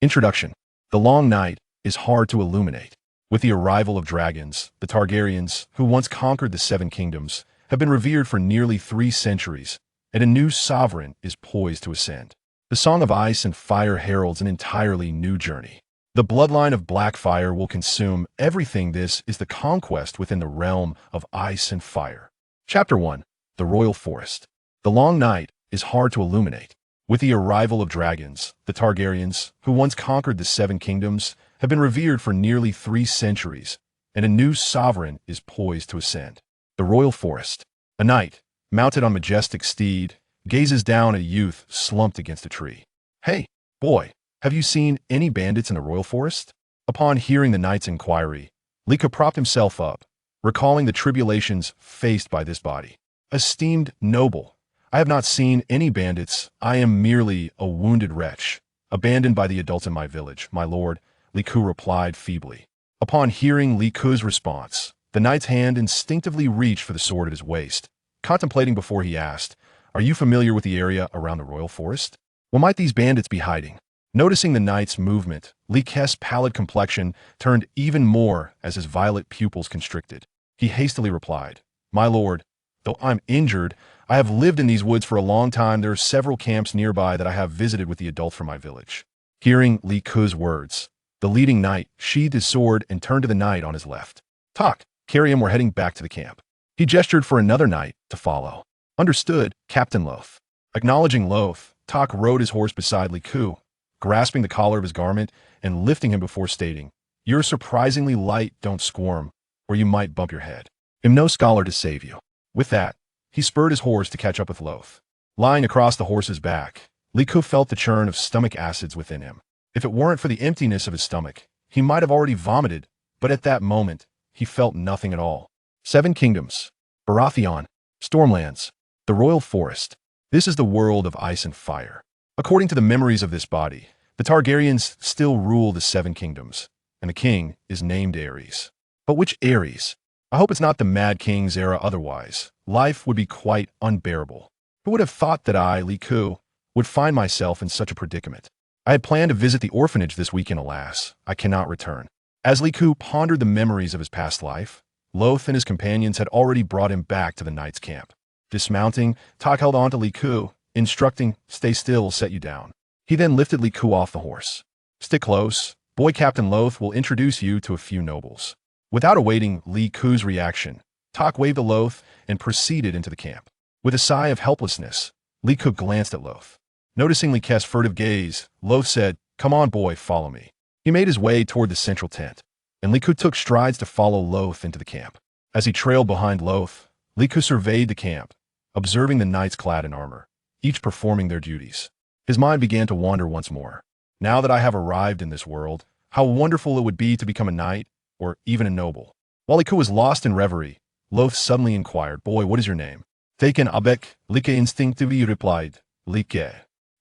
Introduction. The long night is hard to illuminate. With the arrival of dragons, the Targaryens, who once conquered the Seven Kingdoms, have been revered for nearly 3 centuries, and a new sovereign is poised to ascend. The Song of Ice and Fire heralds an entirely new journey. The bloodline of Blackfire will consume everything. This is the conquest within the realm of ice and fire. Chapter 1. The Royal Forest. The long night is hard to illuminate. With the arrival of dragons, the Targaryens, who once conquered the Seven Kingdoms, have been revered for nearly 3 centuries, and a new sovereign is poised to ascend. The Royal Forest. A knight, mounted on majestic steed, gazes down at a youth slumped against a tree. "Hey, boy, have you seen any bandits in the Royal Forest?" Upon hearing the knight's inquiry, Lika propped himself up, recalling the tribulations faced by this body. "Esteemed noble, I have not seen any bandits. I am merely a wounded wretch, abandoned by the adults in my village, my lord," Liku replied feebly. Upon hearing Liku's response, the knight's hand instinctively reached for the sword at his waist, contemplating before he asked, "Are you familiar with the area around the Royal Forest? What might these bandits be hiding?" Noticing the knight's movement, Like's pallid complexion turned even more as his violet pupils constricted. He hastily replied, "My lord, though I'm injured, I have lived in these woods for a long time. There are several camps nearby that I have visited with the adults from my village." Hearing Liku's words, the leading knight sheathed his sword and turned to the knight on his left. "Tak, carry him, we're heading back to the camp." He gestured for another knight to follow. "Understood, Captain Loth." Acknowledging Loth, Tak rode his horse beside Liku, grasping the collar of his garment and lifting him before stating, "You're surprisingly light, don't squirm, or you might bump your head. I'm no scholar to save you." With that, he spurred his horse to catch up with Loth. Lying across the horse's back, Liku felt the churn of stomach acids within him. If it weren't for the emptiness of his stomach, he might have already vomited, but at that moment, he felt nothing at all. Seven Kingdoms, Baratheon, Stormlands, the Royal Forest. This is the world of ice and fire. According to the memories of this body, the Targaryens still rule the Seven Kingdoms, and the king is named Aerys. But which Aerys? I hope it's not the Mad King's era, otherwise life would be quite unbearable. Who would have thought that I, Liku, would find myself in such a predicament? I had planned to visit the orphanage this weekend, alas, I cannot return. As Liku pondered the memories of his past life, Loth and his companions had already brought him back to the knight's camp. Dismounting, Tak held on to Liku, instructing, "Stay still, set you down." He then lifted Liku off the horse. "Stick close. Boy Captain Loth will introduce you to a few nobles." Without awaiting Liku's reaction, Tak waved to Loth and proceeded into the camp. With a sigh of helplessness, Liku glanced at Loth. Noticing Like's furtive gaze, Loth said, "Come on, boy, follow me." He made his way toward the central tent, and Liku took strides to follow Loth into the camp. As he trailed behind Loth, Liku surveyed the camp, observing the knights clad in armor, each performing their duties. His mind began to wander once more. Now that I have arrived in this world, how wonderful it would be to become a knight, or even a noble. While Liku was lost in reverie, Loth suddenly inquired, "Boy, what is your name?" "Thaken Abek," Like instinctively replied. "Like.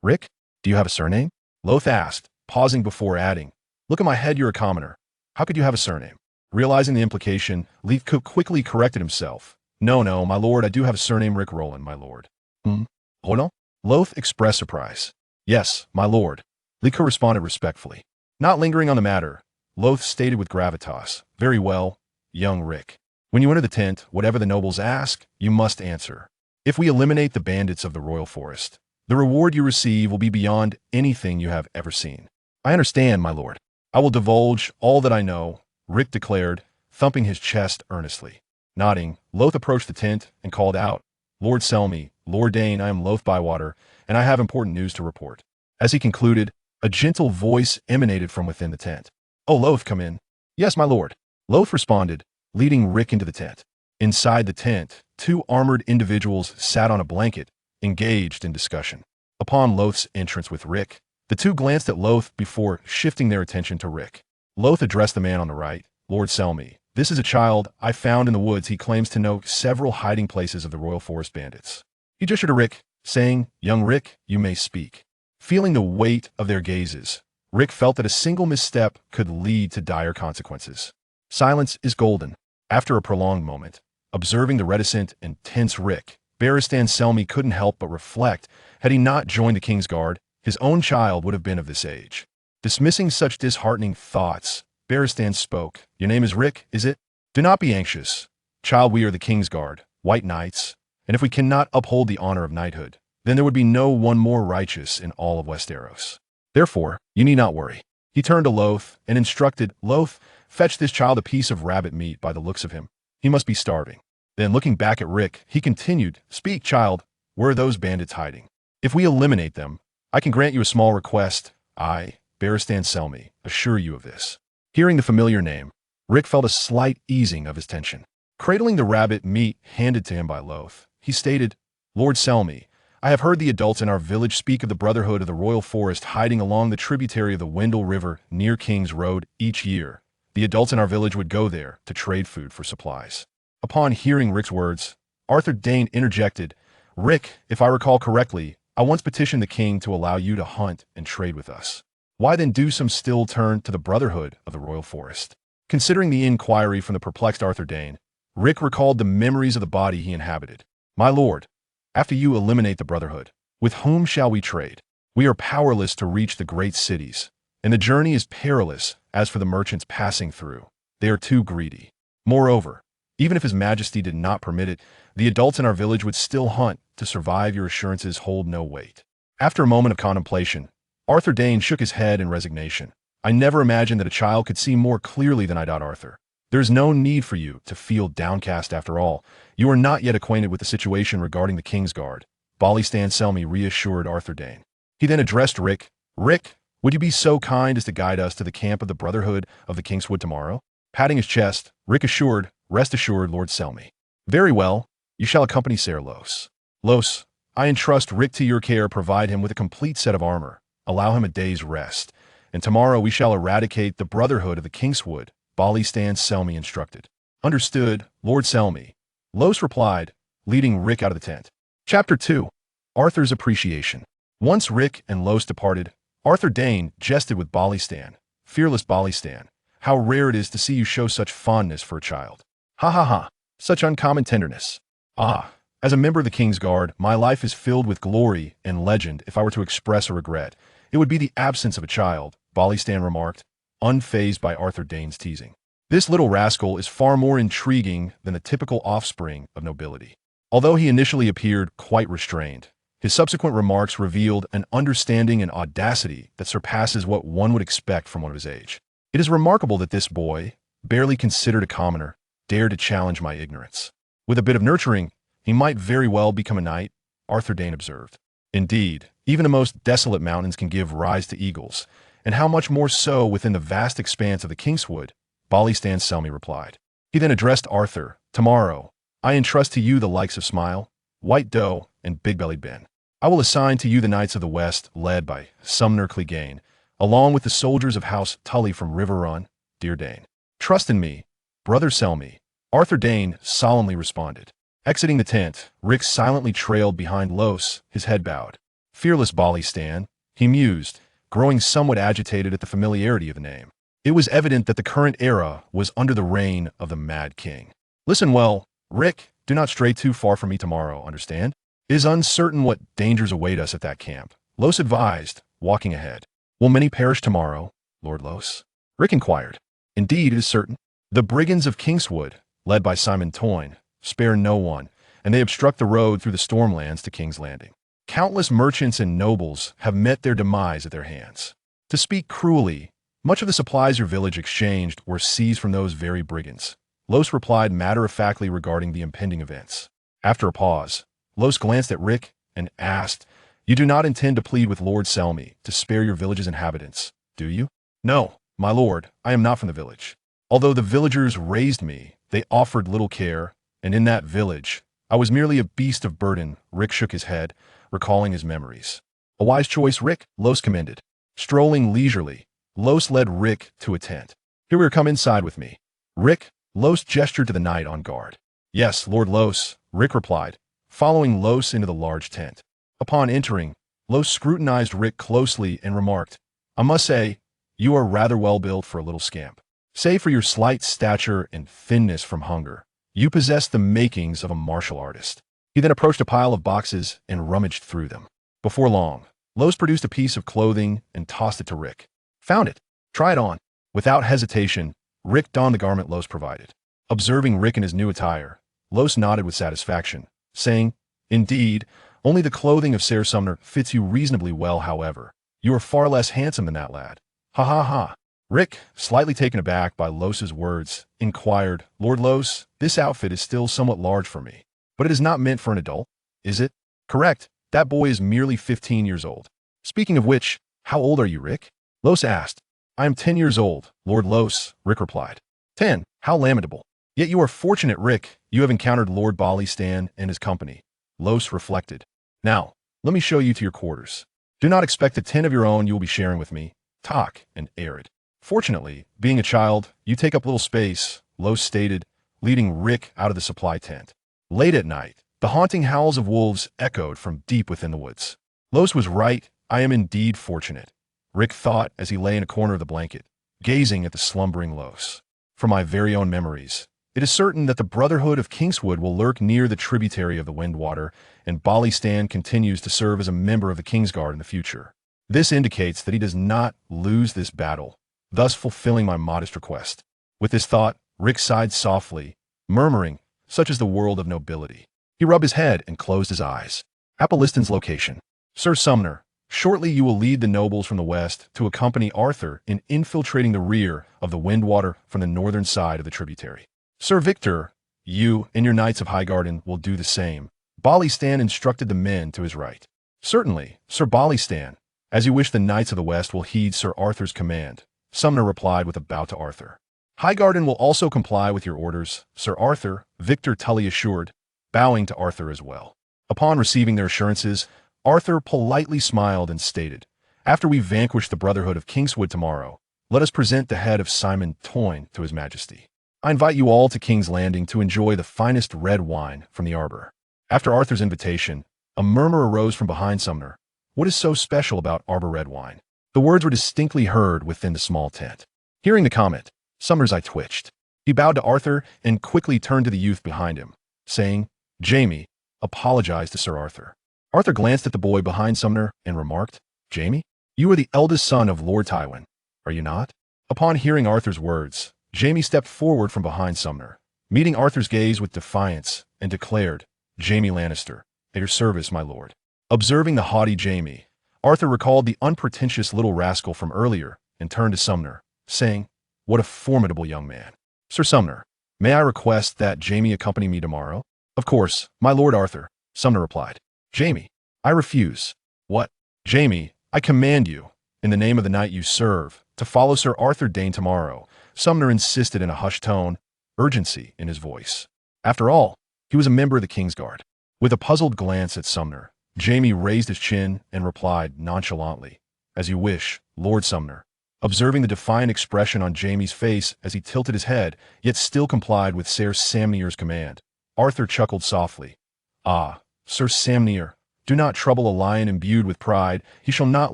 Rick? Do you have a surname?" Loth asked, pausing before adding, "Look at my head, you're a commoner. How could you have a surname?" Realizing the implication, Liku quickly corrected himself. No, my lord, I do have a surname, Rick Roland, my lord." Hold on? Loth expressed surprise. "Yes, my lord," Liku responded respectfully. Not lingering on the matter, Loth stated with gravitas, "Very well, young Rick. When you enter the tent, whatever the nobles ask, you must answer. If we eliminate the bandits of the Royal Forest, the reward you receive will be beyond anything you have ever seen." "I understand, my lord. I will divulge all that I know," Rick declared, thumping his chest earnestly. Nodding, Loth approached the tent and called out, "Lord Selmy, Lord Dane, I am Loth Bywater, and I have important news to report." As he concluded, a gentle voice emanated from within the tent. "Oh, Loth, come in." "Yes, my lord," Loth responded, leading Rick into the tent. Inside the tent, 2 armored individuals sat on a blanket, engaged in discussion. Upon Loth's entrance with Rick, the 2 glanced at Loth before shifting their attention to Rick. Loth addressed the man on the right, "Lord Selmy, this is a child I found in the woods. He claims to know several hiding places of the Royal Forest bandits." He gestured to Rick, saying, "Young Rick, you may speak." Feeling the weight of their gazes, Rick felt that a single misstep could lead to dire consequences. Silence is golden. After a prolonged moment, observing the reticent and tense Rick, Balistan Selmy couldn't help but reflect, had he not joined the King's Guard, his own child would have been of this age. Dismissing such disheartening thoughts, Balistan spoke. Your name is Rick, is it? Do not be anxious. Child, we are the King's Guard, White Knights, and if we cannot uphold the honor of knighthood, then there would be no one more righteous in all of Westeros. Therefore, you need not worry. He turned to Loth and instructed, Loth, fetch this child a piece of rabbit meat by the looks of him. He must be starving. Then looking back at Rick, he continued, Speak, child, where are those bandits hiding? If we eliminate them, I can grant you a small request. I, Balistan Selmy, assure you of this. Hearing the familiar name, Rick felt a slight easing of his tension. Cradling the rabbit meat handed to him by Loth, he stated, Lord Selmy, I have heard the adults in our village speak of the Brotherhood of the Royal Forest hiding along the tributary of the Wendell River near King's Road each year. The adults in our village would go there to trade food for supplies. Upon hearing Rick's words, Arthur Dane interjected, Rick, if I recall correctly, I once petitioned the king to allow you to hunt and trade with us. Why then do some still turn to the Brotherhood of the Royal Forest? Considering the inquiry from the perplexed Arthur Dane, Rick recalled the memories of the body he inhabited. My lord, after you eliminate the Brotherhood, with whom shall we trade? We are powerless to reach the great cities, and the journey is perilous as for the merchants passing through. They are too greedy. Moreover, even if His Majesty did not permit it, the adults in our village would still hunt to survive. Your assurances hold no weight. After a moment of contemplation, Arthur Dane shook his head in resignation. I never imagined that a child could see more clearly than I did, Arthur. There is no need for you to feel downcast after all. You are not yet acquainted with the situation regarding the King's Guard. Balistan Selmy reassured Arthur Dane. He then addressed Rick. Rick, would you be so kind as to guide us to the camp of the Brotherhood of the Kingswood tomorrow? Patting his chest, Rick assured, Rest assured, Lord Selmy. Very well, you shall accompany Sir Los. Los, I entrust Rick to your care. Provide him with a complete set of armor. Allow him a day's rest. And tomorrow we shall eradicate the Brotherhood of the Kingswood, Balistan Selmy instructed. Understood, Lord Selmy. Los replied, leading Rick out of the tent. Chapter 2. Arthur's Appreciation. Once Rick and Los departed, Arthur Dane jested with Balistan. Fearless Balistan, how rare it is to see you show such fondness for a child. Ha ha ha, such uncommon tenderness. Ah, as a member of the King's Guard, my life is filled with glory and legend. If I were to express a regret, it would be the absence of a child, Balistan remarked, unfazed by Arthur Dane's teasing. This little rascal is far more intriguing than the typical offspring of nobility. Although he initially appeared quite restrained, his subsequent remarks revealed an understanding and audacity that surpasses what one would expect from one of his age. It is remarkable that this boy, barely considered a commoner, dared to challenge my ignorance. With a bit of nurturing, he might very well become a knight, Arthur Dane observed. Indeed, even the most desolate mountains can give rise to eagles, and how much more so within the vast expanse of the Kingswood, Balistan Selmy replied. He then addressed Arthur, Tomorrow, I entrust to you the likes of Smile, White Doe, and Big-Bellied Ben. I will assign to you the Knights of the West, led by Sumner Clegane, along with the soldiers of House Tully from River Run, dear Dane. Trust in me, Brother Selmy, Arthur Dane solemnly responded. Exiting the tent, Rick silently trailed behind Los, his head bowed. Fearless Balistan, he mused, growing somewhat agitated at the familiarity of the name. It was evident that the current era was under the reign of the Mad King. Listen well, Rick, do not stray too far from me tomorrow, understand? It is uncertain what dangers await us at that camp, Los advised, walking ahead. Will many perish tomorrow, Lord Los? Rick inquired. Indeed, it is certain. The brigands of Kingswood, led by Simon Toyne, spare no one, and they obstruct the road through the Stormlands to King's Landing. Countless merchants and nobles have met their demise at their hands. To speak cruelly, much of the supplies your village exchanged were seized from those very brigands. Los replied matter-of-factly regarding the impending events. After a pause, Los glanced at Rick and asked, You do not intend to plead with Lord Selmy to spare your village's inhabitants, do you? No, my lord, I am not from the village. Although the villagers raised me, they offered little care, and in that village, I was merely a beast of burden. Rick shook his head, recalling his memories. A wise choice, Rick, Los commended. Strolling leisurely, Los led Rick to a tent. Here we are, come inside with me. Rick, Los gestured to the knight on guard. Yes, Lord Los, Rick replied, following Los into the large tent. Upon entering, Los scrutinized Rick closely and remarked, I must say, you are rather well built for a little scamp. Save for your slight stature and thinness from hunger, you possess the makings of a martial artist. He then approached a pile of boxes and rummaged through them. Before long, Los produced a piece of clothing and tossed it to Rick. Found it. Try it on. Without hesitation, Rick donned the garment Los provided. Observing Rick in his new attire, Los nodded with satisfaction, saying, "Indeed, only the clothing of Ser Sumner fits you reasonably well, however. You are far less handsome than that lad." "Ha ha ha." Rick, slightly taken aback by Los's words, inquired, "Lord Los, this outfit is still somewhat large for me. But it is not meant for an adult, is it?" "Correct. That boy is merely 15 years old." "Speaking of which, how old are you, Rick?" Los asked. "I am 10 years old, Lord Los," Rick replied. 10. How lamentable. Yet you are fortunate, Rick. You have encountered Lord Balistan and his company. Los reflected. "Now, let me show you to your quarters. Do not expect a tent of your own you will be sharing with me. Talk and arid. Fortunately, being a child, you take up little space," Los stated, leading Rick out of the supply tent. Late at night, the haunting howls of wolves echoed from deep within the woods. Los was right. I am indeed fortunate, Rick thought as he lay in a corner of the blanket, gazing at the slumbering Los. From my very own memories, it is certain that the Brotherhood of Kingswood will lurk near the tributary of the Windwater, and Balistan continues to serve as a member of the Kingsguard in the future. This indicates that he does not lose this battle, thus fulfilling my modest request. With this thought, Rick sighed softly, murmuring, "Such is the world of nobility." He rubbed his head and closed his eyes. At Balistan's location. "Ser Sumner, shortly you will lead the nobles from the west to accompany Arthur in infiltrating the rear of the Windwater from the northern side of the tributary. Sir Victor, you and your knights of Highgarden will do the same." Balistan instructed the men to his right. "Certainly, Sir Balistan, as you wish. The knights of the west will heed Sir Arthur's command," Sumner replied with a bow to Arthur. "Highgarden will also comply with your orders, Sir Arthur," Victor Tully assured, bowing to Arthur as well. Upon receiving their assurances, Arthur politely smiled and stated, "After we vanquish the Brotherhood of Kingswood tomorrow, let us present the head of Simon Toyne to His Majesty. I invite you all to King's Landing to enjoy the finest red wine from the arbor." After Arthur's invitation, a murmur arose from behind Sumner. "What is so special about arbor red wine?" The words were distinctly heard within the small tent. Hearing the comment, Sumner's eye twitched. He bowed to Arthur and quickly turned to the youth behind him, saying, "Jaime, apologize to Sir Arthur." Arthur glanced at the boy behind Sumner and remarked, "Jaime, you are the eldest son of Lord Tywin, are you not?" Upon hearing Arthur's words, Jaime stepped forward from behind Sumner, meeting Arthur's gaze with defiance, and declared, "Jaime Lannister, at your service, my lord." Observing the haughty Jaime, Arthur recalled the unpretentious little rascal from earlier and turned to Sumner, saying, "What a formidable young man. Sir Sumner, may I request that Jaime accompany me tomorrow?" "Of course, my lord Arthur," Sumner replied. "Jaime, I refuse." "What?" "Jaime, I command you, in the name of the knight you serve, to follow Sir Arthur Dayne tomorrow," Sumner insisted in a hushed tone, urgency in his voice. After all, he was a member of the Kingsguard. With a puzzled glance at Sumner, Jaime raised his chin and replied nonchalantly, "As you wish, Lord Sumner." Observing the defiant expression on Jaime's face as he tilted his head, yet still complied with Ser Samnier's command, Arthur chuckled softly. "Ah, Sir Samnier, do not trouble a lion imbued with pride. He shall not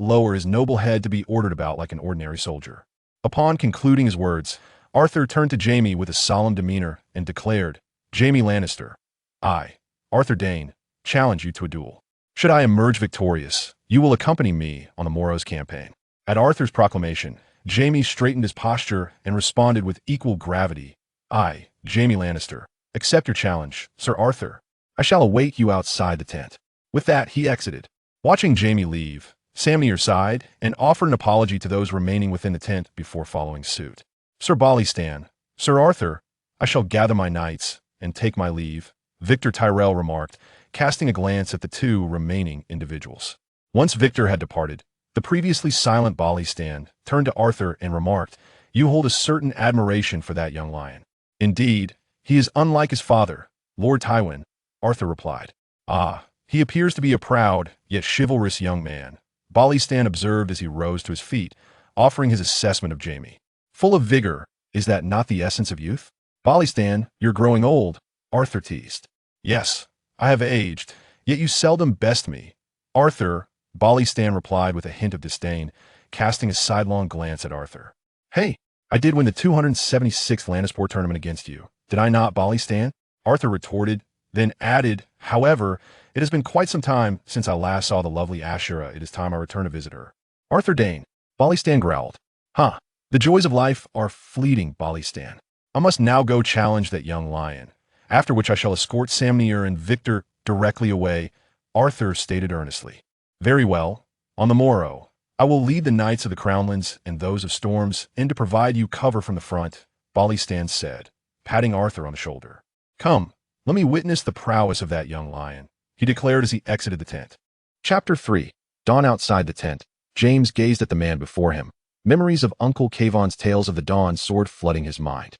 lower his noble head to be ordered about like an ordinary soldier." Upon concluding his words, Arthur turned to Jaime with a solemn demeanor and declared, "Jaime Lannister, I, Arthur Dayne, challenge you to a duel. Should I emerge victorious, you will accompany me on the Morrow's campaign." At Arthur's proclamation, Jaime straightened his posture and responded with equal gravity, "I, Jaime Lannister, accept your challenge, Sir Arthur. I shall await you outside the tent." With that, he exited. Watching Jaime leave, Samnier sighed and offered an apology to those remaining within the tent before following suit. "Sir Balistan, Sir Arthur, I shall gather my knights and take my leave," Victor Tyrell remarked, casting a glance at the two remaining individuals. Once Victor had departed, the previously silent Balistan turned to Arthur and remarked, "You hold a certain admiration for that young lion." "Indeed, he is unlike his father, Lord Tywin," Arthur replied. "Ah, he appears to be a proud, yet chivalrous young man," Balistan observed as he rose to his feet, offering his assessment of Jaime. "Full of vigor, is that not the essence of youth?" "Balistan, you're growing old," Arthur teased. "Yes, I have aged, yet you seldom best me, Arthur," Balistan replied with a hint of disdain, casting a sidelong glance at Arthur. "Hey, I did win the 276th Lannisport tournament against you, did I not, Balistan?" Arthur retorted, then added, "However, it has been quite some time since I last saw the lovely Ashera. It is time I return to visit her." "Arthur Dayne," Balistan growled. Huh. The joys of life are fleeting, Balistan. I must now go challenge that young lion, after which I shall escort Samnir and Victor directly away, Arthur stated earnestly. Very well. On the morrow, I will lead the knights of the Crownlands and those of Storms in to provide you cover from the front, Balistan said, patting Arthur on the shoulder. Come, let me witness the prowess of that young lion, he declared as he exited the tent. Chapter 3. Dawn outside the tent. James gazed at the man before him. Memories of Uncle Kayvon's tales of the dawn sword flooding his mind.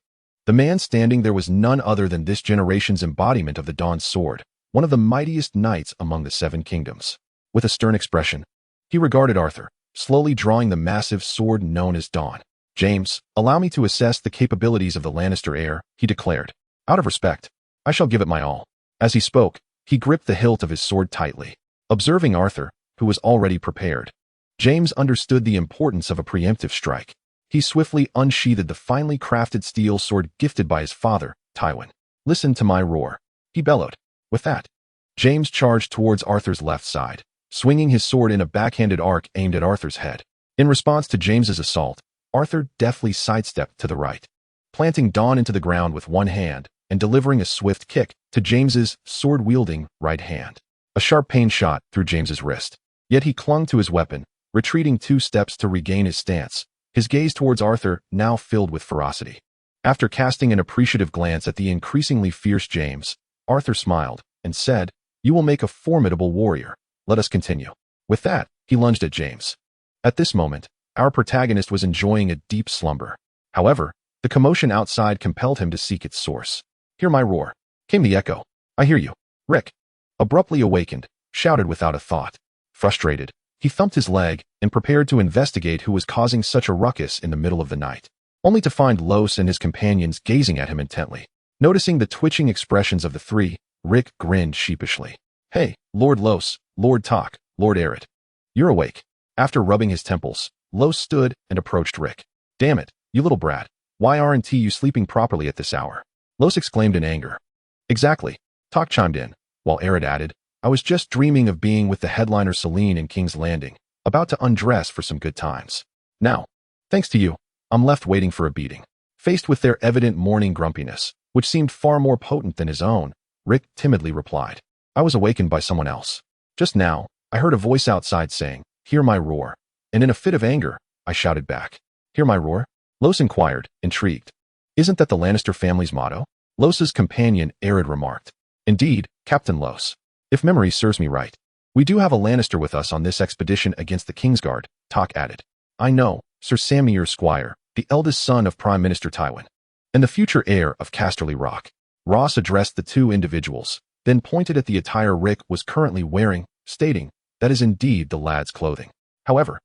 The man standing there was none other than this generation's embodiment of the dawn sword, one of the mightiest knights among the Seven Kingdoms. With a stern expression, he regarded Arthur, slowly drawing the massive sword known as Dawn. James, allow me to assess the capabilities of the Lannister heir, he declared. Out of respect, I shall give it my all. As he spoke, he gripped the hilt of his sword tightly. Observing Arthur, who was already prepared, James understood the importance of a preemptive strike. He swiftly unsheathed the finely crafted steel sword gifted by his father, Tywin. Listen to my roar, he bellowed. With that, James charged towards Arthur's left side, swinging his sword in a backhanded arc aimed at Arthur's head. In response to James's assault, Arthur deftly sidestepped to the right, planting Dawn into the ground with one hand and delivering a swift kick to James's sword-wielding right hand. A sharp pain shot through James's wrist. Yet he clung to his weapon, retreating 2 steps to regain his stance, his gaze towards Arthur now filled with ferocity. After casting an appreciative glance at the increasingly fierce James, Arthur smiled and said, "You will make a formidable warrior. Let us continue." With that, he lunged at James. At this moment, our protagonist was enjoying a deep slumber. However, the commotion outside compelled him to seek its source. "Hear my roar," came the echo. "I hear you." Rick, abruptly awakened, shouted without a thought. Frustrated, he thumped his leg and prepared to investigate who was causing such a ruckus in the middle of the night, only to find Los and his companions gazing at him intently. Noticing the twitching expressions of the three, Rick grinned sheepishly. "Hey, Lord Los, Lord Talk, Lord Aerys. You're awake." After rubbing his temples, Los stood and approached Rick. "Damn it, you little brat. Why aren't you sleeping properly at this hour?" Los exclaimed in anger. "Exactly," Talk chimed in, while Aerys added, "I was just dreaming of being with the headliner Selene in King's Landing, about to undress for some good times. Now, thanks to you, I'm left waiting for a beating." Faced with their evident morning grumpiness, which seemed far more potent than his own, Rick timidly replied, "I was awakened by someone else. Just now, I heard a voice outside saying, 'Hear my roar,' and in a fit of anger, I shouted back, 'Hear my roar?'" Los inquired, intrigued. "Isn't that the Lannister family's motto?" Los's companion, Aerys, remarked. "Indeed, Captain Los. If memory serves me right, we do have a Lannister with us on this expedition against the Kingsguard," Talk added. "I know, Sir Samnir Squire, the eldest son of Prime Minister Tywin, and the future heir of Casterly Rock." Ross addressed the two individuals, then pointed at the attire Rick was currently wearing, stating, "That is indeed the lad's clothing. However,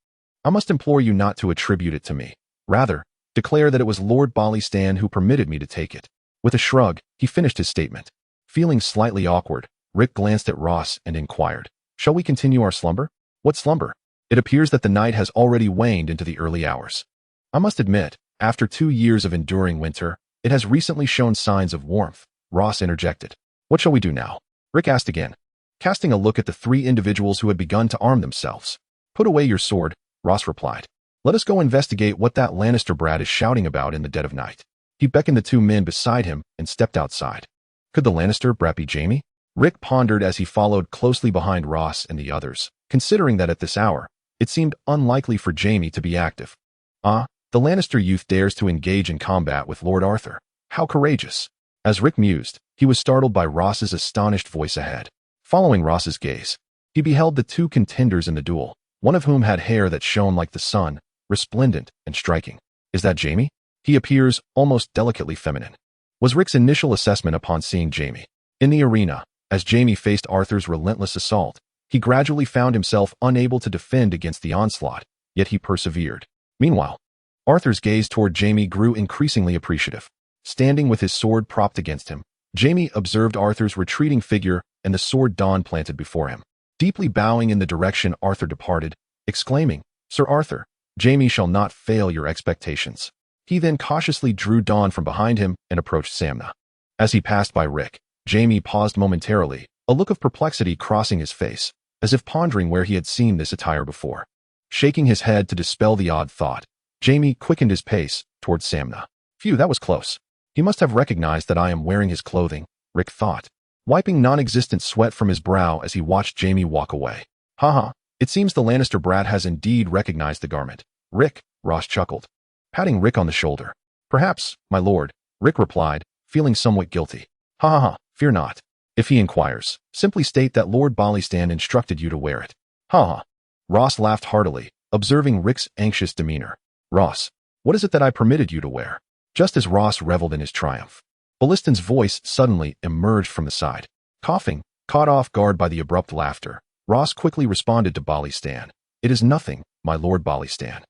I must implore you not to attribute it to me. Rather, declare that it was Lord Balistan who permitted me to take it." With a shrug, he finished his statement. Feeling slightly awkward, Rick glanced at Ross and inquired, "Shall we continue our slumber?" "What slumber? It appears that the night has already waned into the early hours. I must admit, after 2 years of enduring winter, it has recently shown signs of warmth," Ross interjected. "What shall we do now?" Rick asked again, casting a look at the 3 individuals who had begun to arm themselves. "Put away your sword," Ross replied. "Let us go investigate what that Lannister brat is shouting about in the dead of night." He beckoned the 2 men beside him and stepped outside. Could the Lannister brat be Jaime? Rick pondered as he followed closely behind Ross and the others, considering that at this hour, it seemed unlikely for Jaime to be active. The Lannister youth dares to engage in combat with Lord Arthur. How courageous. As Rick mused, he was startled by Ross's astonished voice ahead. Following Ross's gaze, he beheld the 2 contenders in the duel, one of whom had hair that shone like the sun, resplendent and striking. "Is that Jaime? He appears almost delicately feminine," was Rick's initial assessment upon seeing Jaime. In the arena, as Jaime faced Arthur's relentless assault, he gradually found himself unable to defend against the onslaught, yet he persevered. Meanwhile, Arthur's gaze toward Jaime grew increasingly appreciative. Standing with his sword propped against him, Jaime observed Arthur's retreating figure and the sword Dawn planted before him. Deeply bowing in the direction Arthur departed, exclaiming, "Sir Arthur, Jaime shall not fail your expectations." He then cautiously drew Dawn from behind him and approached Samna. As he passed by Rick, Jaime paused momentarily, a look of perplexity crossing his face, as if pondering where he had seen this attire before. Shaking his head to dispel the odd thought, Jaime quickened his pace towards Samna. Phew, that was close. He must have recognized that I am wearing his clothing, Rick thought, wiping non-existent sweat from his brow as he watched Jaime walk away. Haha, it seems the Lannister brat has indeed recognized the garment. Rick, Ross chuckled, patting Rick on the shoulder. Perhaps, my lord, Rick replied, feeling somewhat guilty. Ha ha ha, fear not. If he inquires, simply state that Lord Balistan instructed you to wear it. Ha ha. Ross laughed heartily, observing Rick's anxious demeanor. Ross, what is it that I permitted you to wear? Just as Ross reveled in his triumph, Balistan's voice suddenly emerged from the side. Coughing, caught off guard by the abrupt laughter, Ross quickly responded to Balistan. It is nothing, my Lord Balistan.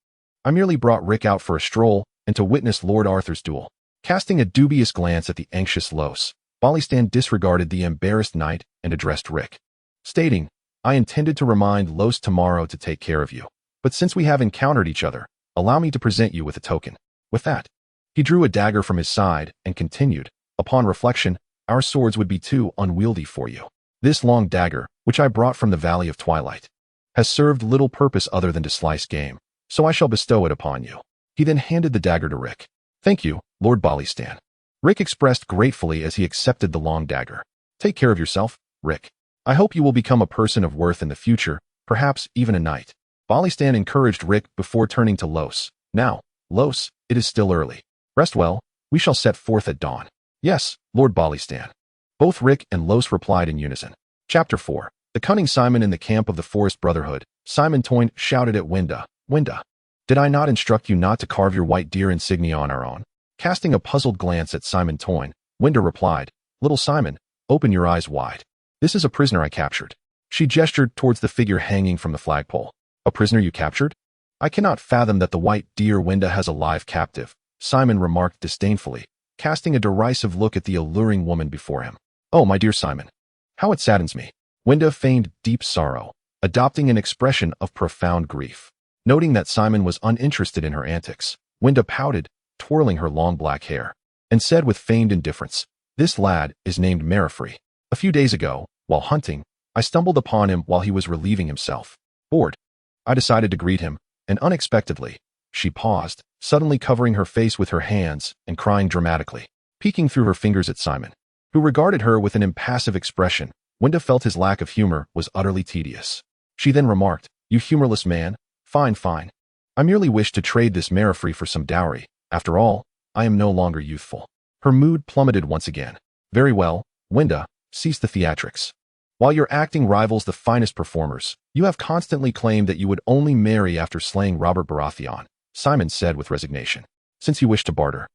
I merely brought Rick out for a stroll and to witness Lord Arthur's duel. Casting a dubious glance at the anxious Los, Balistan disregarded the embarrassed knight and addressed Rick, stating, I intended to remind Los tomorrow to take care of you, but since we have encountered each other, allow me to present you with a token. With that, he drew a dagger from his side and continued, upon reflection, our swords would be too unwieldy for you. This long dagger, which I brought from the Valley of Twilight, has served little purpose other than to slice game, so I shall bestow it upon you. He then handed the dagger to Rick. Thank you, Lord Balistan. Rick expressed gratefully as he accepted the long dagger. Take care of yourself, Rick. I hope you will become a person of worth in the future, perhaps even a knight. Balistan encouraged Rick before turning to Los. Now, Los, it is still early. Rest well, we shall set forth at dawn. Yes, Lord Balistan. Both Rick and Los replied in unison. Chapter 4. The cunning Simon in the camp of the Forest Brotherhood. Simon Toyne shouted at Winda. Winda, did I not instruct you not to carve your white deer insignia on our own? Casting a puzzled glance at Simon Toyne, Winda replied, Little Simon, open your eyes wide. This is a prisoner I captured. She gestured towards the figure hanging from the flagpole. A prisoner you captured? I cannot fathom that the white deer Winda has a live captive, Simon remarked disdainfully, casting a derisive look at the alluring woman before him. Oh, my dear Simon. How it saddens me. Winda feigned deep sorrow, adopting an expression of profound grief. Noting that Simon was uninterested in her antics, Winda pouted, twirling her long black hair, and said with feigned indifference, This lad is named Marifree. A few days ago, while hunting, I stumbled upon him while he was relieving himself. Bored. I decided to greet him, and unexpectedly, she paused, suddenly covering her face with her hands and crying dramatically, peeking through her fingers at Simon, who regarded her with an impassive expression. Winda felt his lack of humor was utterly tedious. She then remarked, You humorless man. Fine, fine. I merely wish to trade this Marifree for some dowry. After all, I am no longer youthful. Her mood plummeted once again. Very well, Winda, cease the theatrics. While your acting rivals the finest performers, you have constantly claimed that you would only marry after slaying Robert Baratheon, Simon said with resignation. Since you wish to barter,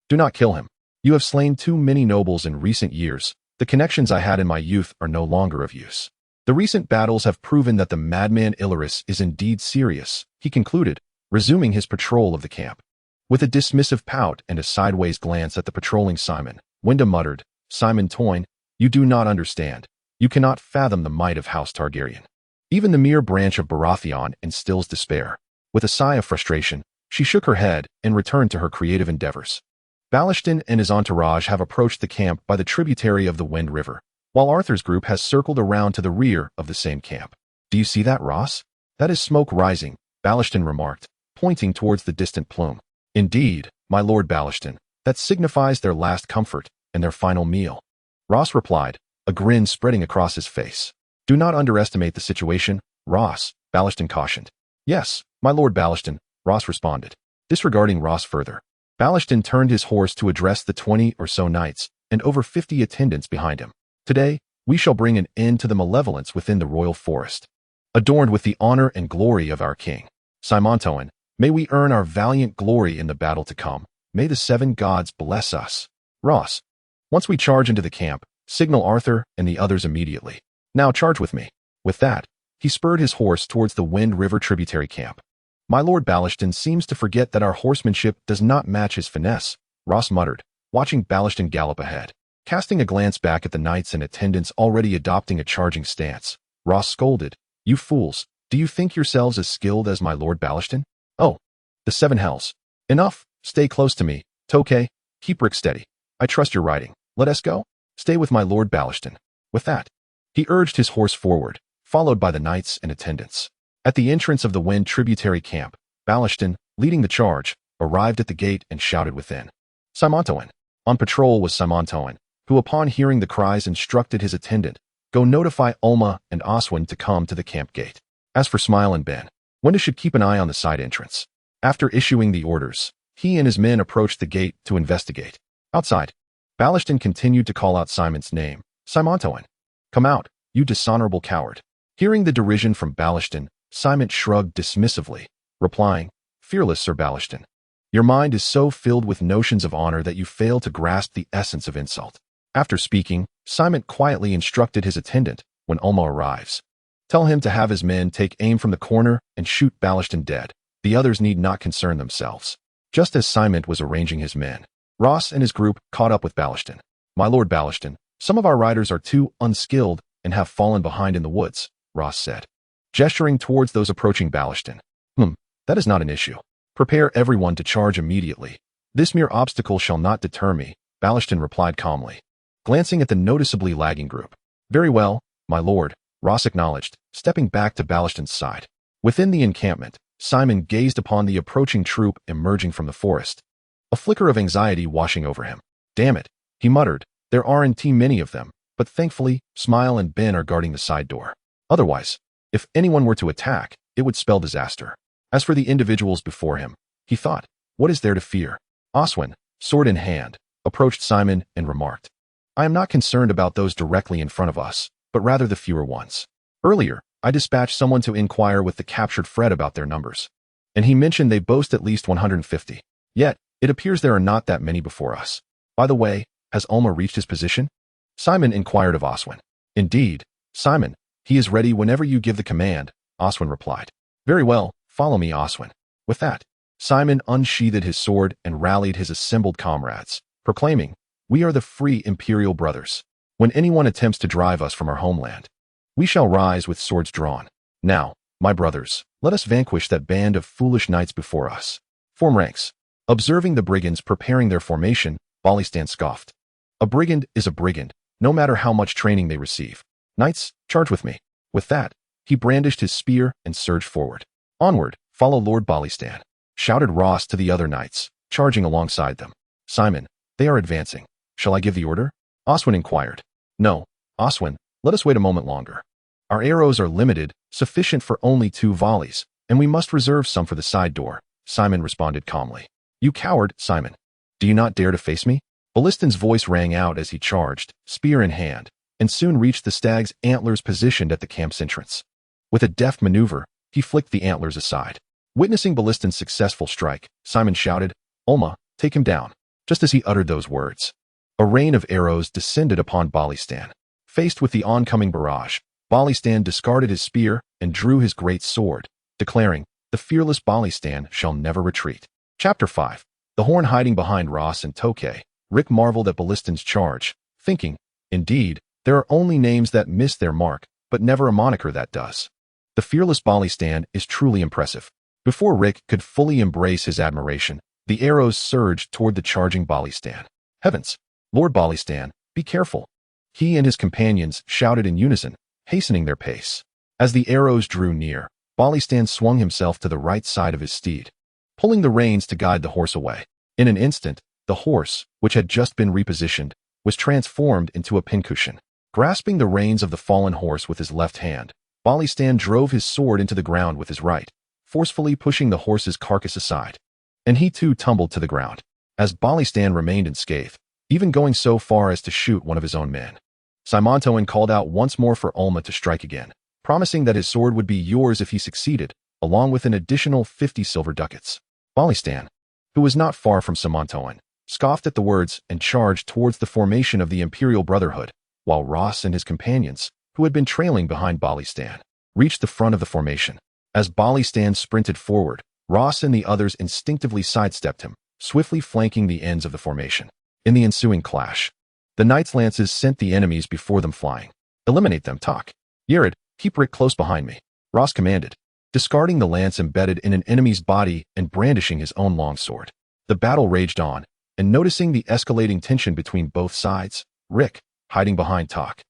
do not kill him. You have slain too many nobles in recent years. The connections I had in my youth are no longer of use. The recent battles have proven that the madman Aerys is indeed serious, he concluded, resuming his patrol of the camp. With a dismissive pout and a sideways glance at the patrolling Simon, Winda muttered, Simon Toyne, you do not understand. You cannot fathom the might of House Targaryen. Even the mere branch of Baratheon instills despair. With a sigh of frustration, she shook her head and returned to her creative endeavors. Balistan and his entourage have approached the camp by the tributary of the Wind River, while Arthur's group has circled around to the rear of the same camp. Do you see that, Ross? That is smoke rising, Balistan remarked, pointing towards the distant plume. Indeed, my Lord Balistan, that signifies their last comfort and their final meal. Ross replied, a grin spreading across his face. Do not underestimate the situation, Ross, Balistan cautioned. Yes, my Lord Balistan, Ross responded. Disregarding Ross further, Balistan turned his horse to address the 20 or so knights and over 50 attendants behind him. Today, we shall bring an end to the malevolence within the royal forest, adorned with the honor and glory of our king. Simon Toyne, may we earn our valiant glory in the battle to come. May the 7 gods bless us. Ross, once we charge into the camp, signal Arthur and the others immediately. Now charge with me. With that, he spurred his horse towards the Wind River tributary camp. My Lord Balistan seems to forget that our horsemanship does not match his finesse, Ross muttered, watching Balistan gallop ahead. Casting a glance back at the knights and attendants already adopting a charging stance, Ross scolded, You fools, do you think yourselves as skilled as my Lord Balistan? Oh, the 7 hells. Enough, stay close to me, Tokay, keep Rick steady. I trust your riding. Let us go. Stay with my Lord Balistan. With that, he urged his horse forward, followed by the knights and attendants. At the entrance of the Wind tributary camp, Balistan, leading the charge, arrived at the gate and shouted within. Simontoan. On patrol was Simontoan, who upon hearing the cries instructed his attendant, go notify Ulma and Oswin to come to the camp gate. As for Smile and Ben, Wenda should keep an eye on the side entrance. After issuing the orders, he and his men approached the gate to investigate. Outside, Balistan continued to call out Simon's name. Simontoan. Come out, you dishonorable coward. Hearing the derision from Balistan, Simon shrugged dismissively, replying, Fearless Sir Balistan. Your mind is so filled with notions of honor that you fail to grasp the essence of insult. After speaking, Simon quietly instructed his attendant, when Ulma arrives, tell him to have his men take aim from the corner and shoot Balistan dead. The others need not concern themselves. Just as Simon was arranging his men, Ross and his group caught up with Balistan. My lord Balistan, some of our riders are too unskilled and have fallen behind in the woods, Ross said, gesturing towards those approaching Balistan. That is not an issue. Prepare everyone to charge immediately. This mere obstacle shall not deter me, Balistan replied calmly, glancing at the noticeably lagging group. Very well, my lord, Ross acknowledged, stepping back to Balistan's side. Within the encampment, Simon gazed upon the approaching troop emerging from the forest, a flicker of anxiety washing over him. Damn it, he muttered, there aren't many of them, but thankfully, Smile and Ben are guarding the side door. Otherwise, if anyone were to attack, it would spell disaster. As for the individuals before him, he thought, what is there to fear? Oswin, sword in hand, approached Simon and remarked, I am not concerned about those directly in front of us, but rather the fewer ones. Earlier, I dispatched someone to inquire with the captured Fred about their numbers, and he mentioned they boast at least 150. Yet, it appears there are not that many before us. By the way, has Ulma reached his position? Simon inquired of Oswin. Indeed, Simon, he is ready whenever you give the command, Oswin replied. Very well, follow me, Oswin. With that, Simon unsheathed his sword and rallied his assembled comrades, proclaiming, We are the free imperial brothers. When anyone attempts to drive us from our homeland, we shall rise with swords drawn. Now, my brothers, let us vanquish that band of foolish knights before us. Form ranks. Observing the brigands preparing their formation, Balistan scoffed. A brigand is a brigand, no matter how much training they receive. Knights, charge with me. With that, he brandished his spear and surged forward. Onward, follow Lord Balistan, shouted Ross to the other knights, charging alongside them. Simon, they are advancing. Shall I give the order? Oswin inquired. No, Oswin, let us wait a moment longer. Our arrows are limited, sufficient for only 2 volleys, and we must reserve some for the side door, Simon responded calmly. You coward, Simon. Do you not dare to face me? Balistan's voice rang out as he charged, spear in hand, and soon reached the stag's antlers positioned at the camp's entrance. With a deft maneuver, he flicked the antlers aside. Witnessing Balistan's successful strike, Simon shouted, Ulma, take him down. Just as he uttered those words, a rain of arrows descended upon Balistan. Faced with the oncoming barrage, Balistan discarded his spear and drew his great sword, declaring, The fearless Balistan shall never retreat. Chapter 5. The Horn hiding behind Ross and Tokay, Rick marveled at Balistan's charge, thinking, Indeed, there are only names that miss their mark, but never a moniker that does. The fearless Balistan is truly impressive. Before Rick could fully embrace his admiration, the arrows surged toward the charging Balistan. Heavens! Lord Balistan, be careful! He and his companions shouted in unison, hastening their pace. As the arrows drew near, Balistan swung himself to the right side of his steed, pulling the reins to guide the horse away. In an instant, the horse, which had just been repositioned, was transformed into a pincushion. Grasping the reins of the fallen horse with his left hand, Balistan drove his sword into the ground with his right, forcefully pushing the horse's carcass aside. And he too tumbled to the ground, as Balistan remained unscathed, even going so far as to shoot one of his own men. Simontoan called out once more for Ulma to strike again, promising that his sword would be yours if he succeeded, along with an additional 50 silver ducats. Balistan, who was not far from Simontoan, scoffed at the words and charged towards the formation of the Imperial Brotherhood, while Ross and his companions, who had been trailing behind Balistan, reached the front of the formation. As Balistan sprinted forward, Ross and the others instinctively sidestepped him, swiftly flanking the ends of the formation. In the ensuing clash, the knights' lances sent the enemies before them flying. Eliminate them, Talk. Yared, keep Rick close behind me, Ross commanded, discarding the lance embedded in an enemy's body and brandishing his own longsword. The battle raged on, and noticing the escalating tension between both sides, Rick, hiding behind Talk,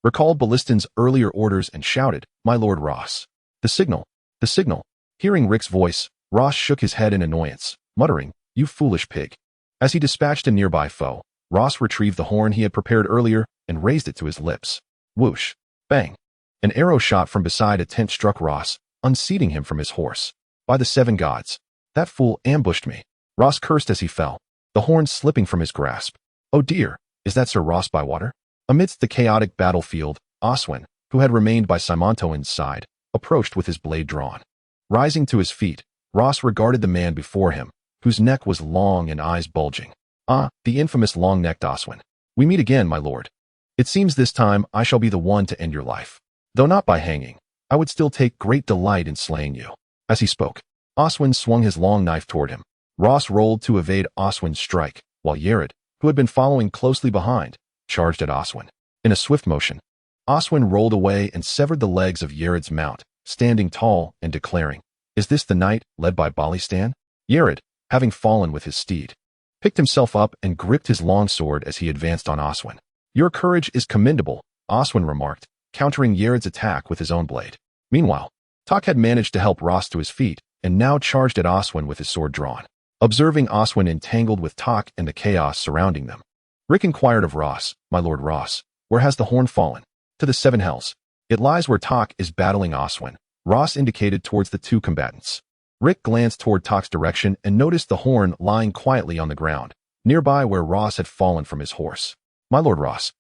recalled Balistan's earlier orders and shouted, My lord Ross. The signal, the signal. Hearing Rick's voice, Ross shook his head in annoyance, muttering, "You foolish pig." As he dispatched a nearby foe, Ross retrieved the horn he had prepared earlier and raised it to his lips. Whoosh! Bang! An arrow shot from beside a tent struck Ross, unseating him from his horse. By the 7 gods! That fool ambushed me. Ross cursed as he fell, the horn slipping from his grasp. Oh dear, is that Sir Ross Bywater? Amidst the chaotic battlefield, Oswin, who had remained by Simontoin's side, approached with his blade drawn. Rising to his feet, Ross regarded the man before him, whose neck was long and eyes bulging. Ah, the infamous long-necked Oswin. We meet again, my lord. It seems this time I shall be the one to end your life. Though not by hanging, I would still take great delight in slaying you. As he spoke, Oswin swung his long knife toward him. Ross rolled to evade Oswin's strike, while Yared, who had been following closely behind, charged at Oswin. In a swift motion, Oswin rolled away and severed the legs of Yared's mount, standing tall and declaring, "Is this the knight led by Balistan?" Yared, having fallen with his steed, picked himself up and gripped his long sword as he advanced on Oswin. "Your courage is commendable," Oswin remarked, countering Yared's attack with his own blade. Meanwhile, Tok had managed to help Ross to his feet and now charged at Oswin with his sword drawn. Observing Oswin entangled with Tok and the chaos surrounding them, Rick inquired of Ross, "My lord Ross, where has the horn fallen?" "To the 7 hells. It lies where Tok is battling Oswin," Ross indicated towards the 2 combatants. Rick glanced toward Tok's direction and noticed the horn lying quietly on the ground, nearby where Ross had fallen from his horse. "My lord Ross,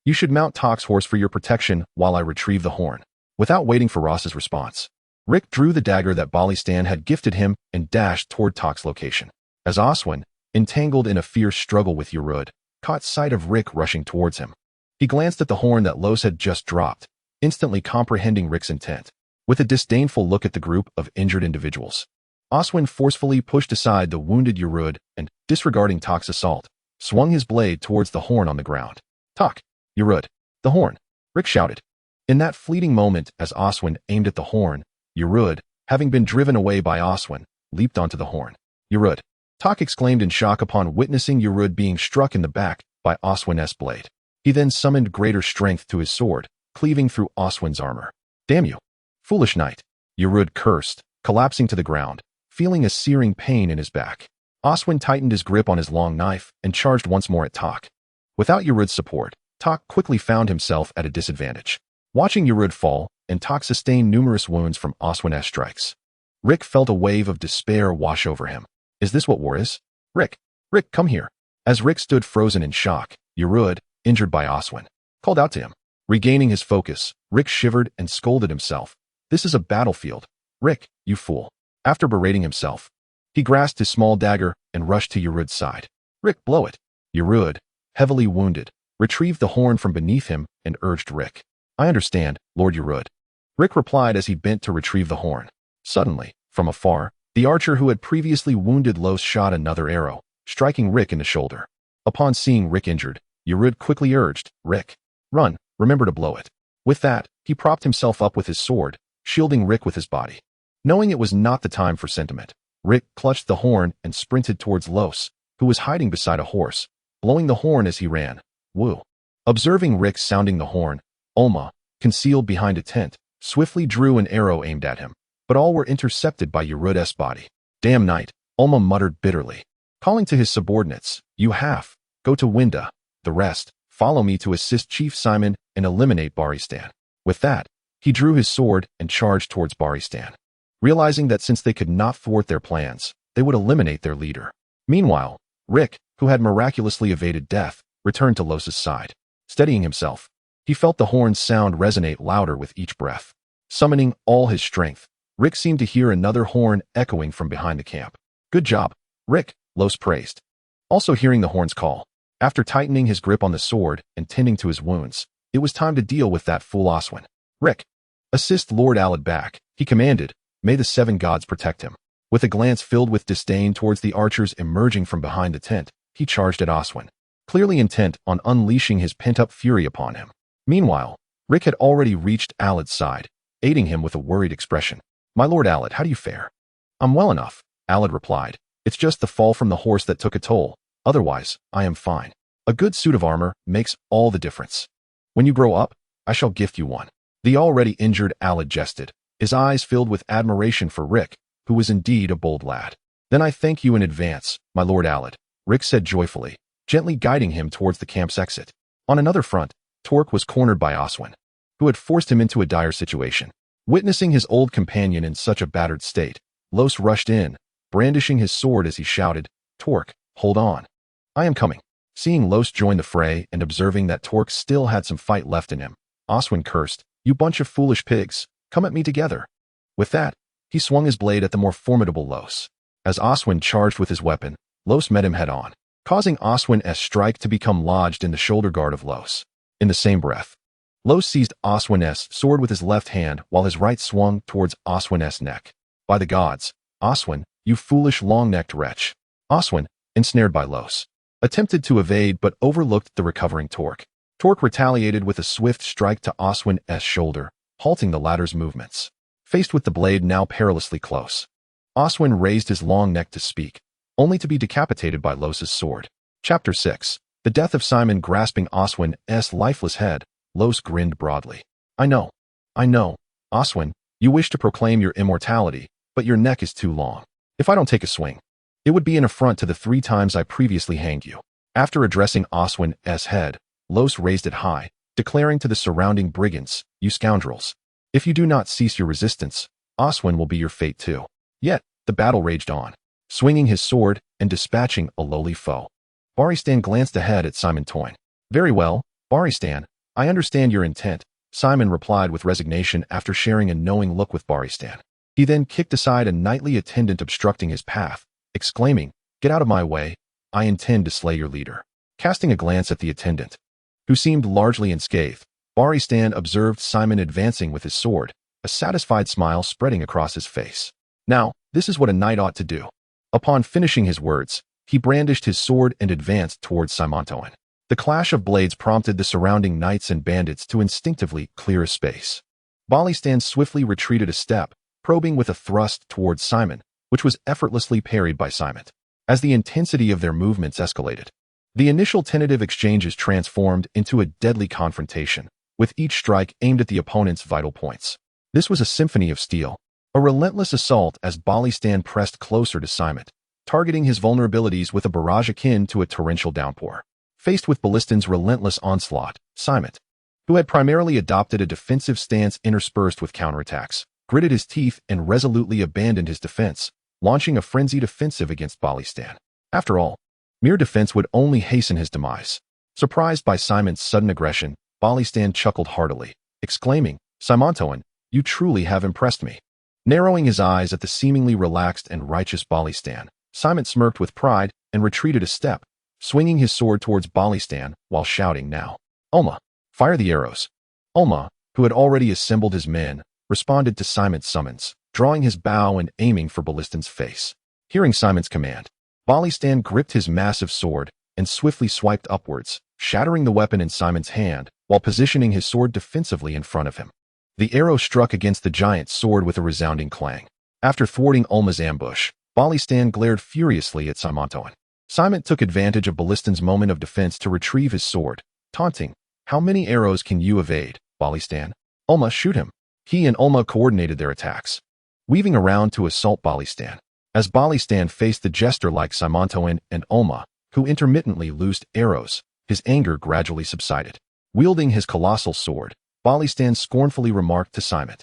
you should mount Tok's horse for your protection while I retrieve the horn." Without waiting for Ross's response, Rick drew the dagger that Balistan had gifted him and dashed toward Tok's location. As Oswin, entangled in a fierce struggle with Yerud, caught sight of Rick rushing towards him, he glanced at the horn that Los had just dropped, instantly comprehending Rick's intent. With a disdainful look at the group of injured individuals, Oswin forcefully pushed aside the wounded Yerud and, disregarding Tok's assault, swung his blade towards the horn on the ground. "Tok! Yerud! The horn!" Rick shouted. In that fleeting moment as Oswin aimed at the horn, Yerud, having been driven away by Oswin, leaped onto the horn. "Yerud!" Tok exclaimed in shock upon witnessing Yerud being struck in the back by Oswin's blade. He then summoned greater strength to his sword, cleaving through Oswin's armor. "Damn you! Foolish knight!" Yerud cursed, collapsing to the ground, feeling a searing pain in his back. Oswin tightened his grip on his long knife and charged once more at Tok. Without Yerud's support, Tok quickly found himself at a disadvantage. Watching Yerud fall, and Tok sustain numerous wounds from Oswin's strikes, Rick felt a wave of despair wash over him. Is this what war is? Rick, come here." As Rick stood frozen in shock, Yerud, injured by Oswin, called out to him. Regaining his focus, Rick shivered and scolded himself. "This is a battlefield. Rick, you fool." After berating himself, he grasped his small dagger and rushed to Yerud's side. "Rick, blow it." Yerud, heavily wounded, retrieved the horn from beneath him and urged Rick. "I understand, Lord Yerud." Rick replied as he bent to retrieve the horn. Suddenly, from afar, the archer who had previously wounded Los shot another arrow, striking Rick in the shoulder. Upon seeing Rick injured, Yerud quickly urged, "Rick, run, remember to blow it." With that, he propped himself up with his sword, shielding Rick with his body. Knowing it was not the time for sentiment, Rick clutched the horn and sprinted towards Los, who was hiding beside a horse, blowing the horn as he ran. Woo! Observing Rick sounding the horn, Olma, concealed behind a tent, swiftly drew an arrow aimed at him, but all were intercepted by Yerud's body. "Damn knight," Olma muttered bitterly. Calling to his subordinates, "You half, go to Winda. The rest, follow me to assist Chief Simon and eliminate Balistan." With that, he drew his sword and charged towards Balistan, realizing that since they could not thwart their plans, they would eliminate their leader. Meanwhile, Rick, who had miraculously evaded death, returned to Los's side. Steadying himself, he felt the horn's sound resonate louder with each breath. Summoning all his strength, Rick seemed to hear another horn echoing from behind the camp. "Good job, Rick," Los praised. Also hearing the horn's call, after tightening his grip on the sword and tending to his wounds, it was time to deal with that fool Oswin. "Rick, assist Lord Alad back," he commanded. "May the 7 gods protect him." With a glance filled with disdain towards the archers emerging from behind the tent, he charged at Oswin, clearly intent on unleashing his pent-up fury upon him. Meanwhile, Rick had already reached Alad's side, aiding him with a worried expression. "My lord Alad, how do you fare?" "I'm well enough," Alad replied. "It's just the fall from the horse that took a toll. Otherwise, I am fine. A good suit of armor makes all the difference. When you grow up, I shall gift you one." The already injured Alad jested, his eyes filled with admiration for Rick, who was indeed a bold lad. "Then I thank you in advance, my lord Alad," Rick said joyfully, gently guiding him towards the camp's exit. On another front, Torque was cornered by Oswin, who had forced him into a dire situation. Witnessing his old companion in such a battered state, Los rushed in, brandishing his sword as he shouted, "Torque, hold on. I am coming." Seeing Los join the fray and observing that Torque still had some fight left in him, Oswin cursed, "You bunch of foolish pigs, come at me together." With that, he swung his blade at the more formidable Los. As Oswin charged with his weapon, Los met him head-on, causing Oswin's strike to become lodged in the shoulder guard of Los. In the same breath, Los seized Oswin's sword with his left hand while his right swung towards Oswin's neck. "By the gods, Oswin, you foolish long-necked wretch." Oswin, ensnared by Los, attempted to evade but overlooked the recovering Torque. Torque retaliated with a swift strike to Oswin's shoulder, halting the latter's movements. Faced with the blade now perilously close, Oswin raised his long neck to speak, only to be decapitated by Los's sword. Chapter 6. The death of Simon. Grasping Oswin's lifeless head, Los grinned broadly. I know, Oswin, you wish to proclaim your immortality, but your neck is too long. If I don't take a swing, it would be an affront to the 3 times I previously hanged you." After addressing Oswin's head, Los raised it high, declaring to the surrounding brigands, "You scoundrels, if you do not cease your resistance, Oswin will be your fate too." Yet, the battle raged on. Swinging his sword and dispatching a lowly foe, Balistan glanced ahead at Simon Toyne. "Very well, Balistan, I understand your intent," Simon replied with resignation after sharing a knowing look with Balistan. He then kicked aside a knightly attendant obstructing his path, exclaiming, "Get out of my way, I intend to slay your leader." Casting a glance at the attendant, who seemed largely unscathed, Balistan observed Simon advancing with his sword, a satisfied smile spreading across his face. "Now, this is what a knight ought to do." Upon finishing his words, he brandished his sword and advanced towards Simon Toyne. The clash of blades prompted the surrounding knights and bandits to instinctively clear a space. Balistan swiftly retreated a step, probing with a thrust towards Simon, which was effortlessly parried by Simon. As the intensity of their movements escalated, the initial tentative exchanges transformed into a deadly confrontation, with each strike aimed at the opponent's vital points. This was a symphony of steel, a relentless assault as Balistan pressed closer to Simon, targeting his vulnerabilities with a barrage akin to a torrential downpour. Faced with Balistan's relentless onslaught, Simon, who had primarily adopted a defensive stance interspersed with counterattacks, gritted his teeth and resolutely abandoned his defense, launching a frenzied offensive against Balistan. After all, mere defense would only hasten his demise. Surprised by Simon's sudden aggression, Balistan chuckled heartily, exclaiming, "Simon Toyne, you truly have impressed me." Narrowing his eyes at the seemingly relaxed and righteous Balistan, Simon smirked with pride and retreated a step, swinging his sword towards Balistan while shouting, "Now, Ulma, fire the arrows." Ulma, who had already assembled his men, responded to Simon's summons, drawing his bow and aiming for Balistan's face. Hearing Simon's command, Balistan gripped his massive sword and swiftly swiped upwards, shattering the weapon in Simon's hand while positioning his sword defensively in front of him. The arrow struck against the giant's sword with a resounding clang. After thwarting Ulma's ambush, Balistan glared furiously at Simon Toyne. Simon took advantage of Balistan's moment of defense to retrieve his sword, taunting, "How many arrows can you evade, Balistan? Ulma, shoot him." He and Ulma coordinated their attacks, weaving around to assault Balistan. As Balistan faced the jester-like Simon Toyne and Ulma, who intermittently loosed arrows, his anger gradually subsided. Wielding his colossal sword, Balistan scornfully remarked to Simon,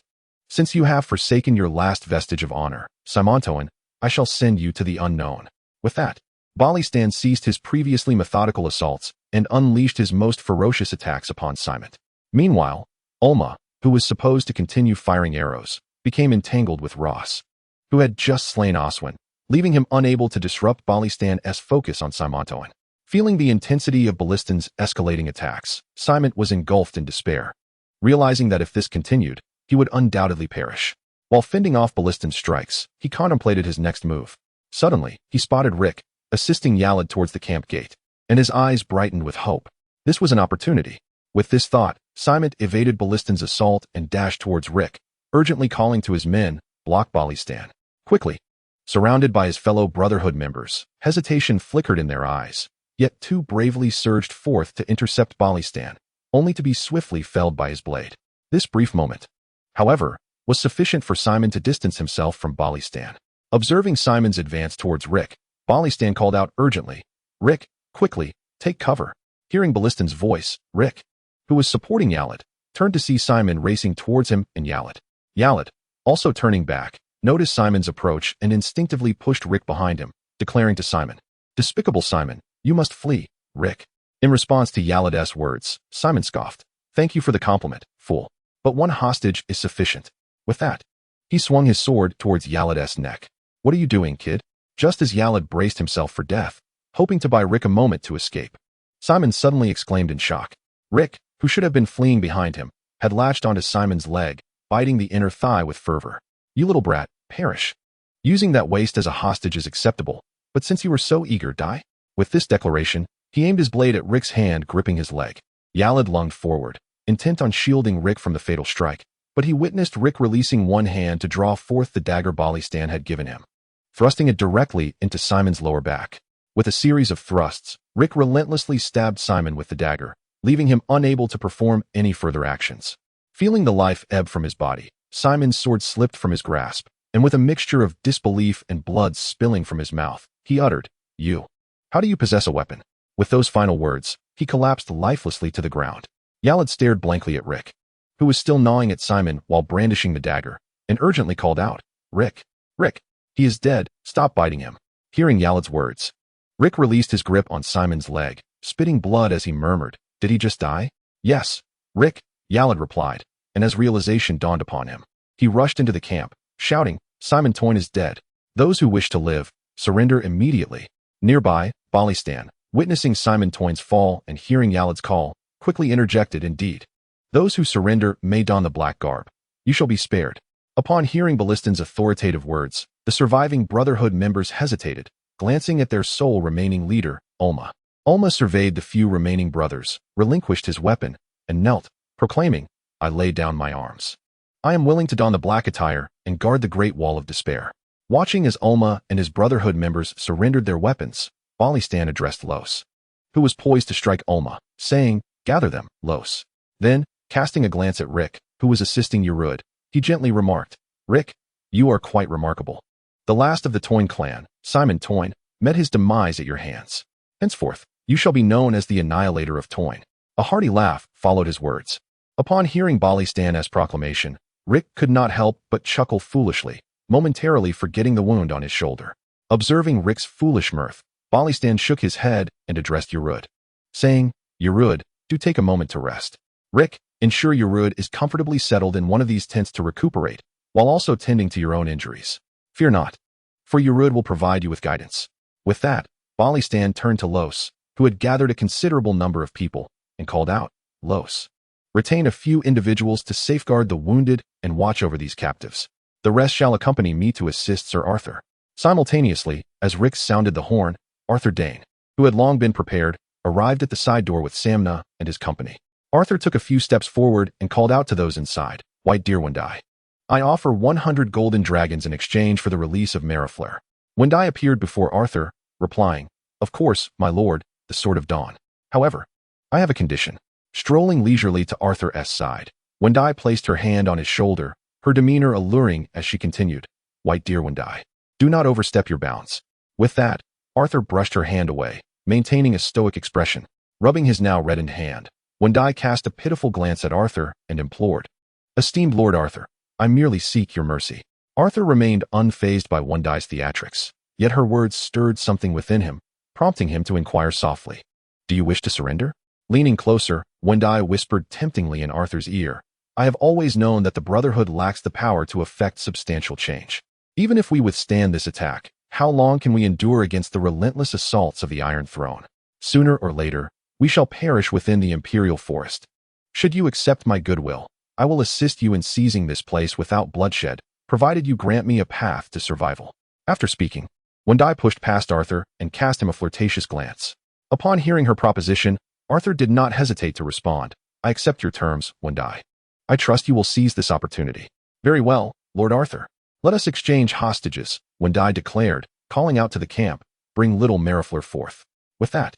"Since you have forsaken your last vestige of honor, Simon Toyne, I shall send you to the unknown." With that, Balistan ceased his previously methodical assaults and unleashed his most ferocious attacks upon Simon. Meanwhile, Ulma, who was supposed to continue firing arrows, became entangled with Ross, who had just slain Oswin, leaving him unable to disrupt Balistan's focus on Simon Toyne. Feeling the intensity of Balistan's escalating attacks, Simon was engulfed in despair, realizing that if this continued, he would undoubtedly perish. While fending off Balistan's strikes, he contemplated his next move. Suddenly, he spotted Rick, assisting Yalad towards the camp gate, and his eyes brightened with hope. This was an opportunity. With this thought, Simon evaded Balistan's assault and dashed towards Rick, urgently calling to his men, "Block Balistan." Quickly, surrounded by his fellow Brotherhood members, hesitation flickered in their eyes, yet 2 bravely surged forth to intercept Balistan, only to be swiftly felled by his blade. This brief moment, however, was sufficient for Simon to distance himself from Balistan. Observing Simon's advance towards Rick, Balistan called out urgently, "Rick, quickly, take cover." Hearing Balistan's voice, Rick, who was supporting Yalat, turned to see Simon racing towards him and Yalat. Yalat, also turning back, noticed Simon's approach and instinctively pushed Rick behind him, declaring to Simon, "Despicable Simon, you must flee, Rick." In response to Yalad's words, Simon scoffed, "Thank you for the compliment, fool. But one hostage is sufficient." With that, he swung his sword towards Yalad's neck. "What are you doing, kid?" Just as Yalad braced himself for death, hoping to buy Rick a moment to escape, Simon suddenly exclaimed in shock. Rick, who should have been fleeing behind him, had latched onto Simon's leg, biting the inner thigh with fervor. "You little brat, perish. Using that waste as a hostage is acceptable, but since you were so eager, die." With this declaration, he aimed his blade at Rick's hand gripping his leg. Yalad lunged forward, intent on shielding Rick from the fatal strike, but he witnessed Rick releasing one hand to draw forth the dagger Balistan had given him, thrusting it directly into Simon's lower back. With a series of thrusts, Rick relentlessly stabbed Simon with the dagger, leaving him unable to perform any further actions. Feeling the life ebb from his body, Simon's sword slipped from his grasp, and with a mixture of disbelief and blood spilling from his mouth, he uttered, "You. How do you possess a weapon?" With those final words, he collapsed lifelessly to the ground. Yalad stared blankly at Rick, who was still gnawing at Simon while brandishing the dagger, and urgently called out, "Rick, Rick, he is dead, stop biting him." Hearing Yalad's words, Rick released his grip on Simon's leg, spitting blood as he murmured, "Did he just die?" "Yes, Rick," Yalad replied, and as realization dawned upon him, he rushed into the camp, shouting, "Simon Toyne is dead. Those who wish to live, surrender immediately." Nearby, Balistan, witnessing Simon Toyne's fall and hearing Yalad's call, quickly interjected, "Indeed. Those who surrender may don the black garb. You shall be spared." Upon hearing Balistan's authoritative words, the surviving Brotherhood members hesitated, glancing at their sole remaining leader, Ulma. Ulma surveyed the few remaining brothers, relinquished his weapon, and knelt, proclaiming, "I lay down my arms. I am willing to don the black attire and guard the Great Wall of Despair." Watching as Ulma and his Brotherhood members surrendered their weapons, Balistan addressed Los, who was poised to strike Ulma, saying, "Gather them, Los." Then, casting a glance at Rick, who was assisting Yerud, he gently remarked, "Rick, you are quite remarkable. The last of the Toyne clan, Simon Toyne, met his demise at your hands. Henceforth, you shall be known as the Annihilator of Toyne." A hearty laugh followed his words. Upon hearing Balistan's proclamation, Rick could not help but chuckle foolishly, momentarily forgetting the wound on his shoulder. Observing Rick's foolish mirth, Balistan shook his head and addressed Yerud, saying, "Yerud, do take a moment to rest. Rick, ensure Yerud is comfortably settled in one of these tents to recuperate, while also tending to your own injuries. Fear not, for Yerud will provide you with guidance." With that, Balistan turned to Los, who had gathered a considerable number of people, and called out, "Los, retain a few individuals to safeguard the wounded and watch over these captives. The rest shall accompany me to assist Sir Arthur." Simultaneously, as Rick sounded the horn, Arthur Dane, who had long been prepared, arrived at the side door with Samna and his company. Arthur took a few steps forward and called out to those inside, "White Deer Wendai, I offer 100 golden dragons in exchange for the release of Marifleur." Wendai appeared before Arthur, replying, "Of course, my lord, the Sword of Dawn. However, I have a condition." Strolling leisurely to Arthur's side, Wendai placed her hand on his shoulder, her demeanor alluring as she continued, "White Deer Wendai, do not overstep your bounds." With that, Arthur brushed her hand away, maintaining a stoic expression. Rubbing his now reddened hand, Wendai cast a pitiful glance at Arthur and implored, "Esteemed Lord Arthur, I merely seek your mercy." Arthur remained unfazed by Wendai's theatrics, yet her words stirred something within him, prompting him to inquire softly, "Do you wish to surrender?" Leaning closer, Wendai whispered temptingly in Arthur's ear, "I have always known that the Brotherhood lacks the power to effect substantial change. Even if we withstand this attack, how long can we endure against the relentless assaults of the Iron Throne? Sooner or later, we shall perish within the Imperial Forest. Should you accept my goodwill, I will assist you in seizing this place without bloodshed, provided you grant me a path to survival." After speaking, Wendai pushed past Arthur and cast him a flirtatious glance. Upon hearing her proposition, Arthur did not hesitate to respond, "I accept your terms, Wendai. I trust you will seize this opportunity." "Very well, Lord Arthur. Let us exchange hostages," Wendai declared, calling out to the camp, "Bring little Marifleur forth." With that,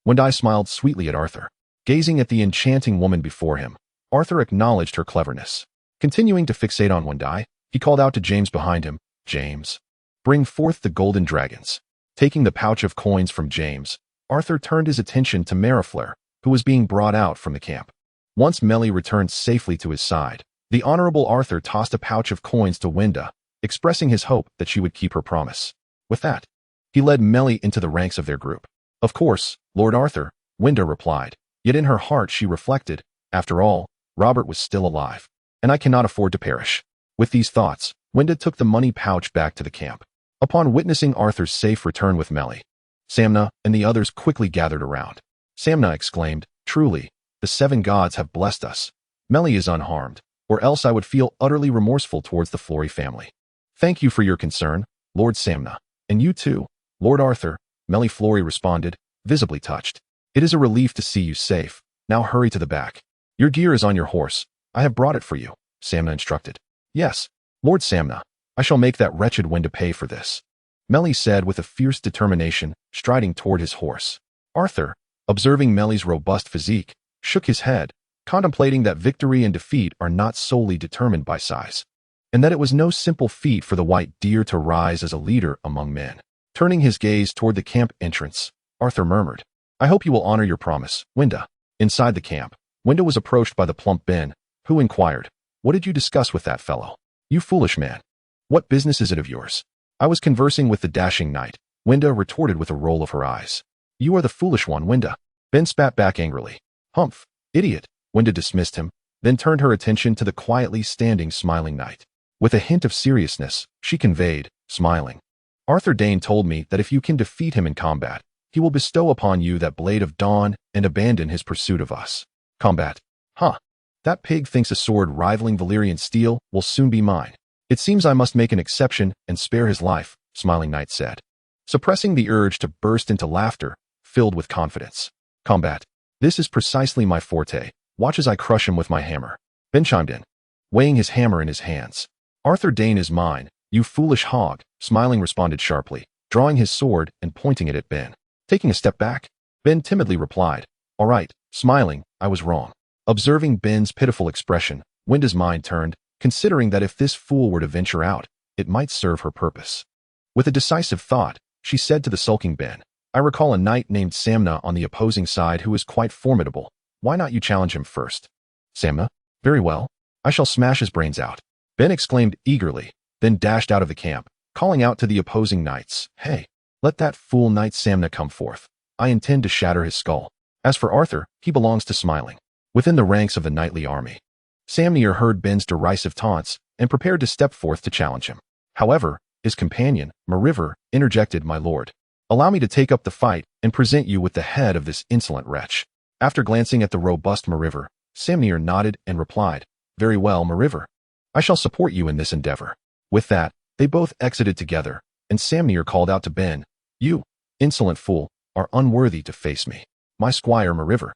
Wendai smiled sweetly at Arthur. Gazing at the enchanting woman before him, Arthur acknowledged her cleverness. Continuing to fixate on Wendai, he called out to James behind him, "James, Bring forth the golden dragons. Taking the pouch of coins from James, Arthur turned his attention to Marifleur, who was being brought out from the camp. Once Melly returned safely to his side, the Honorable Arthur tossed a pouch of coins to Wenda, expressing his hope that she would keep her promise. With that, he led Melly into the ranks of their group. Of course, Lord Arthur, Wenda replied, yet in her heart she reflected, after all, Robert was still alive, and I cannot afford to perish. With these thoughts, Wenda took the money pouch back to the camp. Upon witnessing Arthur's safe return with Melly, Samna and the others quickly gathered around. Samna exclaimed, "Truly, the 7 gods have blessed us. Melly is unharmed, or else I would feel utterly remorseful towards the Flory family." "Thank you for your concern, Lord Samna. And you too, Lord Arthur," Melly Flory responded, visibly touched. "It is a relief to see you safe. Now hurry to the back. Your gear is on your horse. I have brought it for you," Samna instructed. "Yes, Lord Samna. I shall make that wretched Wenda pay for this," Melly said with a fierce determination, striding toward his horse. Arthur, observing Melly's robust physique, shook his head, contemplating that victory and defeat are not solely determined by size, and that it was no simple feat for the white deer to rise as a leader among men. Turning his gaze toward the camp entrance, Arthur murmured, "I hope you will honor your promise, Wenda." Inside the camp, Wenda was approached by the plump Ben, who inquired, "What did you discuss with that fellow? You foolish man. What business is it of yours?" "I was conversing with the dashing knight," Wenda retorted with a roll of her eyes. "You are the foolish one, Wenda." Ben spat back angrily. "Humph, idiot." Wenda dismissed him, then turned her attention to the quietly standing smiling knight. With a hint of seriousness, she conveyed, smiling, "Arthur Dane told me that if you can defeat him in combat, he will bestow upon you that blade of dawn and abandon his pursuit of us." "Combat? Huh. That pig thinks a sword rivaling Valyrian steel will soon be mine. It seems I must make an exception and spare his life," smiling knight said, suppressing the urge to burst into laughter, filled with confidence. "Combat. This is precisely my forte. Watch as I crush him with my hammer." Ben chimed in, weighing his hammer in his hands. "Arthur Dane is mine, you foolish hog," Smiling responded sharply, drawing his sword and pointing it at Ben. Taking a step back, Ben timidly replied, "All right, Smiling, I was wrong." Observing Ben's pitiful expression, Wenda's mind turned, considering that if this fool were to venture out, it might serve her purpose. With a decisive thought, she said to the sulking Ben, "I recall a knight named Samna on the opposing side who is quite formidable. Why not you challenge him first?" "Samna? Very well. I shall smash his brains out," Ben exclaimed eagerly, then dashed out of the camp, calling out to the opposing knights, "Hey, let that fool knight Samna come forth. I intend to shatter his skull. As for Arthur, he belongs to Smiling." Within the ranks of the knightly army, Samnir heard Ben's derisive taunts and prepared to step forth to challenge him. However, his companion, Mariver, interjected, "My lord, allow me to take up the fight and present you with the head of this insolent wretch." After glancing at the robust Mariver, Samnir nodded and replied, "Very well, Mariver. I shall support you in this endeavor." With that, they both exited together, and Samnir called out to Ben, "You, insolent fool, are unworthy to face me. My squire Mariver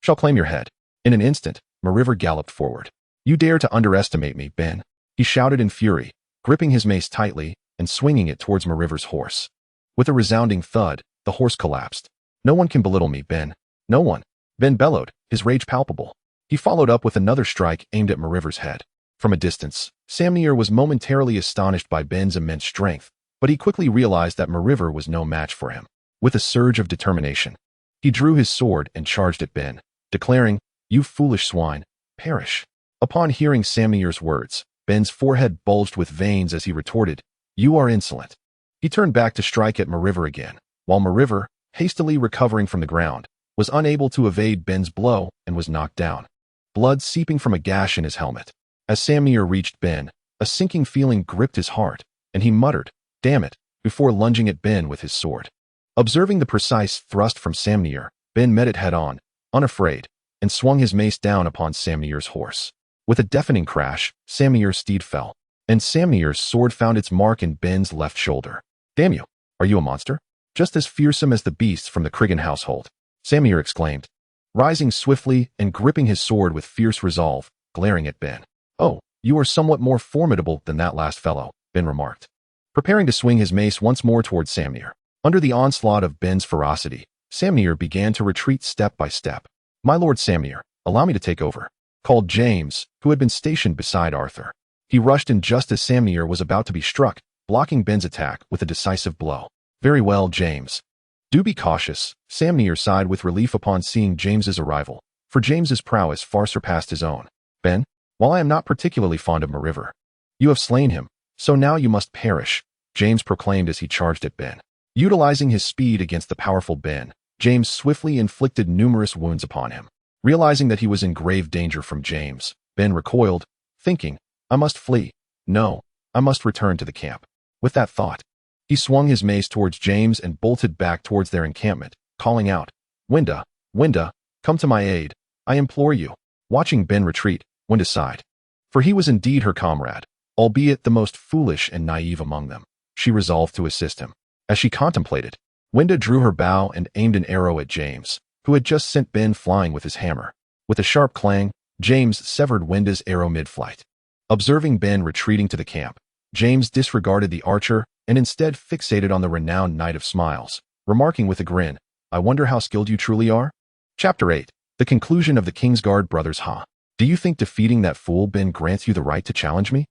shall claim your head." In an instant, Mariver galloped forward. "You dare to underestimate me, Ben," he shouted in fury, gripping his mace tightly and swinging it towards Mariver's horse. With a resounding thud, the horse collapsed. "No one can belittle me, Ben. No one." Ben bellowed, his rage palpable. He followed up with another strike aimed at Mariver's head. From a distance, Samnir was momentarily astonished by Ben's immense strength, but he quickly realized that Mariver was no match for him. With a surge of determination, he drew his sword and charged at Ben, declaring, "You foolish swine, perish." Upon hearing Samnir's words, Ben's forehead bulged with veins as he retorted, "You are insolent." He turned back to strike at Mariver again, while Mariver, hastily recovering from the ground, was unable to evade Ben's blow and was knocked down, blood seeping from a gash in his helmet. As Samnir reached Ben, a sinking feeling gripped his heart, and he muttered, "Damn it," before lunging at Ben with his sword. Observing the precise thrust from Samnir, Ben met it head-on, unafraid, and swung his mace down upon Samnir's horse. With a deafening crash, Samnir's steed fell, and Samnir's sword found its mark in Ben's left shoulder. "Damn you, are you a monster? Just as fearsome as the beasts from the Criggan household," Samnir exclaimed, rising swiftly and gripping his sword with fierce resolve, glaring at Ben. "Oh, you are somewhat more formidable than that last fellow," Ben remarked, preparing to swing his mace once more towards Samnir. Under the onslaught of Ben's ferocity, Samnir began to retreat step by step. "My lord Samnir, allow me to take over," called James, who had been stationed beside Arthur. He rushed in just as Samnir was about to be struck, blocking Ben's attack with a decisive blow. Very well, James. Do be cautious. Samnir sighed with relief upon seeing James's arrival, for James's prowess far surpassed his own. Ben, while I am not particularly fond of Mariver, you have slain him, so now you must perish, James proclaimed as he charged at Ben. Utilizing his speed against the powerful Ben, James swiftly inflicted numerous wounds upon him. Realizing that he was in grave danger from James, Ben recoiled, thinking, I must flee. No, I must return to the camp. With that thought, he swung his mace towards James and bolted back towards their encampment, calling out, Winda, Winda, come to my aid, I implore you. Watching Ben retreat, Winda sighed. For he was indeed her comrade, albeit the most foolish and naive among them. She resolved to assist him. As she contemplated, Winda drew her bow and aimed an arrow at James, who had just sent Ben flying with his hammer. With a sharp clang, James severed Winda's arrow mid-flight. Observing Ben retreating to the camp, James disregarded the archer and instead fixated on the renowned Knight of Smiles, remarking with a grin, I wonder how skilled you truly are? Chapter 8. The conclusion of the Kingsguard brothers. Do you think defeating that fool Ben grants you the right to challenge me?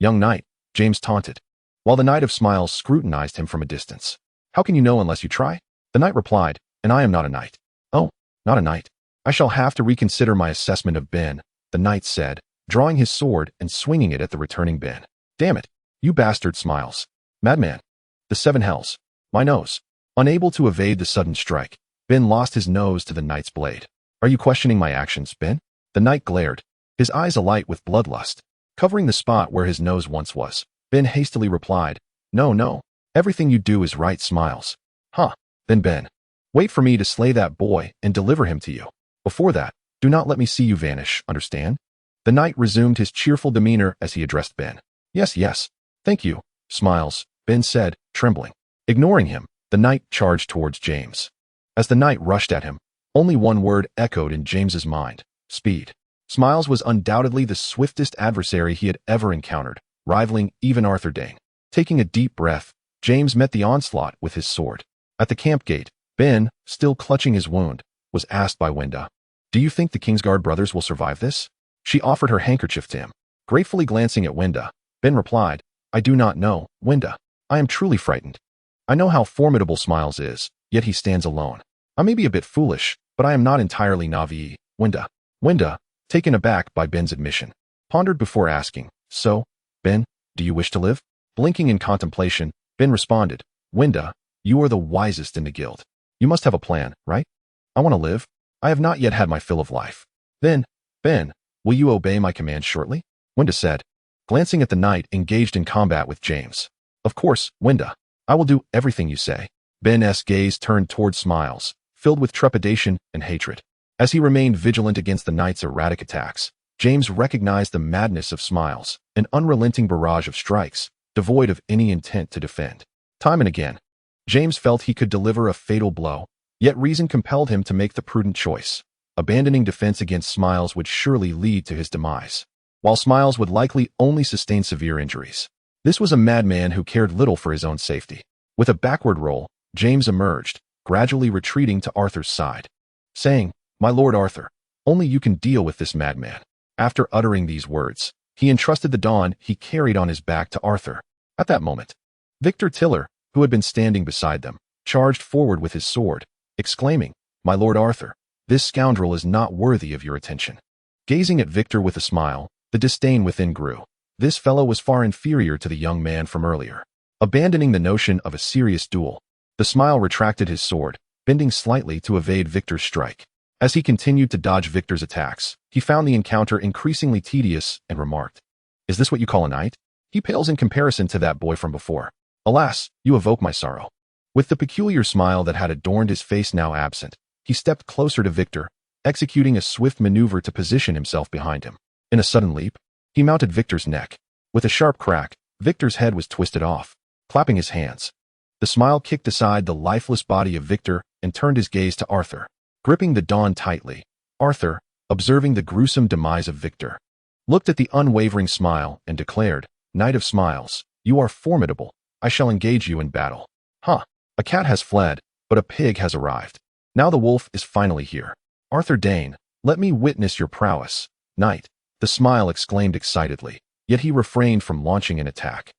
Young knight, James taunted, while the Knight of Smiles scrutinized him from a distance. How can you know unless you try? The knight replied, and I am not a knight. Oh, not a knight. I shall have to reconsider my assessment of Ben, the knight said, drawing his sword and swinging it at the returning Ben. Damn it, you bastard, Smiles. Madman. The seven hells. My nose. Unable to evade the sudden strike, Ben lost his nose to the knight's blade. Are you questioning my actions, Ben? The knight glared, his eyes alight with bloodlust. Covering the spot where his nose once was, Ben hastily replied, No, everything you do is right, Smiles. Then Ben, wait for me to slay that boy and deliver him to you. Before that, do not let me see you vanish, understand? The knight resumed his cheerful demeanor as he addressed Ben. Yes, thank you, Smiles, Ben said, trembling. Ignoring him, the knight charged towards James. As the knight rushed at him, only one word echoed in James's mind, speed. Smiles was undoubtedly the swiftest adversary he had ever encountered, rivaling even Arthur Dane. Taking a deep breath, James met the onslaught with his sword. At the camp gate, Ben, still clutching his wound, was asked by Winda, Do you think the Kingsguard brothers will survive this? She offered her handkerchief to him. Gratefully glancing at Winda, Ben replied, I do not know, Winda. I am truly frightened. I know how formidable Smiles is, yet he stands alone. I may be a bit foolish, but I am not entirely naive, Winda. Winda, taken aback by Ben's admission, pondered before asking, So, Ben, do you wish to live? Blinking in contemplation, Ben responded, Winda, you are the wisest in the guild. You must have a plan, right? I want to live. I have not yet had my fill of life. Then, Ben, will you obey my command shortly? Winda said, glancing at the knight engaged in combat with James. Of course, Winda. I will do everything you say. Ben's gaze turned toward Smiles, filled with trepidation and hatred. As he remained vigilant against the knight's erratic attacks, James recognized the madness of Smiles, an unrelenting barrage of strikes, devoid of any intent to defend. Time and again, James felt he could deliver a fatal blow, yet reason compelled him to make the prudent choice. Abandoning defense against Smiles would surely lead to his demise, while Smiles would likely only sustain severe injuries. This was a madman who cared little for his own safety. With a backward roll, James emerged, gradually retreating to Arthur's side, saying, My lord Arthur, only you can deal with this madman. After uttering these words, he entrusted the dawn he carried on his back to Arthur. At that moment, Victor Tiller, who had been standing beside them, charged forward with his sword, exclaiming, My lord Arthur, this scoundrel is not worthy of your attention. Gazing at Victor with a smile, the disdain within grew. This fellow was far inferior to the young man from earlier. Abandoning the notion of a serious duel, the smile retracted his sword, bending slightly to evade Victor's strike. As he continued to dodge Victor's attacks, he found the encounter increasingly tedious and remarked, Is this what you call a knight? He pales in comparison to that boy from before. Alas, you evoke my sorrow. With the peculiar smile that had adorned his face now absent, he stepped closer to Victor, executing a swift maneuver to position himself behind him. In a sudden leap, he mounted Victor's neck. With a sharp crack, Victor's head was twisted off. Clapping his hands, the smile kicked aside the lifeless body of Victor and turned his gaze to Arthur. Gripping the dawn tightly, Arthur, observing the gruesome demise of Victor, looked at the unwavering smile and declared, Knight of Smiles, you are formidable. I shall engage you in battle. A cat has fled, but a pig has arrived. Now the wolf is finally here. Arthur Dane, let me witness your prowess. Knight, the smile exclaimed excitedly, yet he refrained from launching an attack.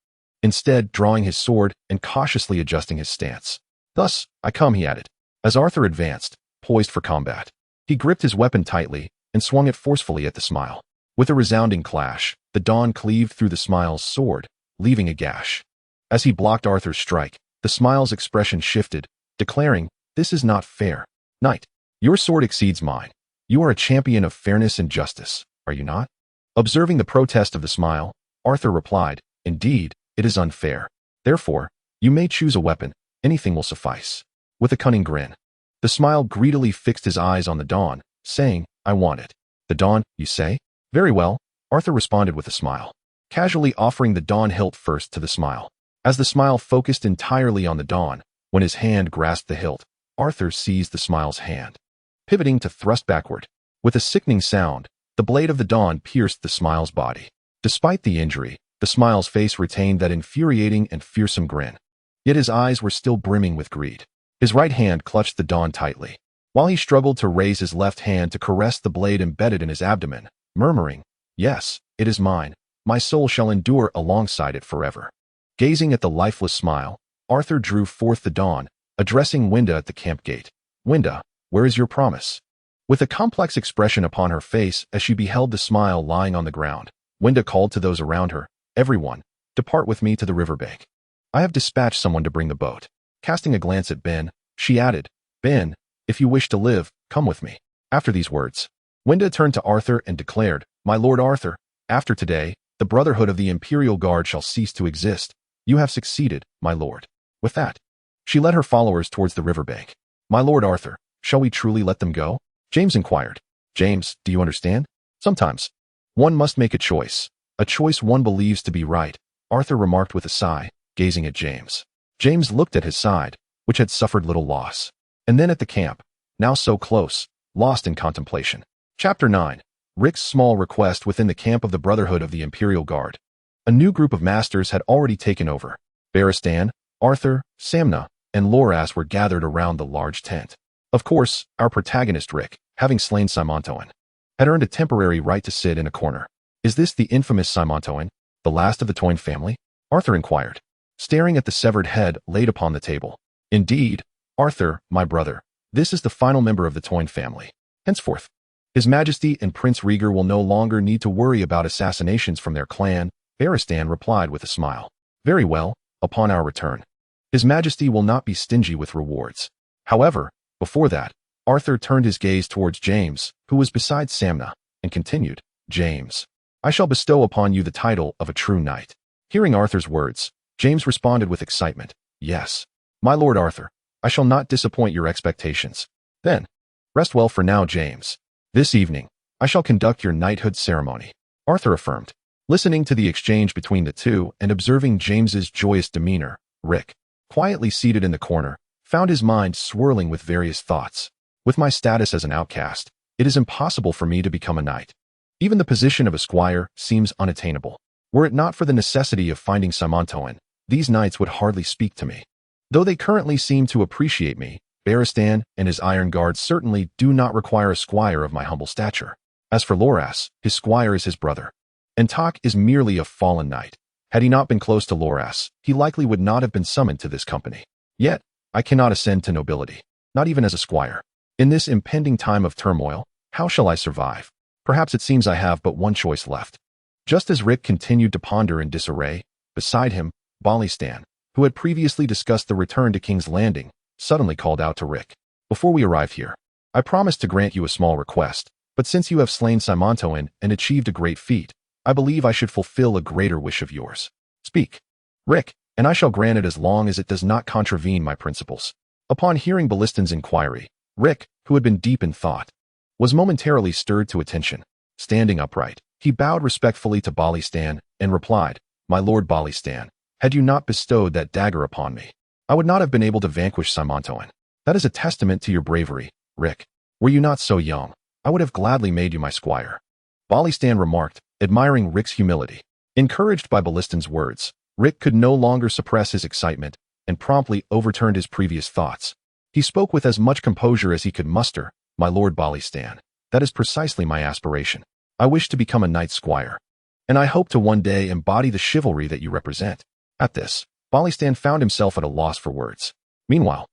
instead drawing his sword and cautiously adjusting his stance. "Thus, I come," he added, as Arthur advanced, poised for combat. He gripped his weapon tightly and swung it forcefully at the Smile. With a resounding clash, the dawn cleaved through the Smile's sword, leaving a gash. As he blocked Arthur's strike, the Smile's expression shifted, declaring, "This is not fair. Knight, your sword exceeds mine. You are a champion of fairness and justice, are you not?" Observing the protest of the Smile, Arthur replied, "Indeed, it is unfair. Therefore, you may choose a weapon. Anything will suffice." With a cunning grin, the Smile greedily fixed his eyes on the dawn, saying, "I want it." "The dawn, you say? Very well," Arthur responded with a smile, casually offering the dawn hilt first to the Smile. As the Smile focused entirely on the dawn, when his hand grasped the hilt, Arthur seized the Smile's hand, pivoting to thrust backward. With a sickening sound, the blade of the dawn pierced the Smile's body. Despite the injury, the Smile's face retained that infuriating and fearsome grin. Yet his eyes were still brimming with greed. His right hand clutched the dawn tightly, while he struggled to raise his left hand to caress the blade embedded in his abdomen, murmuring, "Yes, it is mine. My soul shall endure alongside it forever." Gazing at the lifeless Smile, Arthur drew forth the dawn, addressing Winda at the camp gate. "Winda, where is your promise?" With a complex expression upon her face as she beheld the Smile lying on the ground, Winda called to those around her, "Everyone, depart with me to the riverbank. I have dispatched someone to bring the boat." Casting a glance at Ben, she added, "Ben, if you wish to live, come with me." After these words, Winda turned to Arthur and declared, "My lord Arthur, after today, the Brotherhood of the Imperial Guard shall cease to exist. You have succeeded, my lord." With that, she led her followers towards the riverbank. "My lord Arthur, shall we truly let them go?" James inquired. "James, do you understand? Sometimes one must make a choice one believes to be right," Arthur remarked with a sigh, gazing at James. James looked at his side, which had suffered little loss, and then at the camp, now so close, lost in contemplation. Chapter 9. Rick's small request within the camp of the Brotherhood of the Imperial Guard. A new group of masters had already taken over. Balistan, Arthur, Samna, and Loras were gathered around the large tent. Of course, our protagonist Rick, having slain Simontoan, had earned a temporary right to sit in a corner. "Is this the infamous Simontoan, the last of the Toyne family?" Arthur inquired, staring at the severed head laid upon the table. "Indeed, Arthur, my brother, this is the final member of the Toyne family. Henceforth, His Majesty and Prince Rhaegar will no longer need to worry about assassinations from their clan," Balistan replied with a smile. "Very well, upon our return, His Majesty will not be stingy with rewards." However, before that, Arthur turned his gaze towards James, who was beside Samna, and continued, "James, I shall bestow upon you the title of a true knight." Hearing Arthur's words, James responded with excitement, "Yes, my lord Arthur, I shall not disappoint your expectations." "Then, rest well for now, James. This evening, I shall conduct your knighthood ceremony," Arthur affirmed. Listening to the exchange between the two and observing James's joyous demeanor, Rick, quietly seated in the corner, found his mind swirling with various thoughts. "With my status as an outcast, it is impossible for me to become a knight. Even the position of a squire seems unattainable. Were it not for the necessity of finding Simontoan, these knights would hardly speak to me. Though they currently seem to appreciate me, Balistan and his Iron Guard certainly do not require a squire of my humble stature. As for Loras, his squire is his brother. And Tak is merely a fallen knight. Had he not been close to Loras, he likely would not have been summoned to this company. Yet, I cannot ascend to nobility, not even as a squire. In this impending time of turmoil, how shall I survive? Perhaps it seems I have but one choice left." Just as Rick continued to ponder in disarray, beside him, Balistan, who had previously discussed the return to King's Landing, suddenly called out to Rick, "Before we arrive here, I promised to grant you a small request, but since you have slain Simontoan and achieved a great feat, I believe I should fulfill a greater wish of yours. Speak, Rick, and I shall grant it as long as it does not contravene my principles." Upon hearing Balistan's inquiry, Rick, who had been deep in thought, was momentarily stirred to attention. Standing upright, he bowed respectfully to Balistan and replied, "My lord Balistan, had you not bestowed that dagger upon me, I would not have been able to vanquish Simontoan. That is a testament to your bravery, Rick. Were you not so young, I would have gladly made you my squire." Balistan remarked, admiring Rick's humility. Encouraged by Balistan's words, Rick could no longer suppress his excitement and promptly overturned his previous thoughts. He spoke with as much composure as he could muster, "My lord Balistan, that is precisely my aspiration. I wish to become a knight squire, and I hope to one day embody the chivalry that you represent." At this, Balistan found himself at a loss for words. Meanwhile,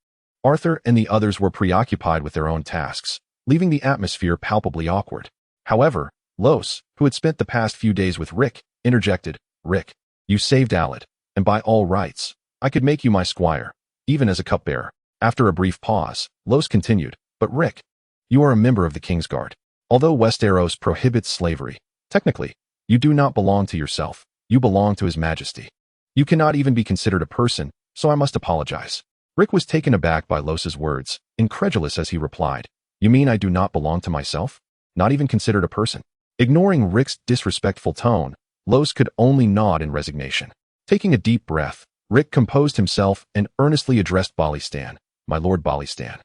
Arthur and the others were preoccupied with their own tasks, leaving the atmosphere palpably awkward. However, Los, who had spent the past few days with Rick, interjected, "Rick, you saved Aled, and by all rights, I could make you my squire, even as a cupbearer." After a brief pause, Los continued, "But Rick, you are a member of the King's Guard. Although Westeros prohibits slavery, technically, you do not belong to yourself, you belong to His Majesty. You cannot even be considered a person, so I must apologize." Rick was taken aback by Los's words, incredulous as he replied, "You mean I do not belong to myself? Not even considered a person?" Ignoring Rick's disrespectful tone, Los could only nod in resignation. Taking a deep breath, Rick composed himself and earnestly addressed Balistan, "My Lord Balistan,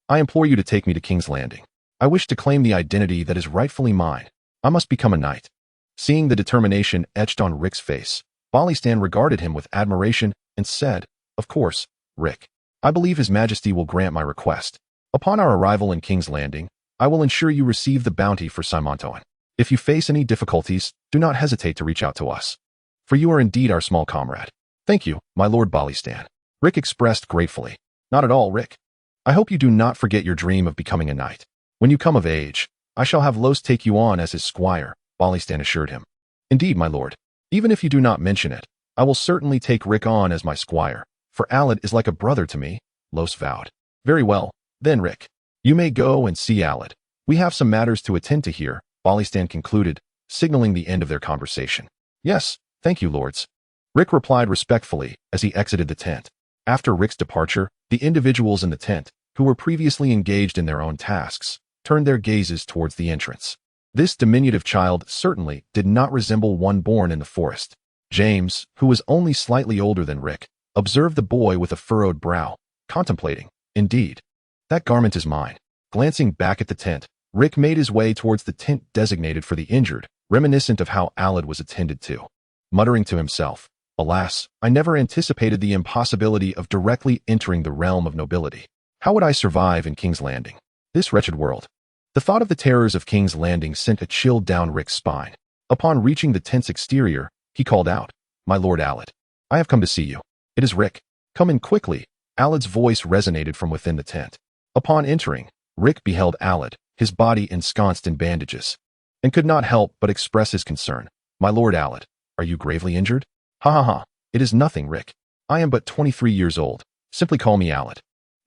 I implore you to take me to King's Landing. I wish to claim the identity that is rightfully mine. I must become a knight." Seeing the determination etched on Rick's face, Balistan regarded him with admiration and said, "Of course, Rick. I believe His Majesty will grant my request. Upon our arrival in King's Landing, I will ensure you receive the bounty for Simontoan. If you face any difficulties, do not hesitate to reach out to us, for you are indeed our small comrade." "Thank you, my Lord Balistan," Rick expressed gratefully. "Not at all, Rick. I hope you do not forget your dream of becoming a knight. When you come of age, I shall have Los take you on as his squire," Balistan assured him. "Indeed, my lord. Even if you do not mention it, I will certainly take Rick on as my squire, for Aled is like a brother to me," Los vowed. "Very well, then Rick. You may go and see Aled. We have some matters to attend to here," Balistan concluded, signaling the end of their conversation. "Yes, thank you, lords," Rick replied respectfully as he exited the tent. After Rick's departure, the individuals in the tent, who were previously engaged in their own tasks, turned their gazes towards the entrance. This diminutive child certainly did not resemble one born in the forest. James, who was only slightly older than Rick, observed the boy with a furrowed brow, contemplating, "Indeed, that garment is mine." Glancing back at the tent, Rick made his way towards the tent designated for the injured, reminiscent of how Aled was attended to. Muttering to himself, "Alas, I never anticipated the impossibility of directly entering the realm of nobility. How would I survive in King's Landing? This wretched world." The thought of the terrors of King's Landing sent a chill down Rick's spine. Upon reaching the tent's exterior, he called out, "My Lord Aled, I have come to see you." "It is Rick. Come in quickly." Aled's voice resonated from within the tent. Upon entering, Rick beheld Aled, his body ensconced in bandages, and could not help but express his concern. "My Lord Aled, are you gravely injured?" "Ha ha ha. It is nothing, Rick. I am but 23 years old. Simply call me Aled.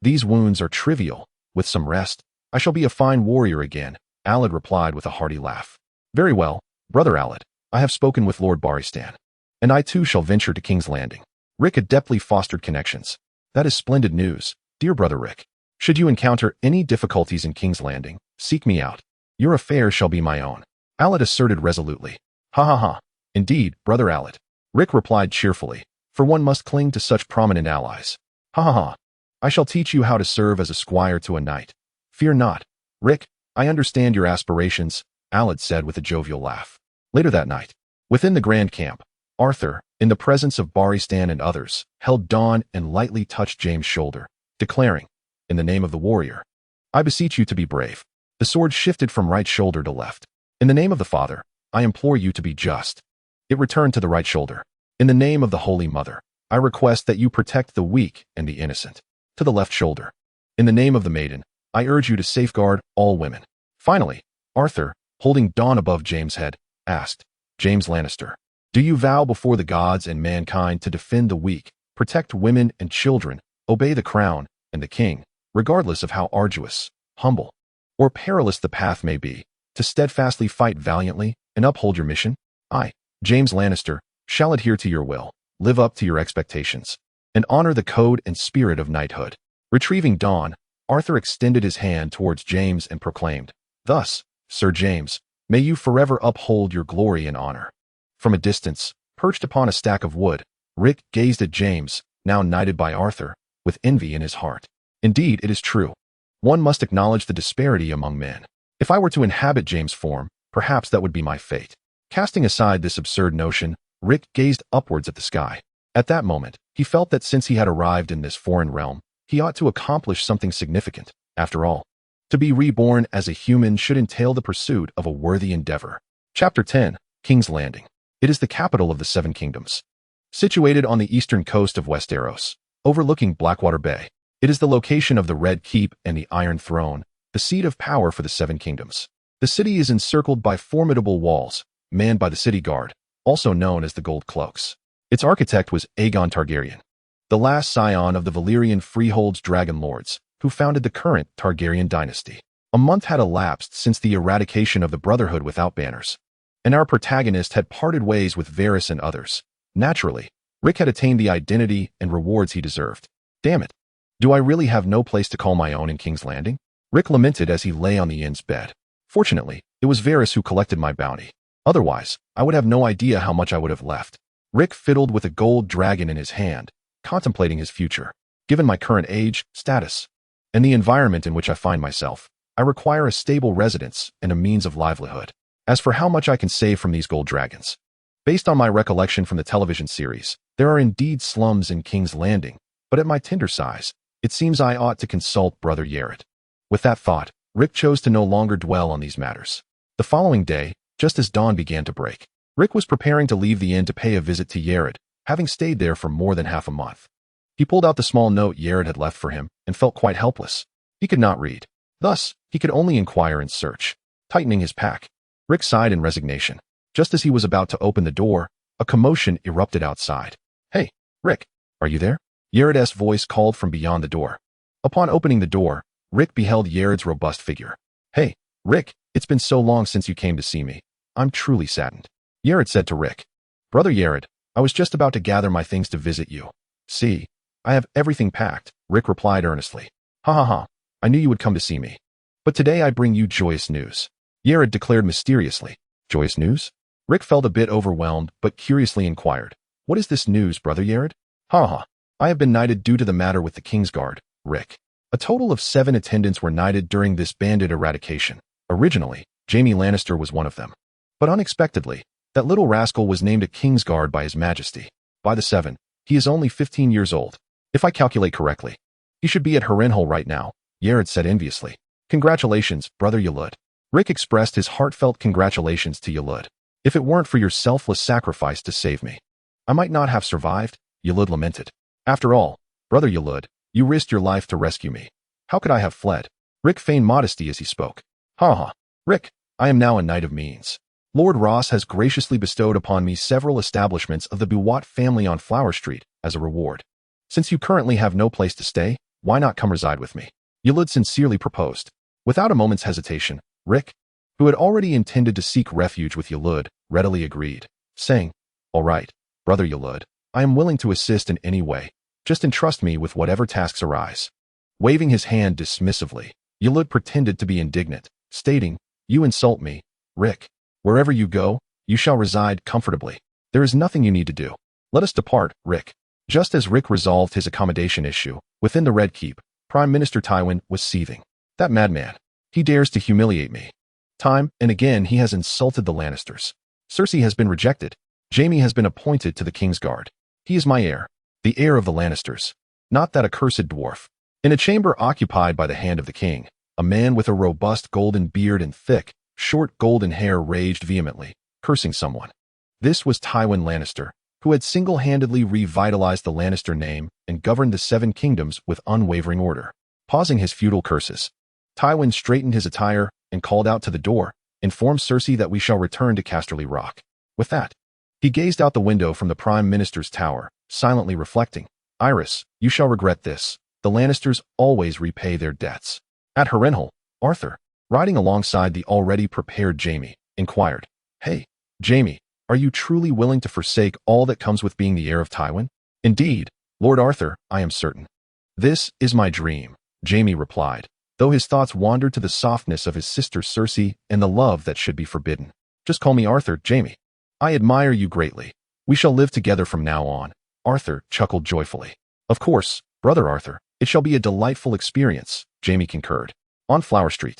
These wounds are trivial. With some rest, I shall be a fine warrior again," Aled replied with a hearty laugh. "Very well, brother Aled. I have spoken with Lord Balistan, and I too shall venture to King's Landing." Rick adeptly fostered connections. "That is splendid news, dear brother Rick. Should you encounter any difficulties in King's Landing, seek me out. Your affair shall be my own," Aled asserted resolutely. "Ha ha ha. Indeed, brother Aled," Rick replied cheerfully, "for one must cling to such prominent allies. Ha ha ha. I shall teach you how to serve as a squire to a knight. Fear not, Rick, I understand your aspirations," Aled said with a jovial laugh. Later that night, within the Grand Camp, Arthur, in the presence of Balistan and others, held Dawn and lightly touched James' shoulder, declaring, "In the name of the warrior, I beseech you to be brave." The sword shifted from right shoulder to left. "In the name of the Father, I implore you to be just." It returned to the right shoulder. "In the name of the Holy Mother, I request that you protect the weak and the innocent." To the left shoulder. "In the name of the Maiden, I urge you to safeguard all women." Finally, Arthur, holding Dawn above James' head, asked, "James Lannister, do you vow before the gods and mankind to defend the weak, protect women and children, obey the crown and the king, regardless of how arduous, humble, or perilous the path may be, to steadfastly fight valiantly and uphold your mission? I, James Lannister, shall adhere to your will, live up to your expectations, and honor the code and spirit of knighthood." Retrieving Dawn, Arthur extended his hand towards James and proclaimed, "Thus, Sir James, may you forever uphold your glory and honor." From a distance, perched upon a stack of wood, Rick gazed at James, now knighted by Arthur, with envy in his heart. Indeed, it is true. One must acknowledge the disparity among men. If I were to inhabit James' form, perhaps that would be my fate. Casting aside this absurd notion, Rick gazed upwards at the sky. At that moment, he felt that since he had arrived in this foreign realm, he ought to accomplish something significant. After all, to be reborn as a human should entail the pursuit of a worthy endeavor. Chapter 10, King's Landing. It is the capital of the Seven Kingdoms. Situated on the eastern coast of Westeros, overlooking Blackwater Bay, it is the location of the Red Keep and the Iron Throne, the seat of power for the Seven Kingdoms. The city is encircled by formidable walls, manned by the city guard, also known as the Gold Cloaks. Its architect was Aegon Targaryen, the last scion of the Valyrian Freehold's dragon lords, who founded the current Targaryen dynasty. A month had elapsed since the eradication of the Brotherhood without banners, and our protagonist had parted ways with Varys and others. Naturally, Rick had attained the identity and rewards he deserved. Damn it. Do I really have no place to call my own in King's Landing? Rick lamented as he lay on the inn's bed. Fortunately, it was Varys who collected my bounty. Otherwise, I would have no idea how much I would have left. Rick fiddled with a gold dragon in his hand, contemplating his future. Given my current age, status, and the environment in which I find myself, I require a stable residence and a means of livelihood. As for how much I can save from these gold dragons, based on my recollection from the television series, there are indeed slums in King's Landing, but at my tender size, it seems I ought to consult Brother Yared. With that thought, Rick chose to no longer dwell on these matters. The following day, just as dawn began to break, Rick was preparing to leave the inn to pay a visit to Yared, having stayed there for more than half a month. He pulled out the small note Yared had left for him and felt quite helpless. He could not read. Thus, he could only inquire and search. Tightening his pack, Rick sighed in resignation. Just as he was about to open the door, a commotion erupted outside. Hey, Rick, are you there? Yared's voice called from beyond the door. Upon opening the door, Rick beheld Yared's robust figure. Hey, Rick, it's been so long since you came to see me. I'm truly saddened. Yared said to Rick. Brother Yared, I was just about to gather my things to visit you. See, I have everything packed, Rick replied earnestly. Ha ha ha, I knew you would come to see me. But today I bring you joyous news. Yared declared mysteriously. Joyous news? Rick felt a bit overwhelmed, but curiously inquired. What is this news, Brother Yared? Ha ha, I have been knighted due to the matter with the Kingsguard, Rick. A total of 7 attendants were knighted during this bandit eradication. Originally, Jaime Lannister was one of them. But unexpectedly, that little rascal was named a Kingsguard by His Majesty. By the 7, he is only 15 years old. If I calculate correctly, he should be at Harrenhal right now, Yared said enviously. Congratulations, Brother Yulud. Rick expressed his heartfelt congratulations to Yulud. If it weren't for your selfless sacrifice to save me, I might not have survived, Yulud lamented. After all, Brother Yulud, you risked your life to rescue me. How could I have fled? Rick feigned modesty as he spoke. Ha ha, Rick, I am now a knight of means. Lord Ross has graciously bestowed upon me several establishments of the Buat family on Flower Street as a reward. Since you currently have no place to stay, why not come reside with me? Yulud sincerely proposed. Without a moment's hesitation, Rick, who had already intended to seek refuge with Yulud, readily agreed, saying, All right, Brother Yulud, I am willing to assist in any way. Just entrust me with whatever tasks arise. Waving his hand dismissively, Yulud pretended to be indignant, stating, You insult me, Rick. Wherever you go, you shall reside comfortably. There is nothing you need to do. Let us depart, Rick. Just as Rick resolved his accommodation issue, within the Red Keep, Prime Minister Tywin was seething. That madman. He dares to humiliate me. Time and again he has insulted the Lannisters. Cersei has been rejected. Jaime has been appointed to the Kingsguard. He is my heir, the heir of the Lannisters, not that accursed dwarf. In a chamber occupied by the hand of the king, a man with a robust golden beard and thick, short golden hair raged vehemently, cursing someone. This was Tywin Lannister, who had single-handedly revitalized the Lannister name and governed the 7 kingdoms with unwavering order. Pausing his feudal curses, Tywin straightened his attire and called out to the door, informed Cersei that we shall return to Casterly Rock. With that, he gazed out the window from the Prime Minister's tower, silently reflecting, Aerys, you shall regret this. The Lannisters always repay their debts. At Harrenhal, Arthur, riding alongside the already prepared Jaime, inquired, Hey, Jaime, are you truly willing to forsake all that comes with being the heir of Tywin? Indeed, Lord Arthur, I am certain. This is my dream, Jaime replied, though his thoughts wandered to the softness of his sister Cersei and the love that should be forbidden. Just call me Arthur, Jaime. I admire you greatly. We shall live together from now on. Arthur chuckled joyfully. Of course, Brother Arthur, it shall be a delightful experience, Jaime concurred. On Flower Street,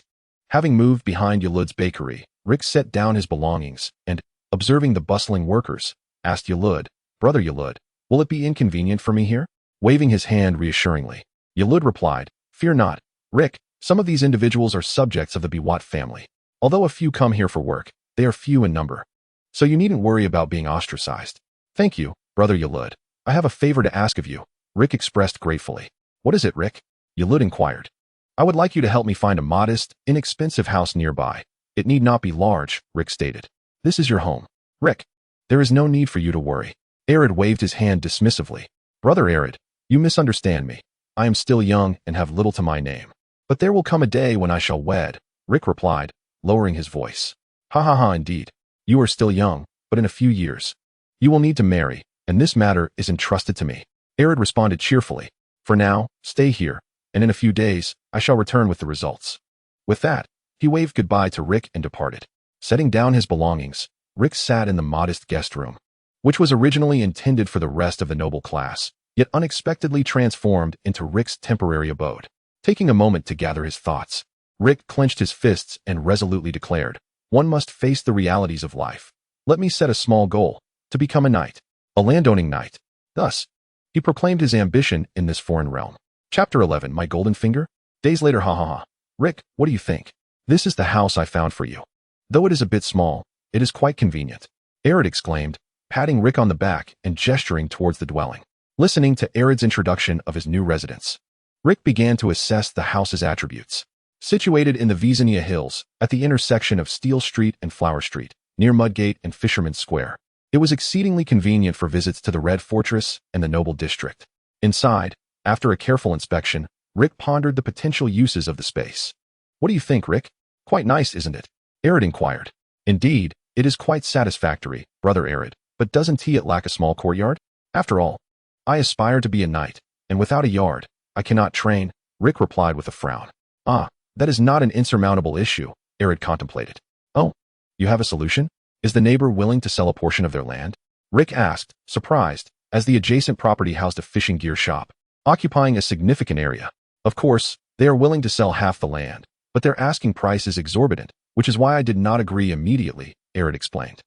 having moved behind Yulud's bakery, Rick set down his belongings and, observing the bustling workers, asked Yulud, Brother Yulud, will it be inconvenient for me here? Waving his hand reassuringly, Yulud replied, Fear not, Rick, some of these individuals are subjects of the Buat family. Although a few come here for work, they are few in number. So you needn't worry about being ostracized. Thank you, Brother Yalud, I have a favor to ask of you, Rick expressed gratefully. What is it, Rick? Yalud inquired. I would like you to help me find a modest, inexpensive house nearby. It need not be large, Rick stated. This is your home. Rick, there is no need for you to worry. Aerys waved his hand dismissively. Brother Aerys, you misunderstand me. I am still young and have little to my name. But there will come a day when I shall wed, Rick replied, lowering his voice. Ha ha ha, indeed. You are still young, but in a few years, you will need to marry, and this matter is entrusted to me. Aerys responded cheerfully. For now, stay here, and in a few days, I shall return with the results. With that, he waved goodbye to Rick and departed. Setting down his belongings, Rick sat in the modest guest room, which was originally intended for the rest of the noble class, yet unexpectedly transformed into Rick's temporary abode. Taking a moment to gather his thoughts, Rick clenched his fists and resolutely declared, one must face the realities of life. Let me set a small goal, to become a knight, a landowning knight. Thus, he proclaimed his ambition in this foreign realm. Chapter 11, My Golden Finger? Days later, ha ha ha. Rick, what do you think? This is the house I found for you. Though it is a bit small, it is quite convenient, Aerys exclaimed, patting Rick on the back and gesturing towards the dwelling. Listening to Aerys' introduction of his new residence, Rick began to assess the house's attributes. Situated in the Vezania Hills, at the intersection of Steel Street and Flower Street, near Mudgate and Fisherman's Square, it was exceedingly convenient for visits to the Red Fortress and the Noble District. Inside, after a careful inspection, Rick pondered the potential uses of the space. What do you think, Rick? Quite nice, isn't it? Aerys inquired. Indeed, it is quite satisfactory, Brother Aerys, but doesn't it lack a small courtyard? After all, I aspire to be a knight, and without a yard, I cannot train, Rick replied with a frown. Ah, that is not an insurmountable issue, Aerys contemplated. Oh, you have a solution? Is the neighbor willing to sell a portion of their land? Rick asked, surprised, as the adjacent property housed a fishing gear shop, occupying a significant area. Of course, they are willing to sell half the land, but their asking price is exorbitant, which is why I did not agree immediately, Aerys explained.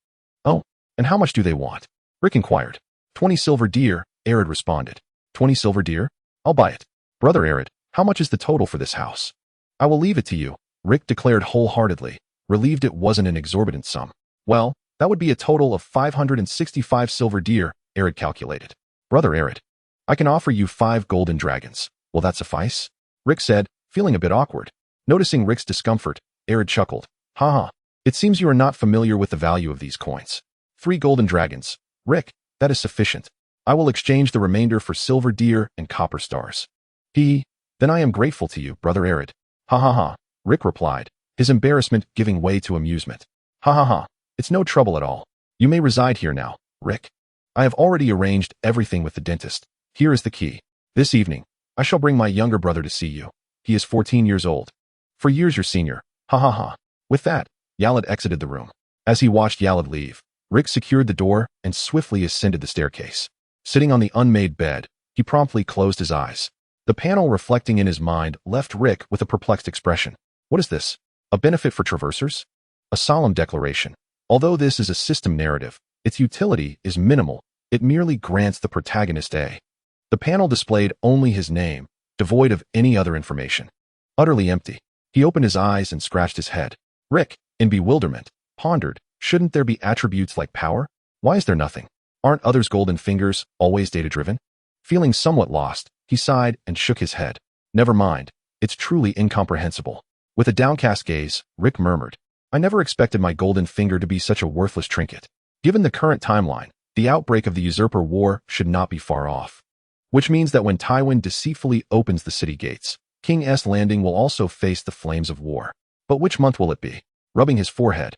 Oh, and how much do they want? Rick inquired. 20 silver deer, Aerys responded. 20 silver deer? I'll buy it. Brother Aerys, how much is the total for this house? I will leave it to you, Rick declared wholeheartedly, relieved it wasn't an exorbitant sum. Well, that would be a total of 565 silver deer, Aerys calculated. Brother Aerys, I can offer you 5 golden dragons. Will that suffice? Rick said, feeling a bit awkward. Noticing Rick's discomfort, Aerys chuckled. Ha ha, it seems you are not familiar with the value of these coins. 3 golden dragons. Rick, that is sufficient. I will exchange the remainder for silver deer and copper stars. Then I am grateful to you, Brother Aerys. Ha ha ha, Rick replied, his embarrassment giving way to amusement. Ha ha ha, it's no trouble at all. You may reside here now, Rick. I have already arranged everything with the dentist. Here is the key. This evening, I shall bring my younger brother to see you. He is 14 years old. For years your senior. Ha ha ha. With that, Yalad exited the room. As he watched Yalad leave, Rick secured the door and swiftly ascended the staircase. Sitting on the unmade bed, he promptly closed his eyes. The panel reflecting in his mind left Rick with a perplexed expression. What is this? A benefit for traversers? A solemn declaration. Although this is a system narrative, its utility is minimal. It merely grants the protagonist a. The panel displayed only his name, devoid of any other information. Utterly empty. He opened his eyes and scratched his head. Rick, in bewilderment, pondered, shouldn't there be attributes like power? Why is there nothing? Aren't others' golden fingers always data-driven? Feeling somewhat lost, he sighed and shook his head. Never mind, it's truly incomprehensible. With a downcast gaze, Rick murmured, I never expected my golden finger to be such a worthless trinket. Given the current timeline, the outbreak of the Usurper War should not be far off. Which means that when Tywin deceitfully opens the city gates, King S Landing will also face the flames of war. But which month will it be? Rubbing his forehead,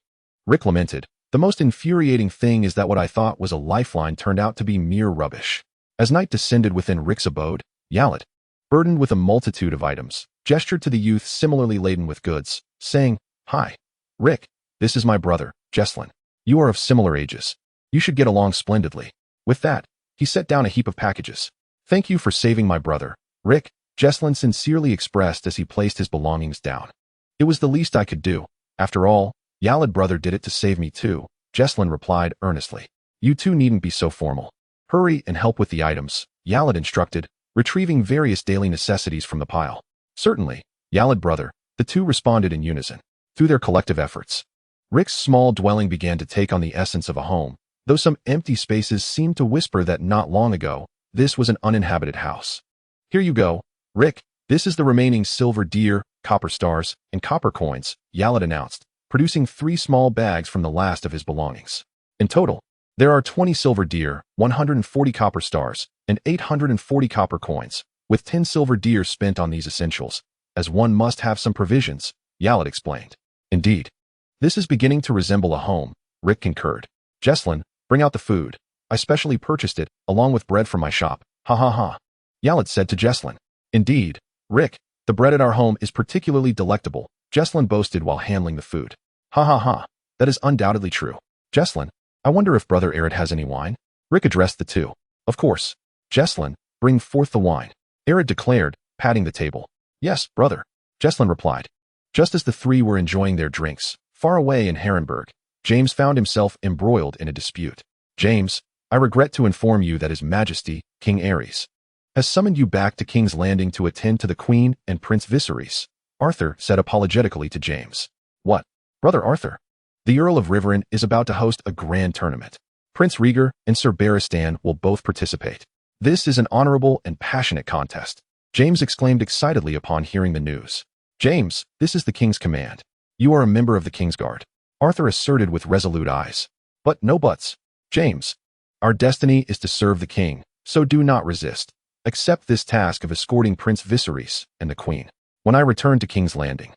Rick lamented, the most infuriating thing is that what I thought was a lifeline turned out to be mere rubbish. As night descended within Rick's abode, Yalad, burdened with a multitude of items, gestured to the youth similarly laden with goods, saying, Hi, Rick, this is my brother, Jesslyn. You are of similar ages. You should get along splendidly. With that, he set down a heap of packages. Thank you for saving my brother, Rick, Jesslyn sincerely expressed as he placed his belongings down. It was the least I could do. After all, Yalad brother did it to save me too, Jesslyn replied earnestly. You two needn't be so formal. Hurry and help with the items, Yalad instructed, retrieving various daily necessities from the pile. Certainly, Yalad brother, the two responded in unison. Through their collective efforts, Rick's small dwelling began to take on the essence of a home. though some empty spaces seemed to whisper that not long ago, this was an uninhabited house. Here you go, Rick. This is the remaining silver deer, copper stars, and copper coins, Yalat announced, producing 3 small bags from the last of his belongings. In total, there are 20 silver deer, 140 copper stars, and 840 copper coins, with 10 silver deer spent on these essentials, as one must have some provisions, Yalat explained. Indeed. This is beginning to resemble a home, Rick concurred. Jesslyn, bring out the food. I specially purchased it, along with bread from my shop. Ha ha ha. Yalat said to Jesslyn. Indeed, Rick, the bread at our home is particularly delectable, Jesslyn boasted while handling the food. Ha ha ha. That is undoubtedly true. Jesslyn, I wonder if Brother Aerys has any wine? Rick addressed the two. Of course. Jesslyn, bring forth the wine. Aerys declared, patting the table. Yes, brother. Jesslyn replied. Just as the 3 were enjoying their drinks, far away in Harrenburg, James found himself embroiled in a dispute. James, I regret to inform you that His Majesty, King Aerys, has summoned you back to King's Landing to attend to the Queen and Prince Viserys, Arthur said apologetically to James. What? Brother Arthur? The Earl of Riverrun is about to host a grand tournament. Prince Rhaegar and Sir Balistan will both participate. This is an honorable and passionate contest. James exclaimed excitedly upon hearing the news. James, this is the King's command. You are a member of the King's Guard. Arthur asserted with resolute eyes. But no buts. James, our destiny is to serve the King, so do not resist. Accept this task of escorting Prince Viserys and the Queen. When I return to King's Landing,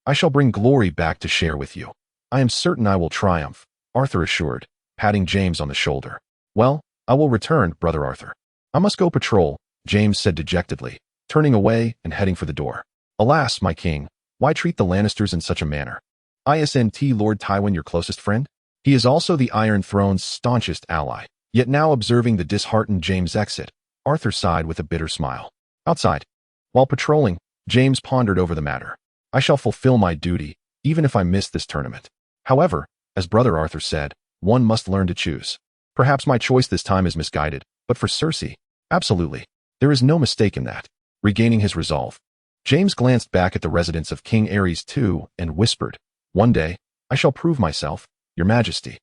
I shall bring glory back to share with you. I am certain I will triumph, Arthur assured, patting James on the shoulder. Well, I will return, Brother Arthur. I must go patrol, James said dejectedly, turning away and heading for the door. Alas, my king, why treat the Lannisters in such a manner? Isn't Lord Tywin your closest friend? He is also the Iron Throne's staunchest ally. Yet now observing the disheartened James exit, Arthur sighed with a bitter smile. Outside, while patrolling, James pondered over the matter. I shall fulfill my duty, even if I miss this tournament. However, as Brother Arthur said, one must learn to choose. Perhaps my choice this time is misguided, but for Cersei, absolutely. There is no mistake in that. Regaining his resolve, James glanced back at the residence of King Aerys II and whispered, One day, I shall prove myself, Your Majesty.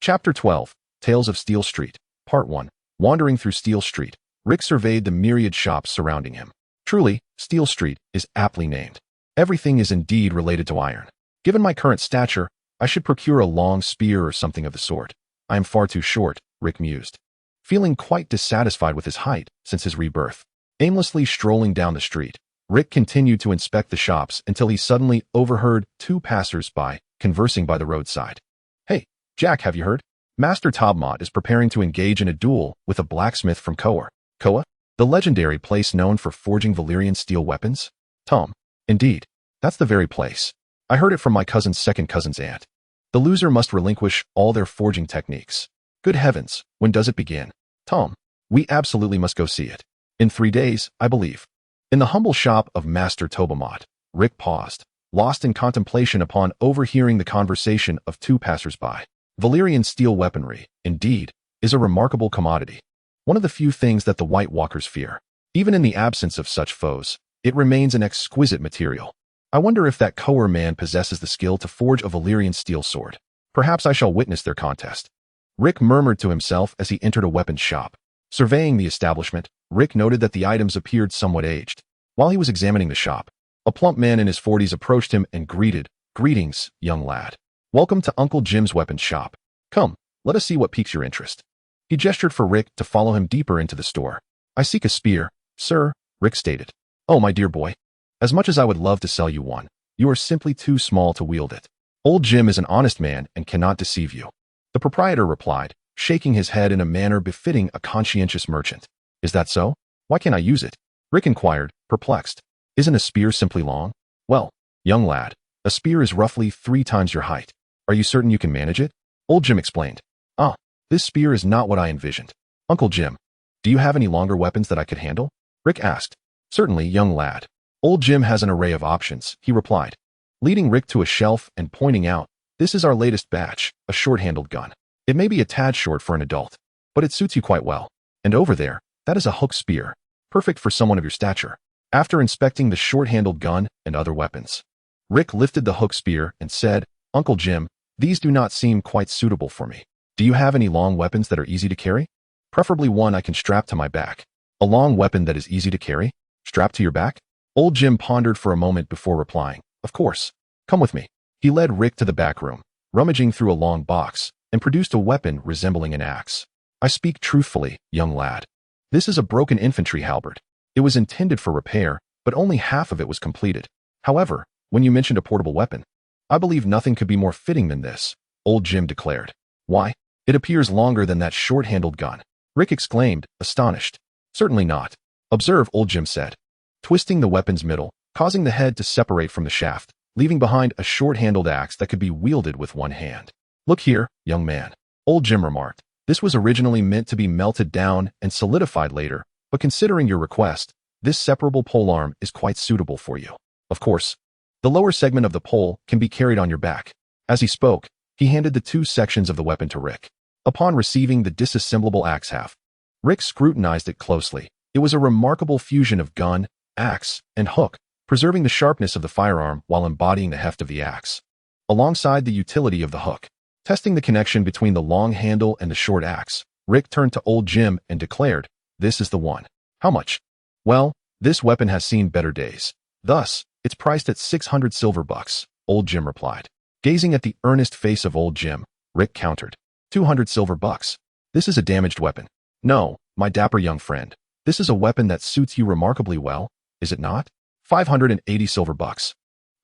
Chapter 12, Tales of Steel Street, Part 1. Wandering through Steel Street, Rick surveyed the myriad shops surrounding him. Truly, Steel Street is aptly named. Everything is indeed related to iron. Given my current stature, I should procure a long spear or something of the sort. I am far too short, Rick mused. Feeling quite dissatisfied with his height since his rebirth. Aimlessly strolling down the street, Rick continued to inspect the shops until he suddenly overheard 2 passers-by conversing by the roadside. Hey, Jack, have you heard? Master Tobmot is preparing to engage in a duel with a blacksmith from Koa. Koa? The legendary place known for forging Valyrian steel weapons? Tom. Indeed. That's the very place. I heard it from my cousin's second cousin's aunt. The loser must relinquish all their forging techniques. Good heavens, when does it begin? Tom. We absolutely must go see it. In 3 days, I believe. In the humble shop of Master Tobamot, Rick paused, lost in contemplation upon overhearing the conversation of 2 passers-by. Valyrian steel weaponry, indeed, is a remarkable commodity. One of the few things that the White Walkers fear. Even in the absence of such foes, it remains an exquisite material. I wonder if that Koa man possesses the skill to forge a Valyrian steel sword. Perhaps I shall witness their contest. Rick murmured to himself as he entered a weapons shop. Surveying the establishment, Rick noted that the items appeared somewhat aged. While he was examining the shop, a plump man in his 40s approached him and greeted, Greetings, young lad. Welcome to Uncle Jim's weapons shop. Come, let us see what piques your interest. He gestured for Rick to follow him deeper into the store. I seek a spear, sir, Rick stated. Oh, my dear boy. As much as I would love to sell you one, you are simply too small to wield it. Old Jim is an honest man and cannot deceive you. The proprietor replied, shaking his head in a manner befitting a conscientious merchant. Is that so? Why can't I use it? Rick inquired, perplexed. Isn't a spear simply long? Well, young lad, a spear is roughly 3 times your height. Are you certain you can manage it? Old Jim explained. Ah, this spear is not what I envisioned. Uncle Jim, do you have any longer weapons that I could handle? Rick asked. Certainly, young lad. Old Jim has an array of options, he replied, leading Rick to a shelf and pointing out, this is our latest batch, a short-handled gun. It may be a tad short for an adult, but it suits you quite well. And over there, that is a hook spear, perfect for someone of your stature. After inspecting the short-handled gun and other weapons, Rick lifted the hook spear and said, Uncle Jim, these do not seem quite suitable for me. Do you have any long weapons that are easy to carry? Preferably one I can strap to my back. A long weapon that is easy to carry? Strapped to your back? Old Jim pondered for a moment before replying, of course. Come with me. He led Rick to the back room, rummaging through a long box, and produced a weapon resembling an axe. I speak truthfully, young lad. This is a broken infantry halberd. It was intended for repair, but only half of it was completed. However, when you mentioned a portable weapon, I believe nothing could be more fitting than this, Old Jim declared. Why? It appears longer than that short-handled gun. Rick exclaimed, astonished. Certainly not. Observe, Old Jim said, twisting the weapon's middle, causing the head to separate from the shaft, leaving behind a short-handled axe that could be wielded with one hand. Look here, young man, Old Jim remarked. This was originally meant to be melted down and solidified later, but considering your request, this separable polearm is quite suitable for you. Of course, the lower segment of the pole can be carried on your back. As he spoke, he handed the two sections of the weapon to Rick. Upon receiving the disassemblable axe half, Rick scrutinized it closely. It was a remarkable fusion of gun, axe, and hook, preserving the sharpness of the firearm while embodying the heft of the axe. Alongside the utility of the hook, testing the connection between the long handle and the short axe, Rick turned to Old Jim and declared, this is the one. How much? Well, this weapon has seen better days. Thus, it's priced at 600 silver bucks, Old Jim replied. Gazing at the earnest face of Old Jim, Rick countered, 200 silver bucks. This is a damaged weapon. No, my dapper young friend. This is a weapon that suits you remarkably well, is it not? 580 silver bucks.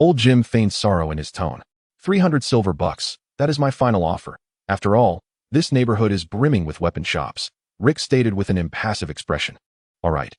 Old Jim feigned sorrow in his tone. 300 silver bucks. That is my final offer. After all, this neighborhood is brimming with weapon shops, Rick stated with an impassive expression. All right.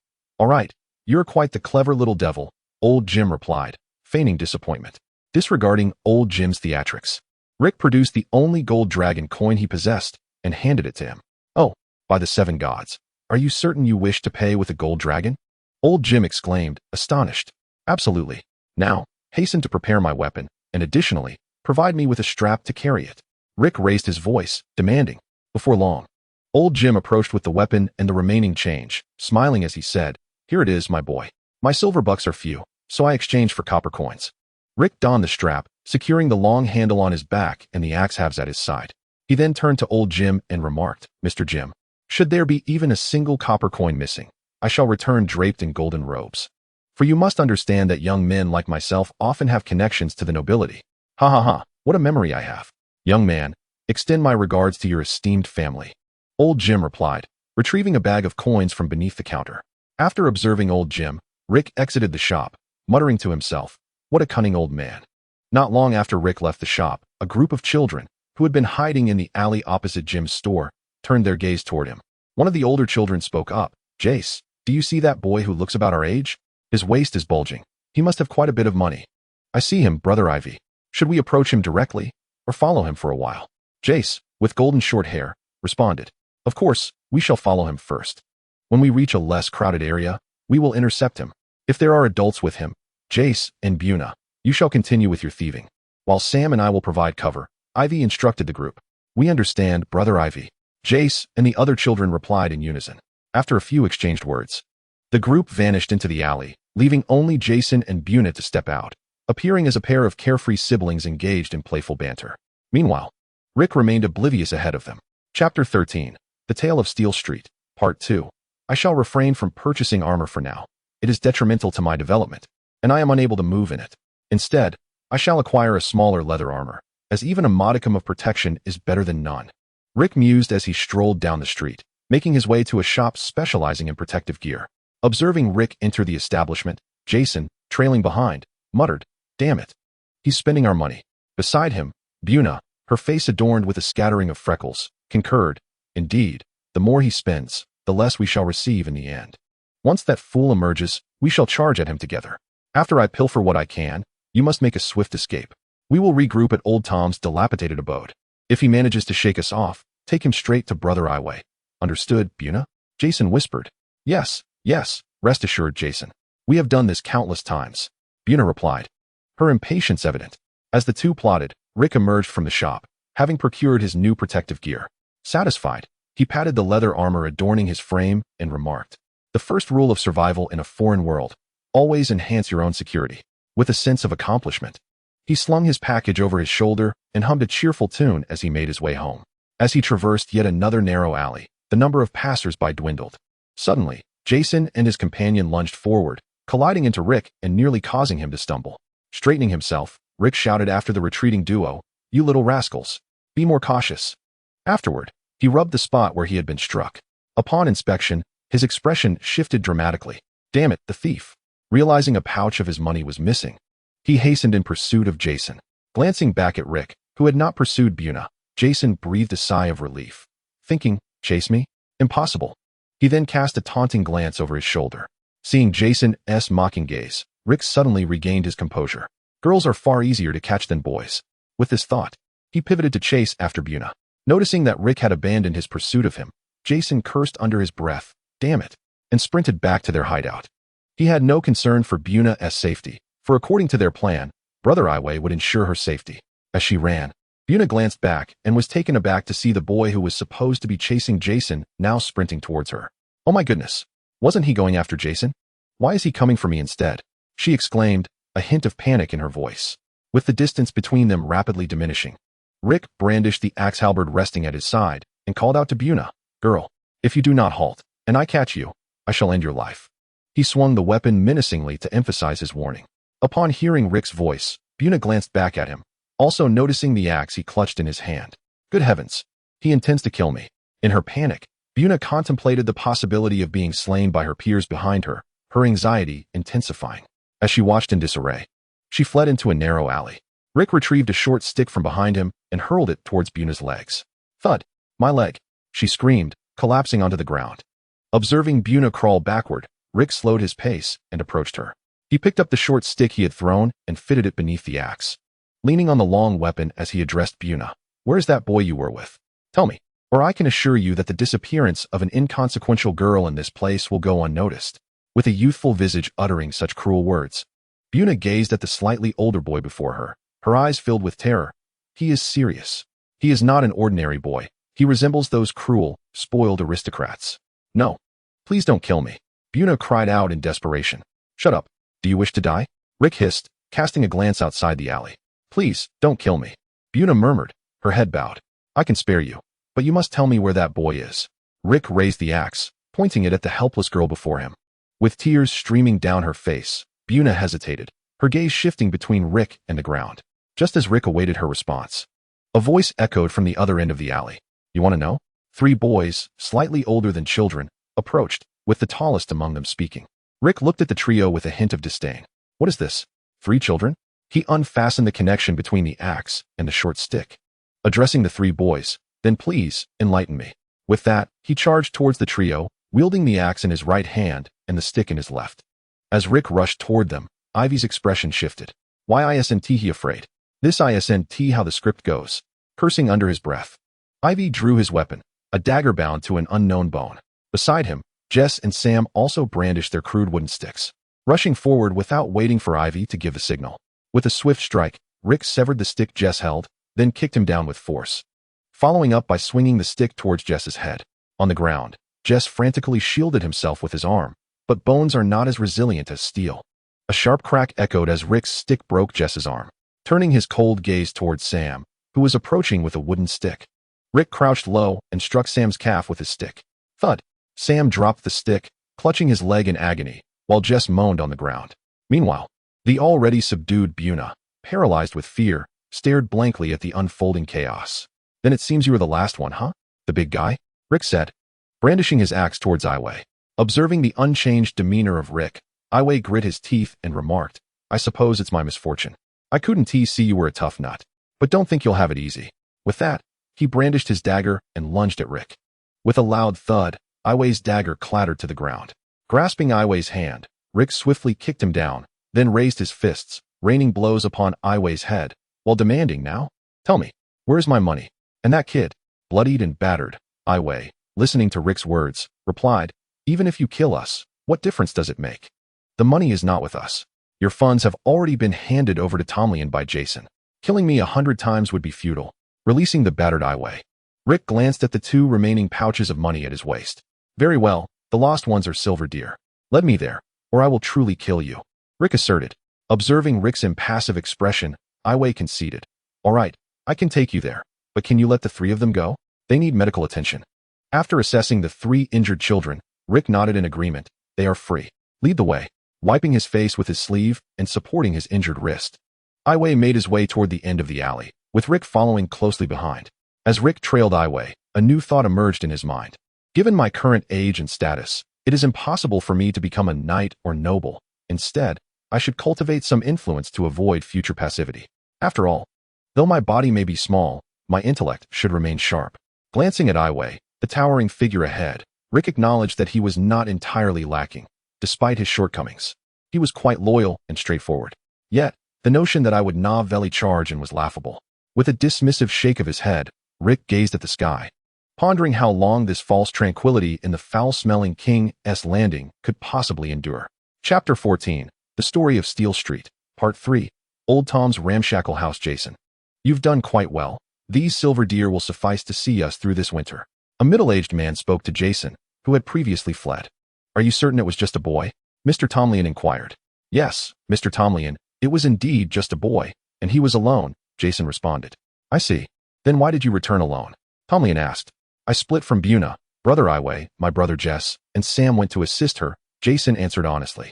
You're quite the clever little devil, Old Jim replied, feigning disappointment. Disregarding Old Jim's theatrics, Rick produced the only gold dragon coin he possessed and handed it to him. Oh, by the 7 gods. Are you certain you wish to pay with a gold dragon? Old Jim exclaimed, astonished. Absolutely. Now, hasten to prepare my weapon, and additionally, provide me with a strap to carry it. Rick raised his voice, demanding. Before long, Old Jim approached with the weapon and the remaining change, smiling as he said, here it is, my boy. My silver bucks are few, so I exchange for copper coins. Rick donned the strap, securing the long handle on his back and the axe halves at his side. He then turned to Old Jim and remarked, Mr. Jim, should there be even a single copper coin missing, I shall return draped in golden robes. For you must understand that young men like myself often have connections to the nobility. Ha ha ha, what a memory I have. Young man, extend my regards to your esteemed family. Old Jim replied, retrieving a bag of coins from beneath the counter. After observing Old Jim, Rick exited the shop, muttering to himself, what a cunning old man. Not long after Rick left the shop, a group of children, who had been hiding in the alley opposite Jim's store, turned their gaze toward him. One of the older children spoke up, Jace, do you see that boy who looks about our age? His waist is bulging. He must have quite a bit of money. I see him, Brother Ivy. Should we approach him directly, or follow him for a while? Jace, with golden short hair, responded, of course, we shall follow him first. When we reach a less crowded area, we will intercept him. If there are adults with him, Jace and Buna, you shall continue with your thieving. While Sam and I will provide cover, Ivy instructed the group. We understand, Brother Ivy. Jace and the other children replied in unison. After a few exchanged words, the group vanished into the alley, leaving only Jason and Buna to step out, appearing as a pair of carefree siblings engaged in playful banter. Meanwhile, Rick remained oblivious ahead of them. Chapter 13, The Tale of Steel Street, Part 2. I shall refrain from purchasing armor for now. It is detrimental to my development, and I am unable to move in it. Instead, I shall acquire a smaller leather armor, as even a modicum of protection is better than none. Rick mused as he strolled down the street, making his way to a shop specializing in protective gear. Observing Rick enter the establishment, Jason, trailing behind, muttered, damn it. He's spending our money. Beside him, Buna, her face adorned with a scattering of freckles, concurred, indeed, the more he spends, the less we shall receive in the end. Once that fool emerges, we shall charge at him together. After I pilfer what I can, you must make a swift escape. We will regroup at Old Tom's dilapidated abode. If he manages to shake us off, take him straight to Brother Iway. Understood, Buna? Jason whispered. Yes, rest assured, Jason. We have done this countless times. Buna replied, her impatience evident. As the two plotted, Rick emerged from the shop, having procured his new protective gear. Satisfied, he patted the leather armor adorning his frame and remarked, the first rule of survival in a foreign world, always enhance your own security, with a sense of accomplishment. He slung his package over his shoulder and hummed a cheerful tune as he made his way home. As he traversed yet another narrow alley, the number of passers-by dwindled. Suddenly, Jason and his companion lunged forward, colliding into Rick and nearly causing him to stumble. Straightening himself, Rick shouted after the retreating duo, "You little rascals! Be more cautious." Afterward, he rubbed the spot where he had been struck. Upon inspection, his expression shifted dramatically. Damn it, the thief! Realizing a pouch of his money was missing, he hastened in pursuit of Jason. Glancing back at Rick, who had not pursued Buna, Jason breathed a sigh of relief. Thinking, chase me? Impossible. He then cast a taunting glance over his shoulder. Seeing Jason's mocking gaze, Rick suddenly regained his composure. Girls are far easier to catch than boys. With this thought, he pivoted to chase after Buna. Noticing that Rick had abandoned his pursuit of him, Jason cursed under his breath, "Damn it," and sprinted back to their hideout. He had no concern for Buna's safety, for according to their plan, Brother Iway would ensure her safety. As she ran, Buna glanced back and was taken aback to see the boy who was supposed to be chasing Jason now sprinting towards her. "Oh my goodness, wasn't he going after Jason? Why is he coming for me instead?" she exclaimed, a hint of panic in her voice. With the distance between them rapidly diminishing, Rick brandished the axe halberd resting at his side and called out to Buna, "Girl, if you do not halt, and I catch you, I shall end your life." He swung the weapon menacingly to emphasize his warning. Upon hearing Rick's voice, Buna glanced back at him, also noticing the axe he clutched in his hand. Good heavens, he intends to kill me. In her panic, Buna contemplated the possibility of being slain by her peers behind her, her anxiety intensifying. As she watched in disarray, she fled into a narrow alley. Rick retrieved a short stick from behind him and hurled it towards Buna's legs. Thud! My leg! She screamed, collapsing onto the ground. Observing Buna crawl backward, Rick slowed his pace and approached her. He picked up the short stick he had thrown and fitted it beneath the axe. Leaning on the long weapon as he addressed Buna, "Where's that boy you were with? Tell me, or I can assure you that the disappearance of an inconsequential girl in this place will go unnoticed." With a youthful visage uttering such cruel words, Buna gazed at the slightly older boy before her, her eyes filled with terror. He is serious. He is not an ordinary boy. He resembles those cruel, spoiled aristocrats. "No. Please don't kill me," Buna cried out in desperation. "Shut up. Do you wish to die?" Rick hissed, casting a glance outside the alley. "Please, don't kill me," Buna murmured, her head bowed. "I can spare you, but you must tell me where that boy is." Rick raised the axe, pointing it at the helpless girl before him. With tears streaming down her face, Buna hesitated, her gaze shifting between Rick and the ground. Just as Rick awaited her response, a voice echoed from the other end of the alley. "You want to know?" 3 boys, slightly older than children, approached, with the tallest among them speaking. Rick looked at the trio with a hint of disdain. What is this? 3 children? He unfastened the connection between the axe and the short stick. Addressing the 3 boys, "Then please, enlighten me." With that, he charged towards the trio, wielding the axe in his right hand and the stick in his left. As Rick rushed toward them, Ivy's expression shifted. "Why isn't he afraid? This isn't how the script goes." Cursing under his breath, Ivy drew his weapon, a dagger bound to an unknown bone. Beside him, Jess and Sam also brandished their crude wooden sticks, rushing forward without waiting for Ivy to give the signal. With a swift strike, Rick severed the stick Jess held, then kicked him down with force, following up by swinging the stick towards Jess's head. On the ground, Jess frantically shielded himself with his arm, but bones are not as resilient as steel. A sharp crack echoed as Rick's stick broke Jess's arm. Turning his cold gaze towards Sam, who was approaching with a wooden stick, Rick crouched low and struck Sam's calf with his stick. Thud! Sam dropped the stick, clutching his leg in agony, while Jess moaned on the ground. Meanwhile, the already subdued Buna, paralyzed with fear, stared blankly at the unfolding chaos. "Then it seems you were the last one, huh? The big guy?" Rick said, brandishing his axe towards Iway. Observing the unchanged demeanor of Rick, Iway grit his teeth and remarked, "I suppose it's my misfortune. I couldn't see you were a tough nut, but don't think you'll have it easy." With that, he brandished his dagger and lunged at Rick. With a loud thud, Iway's dagger clattered to the ground. Grasping Iway's hand, Rick swiftly kicked him down, then raised his fists, raining blows upon Iway's head, while demanding, "Now? Tell me, where's my money? And that kid?" Bloodied and battered, Iway, listening to Rick's words, replied, "Even if you kill us, what difference does it make? The money is not with us. Your funds have already been handed over to Tomlin by Jason. Killing me 100 times would be futile." Releasing the battered Iway, Rick glanced at the 2 remaining pouches of money at his waist. "Very well, the lost ones are silver dear. Let me there, or I will truly kill you," Rick asserted. Observing Rick's impassive expression, Iway conceded. "All right, I can take you there, but can you let the 3 of them go? They need medical attention. After assessing the 3 injured children, Rick nodded in agreement. They are free. Lead the way. Wiping his face with his sleeve and supporting his injured wrist, Iway made his way toward the end of the alley, with Rick following closely behind. As Rick trailed Iway, a new thought emerged in his mind. Given my current age and status, it is impossible for me to become a knight or noble. Instead, I should cultivate some influence to avoid future passivity. After all, though my body may be small, my intellect should remain sharp. Glancing at Iway, the towering figure ahead, Rick acknowledged that he was not entirely lacking. Despite his shortcomings, he was quite loyal and straightforward. Yet, the notion that I would valley charge in was laughable. With a dismissive shake of his head, Rick gazed at the sky, pondering how long this false tranquility in the foul-smelling King's Landing could possibly endure. Chapter 14, The Story of Steel Street, Part 3, Old Tom's Ramshackle House. Jason. You've done quite well. These silver deer will suffice to see us through this winter. A middle-aged man spoke to Jason, who had previously fled. Are you certain it was just a boy? Mr. Tomlin inquired. Yes, Mr. Tomlin, it was indeed just a boy, and he was alone, Jason responded. I see. Then why did you return alone? Tomlin asked. I split from Buna, brother Iway, my brother Jess, and Sam went to assist her, Jason answered honestly.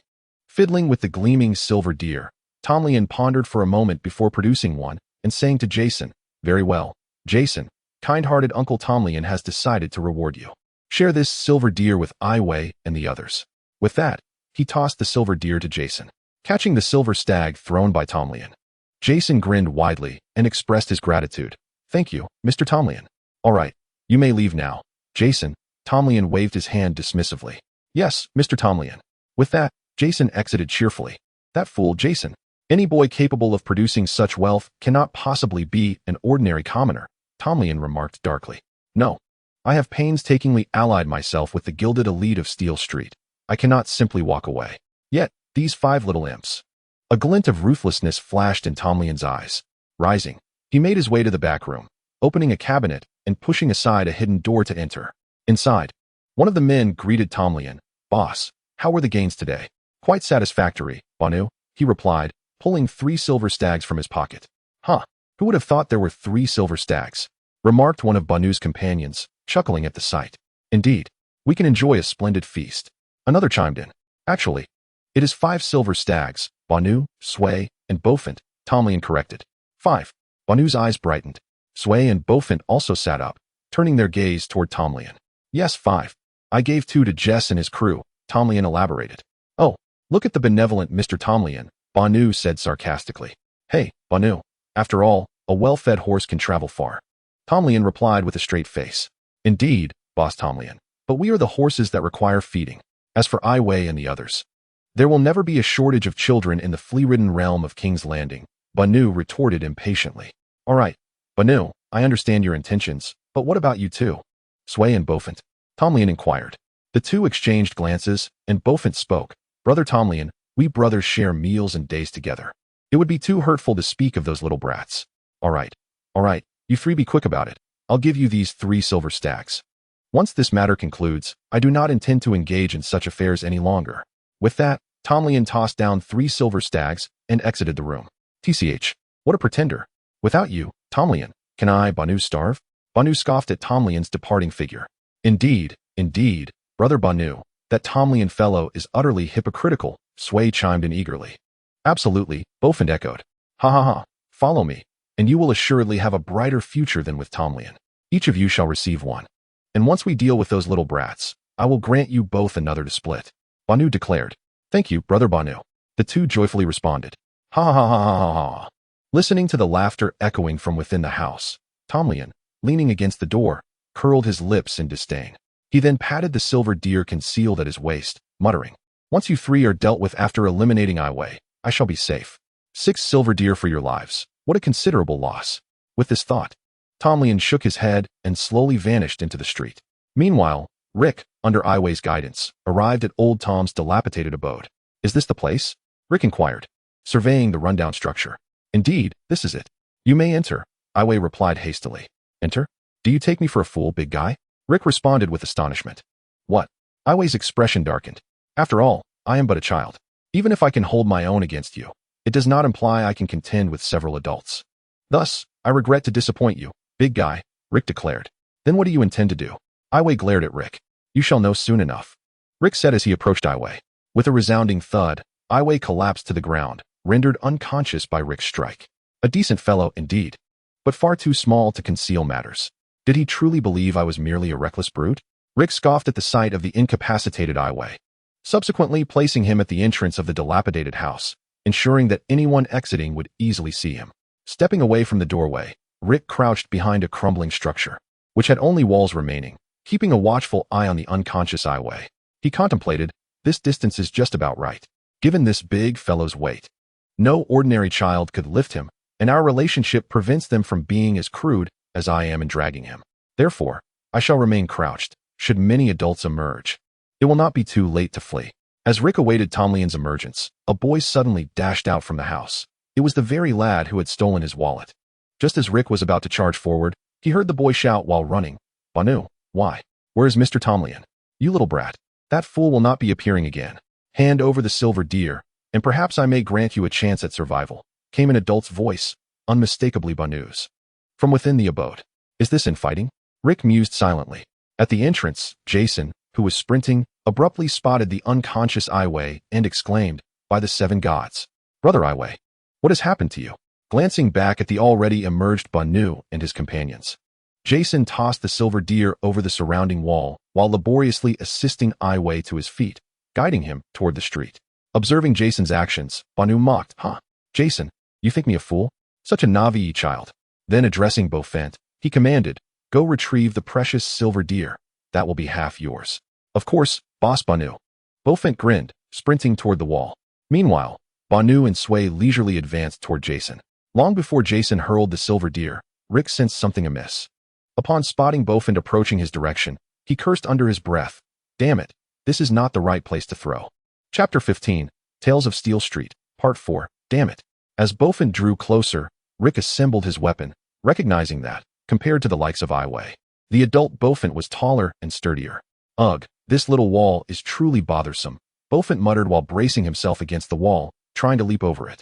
Fiddling with the gleaming silver deer, Tomlin pondered for a moment before producing one and saying to Jason, Very well, Jason, kind-hearted Uncle Tomlin has decided to reward you. Share this silver deer with Iway and the others. With that, he tossed the silver deer to Jason, catching the silver stag thrown by Tomlin. Jason grinned widely and expressed his gratitude. Thank you, Mr. Tomlin. All right, you may leave now. Jason, Tomlin waved his hand dismissively. Yes, Mr. Tomlin. With that, Jason exited cheerfully. That fool Jason. Any boy capable of producing such wealth cannot possibly be an ordinary commoner, Tomlin remarked darkly. No. I have painstakingly allied myself with the gilded elite of Steel Street. I cannot simply walk away. Yet, these 5 little imps. A glint of ruthlessness flashed in Tomlin's eyes. Rising, he made his way to the back room, opening a cabinet and pushing aside a hidden door to enter. Inside, one of the men greeted Tomlin. Boss, how were the gains today? Quite satisfactory, Banu, he replied, pulling 3 silver stags from his pocket. Huh, who would have thought there were 3 silver stags? Remarked one of Banu's companions, chuckling at the sight. Indeed, we can enjoy a splendid feast. Another chimed in. Actually, it is 5 silver stags, Banu, Sway, and Beaufort, Tomlin corrected. 5. Banu's eyes brightened. Sway and Beaufort also sat up, turning their gaze toward Tomlin. Yes, 5. I gave 2 to Jess and his crew, Tomlin elaborated. Oh, look at the benevolent Mr. Tomlin, Banu said sarcastically. Hey, Banu, after all, a well-fed horse can travel far. Tomlin replied with a straight face. Indeed, Boss Tomlin, but we are the horses that require feeding. As for Iway and the others, there will never be a shortage of children in the flea-ridden realm of King's Landing, Banu retorted impatiently. All right, Banu, I understand your intentions, but what about you two? Sway and Beaufort, Tomlin inquired. The two exchanged glances, and Beaufort spoke. Brother Tomlin, we brothers share meals and days together. It would be too hurtful to speak of those little brats. All right, you 3 be quick about it. I'll give you these 3 silver stacks. Once this matter concludes, I do not intend to engage in such affairs any longer. With that, Tomlin tossed down 3 silver stags and exited the room. TCH, what a pretender. Without you, Tomlin, can I, Banu, starve? Banu scoffed at Tomlin's departing figure. Indeed, brother Banu, that Tomlin fellow is utterly hypocritical, Sway chimed in eagerly. Absolutely, Beaufort echoed. Ha, follow me, and you will assuredly have a brighter future than with Tomlin. Each of you shall receive 1. And once we deal with those little brats, I will grant you both another to split. Banu declared. Thank you, brother Banu. The 2 joyfully responded. Ha. Listening to the laughter echoing from within the house, Tomlin, leaning against the door, curled his lips in disdain. He then patted the silver deer concealed at his waist, muttering, Once you 3 are dealt with after eliminating Iway, I shall be safe. 6 silver deer for your lives. What a considerable loss. With this thought, Tomlin shook his head and slowly vanished into the street. Meanwhile, Rick, under Iway's guidance, arrived at Old Tom's dilapidated abode. Is this the place? Rick inquired, surveying the rundown structure. Indeed, this is it. You may enter, Iway replied hastily. Enter? Do you take me for a fool, big guy? Rick responded with astonishment. What? Iway's expression darkened. After all, I am but a child. Even if I can hold my own against you, it does not imply I can contend with several adults. Thus, I regret to disappoint you, big guy, Rick declared. Then what do you intend to do? Iway glared at Rick. You shall know soon enough. Rick said as he approached Iway. With a resounding thud, Iway collapsed to the ground, rendered unconscious by Rick's strike. A decent fellow indeed, but far too small to conceal matters. Did he truly believe I was merely a reckless brute? Rick scoffed at the sight of the incapacitated Iway, subsequently placing him at the entrance of the dilapidated house, ensuring that anyone exiting would easily see him. Stepping away from the doorway, Rick crouched behind a crumbling structure, which had only walls remaining, keeping a watchful eye on the unconscious Iway. He contemplated, this distance is just about right, given this big fellow's weight. No ordinary child could lift him, and our relationship prevents them from being as crude as I am in dragging him. Therefore, I shall remain crouched, should many adults emerge. It will not be too late to flee. As Rick awaited Tomlien's emergence, a boy suddenly dashed out from the house. It was the very lad who had stolen his wallet. Just as Rick was about to charge forward, he heard the boy shout while running, Banu, why? Where is Mr. Tomlien? You little brat. That fool will not be appearing again. Hand over the silver deer, and perhaps I may grant you a chance at survival, came an adult's voice, unmistakably Banu's. From within the abode. Is this infighting? Rick mused silently. At the entrance, Jason, who was sprinting, abruptly spotted the unconscious Iway and exclaimed, by the seven gods. Brother Iway, what has happened to you? Glancing back at the already emerged Banu and his companions, Jason tossed the silver deer over the surrounding wall while laboriously assisting Iway to his feet, guiding him toward the street. Observing Jason's actions, Banu mocked, Jason, you think me a fool? Such a Navi child. Then addressing Beaufort, he commanded, go retrieve the precious silver deer. That will be half yours. Of course, boss Banu. Beaufort grinned, sprinting toward the wall. Meanwhile, Banu and Sway leisurely advanced toward Jason. Long before Jason hurled the silver deer, Rick sensed something amiss. Upon spotting Beaufort approaching his direction, he cursed under his breath, damn it, this is not the right place to throw. Chapter 15, Tales of Steel Street, Part 4, Damn it. As Beaufort drew closer, Rick assembled his weapon, recognizing that, compared to the likes of Iway, the adult Beaufort was taller and sturdier. Ugh, this little wall is truly bothersome, Beaufort muttered while bracing himself against the wall, trying to leap over it.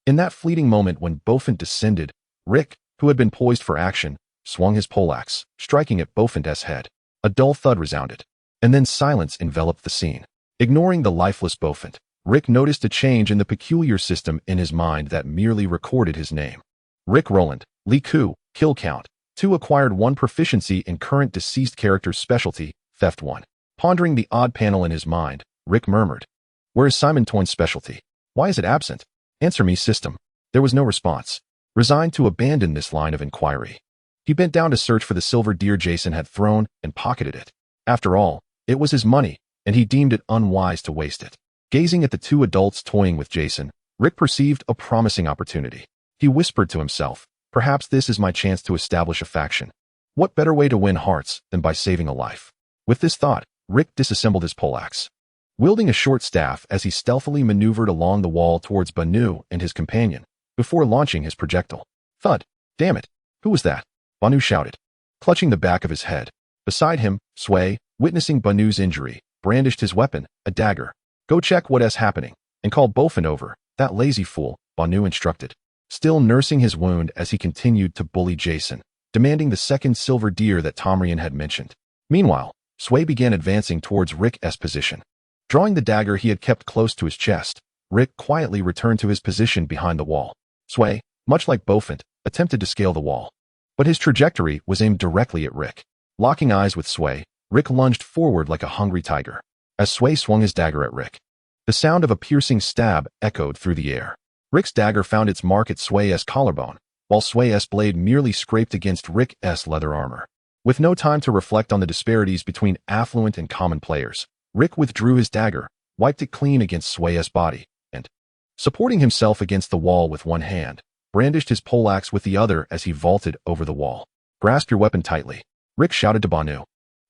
In that fleeting moment when Beaufort descended, Rick, who had been poised for action, swung his poleaxe, striking at Beaufort's head. A dull thud resounded, and then silence enveloped the scene. Ignoring the lifeless Beaufort, Rick noticed a change in the peculiar system in his mind that merely recorded his name. Rick Roland, Liku, kill count, 2 acquired 1 proficiency in current deceased character's specialty, theft 1. Pondering the odd panel in his mind, Rick murmured, where is Simon Toyn's specialty? Why is it absent? Answer me, system. There was no response. Resigned to abandon this line of inquiry, he bent down to search for the silver deer Jason had thrown and pocketed it. After all, it was his money, and he deemed it unwise to waste it. Gazing at the 2 adults toying with Jason, Rick perceived a promising opportunity. He whispered to himself, perhaps this is my chance to establish a faction. What better way to win hearts than by saving a life? With this thought, Rick disassembled his poleaxe. Wielding a short staff as he stealthily maneuvered along the wall towards Banu and his companion, before launching his projectile. Thud! Damn it! Who was that? Banu shouted, clutching the back of his head. Beside him, Sway, witnessing Banu's injury, brandished his weapon, a dagger. Go check what's happening, and call Beaufort over, that lazy fool, Banu instructed. Still nursing his wound as he continued to bully Jason, demanding the second silver deer that Tomlien had mentioned. Meanwhile, Sway began advancing towards Rick's position. Drawing the dagger he had kept close to his chest, Rick quietly returned to his position behind the wall. Sway, much like Beaufort, attempted to scale the wall, but his trajectory was aimed directly at Rick. Locking eyes with Sway, Rick lunged forward like a hungry tiger. As Sway swung his dagger at Rick, the sound of a piercing stab echoed through the air. Rick's dagger found its mark at Sway's collarbone, while Sway's blade merely scraped against Rick's leather armor. With no time to reflect on the disparities between affluent and common players, Rick withdrew his dagger, wiped it clean against Sway's body, and, supporting himself against the wall with one hand, brandished his poleaxe with the other as he vaulted over the wall. Grasp your weapon tightly, Rick shouted to Banu.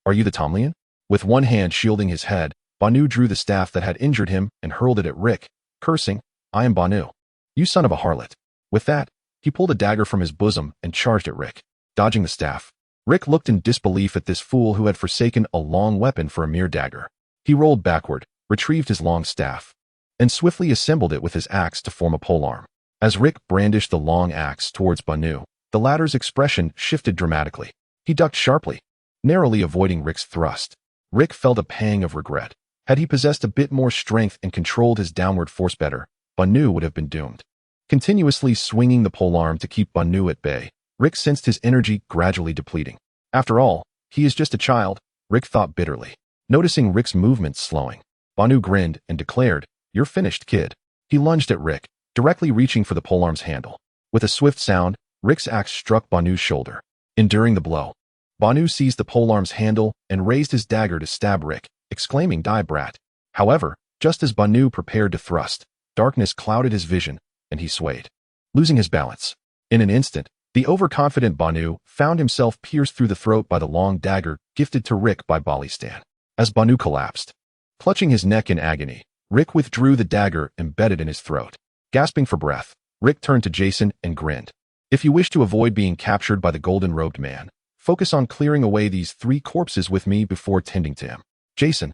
Are you the Tomlien? With one hand shielding his head, Banu drew the staff that had injured him and hurled it at Rick, cursing, I am Banu. You son of a harlot. With that, he pulled a dagger from his bosom and charged at Rick, dodging the staff. Rick looked in disbelief at this fool who had forsaken a long weapon for a mere dagger. He rolled backward, retrieved his long staff, and swiftly assembled it with his axe to form a polearm. As Rick brandished the long axe towards Banu, the latter's expression shifted dramatically. He ducked sharply, narrowly avoiding Rick's thrust. Rick felt a pang of regret. Had he possessed a bit more strength and controlled his downward force better, Banu would have been doomed. Continuously swinging the polearm to keep Banu at bay, Rick sensed his energy gradually depleting. After all, he is just a child, Rick thought bitterly. Noticing Rick's movements slowing, Banu grinned and declared, "You're finished, kid." He lunged at Rick, directly reaching for the polearm's handle. With a swift sound, Rick's axe struck Banu's shoulder. Enduring the blow, Banu seized the polearm's handle and raised his dagger to stab Rick, exclaiming, "Die, brat." However, just as Banu prepared to thrust, darkness clouded his vision, and he swayed, losing his balance. In an instant, the overconfident Banu found himself pierced through the throat by the long dagger gifted to Rick by Balistan. As Banu collapsed, clutching his neck in agony, Rick withdrew the dagger embedded in his throat. Gasping for breath, Rick turned to Jason and grinned. "If you wish to avoid being captured by the golden-robed man, focus on clearing away these 3 corpses with me before tending to him." Jason,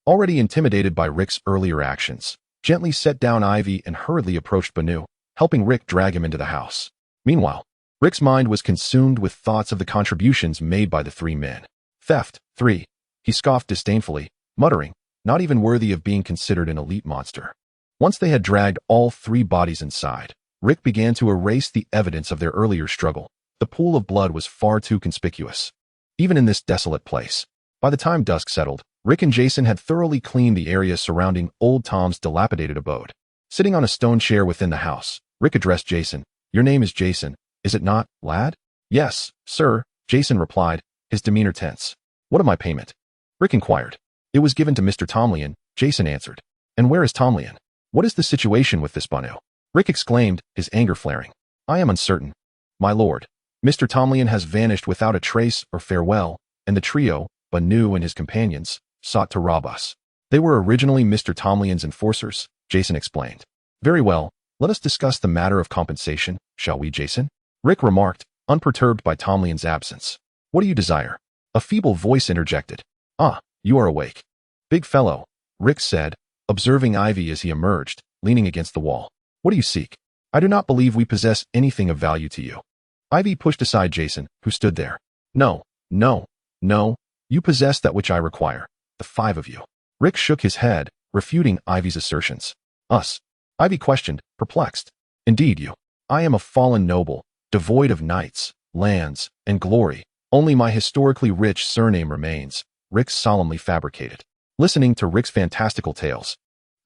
already intimidated by Rick's earlier actions, gently set down Ivy and hurriedly approached Banu, helping Rick drag him into the house. Meanwhile, Rick's mind was consumed with thoughts of the contributions made by the 3 men. Theft, 3. He scoffed disdainfully, muttering, "Not even worthy of being considered an elite monster." Once they had dragged all 3 bodies inside, Rick began to erase the evidence of their earlier struggle. The pool of blood was far too conspicuous, even in this desolate place. By the time dusk settled, Rick and Jason had thoroughly cleaned the area surrounding Old Tom's dilapidated abode. Sitting on a stone chair within the house, Rick addressed Jason. "Your name is Jason, is it not, lad?" "Yes, sir," Jason replied, his demeanor tense. "What of my payment?" Rick inquired. "It was given to Mr. Tomlien," Jason answered. "And where is Tomlien? What is the situation with this Banu?" Rick exclaimed, his anger flaring. "I am uncertain, my lord. Mr. Tomlien has vanished without a trace or farewell, and the trio, Banu and his companions, sought to rob us." "They were originally Mr. Tomlien's enforcers," Jason explained. "Very well, let us discuss the matter of compensation, shall we, Jason?" Rick remarked, unperturbed by Tomlien's absence. "What do you desire?" A feeble voice interjected. "Ah, you are awake. Big fellow," Rick said, observing Ivy as he emerged, leaning against the wall. "What do you seek? I do not believe we possess anything of value to you." Ivy pushed aside Jason, who stood there. "No, no, no, you possess that which I require, the 5 of you." Rick shook his head, refuting Ivy's assertions. "Us?" Ivy questioned, perplexed. "Indeed you. I am a fallen noble, devoid of knights, lands, and glory. Only my historically rich surname remains," Rick solemnly fabricated. Listening to Rick's fantastical tales,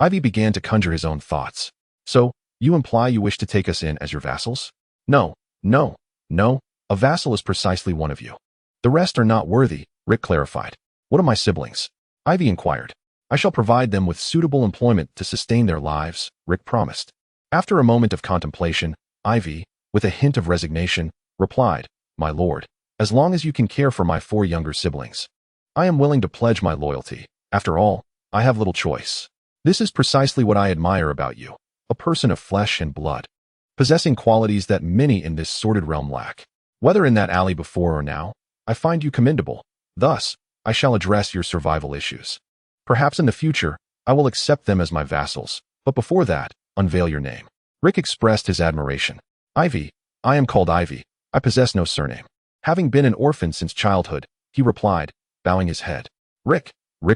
Ivy began to conjure his own thoughts. "So, you imply you wish to take us in as your vassals?" "No, no, no, a vassal is precisely one of you. The rest are not worthy," Rick clarified. "What of my siblings?" Ivy inquired. "I shall provide them with suitable employment to sustain their lives," Rick promised. After a moment of contemplation, Ivy, with a hint of resignation, replied, "My lord, as long as you can care for my 4 younger siblings, I am willing to pledge my loyalty. After all, I have little choice. This is precisely what I admire about you, a person of flesh and blood, possessing qualities that many in this sordid realm lack. Whether in that alley before or now, I find you commendable. Thus, I shall address your survival issues. Perhaps in the future, I will accept them as my vassals, but before that, unveil your name." Rick expressed his admiration. "Ivy, I am called Ivy. I possess no surname. Having been an orphan since childhood," he replied, bowing his head. Rick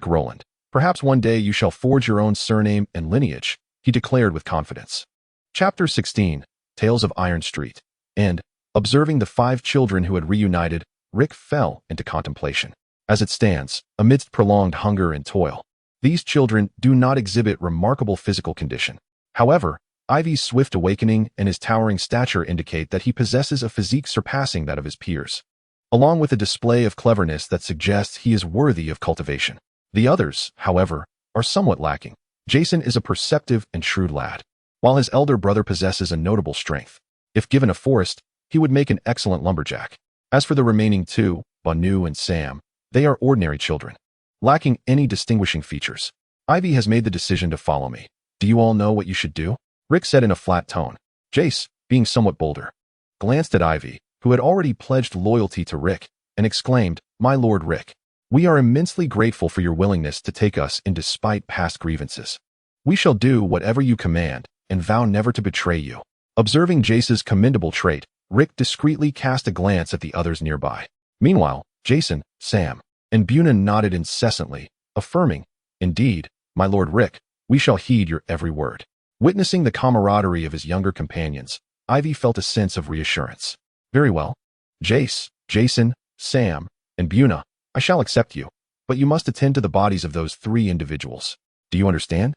Roland. "Perhaps one day you shall forge your own surname and lineage," he declared with confidence. Chapter 16, Tales of Iron Street. And, observing the 5 children who had reunited, Rick fell into contemplation. As it stands, amidst prolonged hunger and toil, these children do not exhibit remarkable physical condition. However, Ivy's swift awakening and his towering stature indicate that he possesses a physique surpassing that of his peers, along with a display of cleverness that suggests he is worthy of cultivation. The others, however, are somewhat lacking. Jason is a perceptive and shrewd lad, while his elder brother possesses a notable strength. If given a forest, he would make an excellent lumberjack. As for the remaining 2, Banu and Sam, they are ordinary children, lacking any distinguishing features. Ivy has made the decision to follow me. Do you all know what you should do?" Rick said in a flat tone. Jace, being somewhat bolder, glanced at Ivy, who had already pledged loyalty to Rick, and exclaimed, "My lord Rick, we are immensely grateful for your willingness to take us in despite past grievances. We shall do whatever you command, and vow never to betray you." Observing Jace's commendable trait, Rick discreetly cast a glance at the others nearby. Meanwhile, Jason, Sam, and Bunan nodded incessantly, affirming, "Indeed, my lord Rick, we shall heed your every word." Witnessing the camaraderie of his younger companions, Ivy felt a sense of reassurance. "Very well. Jace, Jason, Sam, and Buna, I shall accept you, but you must attend to the bodies of those 3 individuals. Do you understand?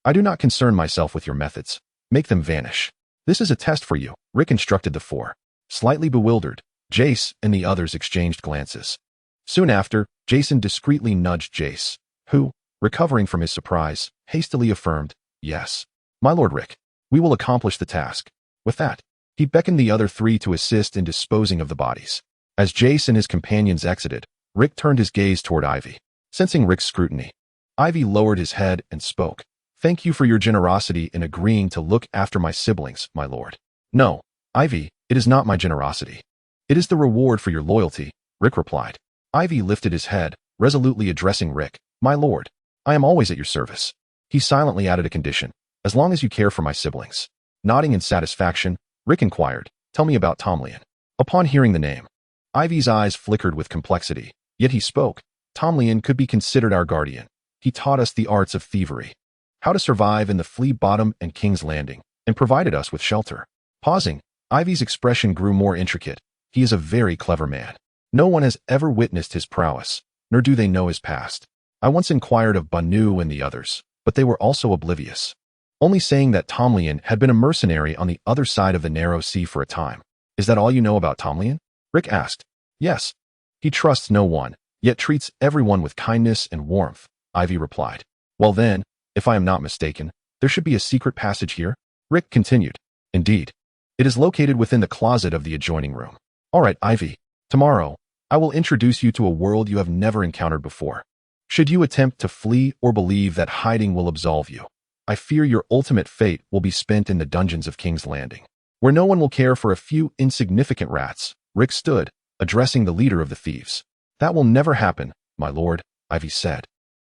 I do not concern myself with your methods. Make them vanish. This is a test for you," Rick instructed the 4. Slightly bewildered, Jace and the others exchanged glances. Soon after, Jason discreetly nudged Jace, who, recovering from his surprise, hastily affirmed, "Yes. My lord Rick, we will accomplish the task." With that, he beckoned the other 3 to assist in disposing of the bodies. As Jace and his companions exited, Rick turned his gaze toward Ivy. Sensing Rick's scrutiny, Ivy lowered his head and spoke. "Thank you for your generosity in agreeing to look after my siblings, my lord." "No, Ivy, it is not my generosity. It is the reward for your loyalty," Rick replied. Ivy lifted his head, resolutely addressing Rick. "My lord, I am always at your service." He silently added a condition, "as long as you care for my siblings." Nodding in satisfaction, Rick inquired, "Tell me about Tomlien." Upon hearing the name, Ivy's eyes flickered with complexity, yet he spoke. "Tomlien could be considered our guardian. He taught us the arts of thievery, how to survive in the Flea Bottom and King's Landing, and provided us with shelter." Pausing, Ivy's expression grew more intricate. "He is a very clever man. No one has ever witnessed his prowess, nor do they know his past. I once inquired of Banu and the others, but they were also oblivious, only saying that Tomlien had been a mercenary on the other side of the narrow sea for a time." "Is that all you know about Tomlien?" Rick asked. "Yes. He trusts no one, yet treats everyone with kindness and warmth," Ivy replied. "Well then, if I am not mistaken, there should be a secret passage here?" Rick continued. "Indeed. It is located within the closet of the adjoining room." "All right, Ivy. Tomorrow, I will introduce you to a world you have never encountered before. Should you attempt to flee or believe that hiding will absolve you, I fear your ultimate fate will be spent in the dungeons of King's Landing, where no one will care for a few insignificant rats." Rick stood, addressing the leader of the thieves. "That will never happen, my lord," Ivy said.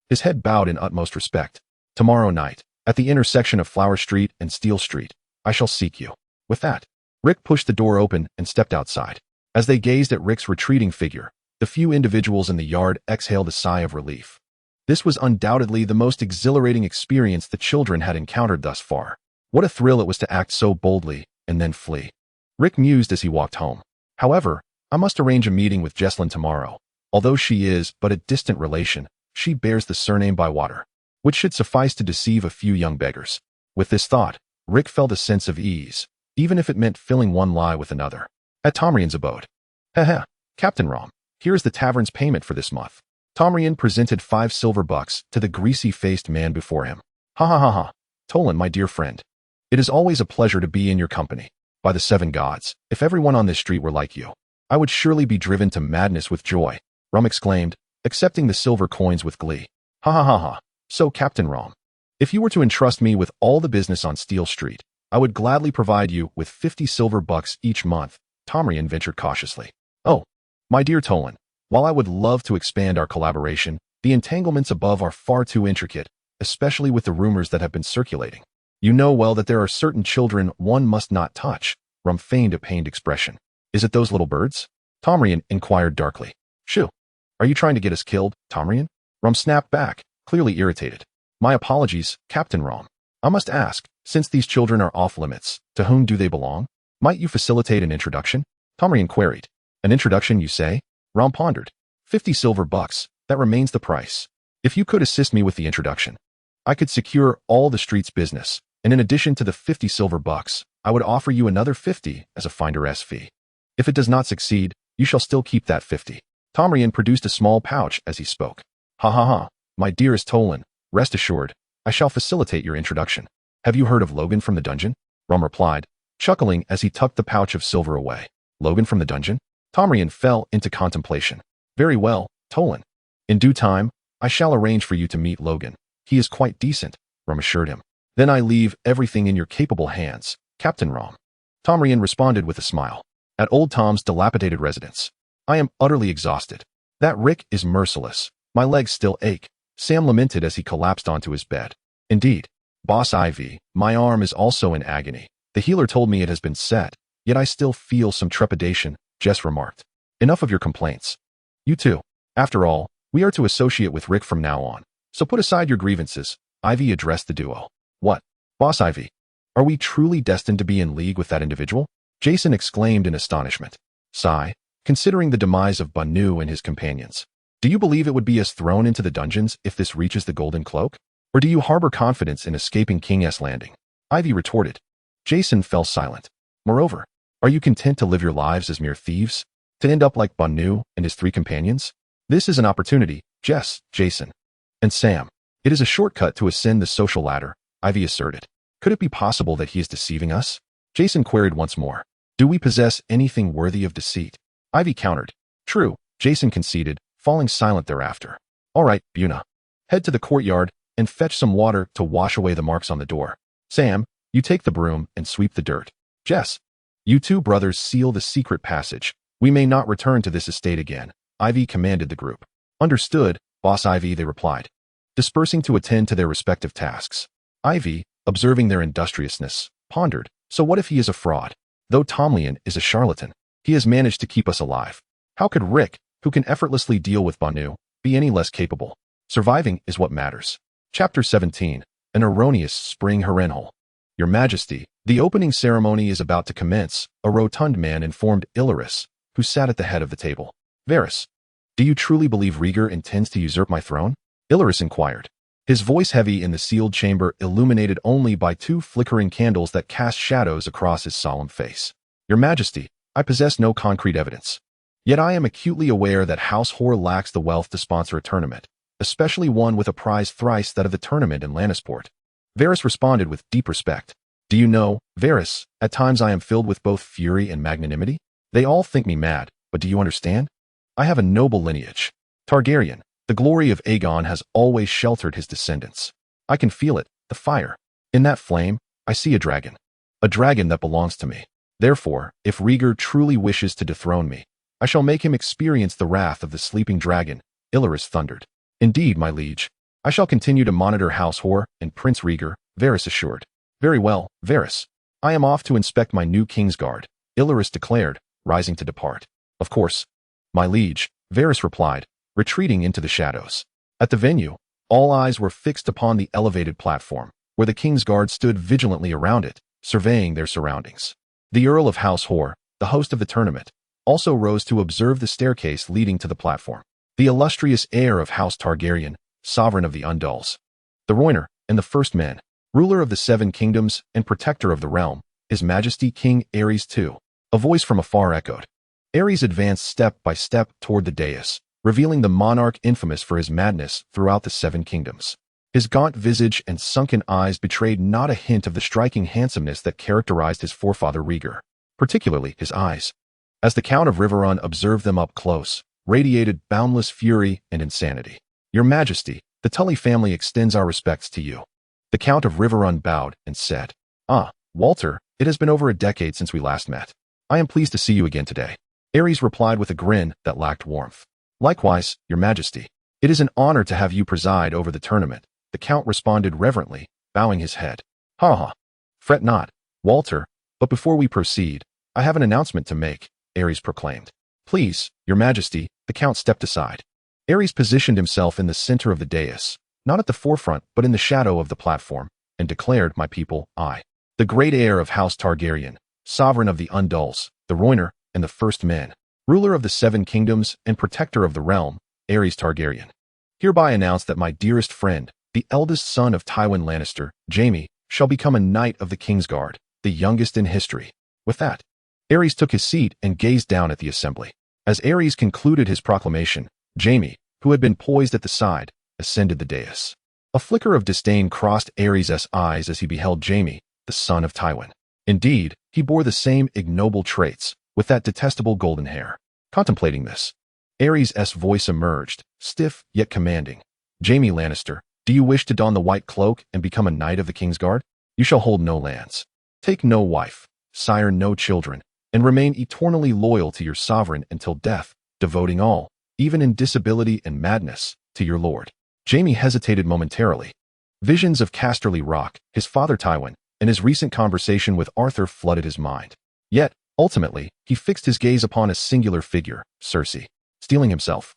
His head bowed in utmost respect. "Tomorrow night, at the intersection of Flower Street and Steel Street, I shall seek you." With that, Rick pushed the door open and stepped outside. As they gazed at Rick's retreating figure, the few individuals in the yard exhaled a sigh of relief. This was undoubtedly the most exhilarating experience the children had encountered thus far. What a thrill it was to act so boldly and then flee. Rick mused as he walked home. "However, I must arrange a meeting with Jesslyn tomorrow. Although she is but a distant relation, she bears the surname Bywater, which should suffice to deceive a few young beggars." With this thought, Rick felt a sense of ease, even if it meant filling one lie with another. At Tomrian's abode. "Heh, Captain Rom, here is the tavern's payment for this month." Tomrian presented 5 silver bucks to the greasy-faced man before him. "Ha ha ha ha. Tolan, my dear friend. It is always a pleasure to be in your company. By the 7 gods, if everyone on this street were like you, I would surely be driven to madness with joy," Rom exclaimed, accepting the silver coins with glee. "Ha ha ha ha. So, Captain Rom, if you were to entrust me with all the business on Steel Street, I would gladly provide you with 50 silver bucks each month," Tomrian ventured cautiously. "Oh, my dear Tolan, while I would love to expand our collaboration, the entanglements above are far too intricate, especially with the rumors that have been circulating. You know well that there are certain children one must not touch." Rom feigned a pained expression. "Is it those little birds?" Tomrian inquired darkly. "Shoo. Are you trying to get us killed, Tomrian?" Rom snapped back, clearly irritated. "My apologies, Captain Rom. I must ask, since these children are off limits, to whom do they belong? Might you facilitate an introduction?" Tomrian queried. "An introduction, you say?" Rom pondered. 50 silver bucks, that remains the price. If you could assist me with the introduction, I could secure all the street's business, and in addition to the 50 silver bucks, I would offer you another 50 as a finder's fee. If it does not succeed, you shall still keep that 50. Tomrian produced a small pouch as he spoke. "Ha ha ha, my dearest Tolan, rest assured, I shall facilitate your introduction. Have you heard of Logan from the dungeon?" Rom replied, chuckling as he tucked the pouch of silver away. "Logan from the dungeon?" Tomrian fell into contemplation. "Very well, Tolan. In due time, I shall arrange for you to meet Logan. He is quite decent," Rom assured him. "Then I leave everything in your capable hands, Captain Rom." Tomrian responded with a smile. At Old Tom's dilapidated residence. "I am utterly exhausted. That Rick is merciless. My legs still ache," Sam lamented as he collapsed onto his bed. "Indeed, Boss Ivy, my arm is also in agony. The healer told me it has been set, yet I still feel some trepidation," Jess remarked. "Enough of your complaints. You too. After all, we are to associate with Rick from now on, so put aside your grievances. Ivy addressed the duo. What? Boss Ivy? Are we truly destined to be in league with that individual? Jason exclaimed in astonishment. Sigh, considering the demise of Banu and his companions. Do you believe it would be us thrown into the dungeons if this reaches the Golden Cloak? Or do you harbor confidence in escaping King's Landing? Ivy retorted. Jason fell silent. Moreover, are you content to live your lives as mere thieves? To end up like Banu and his 3 companions? This is an opportunity, Jess, Jason, and Sam. It is a shortcut to ascend the social ladder, Ivy asserted. Could it be possible that he is deceiving us? Jason queried once more. Do we possess anything worthy of deceit? Ivy countered. True, Jason conceded, falling silent thereafter. All right, Buna. Head to the courtyard and fetch some water to wash away the marks on the door. Sam, you take the broom and sweep the dirt. Jess, you 2 brothers seal the secret passage. We may not return to this estate again, Ivy commanded the group. Understood, Boss Ivy, they replied, dispersing to attend to their respective tasks. Ivy, observing their industriousness, pondered, so what if he is a fraud? Though Tomlin is a charlatan, he has managed to keep us alive. How could Rick, who can effortlessly deal with Banu, be any less capable? Surviving is what matters. Chapter 17, An Erroneous Spring Harrenhal. Your Majesty, the opening ceremony is about to commence, a rotund man informed Ilarys, who sat at the head of the table. Varys, do you truly believe Rhaegar intends to usurp my throne? Ilarys inquired, his voice heavy in the sealed chamber illuminated only by 2 flickering candles that cast shadows across his solemn face. Your Majesty, I possess no concrete evidence. Yet I am acutely aware that House Hoare lacks the wealth to sponsor a tournament, especially one with a prize thrice that of the tournament in Lannisport. Varys responded with deep respect. Do you know, Varys, at times I am filled with both fury and magnanimity? They all think me mad, but do you understand? I have a noble lineage. Targaryen, the glory of Aegon has always sheltered his descendants. I can feel it, the fire. In that flame, I see a dragon. A dragon that belongs to me. Therefore, if Rhaegar truly wishes to dethrone me, I shall make him experience the wrath of the sleeping dragon, Ilarys thundered. Indeed, my liege. I shall continue to monitor House Hoare and Prince Rhaegar, Varys assured. Very well, Varys. I am off to inspect my new Kingsguard, Ilarys declared, rising to depart. Of course. My liege, Varys replied, retreating into the shadows. At the venue, all eyes were fixed upon the elevated platform, where the Kingsguard stood vigilantly around it, surveying their surroundings. The Earl of House Hoare, the host of the tournament, also rose to observe the staircase leading to the platform. The illustrious heir of House Targaryen, sovereign of the Undulls. The Roiner, and the first men, ruler of the 7 kingdoms and protector of the realm, His Majesty King Aerys too. A voice from afar echoed. Aerys advanced step by step toward the dais, revealing the monarch infamous for his madness throughout the 7 kingdoms. His gaunt visage and sunken eyes betrayed not a hint of the striking handsomeness that characterized his forefather Rhaegar, particularly his eyes. As the Count of Riverrun observed them up close, radiated boundless fury and insanity. Your Majesty, the Tully family extends our respects to you. The Count of Riverrun bowed and said, Ah, Walter, it has been over a decade since we last met. I am pleased to see you again today. Aerys replied with a grin that lacked warmth. Likewise, Your Majesty. It is an honor to have you preside over the tournament, the Count responded reverently, bowing his head. Ha ha. Fret not, Walter, but before we proceed, I have an announcement to make, Aerys proclaimed. Please, Your Majesty, the Count stepped aside. Aerys positioned himself in the center of the dais, not at the forefront but in the shadow of the platform, and declared, My people, I, the great heir of House Targaryen, sovereign of the Undulls, the Roiner, and the first men, ruler of the 7 kingdoms and protector of the realm, Aerys Targaryen, hereby announce that my dearest friend, the eldest son of Tywin Lannister, Jaime, shall become a knight of the Kingsguard, the youngest in history. With that, Aerys took his seat and gazed down at the assembly. As Aerys concluded his proclamation, Jaime, who had been poised at the side, ascended the dais. A flicker of disdain crossed Aerys' eyes as he beheld Jaime, the son of Tywin. Indeed, he bore the same ignoble traits, with that detestable golden hair. Contemplating this, Aerys' voice emerged, stiff yet commanding. Jaime Lannister, do you wish to don the white cloak and become a knight of the Kingsguard? You shall hold no lands, take no wife, sire no children, and remain eternally loyal to your sovereign until death, devoting all, even in disability and madness, to your lord. Jaime hesitated momentarily. Visions of Casterly Rock, his father Tywin, and his recent conversation with Arthur flooded his mind. Yet, ultimately, he fixed his gaze upon a singular figure, Cersei. Steeling himself,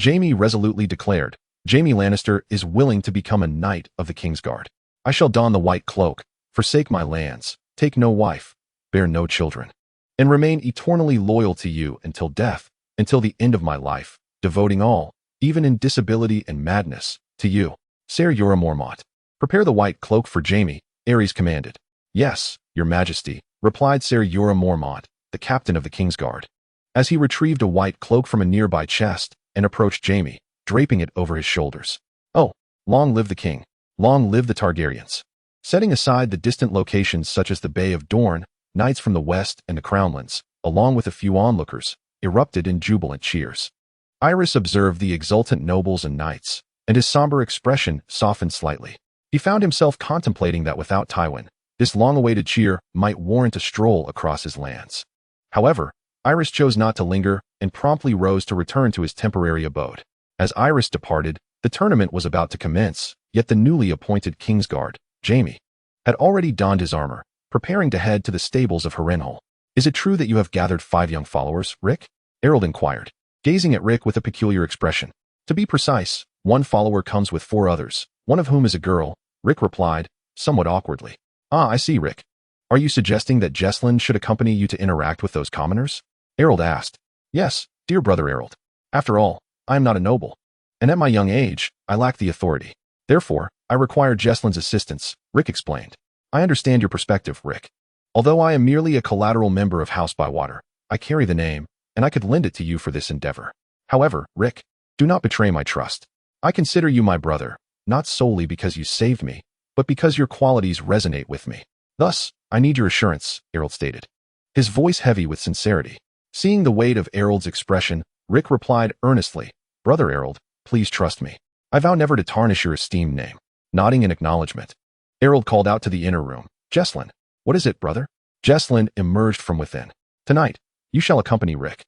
Jaime resolutely declared. Jaime Lannister is willing to become a knight of the Kingsguard. I shall don the white cloak, forsake my lands, take no wife, bear no children, and remain eternally loyal to you until death, until the end of my life, devoting all, even in disability and madness, to you. Ser Jorah Mormont. Prepare the white cloak for Jaime, Aerys commanded. Yes, your majesty, replied Ser Jorah Mormont, the captain of the Kingsguard, as he retrieved a white cloak from a nearby chest and approached Jaime, draping it over his shoulders. Oh, long live the king, long live the Targaryens. Setting aside the distant locations such as the Bay of Dorne, knights from the west and the Crownlands, along with a few onlookers, erupted in jubilant cheers. Aerys observed the exultant nobles and knights, and his somber expression softened slightly. He found himself contemplating that without Tywin, this long-awaited cheer might warrant a stroll across his lands. However, Aerys chose not to linger and promptly rose to return to his temporary abode. As Aerys departed, the tournament was about to commence, yet the newly appointed Kingsguard, Jaime, had already donned his armor, preparing to head to the stables of Harrenhal. Is it true that you have gathered 5 young followers, Rick? Harold inquired, gazing at Rick with a peculiar expression. To be precise, 1 follower comes with 4 others, one of whom is a girl, Rick replied, somewhat awkwardly. Ah, I see, Rick. Are you suggesting that Jesslyn should accompany you to interact with those commoners? Harold asked. Yes, dear brother Harold. After all, I am not a noble, and at my young age, I lack the authority. Therefore, I require Jesslyn's assistance, Rick explained. I understand your perspective, Rick. Although I am merely a collateral member of House Bywater, I carry the name, and I could lend it to you for this endeavor. However, Rick, do not betray my trust. I consider you my brother, not solely because you saved me, but because your qualities resonate with me. Thus, I need your assurance, Harold stated, his voice heavy with sincerity. Seeing the weight of Harold's expression, Rick replied earnestly, Brother Harold, please trust me. I vow never to tarnish your esteemed name. Nodding in acknowledgement, Harold called out to the inner room, Jesslyn, what is it, brother? Jesslyn emerged from within. Tonight, you shall accompany Rick.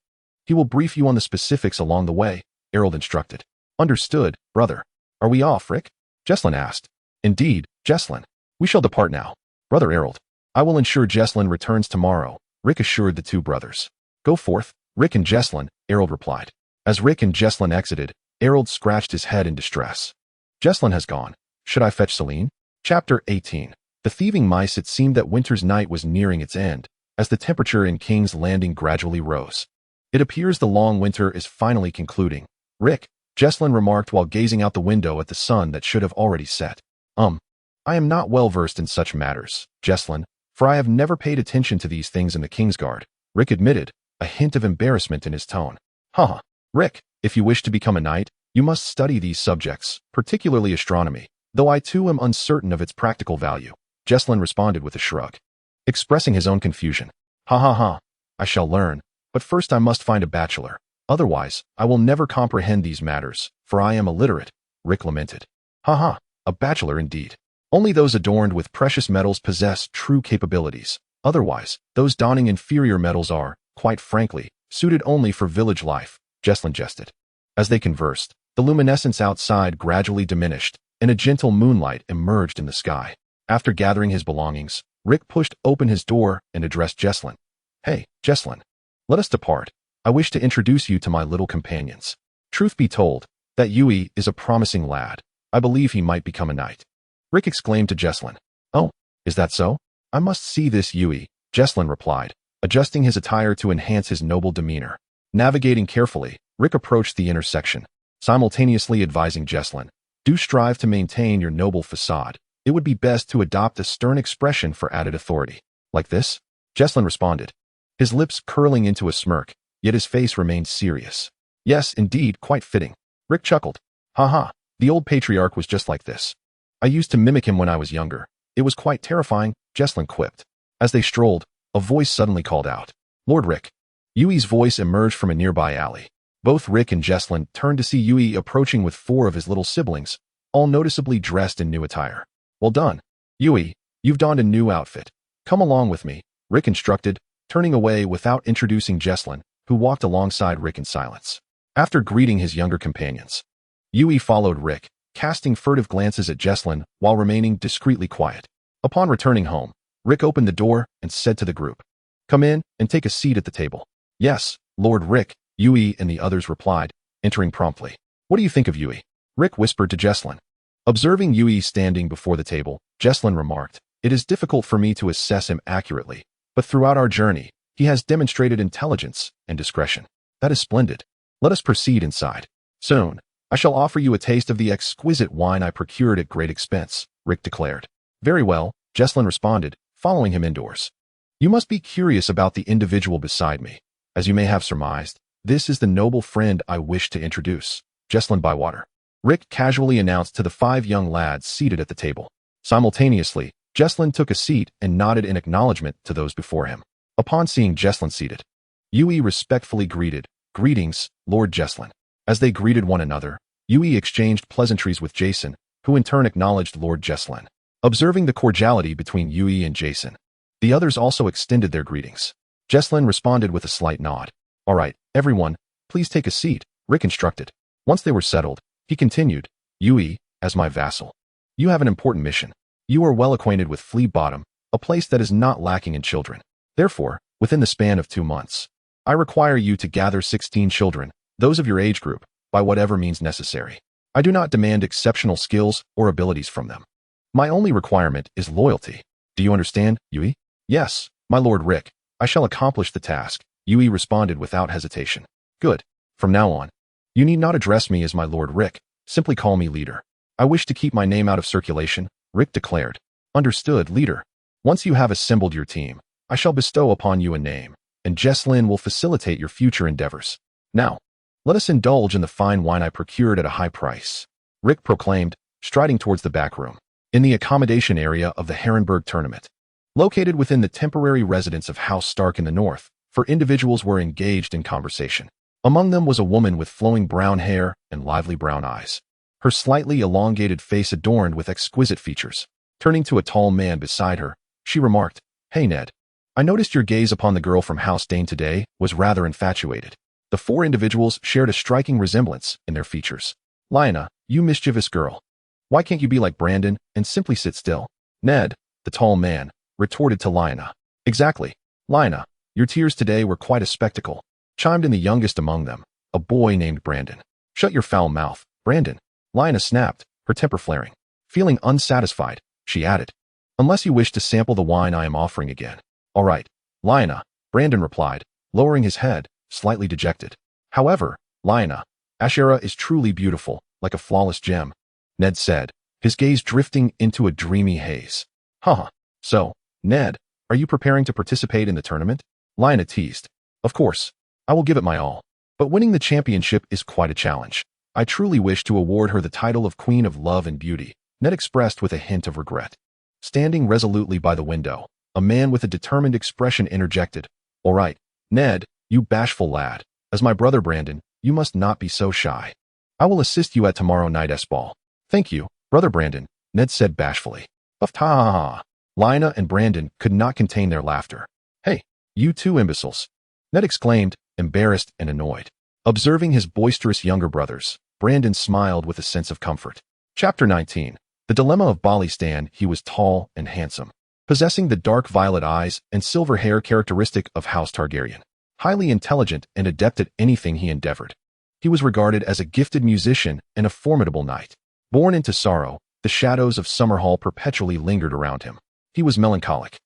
He will brief you on the specifics along the way, Harold instructed. Understood, brother. Are we off, Rick? Jesslyn asked. Indeed, Jesslyn. We shall depart now. Brother Harold, I will ensure Jesslyn returns tomorrow, Rick assured the 2 brothers. Go forth, Rick and Jesslyn, Harold replied. As Rick and Jesslyn exited, Harold scratched his head in distress. Jesslyn has gone. Should I fetch Selene? Chapter 18. The thieving mice. It seemed that winter's night was nearing its end, as the temperature in King's Landing gradually rose. It appears the long winter is finally concluding, Rick, Jesslyn remarked while gazing out the window at the sun that should have already set. I am not well versed in such matters, Jesslyn, for I have never paid attention to these things in the Kingsguard, Rick admitted, a hint of embarrassment in his tone. Rick, if you wish to become a knight, you must study these subjects, particularly astronomy, though I too am uncertain of its practical value, Jesslyn responded with a shrug, expressing his own confusion. I shall learn, but first I must find a bachelor, otherwise I will never comprehend these matters, for I am illiterate, Rick lamented. A bachelor indeed. Only those adorned with precious metals possess true capabilities, otherwise, those donning inferior metals are, quite frankly, suited only for village life, Jesslyn jested. As they conversed, the luminescence outside gradually diminished, and a gentle moonlight emerged in the sky. After gathering his belongings, Rick pushed open his door and addressed Jesslyn. Hey, Jesslyn. Let us depart. I wish to introduce you to my little companions. Truth be told, that Yui is a promising lad. I believe he might become a knight. Rick exclaimed to Jesslyn. Oh, is that so? I must see this Yui, Jesslyn replied, adjusting his attire to enhance his noble demeanor. Navigating carefully, Rick approached the intersection, simultaneously advising Jesslyn, do strive to maintain your noble facade. It would be best to adopt a stern expression for added authority. Like this? Jesslyn responded, his lips curling into a smirk, yet his face remained serious. Yes, indeed, quite fitting. Rick chuckled. The old patriarch was just like this. I used to mimic him when I was younger. It was quite terrifying, Jesslyn quipped. As they strolled, a voice suddenly called out. Lord Rick. Yui's voice emerged from a nearby alley. Both Rick and Jesslyn turned to see Yui approaching with 4 of his little siblings, all noticeably dressed in new attire. Well done. Yui, you've donned a new outfit. Come along with me, Rick instructed, turning away without introducing Jesslyn, who walked alongside Rick in silence. After greeting his younger companions, Yui followed Rick, casting furtive glances at Jesslyn while remaining discreetly quiet. Upon returning home, Rick opened the door and said to the group, Come in and take a seat at the table. Yes, Lord Rick, Yui and the others replied, entering promptly. What do you think of Yui? Rick whispered to Jesslyn. Observing Yui standing before the table, Jesslyn remarked, It is difficult for me to assess him accurately, but throughout our journey, he has demonstrated intelligence and discretion. That is splendid. Let us proceed inside. Soon, I shall offer you a taste of the exquisite wine I procured at great expense, Rick declared. Very well, Jesslyn responded, following him indoors. You must be curious about the individual beside me. As you may have surmised, this is the noble friend I wish to introduce, Jesslyn Bywater. Rick casually announced to the 5 young lads seated at the table. Simultaneously, Jesslyn took a seat and nodded in acknowledgement to those before him. Upon seeing Jesslyn seated, Yui respectfully greeted, Greetings, Lord Jesslyn. As they greeted one another, Yui exchanged pleasantries with Jason, who in turn acknowledged Lord Jesslyn. Observing the cordiality between Yui and Jason, the others also extended their greetings. Jesslyn responded with a slight nod. All right, everyone, please take a seat, Rick instructed. Once they were settled, he continued, Yui, as my vassal, you have an important mission. You are well acquainted with Flea Bottom, a place that is not lacking in children. Therefore, within the span of 2 months, I require you to gather 16 children, those of your age group, by whatever means necessary. I do not demand exceptional skills or abilities from them. My only requirement is loyalty. Do you understand, Yui? Yes, my lord Rick. I shall accomplish the task, Yui responded without hesitation. Good. From now on, you need not address me as my lord Rick. Simply call me leader. I wish to keep my name out of circulation, Rick declared. Understood, leader. Once you have assembled your team, I shall bestow upon you a name, and Jesslyn will facilitate your future endeavors. Now, let us indulge in the fine wine I procured at a high price, Rick proclaimed, striding towards the back room. In the accommodation area of the Herrenberg tournament, located within the temporary residence of House Stark in the north, 4 individuals were engaged in conversation. Among them was a woman with flowing brown hair and lively brown eyes, her slightly elongated face adorned with exquisite features. Turning to a tall man beside her, she remarked, Hey Ned, I noticed your gaze upon the girl from House Dane today was rather infatuated. The 4 individuals shared a striking resemblance in their features. Lyanna, you mischievous girl. Why can't you be like Brandon and simply sit still? Ned, the tall man, retorted to Lyanna. Exactly. Lyanna, your tears today were quite a spectacle, chimed in the youngest among them, a boy named Brandon. Shut your foul mouth, Brandon. Lyanna snapped, her temper flaring. Feeling unsatisfied, she added, Unless you wish to sample the wine I am offering again. All right, Lyanna, Brandon replied, lowering his head, slightly dejected. However, Lyanna, Ashera is truly beautiful, like a flawless gem, Ned said, his gaze drifting into a dreamy haze. Haha. So, Ned, are you preparing to participate in the tournament? Lyanna teased. Of course. I will give it my all. But winning the championship is quite a challenge. I truly wish to award her the title of Queen of Love and Beauty, Ned expressed with a hint of regret. Standing resolutely by the window, a man with a determined expression interjected, All right, Ned, you bashful lad. As my brother Brandon, you must not be so shy. I will assist you at tomorrow night's ball. Thank you, brother Brandon, Ned said bashfully. Buffed ha ha ha. Lyanna and Brandon could not contain their laughter. Hey, you 2 imbeciles, Ned exclaimed, embarrassed and annoyed. Observing his boisterous younger brothers, Brandon smiled with a sense of comfort. Chapter 19. The Dilemma of Balistan. He was tall and handsome, possessing the dark violet eyes and silver hair characteristic of House Targaryen. Highly intelligent and adept at anything he endeavored. He was regarded as a gifted musician and a formidable knight. Born into sorrow, the shadows of Summerhall perpetually lingered around him. He was melancholic,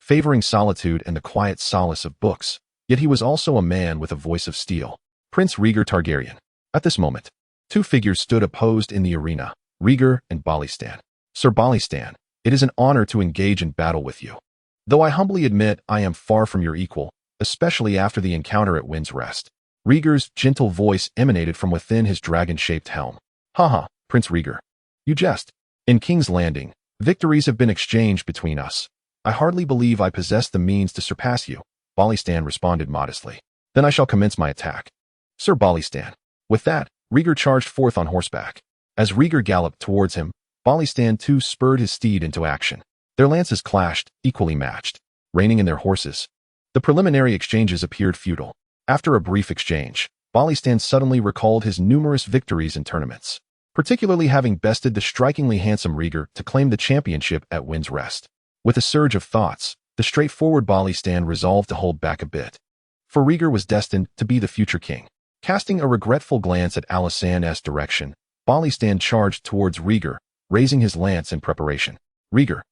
favoring solitude and the quiet solace of books, yet he was also a man with a voice of steel. Prince Rhaegar Targaryen. At this moment, 2 figures stood opposed in the arena, Rhaegar and Balistan. Sir Balistan, it is an honor to engage in battle with you. Though I humbly admit I am far from your equal, especially after the encounter at Wind's Rest. Rhaegar's gentle voice emanated from within his dragon-shaped helm. Haha, Prince Rhaegar. You jest. In King's Landing, victories have been exchanged between us. I hardly believe I possess the means to surpass you, Balistan responded modestly. Then I shall commence my attack. Sir Balistan. With that, Rhaegar charged forth on horseback. As Rhaegar galloped towards him, Balistan too spurred his steed into action. Their lances clashed, equally matched, reining in their horses. The preliminary exchanges appeared futile. After a brief exchange, Balistan suddenly recalled his numerous victories in tournaments, particularly having bested the strikingly handsome Rhaegar to claim the championship at Wind's Rest. With a surge of thoughts, the straightforward Balistan resolved to hold back a bit. For Rhaegar was destined to be the future king. Casting a regretful glance at Alisanne's direction, Balistan charged towards Rhaegar, raising his lance in preparation. Rhaegar,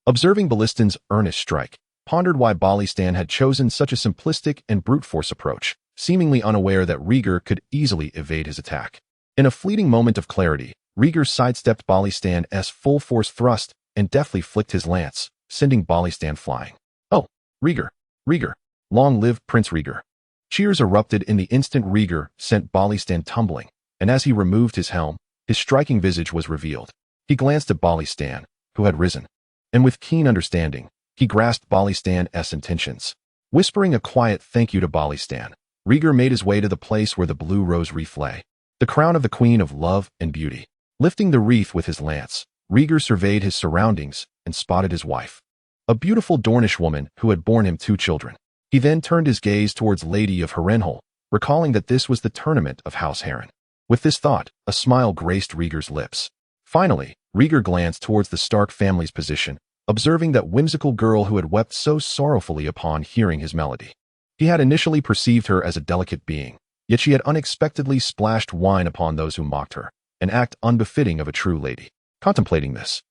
observing Balistan's earnest strike, pondered why Balistan had chosen such a simplistic and brute force approach, seemingly unaware that Rhaegar could easily evade his attack. In a fleeting moment of clarity, Rhaegar sidestepped Balistan's full force thrust and deftly flicked his lance, sending Balistan flying. "Oh, Rhaegar! Rhaegar! Long live Prince Rhaegar!" Cheers erupted in the instant Rhaegar sent Balistan tumbling, and as he removed his helm, his striking visage was revealed. He glanced at Balistan, who had risen, and with keen understanding, he grasped Balistan's intentions. Whispering a quiet thank you to Balistan, Rhaegar made his way to the place where the blue rose wreath lay, the crown of the Queen of Love and Beauty. Lifting the wreath with his lance, Rhaegar surveyed his surroundings and spotted his wife, a beautiful Dornish woman who had borne him 2 children. He then turned his gaze towards Lady of Harrenhal, recalling that this was the tournament of House Harren. With this thought, a smile graced Rhaegar's lips. Finally, Rhaegar glanced towards the Stark family's position, observing that whimsical girl who had wept so sorrowfully upon hearing his melody. He had initially perceived her as a delicate being, yet she had unexpectedly splashed wine upon those who mocked her, an act unbefitting of a true lady. Contemplating this,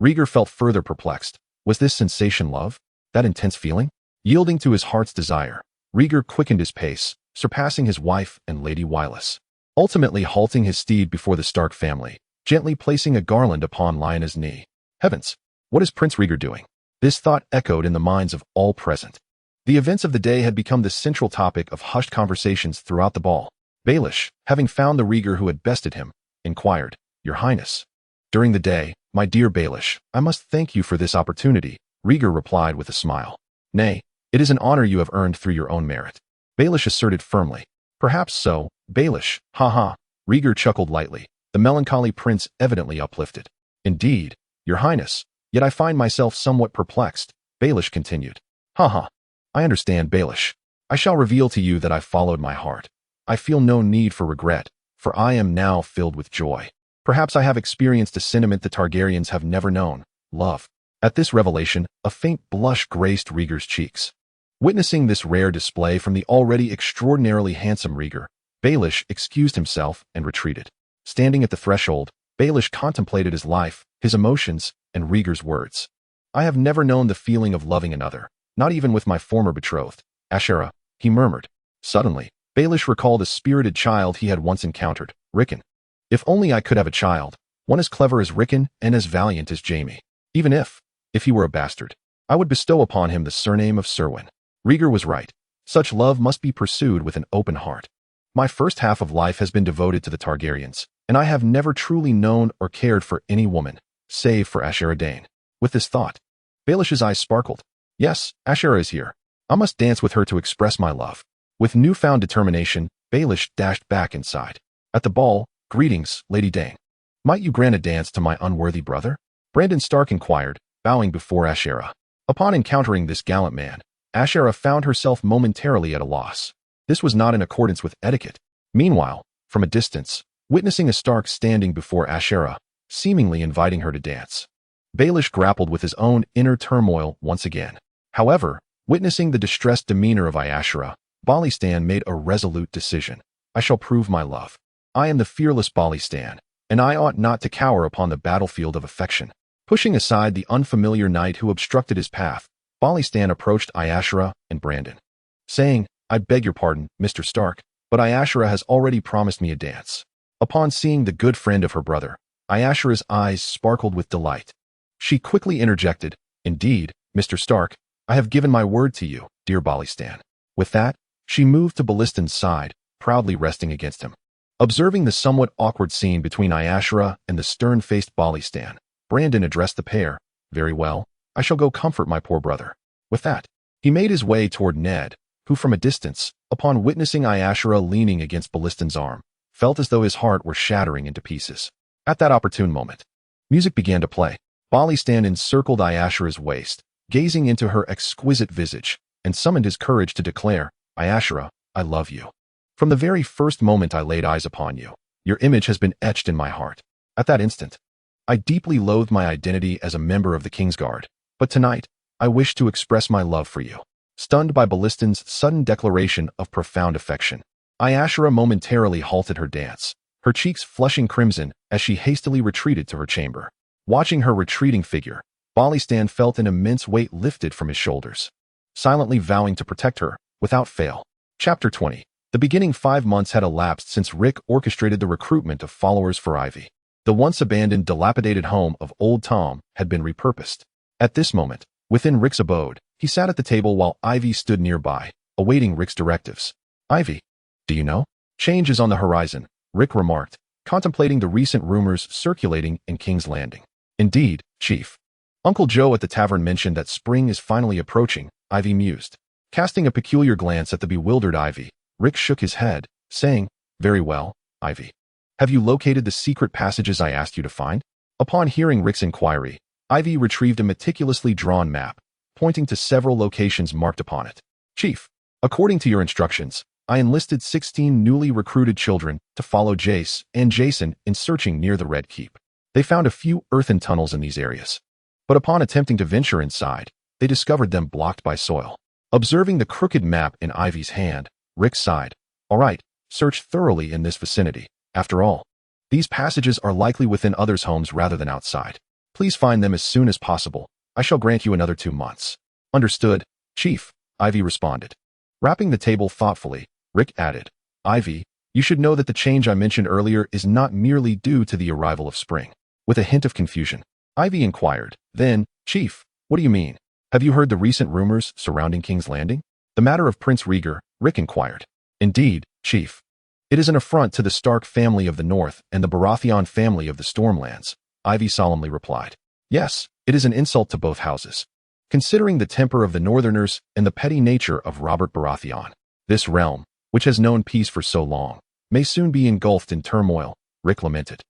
Rhaegar felt further perplexed. Was this sensation love? That intense feeling? Yielding to his heart's desire, Rhaegar quickened his pace, surpassing his wife and Lady Wilas, ultimately halting his steed before the Stark family, gently placing a garland upon Lyanna's knee. Heavens! What is Prince Rhaegar doing? This thought echoed in the minds of all present. The events of the day had become the central topic of hushed conversations throughout the ball. Baelish, having found the Rhaegar who had bested him, inquired, "Your Highness." "During the day, my dear Baelish, I must thank you for this opportunity," Rhaegar replied with a smile. "Nay, it is an honor you have earned through your own merit," Baelish asserted firmly. "Perhaps so, Baelish, ha." Rhaegar chuckled lightly, the melancholy prince evidently uplifted. "Indeed, Your Highness, yet I find myself somewhat perplexed," Baelish continued. Ha. "I understand, Baelish. I shall reveal to you that I followed my heart. I feel no need for regret, for I am now filled with joy. Perhaps I have experienced a sentiment the Targaryens have never known, love." At this revelation, a faint blush graced Rhaegar's cheeks. Witnessing this rare display from the already extraordinarily handsome Rhaegar, Baelish excused himself and retreated. Standing at the threshold, Baelish contemplated his life, his emotions, and Rhaegar's words. "I have never known the feeling of loving another, not even with my former betrothed, Ashera," he murmured. Suddenly, Baelish recalled a spirited child he had once encountered, Rickon. "If only I could have a child, one as clever as Rickon and as valiant as Jaime. Even if he were a bastard, I would bestow upon him the surname of Serwyn." Rhaegar was right. Such love must be pursued with an open heart. "My first half of life has been devoted to the Targaryens, and I have never truly known or cared for any woman, save for Ashera Dayne." With this thought, Baelish's eyes sparkled. "Yes, Ashera is here. I must dance with her to express my love." With newfound determination, Baelish dashed back inside. At the ball, "Greetings, Lady Dayne. Might you grant a dance to my unworthy brother?" Brandon Stark inquired, bowing before Ashera. Upon encountering this gallant man, Ashera found herself momentarily at a loss. This was not in accordance with etiquette. Meanwhile, from a distance, witnessing a Stark standing before Ashera, seemingly inviting her to dance, Baelish grappled with his own inner turmoil once again. However, witnessing the distressed demeanor of Ashera, Balistan made a resolute decision. "I shall prove my love. I am the fearless Balistan, and I ought not to cower upon the battlefield of affection." Pushing aside the unfamiliar knight who obstructed his path, Balistan approached Ashera and Brandon, saying, "I beg your pardon, Mr. Stark, but Ashera has already promised me a dance." Upon seeing the good friend of her brother, Ashera's eyes sparkled with delight. She quickly interjected, "Indeed, Mr. Stark, I have given my word to you, dear Balistan." With that, she moved to Balistan's side, proudly resting against him. Observing the somewhat awkward scene between Ashera and the stern-faced Balistan, Brandon addressed the pair. "Very well, I shall go comfort my poor brother." With that, he made his way toward Ned, who from a distance, upon witnessing Ashera leaning against Balistan's arm, felt as though his heart were shattering into pieces. At that opportune moment, music began to play. Balistan encircled Ashera's waist, gazing into her exquisite visage, and summoned his courage to declare, "Ashera, I love you. From the very first moment I laid eyes upon you, your image has been etched in my heart." At that instant, I deeply loathed my identity as a member of the Kingsguard, but tonight, I wish to express my love for you. Stunned by Balistan's sudden declaration of profound affection, Ashera momentarily halted her dance, her cheeks flushing crimson as she hastily retreated to her chamber. Watching her retreating figure, Balistan felt an immense weight lifted from his shoulders, silently vowing to protect her, without fail. Chapter 20. The beginning 5 months had elapsed since Rick orchestrated the recruitment of followers for Ivy. The once abandoned, dilapidated home of Old Tom had been repurposed. At this moment, within Rick's abode, he sat at the table while Ivy stood nearby, awaiting Rick's directives. Ivy, do you know? Change is on the horizon, Rick remarked, contemplating the recent rumors circulating in King's Landing. Indeed, Chief. Uncle Joe at the tavern mentioned that spring is finally approaching, Ivy mused. Casting a peculiar glance at the bewildered Ivy, Rick shook his head, saying, "Very well, Ivy. Have you located the secret passages I asked you to find?" Upon hearing Rick's inquiry, Ivy retrieved a meticulously drawn map, pointing to several locations marked upon it. "Chief, according to your instructions, I enlisted 16 newly recruited children to follow Jace and Jason in searching near the Red Keep. They found a few earthen tunnels in these areas, but upon attempting to venture inside, they discovered them blocked by soil." Observing the crooked map in Ivy's hand, Rick sighed. "All right, search thoroughly in this vicinity. After all, these passages are likely within others' homes rather than outside. Please find them as soon as possible. I shall grant you another 2 months." "Understood, Chief," Ivy responded. Wrapping the table thoughtfully, Rick added, "Ivy, you should know that the change I mentioned earlier is not merely due to the arrival of spring." With a hint of confusion, Ivy inquired, "Then, Chief, what do you mean? Have you heard the recent rumors surrounding King's Landing?" "The matter of Prince Rhaegar," Rick inquired. "Indeed, Chief. It is an affront to the Stark family of the North and the Baratheon family of the Stormlands," Ivy solemnly replied. "Yes, it is an insult to both houses. Considering the temper of the Northerners and the petty nature of Robert Baratheon, this realm, which has known peace for so long, may soon be engulfed in turmoil," Rick lamented.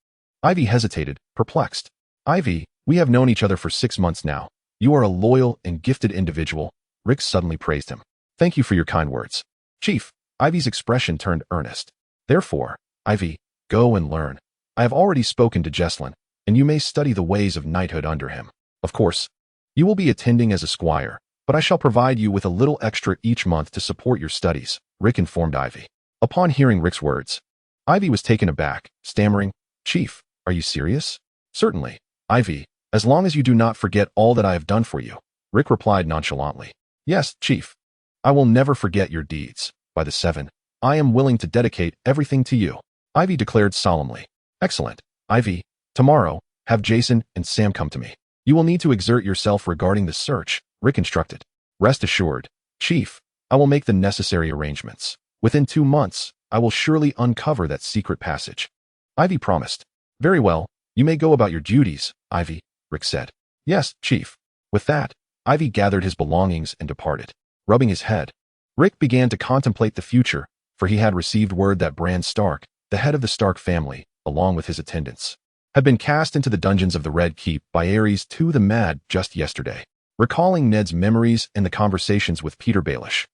Ivy hesitated, perplexed. "Ivy, we have known each other for 6 months now. You are a loyal and gifted individual," Rick suddenly praised him. "Thank you for your kind words." "Chief," Ivy's expression turned earnest. "Therefore, Ivy, go and learn. I have already spoken to Jesslyn, and you may study the ways of knighthood under him. Of course, you will be attending as a squire, but I shall provide you with a little extra each month to support your studies," Rick informed Ivy. Upon hearing Rick's words, Ivy was taken aback, stammering, "Chief, are you serious?" "Certainly, Ivy, as long as you do not forget all that I have done for you," Rick replied nonchalantly. "Yes, Chief. I will never forget your deeds. By the 7, I am willing to dedicate everything to you," Ivy declared solemnly. "Excellent, Ivy. Tomorrow, have Jason and Sam come to me. You will need to exert yourself regarding the search," Rick instructed. "Rest assured, Chief, I will make the necessary arrangements. Within 2 months, I will surely uncover that secret passage," Ivy promised. "Very well, you may go about your duties, Ivy," Rick said. "Yes, Chief." With that, Ivy gathered his belongings and departed. Rubbing his head, Rick began to contemplate the future, for he had received word that Bran Stark, the head of the Stark family, along with his attendants, had been cast into the dungeons of the Red Keep by Aerys to the Mad just yesterday. Recalling Ned's memories and the conversations with Peter Baelish,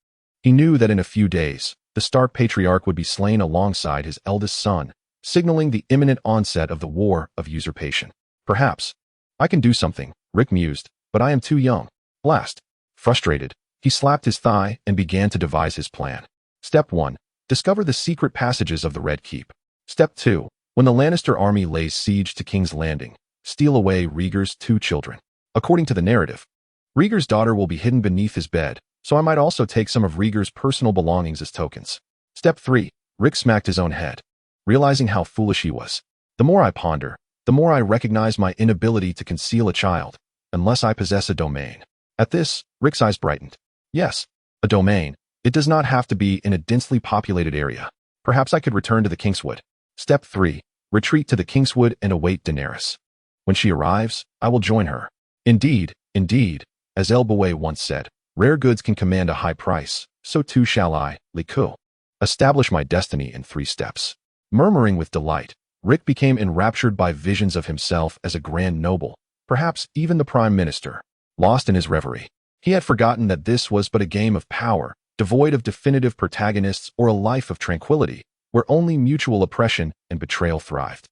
he knew that in a few days, the Stark patriarch would be slain alongside his eldest son, signaling the imminent onset of the War of Usurpation. "Perhaps I can do something," Rick mused, "but I am too young." Blast. Frustrated, he slapped his thigh and began to devise his plan. Step 1. Discover the secret passages of the Red Keep. Step 2. When the Lannister army lays siege to King's Landing, steal away Rhaegar's 2 children. According to the narrative, Rhaegar's daughter will be hidden beneath his bed, so I might also take some of Rhaegar's personal belongings as tokens. Step 3. Rick smacked his own head, realizing how foolish he was. "The more I ponder, the more I recognize my inability to conceal a child, unless I possess a domain." At this, Rick's eyes brightened. "Yes, a domain. It does not have to be in a densely populated area. Perhaps I could return to the Kingswood." Step 3. Retreat to the Kingswood and await Daenerys. "When she arrives, I will join her." Indeed, as El Bouet once said, "Rare goods can command a high price, so too shall I, Liku. Establish my destiny in 3 steps." Murmuring with delight, Rick became enraptured by visions of himself as a grand noble, perhaps even the prime minister. Lost in his reverie, he had forgotten that this was but a game of power, devoid of definitive protagonists or a life of tranquility, where only mutual oppression and betrayal thrived.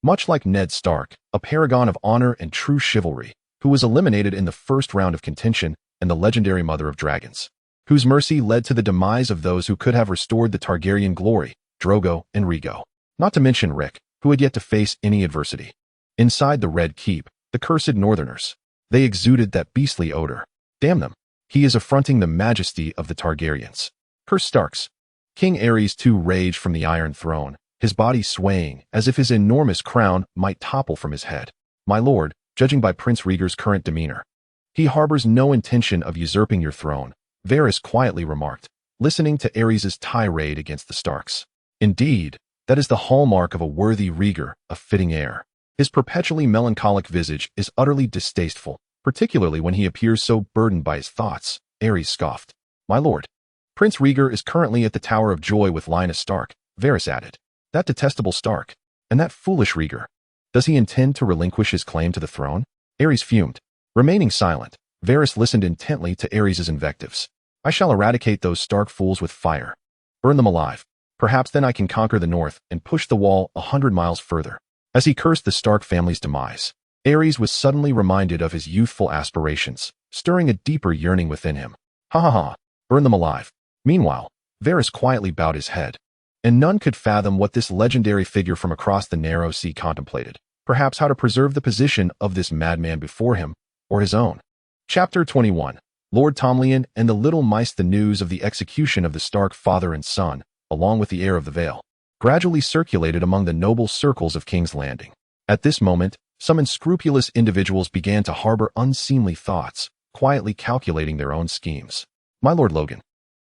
Much like Ned Stark, a paragon of honor and true chivalry, who was eliminated in the first round of contention, and the legendary Mother of Dragons, whose mercy led to the demise of those who could have restored the Targaryen glory, Drogo and Rhaegar. Not to mention Rick, who had yet to face any adversity. Inside the Red Keep, the cursed Northerners. They exuded that beastly odor. Damn them. He is affronting the majesty of the Targaryens. Curse Starks. King Aerys too raged from the Iron Throne, his body swaying as if his enormous crown might topple from his head. My lord, judging by Prince Rhaegar's current demeanor, he harbors no intention of usurping your throne, Varys quietly remarked, listening to Aerys' tirade against the Starks. Indeed, that is the hallmark of a worthy Rhaegar, a fitting heir. His perpetually melancholic visage is utterly distasteful, particularly when he appears so burdened by his thoughts, Aerys scoffed. My lord, Prince Rhaegar is currently at the Tower of Joy with Lyanna Stark, Varys added. That detestable Stark, and that foolish Rhaegar. Does he intend to relinquish his claim to the throne? Aerys fumed. Remaining silent, Varys listened intently to Aerys' invectives. I shall eradicate those Stark fools with fire. Burn them alive. Perhaps then I can conquer the north and push the wall 100 miles further. As he cursed the Stark family's demise, Aerys was suddenly reminded of his youthful aspirations, stirring a deeper yearning within him. Ha ha ha, burn them alive. Meanwhile, Varys quietly bowed his head, and none could fathom what this legendary figure from across the narrow sea contemplated. Perhaps how to preserve the position of this madman before him, or his own. Chapter 21. Lord Tomlin and the Little Mice. The news of the execution of the Stark father and son, along with the heir of the Vale, gradually circulated among the noble circles of King's Landing. At this moment, some unscrupulous individuals began to harbor unseemly thoughts, quietly calculating their own schemes. My Lord Logan,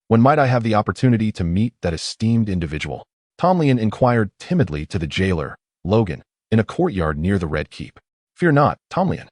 when might I have the opportunity to meet that esteemed individual? Tomlin inquired timidly to the jailer, Logan, in a courtyard near the Red Keep. Fear not, Tomlin.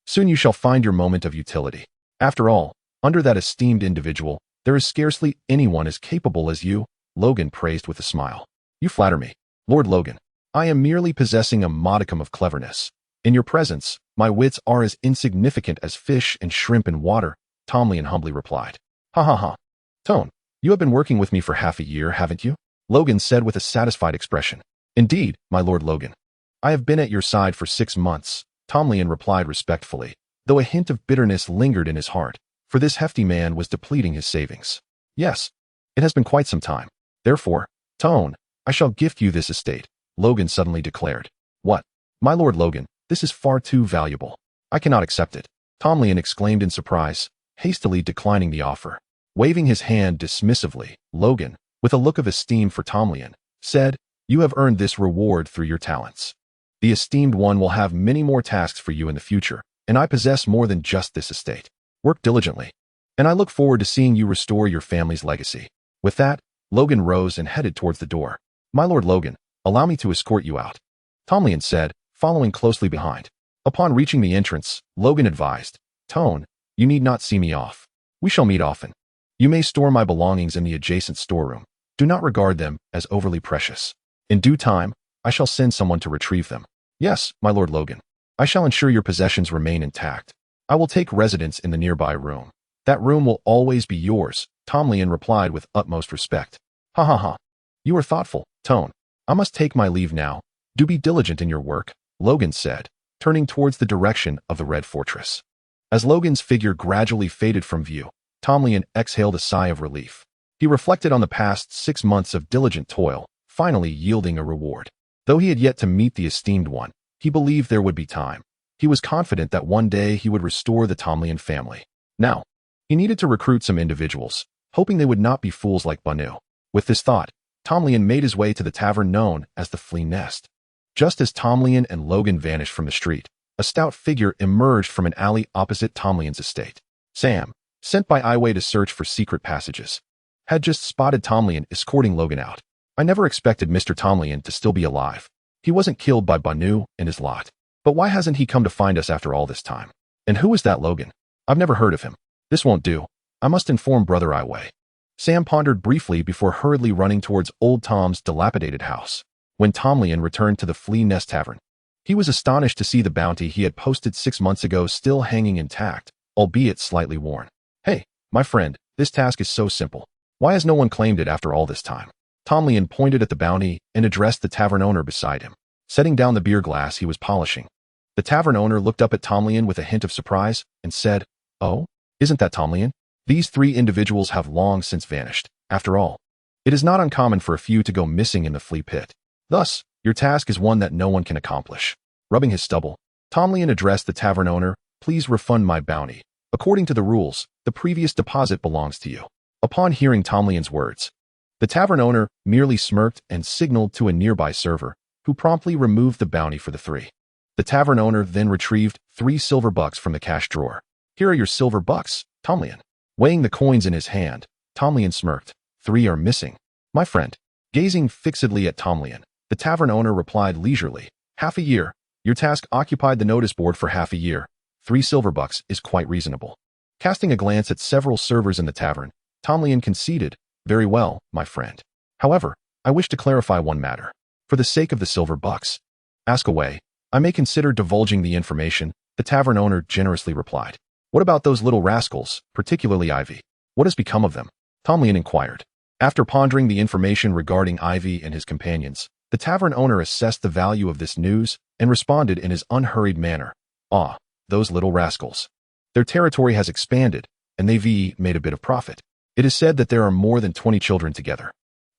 Soon you shall find your moment of utility. After all, under that esteemed individual, there is scarcely anyone as capable as you, Logan praised with a smile. You flatter me, Lord Logan. I am merely possessing a modicum of cleverness. In your presence, my wits are as insignificant as fish and shrimp in water, Tomlin humbly replied. Ha ha ha. Tone, you have been working with me for half a year, haven't you? Logan said with a satisfied expression. Indeed, my Lord Logan. I have been at your side for 6 months, Tomlin replied respectfully, though a hint of bitterness lingered in his heart, for this hefty man was depleting his savings. Yes, it has been quite some time. Therefore, Tone, I shall gift you this estate, Logan suddenly declared. What? My Lord Logan, this is far too valuable. I cannot accept it, Tomlin exclaimed in surprise, hastily declining the offer. Waving his hand dismissively, Logan, with a look of esteem for Tomlin, said, You have earned this reward through your talents. The esteemed one will have many more tasks for you in the future, and I possess more than just this estate. Work diligently, and I look forward to seeing you restore your family's legacy. With that, Logan rose and headed towards the door. My Lord Logan, allow me to escort you out, Tomlin said, following closely behind. Upon reaching the entrance, Logan advised, Tone, you need not see me off. We shall meet often. You may store my belongings in the adjacent storeroom. Do not regard them as overly precious. In due time, I shall send someone to retrieve them. Yes, my Lord Logan. I shall ensure your possessions remain intact. I will take residence in the nearby room. That room will always be yours, Tomlin replied with utmost respect. Ha ha ha. You are thoughtful, Tone. I must take my leave now. Do be diligent in your work, Logan said, turning towards the direction of the Red Fortress. As Logan's figure gradually faded from view, Tomlin exhaled a sigh of relief. He reflected on the past 6 months of diligent toil, finally yielding a reward. Though he had yet to meet the esteemed one, he believed there would be time. He was confident that one day he would restore the Tomlin family. Now, he needed to recruit some individuals, hoping they would not be fools like Banu. With this thought, Tomlin made his way to the tavern known as the Flea Nest. Just as Tomlin and Logan vanished from the street, a stout figure emerged from an alley opposite Tomlin's estate. Sam, sent by Iway to search for secret passages, had just spotted Tomlin escorting Logan out. I never expected Mr. Tomlin to still be alive. He wasn't killed by Banu and his lot. But why hasn't he come to find us after all this time? And who is that Logan? I've never heard of him. This won't do. I must inform Brother Iway. Sam pondered briefly before hurriedly running towards Old Tom's dilapidated house. When Tomlin returned to the Flea Nest Tavern, he was astonished to see the bounty he had posted 6 months ago still hanging intact, albeit slightly worn. Hey, my friend, this task is so simple. Why has no one claimed it after all this time? Tomlin pointed at the bounty and addressed the tavern owner beside him, setting down the beer glass he was polishing. The tavern owner looked up at Tomlin with a hint of surprise and said, Oh, isn't that Tomlin? These three individuals have long since vanished. After all, it is not uncommon for a few to go missing in the flea pit. Thus, your task is one that no one can accomplish. Rubbing his stubble, Tomlin addressed the tavern owner. Please refund my bounty. According to the rules, the previous deposit belongs to you. Upon hearing Tomlin's words, the tavern owner merely smirked and signaled to a nearby server, who promptly removed the bounty for the three. The tavern owner then retrieved 3 silver bucks from the cash drawer. Here are your silver bucks, Tomlin. Weighing the coins in his hand, Tomlin smirked. 3 are missing. My friend. Gazing fixedly at Tomlin, the tavern owner replied leisurely. Half a year. Your task occupied the notice board for half a year. 3 silver bucks is quite reasonable. Casting a glance at several servers in the tavern, Tomlin conceded. Very well, my friend. However, I wish to clarify one matter. For the sake of the silver bucks. Ask away. I may consider divulging the information, the tavern owner generously replied. What about those little rascals, particularly Ivy? What has become of them? Tomlin inquired. After pondering the information regarding Ivy and his companions, the tavern owner assessed the value of this news and responded in his unhurried manner. Ah, those little rascals. Their territory has expanded, and they've made a bit of profit. It is said that there are more than 20 children together,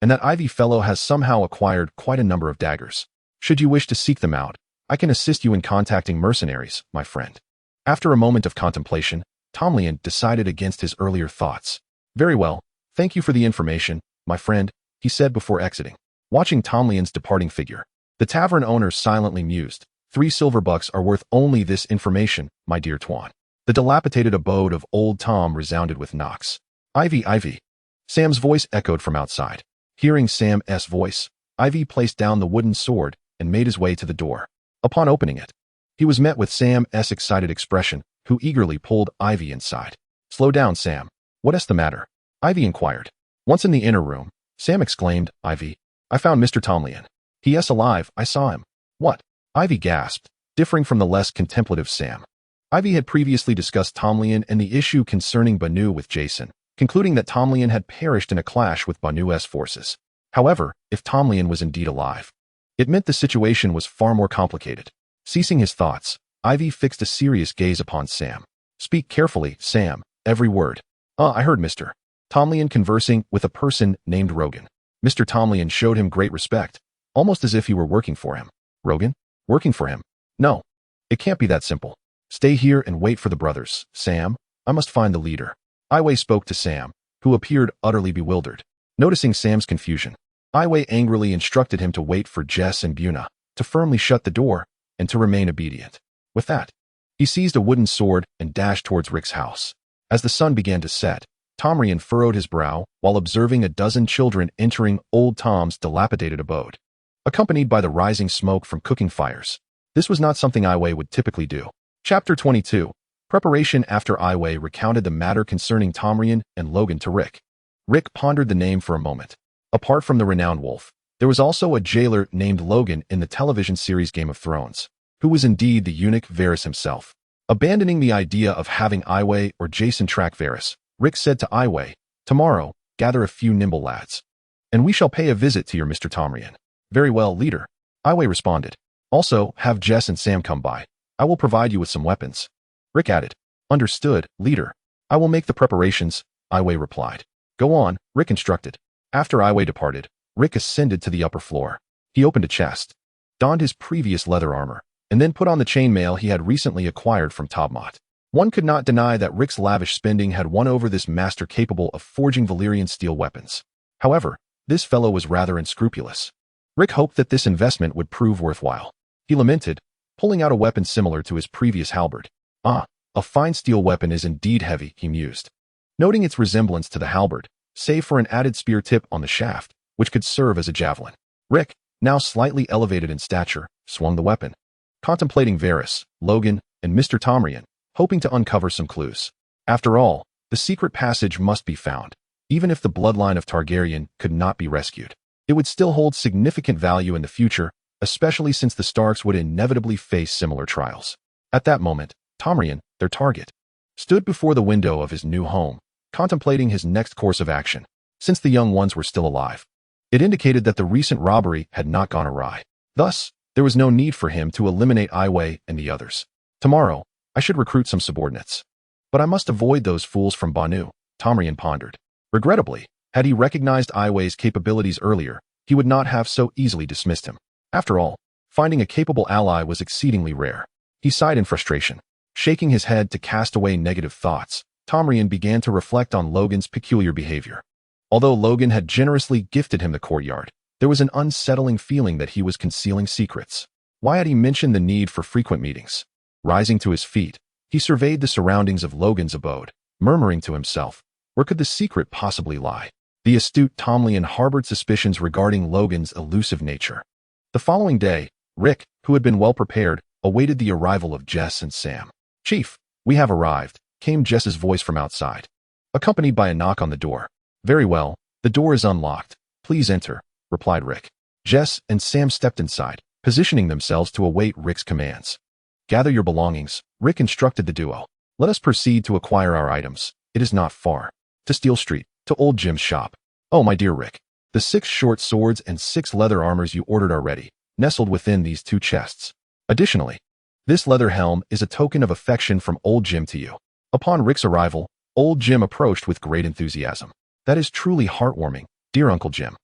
and that Ivy fellow has somehow acquired quite a number of daggers. Should you wish to seek them out, I can assist you in contacting mercenaries, my friend. After a moment of contemplation, Tomlin decided against his earlier thoughts. Very well, thank you for the information, my friend, he said before exiting. Watching Tomlin's departing figure, the tavern owner silently mused. 3 silver bucks are worth only this information, my dear Tuan. The dilapidated abode of old Tom resounded with knocks. Ivy. Sam's voice echoed from outside. Hearing Sam's voice, Ivy placed down the wooden sword and made his way to the door. Upon opening it, he was met with Sam's excited expression, who eagerly pulled Ivy inside. Slow down, Sam. What's the matter? Ivy inquired. Once in the inner room, Sam exclaimed, Ivy, I found Mr. Tomlin. He is alive, I saw him. What? Ivy gasped, differing from the less contemplative Sam. Ivy had previously discussed Tomlin and the issue concerning Banu with Jason, concluding that Tomlin had perished in a clash with Banu's forces. However, if Tomlin was indeed alive, it meant the situation was far more complicated. Ceasing his thoughts, Ivy fixed a serious gaze upon Sam. Speak carefully, Sam, every word. I heard Mr. Tomlin conversing with a person named Rogan. Mr. Tomlin showed him great respect, almost as if he were working for him. Rogan? Working for him? No. It can't be that simple. Stay here and wait for the brothers, Sam. I must find the leader. Iway spoke to Sam, who appeared utterly bewildered. Noticing Sam's confusion, Iway angrily instructed him to wait for Jess and Buna, to firmly shut the door, and to remain obedient. With that, he seized a wooden sword and dashed towards Rick's house. As the sun began to set, Tomlin furrowed his brow while observing a dozen children entering old Tom's dilapidated abode, accompanied by the rising smoke from cooking fires. This was not something Iway would typically do. Chapter 22. Preparation. After Iway recounted the matter concerning Tomlin and Logan to Rick. Rick pondered the name for a moment. Apart from the renowned wolf, there was also a jailer named Logan in the television series Game of Thrones, who was indeed the eunuch Varys himself. Abandoning the idea of having Iway or Jason track Varys, Rick said to Iway, tomorrow, gather a few nimble lads, and we shall pay a visit to your Mr. Tomlin. Very well, leader. Iway responded. Also, have Jess and Sam come by. I will provide you with some weapons. Rick added. Understood, leader. I will make the preparations, Iway replied. Go on, Rick instructed. After Iway departed, Rick ascended to the upper floor. He opened a chest, donned his previous leather armor, and then put on the chainmail he had recently acquired from Tobmot. One could not deny that Rick's lavish spending had won over this master capable of forging Valyrian steel weapons. However, this fellow was rather unscrupulous. Rick hoped that this investment would prove worthwhile. He lamented, pulling out a weapon similar to his previous halberd. A fine steel weapon is indeed heavy, he mused, noting its resemblance to the halberd, save for an added spear tip on the shaft, which could serve as a javelin. Rick, now slightly elevated in stature, swung the weapon, contemplating Varys, Logan, and Mr. Tomlin, hoping to uncover some clues. After all, the secret passage must be found. Even if the bloodline of Targaryen could not be rescued, it would still hold significant value in the future, especially since the Starks would inevitably face similar trials. At that moment, Tomlin, their target, stood before the window of his new home, contemplating his next course of action. Since the young ones were still alive, it indicated that the recent robbery had not gone awry. Thus, there was no need for him to eliminate Iway and the others. Tomorrow, I should recruit some subordinates. But I must avoid those fools from Banu. Tomrian pondered. Regrettably, had he recognized Iway's capabilities earlier, he would not have so easily dismissed him. After all, finding a capable ally was exceedingly rare. He sighed in frustration. Shaking his head to cast away negative thoughts, Tomrian began to reflect on Logan's peculiar behavior. Although Logan had generously gifted him the courtyard, there was an unsettling feeling that he was concealing secrets. Why had he mentioned the need for frequent meetings? Rising to his feet, he surveyed the surroundings of Logan's abode, murmuring to himself, where could the secret possibly lie? The astute Tomlin harbored suspicions regarding Logan's elusive nature. The following day, Rick, who had been well prepared, awaited the arrival of Jess and Sam. "Chief, we have arrived," came Jess's voice from outside, accompanied by a knock on the door. "Very well, the door is unlocked. Please enter," replied Rick. Jess and Sam stepped inside, positioning themselves to await Rick's commands. "Gather your belongings," Rick instructed the duo. "Let us proceed to acquire our items. It is not far. To Steel Street, to Old Jim's shop." "Oh, my dear Rick, the 6 short swords and 6 leather armors you ordered are ready, nestled within these 2 chests. Additionally, this leather helm is a token of affection from Old Jim to you." Upon Rick's arrival, Old Jim approached with great enthusiasm. "That is truly heartwarming, dear Uncle Jim.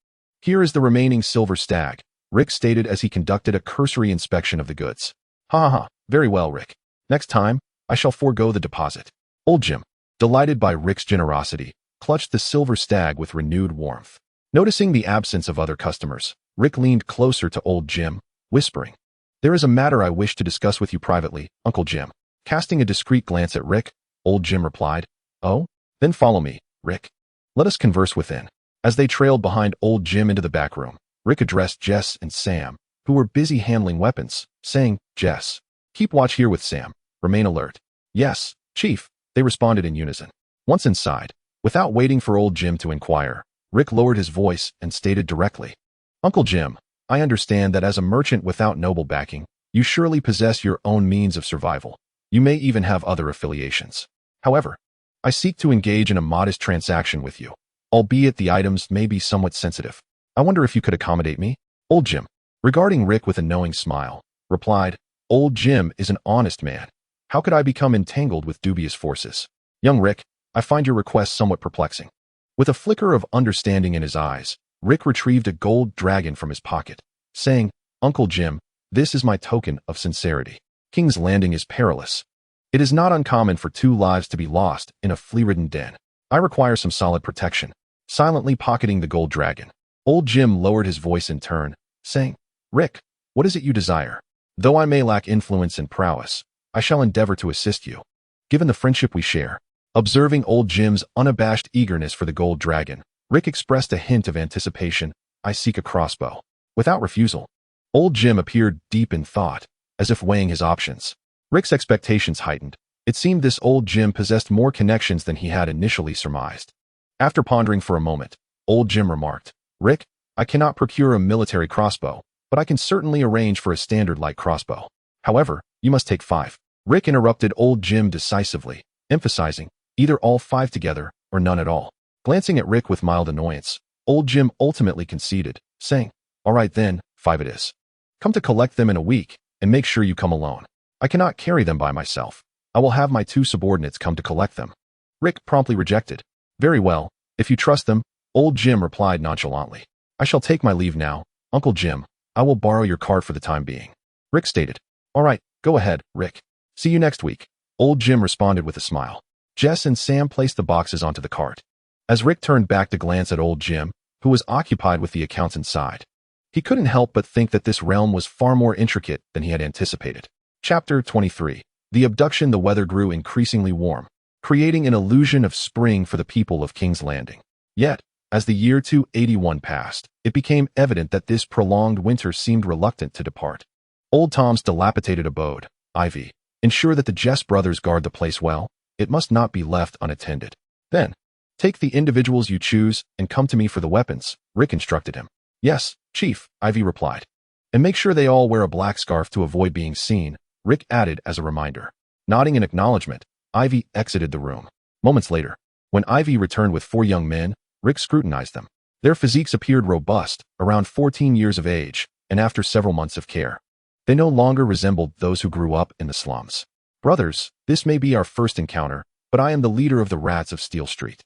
Here is the remaining silver stag," Rick stated as he conducted a cursory inspection of the goods. "Ha ha ha, very well, Rick. Next time, I shall forego the deposit." Old Jim, delighted by Rick's generosity, clutched the silver stag with renewed warmth. Noticing the absence of other customers, Rick leaned closer to Old Jim, whispering, "There is a matter I wish to discuss with you privately, Uncle Jim." Casting a discreet glance at Rick, Old Jim replied, "Oh? Then follow me, Rick. Let us converse within." As they trailed behind Old Jim into the back room, Rick addressed Jess and Sam, who were busy handling weapons, saying, "Jess, keep watch here with Sam. Remain alert." "Yes, Chief," they responded in unison. Once inside, without waiting for Old Jim to inquire, Rick lowered his voice and stated directly, "Uncle Jim, I understand that as a merchant without noble backing, you surely possess your own means of survival. You may even have other affiliations. However, I seek to engage in a modest transaction with you, albeit the items may be somewhat sensitive. I wonder if you could accommodate me?" Old Jim, regarding Rick with a knowing smile, replied, "Old Jim is an honest man. How could I become entangled with dubious forces? Young Rick, I find your request somewhat perplexing." With a flicker of understanding in his eyes, Rick retrieved a gold dragon from his pocket, saying, "Uncle Jim, this is my token of sincerity. King's Landing is perilous. It is not uncommon for 2 lives to be lost in a flea-ridden den. I require some solid protection." Silently pocketing the gold dragon, Old Jim lowered his voice in turn, saying, "Rick, what is it you desire? Though I may lack influence and prowess, I shall endeavor to assist you, given the friendship we share." Observing Old Jim's unabashed eagerness for the gold dragon, Rick expressed a hint of anticipation. "I seek a crossbow." Without refusal, Old Jim appeared deep in thought, as if weighing his options. Rick's expectations heightened. It seemed this Old Jim possessed more connections than he had initially surmised. After pondering for a moment, Old Jim remarked, "Rick, I cannot procure a military crossbow, but I can certainly arrange for a standard light crossbow. However, you must take 5. Rick interrupted Old Jim decisively, emphasizing, "Either all 5 together, or none at all." Glancing at Rick with mild annoyance, Old Jim ultimately conceded, saying, "All right then, 5 it is. Come to collect them in a week, and make sure you come alone. I cannot carry them by myself. I will have my 2 subordinates come to collect them." Rick promptly rejected. "Very well, if you trust them," Old Jim replied nonchalantly. "I shall take my leave now, Uncle Jim. I will borrow your cart for the time being." Rick stated, "All right, go ahead, Rick. See you next week." Old Jim responded with a smile. Jess and Sam placed the boxes onto the cart. As Rick turned back to glance at Old Jim, who was occupied with the accounts inside, he couldn't help but think that this realm was far more intricate than he had anticipated. Chapter 23. The abduction. The weather grew increasingly warm, creating an illusion of spring for the people of King's Landing. Yet, as the year 281 passed, it became evident that this prolonged winter seemed reluctant to depart. Old Tom's dilapidated abode, Ivy, ensure that the Jess brothers guard the place well. It must not be left unattended. Then, take the individuals you choose and come to me for the weapons, Rick instructed him. "Yes, Chief," Ivy replied. "And make sure they all wear a black scarf to avoid being seen," Rick added as a reminder. Nodding in acknowledgement, Ivy exited the room. Moments later, when Ivy returned with 4 young men, Rick scrutinized them. Their physiques appeared robust, around 14 years of age, and after several months of care, they no longer resembled those who grew up in the slums. "Brothers, this may be our first encounter, but I am the leader of the Rats of Steel Street.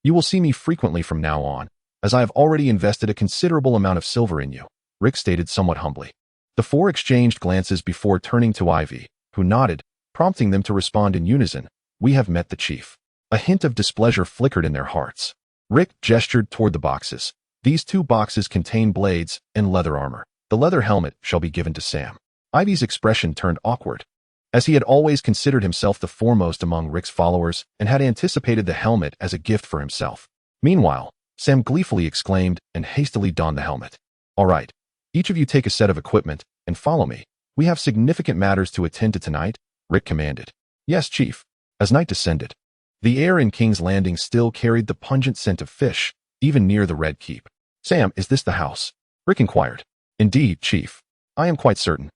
You will see me frequently from now on, as I have already invested a considerable amount of silver in you, Rick stated somewhat humbly. The four exchanged glances before turning to Ivy, who nodded, prompting them to respond in unison. We have met the chief. A hint of displeasure flickered in their hearts. Rick gestured toward the boxes. These 2 boxes contain blades and leather armor. The leather helmet shall be given to Sam. Ivy's expression turned awkward, as he had always considered himself the foremost among Rick's followers and had anticipated the helmet as a gift for himself. Meanwhile, Sam gleefully exclaimed and hastily donned the helmet. All right, each of you take a set of equipment and follow me. We have significant matters to attend to tonight, Rick commanded. Yes, Chief. As night descended, the air in King's Landing still carried the pungent scent of fish, even near the Red Keep. Sam, is this the house? Rick inquired. Indeed, Chief. I am quite certain,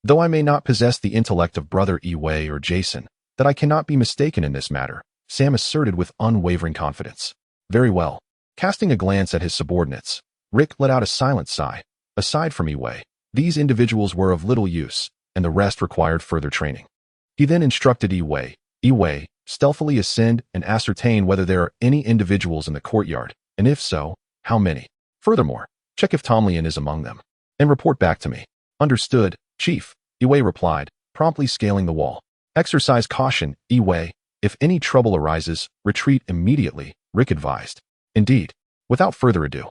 though I may not possess the intellect of Brother Eway or Jason, that I cannot be mistaken in this matter, Sam asserted with unwavering confidence. Very well. Casting a glance at his subordinates, Rick let out a silent sigh. Aside from Eway, these individuals were of little use, and the rest required further training. He then instructed Eway, stealthily ascend and ascertain whether there are any individuals in the courtyard, and if so, how many. Furthermore, check if Tomlin is among them, and report back to me. Understood, Chief, Eway replied, promptly scaling the wall. Exercise caution, Eway. If any trouble arises, retreat immediately, Rick advised. Indeed. Without further ado,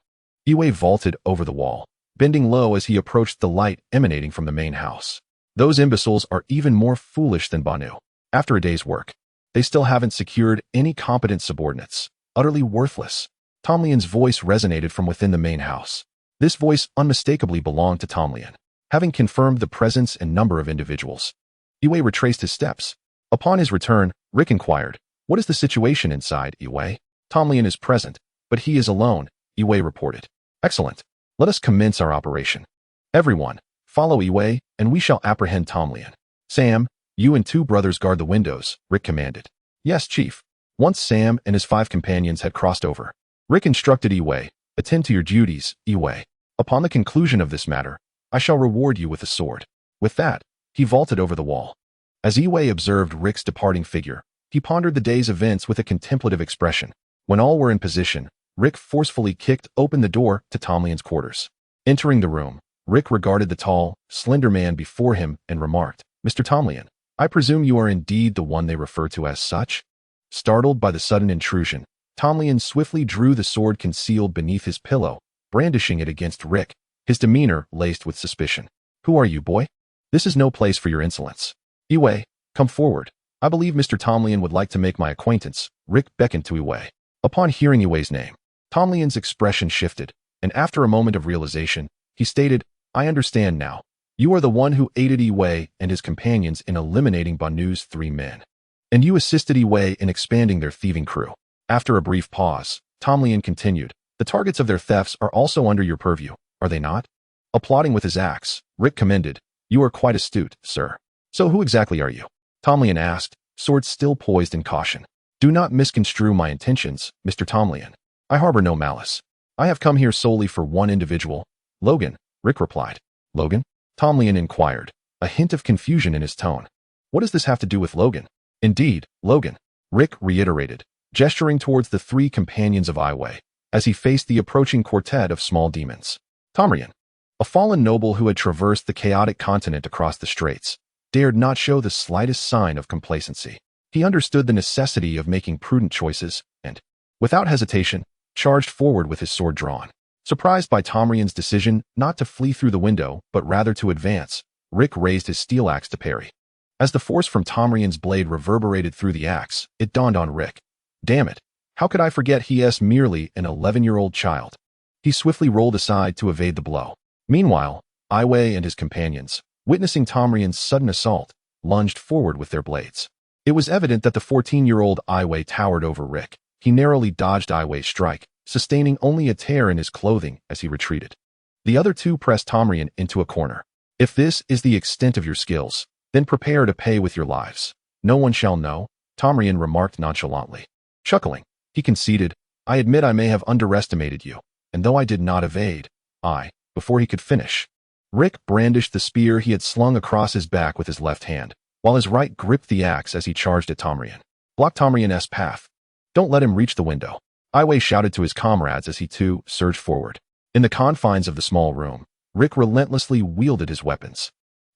Eway vaulted over the wall, bending low as he approached the light emanating from the main house. Those imbeciles are even more foolish than Banu. After a day's work, they still haven't secured any competent subordinates. Utterly worthless. Tomlin's voice resonated from within the main house. This voice unmistakably belonged to Tomlin. Having confirmed the presence and number of individuals, Eway retraced his steps. Upon his return, Rick inquired, "What is the situation inside, Eway?" "Tomlin is present, but he is alone," Eway reported. "Excellent. Let us commence our operation. Everyone, follow Eway, and we shall apprehend Tomlin. Sam, you and 2 brothers guard the windows," Rick commanded. "Yes, Chief." Once Sam and his 5 companions had crossed over, Rick instructed Eway, "Attend to your duties, Eway. Upon the conclusion of this matter, I shall reward you with a sword." With that, he vaulted over the wall. As Eway observed Rick's departing figure, he pondered the day's events with a contemplative expression. When all were in position, Rick forcefully kicked open the door to Tomlin's quarters. Entering the room, Rick regarded the tall, slender man before him and remarked, "Mr. Tomlin, I presume you are indeed the one they refer to as such?" Startled by the sudden intrusion, Tomlin swiftly drew the sword concealed beneath his pillow, brandishing it against Rick, his demeanor laced with suspicion. "Who are you, boy? This is no place for your insolence. Eway, come forward. I believe Mr. Tomlin would like to make my acquaintance." Rick beckoned to Eway. Upon hearing Eway's name, Tomlin's expression shifted, and after a moment of realization, he stated, "I understand now. You are the one who aided Eway and his companions in eliminating Banu's 3 men. And you assisted Eway in expanding their thieving crew." After a brief pause, Tomlin continued, "The targets of their thefts are also under your purview, are they not?" Applauding with his axe, Rick commended, "You are quite astute, sir." "So who exactly are you?" Tomlin asked, sword still poised in caution. "Do not misconstrue my intentions, Mr. Tomlin. I harbor no malice. I have come here solely for one individual, Logan," Rick replied. "Logan?" Tomlin inquired, a hint of confusion in his tone. "What does this have to do with Logan?" "Indeed, Logan," Rick reiterated, gesturing towards the 3 companions of Eway, as he faced the approaching quartet of small demons. Tomlin, a fallen noble who had traversed the chaotic continent across the straits, dared not show the slightest sign of complacency. He understood the necessity of making prudent choices and, without hesitation, charged forward with his sword drawn. Surprised by Tomlin's decision not to flee through the window, but rather to advance, Rick raised his steel axe to parry. As the force from Tomlin's blade reverberated through the axe, it dawned on Rick. Damn it, how could I forget he is merely an 11-year-old child? He swiftly rolled aside to evade the blow. Meanwhile, Eway and his companions, witnessing Tomlin's sudden assault, lunged forward with their blades. It was evident that the 14-year-old Eway towered over Rick. He narrowly dodged Eway's strike, sustaining only a tear in his clothing as he retreated. The other 2 pressed Tomlin into a corner. "If this is the extent of your skills, then prepare to pay with your lives. No one shall know," Tomlin remarked nonchalantly. Chuckling, he conceded, "I admit I may have underestimated you, and though I did not evade, before he could finish, Rick brandished the spear he had slung across his back with his left hand, while his right gripped the axe as he charged at Tomlin. "Block Tomlin's path. Don't let him reach the window." Iway shouted to his comrades as he too surged forward. In the confines of the small room, Rick relentlessly wielded his weapons.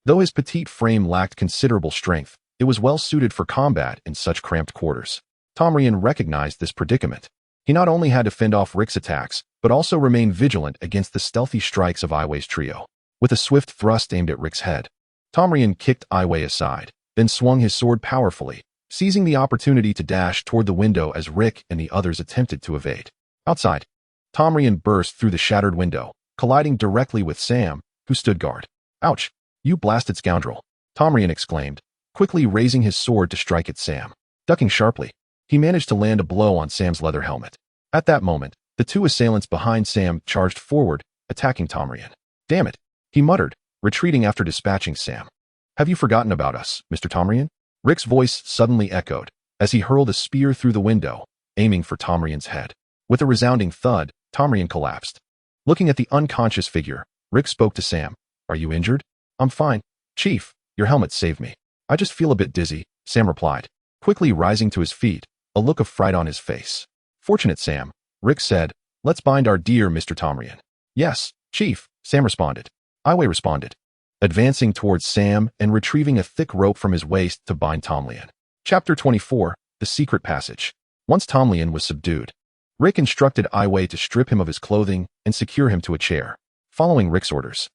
Though his petite frame lacked considerable strength, it was well suited for combat in such cramped quarters. Tomrien recognized this predicament. He not only had to fend off Rick's attacks, but also remain vigilant against the stealthy strikes of Iway's trio. With a swift thrust aimed at Rick's head, Tomrien kicked Iway aside, then swung his sword powerfully, seizing the opportunity to dash toward the window as Rick and the others attempted to evade. Outside, Tomrien burst through the shattered window, colliding directly with Sam, who stood guard. "Ouch! You blasted scoundrel!" Tomrien exclaimed, quickly raising his sword to strike at Sam. Ducking sharply, he managed to land a blow on Sam's leather helmet. At that moment, the two assailants behind Sam charged forward, attacking Tomrien. "Damn it," he muttered, retreating after dispatching Sam. "Have you forgotten about us, Mr. Tomrien?" Rick's voice suddenly echoed as he hurled a spear through the window, aiming for Tomrien's head. With a resounding thud, Tomrien collapsed. Looking at the unconscious figure, Rick spoke to Sam. "Are you injured?" "I'm fine, Chief. Your helmet saved me. I just feel a bit dizzy," Sam replied, quickly rising to his feet, a look of fright on his face. "Fortunate, Sam," Rick said. "Let's bind our dear Mr. Tomrien." "Yes, Chief," Sam responded. Iway responded, advancing towards Sam and retrieving a thick rope from his waist to bind Tomlien. Chapter 24, The Secret Passage. Once Tomlien was subdued, Rick instructed Iway to strip him of his clothing and secure him to a chair. Following Rick's orders,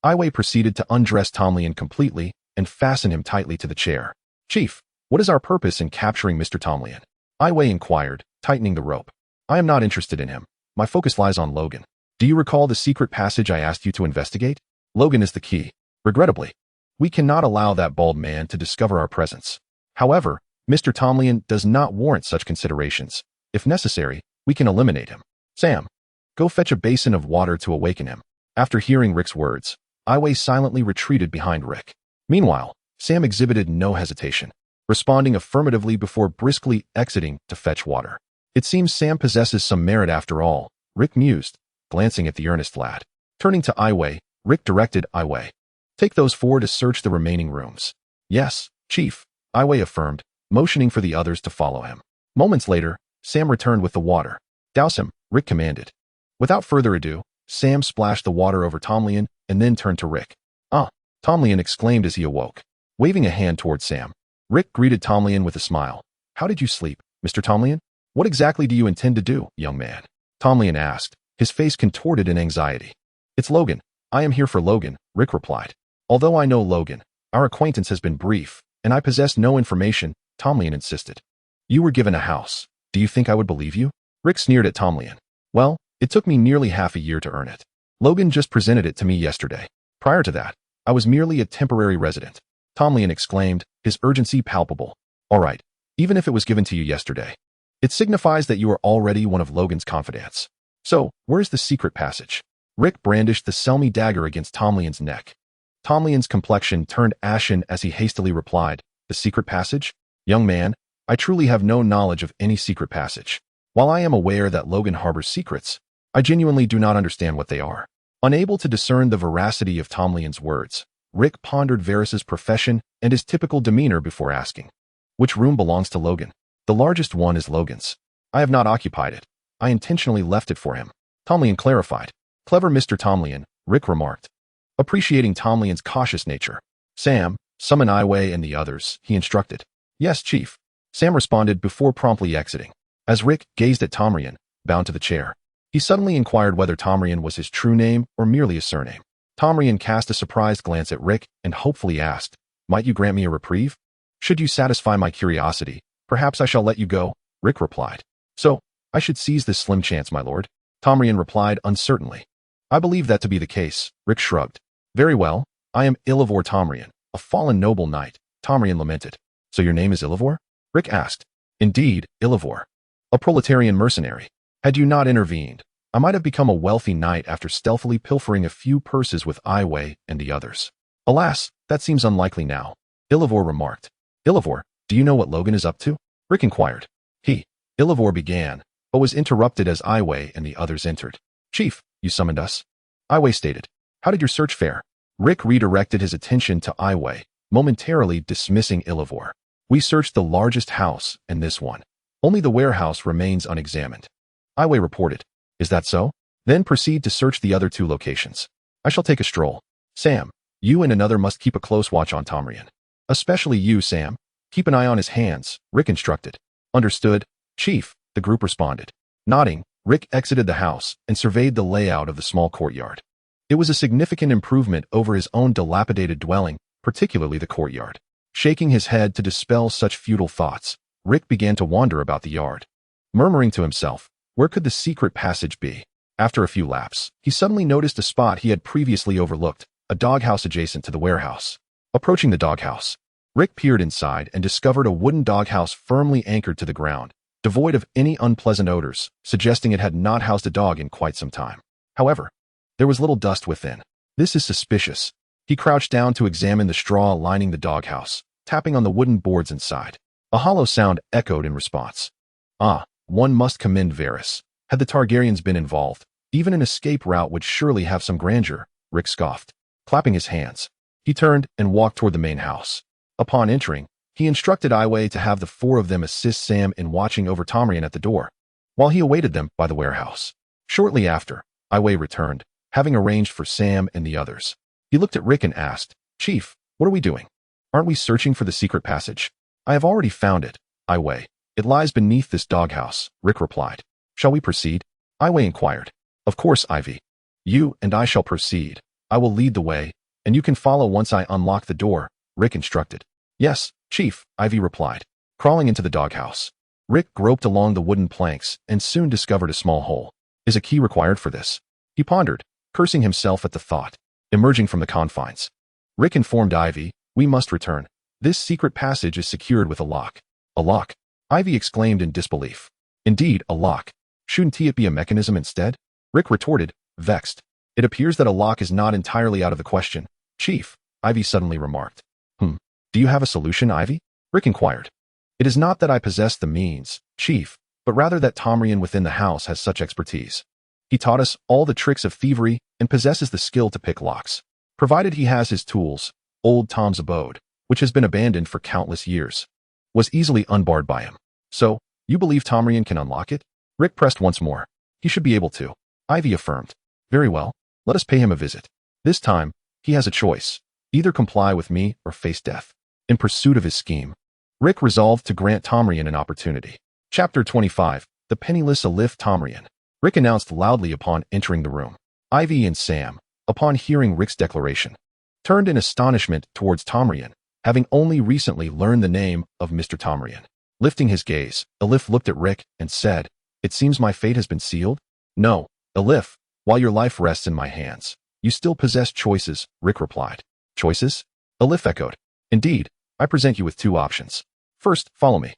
Iway proceeded to undress Tomlien completely and fasten him tightly to the chair. "Chief, what is our purpose in capturing Mr. Tomlien?" Iway inquired, tightening the rope. "I am not interested in him. My focus lies on Logan. Do you recall the secret passage I asked you to investigate? Logan is the key. Regrettably, we cannot allow that bald man to discover our presence. However, Mr. Tomlien does not warrant such considerations. If necessary, we can eliminate him. Sam, go fetch a basin of water to awaken him." After hearing Rick's words, Iway silently retreated behind Rick. Meanwhile, Sam exhibited no hesitation, responding affirmatively before briskly exiting to fetch water. "It seems Sam possesses some merit after all," Rick mused, glancing at the earnest lad. Turning to Iway, Rick directed Iway, "Take those four to search the remaining rooms." "Yes, Chief," Iway affirmed, motioning for the others to follow him. Moments later, Sam returned with the water. "Douse him," Rick commanded. Without further ado, Sam splashed the water over Tomlien and then turned to Rick. "Ah," Tomlien exclaimed as he awoke. Waving a hand toward Sam, Rick greeted Tomlien with a smile. "How did you sleep, Mr. Tomlien? What exactly do you intend to do, young man?" Tomlien asked, his face contorted in anxiety. "It's Logan. I am here for Logan," Rick replied. "Although I know Logan, our acquaintance has been brief, and I possess no information," Tomlien insisted. "You were given a house. Do you think I would believe you?" Rick sneered at Tomlien. "Well, it took me nearly half a year to earn it. Logan just presented it to me yesterday. Prior to that, I was merely a temporary resident," Tomlien exclaimed, his urgency palpable. "All right, even if it was given to you yesterday, it signifies that you are already one of Logan's confidants. So, where's the secret passage?" Rick brandished the Selmy dagger against Tomlien's neck. Tomlien's complexion turned ashen as he hastily replied, "The secret passage? Young man, I truly have no knowledge of any secret passage. While I am aware that Logan harbors secrets, I genuinely do not understand what they are." Unable to discern the veracity of Tomlien's words, Rick pondered Varys's profession and his typical demeanor before asking, "Which room belongs to Logan?" "The largest one is Logan's. I have not occupied it. I intentionally left it for him," Tomlien clarified. "Clever Mr. Tomlien," Rick remarked, appreciating Tomlien's cautious nature. "Sam, summon Iway and the others," he instructed. "Yes, Chief," Sam responded before promptly exiting. As Rick gazed at Tomrien, bound to the chair, he suddenly inquired whether Tomrien was his true name or merely a surname. Tomrien cast a surprised glance at Rick and hopefully asked, "Might you grant me a reprieve? Should you satisfy my curiosity, perhaps I shall let you go," Rick replied. "So, I should seize this slim chance, my lord," Tomrien replied uncertainly. "I believe that to be the case," Rick shrugged. "Very well, I am Ilivor Tomrien, a fallen noble knight," Tomrien lamented. "So your name is Ilivor?" Rick asked. "Indeed, Ilivor. A proletarian mercenary. Had you not intervened, I might have become a wealthy knight after stealthily pilfering a few purses with Iway and the others. Alas, that seems unlikely now," Ilivor remarked. "Ilivor, do you know what Logan is up to?" Rick inquired. Ilivor began, but was interrupted as Iway and the others entered. "Chief, you summoned us?" Iway stated. "How did your search fare?" Rick redirected his attention to Iway, momentarily dismissing Ilivor. "We searched the largest house and this one. Only the warehouse remains unexamined." Iway reported. Is that so? Then proceed to search the other 2 locations. I shall take a stroll. Sam, you and another must keep a close watch on Tamrian. Especially you, Sam. Keep an eye on his hands, Rick instructed. Understood, Chief, the group responded. Nodding, Rick exited the house and surveyed the layout of the small courtyard. It was a significant improvement over his own dilapidated dwelling, particularly the courtyard. Shaking his head to dispel such futile thoughts, Rick began to wander about the yard. Murmuring to himself, where could the secret passage be? After a few laps, he suddenly noticed a spot he had previously overlooked, a doghouse adjacent to the warehouse. Approaching the doghouse, Rick peered inside and discovered a wooden doghouse firmly anchored to the ground, devoid of any unpleasant odors, suggesting it had not housed a dog in quite some time. However, there was little dust within. This is suspicious. He crouched down to examine the straw lining the doghouse, tapping on the wooden boards inside. A hollow sound echoed in response. Ah, one must commend Varys. Had the Targaryens been involved, even an escape route would surely have some grandeur, Rick scoffed. Clapping his hands, he turned and walked toward the main house. Upon entering, he instructed Iway to have the 4 of them assist Sam in watching over Tamrian at the door, while he awaited them by the warehouse. Shortly after, Iway returned, having arranged for Sam and the others. He looked at Rick and asked, Chief, what are we doing? Aren't we searching for the secret passage? I have already found it, Iway. It lies beneath this doghouse, Rick replied. Shall we proceed? Iway inquired. Of course, Ivy. You and I shall proceed. I will lead the way, and you can follow once I unlock the door, Rick instructed. Yes, Chief, Ivy replied. Crawling into the doghouse, Rick groped along the wooden planks and soon discovered a small hole. Is a key required for this? He pondered, cursing himself at the thought. Emerging from the confines, Rick informed Ivy, we must return. This secret passage is secured with a lock. A lock? Ivy exclaimed in disbelief. Indeed, a lock. Shouldn't it be a mechanism instead? Rick retorted, vexed. It appears that a lock is not entirely out of the question, Chief, Ivy suddenly remarked. Do you have a solution, Ivy? Rick inquired. It is not that I possess the means, Chief, but rather that Tamrian within the house has such expertise. He taught us all the tricks of thievery and possesses the skill to pick locks. Provided he has his tools, old Tom's abode, which has been abandoned for countless years, was easily unbarred by him. So, you believe Tamrian can unlock it? Rick pressed once more. He should be able to. Ivy affirmed. Very well, let us pay him a visit. This time, he has a choice. Either comply with me or face death. In pursuit of his scheme, Rick resolved to grant Tamrian an opportunity. Chapter 25, The Penniless Alif Tamrian. Rick announced loudly upon entering the room. Ivy and Sam, upon hearing Rick's declaration, turned in astonishment towards Tamrian, having only recently learned the name of Mr. Tamrian. Lifting his gaze, Alif looked at Rick and said, It seems my fate has been sealed? No, Alif, while your life rests in my hands, you still possess choices, Rick replied. Choices? Alif echoed. Indeed, I present you with 2 options. First, follow me.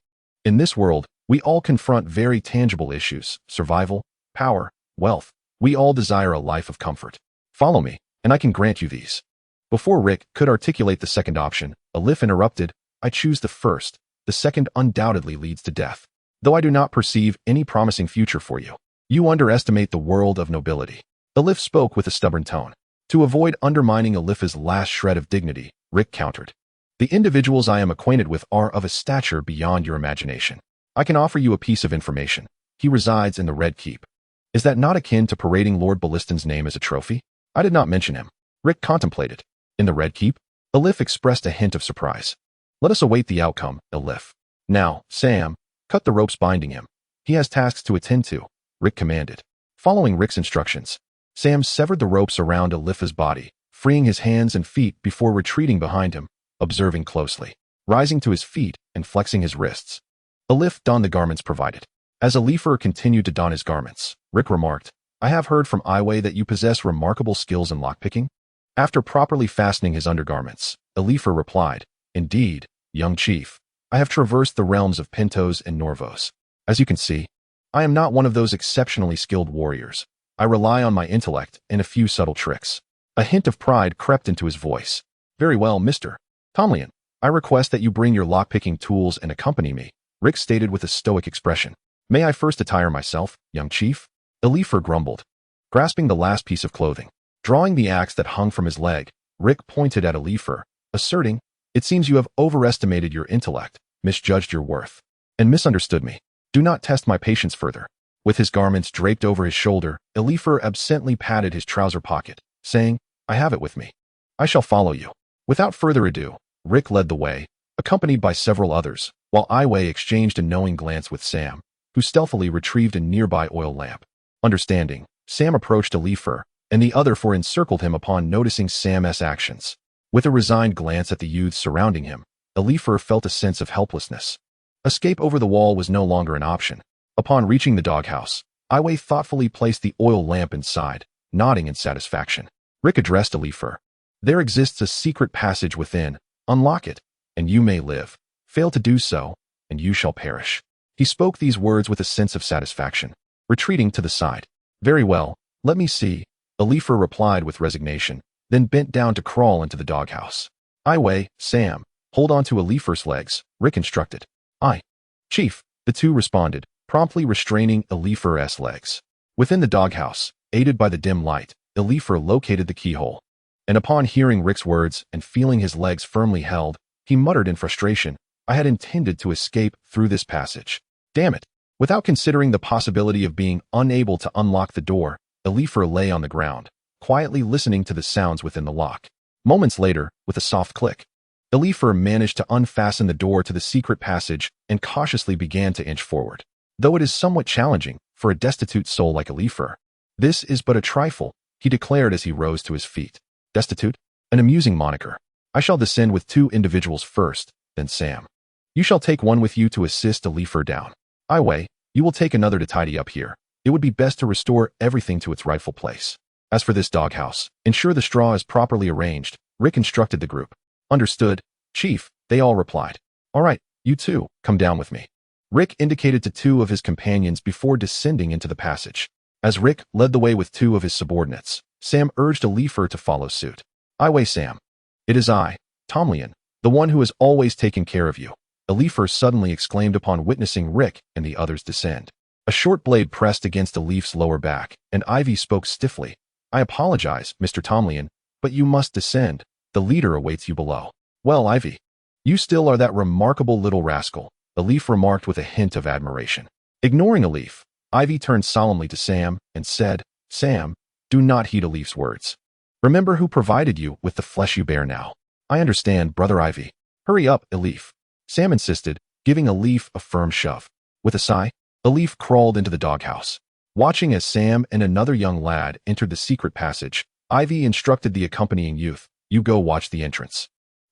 In this world, we all confront very tangible issues, survival, power, wealth. We all desire a life of comfort. Follow me, and I can grant you these. Before Rick could articulate the second option, Alif interrupted, I choose the first. The second undoubtedly leads to death. Though I do not perceive any promising future for you. You underestimate the world of nobility. Alif spoke with a stubborn tone. To avoid undermining Alif's last shred of dignity, Rick countered. The individuals I am acquainted with are of a stature beyond your imagination. I can offer you a piece of information. He resides in the Red Keep. Is that not akin to parading Lord Balistan's name as a trophy? I did not mention him. Rick contemplated. In the Red Keep? Alif expressed a hint of surprise. Let us await the outcome, Alif. Now, Sam, cut the ropes binding him. He has tasks to attend to, Rick commanded. Following Rick's instructions, Sam severed the ropes around Alif's body, freeing his hands and feet before retreating behind him, observing closely. Rising to his feet and flexing his wrists, Alif donned the garments provided. As Alifer continued to don his garments, Rick remarked, I have heard from Iway that you possess remarkable skills in lockpicking. After properly fastening his undergarments, Alifer replied, Indeed, young chief, I have traversed the realms of Pentos and Norvos. As you can see, I am not one of those exceptionally skilled warriors. I rely on my intellect and a few subtle tricks. A hint of pride crept into his voice. Very well, Mr. Tamrian, I request that you bring your lockpicking tools and accompany me, Rick stated with a stoic expression. May I first attire myself, young chief? Alifer grumbled, grasping the last piece of clothing. Drawing the axe that hung from his leg, Rick pointed at Alifer, asserting, It seems you have overestimated your intellect, misjudged your worth, and misunderstood me. Do not test my patience further. With his garments draped over his shoulder, Elifer absently patted his trouser pocket, saying, "I have it with me. I shall follow you." Without further ado, Rick led the way, accompanied by several others, while Iway exchanged a knowing glance with Sam, who stealthily retrieved a nearby oil lamp. Understanding, Sam approached Elifer, and the other four encircled him upon noticing Sam's actions. With a resigned glance at the youths surrounding him, Elifer felt a sense of helplessness. Escape over the wall was no longer an option. Upon reaching the doghouse, Iway thoughtfully placed the oil lamp inside, nodding in satisfaction. Rick addressed Elifer. "There exists a secret passage within. Unlock it, and you may live. Fail to do so, and you shall perish." He spoke these words with a sense of satisfaction, retreating to the side. "Very well, let me see," Elifer replied with resignation, then bent down to crawl into the doghouse. "Iway, Sam, hold on to Elifer's legs," Rick instructed. "Aye, Chief," the two responded, promptly restraining Elifer's legs. Within the doghouse, aided by the dim light, Elifer located the keyhole. And upon hearing Rick's words and feeling his legs firmly held, he muttered in frustration, "I had intended to escape through this passage. Damn it." Without considering the possibility of being unable to unlock the door, Elifer lay on the ground, quietly listening to the sounds within the lock. Moments later, with a soft click, Elifer managed to unfasten the door to the secret passage and cautiously began to inch forward. Though it is somewhat challenging for a destitute soul like Elifer, this is but a trifle, he declared as he rose to his feet. "Destitute? An amusing moniker. I shall descend with 2 individuals first, then Sam. You shall take one with you to assist Elifer down. Iway, you will take another to tidy up here. It would be best to restore everything to its rightful place. As for this doghouse, ensure the straw is properly arranged," Rick instructed the group. "Understood, Chief," they all replied. "All right, you two, come down with me." Rick indicated to 2 of his companions before descending into the passage. As Rick led the way with 2 of his subordinates, Sam urged Elifer to follow suit. "Iway, Sam. It is I, Tomlin, the one who has always taken care of you," Elifer suddenly exclaimed upon witnessing Rick and the others descend. A short blade pressed against Elif's lower back, and Ivy spoke stiffly. "I apologize, Mr. Tomlin, but you must descend. The leader awaits you below." "Well, Ivy, you still are that remarkable little rascal," Elif remarked with a hint of admiration. Ignoring Elif, Ivy turned solemnly to Sam and said, "Sam, do not heed Elif's words. Remember who provided you with the flesh you bear now." "I understand, Brother Ivy." "Hurry up, Elif," Sam insisted, giving Elif a firm shove. With a sigh, Elif crawled into the doghouse. Watching as Sam and another young lad entered the secret passage, Ivy instructed the accompanying youth, "You go watch the entrance.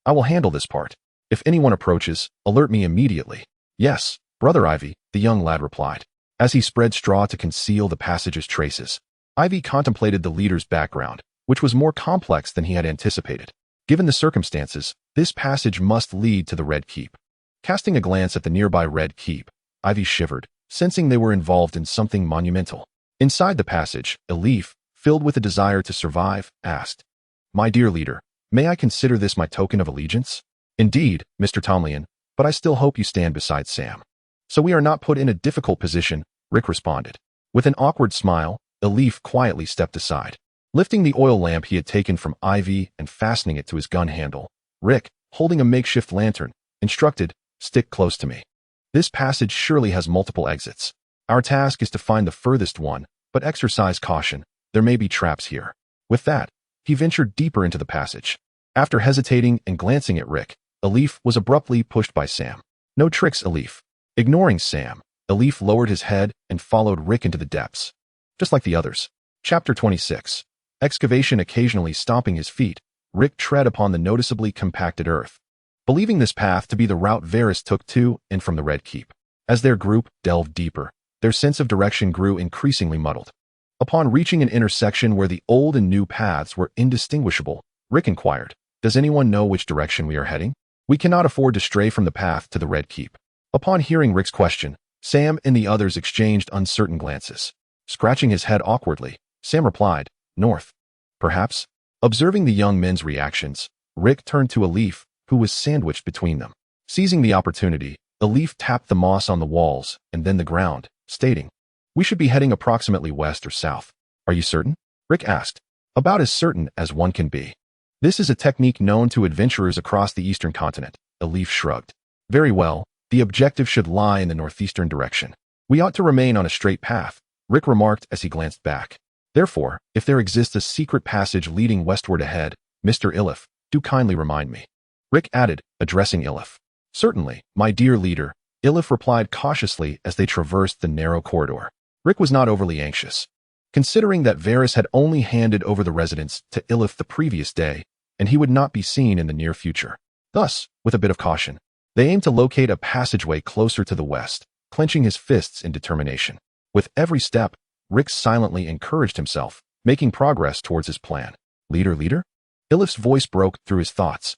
I will handle this part. If anyone approaches, alert me immediately." "Yes, Brother Ivy," the young lad replied. As he spread straw to conceal the passage's traces, Ivy contemplated the leader's background, which was more complex than he had anticipated. Given the circumstances, this passage must lead to the Red Keep. Casting a glance at the nearby Red Keep, Ivy shivered, sensing they were involved in something monumental. Inside the passage, Elif, filled with a desire to survive, asked, "My dear leader, may I consider this my token of allegiance?" "Indeed, Mr. Tomlin, but I still hope you stand beside Sam. So we are not put in a difficult position," Rick responded. With an awkward smile, Elif quietly stepped aside. Lifting the oil lamp he had taken from Ivy and fastening it to his gun handle, Rick, holding a makeshift lantern, instructed, "Stick close to me. This passage surely has multiple exits. Our task is to find the furthest one, but exercise caution, there may be traps here." With that, he ventured deeper into the passage. After hesitating and glancing at Rick, Elif was abruptly pushed by Sam. "No tricks, Elif." Ignoring Sam, Elif lowered his head and followed Rick into the depths. Just like the others. Chapter 26. Excavation. Occasionally stomping his feet, Rick tread upon the noticeably compacted earth, believing this path to be the route Varys took to and from the Red Keep. As their group delved deeper, their sense of direction grew increasingly muddled. Upon reaching an intersection where the old and new paths were indistinguishable, Rick inquired, "Does anyone know which direction we are heading? We cannot afford to stray from the path to the Red Keep." Upon hearing Rick's question, Sam and the others exchanged uncertain glances. Scratching his head awkwardly, Sam replied, "North. Perhaps?" Observing the young men's reactions, Rick turned to Elif, who was sandwiched between them. Seizing the opportunity, Elif tapped the moss on the walls and then the ground, stating, "We should be heading approximately west or south." "Are you certain?" Rick asked. "About as certain as one can be. This is a technique known to adventurers across the eastern continent," Elif shrugged. "Very well, the objective should lie in the northeastern direction." We ought to remain on a straight path, Rick remarked as he glanced back. Therefore, if there exists a secret passage leading westward ahead, Mr. Ilif, do kindly remind me. Rick added, addressing Ilif. Certainly, my dear leader, Ilif replied cautiously as they traversed the narrow corridor. Rick was not overly anxious. Considering that Varys had only handed over the residence to Ilif the previous day, and he would not be seen in the near future. Thus, with a bit of caution, they aimed to locate a passageway closer to the west, clenching his fists in determination. With every step, Rick silently encouraged himself, making progress towards his plan. Leader? Ilif's voice broke through his thoughts.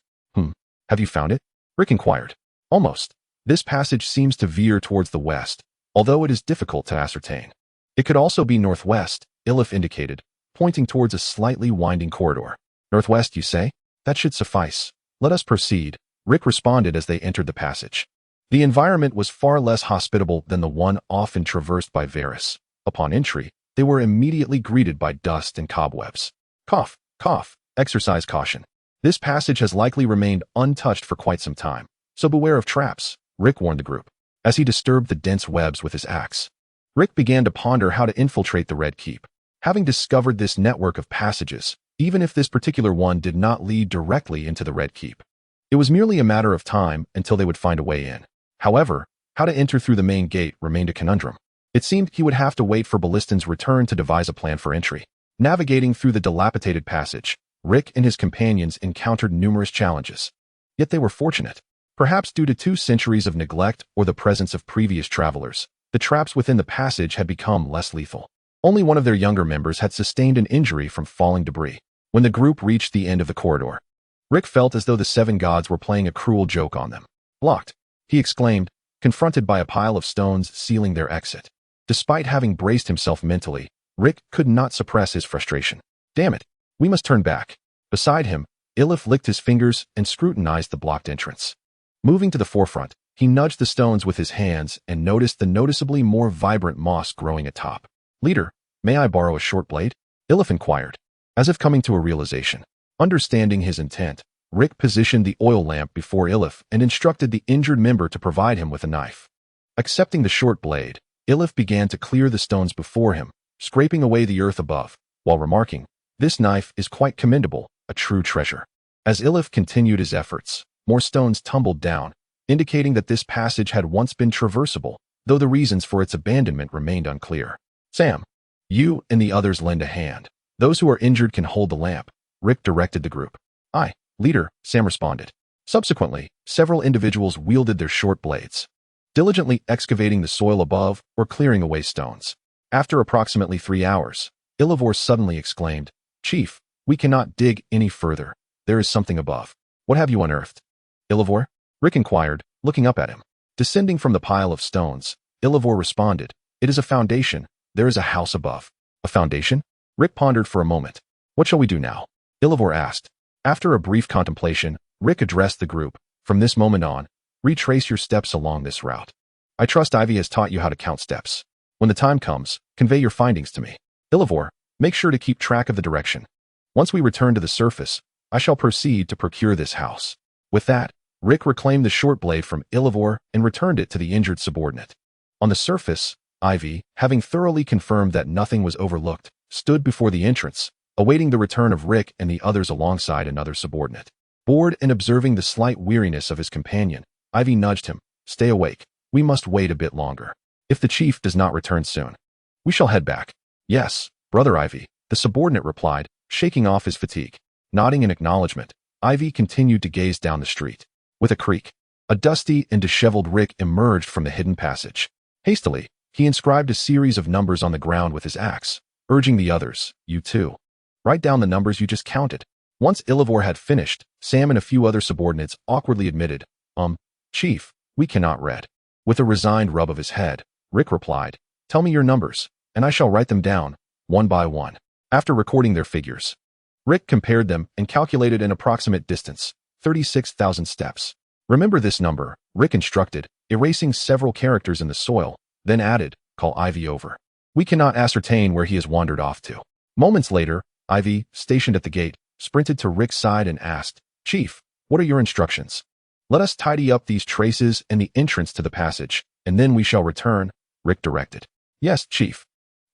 Have you found it? Rick inquired. Almost. This passage seems to veer towards the west, although it is difficult to ascertain. It could also be northwest, Ilif indicated, pointing towards a slightly winding corridor. Northwest, you say? That should suffice. Let us proceed, Rick responded as they entered the passage. The environment was far less hospitable than the one often traversed by Varys. Upon entry, they were immediately greeted by dust and cobwebs. Cough, exercise caution. This passage has likely remained untouched for quite some time, so beware of traps, Rick warned the group, as he disturbed the dense webs with his axe. Rick began to ponder how to infiltrate the Red Keep. Having discovered this network of passages, even if this particular one did not lead directly into the Red Keep, it was merely a matter of time until they would find a way in. However, how to enter through the main gate remained a conundrum. It seemed he would have to wait for Balistan's return to devise a plan for entry. Navigating through the dilapidated passage, Rick and his companions encountered numerous challenges. Yet they were fortunate. Perhaps due to 2 centuries of neglect or the presence of previous travelers, the traps within the passage had become less lethal. Only one of their younger members had sustained an injury from falling debris. When the group reached the end of the corridor, Rick felt as though the 7 gods were playing a cruel joke on them. Blocked, he exclaimed, confronted by a pile of stones sealing their exit. Despite having braced himself mentally, Rick could not suppress his frustration. Damn it, we must turn back. Beside him, Ilif licked his fingers and scrutinized the blocked entrance. Moving to the forefront, he nudged the stones with his hands and noticed the noticeably more vibrant moss growing atop. Leader, may I borrow a short blade? Ilif inquired, as if coming to a realization. Understanding his intent, Rick positioned the oil lamp before Ilif and instructed the injured member to provide him with a knife. Accepting the short blade, Ilif began to clear the stones before him, scraping away the earth above, while remarking, "This knife is quite commendable, a true treasure." As Ilif continued his efforts, more stones tumbled down, indicating that this passage had once been traversable, though the reasons for its abandonment remained unclear. Sam, you and the others lend a hand. Those who are injured can hold the lamp, Rick directed the group. Aye, leader, Sam responded. Subsequently, several individuals wielded their short blades, diligently excavating the soil above or clearing away stones. After approximately 3 hours, Ilivor suddenly exclaimed, "Chief, we cannot dig any further. There is something above. What have you unearthed?" Ilivor? Rick inquired, looking up at him. Descending from the pile of stones, Ilivor responded, "It is a foundation. There is a house above." A foundation? Rick pondered for a moment. "What shall we do now?" Ilivor asked. After a brief contemplation, Rick addressed the group. "From this moment on, retrace your steps along this route. I trust Ivy has taught you how to count steps. When the time comes, convey your findings to me. Ilivor, make sure to keep track of the direction. Once we return to the surface, I shall proceed to procure this house." With that, Rick reclaimed the short blade from Ilivor and returned it to the injured subordinate. On the surface, Ivy, having thoroughly confirmed that nothing was overlooked, stood before the entrance, awaiting the return of Rick and the others alongside another subordinate. Bored and observing the slight weariness of his companion, Ivy nudged him. "Stay awake. We must wait a bit longer. If the chief does not return soon, we shall head back." "Yes, Brother Ivy," the subordinate replied, shaking off his fatigue. Nodding in acknowledgement, Ivy continued to gaze down the street. With a creak, a dusty and disheveled Rick emerged from the hidden passage. Hastily, he inscribed a series of numbers on the ground with his axe, urging the others, "You too. Write down the numbers you just counted." Once Ilivor had finished, Sam and a few other subordinates awkwardly admitted, Chief, we cannot read." With a resigned rub of his head, Rick replied, "Tell me your numbers, and I shall write them down, one by one." After recording their figures, Rick compared them and calculated an approximate distance, 36,000 steps. "Remember this number," Rick instructed, erasing several characters in the soil, then added, "Call Ivy over. We cannot ascertain where he has wandered off to." Moments later, Ivy, stationed at the gate, sprinted to Rick's side and asked, "Chief, what are your instructions?" "Let us tidy up these traces and the entrance to the passage, and then we shall return," Rick directed. Yes, Chief.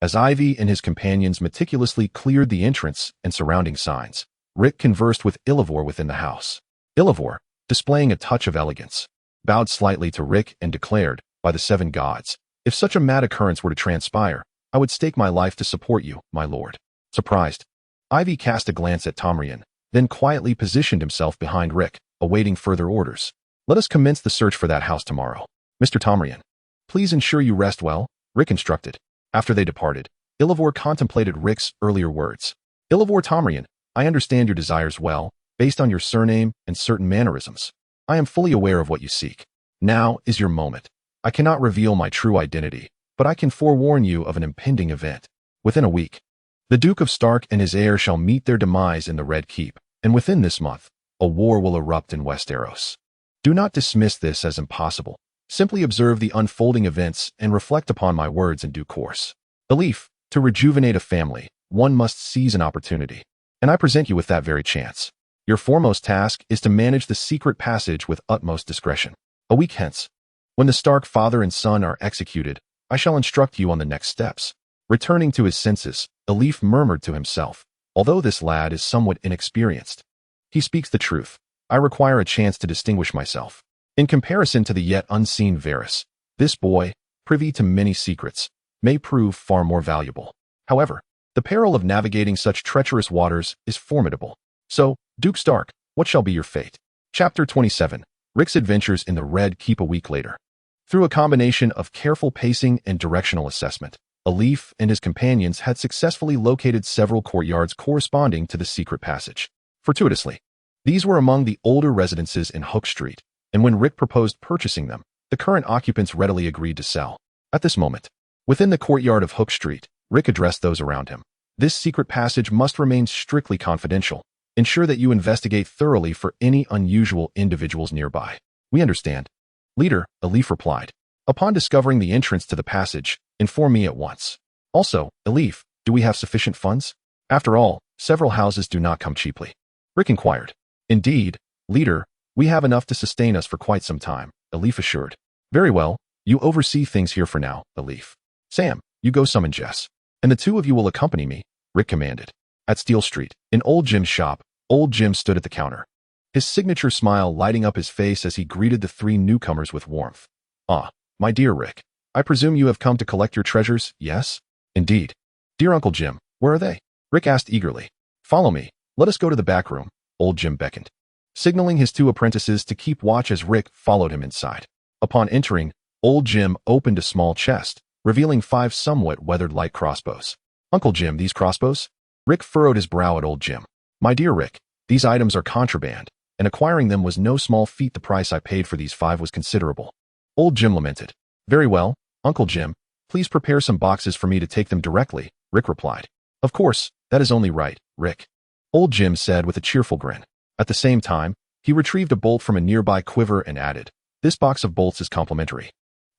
As Ivy and his companions meticulously cleared the entrance and surrounding signs, Rick conversed with Ilivor within the house. Ilivor, displaying a touch of elegance, bowed slightly to Rick and declared, by the 7 gods, if such a mad occurrence were to transpire, I would stake my life to support you, my lord. Surprised, Ivy cast a glance at Tamrian, then quietly positioned himself behind Rick, awaiting further orders. Let us commence the search for that house tomorrow. Mr. Tamrian, please ensure you rest well, Rick instructed. After they departed, Ilivor contemplated Rick's earlier words. Ilivor Tamrian, I understand your desires well, based on your surname and certain mannerisms. I am fully aware of what you seek. Now is your moment. I cannot reveal my true identity, but I can forewarn you of an impending event. Within a week, the Duke of Stark and his heir shall meet their demise in the Red Keep, and within this month, a war will erupt in Westeros. Do not dismiss this as impossible. Simply observe the unfolding events and reflect upon my words in due course. Belief, to rejuvenate a family, one must seize an opportunity. And I present you with that very chance. Your foremost task is to manage the secret passage with utmost discretion. A week hence, when the Stark father and son are executed, I shall instruct you on the next steps. Returning to his senses, Elif murmured to himself, although this lad is somewhat inexperienced, he speaks the truth. I require a chance to distinguish myself. In comparison to the yet unseen Varys, this boy, privy to many secrets, may prove far more valuable. However, the peril of navigating such treacherous waters is formidable. So, Duke Stark, what shall be your fate? Chapter 27, Rick's Adventures in the Red Keep. A week later. Through a combination of careful pacing and directional assessment, Elif and his companions had successfully located several courtyards corresponding to the secret passage. Fortuitously, these were among the older residences in Hook Street, and when Rick proposed purchasing them, the current occupants readily agreed to sell. At this moment, within the courtyard of Hook Street, Rick addressed those around him. This secret passage must remain strictly confidential. Ensure that you investigate thoroughly for any unusual individuals nearby. We understand. Leader, Elif replied. Upon discovering the entrance to the passage, inform me at once. Also, Elif, do we have sufficient funds? After all, several houses do not come cheaply. Rick inquired. Indeed, Leader, we have enough to sustain us for quite some time, Elif assured. Very well, you oversee things here for now, Elif. Sam, you go summon Jess. And the 2 of you will accompany me, Rick commanded. At Steel Street, in Old Jim's shop, Old Jim stood at the counter, his signature smile lighting up his face as he greeted the 3 newcomers with warmth. Ah, my dear Rick, I presume you have come to collect your treasures, yes? Indeed. Dear Uncle Jim, where are they? Rick asked eagerly. Follow me, let us go to the back room, Old Jim beckoned, signaling his 2 apprentices to keep watch as Rick followed him inside. Upon entering, Old Jim opened a small chest, revealing 5 somewhat weathered light crossbows. Uncle Jim, these crossbows? Rick furrowed his brow at Old Jim. My dear Rick, these items are contraband, and acquiring them was no small feat. The price I paid for these 5 was considerable. Old Jim lamented. Very well, Uncle Jim, please prepare some boxes for me to take them directly, Rick replied. Of course, that is only right, Rick, Old Jim said with a cheerful grin. At the same time, he retrieved a bolt from a nearby quiver and added, this box of bolts is complimentary.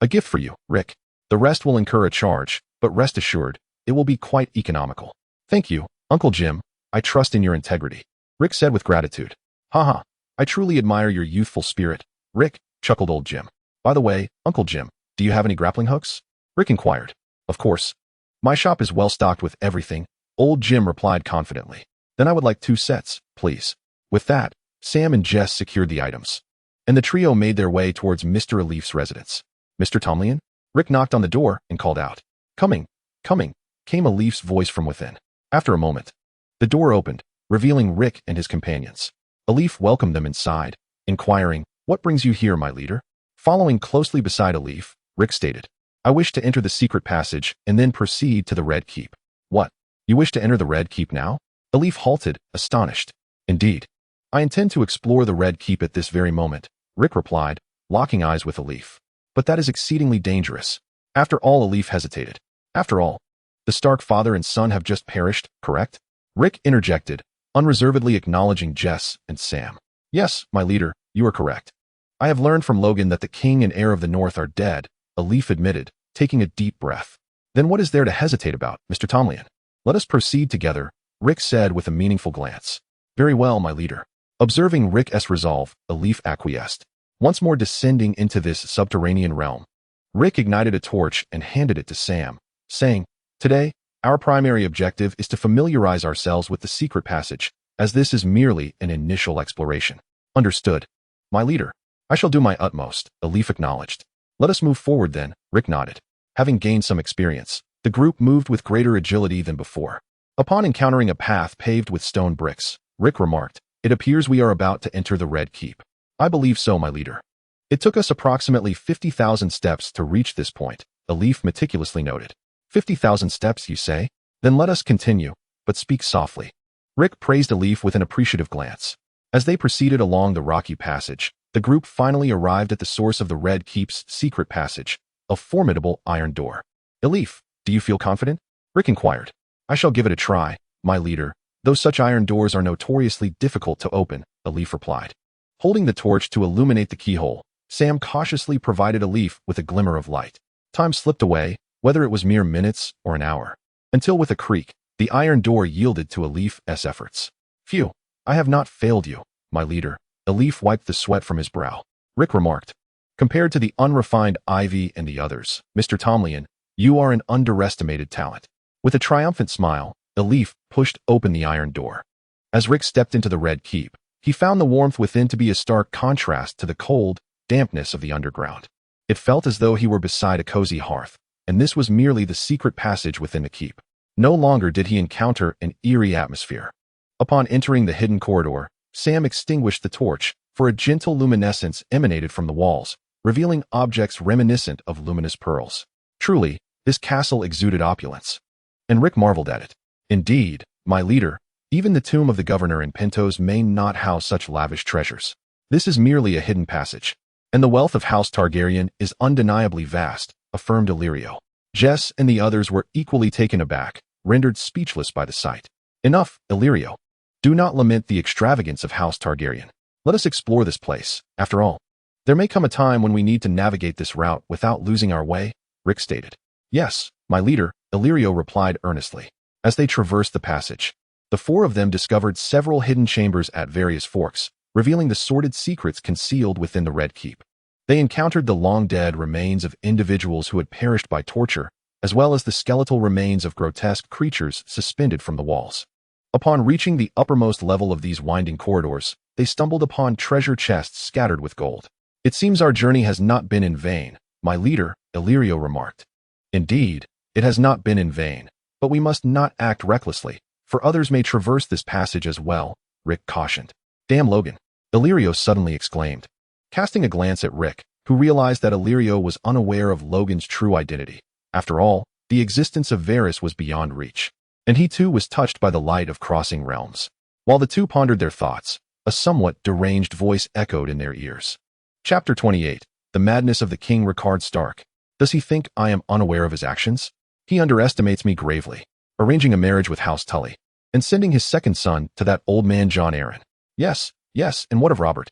A gift for you, Rick. The rest will incur a charge, but rest assured, it will be quite economical. Thank you, Uncle Jim. I trust in your integrity, Rick said with gratitude. Haha, I truly admire your youthful spirit, Rick, chuckled Old Jim. By the way, Uncle Jim, do you have any grappling hooks? Rick inquired. Of course. My shop is well stocked with everything, Old Jim replied confidently. Then I would like 2 sets, please. With that, Sam and Jess secured the items, and the trio made their way towards Mr. Elif's residence. Mr. Tomlin? Rick knocked on the door and called out. Coming, coming, came Elif's voice from within. After a moment, the door opened, revealing Rick and his companions. Elif welcomed them inside, inquiring, what brings you here, my leader? Following closely beside Elif, Rick stated, I wish to enter the secret passage and then proceed to the Red Keep. What? You wish to enter the Red Keep now? Elif halted, astonished. Indeed. I intend to explore the Red Keep at this very moment, Rick replied, locking eyes with Elif. But that is exceedingly dangerous. After all, Elif hesitated. After all, the Stark father and son have just perished, correct? Rick interjected, unreservedly acknowledging Jess and Sam. Yes, my leader, you are correct. I have learned from Logan that the king and heir of the North are dead, Elif admitted, taking a deep breath. Then what is there to hesitate about, Mr. Tomlin? Let us proceed together, Rick said with a meaningful glance. Very well, my leader. Observing Rick's resolve, Elif acquiesced. Once more descending into this subterranean realm, Rick ignited a torch and handed it to Sam, saying, "Today, our primary objective is to familiarize ourselves with the secret passage, as this is merely an initial exploration." "Understood, my leader. I shall do my utmost," Elif acknowledged. "Let us move forward then," Rick nodded. Having gained some experience, the group moved with greater agility than before. Upon encountering a path paved with stone bricks, Rick remarked, "It appears we are about to enter the Red Keep." "I believe so, my leader." "It took us approximately 50,000 steps to reach this point," Elif meticulously noted. 50,000 steps, you say? Then let us continue, but speak softly." Rick praised Elif with an appreciative glance. As they proceeded along the rocky passage, the group finally arrived at the source of the Red Keep's secret passage, a formidable iron door. "Elif, do you feel confident?" Rick inquired. "I shall give it a try, my leader, though such iron doors are notoriously difficult to open," Elif replied. Holding the torch to illuminate the keyhole, Sam cautiously provided Elif with a glimmer of light. Time slipped away, whether it was mere minutes or an hour, until with a creak, the iron door yielded to Elif's efforts. "Phew, I have not failed you, my leader." Elif wiped the sweat from his brow. Rick remarked, "Compared to the unrefined Ivy and the others, Mr. Tomlin, you are an underestimated talent." With a triumphant smile, Elif pushed open the iron door. As Rick stepped into the Red Keep, he found the warmth within to be a stark contrast to the cold dampness of the underground. It felt as though he were beside a cozy hearth, and this was merely the secret passage within the keep. No longer did he encounter an eerie atmosphere. Upon entering the hidden corridor, Sam extinguished the torch, for a gentle luminescence emanated from the walls, revealing objects reminiscent of luminous pearls. Truly, this castle exuded opulence. And Rick marveled at it. "Indeed, my leader, even the tomb of the governor in Pintos may not house such lavish treasures. This is merely a hidden passage. And the wealth of House Targaryen is undeniably vast," affirmed Illyrio. Jess and the others were equally taken aback, rendered speechless by the sight. "Enough, Illyrio. Do not lament the extravagance of House Targaryen. Let us explore this place. After all, there may come a time when we need to navigate this route without losing our way," Rick stated. "Yes, my leader," Illyrio replied earnestly. As they traversed the passage, the four of them discovered several hidden chambers at various forks, revealing the sordid secrets concealed within the Red Keep. They encountered the long-dead remains of individuals who had perished by torture, as well as the skeletal remains of grotesque creatures suspended from the walls. Upon reaching the uppermost level of these winding corridors, they stumbled upon treasure chests scattered with gold. "It seems our journey has not been in vain, my leader," Illyrio remarked. "Indeed, it has not been in vain, but we must not act recklessly, for others may traverse this passage as well," Rick cautioned. "Damn Logan," Illyrio suddenly exclaimed, casting a glance at Rick, who realized that Illyrio was unaware of Logan's true identity. After all, the existence of Varys was beyond reach, and he too was touched by the light of crossing realms. While the two pondered their thoughts, a somewhat deranged voice echoed in their ears. Chapter 28. The Madness of the King. Rhaegar Stark. "Does he think I am unaware of his actions? He underestimates me gravely, arranging a marriage with House Tully, and sending his second son to that old man Jon Arryn. Yes, and what of Robert?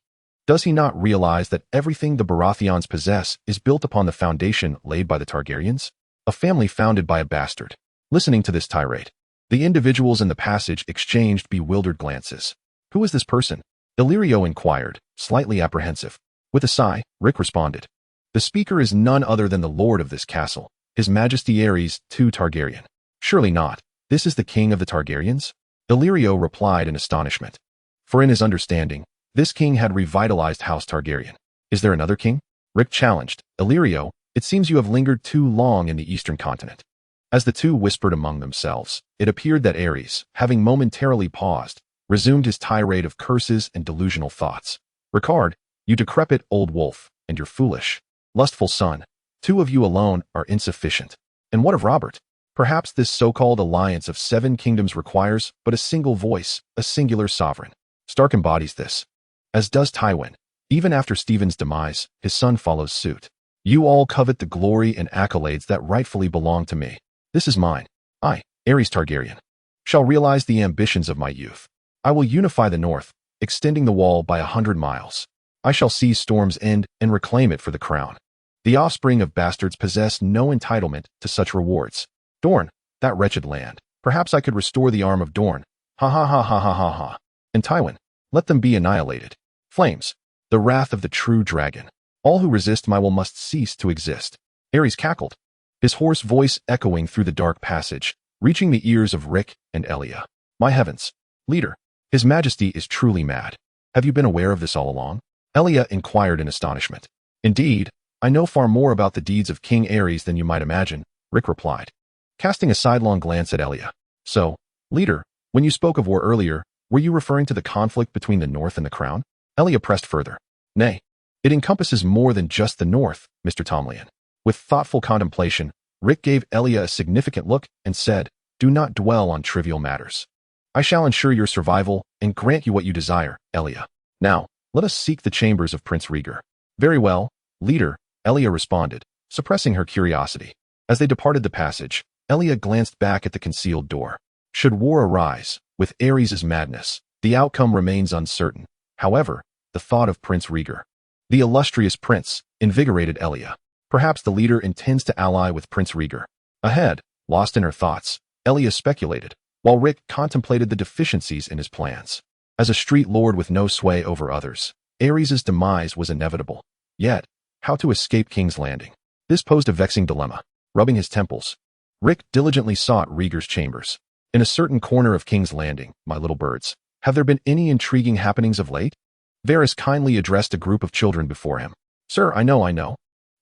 Does he not realize that everything the Baratheons possess is built upon the foundation laid by the Targaryens? A family founded by a bastard." Listening to this tirade, the individuals in the passage exchanged bewildered glances. "Who is this person?" Illyrio inquired, slightly apprehensive. With a sigh, Rick responded, "The speaker is none other than the lord of this castle, His Majesty Aerys II Targaryen." "Surely not. This is the king of the Targaryens?" Illyrio replied in astonishment. For in his understanding, this king had revitalized House Targaryen. "Is there another king?" Rick challenged. "Illyrio, it seems you have lingered too long in the eastern continent." As the two whispered among themselves, it appeared that Aerys, having momentarily paused, resumed his tirade of curses and delusional thoughts. "Rhaegar, you decrepit old wolf, and your foolish, lustful son, two of you alone are insufficient. And what of Robert? Perhaps this so-called alliance of 7 kingdoms requires but a single voice, a singular sovereign. Stark embodies this, as does Tywin. Even after Stephen's demise, his son follows suit. You all covet the glory and accolades that rightfully belong to me. This is mine. I, Aerys Targaryen, shall realize the ambitions of my youth. I will unify the north, extending the wall by 100 miles. I shall seize Storm's End and reclaim it for the crown. The offspring of bastards possess no entitlement to such rewards. Dorne, that wretched land. Perhaps I could restore the arm of Dorne. Ha ha ha ha ha ha ha. And Tywin, let them be annihilated. Flames, the wrath of the true dragon. All who resist my will must cease to exist. Aerys cackled, his hoarse voice echoing through the dark passage, reaching the ears of Rick and Elia. My heavens, leader, His Majesty is truly mad. Have you been aware of this all along? Elia inquired in astonishment. Indeed, I know far more about the deeds of King Aerys than you might imagine, Rick replied, casting a sidelong glance at Elia. So, leader, when you spoke of war earlier, were you referring to the conflict between the North and the Crown? Elia pressed further. Nay, it encompasses more than just the North, Mr. Tomlin. With thoughtful contemplation, Rick gave Elia a significant look and said, do not dwell on trivial matters. I shall ensure your survival and grant you what you desire, Elia. Now, let us seek the chambers of Prince Rhaegar. Very well, leader, Elia responded, suppressing her curiosity. As they departed the passage, Elia glanced back at the concealed door. Should war arise, with Aerys' madness, the outcome remains uncertain. However, the thought of Prince Rhaegar, the illustrious prince, invigorated Elia. Perhaps the leader intends to ally with Prince Rhaegar. Ahead, lost in her thoughts, Elia speculated, while Rick contemplated the deficiencies in his plans. As a street lord with no sway over others, Aerys' demise was inevitable. Yet, how to escape King's Landing? This posed a vexing dilemma. Rubbing his temples, Rick diligently sought Rhaegar's chambers. In a certain corner of King's Landing, my little birds, have there been any intriguing happenings of late? Varys kindly addressed a group of children before him. Sir, I know.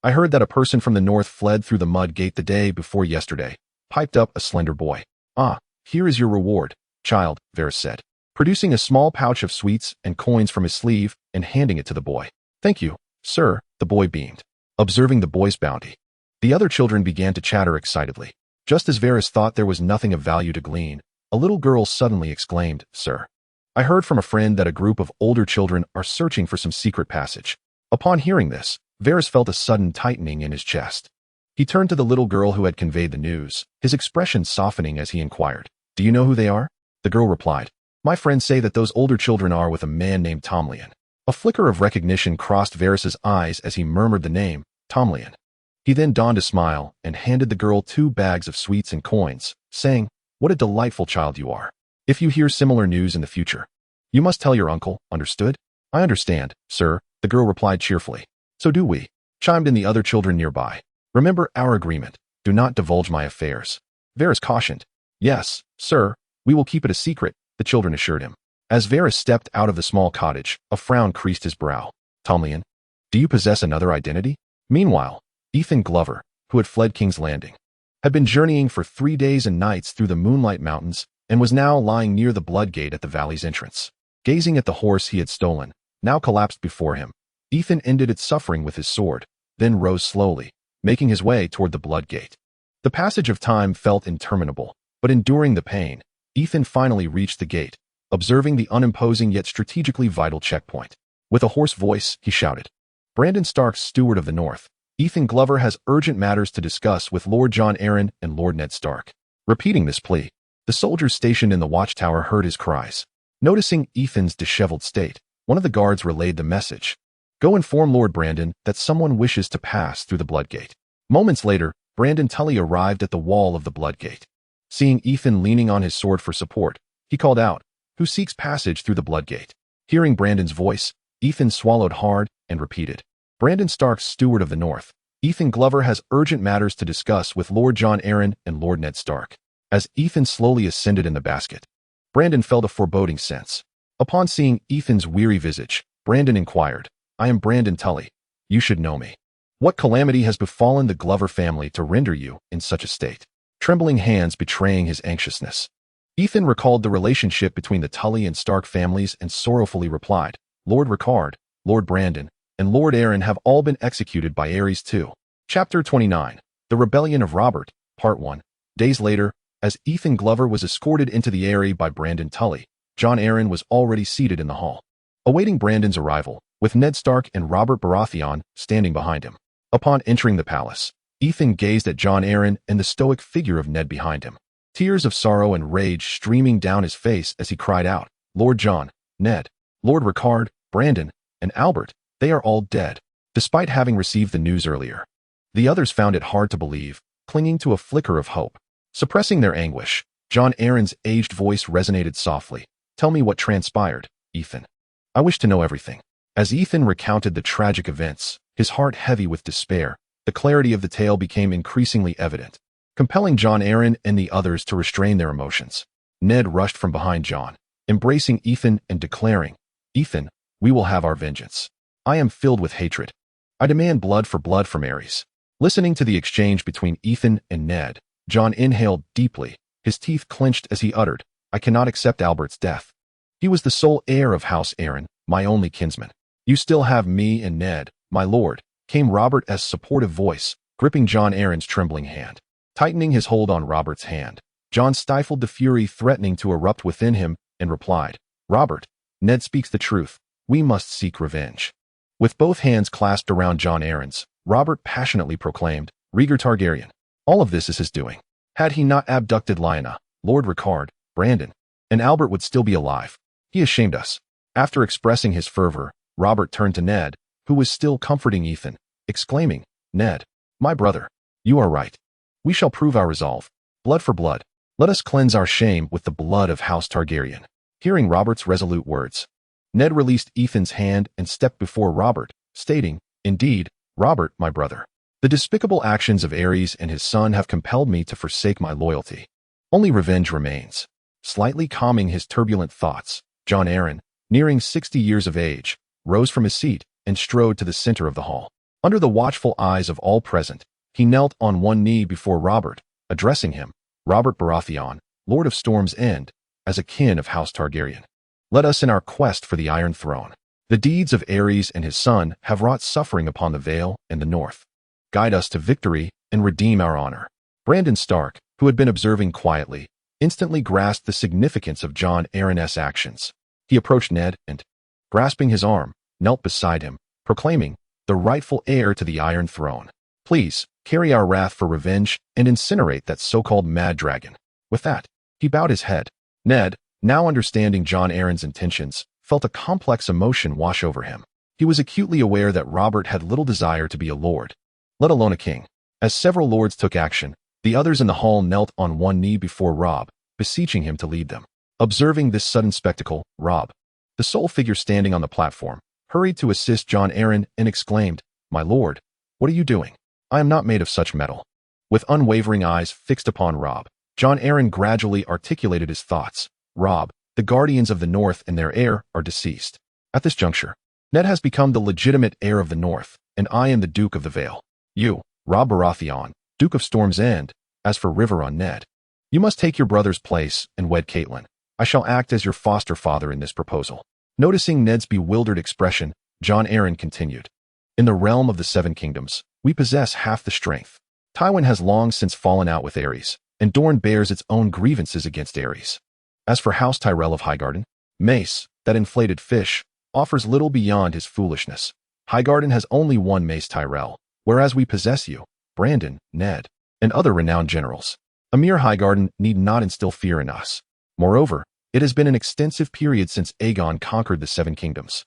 I heard that a person from the north fled through the mud gate the day before yesterday, piped up a slender boy. Ah, here is your reward, child, Varys said, producing a small pouch of sweets and coins from his sleeve and handing it to the boy. Thank you, sir, the boy beamed, observing the boy's bounty. The other children began to chatter excitedly. Just as Varys thought there was nothing of value to glean, a little girl suddenly exclaimed, Sir, I heard from a friend that a group of older children are searching for some secret passage. Upon hearing this, Varys felt a sudden tightening in his chest. He turned to the little girl who had conveyed the news, his expression softening as he inquired, Do you know who they are? The girl replied, My friends say that those older children are with a man named Tomlin. A flicker of recognition crossed Varys' eyes as he murmured the name, Tomlin. He then donned a smile and handed the girl 2 bags of sweets and coins, saying, What a delightful child you are. If you hear similar news in the future, you must tell your uncle, understood? I understand, sir, the girl replied cheerfully. So do we, chimed in the other children nearby. Remember our agreement, do not divulge my affairs. Varys cautioned. Yes, sir, we will keep it a secret, the children assured him. As Varys stepped out of the small cottage, a frown creased his brow. Tomlin, do you possess another identity? Meanwhile, Ethan Glover, who had fled King's Landing, had been journeying for 3 days and nights through the Moonlight Mountains and was now lying near the Blood Gate at the valley's entrance. Gazing at the horse he had stolen, now collapsed before him, Ethan ended its suffering with his sword, then rose slowly, making his way toward the Blood Gate. The passage of time felt interminable, but enduring the pain, Ethan finally reached the gate, observing the unimposing yet strategically vital checkpoint. With a hoarse voice, he shouted, Brandon Stark, Steward of the North, Ethan Glover has urgent matters to discuss with Lord Jon Arryn and Lord Ned Stark. Repeating this plea, the soldiers stationed in the watchtower heard his cries. Noticing Ethan's disheveled state, one of the guards relayed the message. Go inform Lord Brandon that someone wishes to pass through the Blood Gate. Moments later, Brandon Tully arrived at the wall of the Blood Gate. Seeing Ethan leaning on his sword for support, he called out, Who seeks passage through the Blood Gate? Hearing Brandon's voice, Ethan swallowed hard and repeated, Brandon Stark, Steward of the North, Ethan Glover has urgent matters to discuss with Lord Jon Arryn and Lord Ned Stark. As Ethan slowly ascended in the basket, Brandon felt a foreboding sense. Upon seeing Ethan's weary visage, Brandon inquired, I am Brandon Tully. You should know me. What calamity has befallen the Glover family to render you in such a state? Trembling hands betraying his anxiousness. Ethan recalled the relationship between the Tully and Stark families and sorrowfully replied, Lord Ricard, Lord Brandon, and Lord Arryn have all been executed by Aerys too. Chapter 29. The Rebellion of Robert, Part 1. Days later, as Ethan Glover was escorted into the Eyrie by Brandon Tully, Jon Arryn was already seated in the hall, awaiting Brandon's arrival, with Ned Stark and Robert Baratheon standing behind him. Upon entering the palace, Ethan gazed at Jon Arryn and the stoic figure of Ned behind him, tears of sorrow and rage streaming down his face as he cried out, Lord Jon, Ned, Lord Ricard, Brandon, and Albert, they are all dead. Despite having received the news earlier, the others found it hard to believe, clinging to a flicker of hope. Suppressing their anguish, Jon Arryn's aged voice resonated softly. Tell me what transpired, Ethan. I wish to know everything. As Ethan recounted the tragic events, his heart heavy with despair, the clarity of the tale became increasingly evident, compelling Jon Arryn and the others to restrain their emotions. Ned rushed from behind Jon, embracing Ethan and declaring, "Ethan, we will have our vengeance. I am filled with hatred. I demand blood from Aerys." Listening to the exchange between Ethan and Ned, Jon inhaled deeply, his teeth clenched as he uttered, "I cannot accept Albert's death. He was the sole heir of House Arryn, my only kinsman. You still have me and Ned, my lord," came Robert's supportive voice, gripping Jon Arryn's trembling hand. Tightening his hold on Robert's hand, Jon stifled the fury threatening to erupt within him and replied, "Robert, Ned speaks the truth. We must seek revenge." With both hands clasped around Jon Arryn's, Robert passionately proclaimed, "Rhaegar Targaryen. All of this is his doing. Had he not abducted Lyanna, Lord Ricard, Brandon, and Albert would still be alive. He has shamed us." After expressing his fervor, Robert turned to Ned, who was still comforting Ethan, exclaiming, "Ned, my brother, you are right. We shall prove our resolve. Blood for blood. Let us cleanse our shame with the blood of House Targaryen." Hearing Robert's resolute words, Ned released Ethan's hand and stepped before Robert, stating, "Indeed, Robert, my brother, the despicable actions of Aerys and his son have compelled me to forsake my loyalty. Only revenge remains." Slightly calming his turbulent thoughts, Jon Arryn, nearing 60 years of age, rose from his seat and strode to the center of the hall. Under the watchful eyes of all present, he knelt on one knee before Robert, addressing him, "Robert Baratheon, Lord of Storm's End, as a kin of House Targaryen. Let us in our quest for the Iron Throne. The deeds of Aerys and his son have wrought suffering upon the Vale and the North. Guide us to victory and redeem our honor." Brandon Stark, who had been observing quietly, instantly grasped the significance of Jon Arryn's actions. He approached Ned and, grasping his arm, knelt beside him, proclaiming, "The rightful heir to the Iron Throne. Please, carry our wrath for revenge and incinerate that so-called mad dragon." With that, he bowed his head. Ned, now understanding Jon Arryn's intentions, felt a complex emotion wash over him. He was acutely aware that Robert had little desire to be a lord, let alone a king. As several lords took action, the others in the hall knelt on one knee before Robb, beseeching him to lead them. Observing this sudden spectacle, Robb, the sole figure standing on the platform, hurried to assist Jon Arryn and exclaimed, "My lord, what are you doing? I am not made of such metal." With unwavering eyes fixed upon Robb, Jon Arryn gradually articulated his thoughts. "Robb, the guardians of the North and their heir are deceased. At this juncture, Ned has become the legitimate heir of the North, and I am the Duke of the Vale. You, Robb Baratheon, Duke of Storm's End. As for Riverrun Ned, you must take your brother's place and wed Catelyn. I shall act as your foster father in this proposal." Noticing Ned's bewildered expression, Jon Arryn continued, "In the realm of the Seven Kingdoms, we possess half the strength. Tywin has long since fallen out with Aerys, and Dorne bears its own grievances against Aerys. As for House Tyrell of Highgarden, Mace, that inflated fish, offers little beyond his foolishness. Highgarden has only one Mace Tyrell, whereas we possess you, Brandon, Ned, and other renowned generals. A mere Highgarden need not instill fear in us. Moreover, it has been an extensive period since Aegon conquered the Seven Kingdoms.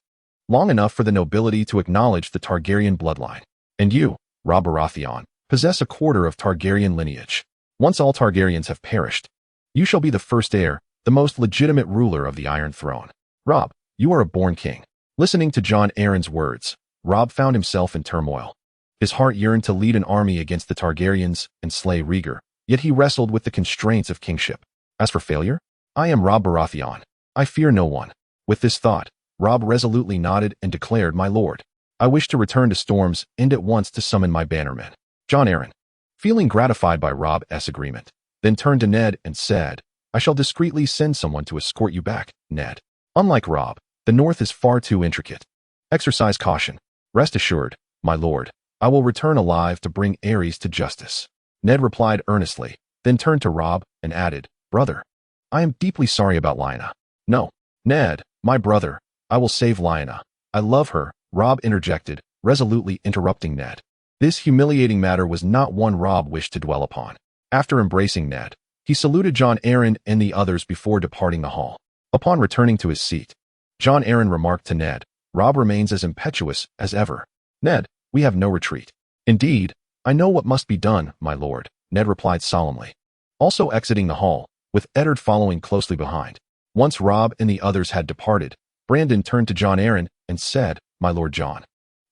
Long enough for the nobility to acknowledge the Targaryen bloodline. And you, Robb Baratheon, possess a quarter of Targaryen lineage. Once all Targaryens have perished, you shall be the first heir, the most legitimate ruler of the Iron Throne. Robb, you are a born king." Listening to Jon Arryn's words, Robb found himself in turmoil. His heart yearned to lead an army against the Targaryens and slay Rhaegar, yet he wrestled with the constraints of kingship. As for failure, "I am Robb Baratheon. I fear no one." With this thought, Robb resolutely nodded and declared, "My lord, I wish to return to Storm's End at once to summon my bannermen." Jon Arryn, feeling gratified by Robb's agreement, then turned to Ned and said, "I shall discreetly send someone to escort you back, Ned. Unlike Robb, the North is far too intricate. Exercise caution. Rest assured, my lord, I will return alive to bring Aerys to justice." Ned replied earnestly, then turned to Robb and added, "Brother, I am deeply sorry about Lyanna." "No, Ned, my brother, I will save Lyanna. I love her," Robb interjected, resolutely interrupting Ned. This humiliating matter was not one Robb wished to dwell upon. After embracing Ned, he saluted Jon Arryn and the others before departing the hall. Upon returning to his seat, Jon Arryn remarked to Ned, "Robb remains as impetuous as ever. Ned, we have no retreat." "Indeed, I know what must be done, my lord," Ned replied solemnly. Also exiting the hall, with Eddard following closely behind. Once Robb and the others had departed, Brandon turned to Jon Arryn and said, "My lord Jon,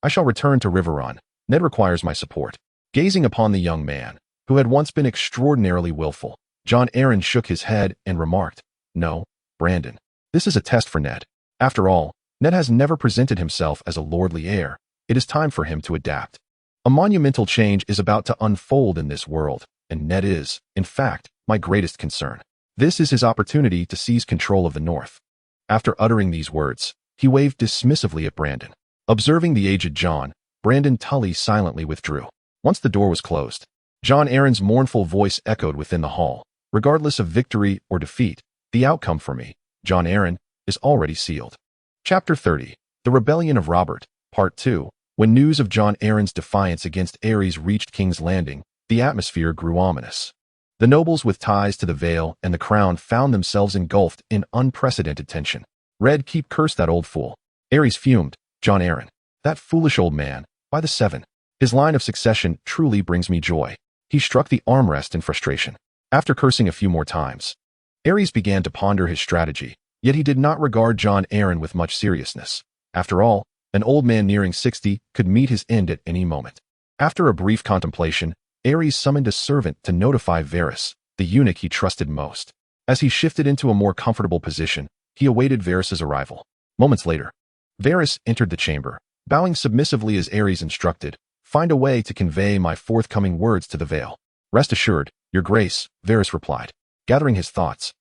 I shall return to Riverrun. Ned requires my support." Gazing upon the young man, who had once been extraordinarily willful, Jon Arryn shook his head and remarked, "No, Brandon, this is a test for Ned. After all, Ned has never presented himself as a lordly heir. It is time for him to adapt. A monumental change is about to unfold in this world, and Ned is, in fact, my greatest concern. This is his opportunity to seize control of the North." After uttering these words, he waved dismissively at Brandon. Observing the aged Jon, Brandon Tully silently withdrew. Once the door was closed, Jon Arryn's mournful voice echoed within the hall. "Regardless of victory or defeat, the outcome for me, Jon Arryn, is already sealed." Chapter 30, The Rebellion of Robert, Part 2. When news of Jon Arryn's defiance against Aerys reached King's Landing, the atmosphere grew ominous. The nobles with ties to the Vale and the Crown found themselves engulfed in unprecedented tension. "Red Keep cursed that old fool." Aerys fumed. "Jon Arryn, that foolish old man, by the seven. His line of succession truly brings me joy." He struck the armrest in frustration. After cursing a few more times, Aerys began to ponder his strategy, yet he did not regard Jon Arryn with much seriousness. After all, an old man nearing 60 could meet his end at any moment. After a brief contemplation, Aerys summoned a servant to notify Varys, the eunuch he trusted most. As he shifted into a more comfortable position, he awaited Varys's arrival. Moments later, Varys entered the chamber, bowing submissively as Aerys instructed, "Find a way to convey my forthcoming words to the Vale." "Rest assured, Your Grace," Varys replied. Gathering his thoughts,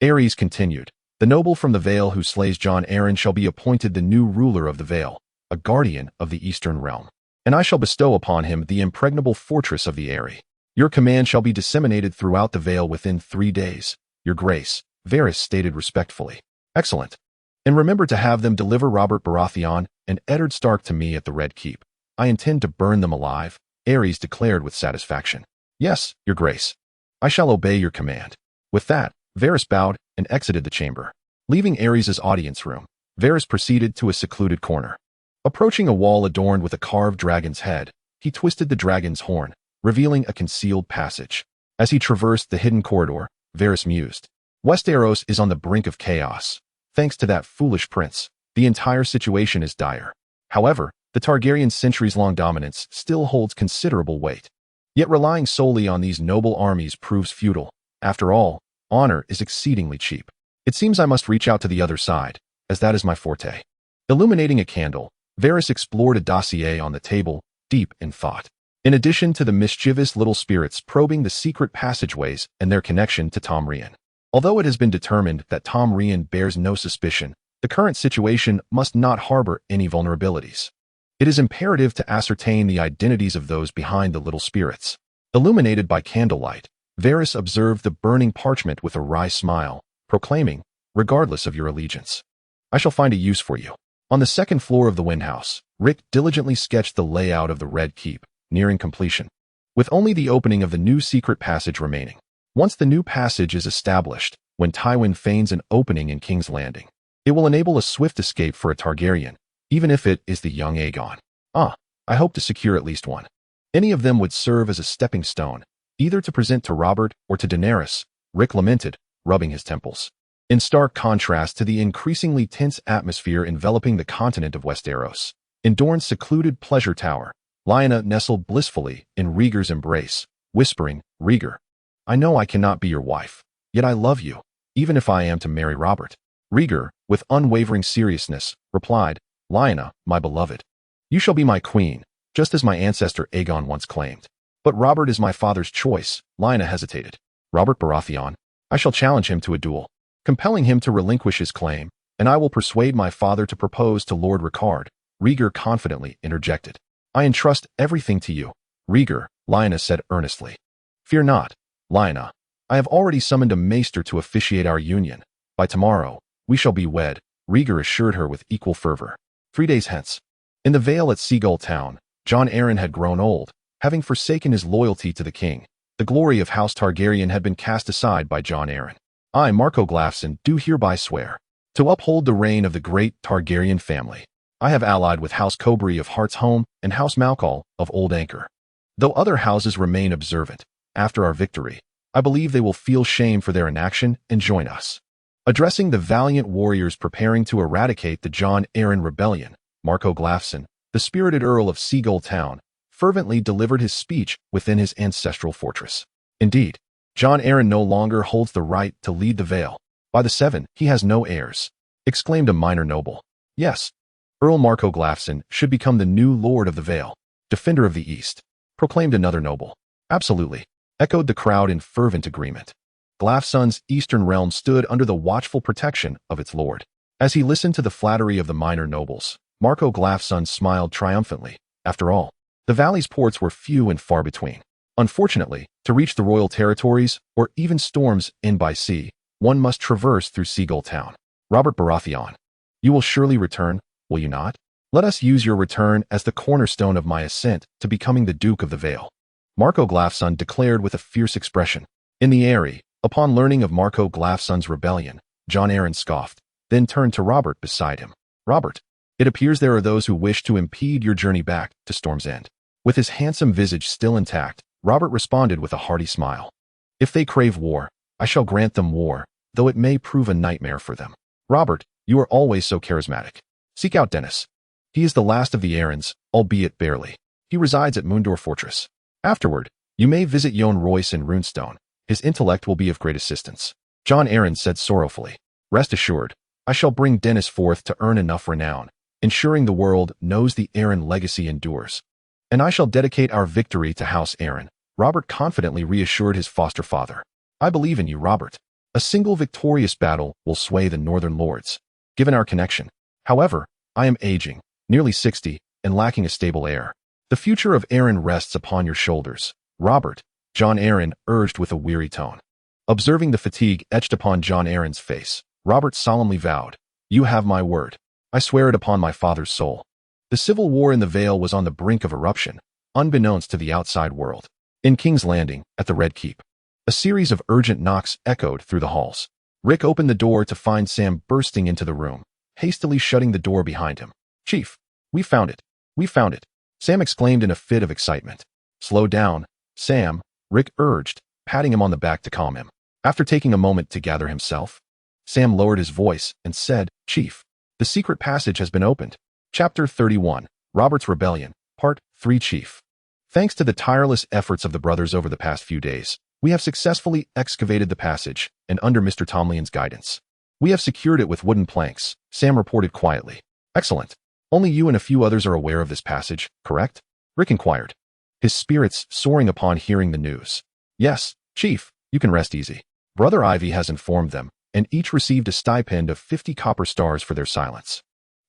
Aerys continued, "The noble from the Vale who slays Jon Arryn shall be appointed the new ruler of the Vale, a guardian of the Eastern Realm, and I shall bestow upon him the impregnable fortress of the Eyrie. Your command shall be disseminated throughout the Vale within 3 days, Your Grace," Varys stated respectfully. "Excellent. And remember to have them deliver Robert Baratheon and Eddard Stark to me at the Red Keep. I intend to burn them alive," Aerys declared with satisfaction. "Yes, Your Grace. I shall obey your command." With that, Varys bowed and exited the chamber. Leaving Aerys' audience room, Varys proceeded to a secluded corner. Approaching a wall adorned with a carved dragon's head, he twisted the dragon's horn, revealing a concealed passage. As he traversed the hidden corridor, Varys mused, "Westeros is on the brink of chaos. Thanks to that foolish prince, the entire situation is dire. However, the Targaryen centuries-long dominance still holds considerable weight. Yet relying solely on these noble armies proves futile. After all, honor is exceedingly cheap. It seems I must reach out to the other side, as that is my forte." Illuminating a candle, Varys explored a dossier on the table, deep in thought. In addition to the mischievous little spirits probing the secret passageways and their connection to Tom Rian. Although it has been determined that Tom Rian bears no suspicion, the current situation must not harbor any vulnerabilities. It is imperative to ascertain the identities of those behind the little spirits. Illuminated by candlelight, Varys observed the burning parchment with a wry smile, proclaiming, "Regardless of your allegiance, I shall find a use for you." On the second floor of the Windhouse, Rick diligently sketched the layout of the Red Keep, nearing completion, with only the opening of the new secret passage remaining. Once the new passage is established, when Tywin feigns an opening in King's Landing, it will enable a swift escape for a Targaryen, even if it is the young Aegon. I hope to secure at least one. Any of them would serve as a stepping stone, either to present to Robert or to Daenerys, Rick lamented, rubbing his temples. In stark contrast to the increasingly tense atmosphere enveloping the continent of Westeros, in Dorne's secluded pleasure tower, Lyanna nestled blissfully in Rhaegar's embrace, whispering, "Rhaegar, I know I cannot be your wife, yet I love you, even if I am to marry Robert." Rhaegar, with unwavering seriousness, replied, "Lyanna, my beloved, you shall be my queen, just as my ancestor Aegon once claimed. But Robert is my father's choice." Lyanna hesitated. "Robert Baratheon, I shall challenge him to a duel, compelling him to relinquish his claim, and I will persuade my father to propose to Lord Ricard," Rhaegar confidently interjected. "I entrust everything to you, Rhaegar," Lyanna said earnestly. "Fear not, Lyanna. I have already summoned a maester to officiate our union. By tomorrow, we shall be wed," Rhaegar assured her with equal fervor. 3 days hence, in the Vale at Seagull Town, Jon Arryn had grown old, having forsaken his loyalty to the king. The glory of House Targaryen had been cast aside by Jon Arryn. "I, Marco Glaffson, do hereby swear to uphold the reign of the great Targaryen family. I have allied with House Cobry of Heartsholme and House Malcolm of Old Anchor. Though other houses remain observant, after our victory, I believe they will feel shame for their inaction and join us." Addressing the valiant warriors preparing to eradicate the Jon Arryn rebellion, Marco Glaffson, the spirited Earl of Seagull Town, fervently delivered his speech within his ancestral fortress. Indeed, Jon Arryn no longer holds the right to lead the Vale. By the Seven, he has no heirs, exclaimed a minor noble. Yes, Earl Marco Glafson should become the new Lord of the Vale, Defender of the East, proclaimed another noble. Absolutely, echoed the crowd in fervent agreement. Glafson's eastern realm stood under the watchful protection of its lord. As he listened to the flattery of the minor nobles, Marco Glafson smiled triumphantly. After all, the valley's ports were few and far between. Unfortunately, to reach the royal territories, or even storms in by sea, one must traverse through Seagull Town. Robert Baratheon, you will surely return, will you not? Let us use your return as the cornerstone of my ascent to becoming the Duke of the Vale. Marco Glafson declared with a fierce expression. In the Eyrie, upon learning of Marco Glafson's rebellion, Jon Arryn scoffed, then turned to Robert beside him. Robert, it appears there are those who wish to impede your journey back to Storm's End. With his handsome visage still intact, Robert responded with a hearty smile. If they crave war, I shall grant them war, though it may prove a nightmare for them. Robert, you are always so charismatic. Seek out Dennis. He is the last of the Aarons, albeit barely. He resides at Moondor Fortress. Afterward, you may visit Yohn Royce in Runestone. His intellect will be of great assistance. Jon Arryn said sorrowfully. Rest assured, I shall bring Dennis forth to earn enough renown, ensuring the world knows the Arryn legacy endures. And I shall dedicate our victory to House Arryn. Robert confidently reassured his foster father. I believe in you, Robert. A single victorious battle will sway the Northern Lords. Given our connection. However, I am aging, nearly 60, and lacking a stable heir. The future of Arryn rests upon your shoulders, Robert, Jon Arryn urged with a weary tone. Observing the fatigue etched upon Jon Arryn's face, Robert solemnly vowed, You have my word. I swear it upon my father's soul. The civil war in the Vale was on the brink of eruption, unbeknownst to the outside world. In King's Landing, at the Red Keep, a series of urgent knocks echoed through the halls. Rick opened the door to find Sam bursting into the room, hastily shutting the door behind him. Chief, we found it. We found it. Sam exclaimed in a fit of excitement. Slow down, Sam, Rick urged, patting him on the back to calm him. After taking a moment to gather himself, Sam lowered his voice and said, Chief, the secret passage has been opened. Chapter 31, Robert's Rebellion, Part 3 Chief. Thanks to the tireless efforts of the brothers over the past few days, we have successfully excavated the passage, and under Mr. Tomlien's guidance, we have secured it with wooden planks, Sam reported quietly. Excellent. Only you and a few others are aware of this passage, correct? Rick inquired, his spirits soaring upon hearing the news. Yes, Chief, you can rest easy. Brother Ivy has informed them, and each received a stipend of 50 copper stars for their silence.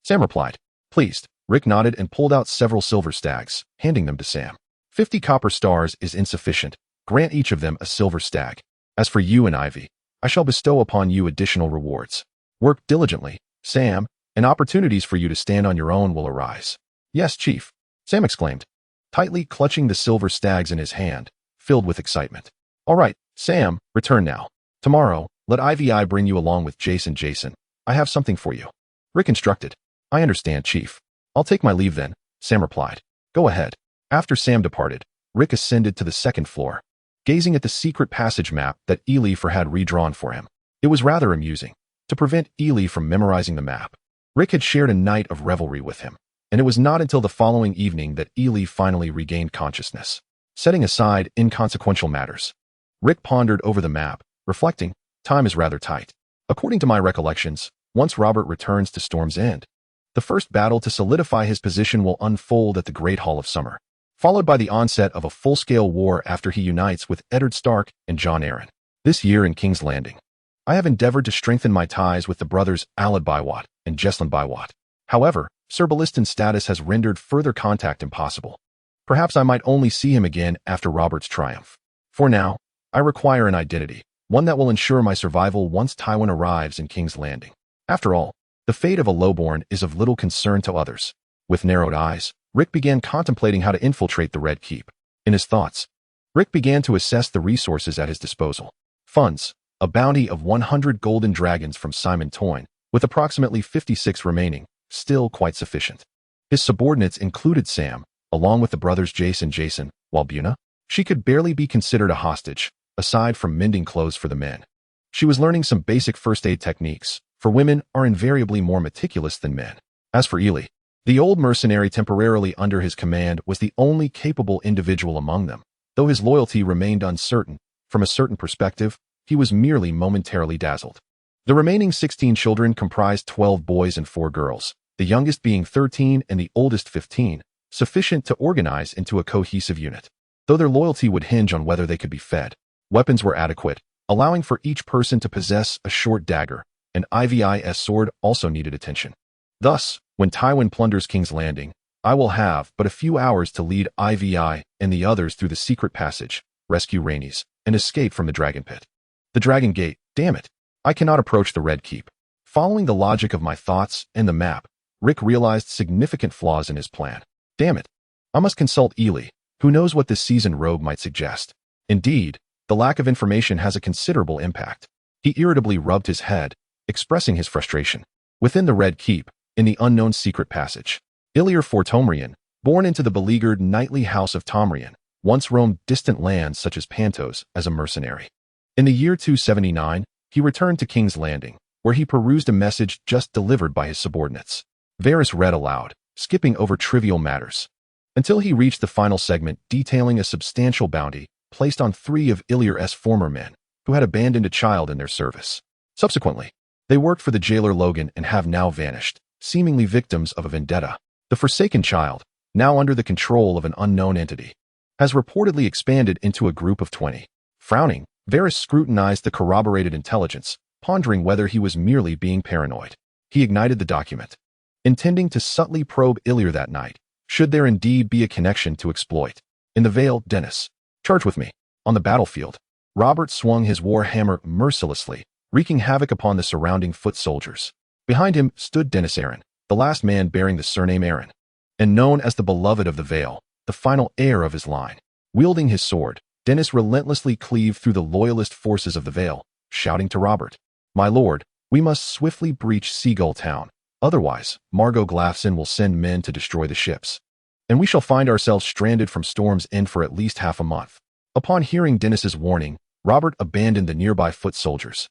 Sam replied. Pleased, Rick nodded and pulled out several silver stags, handing them to Sam. 50 copper stars is insufficient. Grant each of them a silver stag. As for you and Ivy, I shall bestow upon you additional rewards. Work diligently, Sam, and opportunities for you to stand on your own will arise. Yes, Chief, Sam exclaimed, tightly clutching the silver stags in his hand, filled with excitement. All right, Sam, return now. Tomorrow, let Ivy I bring you along with Jason. I have something for you. Rick instructed. I understand, Chief. I'll take my leave then, Sam replied. Go ahead. After Sam departed, Rick ascended to the second floor, gazing at the secret passage map that Elifer had redrawn for him. It was rather amusing. To prevent Ely from memorizing the map, Rick had shared a night of revelry with him, and it was not until the following evening that Ely finally regained consciousness. Setting aside inconsequential matters, Rick pondered over the map, reflecting, time is rather tight. According to my recollections, once Robert returns to Storm's End, the first battle to solidify his position will unfold at the Great Hall of Summer, followed by the onset of a full-scale war after he unites with Eddard Stark and Jon Arryn. This year in King's Landing, I have endeavored to strengthen my ties with the brothers Alad Bywat and Jesslyn Bywat. However, Sir Balistan's status has rendered further contact impossible. Perhaps I might only see him again after Robert's triumph. For now, I require an identity, one that will ensure my survival once Tywin arrives in King's Landing. After all, the fate of a lowborn is of little concern to others. With narrowed eyes, Rick began contemplating how to infiltrate the Red Keep. In his thoughts, Rick began to assess the resources at his disposal. Funds, a bounty of 100 golden dragons from Simon Toyne, with approximately 56 remaining, still quite sufficient. His subordinates included Sam, along with the brothers Jason, while Buna, she could barely be considered a hostage, aside from mending clothes for the men. She was learning some basic first aid techniques, for women are invariably more meticulous than men. As for Ely, The old mercenary temporarily under his command was the only capable individual among them, though his loyalty remained uncertain. From a certain perspective, he was merely momentarily dazzled. The remaining 16 children comprised 12 boys and 4 girls, the youngest being 13 and the oldest 15, sufficient to organize into a cohesive unit. Though their loyalty would hinge on whether they could be fed, weapons were adequate, allowing for each person to possess a short dagger. An IVIS sword also needed attention. Thus, when Tywin plunders King's Landing, I will have but a few hours to lead IVI and the others through the secret passage, rescue Rhaenys, and escape from the Dragon Pit. The Dragon Gate, damn it! I cannot approach the Red Keep. Following the logic of my thoughts and the map, Rick realized significant flaws in his plan. Damn it! I must consult Ely, who knows what this seasoned rogue might suggest. Indeed, the lack of information has a considerable impact. He irritably rubbed his head, expressing his frustration. Within the Red Keep, in the unknown secret passage, Illyr Fortomrian, born into the beleaguered knightly house of Tomrian, once roamed distant lands such as Pantos as a mercenary. In the year 279, he returned to King's Landing, where he perused a message just delivered by his subordinates. Varys read aloud, skipping over trivial matters, until he reached the final segment detailing a substantial bounty placed on 3 of Illyr's former men, who had abandoned a child in their service. Subsequently, they worked for the jailer Logan and have now vanished, seemingly victims of a vendetta. The Forsaken Child, now under the control of an unknown entity, has reportedly expanded into a group of 20. Frowning, Varys scrutinized the corroborated intelligence, pondering whether he was merely being paranoid. He ignited the document, intending to subtly probe Illyr that night, should there indeed be a connection to exploit. In the Vale, Dennis, charge with me. On the battlefield, Robert swung his war hammer mercilessly, wreaking havoc upon the surrounding foot soldiers. Behind him stood Dennis Arryn, the last man bearing the surname Arryn, and known as the beloved of the Vale, the final heir of his line. Wielding his sword, Dennis relentlessly cleaved through the loyalist forces of the Vale, shouting to Robert, "My lord, we must swiftly breach Seagull Town, otherwise Margot Glaffson will send men to destroy the ships, and we shall find ourselves stranded from Storm's End for at least half a month." Upon hearing Dennis's warning, Robert abandoned the nearby foot soldiers,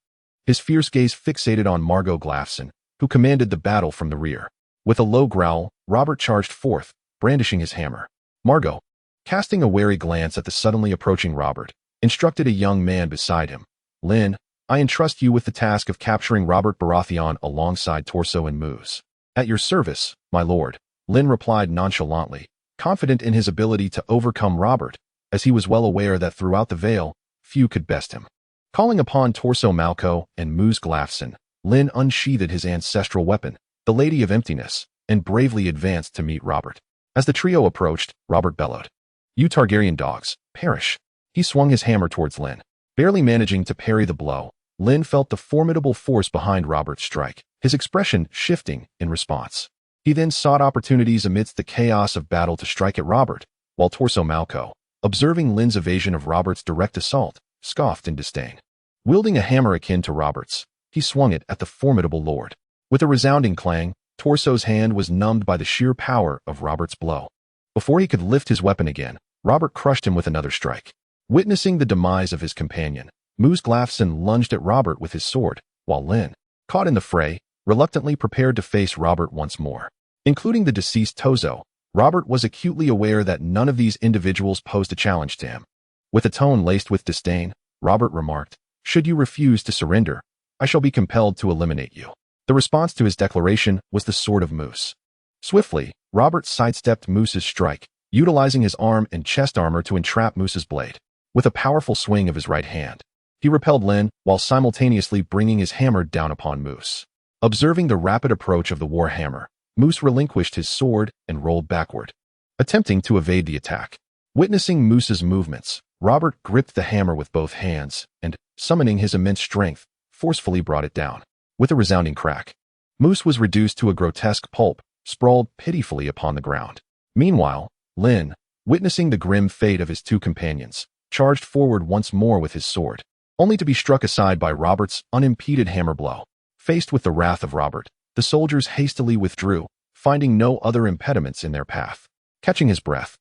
his fierce gaze fixated on Margot Glaffson, who commanded the battle from the rear. With a low growl, Robert charged forth, brandishing his hammer. Margot, casting a wary glance at the suddenly approaching Robert, instructed a young man beside him, "Lyn, I entrust you with the task of capturing Robert Baratheon alongside Torso and Moose." "At your service, my lord," Lyn replied nonchalantly, confident in his ability to overcome Robert, as he was well aware that throughout the Vale, few could best him. Calling upon Torso Malco and Moose Glaffson, Lyn unsheathed his ancestral weapon, the Lady of Emptiness, and bravely advanced to meet Robert. As the trio approached, Robert bellowed, "You Targaryen dogs, perish." He swung his hammer towards Lyn. Barely managing to parry the blow, Lyn felt the formidable force behind Robert's strike, his expression shifting in response. He then sought opportunities amidst the chaos of battle to strike at Robert, while Torso Malco, observing Lyn's evasion of Robert's direct assault, scoffed in disdain. Wielding a hammer akin to Robert's, he swung it at the formidable lord. With a resounding clang, Torso's hand was numbed by the sheer power of Robert's blow. Before he could lift his weapon again, Robert crushed him with another strike. Witnessing the demise of his companion, Moose Glaffson lunged at Robert with his sword, while Lyn, caught in the fray, reluctantly prepared to face Robert once more. Including the deceased Tozo, Robert was acutely aware that none of these individuals posed a challenge to him. With a tone laced with disdain, Robert remarked, "Should you refuse to surrender, I shall be compelled to eliminate you." The response to his declaration was the sword of Moose. Swiftly, Robert sidestepped Moose's strike, utilizing his arm and chest armor to entrap Moose's blade. With a powerful swing of his right hand, he repelled Lyn while simultaneously bringing his hammer down upon Moose. Observing the rapid approach of the war hammer, Moose relinquished his sword and rolled backward, attempting to evade the attack. Witnessing Moose's movements, Robert gripped the hammer with both hands and, summoning his immense strength, forcefully brought it down. With a resounding crack, Moose was reduced to a grotesque pulp, sprawled pitifully upon the ground. Meanwhile, Lyn, witnessing the grim fate of his 2 companions, charged forward once more with his sword, only to be struck aside by Robert's unimpeded hammer blow. Faced with the wrath of Robert, the soldiers hastily withdrew, finding no other impediments in their path. Catching his breath,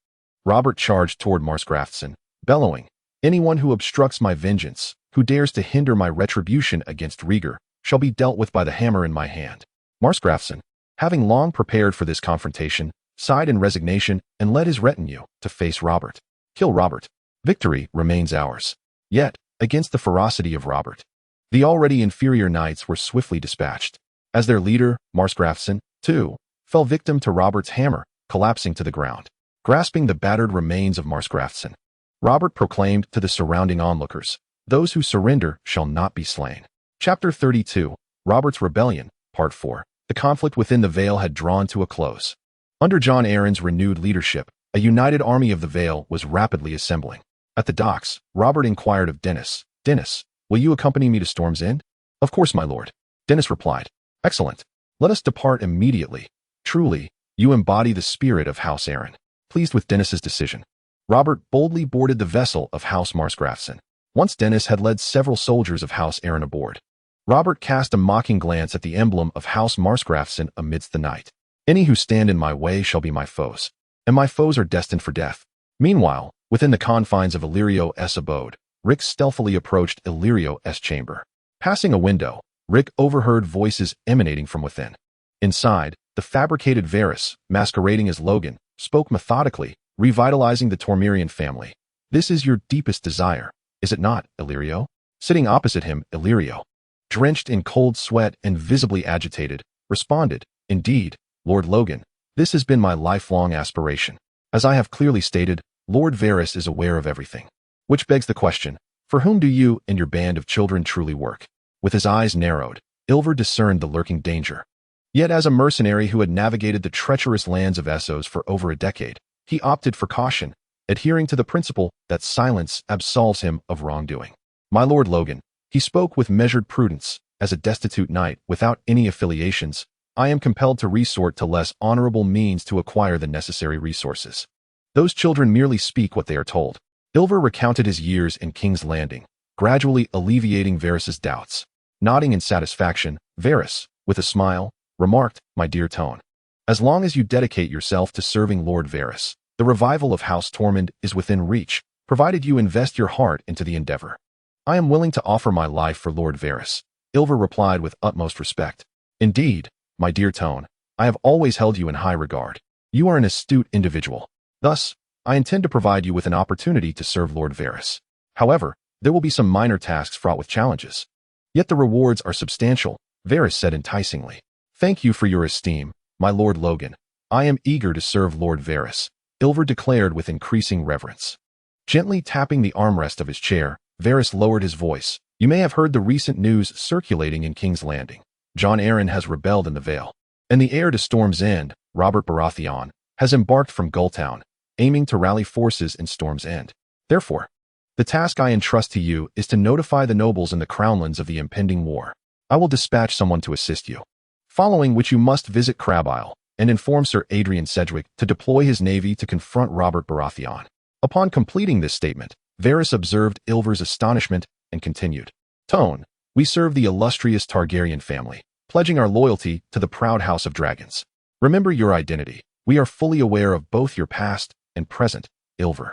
Robert charged toward Marsgrafton, bellowing, "Anyone who obstructs my vengeance, who dares to hinder my retribution against Rhaegar, shall be dealt with by the hammer in my hand." Marsgrafton, having long prepared for this confrontation, sighed in resignation and led his retinue to face Robert. Kill Robert. Victory remains ours. Yet, against the ferocity of Robert, the already inferior knights were swiftly dispatched. As their leader, Marsgrafson, too, fell victim to Robert's hammer, collapsing to the ground. Grasping the battered remains of Marsgrafson, Robert proclaimed to the surrounding onlookers, "Those who surrender shall not be slain." Chapter 32, Robert's Rebellion, Part 4. The conflict within the Vale had drawn to a close. Under Jon Arryn's renewed leadership, a united army of the Vale was rapidly assembling. At the docks, Robert inquired of Dennis, "Dennis, will you accompany me to Storm's End?" "Of course, my lord." Dennis replied. "Excellent. Let us depart immediately. Truly, you embody the spirit of House Arryn." Pleased with Dennis's decision, Robert boldly boarded the vessel of House Marsgrafson. Once Dennis had led several soldiers of House Arryn aboard, Robert cast a mocking glance at the emblem of House Marsgrafson amidst the night. "Any who stand in my way shall be my foes, and my foes are destined for death." Meanwhile, within the confines of Illyrio's abode, Rick stealthily approached Illyrio's chamber. Passing a window, Rick overheard voices emanating from within. Inside, the fabricated Varys, masquerading as Logan, spoke methodically, revitalizing the Tormirian family. "This is your deepest desire, is it not, Illyrio?" Sitting opposite him, Illyrio, drenched in cold sweat and visibly agitated, responded, "Indeed, Lord Logan, this has been my lifelong aspiration. As I have clearly stated, Lord Varys is aware of everything. Which begs the question, for whom do you and your band of children truly work?" With his eyes narrowed, Ilver discerned the lurking danger. Yet as a mercenary who had navigated the treacherous lands of Essos for over a decade, he opted for caution, adhering to the principle that silence absolves him of wrongdoing. "My Lord Logan," he spoke with measured prudence, "as a destitute knight without any affiliations, I am compelled to resort to less honorable means to acquire the necessary resources. Those children merely speak what they are told." Ilver recounted his years in King's Landing, gradually alleviating Varys's doubts. Nodding in satisfaction, Varys, with a smile, remarked, "My dear Tone, as long as you dedicate yourself to serving Lord Varys, the revival of House Tormund is within reach, provided you invest your heart into the endeavor." "I am willing to offer my life for Lord Varys," Ilver replied with utmost respect. "Indeed, my dear Tone, I have always held you in high regard. You are an astute individual. Thus, I intend to provide you with an opportunity to serve Lord Varys. However, there will be some minor tasks fraught with challenges. Yet the rewards are substantial," Varys said enticingly. "Thank you for your esteem, my Lord Logan. I am eager to serve Lord Varys," Ilver declared with increasing reverence. Gently tapping the armrest of his chair, Varys lowered his voice. "You may have heard the recent news circulating in King's Landing. Jon Arryn has rebelled in the Vale, and the heir to Storm's End, Robert Baratheon, has embarked from Gulltown, aiming to rally forces in Storm's End. Therefore, the task I entrust to you is to notify the nobles in the Crownlands of the impending war. I will dispatch someone to assist you. Following which you must visit Crab Isle and inform Sir Adrian Sedgwick to deploy his navy to confront Robert Baratheon." Upon completing this statement, Varys observed Ilver's astonishment and continued, "Tone, we serve the illustrious Targaryen family, pledging our loyalty to the proud House of Dragons. Remember your identity. We are fully aware of both your past and present, Ilver."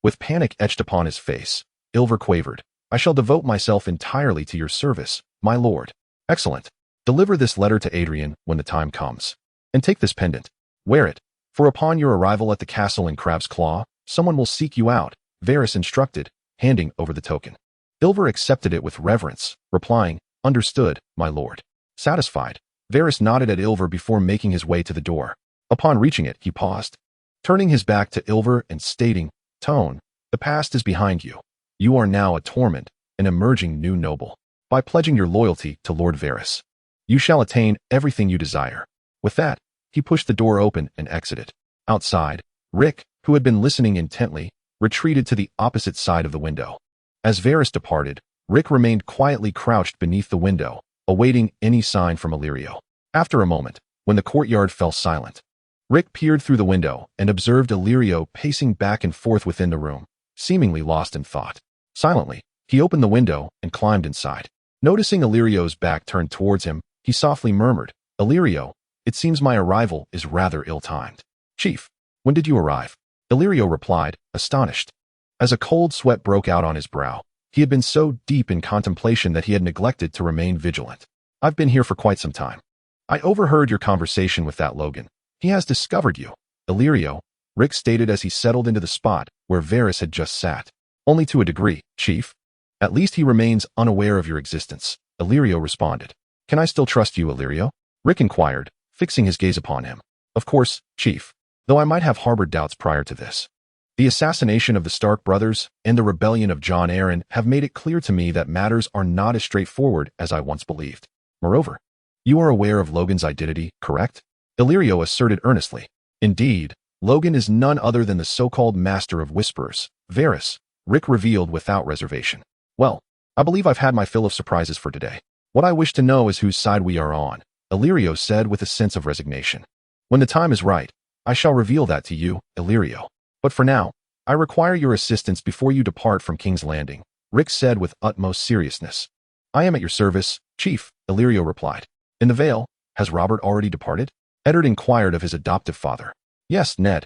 With panic etched upon his face, Ilver quavered, "I shall devote myself entirely to your service, my lord." "Excellent. Deliver this letter to Adrian when the time comes. And take this pendant. Wear it, for upon your arrival at the castle in Crab's Claw, someone will seek you out," Varys instructed, handing over the token. Ilver accepted it with reverence, replying, "Understood, my lord." Satisfied, Varys nodded at Ilver before making his way to the door. Upon reaching it, he paused, turning his back to Ilver and stating, "Tone, the past is behind you. You are now a Tormund, an emerging new noble. By pledging your loyalty to Lord Varys, you shall attain everything you desire." With that, he pushed the door open and exited. Outside, Rick, who had been listening intently, retreated to the opposite side of the window. As Varys departed, Rick remained quietly crouched beneath the window, awaiting any sign from Illyrio. After a moment, when the courtyard fell silent, Rick peered through the window and observed Illyrio pacing back and forth within the room, seemingly lost in thought. Silently, he opened the window and climbed inside. Noticing Illyrio's back turned towards him, he softly murmured, "Illyrio, it seems my arrival is rather ill-timed." "Chief, when did you arrive?" Illyrio replied, astonished. As a cold sweat broke out on his brow, he had been so deep in contemplation that he had neglected to remain vigilant. "I've been here for quite some time." I overheard your conversation with that Logan. He has discovered you. Illyrio, Rick stated as he settled into the spot where Varys had just sat. Only to a degree, Chief. At least he remains unaware of your existence, Illyrio responded. Can I still trust you, Illyrio? Rick inquired, fixing his gaze upon him. Of course, Chief. Though I might have harbored doubts prior to this. The assassination of the Stark brothers and the rebellion of Jon Arryn have made it clear to me that matters are not as straightforward as I once believed. Moreover, you are aware of Logan's identity, correct? Illyrio asserted earnestly. Indeed, Logan is none other than the so-called Master of Whisperers, Varys, Rick revealed without reservation. Well, I believe I've had my fill of surprises for today. What I wish to know is whose side we are on, Illyrio said with a sense of resignation. When the time is right, I shall reveal that to you, Illyrio. But for now, I require your assistance before you depart from King's Landing, Rick said with utmost seriousness. I am at your service, Chief, Illyrio replied. In the Vale, has Robert already departed? Eddard inquired of his adoptive father. Yes, Ned.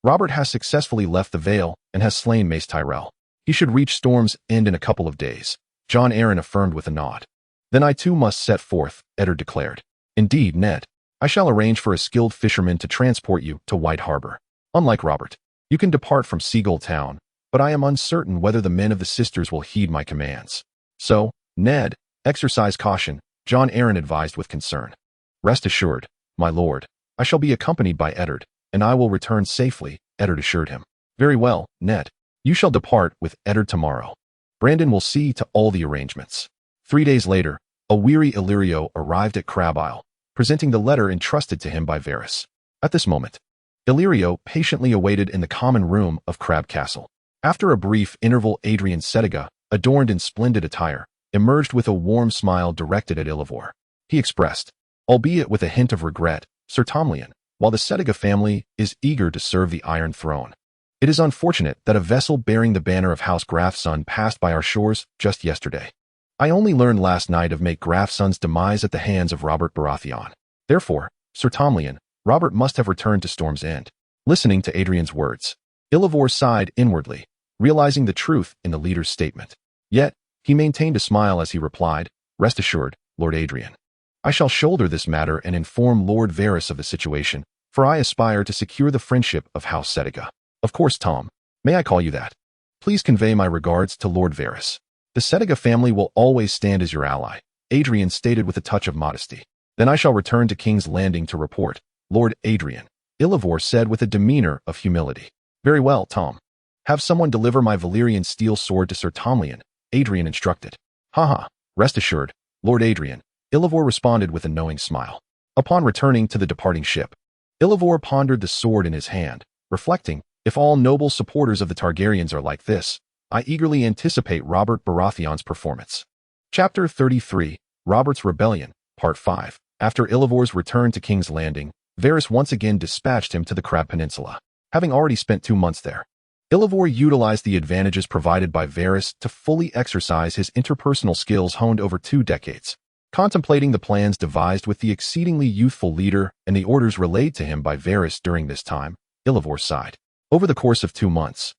Robert has successfully left the Vale and has slain Mace Tyrell. He should reach Storm's End in a couple of days, Jon Arryn affirmed with a nod. Then I too must set forth, Eddard declared. Indeed, Ned. I shall arrange for a skilled fisherman to transport you to White Harbor. Unlike Robert, you can depart from Seagull Town, but I am uncertain whether the men of the Sisters will heed my commands. So, Ned, exercise caution, Jon Arryn advised with concern. Rest assured, my lord, I shall be accompanied by Eddard, and I will return safely, Eddard assured him. Very well, Ned. You shall depart with Eddard tomorrow. Brandon will see to all the arrangements. 3 days later, a weary Illyrio arrived at Crab Isle, presenting the letter entrusted to him by Varys. At this moment, Illyrio patiently awaited in the common room of Crab Castle. After a brief interval, Adrian Setiga, adorned in splendid attire, emerged with a warm smile directed at Illyvor. He expressed, albeit with a hint of regret, Sir Tomlin, while the Setiga family is eager to serve the Iron Throne. It is unfortunate that a vessel bearing the banner of House Grafson passed by our shores just yesterday. I only learned last night of Mate Grafson's demise at the hands of Robert Baratheon. Therefore, Sir Tomlin, Robert must have returned to Storm's End. Listening to Adrian's words, Illyvor sighed inwardly, realizing the truth in the leader's statement. Yet, he maintained a smile as he replied, Rest assured, Lord Adrian. I shall shoulder this matter and inform Lord Varys of the situation, for I aspire to secure the friendship of House Setiga. Of course, Tom. May I call you that? Please convey my regards to Lord Varys. The Setiga family will always stand as your ally, Adrian stated with a touch of modesty. Then I shall return to King's Landing to report, Lord Adrian, Illyvor said with a demeanor of humility. Very well, Tom. Have someone deliver my Valyrian steel sword to Sir Tomlin, Adrian instructed. Haha, rest assured, Lord Adrian, Illyvor responded with a knowing smile. Upon returning to the departing ship, Illyvor pondered the sword in his hand, reflecting, if all noble supporters of the Targaryens are like this, I eagerly anticipate Robert Baratheon's performance. Chapter 33, Robert's Rebellion, Part 5. After Illyvor's return to King's Landing, Varys once again dispatched him to the Crab Peninsula. Having already spent 2 months there, Illyvor utilized the advantages provided by Varys to fully exercise his interpersonal skills honed over 2 decades. Contemplating the plans devised with the exceedingly youthful leader and the orders relayed to him by Varys during this time, Illyvor sighed. Over the course of 2 months,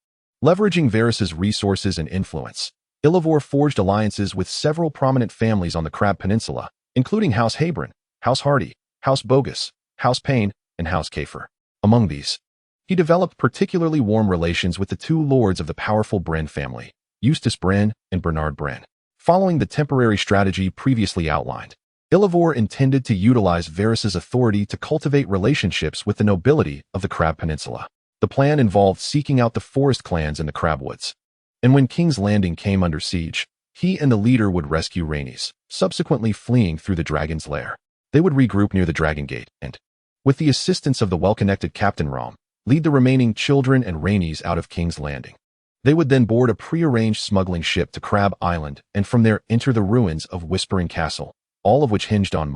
leveraging Varys's resources and influence, Illyvor forged alliances with several prominent families on the Crab Peninsula, including House Habron, House Hardy, House Bogus, House Payne, and House Kafer. Among these, he developed particularly warm relations with the 2 lords of the powerful Bren family, Eustace Bren and Bernard Bren. Following the temporary strategy previously outlined, Illyvor intended to utilize Varys's authority to cultivate relationships with the nobility of the Crab Peninsula. The plan involved seeking out the forest clans in the Crabwoods. And when King's Landing came under siege, he and the leader would rescue Rhaenys, subsequently fleeing through the Dragon's Lair. They would regroup near the Dragon Gate and, with the assistance of the well-connected Captain Rom, lead the remaining children and Rhaenys out of King's Landing. They would then board a pre-arranged smuggling ship to Crab Island and from there enter the ruins of Whispering Castle, all of which hinged on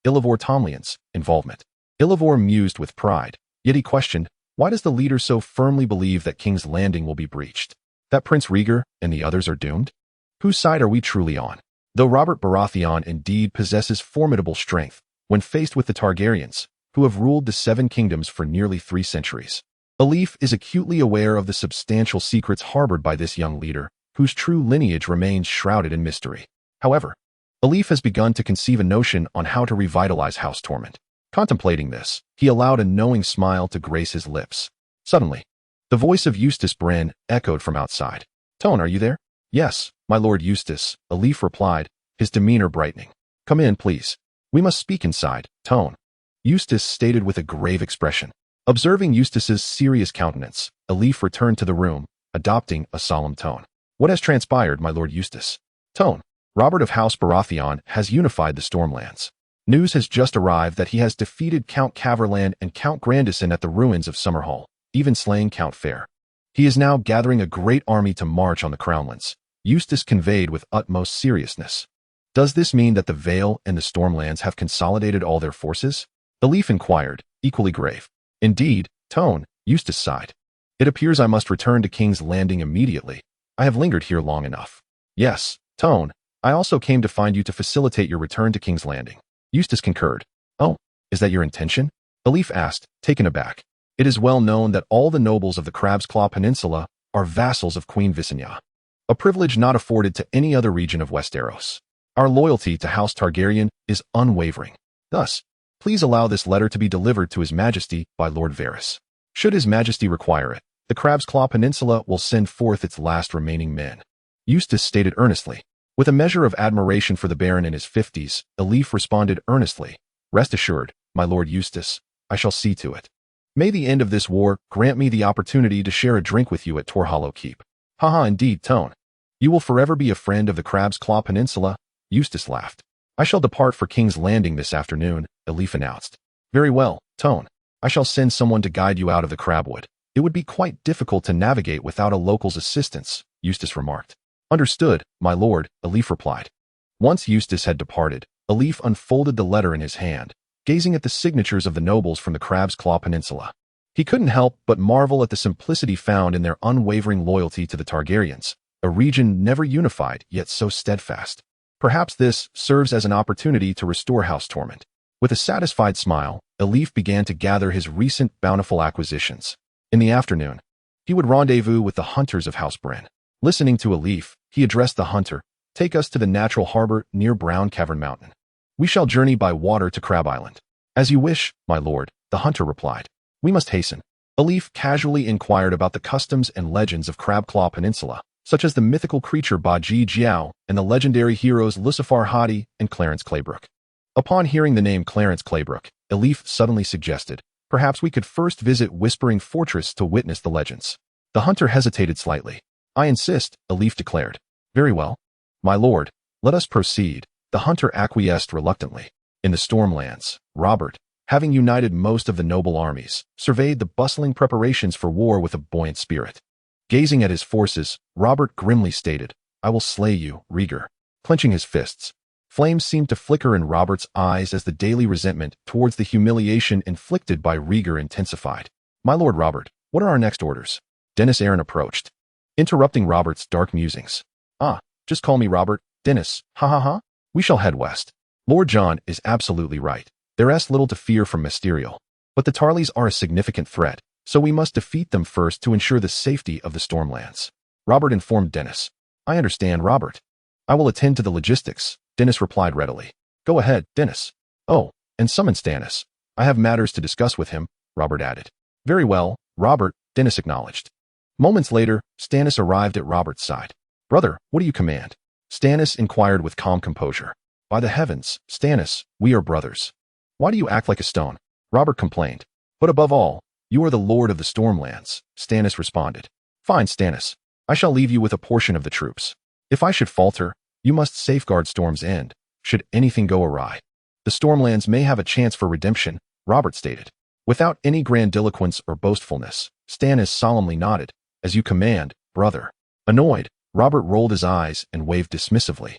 Illyvor Tomlin's, involvement. Illyvor mused with pride, yet he questioned, why does the leader so firmly believe that King's Landing will be breached? That Prince Rhaegar and the others are doomed? Whose side are we truly on? Though Robert Baratheon indeed possesses formidable strength, when faced with the Targaryens, who have ruled the 7 kingdoms for nearly 3 centuries, Alif is acutely aware of the substantial secrets harbored by this young leader, whose true lineage remains shrouded in mystery. However, Alif has begun to conceive a notion on how to revitalize House Torment. Contemplating this, he allowed a knowing smile to grace his lips. Suddenly, the voice of Eustace Bran echoed from outside. "Tone, are you there?" "Yes, my Lord Eustace," Alif replied, his demeanor brightening. "Come in, please. We must speak inside, Tone," Eustace stated with a grave expression. Observing Eustace's serious countenance, Alif returned to the room, adopting a solemn tone. "What has transpired, my Lord Eustace?" "Tone, Robert of House Baratheon has unified the Stormlands. News has just arrived that he has defeated Count Caverland and Count Grandison at the ruins of Summerhall, even slaying Count Fair. He is now gathering a great army to march on the Crownlands," Eustace conveyed with utmost seriousness. "Does this mean that the Vale and the Stormlands have consolidated all their forces?" Alif inquired, equally grave. "Indeed, Tone," Eustace sighed. "It appears I must return to King's Landing immediately. I have lingered here long enough." "Yes, Tone, I also came to find you to facilitate your return to King's Landing," Eustace concurred. "Oh, is that your intention?" Alif asked, taken aback. "It is well known that all the nobles of the Crab's Claw Peninsula are vassals of Queen Visenya, a privilege not afforded to any other region of Westeros. Our loyalty to House Targaryen is unwavering. Thus, please allow this letter to be delivered to His Majesty by Lord Varys. Should His Majesty require it, the Crab's Claw Peninsula will send forth its last remaining men," Eustace stated earnestly. With a measure of admiration for the Baron in his 50s, Alif responded earnestly, "Rest assured, my Lord Eustace, I shall see to it. May the end of this war grant me the opportunity to share a drink with you at Torhollow Keep." "Haha, indeed, Tone. You will forever be a friend of the Crab's Claw Peninsula," Eustace laughed. "I shall depart for King's Landing this afternoon," Alif announced. "Very well, Tone. I shall send someone to guide you out of the Crabwood. It would be quite difficult to navigate without a local's assistance," Eustace remarked. "Understood, my lord," Alif replied. Once Eustace had departed, Alif unfolded the letter in his hand, gazing at the signatures of the nobles from the Crab's Claw Peninsula. He couldn't help but marvel at the simplicity found in their unwavering loyalty to the Targaryens, a region never unified yet so steadfast. Perhaps this serves as an opportunity to restore House Torment. With a satisfied smile, Alif began to gather his recent bountiful acquisitions. In the afternoon, he would rendezvous with the hunters of House Bran. Listening to Alif, he addressed the hunter, "Take us to the natural harbor near Brown Cavern Mountain. We shall journey by water to Crab Island." "As you wish, my lord," the hunter replied. "We must hasten." Alif casually inquired about the customs and legends of Crab Claw Peninsula, such as the mythical creature Baji Jiao and the legendary heroes Lucifer Hadi and Clarence Claybrook. Upon hearing the name Clarence Claybrook, Alif suddenly suggested, "Perhaps we could first visit Whispering Fortress to witness the legends." The hunter hesitated slightly. "I insist," Alif declared. "Very well, my lord, let us proceed," the hunter acquiesced reluctantly. In the Stormlands, Robert, having united most of the noble armies, surveyed the bustling preparations for war with a buoyant spirit. Gazing at his forces, Robert grimly stated, "I will slay you, Rhaegar." Clenching his fists, flames seemed to flicker in Robert's eyes as the daily resentment towards the humiliation inflicted by Rhaegar intensified. "My lord Robert, what are our next orders?" Dennis Arryn approached, interrupting Robert's dark musings. "Ah, just call me Robert, Dennis, ha ha ha. We shall head west. Lord John is absolutely right. There's little to fear from Mysterial. But the Tarleys are a significant threat, so we must defeat them first to ensure the safety of the Stormlands," Robert informed Dennis. "I understand, Robert. I will attend to the logistics," Dennis replied readily. "Go ahead, Dennis." "Oh, and summon Stannis. I have matters to discuss with him," Robert added. "Very well, Robert," Dennis acknowledged. Moments later, Stannis arrived at Robert's side. "Brother, what do you command?" Stannis inquired with calm composure. "By the heavens, Stannis, we are brothers. Why do you act like a stone?" Robert complained. "But above all, you are the lord of the Stormlands," Stannis responded. "Fine, Stannis. I shall leave you with a portion of the troops. If I should falter, you must safeguard Storm's End, should anything go awry. The Stormlands may have a chance for redemption," Robert stated. Without any grandiloquence or boastfulness, Stannis solemnly nodded. "As you command, brother." Annoyed, Robert rolled his eyes and waved dismissively.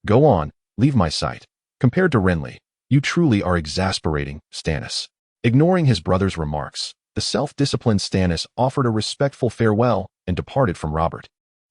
"Go on, leave my sight. Compared to Renly, you truly are exasperating, Stannis." Ignoring his brother's remarks, the self-disciplined Stannis offered a respectful farewell and departed from Robert.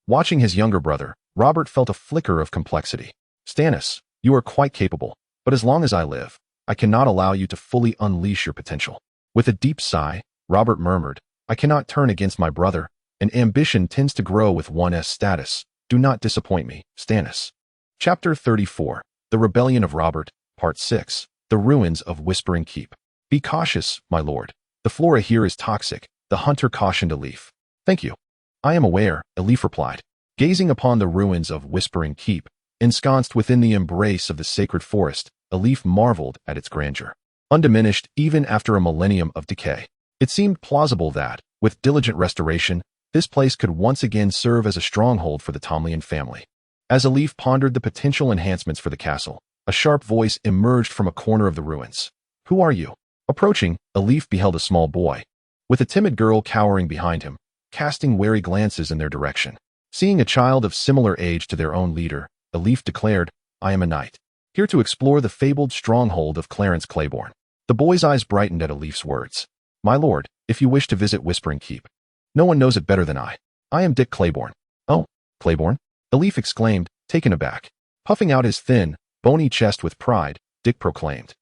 Watching his younger brother, Robert felt a flicker of complexity. "Stannis, you are quite capable, but as long as I live, I cannot allow you to fully unleash your potential." With a deep sigh, Robert murmured, "I cannot turn against my brother, and ambition tends to grow with one's status. Do not disappoint me, Stannis." Chapter 34. The Rebellion of Robert, Part 6. The Ruins of Whispering Keep. Be cautious, my lord. The flora here is toxic, the hunter cautioned Elif. Thank you. I am aware, Elif replied. Gazing upon the ruins of Whispering Keep, ensconced within the embrace of the sacred forest, Elif marveled at its grandeur. Undiminished even after a millennium of decay. It seemed plausible that, with diligent restoration, this place could once again serve as a stronghold for the Tomlin family. As Elif pondered the potential enhancements for the castle, a sharp voice emerged from a corner of the ruins. Who are you? Approaching, Elif beheld a small boy, with a timid girl cowering behind him, casting wary glances in their direction. Seeing a child of similar age to their own leader, Elif declared, I am a knight, here to explore the fabled stronghold of Clarence Claiborne. The boy's eyes brightened at Elif's words. My lord, if you wish to visit Whispering Keep. No one knows it better than I. I am Dick Claiborne. Oh, Claiborne? Elif exclaimed, taken aback. Puffing out his thin, bony chest with pride, Dick proclaimed.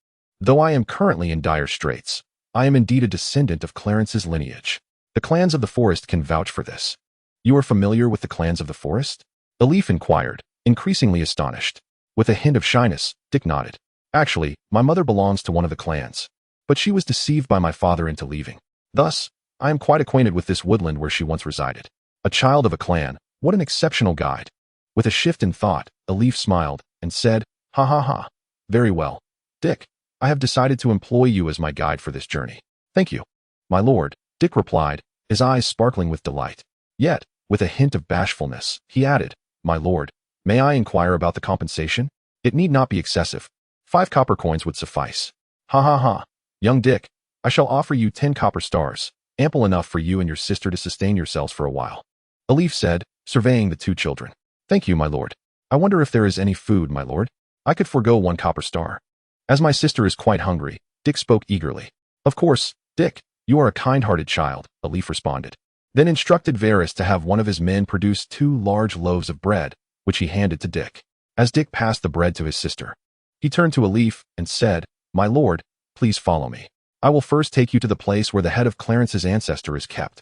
Though I am currently in dire straits, I am indeed a descendant of Clarence's lineage. The clans of the forest can vouch for this. You are familiar with the clans of the forest? Elif inquired, increasingly astonished. With a hint of shyness, Dick nodded. Actually, my mother belongs to one of the clans, but she was deceived by my father into leaving. Thus, I am quite acquainted with this woodland where she once resided. A child of a clan, what an exceptional guide. With a shift in thought, Elif smiled and said, ha ha ha. Very well. Dick, I have decided to employ you as my guide for this journey. Thank you. My lord, Dick replied, his eyes sparkling with delight. Yet, with a hint of bashfulness, he added, my lord, may I inquire about the compensation? It need not be excessive. 5 copper coins would suffice. Ha ha ha. Young Dick, I shall offer you 10 copper stars, ample enough for you and your sister to sustain yourselves for a while. Elif said, surveying the 2 children. Thank you, my lord. I wonder if there is any food, my lord. I could forego 1 copper star. As my sister is quite hungry, Dick spoke eagerly. Of course, Dick, you are a kind-hearted child, Elif responded. Then instructed Varys to have one of his men produce 2 large loaves of bread, which he handed to Dick. As Dick passed the bread to his sister, he turned to Elif and said, my lord, please follow me. I will first take you to the place where the head of Clarence's ancestor is kept.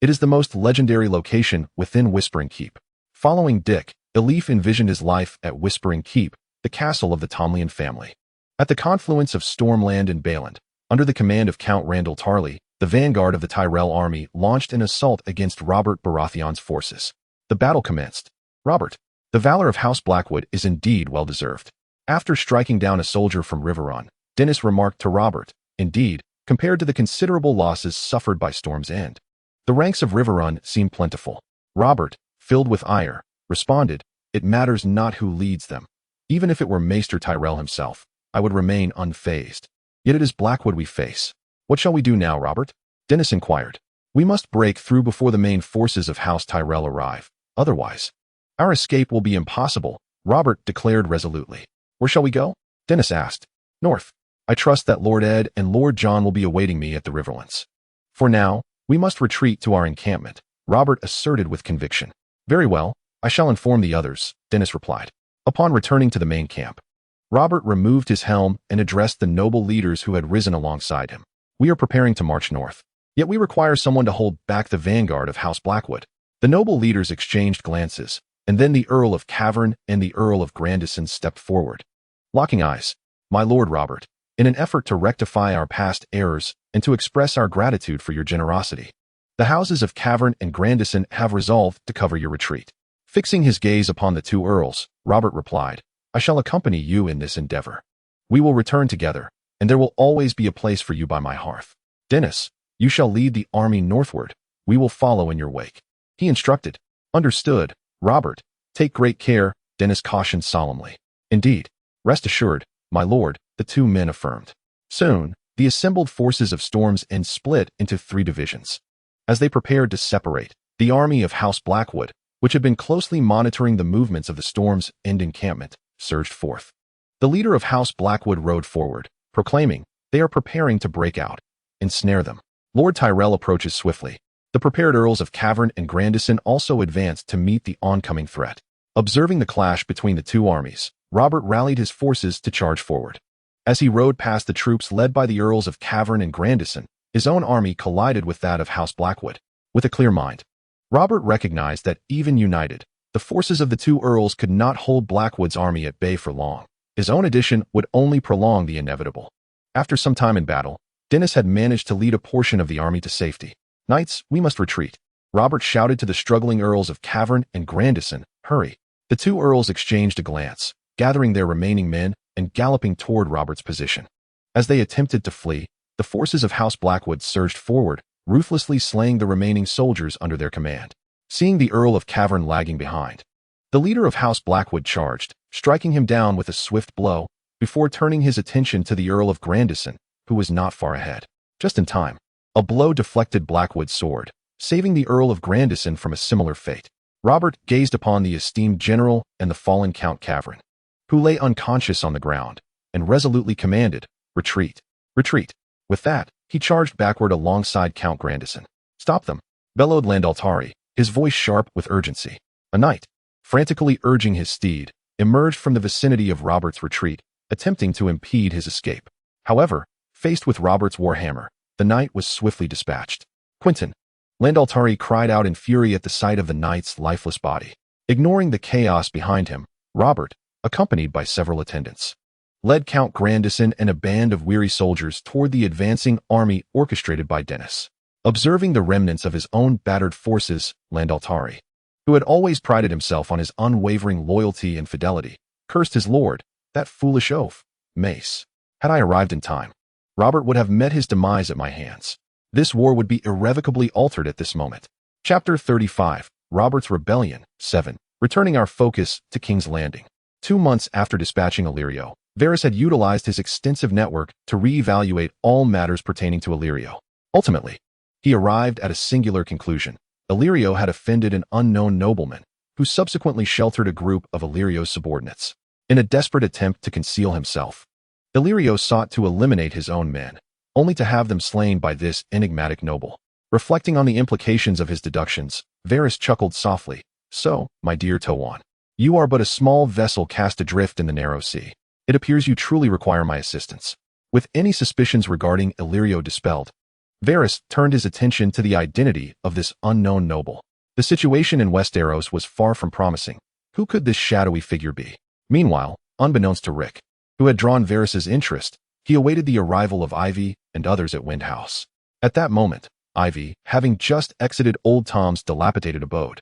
It is the most legendary location within Whispering Keep. Following Dick, Elif envisioned his life at Whispering Keep, the castle of the Tomlin family. At the confluence of Stormland and Bayland, under the command of Count Randall Tarley, the vanguard of the Tyrell army launched an assault against Robert Baratheon's forces. The battle commenced. Robert, the valor of House Blackwood is indeed well-deserved. After striking down a soldier from Riverrun, Dennis remarked to Robert, indeed, compared to the considerable losses suffered by Storm's End, the ranks of Riverrun seem plentiful. Robert, filled with ire, responded, it matters not who leads them. Even if it were Maester Tyrell himself, I would remain unfazed. Yet it is Blackwood we face. What shall we do now, Robert? Dennis inquired. We must break through before the main forces of House Tyrell arrive. Otherwise, our escape will be impossible, Robert declared resolutely. Where shall we go? Dennis asked. North. I trust that Lord Ed and Lord John will be awaiting me at the Riverlands. For now, we must retreat to our encampment, Robert asserted with conviction. Very well, I shall inform the others, Dennis replied. Upon returning to the main camp, Robert removed his helm and addressed the noble leaders who had risen alongside him. We are preparing to march north. Yet we require someone to hold back the vanguard of House Blackwood. The noble leaders exchanged glances, and then the Earl of Cavern and the Earl of Grandison stepped forward. Locking eyes, my lord Robert, in an effort to rectify our past errors and to express our gratitude for your generosity, the houses of Cavern and Grandison have resolved to cover your retreat. Fixing his gaze upon the 2 earls, Robert replied, I shall accompany you in this endeavor. We will return together, and there will always be a place for you by my hearth. Dennis, you shall lead the army northward. We will follow in your wake. He instructed. Understood, Robert. Take great care, Dennis cautioned solemnly. Indeed. Rest assured, my lord, the 2 men affirmed. Soon, the assembled forces of Storm's End split into 3 divisions. As they prepared to separate, the army of House Blackwood, which had been closely monitoring the movements of the Storm's End encampment, surged forth. The leader of House Blackwood rode forward, proclaiming, they are preparing to break out. Ensnare them. Lord Tyrell approaches swiftly. The prepared Earls of Cavern and Grandison also advanced to meet the oncoming threat. Observing the clash between the 2 armies, Robert rallied his forces to charge forward. As he rode past the troops led by the Earls of Cavern and Grandison, his own army collided with that of House Blackwood. With a clear mind, Robert recognized that even united, the forces of the 2 earls could not hold Blackwood's army at bay for long. His own addition would only prolong the inevitable. After some time in battle, Dennis had managed to lead a portion of the army to safety. "Knights, we must retreat," Robert shouted to the struggling earls of Cavern and Grandison. "Hurry." The two earls exchanged a glance, gathering their remaining men and galloping toward Robert's position. As they attempted to flee, the forces of House Blackwood surged forward, ruthlessly slaying the remaining soldiers under their command. Seeing the Earl of Cavern lagging behind, the leader of House Blackwood charged, striking him down with a swift blow, before turning his attention to the Earl of Grandison, who was not far ahead. Just in time, a blow deflected Blackwood's sword, saving the Earl of Grandison from a similar fate. Robert gazed upon the esteemed general and the fallen Count Cavern, who lay unconscious on the ground, and resolutely commanded, "Retreat! Retreat!" With that, he charged backward alongside Count Grandison. "Stop them!" bellowed Landaltari, his voice sharp with urgency. A knight, frantically urging his steed, emerged from the vicinity of Robert's retreat, attempting to impede his escape. However, faced with Robert's warhammer, the knight was swiftly dispatched. "Quinton!" Landaltari cried out in fury at the sight of the knight's lifeless body. Ignoring the chaos behind him, Robert, accompanied by several attendants, led Count Grandison and a band of weary soldiers toward the advancing army orchestrated by Dennis. Observing the remnants of his own battered forces, Landaltari, who had always prided himself on his unwavering loyalty and fidelity, cursed his lord. "That foolish oaf, Mace. Had I arrived in time, Robert would have met his demise at my hands. This war would be irrevocably altered at this moment." Chapter 35, Robert's Rebellion, 7. Returning our focus to King's Landing. 2 months after dispatching Illyrio, Varys had utilized his extensive network to reevaluate all matters pertaining to Illyrio. Ultimately, he arrived at a singular conclusion. Illyrio had offended an unknown nobleman, who subsequently sheltered a group of Illyrio's subordinates. In a desperate attempt to conceal himself, Illyrio sought to eliminate his own men, only to have them slain by this enigmatic noble. Reflecting on the implications of his deductions, Varys chuckled softly. "So, my dear Towan, you are but a small vessel cast adrift in the narrow sea. It appears you truly require my assistance." With any suspicions regarding Illyrio dispelled, Varys turned his attention to the identity of this unknown noble. The situation in Westeros was far from promising. Who could this shadowy figure be? Meanwhile, unbeknownst to Rick, who had drawn Varys's interest, he awaited the arrival of Ivy and others at Windhouse. At that moment, Ivy, having just exited Old Tom's dilapidated abode,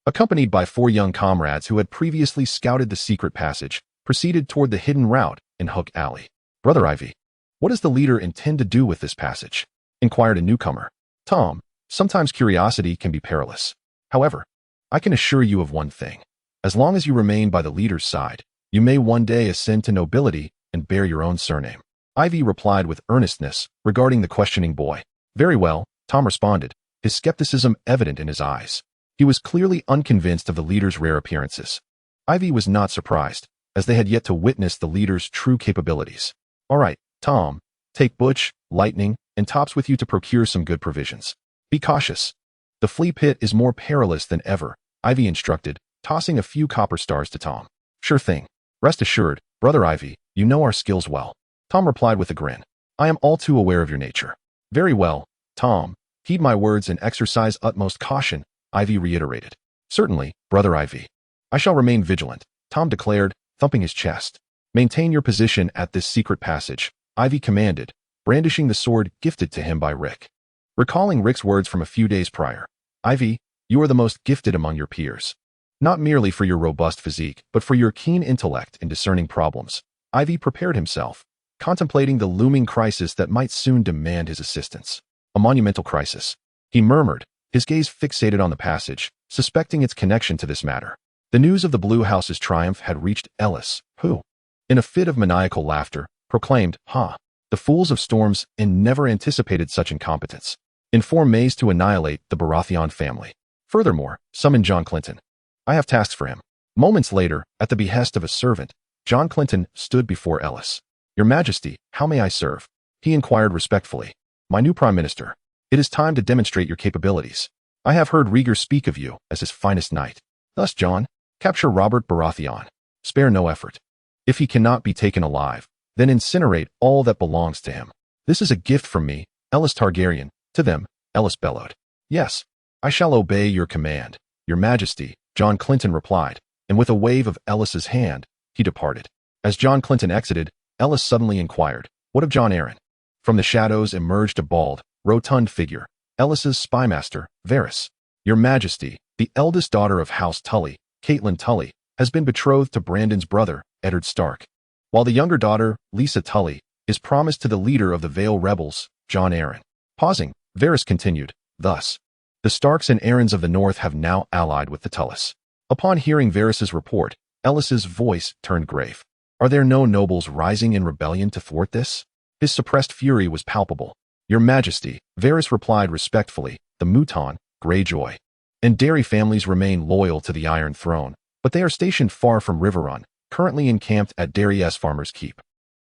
accompanied by 4 young comrades who had previously scouted the secret passage, proceeded toward the hidden route in Hook Alley. "Brother Ivy, what does the leader intend to do with this passage?" inquired a newcomer. "Tom, sometimes curiosity can be perilous. However, I can assure you of one thing. As long as you remain by the leader's side, you may one day ascend to nobility and bear your own surname." Ivy replied with earnestness regarding the questioning boy. "Very well," Tom responded, his skepticism evident in his eyes. He was clearly unconvinced of the leader's rare appearances. Ivy was not surprised, as they had yet to witness the leader's true capabilities. "All right, Tom, take Butch, Lightning, and Tops with you to procure some good provisions. Be cautious. The flea pit is more perilous than ever," Ivy instructed, tossing a few copper stars to Tom. "Sure thing. Rest assured, Brother Ivy, you know our skills well," Tom replied with a grin. "I am all too aware of your nature." "Very well, Tom. Heed my words and exercise utmost caution," Ivy reiterated. "Certainly, Brother Ivy. I shall remain vigilant," Tom declared, thumping his chest. "Maintain your position at this secret passage," Ivy commanded, brandishing the sword gifted to him by Rick. Recalling Rick's words from a few days prior, "Ivy, you are the most gifted among your peers. Not merely for your robust physique, but for your keen intellect in discerning problems." Ivy prepared himself, contemplating the looming crisis that might soon demand his assistance. A monumental crisis, he murmured, his gaze fixated on the passage, suspecting its connection to this matter. The news of the Blue House's triumph had reached Ellis, who, in a fit of maniacal laughter, proclaimed, "Ha! The fools of Storms and never anticipated such incompetence. Inform Mace to annihilate the Baratheon family. Furthermore, summon John Clinton. I have tasks for him." Moments later, at the behest of a servant, John Clinton stood before Ellis. "Your Majesty, how may I serve?" he inquired respectfully. "My new Prime Minister, it is time to demonstrate your capabilities. I have heard Rhaegar speak of you as his finest knight. Thus, John, capture Robert Baratheon. Spare no effort. If he cannot be taken alive, then incinerate all that belongs to him. This is a gift from me, Ellis Targaryen, to them," Ellis bellowed. "Yes, I shall obey your command, Your Majesty," John Clinton replied, and with a wave of Ellis's hand, he departed. As John Clinton exited, Ellis suddenly inquired, "What of Jon Arryn?" From the shadows emerged a bald, rotund figure, Ellis's spymaster, Varys. "Your Majesty, the eldest daughter of House Tully, Catelyn Tully, has been betrothed to Brandon's brother, Eddard Stark, while the younger daughter, Lisa Tully, is promised to the leader of the Vale rebels, Jon Arryn." Pausing, Varys continued, "Thus, the Starks and Arryns of the North have now allied with the Tullys." Upon hearing Varys's report, Ellis's voice turned grave. "Are there no nobles rising in rebellion to thwart this?" His suppressed fury was palpable. "Your Majesty," Varys replied respectfully, "the Mouton, Greyjoy, and Dairy families remain loyal to the Iron Throne, but they are stationed far from Riverrun, currently encamped at Dairy's Farmer's Keep.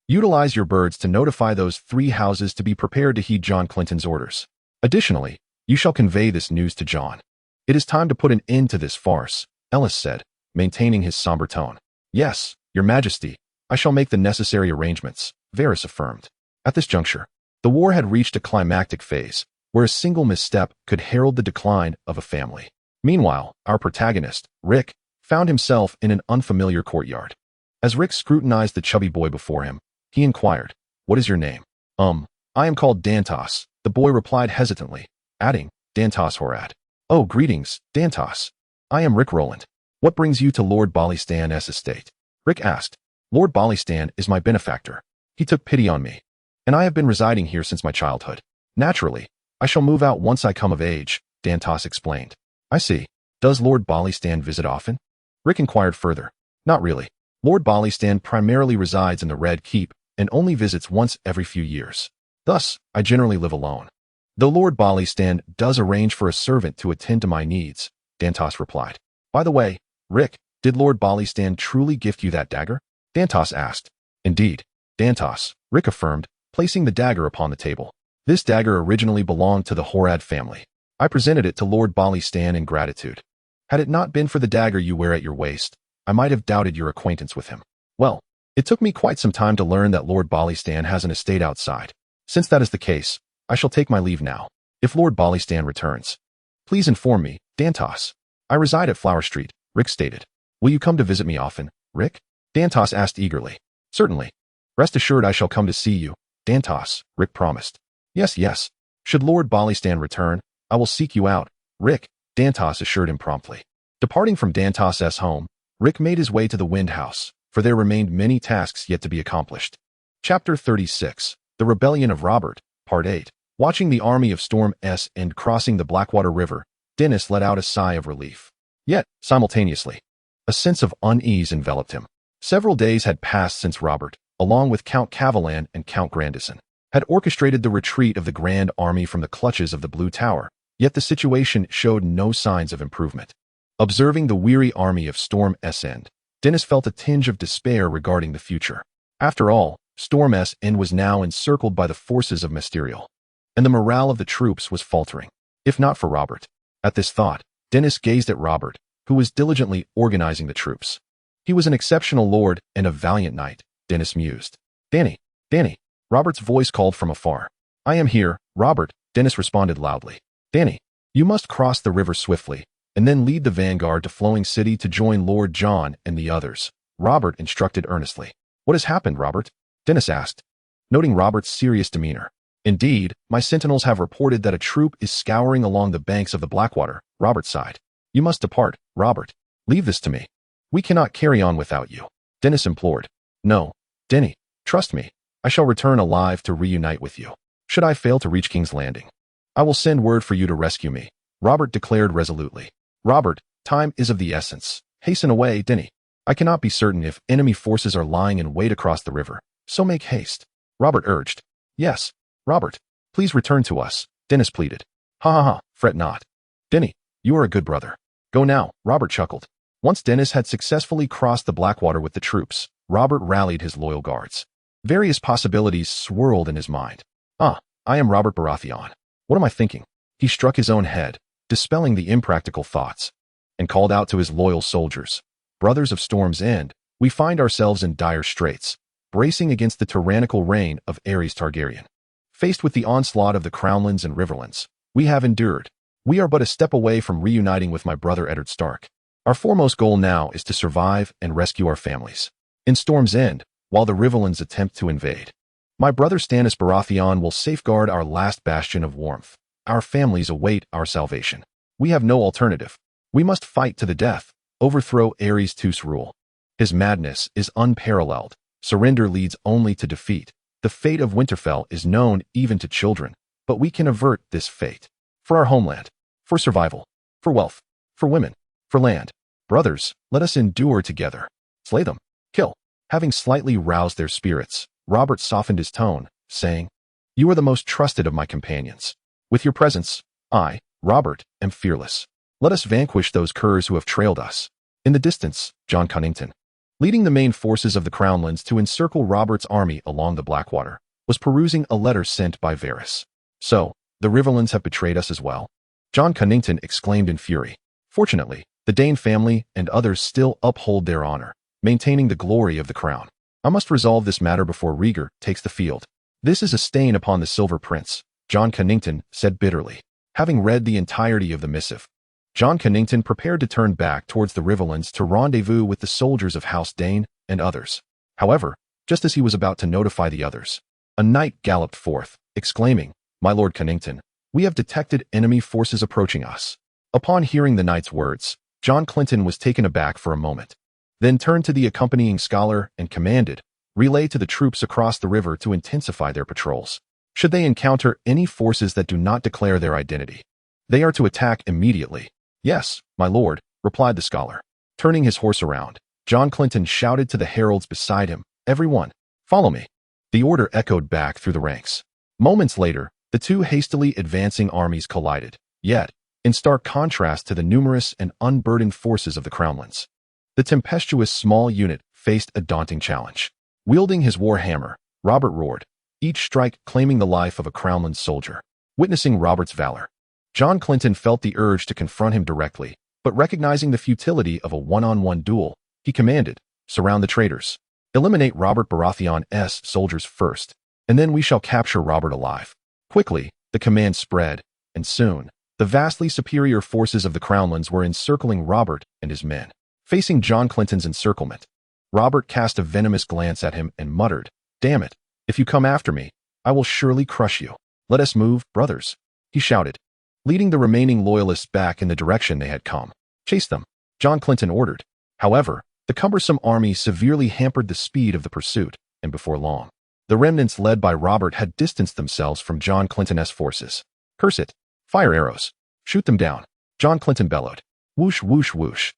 Utilize your birds to notify those 3 houses to be prepared to heed John Clinton's orders. Additionally, you shall convey this news to John." "It is time to put an end to this farce," Ellis said, maintaining his somber tone. "Yes, Your Majesty, I shall make the necessary arrangements," Varys affirmed. At this juncture, the war had reached a climactic phase, where a single misstep could herald the decline of a family. Meanwhile, our protagonist, Rick, found himself in an unfamiliar courtyard. As Rick scrutinized the chubby boy before him, he inquired, "What is your name?" I am called Dantos," the boy replied hesitantly, adding, "Dantos Horad." "Oh, greetings, Dantos. I am Rick Roland. What brings you to Lord Balistan's estate?" Rick asked. "Lord Balistan is my benefactor. He took pity on me, and I have been residing here since my childhood. Naturally, I shall move out once I come of age," Dantos explained. "I see. Does Lord Balistan visit often?" Rick inquired further. "Not really. Lord Balistan primarily resides in the Red Keep and only visits once every few years. Thus, I generally live alone. Though Lord Balistan does arrange for a servant to attend to my needs," Dantos replied. "By the way, Rick, did Lord Balistan truly gift you that dagger?" Dantos asked. "Indeed, Dantos," Rick affirmed, placing the dagger upon the table. "This dagger originally belonged to the Horad family. I presented it to Lord Balistan in gratitude. Had it not been for the dagger you wear at your waist, I might have doubted your acquaintance with him. Well, it took me quite some time to learn that Lord Balistan has an estate outside. Since that is the case, I shall take my leave now. If Lord Balistan returns, please inform me, Dantos." "I reside at Flower Street," Rick stated. "Will you come to visit me often, Rick?" Dantos asked eagerly. "Certainly. Rest assured I shall come to see you, Dantos," Rick promised. Yes. Should Lord Balistan return, I will seek you out, Rick," Dantos assured him promptly. Departing from Dantos's home, Rick made his way to the Wind House, for there remained many tasks yet to be accomplished. Chapter 36, The Rebellion of Robert, Part 8. Watching the army of Storm's End crossing the Blackwater River, Dennis let out a sigh of relief. Yet, simultaneously, a sense of unease enveloped him. Several days had passed since Robert, along with Count Cavalan and Count Grandison, had orchestrated the retreat of the Grand Army from the clutches of the Blue Tower, yet the situation showed no signs of improvement. Observing the weary army of Storm's End, Dennis felt a tinge of despair regarding the future. After all, Storm's End was now encircled by the forces of Mysterial, and the morale of the troops was faltering, if not for Robert. At this thought, Dennis gazed at Robert, who was diligently organizing the troops. He was an exceptional lord and a valiant knight, Dennis mused. Danny, Robert's voice called from afar. "I am here, Robert," Dennis responded loudly. "Danny, you must cross the river swiftly, and then lead the vanguard to Flowing City to join Lord John and the others," Robert instructed earnestly. "What has happened, Robert?" Dennis asked, noting Robert's serious demeanor. "Indeed, my sentinels have reported that a troop is scouring along the banks of the Blackwater," Robert sighed. "You must depart, Robert. Leave this to me. We cannot carry on without you," Dennis implored. "No, Denny, trust me. I shall return alive to reunite with you. Should I fail to reach King's Landing, I will send word for you to rescue me," Robert declared resolutely. "Robert, time is of the essence. Hasten away, Denny. I cannot be certain if enemy forces are lying in wait across the river, so make haste," Robert urged. "Yes, Robert, please return to us," Dennis pleaded. Ha, fret not. Denny, you are a good brother. Go now," Robert chuckled. Once Dennis had successfully crossed the Blackwater with the troops, Robert rallied his loyal guards. Various possibilities swirled in his mind. I am Robert Baratheon. What am I thinking? He struck his own head, dispelling the impractical thoughts, and called out to his loyal soldiers. "Brothers of Storm's End, we find ourselves in dire straits, bracing against the tyrannical reign of Aerys Targaryen. Faced with the onslaught of the Crownlands and Riverlands, we have endured. We are but a step away from reuniting with my brother Eddard Stark. Our foremost goal now is to survive and rescue our families. In Storm's End, while the Rivellins attempt to invade. My brother Stannis Baratheon will safeguard our last bastion of warmth. Our families await our salvation. We have no alternative. We must fight to the death, overthrow Aerys II's rule. His madness is unparalleled. Surrender leads only to defeat. The fate of Winterfell is known even to children, but we can avert this fate. For our homeland, for survival, for wealth, for women, for land. Brothers, let us endure together. Slay them. Kill. Having slightly roused their spirits, Robert softened his tone, saying, "You are the most trusted of my companions. With your presence, I, Robert, am fearless. Let us vanquish those curs who have trailed us." In the distance, Jon Cunnington, leading the main forces of the Crownlands to encircle Robert's army along the Blackwater, was perusing a letter sent by Varys. "So, the Rivellins have betrayed us as well?" Jon Cunnington exclaimed in fury. Fortunately, the Dane family and others still uphold their honor, maintaining the glory of the crown. I must resolve this matter before Rhaegar takes the field. This is a stain upon the Silver Prince, Jon Cunnington said bitterly. Having read the entirety of the missive, Jon Cunnington prepared to turn back towards the Rivellins to rendezvous with the soldiers of House Dane and others. However, just as he was about to notify the others, a knight galloped forth, exclaiming, "My Lord Cunnington, we have detected enemy forces approaching us." Upon hearing the knight's words, Jon Clinton was taken aback for a moment, then turned to the accompanying scholar and commanded, "Relay to the troops across the river to intensify their patrols. Should they encounter any forces that do not declare their identity, they are to attack immediately." "Yes, my lord," replied the scholar. Turning his horse around, Jon Clinton shouted to the heralds beside him, "Everyone, follow me." The order echoed back through the ranks. Moments later, the two hastily advancing armies collided, yet, in stark contrast to the numerous and unburdened forces of the Crownlands, the tempestuous small unit faced a daunting challenge. Wielding his war hammer, Robert roared, each strike claiming the life of a Crownland soldier. Witnessing Robert's valor, Jon Clinton felt the urge to confront him directly, but recognizing the futility of a one-on-one duel, he commanded, "Surround the traitors. Eliminate Robert Baratheon's soldiers first, and then we shall capture Robert alive." Quickly, the command spread, and soon, the vastly superior forces of the Crownlands were encircling Robert and his men. Facing Jon Clinton's encirclement, Robert cast a venomous glance at him and muttered, "Damn it, if you come after me, I will surely crush you. Let us move, brothers," he shouted, leading the remaining loyalists back in the direction they had come. "Chase them," Jon Clinton ordered. However, the cumbersome army severely hampered the speed of the pursuit, and before long, the remnants led by Robert had distanced themselves from Jon Clinton's forces. "Curse it! Fire arrows! Shoot them down!" Jon Clinton bellowed. Whoosh, whoosh, whoosh.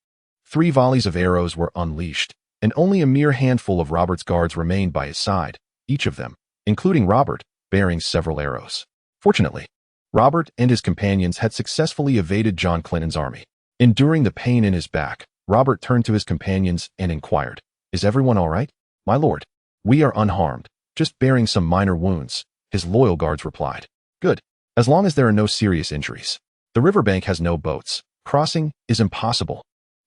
3 volleys of arrows were unleashed, and only a mere handful of Robert's guards remained by his side, each of them, including Robert, bearing several arrows. Fortunately, Robert and his companions had successfully evaded Jon Clinton's army. Enduring the pain in his back, Robert turned to his companions and inquired, "Is everyone all right?" "My lord, we are unharmed, just bearing some minor wounds," his loyal guards replied. "Good, as long as there are no serious injuries. The riverbank has no boats. Crossing is impossible."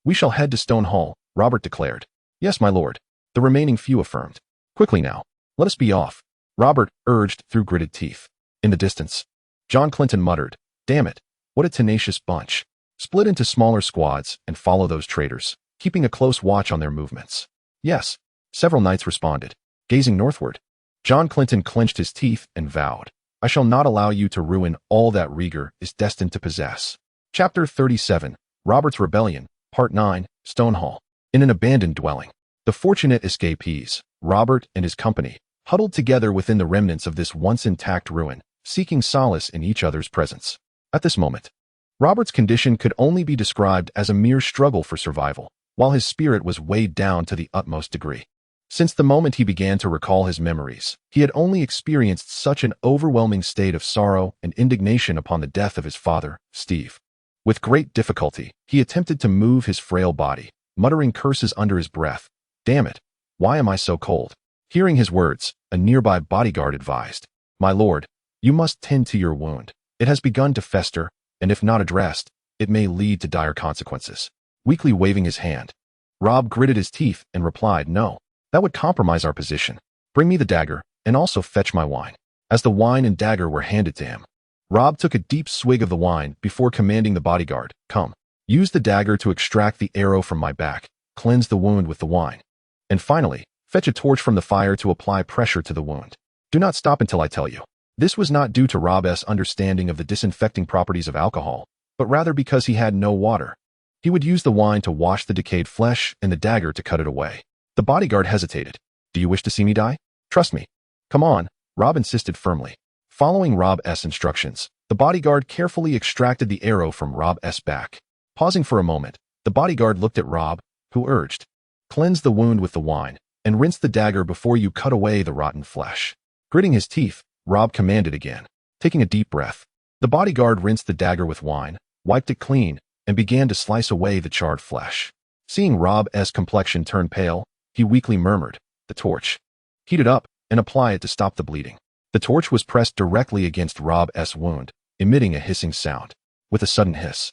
"We shall head to Stone Hall," Robert declared. "Yes, my lord," the remaining few affirmed. "Quickly now, let us be off," Robert urged through gritted teeth. In the distance, Jon Clinton muttered, "Damn it, what a tenacious bunch. Split into smaller squads and follow those traitors, keeping a close watch on their movements." "Yes," several knights responded. Gazing northward, Jon Clinton clenched his teeth and vowed, "I shall not allow you to ruin all that Rhaegar is destined to possess." Chapter 37, Robert's Rebellion, Part 9, Stonehall. In an abandoned dwelling, the fortunate escapees, Robert and his company, huddled together within the remnants of this once intact ruin, seeking solace in each other's presence. At this moment, Robert's condition could only be described as a mere struggle for survival, while his spirit was weighed down to the utmost degree. Since the moment he began to recall his memories, he had only experienced such an overwhelming state of sorrow and indignation upon the death of his father, Steve. With great difficulty, he attempted to move his frail body, muttering curses under his breath. "Damn it, why am I so cold?" Hearing his words, a nearby bodyguard advised, "My lord, you must tend to your wound. It has begun to fester, and if not addressed, it may lead to dire consequences." Weakly waving his hand, Rob gritted his teeth and replied, "No, that would compromise our position. Bring me the dagger, and also fetch my wine." As the wine and dagger were handed to him, Rob took a deep swig of the wine before commanding the bodyguard, "Come, use the dagger to extract the arrow from my back, cleanse the wound with the wine, and finally, Fetch a torch from the fire to apply pressure to the wound. Do not stop until I tell you. This was not due to Rob's understanding of the disinfecting properties of alcohol, but rather because he had no water. He would use the wine to wash the decayed flesh and the dagger to cut it away. The bodyguard hesitated. Do you wish to see me die? Trust me. Come on, Rob insisted firmly. Following Rob's instructions, the bodyguard carefully extracted the arrow from Rob's back. Pausing for a moment, the bodyguard looked at Rob, who urged, cleanse the wound with the wine, and rinse the dagger before you cut away the rotten flesh. Gritting his teeth, Rob commanded again. Taking a deep breath, the bodyguard rinsed the dagger with wine, wiped it clean, and began to slice away the charred flesh. Seeing Rob's complexion turn pale, he weakly murmured, the torch. Heat it up, and apply it to stop the bleeding. The torch was pressed directly against Rob's wound, emitting a hissing sound. With a sudden hiss,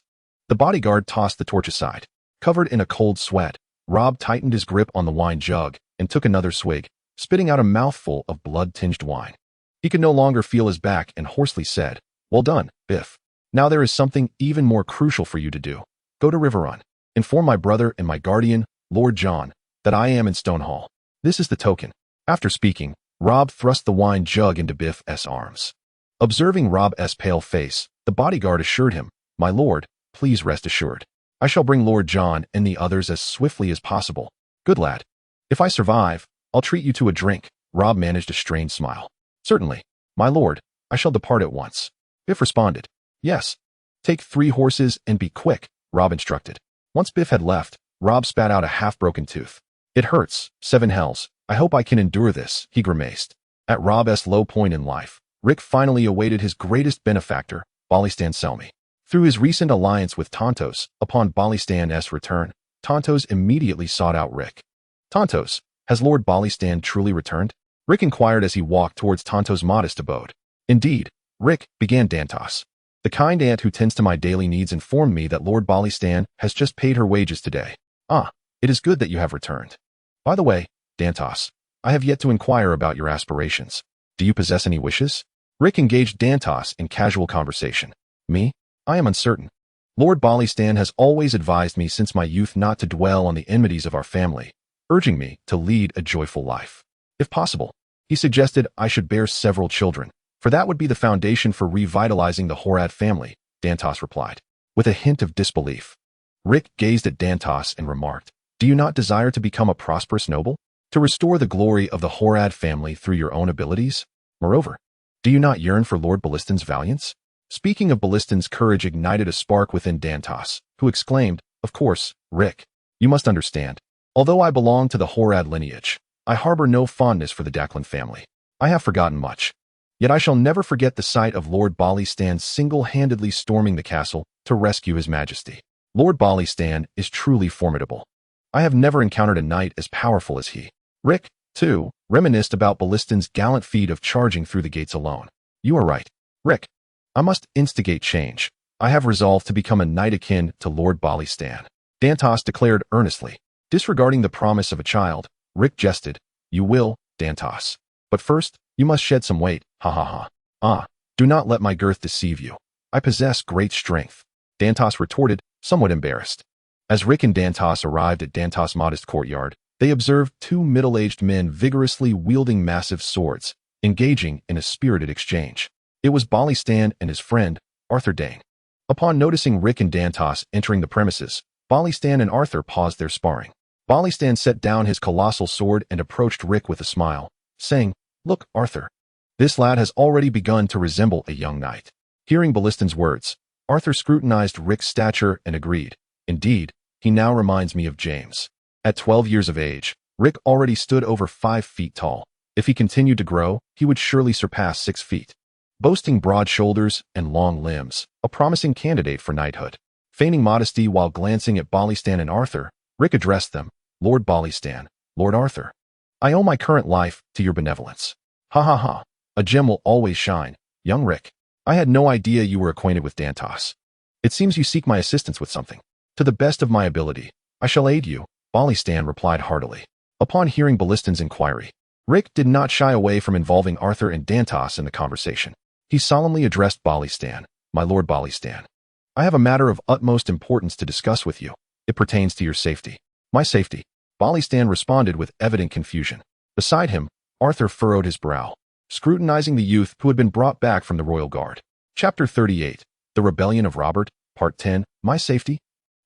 the bodyguard tossed the torch aside. Covered in a cold sweat, Rob tightened his grip on the wine jug and took another swig, spitting out a mouthful of blood-tinged wine. He could no longer feel his back and hoarsely said, well done, Biff. Now there is something even more crucial for you to do. Go to Riverrun. Inform my brother and my guardian, Lord John, that I am in Stonehall. This is the token. After speaking, Rob thrust the wine jug into Biff's arms. Observing Rob's pale face, the bodyguard assured him, my lord, please rest assured. I shall bring Lord John and the others as swiftly as possible. Good lad. If I survive, I'll treat you to a drink. Rob managed a strained smile. Certainly, my lord, I shall depart at once. Biff responded. Yes. Take 3 horses and be quick, Rob instructed. Once Biff had left, Rob spat out a half-broken tooth. It hurts, 7 hells. I hope I can endure this, he grimaced. At Rob's low point in life, Rick finally awaited his greatest benefactor, Balistan Selmy. Through his recent alliance with Tontos, upon Balistan's return, Tontos immediately sought out Rick. Tontos, has Lord Balistan truly returned? Rick inquired as he walked towards Tontos' modest abode. Indeed, Rick, began Dantos. The kind aunt who tends to my daily needs informed me that Lord Balistan has just paid her wages today. Ah, it is good that you have returned. By the way, Dantos, I have yet to inquire about your aspirations. Do you possess any wishes? Rick engaged Dantos in casual conversation. Me? I am uncertain. Lord Balistan has always advised me since my youth not to dwell on the enmities of our family, urging me to lead a joyful life. If possible, he suggested I should bear several children, for that would be the foundation for revitalizing the Horad family, Dantos replied, with a hint of disbelief. Rick gazed at Dantos and remarked, do you not desire to become a prosperous noble? To restore the glory of the Horad family through your own abilities? Moreover, do you not yearn for Lord Balistan's valiance? Speaking of Balistan's courage ignited a spark within Dantos, who exclaimed, of course, Rick, you must understand. Although I belong to the Horad lineage, I harbor no fondness for the Daklan family. I have forgotten much. Yet I shall never forget the sight of Lord Balistan single-handedly storming the castle to rescue his majesty. Lord Balistan is truly formidable. I have never encountered a knight as powerful as he. Rick, too, reminisced about Balistan's gallant feat of charging through the gates alone. You are right, Rick. I must instigate change. I have resolved to become a knight akin to Lord Balistan. Dantos declared earnestly. Disregarding the promise of a child, Rick jested, you will, Dantos. But first, you must shed some weight, ha ha ha. Ah, do not let my girth deceive you. I possess great strength. Dantos retorted, somewhat embarrassed. As Rick and Dantos arrived at Dantos' modest courtyard, they observed 2 middle-aged men vigorously wielding massive swords, engaging in a spirited exchange. It was Balistan and his friend, Arthur Dane. Upon noticing Rick and Dantos entering the premises, Balistan and Arthur paused their sparring. Balistan set down his colossal sword and approached Rick with a smile, saying, look, Arthur. This lad has already begun to resemble a young knight. Hearing Balistan's words, Arthur scrutinized Rick's stature and agreed. Indeed, he now reminds me of James. At 12 years of age, Rick already stood over 5 feet tall. If he continued to grow, he would surely surpass 6 feet. Boasting broad shoulders and long limbs, a promising candidate for knighthood. Feigning modesty while glancing at Balistan and Arthur, Rick addressed them, Lord Balistan, Lord Arthur. I owe my current life to your benevolence. Ha ha ha, a gem will always shine, young Rick. I had no idea you were acquainted with Dantos. It seems you seek my assistance with something. To the best of my ability, I shall aid you, Balistan replied heartily. Upon hearing Balistan's inquiry, Rick did not shy away from involving Arthur and Dantos in the conversation. He solemnly addressed Balistan, my lord Balistan. I have a matter of utmost importance to discuss with you. It pertains to your safety. My safety. Balistan responded with evident confusion. Beside him, Arthur furrowed his brow, scrutinizing the youth who had been brought back from the royal guard. Chapter 38. The Rebellion of Robert, Part 10. My safety?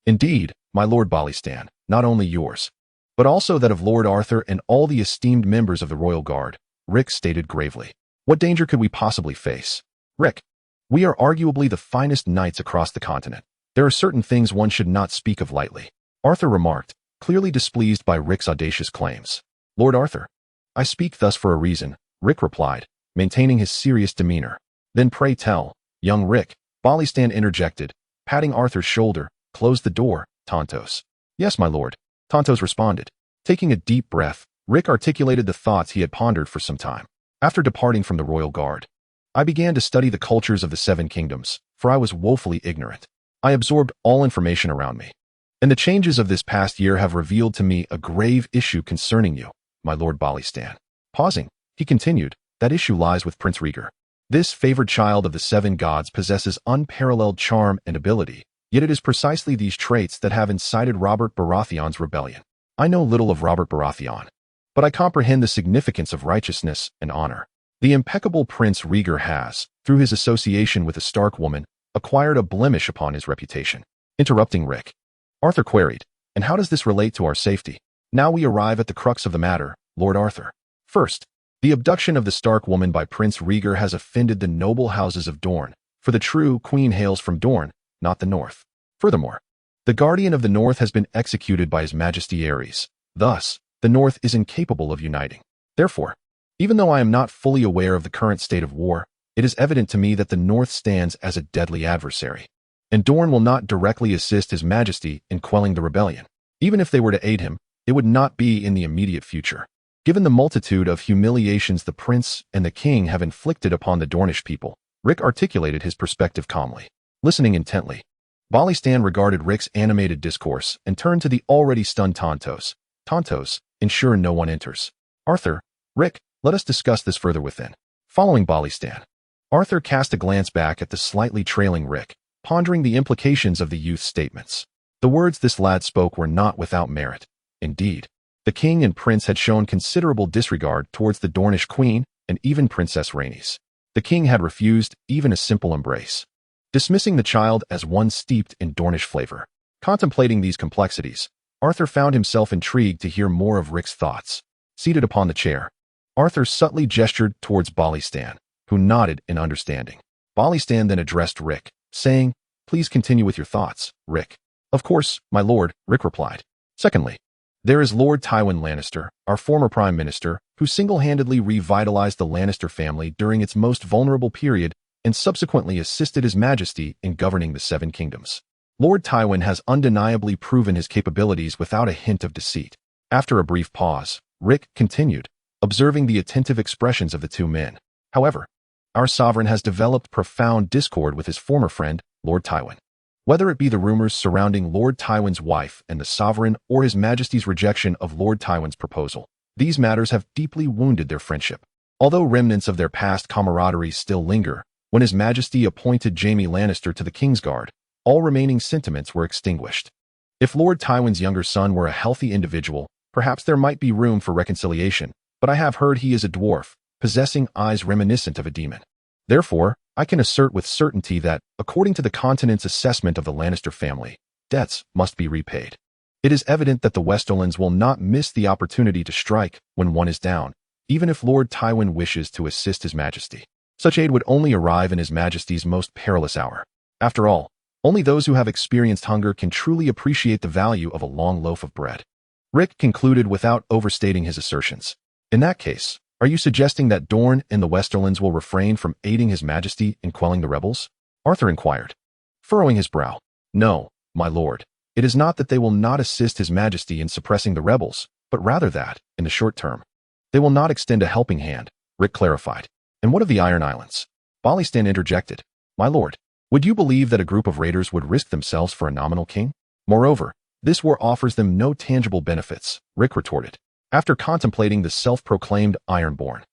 Indeed, my Lord Balistan, not only yours, but also that of Lord Arthur and all the esteemed members of the royal guard, Rick stated gravely. What danger could we possibly face? Rick, we are arguably the finest knights across the continent. There are certain things one should not speak of lightly, Arthur remarked, clearly displeased by Rick's audacious claims. Lord Arthur, I speak thus for a reason, Rick replied, maintaining his serious demeanor. Then pray tell, young Rick, Balistan interjected, patting Arthur's shoulder, close the door, Tontos. Yes, my lord, Tontos responded. Taking a deep breath, Rick articulated the thoughts he had pondered for some time. After departing from the royal guard, I began to study the cultures of the Seven Kingdoms, for I was woefully ignorant. I absorbed all information around me, and the changes of this past year have revealed to me a grave issue concerning you, my lord Balistan. Pausing, he continued, that issue lies with Prince Rhaegar. This favored child of the seven gods possesses unparalleled charm and ability, yet it is precisely these traits that have incited Robert Baratheon's rebellion. I know little of Robert Baratheon, but I comprehend the significance of righteousness and honor. The impeccable Prince Rhaegar has, through his association with a Stark woman, acquired a blemish upon his reputation. Interrupting Rick, Arthur queried, and how does this relate to our safety? Now we arrive at the crux of the matter, Lord Arthur. First, the abduction of the Stark woman by Prince Rhaegar has offended the noble houses of Dorne, for the true queen hails from Dorne, not the north. Furthermore, the guardian of the north has been executed by His Majesty Aerys. Thus, the north is incapable of uniting. Therefore, even though I am not fully aware of the current state of war, it is evident to me that the north stands as a deadly adversary, and Dorne will not directly assist His Majesty in quelling the rebellion. Even if they were to aid him, it would not be in the immediate future. Given the multitude of humiliations the prince and the king have inflicted upon the Dornish people, Rick articulated his perspective calmly. Listening intently, Balistan regarded Rick's animated discourse and turned to the already stunned Tontos. Tontos, ensure no one enters. Arthur, Rick, let us discuss this further within. Following Balistan, Arthur cast a glance back at the slightly trailing Rick, pondering the implications of the youth's statements. The words this lad spoke were not without merit. Indeed, the king and prince had shown considerable disregard towards the Dornish queen and even Princess Rhaenys. The king had refused even a simple embrace, dismissing the child as one steeped in Dornish flavor. Contemplating these complexities, Arthur found himself intrigued to hear more of Rick's thoughts. Seated upon the chair, Arthur subtly gestured towards Balistan, who nodded in understanding. Balistan then addressed Rick, saying, Please continue with your thoughts, Rick. Of course, my lord, Rick replied. Secondly, there is Lord Tywin Lannister, our former prime minister, who single-handedly revitalized the Lannister family during its most vulnerable period and subsequently assisted His Majesty in governing the Seven Kingdoms. Lord Tywin has undeniably proven his capabilities without a hint of deceit. After a brief pause, Rick continued, observing the attentive expressions of the two men. However, our sovereign has developed profound discord with his former friend, Lord Tywin. Whether it be the rumors surrounding Lord Tywin's wife and the sovereign or His Majesty's rejection of Lord Tywin's proposal, these matters have deeply wounded their friendship. Although remnants of their past camaraderie still linger, when His Majesty appointed Jaime Lannister to the Kingsguard, all remaining sentiments were extinguished. If Lord Tywin's younger son were a healthy individual, perhaps there might be room for reconciliation, but I have heard he is a dwarf, possessing eyes reminiscent of a demon. Therefore, I can assert with certainty that, according to the continent's assessment of the Lannister family, debts must be repaid. It is evident that the Westerlands will not miss the opportunity to strike when one is down, even if Lord Tywin wishes to assist His Majesty. Such aid would only arrive in His Majesty's most perilous hour. After all, only those who have experienced hunger can truly appreciate the value of a long loaf of bread. Rick concluded without overstating his assertions. In that case, are you suggesting that Dorne and the Westerlands will refrain from aiding His Majesty in quelling the rebels? Arthur inquired, furrowing his brow. No, my lord. It is not that they will not assist His Majesty in suppressing the rebels, but rather that, in the short term, they will not extend a helping hand, Rick clarified. And what of the Iron Islands? Balistan interjected. My lord, would you believe that a group of raiders would risk themselves for a nominal king? Moreover, this war offers them no tangible benefits, Rick retorted. After contemplating the self-proclaimed Ironborn,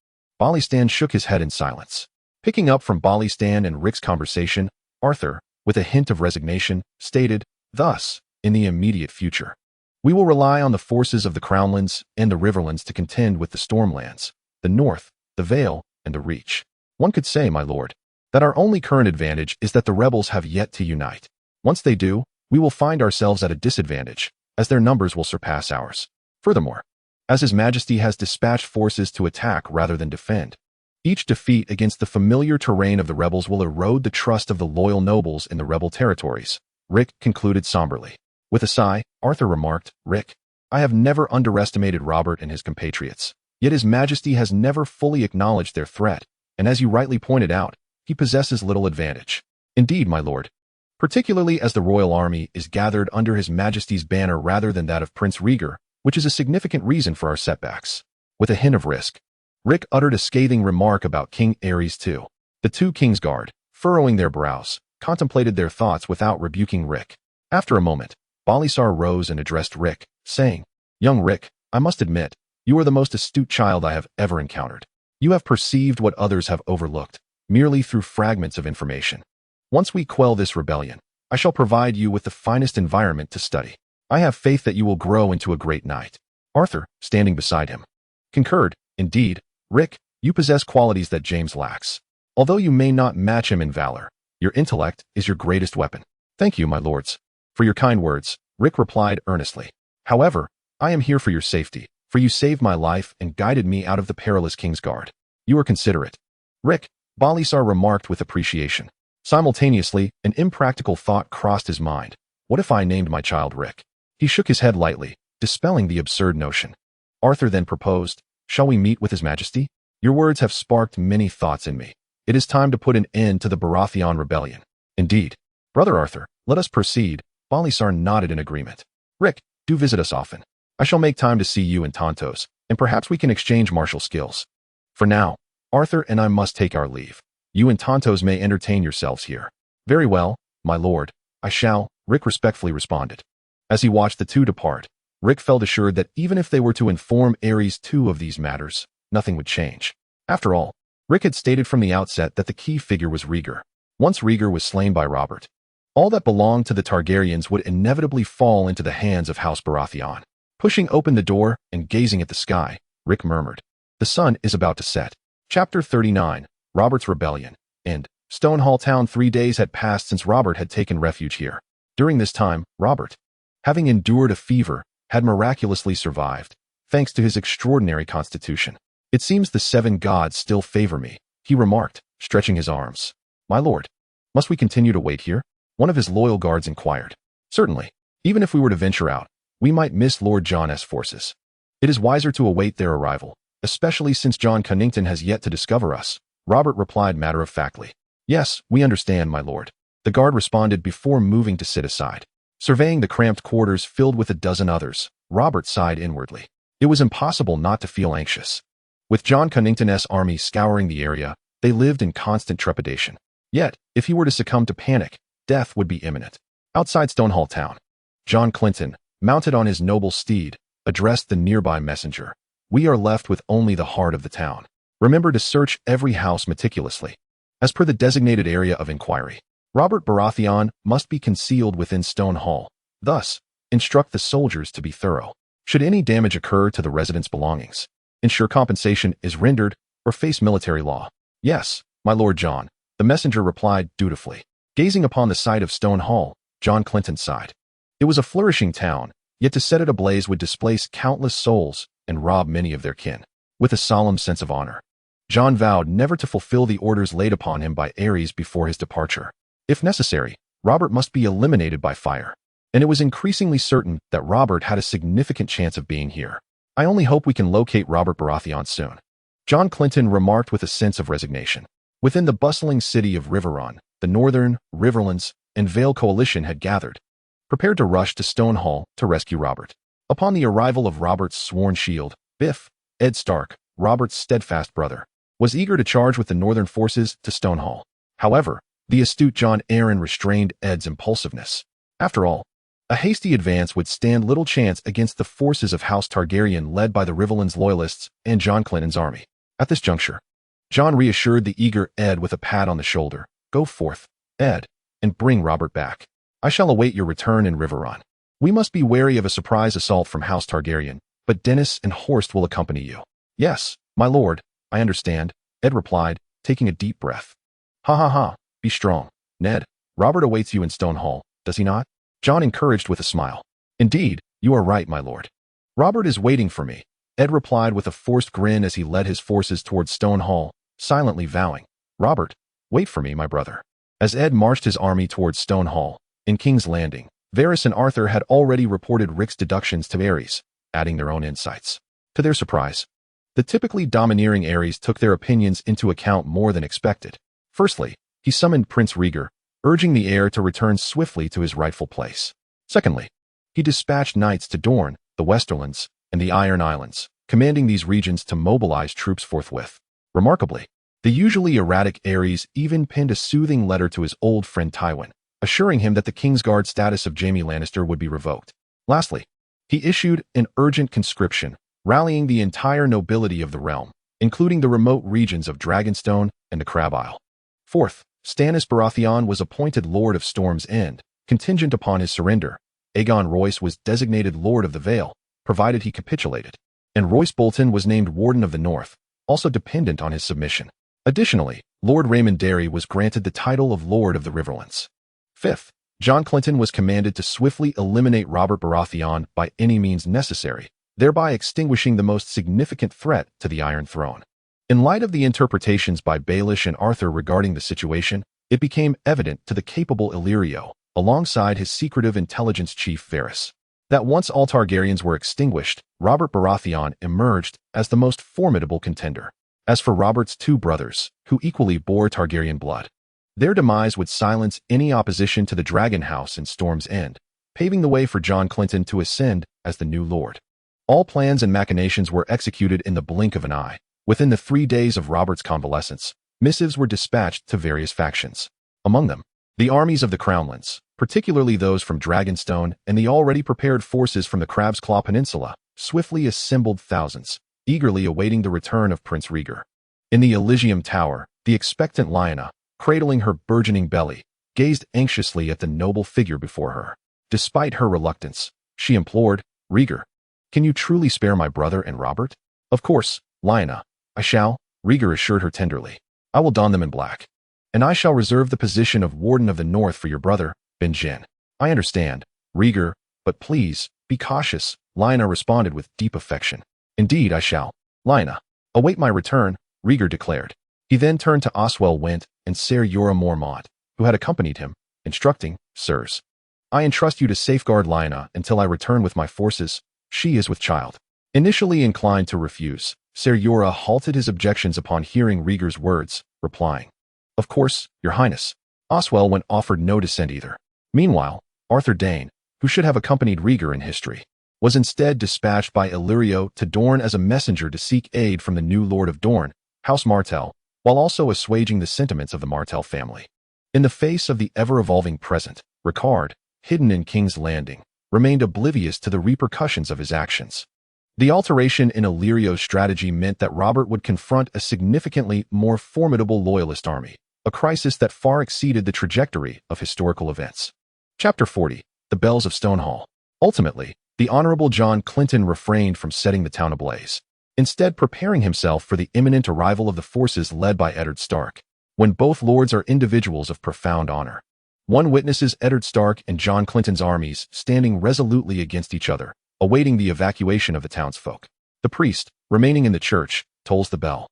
Balistan shook his head in silence. Picking up from Balistan and Rick's conversation, Arthur, with a hint of resignation, stated, Thus, in the immediate future, We will rely on the forces of the Crownlands and the Riverlands to contend with the Stormlands, the North, the Vale, and the Reach. One could say, my lord, that our only current advantage is that the rebels have yet to unite. Once they do, we will find ourselves at a disadvantage, as their numbers will surpass ours. Furthermore, as His Majesty has dispatched forces to attack rather than defend, each defeat against the familiar terrain of the rebels will erode the trust of the loyal nobles in the rebel territories, Rick concluded somberly. With a sigh, Arthur remarked, Rick, I have never underestimated Robert and his compatriots, yet His Majesty has never fully acknowledged their threat, and as you rightly pointed out, he possesses little advantage. Indeed, my lord, particularly as the royal army is gathered under His Majesty's banner rather than that of Prince Rhaegar, which is a significant reason for our setbacks. With a hint of risk, Rick uttered a scathing remark about King Aerys too. The two Kingsguard, furrowing their brows, contemplated their thoughts without rebuking Rick. After a moment, Balistan rose and addressed Rick, saying, Young Rick, I must admit, you are the most astute child I have ever encountered. You have perceived what others have overlooked, merely through fragments of information. Once we quell this rebellion, I shall provide you with the finest environment to study. I have faith that you will grow into a great knight. Arthur, standing beside him, concurred. Indeed, Rick, you possess qualities that James lacks. Although you may not match him in valor, your intellect is your greatest weapon. Thank you, my lords, for your kind words, Rick replied earnestly. However, I am here for your safety, for you saved my life and guided me out of the perilous Kingsguard. You are considerate. Rick, Balistan remarked with appreciation. Simultaneously, an impractical thought crossed his mind. What if I named my child Rick? He shook his head lightly, dispelling the absurd notion. Arthur then proposed, Shall we meet with His Majesty? Your words have sparked many thoughts in me. It is time to put an end to the Baratheon rebellion. Indeed. Brother Arthur, let us proceed. Balistan nodded in agreement. Rick, do visit us often. I shall make time to see you and Tontos, and perhaps we can exchange martial skills. For now, Arthur and I must take our leave. You and Tontos may entertain yourselves here. Very well, my lord, I shall, Rick respectfully responded. As he watched the two depart, Rick felt assured that even if they were to inform Aerys too of these matters, nothing would change. After all, Rick had stated from the outset that the key figure was Rhaegar. Once Rhaegar was slain by Robert, all that belonged to the Targaryens would inevitably fall into the hands of House Baratheon. Pushing open the door and gazing at the sky, Rick murmured, The sun is about to set. Chapter 39, Robert's Rebellion. End. Stonehall Town. 3 days had passed since Robert had taken refuge here. During this time, Robert, having endured a fever, had miraculously survived, thanks to his extraordinary constitution. It seems the 7 gods still favor me, he remarked, stretching his arms. My lord, must we continue to wait here? One of his loyal guards inquired. Certainly. Even if we were to venture out, we might miss Lord Jon's forces. It is wiser to await their arrival, especially since Jon Cunnington has yet to discover us, Robert replied matter-of-factly. Yes, we understand, my lord. The guard responded before moving to sit aside. Surveying the cramped quarters filled with a dozen others, Robert sighed inwardly. It was impossible not to feel anxious. With Jon Cunnington's army scouring the area, they lived in constant trepidation. Yet, if he were to succumb to panic, death would be imminent. Outside Stonehall Town, John Clinton, mounted on his noble steed, addressed the nearby messenger. We are left with only the heart of the town. Remember to search every house meticulously. As per the designated area of inquiry, Robert Baratheon must be concealed within Stonehall. Thus, instruct the soldiers to be thorough. Should any damage occur to the residents' belongings, ensure compensation is rendered or face military law. Yes, my Lord John, the messenger replied dutifully. Gazing upon the site of Stonehall, John Clinton sighed. It was a flourishing town, yet to set it ablaze would displace countless souls and rob many of their kin. With a solemn sense of honor, John vowed never to fulfill the orders laid upon him by Aerys before his departure. If necessary, Robert must be eliminated by fire. And it was increasingly certain that Robert had a significant chance of being here. I only hope we can locate Robert Baratheon soon, John Clinton remarked with a sense of resignation. Within the bustling city of Riverrun, the Northern, Riverlands, and Vale coalition had gathered, prepared to rush to Stonehall to rescue Robert. Upon the arrival of Robert's sworn shield, Biff, Ed Stark, Robert's steadfast brother, was eager to charge with the northern forces to Stonehall. However, the astute Jon Arryn restrained Ed's impulsiveness. After all, a hasty advance would stand little chance against the forces of House Targaryen led by the Riverlands loyalists and John Clinton's army. At this juncture, Jon reassured the eager Ed with a pat on the shoulder. Go forth, Ed, and bring Robert back. I shall await your return in Riverrun. We must be wary of a surprise assault from House Targaryen, but Dennis and Horst will accompany you. Yes, my lord, I understand, Ed replied, taking a deep breath. Ha ha ha, be strong, Ned. Robert awaits you in Stone Hall, does he not? Jon encouraged with a smile. Indeed, you are right, my lord. Robert is waiting for me, Ed replied with a forced grin as he led his forces towards Stone Hall, silently vowing, Robert, wait for me, my brother. As Ed marched his army towards Stone Hall, in King's Landing, Varys and Arthur had already reported Rick's deductions to Aerys, adding their own insights. To their surprise, the typically domineering Aerys took their opinions into account more than expected. Firstly, he summoned Prince Rhaegar, urging the heir to return swiftly to his rightful place. Secondly, he dispatched knights to Dorne, the Westerlands, and the Iron Islands, commanding these regions to mobilize troops forthwith. Remarkably, the usually erratic Aerys even penned a soothing letter to his old friend Tywin, assuring him that the Kingsguard status of Jaime Lannister would be revoked. Lastly, he issued an urgent conscription, rallying the entire nobility of the realm, including the remote regions of Dragonstone and the Crab Isle. Fourth, Stannis Baratheon was appointed Lord of Storm's End, contingent upon his surrender. Aegon Royce was designated Lord of the Vale, provided he capitulated, and Royce Bolton was named Warden of the North, also dependent on his submission. Additionally, Lord Raymond Derry was granted the title of Lord of the Riverlands. Fifth, John Clinton was commanded to swiftly eliminate Robert Baratheon by any means necessary, thereby extinguishing the most significant threat to the Iron Throne. In light of the interpretations by Baelish and Arthur regarding the situation, it became evident to the capable Illyrio, alongside his secretive intelligence chief Varys, that once all Targaryens were extinguished, Robert Baratheon emerged as the most formidable contender. As for Robert's two brothers, who equally bore Targaryen blood, their demise would silence any opposition to the Dragon House in Storm's End, paving the way for John Clinton to ascend as the new lord. All plans and machinations were executed in the blink of an eye. Within the 3 days of Robert's convalescence, missives were dispatched to various factions. Among them, the armies of the Crownlands, particularly those from Dragonstone and the already prepared forces from the Crab's Claw Peninsula, swiftly assembled thousands, eagerly awaiting the return of Prince Rhaegar. In the Elysium Tower, the expectant Lyanna, cradling her burgeoning belly, gazed anxiously at the noble figure before her. Despite her reluctance, she implored, Rhaegar, can you truly spare my brother and Robert? Of course, Lyanna, I shall, Rhaegar assured her tenderly. I will don them in black. And I shall reserve the position of Warden of the North for your brother, Benjen. I understand, Rhaegar, but please, be cautious, Lyanna responded with deep affection. Indeed I shall, Lyanna. Await my return, Rhaegar declared. He then turned to Oswell Went and Ser Jorah Mormont, who had accompanied him, instructing, Sirs, I entrust you to safeguard Lyanna until I return with my forces. She is with child. Initially inclined to refuse, Ser Jorah halted his objections upon hearing Rhaegar's words, replying, Of course, your highness. Oswell Went offered no dissent either. Meanwhile, Arthur Dayne, who should have accompanied Rhaegar in history, was instead dispatched by Illyrio to Dorne as a messenger to seek aid from the new Lord of Dorne, House Martell, while also assuaging the sentiments of the Martell family. In the face of the ever-evolving present, Ricard, hidden in King's Landing, remained oblivious to the repercussions of his actions. The alteration in Illyrio's strategy meant that Robert would confront a significantly more formidable loyalist army, a crisis that far exceeded the trajectory of historical events. Chapter 40, The Bells of Stonehall. Ultimately, the Honorable John Clinton refrained from setting the town ablaze, instead preparing himself for the imminent arrival of the forces led by Eddard Stark. When both lords are individuals of profound honor, one witnesses Eddard Stark and John Clinton's armies standing resolutely against each other, awaiting the evacuation of the townsfolk. The priest, remaining in the church, tolls the bell,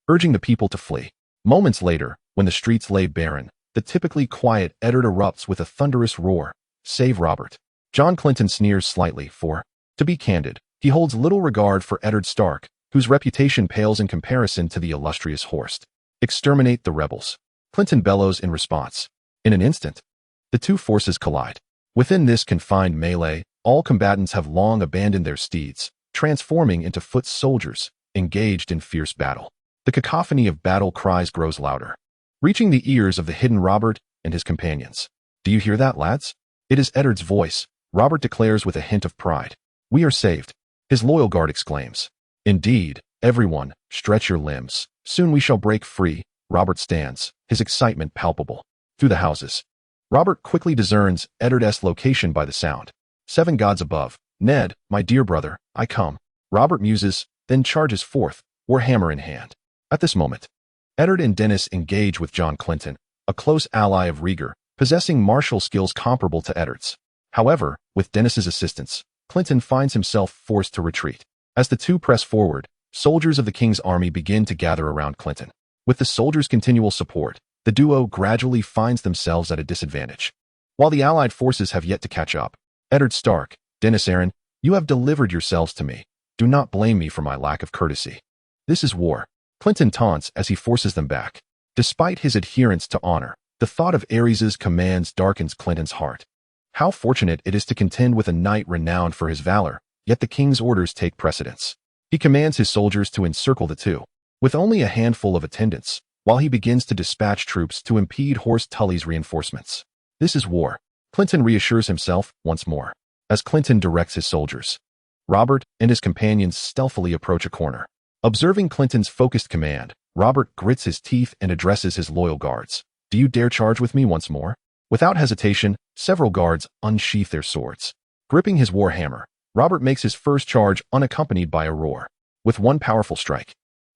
urging the people to flee. Moments later, when the streets lay barren, the typically quiet Eddard erupts with a thunderous roar, Save Robert. John Clinton sneers slightly, for, to be candid, he holds little regard for Eddard Stark, whose reputation pales in comparison to the illustrious Horst. Exterminate the rebels. Clinton bellows in response. In an instant, the two forces collide. Within this confined melee, all combatants have long abandoned their steeds, transforming into foot soldiers, engaged in fierce battle. The cacophony of battle cries grows louder, reaching the ears of the hidden Robert and his companions. Do you hear that, lads? It is Eddard's voice, Robert declares with a hint of pride. We are saved, his loyal guard exclaims. Indeed, everyone, stretch your limbs. Soon we shall break free. Robert stands, his excitement palpable. Through the houses, Robert quickly discerns Eddard's location by the sound. 7 gods above. Ned, my dear brother, I come. Robert muses, then charges forth, warhammer in hand. At this moment, Eddard and Dennis engage with John Clinton, a close ally of Rhaegar, possessing martial skills comparable to Eddard's. However, with Dennis's assistance, Clinton finds himself forced to retreat. As the two press forward, soldiers of the king's army begin to gather around Clinton. With the soldiers' continual support, the duo gradually finds themselves at a disadvantage. While the allied forces have yet to catch up, Eddard Stark, Dennis Arryn, you have delivered yourselves to me. Do not blame me for my lack of courtesy. This is war. Clinton taunts as he forces them back. Despite his adherence to honor, the thought of Aerys' commands darkens Clinton's heart. How fortunate it is to contend with a knight renowned for his valor, yet the king's orders take precedence. He commands his soldiers to encircle the two, with only a handful of attendants, while he begins to dispatch troops to impede Horse Tully's reinforcements. This is war. Clinton reassures himself once more, as Clinton directs his soldiers. Robert and his companions stealthily approach a corner. Observing Clinton's focused command, Robert grits his teeth and addresses his loyal guards. Do you dare charge with me once more? Without hesitation, several guards unsheath their swords. Gripping his warhammer, Robert makes his first charge unaccompanied by a roar. With one powerful strike,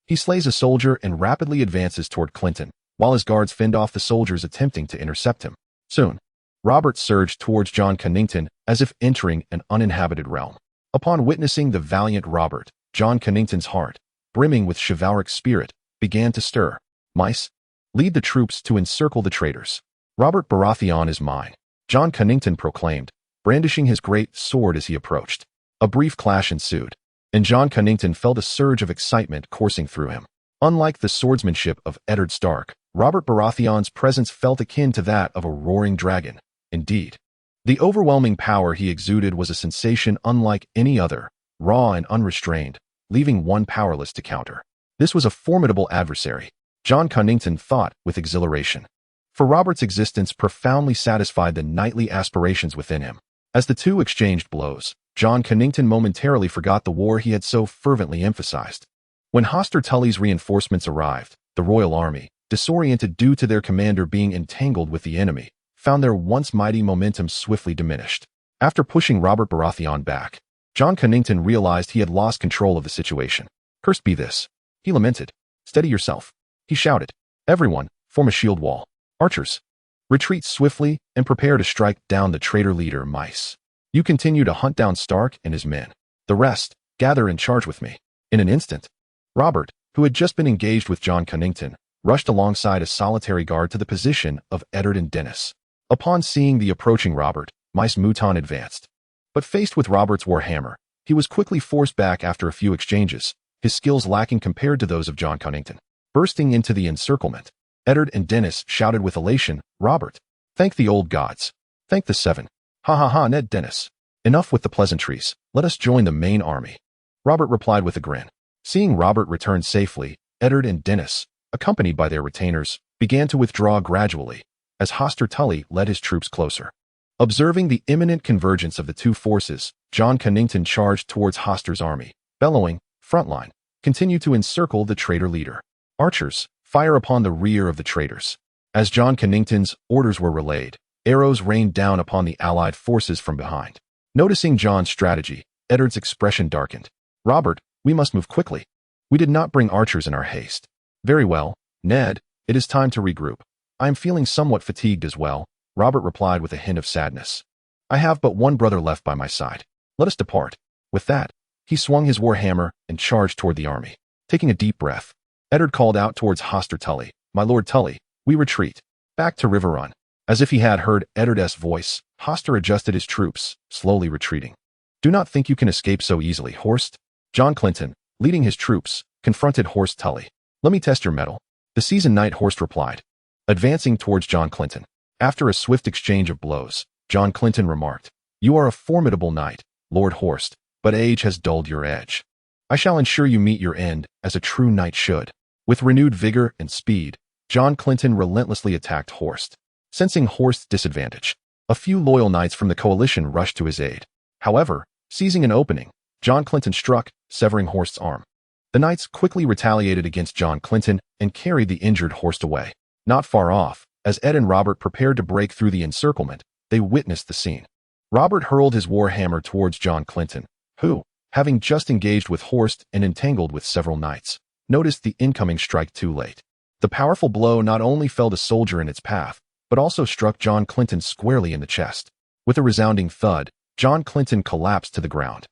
he slays a soldier and rapidly advances toward Clinton, while his guards fend off the soldiers attempting to intercept him. Soon, Robert surged towards John Cunnington as if entering an uninhabited realm. Upon witnessing the valiant Robert, John Cunnington's heart, brimming with chivalric spirit, began to stir. Mace, lead the troops to encircle the traitors. Robert Baratheon is mine, John Cunnington proclaimed, brandishing his great sword as he approached. A brief clash ensued, and John Cunnington felt a surge of excitement coursing through him. Unlike the swordsmanship of Eddard Stark, Robert Baratheon's presence felt akin to that of a roaring dragon. Indeed, the overwhelming power he exuded was a sensation unlike any other, raw and unrestrained, leaving one powerless to counter. This was a formidable adversary, John Cunnington thought with exhilaration. For Robert's existence profoundly satisfied the knightly aspirations within him. As the two exchanged blows, John Cunnington momentarily forgot the war he had so fervently emphasized. When Hoster Tully's reinforcements arrived, the royal army, disoriented due to their commander being entangled with the enemy, found their once mighty momentum swiftly diminished. After pushing Robert Baratheon back, John Cunnington realized he had lost control of the situation. Cursed be this, he lamented. Steady yourself, he shouted. Everyone, form a shield wall. Archers, retreat swiftly and prepare to strike down the traitor leader Mace. You continue to hunt down Stark and his men. The rest, gather and charge with me. In an instant, Robert, who had just been engaged with John Cunnington, rushed alongside a solitary guard to the position of Eddard and Dennis. Upon seeing the approaching Robert, Mace Mouton advanced. But faced with Robert's warhammer, he was quickly forced back after a few exchanges, his skills lacking compared to those of John Cunnington. Bursting into the encirclement, Eddard and Dennis shouted with elation, Robert, thank the old gods. Thank the seven. Ha ha ha, Ned Dennis. Enough with the pleasantries, let us join the main army. Robert replied with a grin. Seeing Robert return safely, Eddard and Dennis, accompanied by their retainers, began to withdraw gradually, as Hoster Tully led his troops closer. Observing the imminent convergence of the two forces, John Cunnington charged towards Hoster's army, bellowing, frontline, continue to encircle the traitor leader. Archers, fire upon the rear of the traitors. As John Cunnington's orders were relayed, arrows rained down upon the allied forces from behind. Noticing John's strategy, Eddard's expression darkened. Robert, we must move quickly. We did not bring archers in our haste. Very well, Ned, it is time to regroup. I am feeling somewhat fatigued as well, Robert replied with a hint of sadness. I have but one brother left by my side. Let us depart. With that, he swung his warhammer and charged toward the army. Taking a deep breath, Eddard called out towards Hoster Tully, My Lord Tully, we retreat. Back to River Run. As if he had heard Eddard's voice, Hoster adjusted his troops, slowly retreating. Do not think you can escape so easily, Horst. John Clinton, leading his troops, confronted Horst Tully. Let me test your mettle. The seasoned knight Horst replied, advancing towards John Clinton. After a swift exchange of blows, John Clinton remarked, You are a formidable knight, Lord Horst, but age has dulled your edge. I shall ensure you meet your end, as a true knight should. With renewed vigor and speed, John Clinton relentlessly attacked Horst. Sensing Horst's disadvantage, a few loyal knights from the coalition rushed to his aid. However, seizing an opening, John Clinton struck, severing Horst's arm. The knights quickly retaliated against John Clinton and carried the injured Horst away. Not far off, as Ed and Robert prepared to break through the encirclement, they witnessed the scene. Robert hurled his war hammer towards John Clinton, who, having just engaged with Horst and entangled with several knights, noticed the incoming strike too late. The powerful blow not only felled a soldier in its path, but also struck John Clinton squarely in the chest. With a resounding thud, John Clinton collapsed to the ground.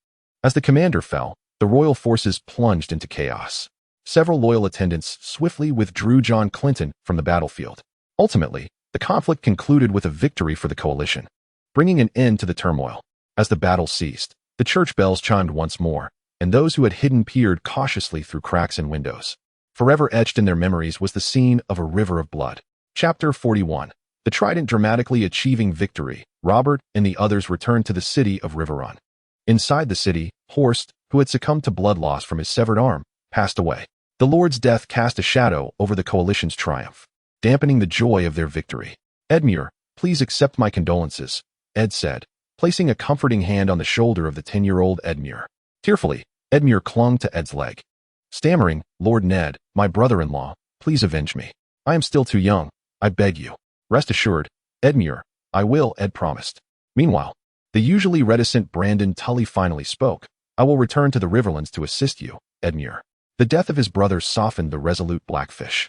As the commander fell, the royal forces plunged into chaos. Several loyal attendants swiftly withdrew John Clinton from the battlefield. Ultimately, the conflict concluded with a victory for the coalition, bringing an end to the turmoil. As the battle ceased, the church bells chimed once more, and those who had hidden peered cautiously through cracks in windows. Forever etched in their memories was the scene of a river of blood. Chapter 41. The Trident dramatically achieving victory, Robert and the others returned to the city of Riverrun. Inside the city, Horst, who had succumbed to blood loss from his severed arm, passed away. The Lord's death cast a shadow over the coalition's triumph, dampening the joy of their victory. "Edmure, please accept my condolences," Ed said, placing a comforting hand on the shoulder of the 10-year-old Edmure. Tearfully, Edmure clung to Ed's leg. Stammering, "Lord Ned, my brother-in-law, please avenge me. I am still too young, I beg you." "Rest assured, Edmure, I will," Ed promised. Meanwhile, the usually reticent Brandon Tully finally spoke. "I will return to the Riverlands to assist you, Edmure." The death of his brother softened the resolute Blackfish,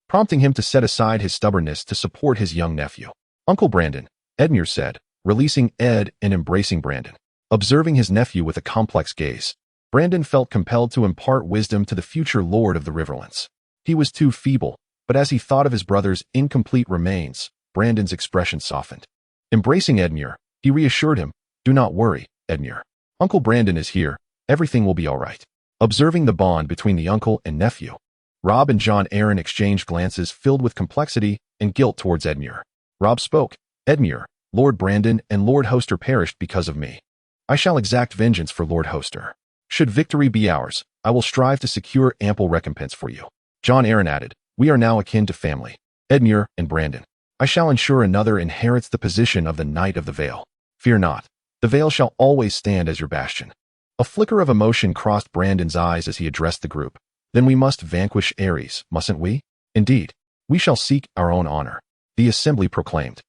prompting him to set aside his stubbornness to support his young nephew. "Uncle Brandon," Edmure said, releasing Ed and embracing Brandon. Observing his nephew with a complex gaze, Brandon felt compelled to impart wisdom to the future Lord of the Riverlands. He was too feeble, but as he thought of his brother's incomplete remains, Brandon's expression softened. Embracing Edmure, he reassured him, "Do not worry, Edmure. Uncle Brandon is here, everything will be all right." Observing the bond between the uncle and nephew, Robb and Jon Arryn exchanged glances filled with complexity and guilt towards Edmure. Robb spoke, "Edmure, Lord Brandon and Lord Hoster perished because of me. I shall exact vengeance for Lord Hoster. Should victory be ours, I will strive to secure ample recompense for you." Jon Arryn added, "We are now akin to family. Edmure and Brandon. I shall ensure another inherits the position of the Knight of the Vale. Fear not. The Vale shall always stand as your bastion." A flicker of emotion crossed Brandon's eyes as he addressed the group. "Then we must vanquish Aerys, mustn't we?" "Indeed. We shall seek our own honor," the assembly proclaimed.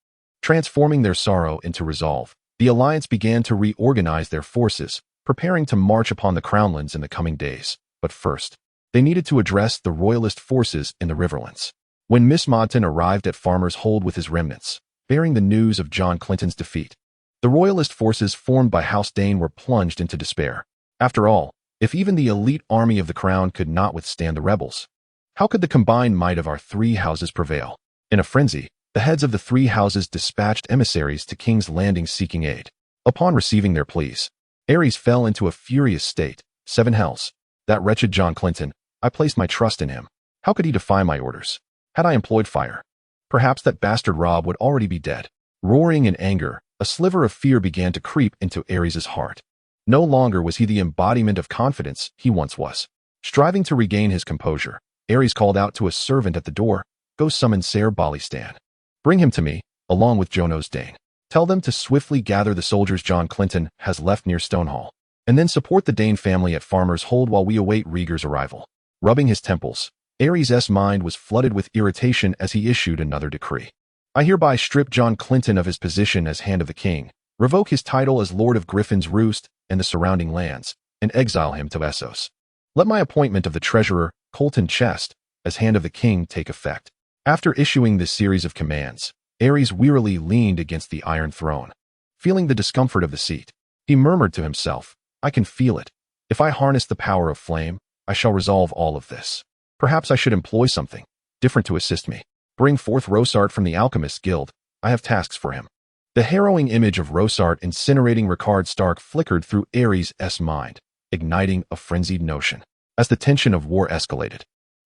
Transforming their sorrow into resolve, the alliance began to reorganize their forces, preparing to march upon the Crownlands in the coming days. But first, they needed to address the royalist forces in the Riverlands. When Miss Modton arrived at Farmer's Hold with his remnants, bearing the news of John Clinton's defeat, the royalist forces formed by House Dane were plunged into despair. After all, if even the elite army of the Crown could not withstand the rebels, how could the combined might of our three houses prevail? In a frenzy, the heads of the three houses dispatched emissaries to King's Landing seeking aid. Upon receiving their pleas, Aerys fell into a furious state. "Seven hells. That wretched John Clinton, I placed my trust in him. How could he defy my orders? Had I employed fire, perhaps that bastard Robb would already be dead." Roaring in anger, a sliver of fear began to creep into Aerys' heart. No longer was he the embodiment of confidence he once was. Striving to regain his composure, Aerys called out to a servant at the door, "Go summon Ser Balistan. Bring him to me, along with Jonos Dane. Tell them to swiftly gather the soldiers John Clinton has left near Stonehall, and then support the Dane family at Farmer's Hold while we await Rhaegar's arrival." Rubbing his temples, Aerys' mind was flooded with irritation as he issued another decree. "I hereby strip John Clinton of his position as Hand of the King, revoke his title as Lord of Griffin's Roost and the surrounding lands, and exile him to Essos. Let my appointment of the Treasurer, Colton Chest, as Hand of the King take effect." After issuing this series of commands, Aerys wearily leaned against the Iron Throne. Feeling the discomfort of the seat, he murmured to himself, "I can feel it. If I harness the power of flame, I shall resolve all of this. Perhaps I should employ something different to assist me. Bring forth Rosart from the Alchemist's Guild. I have tasks for him." The harrowing image of Rosart incinerating Ricard Stark flickered through Aerys' mind, igniting a frenzied notion. As the tension of war escalated,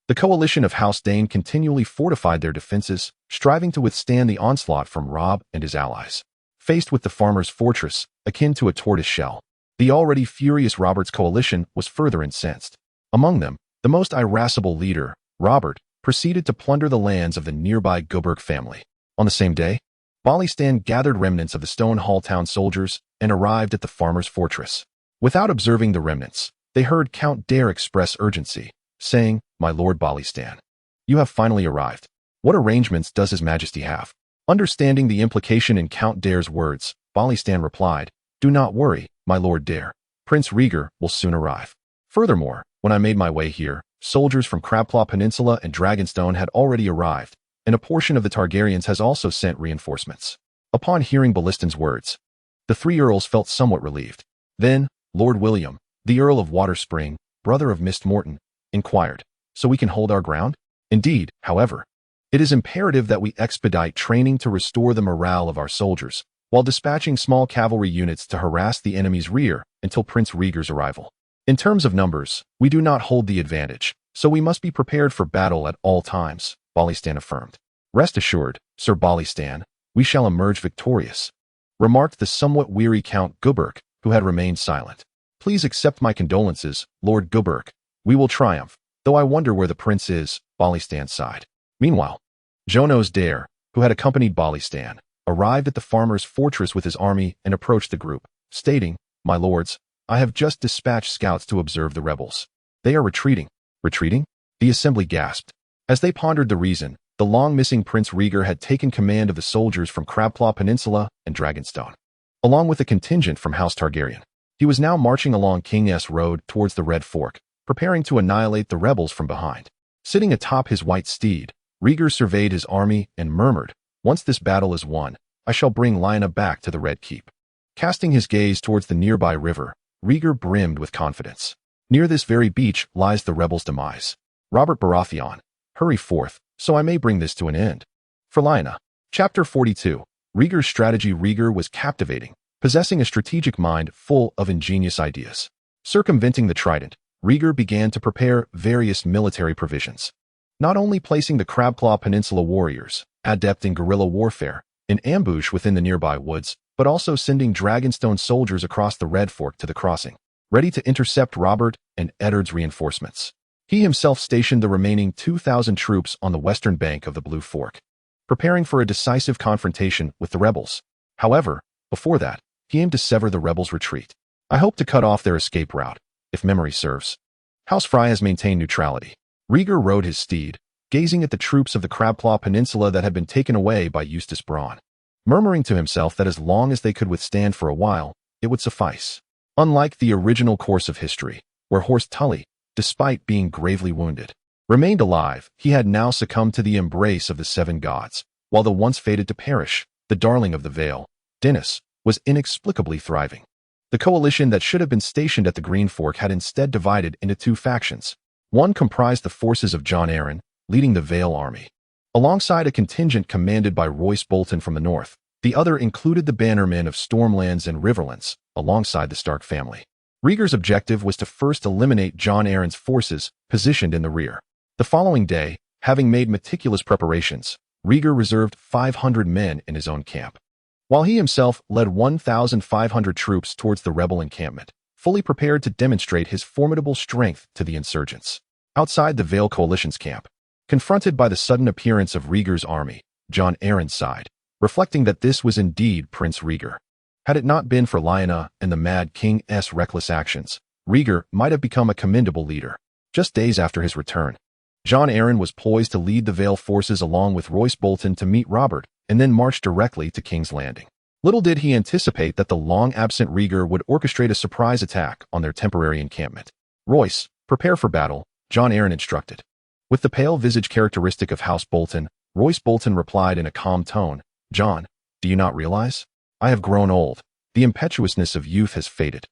the coalition of House Dane continually fortified their defenses, striving to withstand the onslaught from Robb and his allies. Faced with the farmer's fortress, akin to a tortoise shell, the already furious Robert's coalition was further incensed. Among them, the most irascible leader, Robert, proceeded to plunder the lands of the nearby Goberg family. On the same day, Balistan gathered remnants of the Stonehall town soldiers and arrived at the farmer's fortress. Without observing the remnants, they heard Count Dare express urgency, saying, "My Lord Balistan, you have finally arrived. What arrangements does His Majesty have?" Understanding the implication in Count Dare's words, Balistan replied, "Do not worry, my lord Dare. Prince Rhaegar will soon arrive." Furthermore, when I made my way here, soldiers from Crabclaw Peninsula and Dragonstone had already arrived, and a portion of the Targaryens has also sent reinforcements. Upon hearing Balistan's words, the three earls felt somewhat relieved. Then, Lord William, the Earl of Waterspring, brother of Mist Morton, inquired, "So we can hold our ground?" "Indeed, however, it is imperative that we expedite training to restore the morale of our soldiers, while dispatching small cavalry units to harass the enemy's rear until Prince Rhaegar's arrival. In terms of numbers, we do not hold the advantage, so we must be prepared for battle at all times," Balistan affirmed. "Rest assured, Sir Balistan, we shall emerge victorious," remarked the somewhat weary Count Guberk, who had remained silent. "Please accept my condolences, Lord Guberk. We will triumph, though I wonder where the prince is," Balistan sighed. Meanwhile, Jonos Dare, who had accompanied Balistan, arrived at the farmer's fortress with his army and approached the group, stating, "My lords, I have just dispatched scouts to observe the rebels. They are retreating." "Retreating?" the assembly gasped. As they pondered the reason, the long-missing Prince Rhaegar had taken command of the soldiers from Crabclaw Peninsula and Dragonstone, along with a contingent from House Targaryen. He was now marching along King Aerys Road towards the Red Fork, preparing to annihilate the rebels from behind. Sitting atop his white steed, Rhaegar surveyed his army and murmured, "Once this battle is won, I shall bring Lyanna back to the Red Keep." Casting his gaze towards the nearby river, Rhaegar brimmed with confidence. "Near this very beach lies the rebels' demise. Robert Baratheon, hurry forth, so I may bring this to an end." For Lyanna. Chapter 42. Rhaegar's strategy. Rhaegar was captivating, possessing a strategic mind full of ingenious ideas. Circumventing the Trident, Rhaegar began to prepare various military provisions. Not only placing the Crabclaw Peninsula warriors, adept in guerrilla warfare, in ambush within the nearby woods, but also sending Dragonstone soldiers across the Red Fork to the crossing, ready to intercept Robert and Eddard's reinforcements. He himself stationed the remaining 2,000 troops on the western bank of the Blue Fork, preparing for a decisive confrontation with the rebels. However, before that, he aimed to sever the rebels' retreat. "I hope to cut off their escape route, if memory serves. House Frye has maintained neutrality." Rhaegar rode his steed, gazing at the troops of the Crabclaw Peninsula that had been taken away by Eustace Braun, murmuring to himself that as long as they could withstand for a while, it would suffice. Unlike the original course of history, where Horst Tully, despite being gravely wounded, remained alive, he had now succumbed to the embrace of the seven gods, while the once fated to perish, the darling of the Vale, Dennis, was inexplicably thriving. The coalition that should have been stationed at the Green Fork had instead divided into two factions. One comprised the forces of Jon Arryn, leading the Vale army, alongside a contingent commanded by Royce Bolton from the north. The other included the bannermen of Stormlands and Riverlands, alongside the Stark family. Rhaegar's objective was to first eliminate Jon Arryn's forces positioned in the rear. The following day, having made meticulous preparations, Rhaegar reserved 500 men in his own camp, while he himself led 1,500 troops towards the rebel encampment, fully prepared to demonstrate his formidable strength to the insurgents. Outside the Vale coalition's camp, confronted by the sudden appearance of Rhaegar's army, Jon Arryn sighed, reflecting that this was indeed Prince Rhaegar. Had it not been for Lyanna and the mad King's reckless actions, Rhaegar might have become a commendable leader. Just days after his return, Jon Arryn was poised to lead the Vale forces along with Royce Bolton to meet Robert and then march directly to King's Landing. Little did he anticipate that the long-absent Rhaegar would orchestrate a surprise attack on their temporary encampment. "Royce, prepare for battle," Jon Arryn instructed. With the pale visage characteristic of House Bolton, Royce Bolton replied in a calm tone, "Jon, do you not realize? I have grown old. The impetuousness of youth has faded.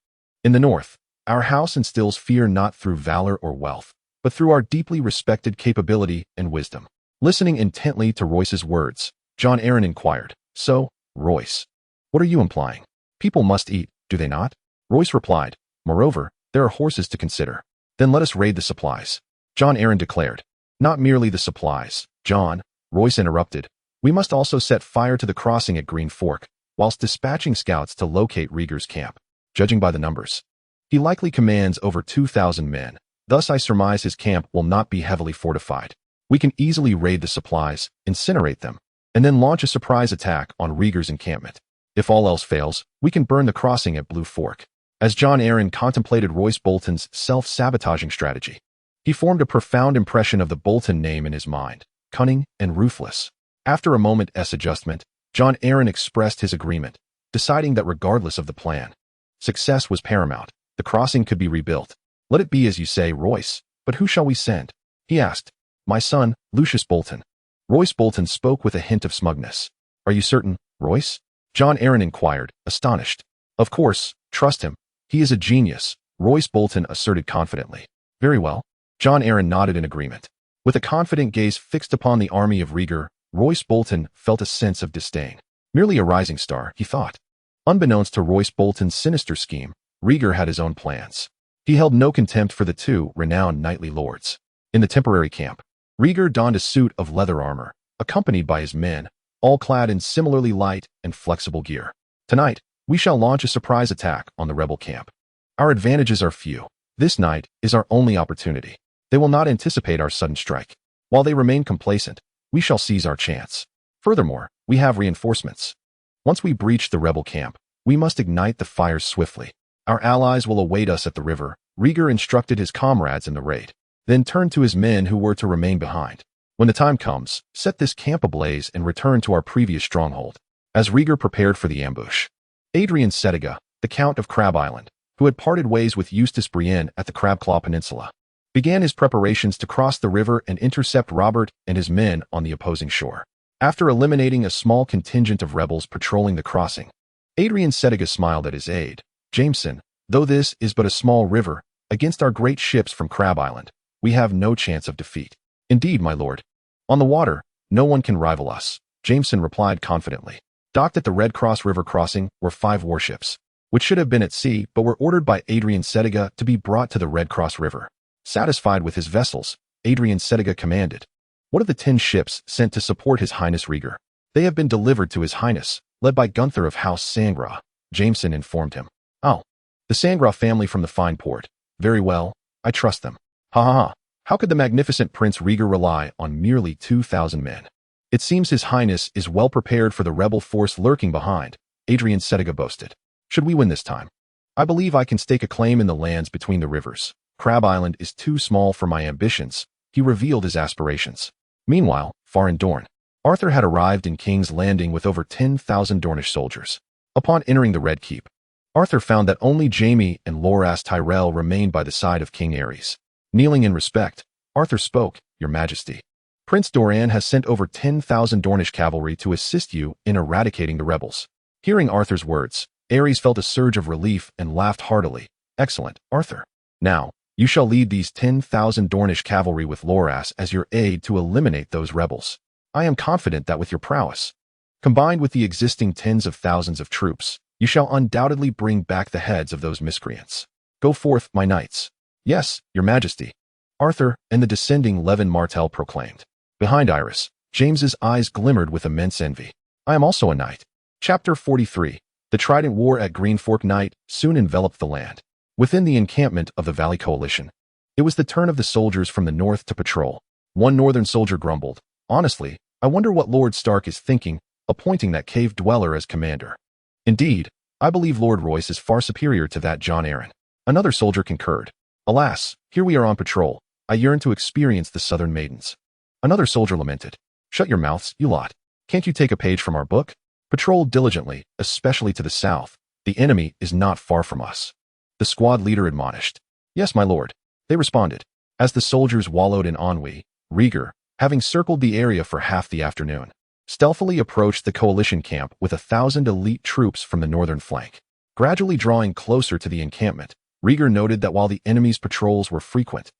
In the north, our house instills fear not through valor or wealth, but through our deeply respected capability and wisdom." Listening intently to Royce's words, Jon Arryn inquired, "So, Royce, what are you implying? People must eat, do they not?" Royce replied, "Moreover, there are horses to consider." "Then let us raid the supplies," Jon Arryn declared. "Not merely the supplies, Jon," Royce interrupted. "We must also set fire to the crossing at Green Fork, whilst dispatching scouts to locate Rhaegar's camp. Judging by the numbers, he likely commands over 2,000 men. Thus I surmise his camp will not be heavily fortified. We can easily raid the supplies, incinerate them, and then launch a surprise attack on Rhaegar's encampment. If all else fails, we can burn the crossing at Blue Fork." As Jon Arryn contemplated Royce Bolton's self-sabotaging strategy, he formed a profound impression of the Bolton name in his mind, cunning and ruthless. After a moment's adjustment, Jon Arryn expressed his agreement. deciding that regardless of the plan, success was paramount. The crossing could be rebuilt. Let it be as you say, Royce, but who shall we send? He asked. My son, Lucius Bolton. Royce Bolton spoke with a hint of smugness. Are you certain, Royce? Jon Arryn inquired, astonished. Of course, trust him. He is a genius, Royce Bolton asserted confidently. Very well. Jon Arryn nodded in agreement. With a confident gaze fixed upon the army of Rhaegar, Royce Bolton felt a sense of disdain. Merely a rising star, he thought. Unbeknownst to Royce Bolton's sinister scheme, Rhaegar had his own plans. He held no contempt for the two renowned knightly lords. In the temporary camp, Rhaegar donned a suit of leather armor, accompanied by his men, all clad in similarly light and flexible gear. Tonight, we shall launch a surprise attack on the rebel camp. Our advantages are few. This night is our only opportunity. They will not anticipate our sudden strike. While they remain complacent, we shall seize our chance. Furthermore, we have reinforcements. Once we breach the rebel camp, we must ignite the fires swiftly. Our allies will await us at the river, Rhaegar instructed his comrades in the raid, then turned to his men who were to remain behind. When the time comes, set this camp ablaze and return to our previous stronghold. As Rhaegar prepared for the ambush, Adrian Setiga, the Count of Crab Island, who had parted ways with Eustace Brienne at the Crabclaw Peninsula, began his preparations to cross the river and intercept Robert and his men on the opposing shore. After eliminating a small contingent of rebels patrolling the crossing, Adrian Setiga smiled at his aide. Jameson, though this is but a small river, against our great ships from Crab Island, we have no chance of defeat. Indeed, my lord. On the water, no one can rival us, Jameson replied confidently. Docked at the Red Cross River crossing were 5 warships, which should have been at sea but were ordered by Adrian Setiga to be brought to the Red Cross River. Satisfied with his vessels, Adrian Setiga commanded. What of the 10 ships sent to support His Highness Rhaegar? They have been delivered to His Highness, led by Gunther of House Sangraw, Jameson informed him. Oh, the Sangraw family from the fine port. Very well, I trust them. Ha ha ha. How could the magnificent Prince Rhaegar rely on merely 2,000 men? It seems His Highness is well prepared for the rebel force lurking behind, Adrian Setiga boasted. Should we win this time, I believe I can stake a claim in the lands between the rivers. Crab Island is too small for my ambitions, he revealed his aspirations. Meanwhile, far in Dorne, Arthur had arrived in King's Landing with over 10,000 Dornish soldiers. Upon entering the Red Keep, Arthur found that only Jaime and Loras Tyrell remained by the side of King Aerys. Kneeling in respect, Arthur spoke, Your Majesty. Prince Doran has sent over 10,000 Dornish cavalry to assist you in eradicating the rebels. Hearing Arthur's words, Aerys felt a surge of relief and laughed heartily. Excellent, Arthur. Now, you shall lead these 10,000 Dornish cavalry with Loras as your aide to eliminate those rebels. I am confident that with your prowess, combined with the existing tens of thousands of troops, you shall undoubtedly bring back the heads of those miscreants. Go forth, my knights. Yes, Your Majesty. Arthur and the descending Levin Martell proclaimed. Behind Iris, James's eyes glimmered with immense envy. I am also a knight. Chapter 43. The Trident War at Greenfork night soon enveloped the land. Within the encampment of the Valley Coalition, it was the turn of the soldiers from the north to patrol. One northern soldier grumbled, Honestly, I wonder what Lord Stark is thinking, appointing that cave dweller as commander. Indeed, I believe Lord Royce is far superior to that Jon Arryn. Another soldier concurred. Alas, here we are on patrol. I yearn to experience the southern maidens. Another soldier lamented. Shut your mouths, you lot. Can't you take a page from our book? Patrol diligently, especially to the south. The enemy is not far from us. The squad leader admonished. Yes, my lord. They responded. As the soldiers wallowed in ennui, Rhaegar, having circled the area for half the afternoon, stealthily approached the coalition camp with 1,000 elite troops from the northern flank. Gradually drawing closer to the encampment, Rhaegar noted that while the enemy's patrols were frequent,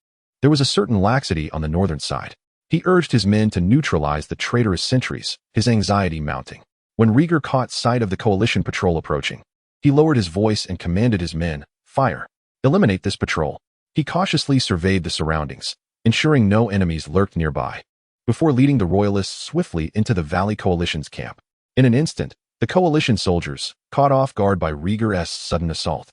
there was a certain laxity on the northern side. He urged his men to neutralize the traitorous sentries, his anxiety mounting. When Rhaegar caught sight of the coalition patrol approaching, he lowered his voice and commanded his men, Fire! Eliminate this patrol. He cautiously surveyed the surroundings, ensuring no enemies lurked nearby, before leading the royalists swiftly into the Valley Coalition's camp. In an instant, the coalition soldiers, caught off guard by Rhaegar's sudden assault,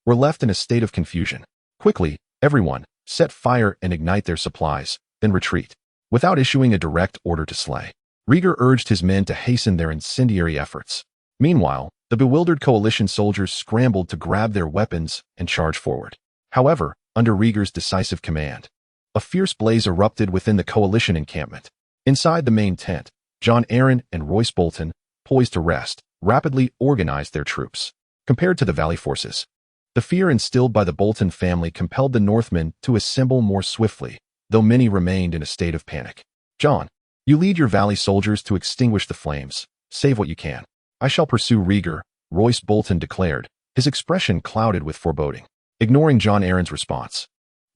were left in a state of confusion. Quickly, everyone, set fire and ignite their supplies, then retreat. Without issuing a direct order to slay, Rhaegar urged his men to hasten their incendiary efforts. Meanwhile, the bewildered coalition soldiers scrambled to grab their weapons and charge forward. However, under Rhaegar's decisive command, a fierce blaze erupted within the coalition encampment. Inside the main tent, Jon Arryn and Royce Bolton, poised to rest, rapidly organized their troops. Compared to the Valley forces, the fear instilled by the Bolton family compelled the Northmen to assemble more swiftly, though many remained in a state of panic. Jon, you lead your Valley soldiers to extinguish the flames. Save what you can. I shall pursue Rhaegar, Royce Bolton declared, his expression clouded with foreboding. Ignoring Jon Arryn's response,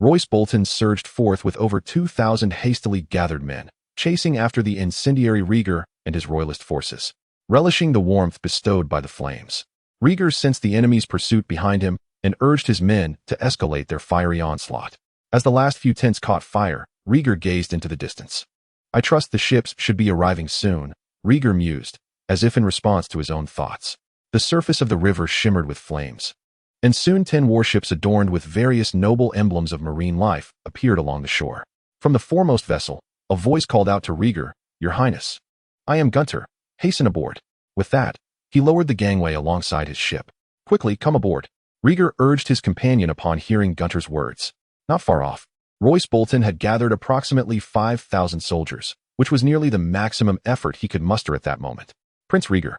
Royce Bolton surged forth with over 2,000 hastily gathered men, chasing after the incendiary Rhaegar and his royalist forces. Relishing the warmth bestowed by the flames, Rhaegar sensed the enemy's pursuit behind him and urged his men to escalate their fiery onslaught. As the last few tents caught fire, Rhaegar gazed into the distance. I trust the ships should be arriving soon, Rhaegar mused, as if in response to his own thoughts. The surface of the river shimmered with flames, and soon 10 warships adorned with various noble emblems of marine life appeared along the shore. From the foremost vessel, a voice called out to Rhaegar, "Your Highness, I am Gunter. Hasten aboard." With that, he lowered the gangway alongside his ship. "Quickly, come aboard," Rhaegar urged his companion upon hearing Gunter's words. Not far off, Royce Bolton had gathered approximately 5,000 soldiers, which was nearly the maximum effort he could muster at that moment. "Prince Rhaegar,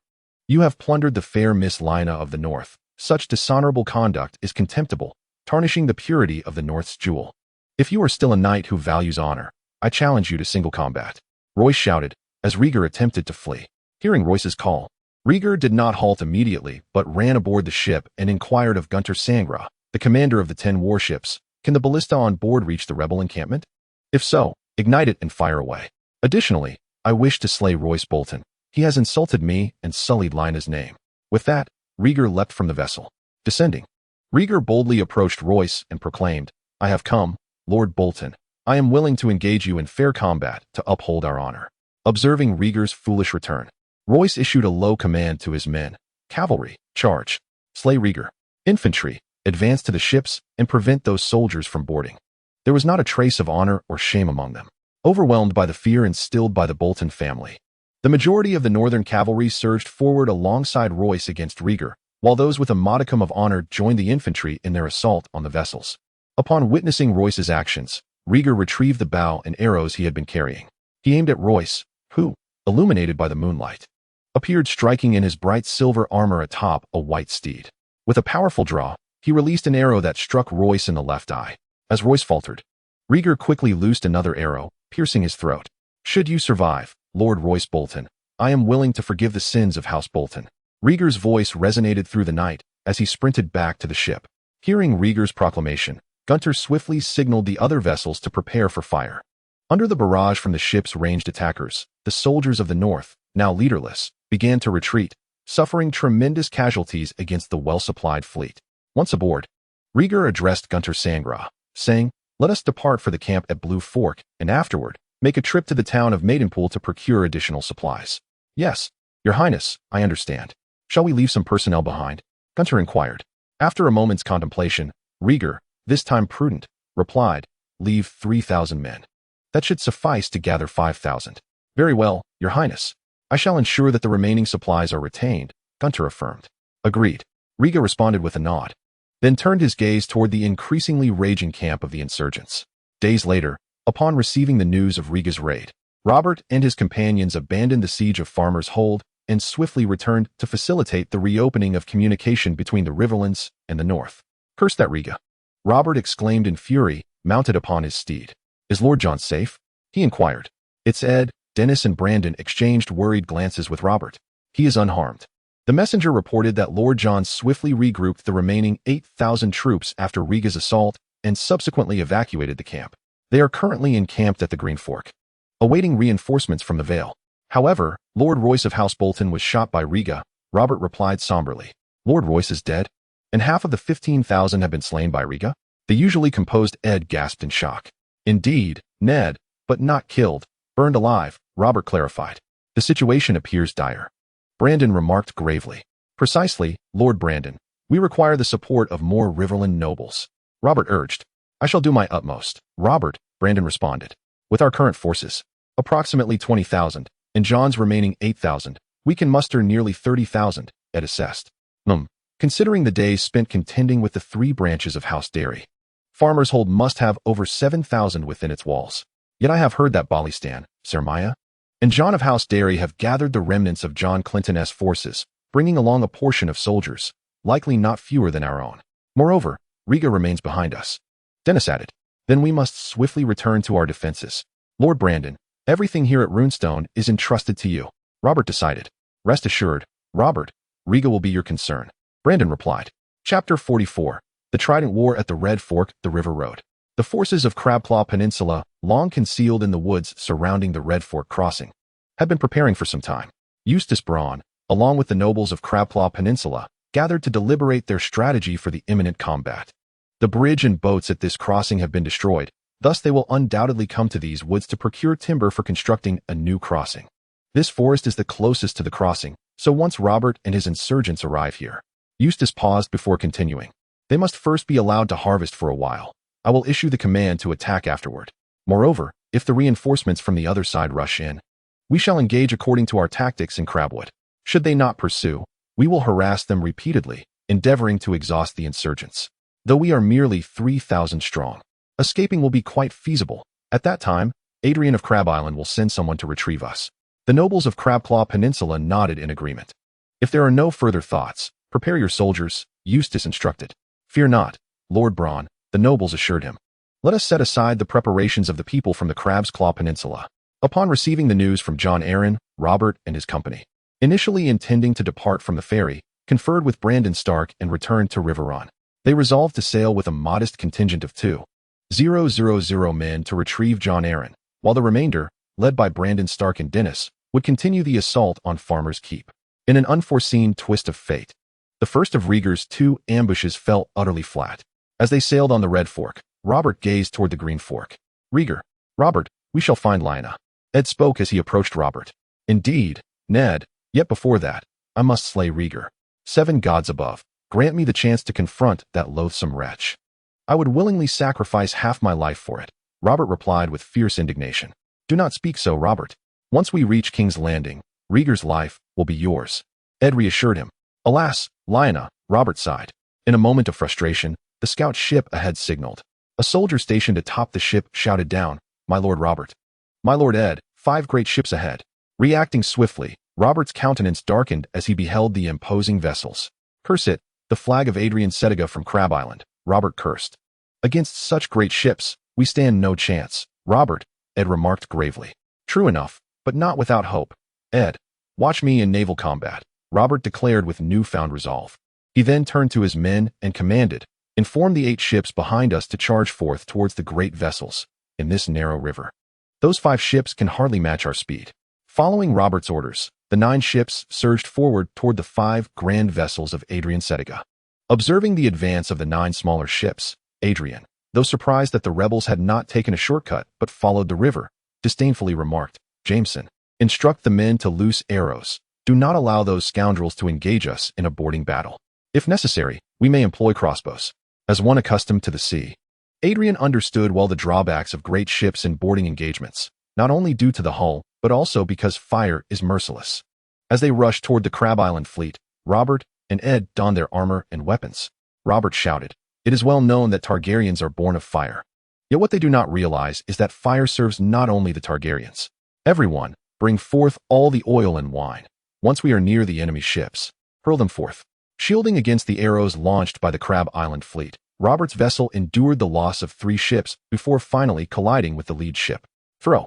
you have plundered the fair Miss Lina of the North. Such dishonorable conduct is contemptible, tarnishing the purity of the North's jewel. If you are still a knight who values honor, I challenge you to single combat," Royce shouted, as Rhaegar attempted to flee. Hearing Royce's call, Rhaegar did not halt immediately but ran aboard the ship and inquired of Gunter Sangra, the commander of the 10 warships, "Can the ballista on board reach the rebel encampment? If so, ignite it and fire away. Additionally, I wish to slay Royce Bolton. He has insulted me and sullied Lina's name." With that, Rhaegar leapt from the vessel. Descending, Rhaegar boldly approached Royce and proclaimed, "I have come, Lord Bolton. I am willing to engage you in fair combat to uphold our honor." Observing Rhaegar's foolish return, Royce issued a low command to his men. "Cavalry, charge. Slay Rhaegar. Infantry, advance to the ships and prevent those soldiers from boarding." There was not a trace of honor or shame among them. Overwhelmed by the fear instilled by the Bolton family, the majority of the northern cavalry surged forward alongside Royce against Rhaegar, while those with a modicum of honor joined the infantry in their assault on the vessels. Upon witnessing Royce's actions, Rhaegar retrieved the bow and arrows he had been carrying. He aimed at Royce, who, illuminated by the moonlight, appeared striking in his bright silver armor atop a white steed. With a powerful draw, he released an arrow that struck Royce in the left eye. As Royce faltered, Rhaegar quickly loosed another arrow, piercing his throat. "Should you survive, Lord Royce Bolton, I am willing to forgive the sins of House Bolton." Rhaegar's voice resonated through the night as he sprinted back to the ship. Hearing Rhaegar's proclamation, Gunter swiftly signaled the other vessels to prepare for fire. Under the barrage from the ship's ranged attackers, the soldiers of the North, now leaderless, began to retreat, suffering tremendous casualties against the well-supplied fleet. Once aboard, Rhaegar addressed Gunter Sangra, saying, "Let us depart for the camp at Blue Fork, and afterward, make a trip to the town of Maidenpool to procure additional supplies." "Yes, Your Highness, I understand. Shall we leave some personnel behind?" Gunter inquired. After a moment's contemplation, Rhaegar, this time prudent, replied, "Leave 3,000 men. That should suffice to gather 5,000. "Very well, Your Highness. I shall ensure that the remaining supplies are retained," Gunter affirmed. "Agreed," Rhaegar responded with a nod, then turned his gaze toward the increasingly raging camp of the insurgents. Days later, upon receiving the news of Rhaegar's raid, Robert and his companions abandoned the siege of Farmer's Hold and swiftly returned to facilitate the reopening of communication between the Riverlands and the North. "Curse that Rhaegar!" Robert exclaimed in fury, mounted upon his steed. "Is Lord Jon safe?" he inquired. It's Ed. Dennis and Brandon exchanged worried glances with Robert. "He is unharmed." The messenger reported that Lord Jon swiftly regrouped the remaining 8,000 troops after Rhaegar's assault and subsequently evacuated the camp. They are currently encamped at the Green Fork, awaiting reinforcements from the Vale. However, Lord Royce of House Bolton was shot by Rhaegar, Robert replied somberly. "Lord Royce is dead? And half of the 15,000 have been slain by Rhaegar?" The usually composed Ed gasped in shock. "Indeed, Ned, but not killed, burned alive," Robert clarified. "The situation appears dire." Brandon remarked gravely. "Precisely, Lord Brandon. We require the support of more Riverland nobles," Robert urged. "I shall do my utmost, Robert," Brandon responded. "With our current forces, approximately 20,000, and Jon's remaining 8,000, we can muster nearly 30,000, Ed assessed. Considering the days spent contending with the 3 branches of House Derry, Farmer's Hold must have over 7,000 within its walls. Yet I have heard that Balistan, Sir Maya, and Jon of House Derry have gathered the remnants of John Clinton's forces, bringing along a portion of soldiers, likely not fewer than our own. Moreover, Rhaegar remains behind us. Dennis added. Then we must swiftly return to our defenses. Lord Brandon, everything here at Runestone is entrusted to you. Robert decided. Rest assured, Robert, Rhaegar will be your concern. Brandon replied. Chapter 44. The Trident War at the Red Fork, the River Road. The forces of Crabclaw Peninsula, long concealed in the woods surrounding the Red Fork crossing, had been preparing for some time. Eustace Braun, along with the nobles of Crabclaw Peninsula, gathered to deliberate their strategy for the imminent combat. The bridge and boats at this crossing have been destroyed, thus they will undoubtedly come to these woods to procure timber for constructing a new crossing. This forest is the closest to the crossing, so once Robert and his insurgents arrive here, Eustace paused before continuing. They must first be allowed to harvest for a while. I will issue the command to attack afterward. Moreover, if the reinforcements from the other side rush in, we shall engage according to our tactics in Crabwood. Should they not pursue, we will harass them repeatedly, endeavoring to exhaust the insurgents. Though we are merely 3,000 strong, escaping will be quite feasible. At that time, Adrian of Crab Island will send someone to retrieve us. The nobles of Crabclaw Peninsula nodded in agreement. If there are no further thoughts, prepare your soldiers, Eustace instructed. Fear not, Lord Braun, the nobles assured him. Let us set aside the preparations of the people from the Crab's Claw Peninsula. Upon receiving the news from Jon Arryn, Robert and his company, initially intending to depart from the ferry, conferred with Brandon Stark and returned to Riverrun. They resolved to sail with a modest contingent of 2,000 men to retrieve Jon Arryn, while the remainder, led by Brandon Stark and Dennis, would continue the assault on Farmer's Keep. In an unforeseen twist of fate, the first of Rhaegar's 2 ambushes fell utterly flat. As they sailed on the Red Fork, Robert gazed toward the Green Fork. Rhaegar, Robert, we shall find Lyanna. Ed spoke as he approached Robert. Indeed, Ned, yet before that, I must slay Rhaegar. 7 gods above, grant me the chance to confront that loathsome wretch. I would willingly sacrifice half my life for it, Robert replied with fierce indignation. Do not speak so, Robert. Once we reach King's Landing, Rhaegar's life will be yours. Ed reassured him. Alas, Lyanna, Robert sighed. In a moment of frustration, the scout ship ahead signaled. A soldier stationed atop the ship shouted down, My Lord Robert. My Lord Ed, 5 great ships ahead. Reacting swiftly, Robert's countenance darkened as he beheld the imposing vessels. Curse it, the flag of Adrian Setiga from Crab Island, Robert cursed. Against such great ships, we stand no chance, Robert, Ed remarked gravely. True enough, but not without hope. Ed, watch me in naval combat, Robert declared with newfound resolve. He then turned to his men and commanded, Inform the 8 ships behind us to charge forth towards the great vessels, in this narrow river. Those 5 ships can hardly match our speed. Following Robert's orders, the 9 ships surged forward toward the 5 grand vessels of Adrian Setiga. Observing the advance of the 9 smaller ships, Adrian, though surprised that the rebels had not taken a shortcut but followed the river, disdainfully remarked, Jameson, instruct the men to loose arrows. Do not allow those scoundrels to engage us in a boarding battle. If necessary, we may employ crossbows. As one accustomed to the sea, Adrian understood well the drawbacks of great ships in boarding engagements, not only due to the hull, but also because fire is merciless. As they rushed toward the Crab Island fleet, Robert and Ed donned their armor and weapons. Robert shouted, It is well known that Targaryens are born of fire. Yet what they do not realize is that fire serves not only the Targaryens. Everyone, bring forth all the oil and wine. Once we are near the enemy ships, hurl them forth. Shielding against the arrows launched by the Crab Island fleet, Robert's vessel endured the loss of 3 ships before finally colliding with the lead ship. Throw,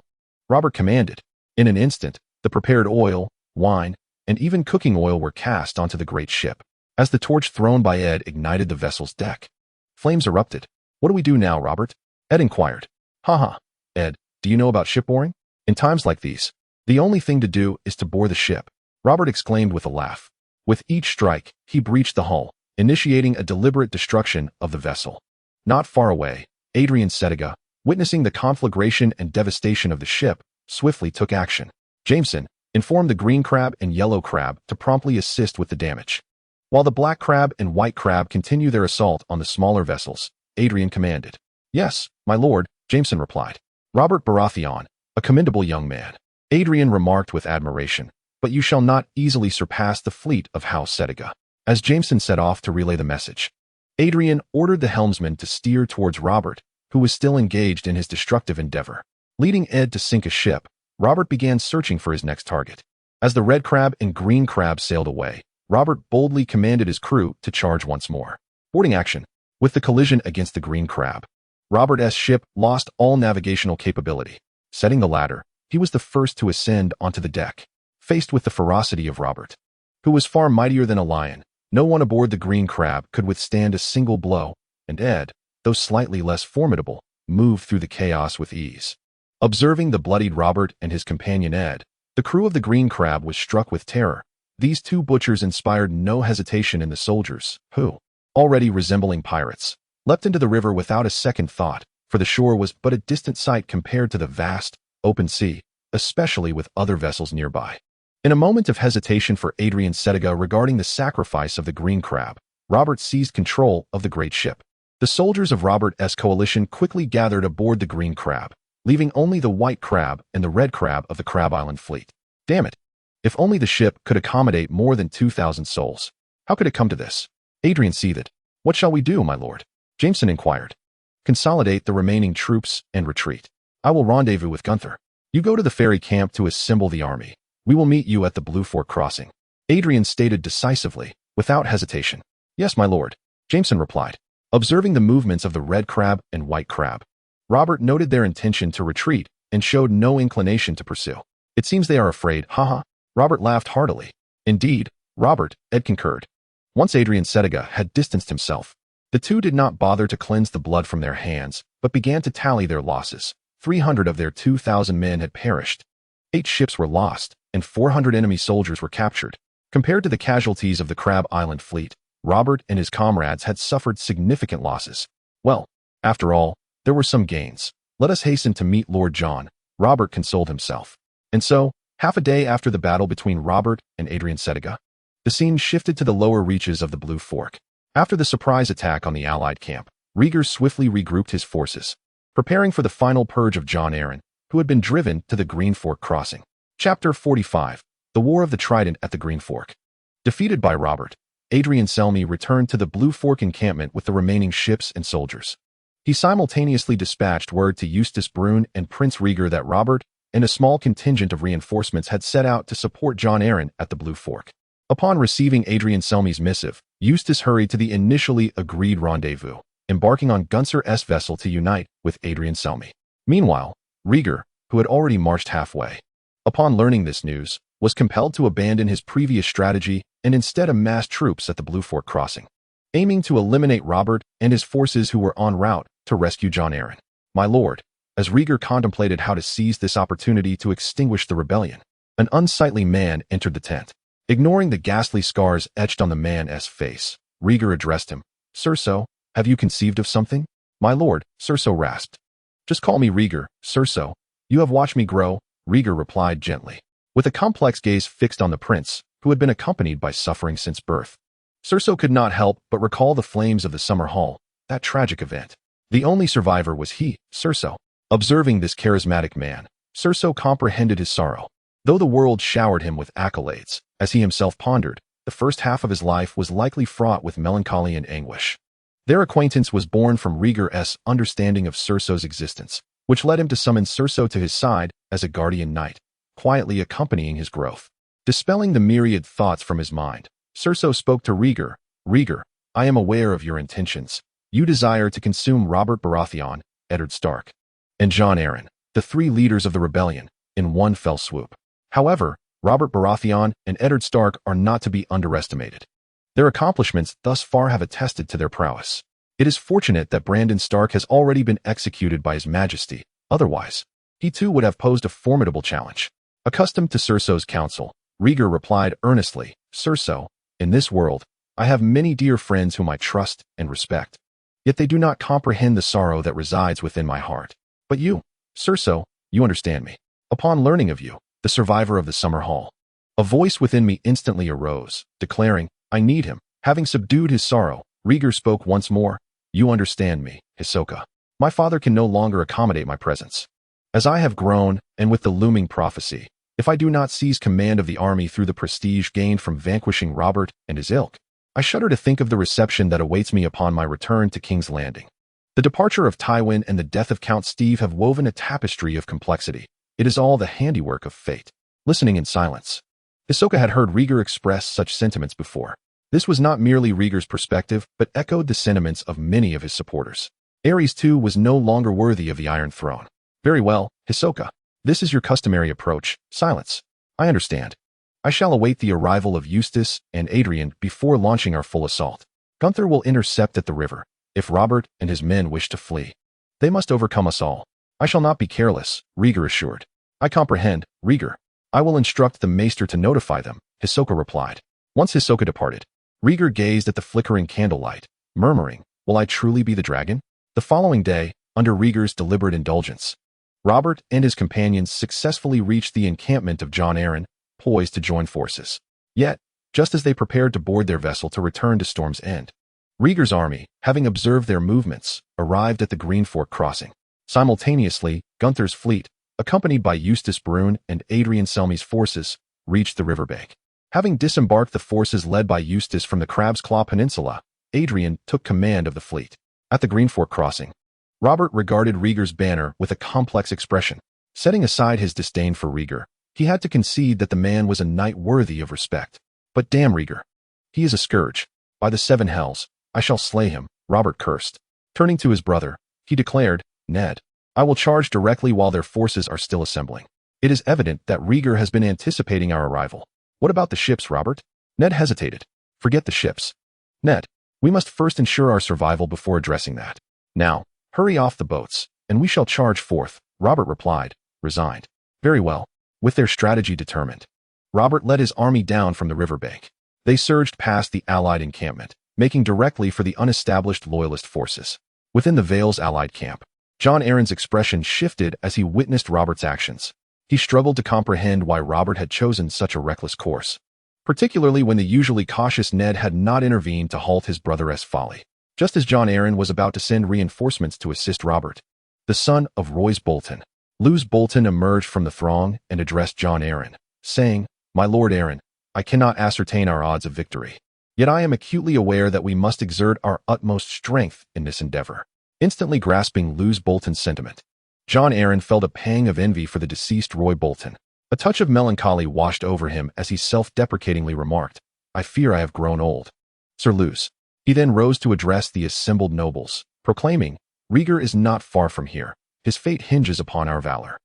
Robert commanded. In an instant, the prepared oil, wine, and even cooking oil were cast onto the great ship. As the torch thrown by Ed ignited the vessel's deck, flames erupted. What do we do now, Robert? Ed inquired. Ha, Ed, do you know about shipboarding? In times like these, the only thing to do is to bore the ship, Robert exclaimed with a laugh. With each strike, he breached the hull, initiating a deliberate destruction of the vessel. Not far away, Adrian Setiga, witnessing the conflagration and devastation of the ship, swiftly took action. Jameson, informed the green crab and yellow crab to promptly assist with the damage. While the black crab and white crab continue their assault on the smaller vessels, Adrian commanded. Yes, my lord, Jameson replied. Robert Baratheon, a commendable young man, Adrian remarked with admiration, but you shall not easily surpass the fleet of House Setiga. As Jameson set off to relay the message, Adrian ordered the helmsman to steer towards Robert, who was still engaged in his destructive endeavor. Leading Ed to sink a ship, Robert began searching for his next target. As the red crab and green crab sailed away, Robert boldly commanded his crew to charge once more. Boarding action. With the collision against the Green Crab, Robert's ship lost all navigational capability. Setting the ladder, he was the first to ascend onto the deck. Faced with the ferocity of Robert, who was far mightier than a lion, no one aboard the Green Crab could withstand a single blow, and Ed, though slightly less formidable, moved through the chaos with ease. Observing the bloodied Robert and his companion Ed, the crew of the Green Crab was struck with terror. These two butchers inspired no hesitation in the soldiers, who, already resembling pirates, leapt into the river without a second thought, for the shore was but a distant sight compared to the vast, open sea, especially with other vessels nearby. In a moment of hesitation for Adrian Setiga regarding the sacrifice of the Green Crab, Robert seized control of the great ship. The soldiers of Robert's coalition quickly gathered aboard the Green Crab, leaving only the White Crab and the Red Crab of the Crab Island fleet. Damn it! If only the ship could accommodate more than 2,000 souls. How could it come to this? Adrian seethed. What shall we do, my lord? Jameson inquired. Consolidate the remaining troops and retreat. I will rendezvous with Gunther. You go to the ferry camp to assemble the army. We will meet you at the Blue Fork crossing. Adrian stated decisively, without hesitation. Yes, my lord, Jameson replied. Observing the movements of the Red Crab and White Crab, Robert noted their intention to retreat and showed no inclination to pursue. It seems they are afraid, haha. Robert laughed heartily. Indeed, Robert, Ed concurred. Once Adrian Setiga had distanced himself, the two did not bother to cleanse the blood from their hands, but began to tally their losses. 300 of their 2,000 men had perished. 8 ships were lost, and 400 enemy soldiers were captured. Compared to the casualties of the Crab Island fleet, Robert and his comrades had suffered significant losses. Well, after all, there were some gains. Let us hasten to meet Lord John, Robert consoled himself. And so, half a day after the battle between Robert and Adrian Setiga, the scene shifted to the lower reaches of the Blue Fork. After the surprise attack on the Allied camp, Rhaegar swiftly regrouped his forces, preparing for the final purge of Jon Arryn, who had been driven to the Green Fork crossing. Chapter 45. The War of the Trident at the Green Fork. Defeated by Robert, Adrian Selmy returned to the Blue Fork encampment with the remaining ships and soldiers. He simultaneously dispatched word to Eustace Brune and Prince Rhaegar that Robert and a small contingent of reinforcements had set out to support Jon Arryn at the Blue Fork. Upon receiving Adrian Selmy's missive, Eustace hurried to the initially agreed rendezvous, embarking on Gunther's vessel to unite with Adrian Selmy. Meanwhile, Rhaegar, who had already marched halfway, upon learning this news, was compelled to abandon his previous strategy and instead amassed troops at the Blue Fork crossing, aiming to eliminate Robert and his forces who were en route to rescue Jon Arryn. My lord, as Rhaegar contemplated how to seize this opportunity to extinguish the rebellion, an unsightly man entered the tent. Ignoring the ghastly scars etched on the man's face, Rhaegar addressed him. Sirso, have you conceived of something? My lord, Sirso rasped. Just call me Rhaegar, Sirso. You have watched me grow, Rhaegar replied gently, with a complex gaze fixed on the prince, who had been accompanied by suffering since birth. Sirso could not help but recall the flames of the summer hall, that tragic event. The only survivor was he, Sirso. Observing this charismatic man, Sirso comprehended his sorrow. Though the world showered him with accolades, as he himself pondered, the first half of his life was likely fraught with melancholy and anguish. Their acquaintance was born from Rhaegar's understanding of Sirso's existence, which led him to summon Sirso to his side as a guardian knight, quietly accompanying his growth. Dispelling the myriad thoughts from his mind, Sirso spoke to Rhaegar. Rhaegar, I am aware of your intentions. You desire to consume Robert Baratheon, Eddard Stark, and Jon Arryn, the 3 leaders of the rebellion, in one fell swoop. However, Robert Baratheon and Eddard Stark are not to be underestimated. Their accomplishments thus far have attested to their prowess. It is fortunate that Brandon Stark has already been executed by His Majesty, otherwise, he too would have posed a formidable challenge. Accustomed to Sirso's counsel, Rhaegar replied earnestly, Sirso, in this world, I have many dear friends whom I trust and respect. Yet they do not comprehend the sorrow that resides within my heart. But you, Sirso, you understand me. Upon learning of you, the survivor of the summer hall, a voice within me instantly arose, declaring, I need him. Having subdued his sorrow, Rhaegar spoke once more. You understand me, Hisoka. My father can no longer accommodate my presence. As I have grown, and with the looming prophecy, if I do not seize command of the army through the prestige gained from vanquishing Robert and his ilk, I shudder to think of the reception that awaits me upon my return to King's Landing. The departure of Tywin and the death of Count Steve have woven a tapestry of complexity. It is all the handiwork of fate. Listening in silence, Hisoka had heard Rhaegar express such sentiments before. This was not merely Rhaegar's perspective, but echoed the sentiments of many of his supporters. Aerys, too, was no longer worthy of the Iron Throne. Very well, Hisoka. This is your customary approach. Silence. I understand. I shall await the arrival of Eustace and Adrian before launching our full assault. Gunther will intercept at the river. If Robert and his men wish to flee, they must overcome us all. I shall not be careless, Rhaegar assured. I comprehend, Rhaegar. I will instruct the maester to notify them, Hisoka replied. Once Hisoka departed, Rhaegar gazed at the flickering candlelight, murmuring, will I truly be the dragon? The following day, under Rhaegar's deliberate indulgence, Robert and his companions successfully reached the encampment of Jon Arryn, poised to join forces. Yet, just as they prepared to board their vessel to return to Storm's End, Rhaegar's army, having observed their movements, arrived at the Greenfork crossing. Simultaneously, Gunther's fleet, accompanied by Eustace Brune and Adrian Selmy's forces, reached the riverbank. Having disembarked the forces led by Eustace from the Crab's Claw Peninsula, Adrian took command of the fleet. At the Greenfork crossing, Robert regarded Rhaegar's banner with a complex expression. Setting aside his disdain for Rhaegar, he had to concede that the man was a knight worthy of respect. But damn Rhaegar. He is a scourge. By the seven hells, I shall slay him, Robert cursed. Turning to his brother, he declared, Ned, I will charge directly while their forces are still assembling. It is evident that Rhaegar has been anticipating our arrival. What about the ships, Robert? Ned hesitated. Forget the ships. Ned, we must first ensure our survival before addressing that. Now, hurry off the boats, and we shall charge forth, Robert replied, resigned. Very well. With their strategy determined, Robert led his army down from the riverbank. They surged past the Allied encampment, making directly for the unestablished Loyalist forces. Within the Vale's Allied camp, Jon Arryn's expression shifted as he witnessed Robert's actions. He struggled to comprehend why Robert had chosen such a reckless course, particularly when the usually cautious Ned had not intervened to halt his brother's folly. Just as Jon Arryn was about to send reinforcements to assist Robert, the son of Royce Bolton, Luz Bolton emerged from the throng and addressed Jon Arryn, saying, My lord Arryn, I cannot ascertain our odds of victory. Yet I am acutely aware that we must exert our utmost strength in this endeavor. Instantly grasping Luz Bolton's sentiment, Jon Arryn felt a pang of envy for the deceased Roy Bolton. A touch of melancholy washed over him as he self-deprecatingly remarked, I fear I have grown old. Sir Luz. He then rose to address the assembled nobles, proclaiming, Rhaegar is not far from here. His fate hinges upon our valor.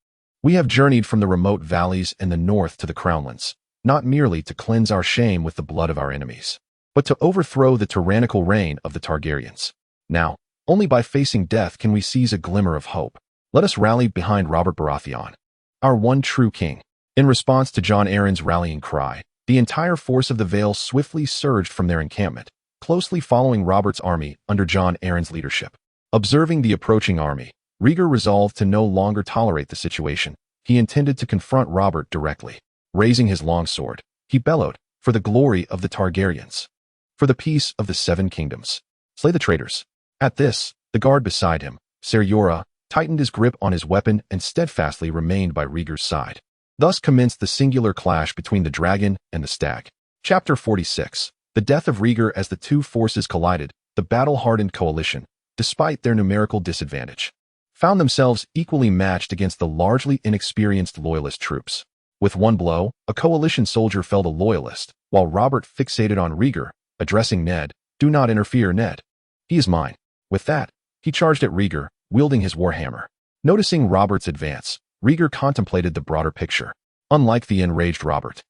We have journeyed from the remote valleys and the north to the Crownlands, not merely to cleanse our shame with the blood of our enemies, but to overthrow the tyrannical reign of the Targaryens. Now, only by facing death can we seize a glimmer of hope. Let us rally behind Robert Baratheon, our one true king. In response to Jon Arryn's rallying cry, the entire force of the Vale swiftly surged from their encampment, closely following Robert's army under Jon Arryn's leadership. Observing the approaching army, Rhaegar resolved to no longer tolerate the situation. He intended to confront Robert directly. Raising his longsword, he bellowed, for the glory of the Targaryens, for the peace of the Seven Kingdoms, slay the traitors. At this, the guard beside him, Ser Jorah, tightened his grip on his weapon and steadfastly remained by Rhaegar's side. Thus commenced the singular clash between the dragon and the stag. Chapter 46. The death of Rhaegar. As the two forces collided, the battle-hardened coalition, despite their numerical disadvantage, found themselves equally matched against the largely inexperienced Loyalist troops. With one blow, a coalition soldier felled a Loyalist, while Robert fixated on Rhaegar, addressing Ned, Do not interfere, Ned. He is mine. With that, he charged at Rhaegar, wielding his warhammer. Noticing Robert's advance, Rhaegar contemplated the broader picture. Unlike the enraged Robert,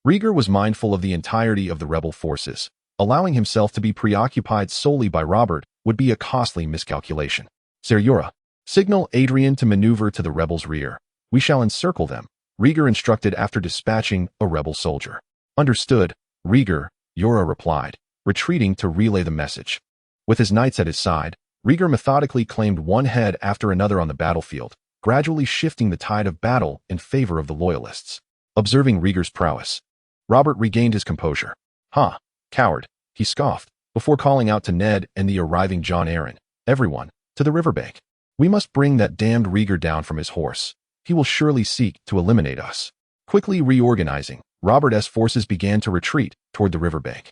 Rhaegar was mindful of the entirety of the rebel forces. Allowing himself to be preoccupied solely by Robert would be a costly miscalculation. Ser Jorah, signal Adrian to maneuver to the rebels' rear. We shall encircle them, Rhaegar instructed after dispatching a rebel soldier. Understood, Rhaegar, Jorah replied, retreating to relay the message. With his knights at his side, Rhaegar methodically claimed one head after another on the battlefield, gradually shifting the tide of battle in favor of the Loyalists. Observing Rhaegar's prowess, Robert regained his composure. Ha, coward, he scoffed, before calling out to Ned and the arriving Jon Arryn, everyone, to the riverbank. We must bring that damned Rhaegar down from his horse. He will surely seek to eliminate us. Quickly reorganizing, Robert's forces began to retreat toward the riverbank.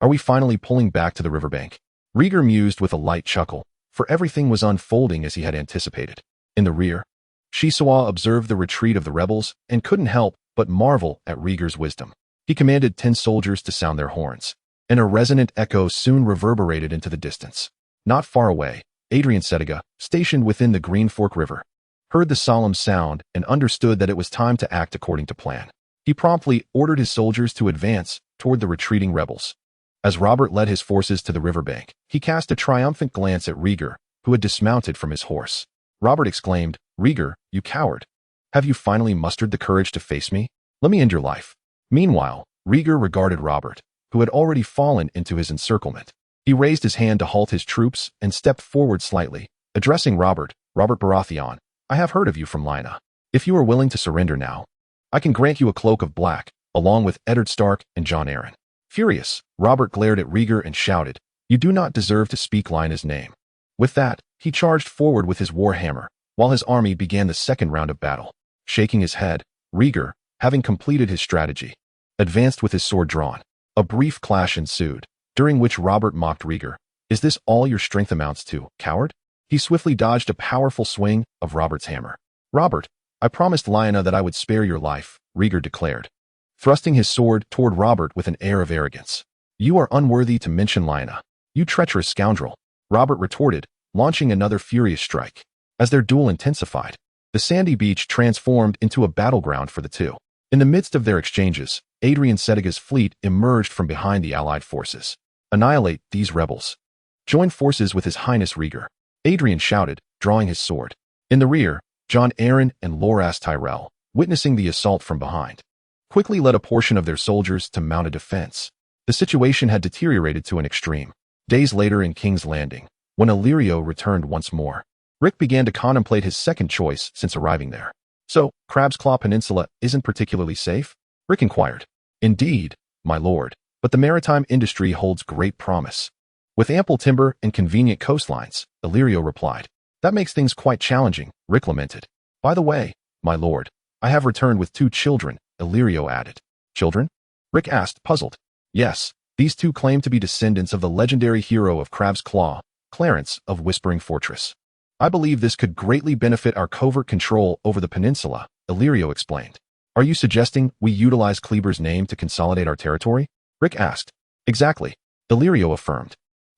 Are we finally pulling back to the riverbank? Rhaegar mused with a light chuckle, for everything was unfolding as he had anticipated. In the rear, Shisua observed the retreat of the rebels and couldn't help but marvel at Rhaegar's wisdom. He commanded 10 soldiers to sound their horns, and a resonant echo soon reverberated into the distance. Not far away, Adrian Setiga, stationed within the Green Fork River, heard the solemn sound and understood that it was time to act according to plan. He promptly ordered his soldiers to advance toward the retreating rebels. As Robert led his forces to the riverbank, he cast a triumphant glance at Rhaegar, who had dismounted from his horse. Robert exclaimed, "Rhaegar, you coward! Have you finally mustered the courage to face me? Let me end your life." Meanwhile, Rhaegar regarded Robert, who had already fallen into his encirclement. He raised his hand to halt his troops and stepped forward slightly, addressing Robert. "Robert Baratheon, I have heard of you from Lyanna. If you are willing to surrender now, I can grant you a cloak of black, along with Eddard Stark and Jon Arryn." Furious, Robert glared at Rhaegar and shouted, "You do not deserve to speak Lyanna's name." With that, he charged forward with his war hammer, while his army began the second round of battle. Shaking his head, Rhaegar, having completed his strategy, advanced with his sword drawn. A brief clash ensued, during which Robert mocked Rhaegar. "Is this all your strength amounts to, coward?" He swiftly dodged a powerful swing of Robert's hammer. "Robert, I promised Lyanna that I would spare your life," Rhaegar declared, thrusting his sword toward Robert with an air of arrogance. "You are unworthy to mention Lyanna, you treacherous scoundrel," Robert retorted, launching another furious strike. As their duel intensified, the sandy beach transformed into a battleground for the two. In the midst of their exchanges, Adrian Setiga's fleet emerged from behind the allied forces. "Annihilate these rebels. Join forces with His Highness Rhaegar," Adrian shouted, drawing his sword. In the rear, Jon Arryn and Loras Tyrell, witnessing the assault from behind, quickly led a portion of their soldiers to mount a defense. The situation had deteriorated to an extreme. Days later in King's Landing, when Illyrio returned once more, Rick began to contemplate his second choice since arriving there. "So, Crab's Claw Peninsula isn't particularly safe?" Rick inquired. "Indeed, my lord, but the maritime industry holds great promise. With ample timber and convenient coastlines," Illyrio replied. "That makes things quite challenging," Rick lamented. "By the way, my lord, I have returned with 2 children," Illyrio added. "Children?" Rick asked, puzzled. "Yes, these 2 claim to be descendants of the legendary hero of Crab's Claw, Clarence of Whispering Fortress. I believe this could greatly benefit our covert control over the peninsula," Illyrio explained. "Are you suggesting we utilize Kleber's name to consolidate our territory?" Rick asked. "Exactly," Illyrio affirmed.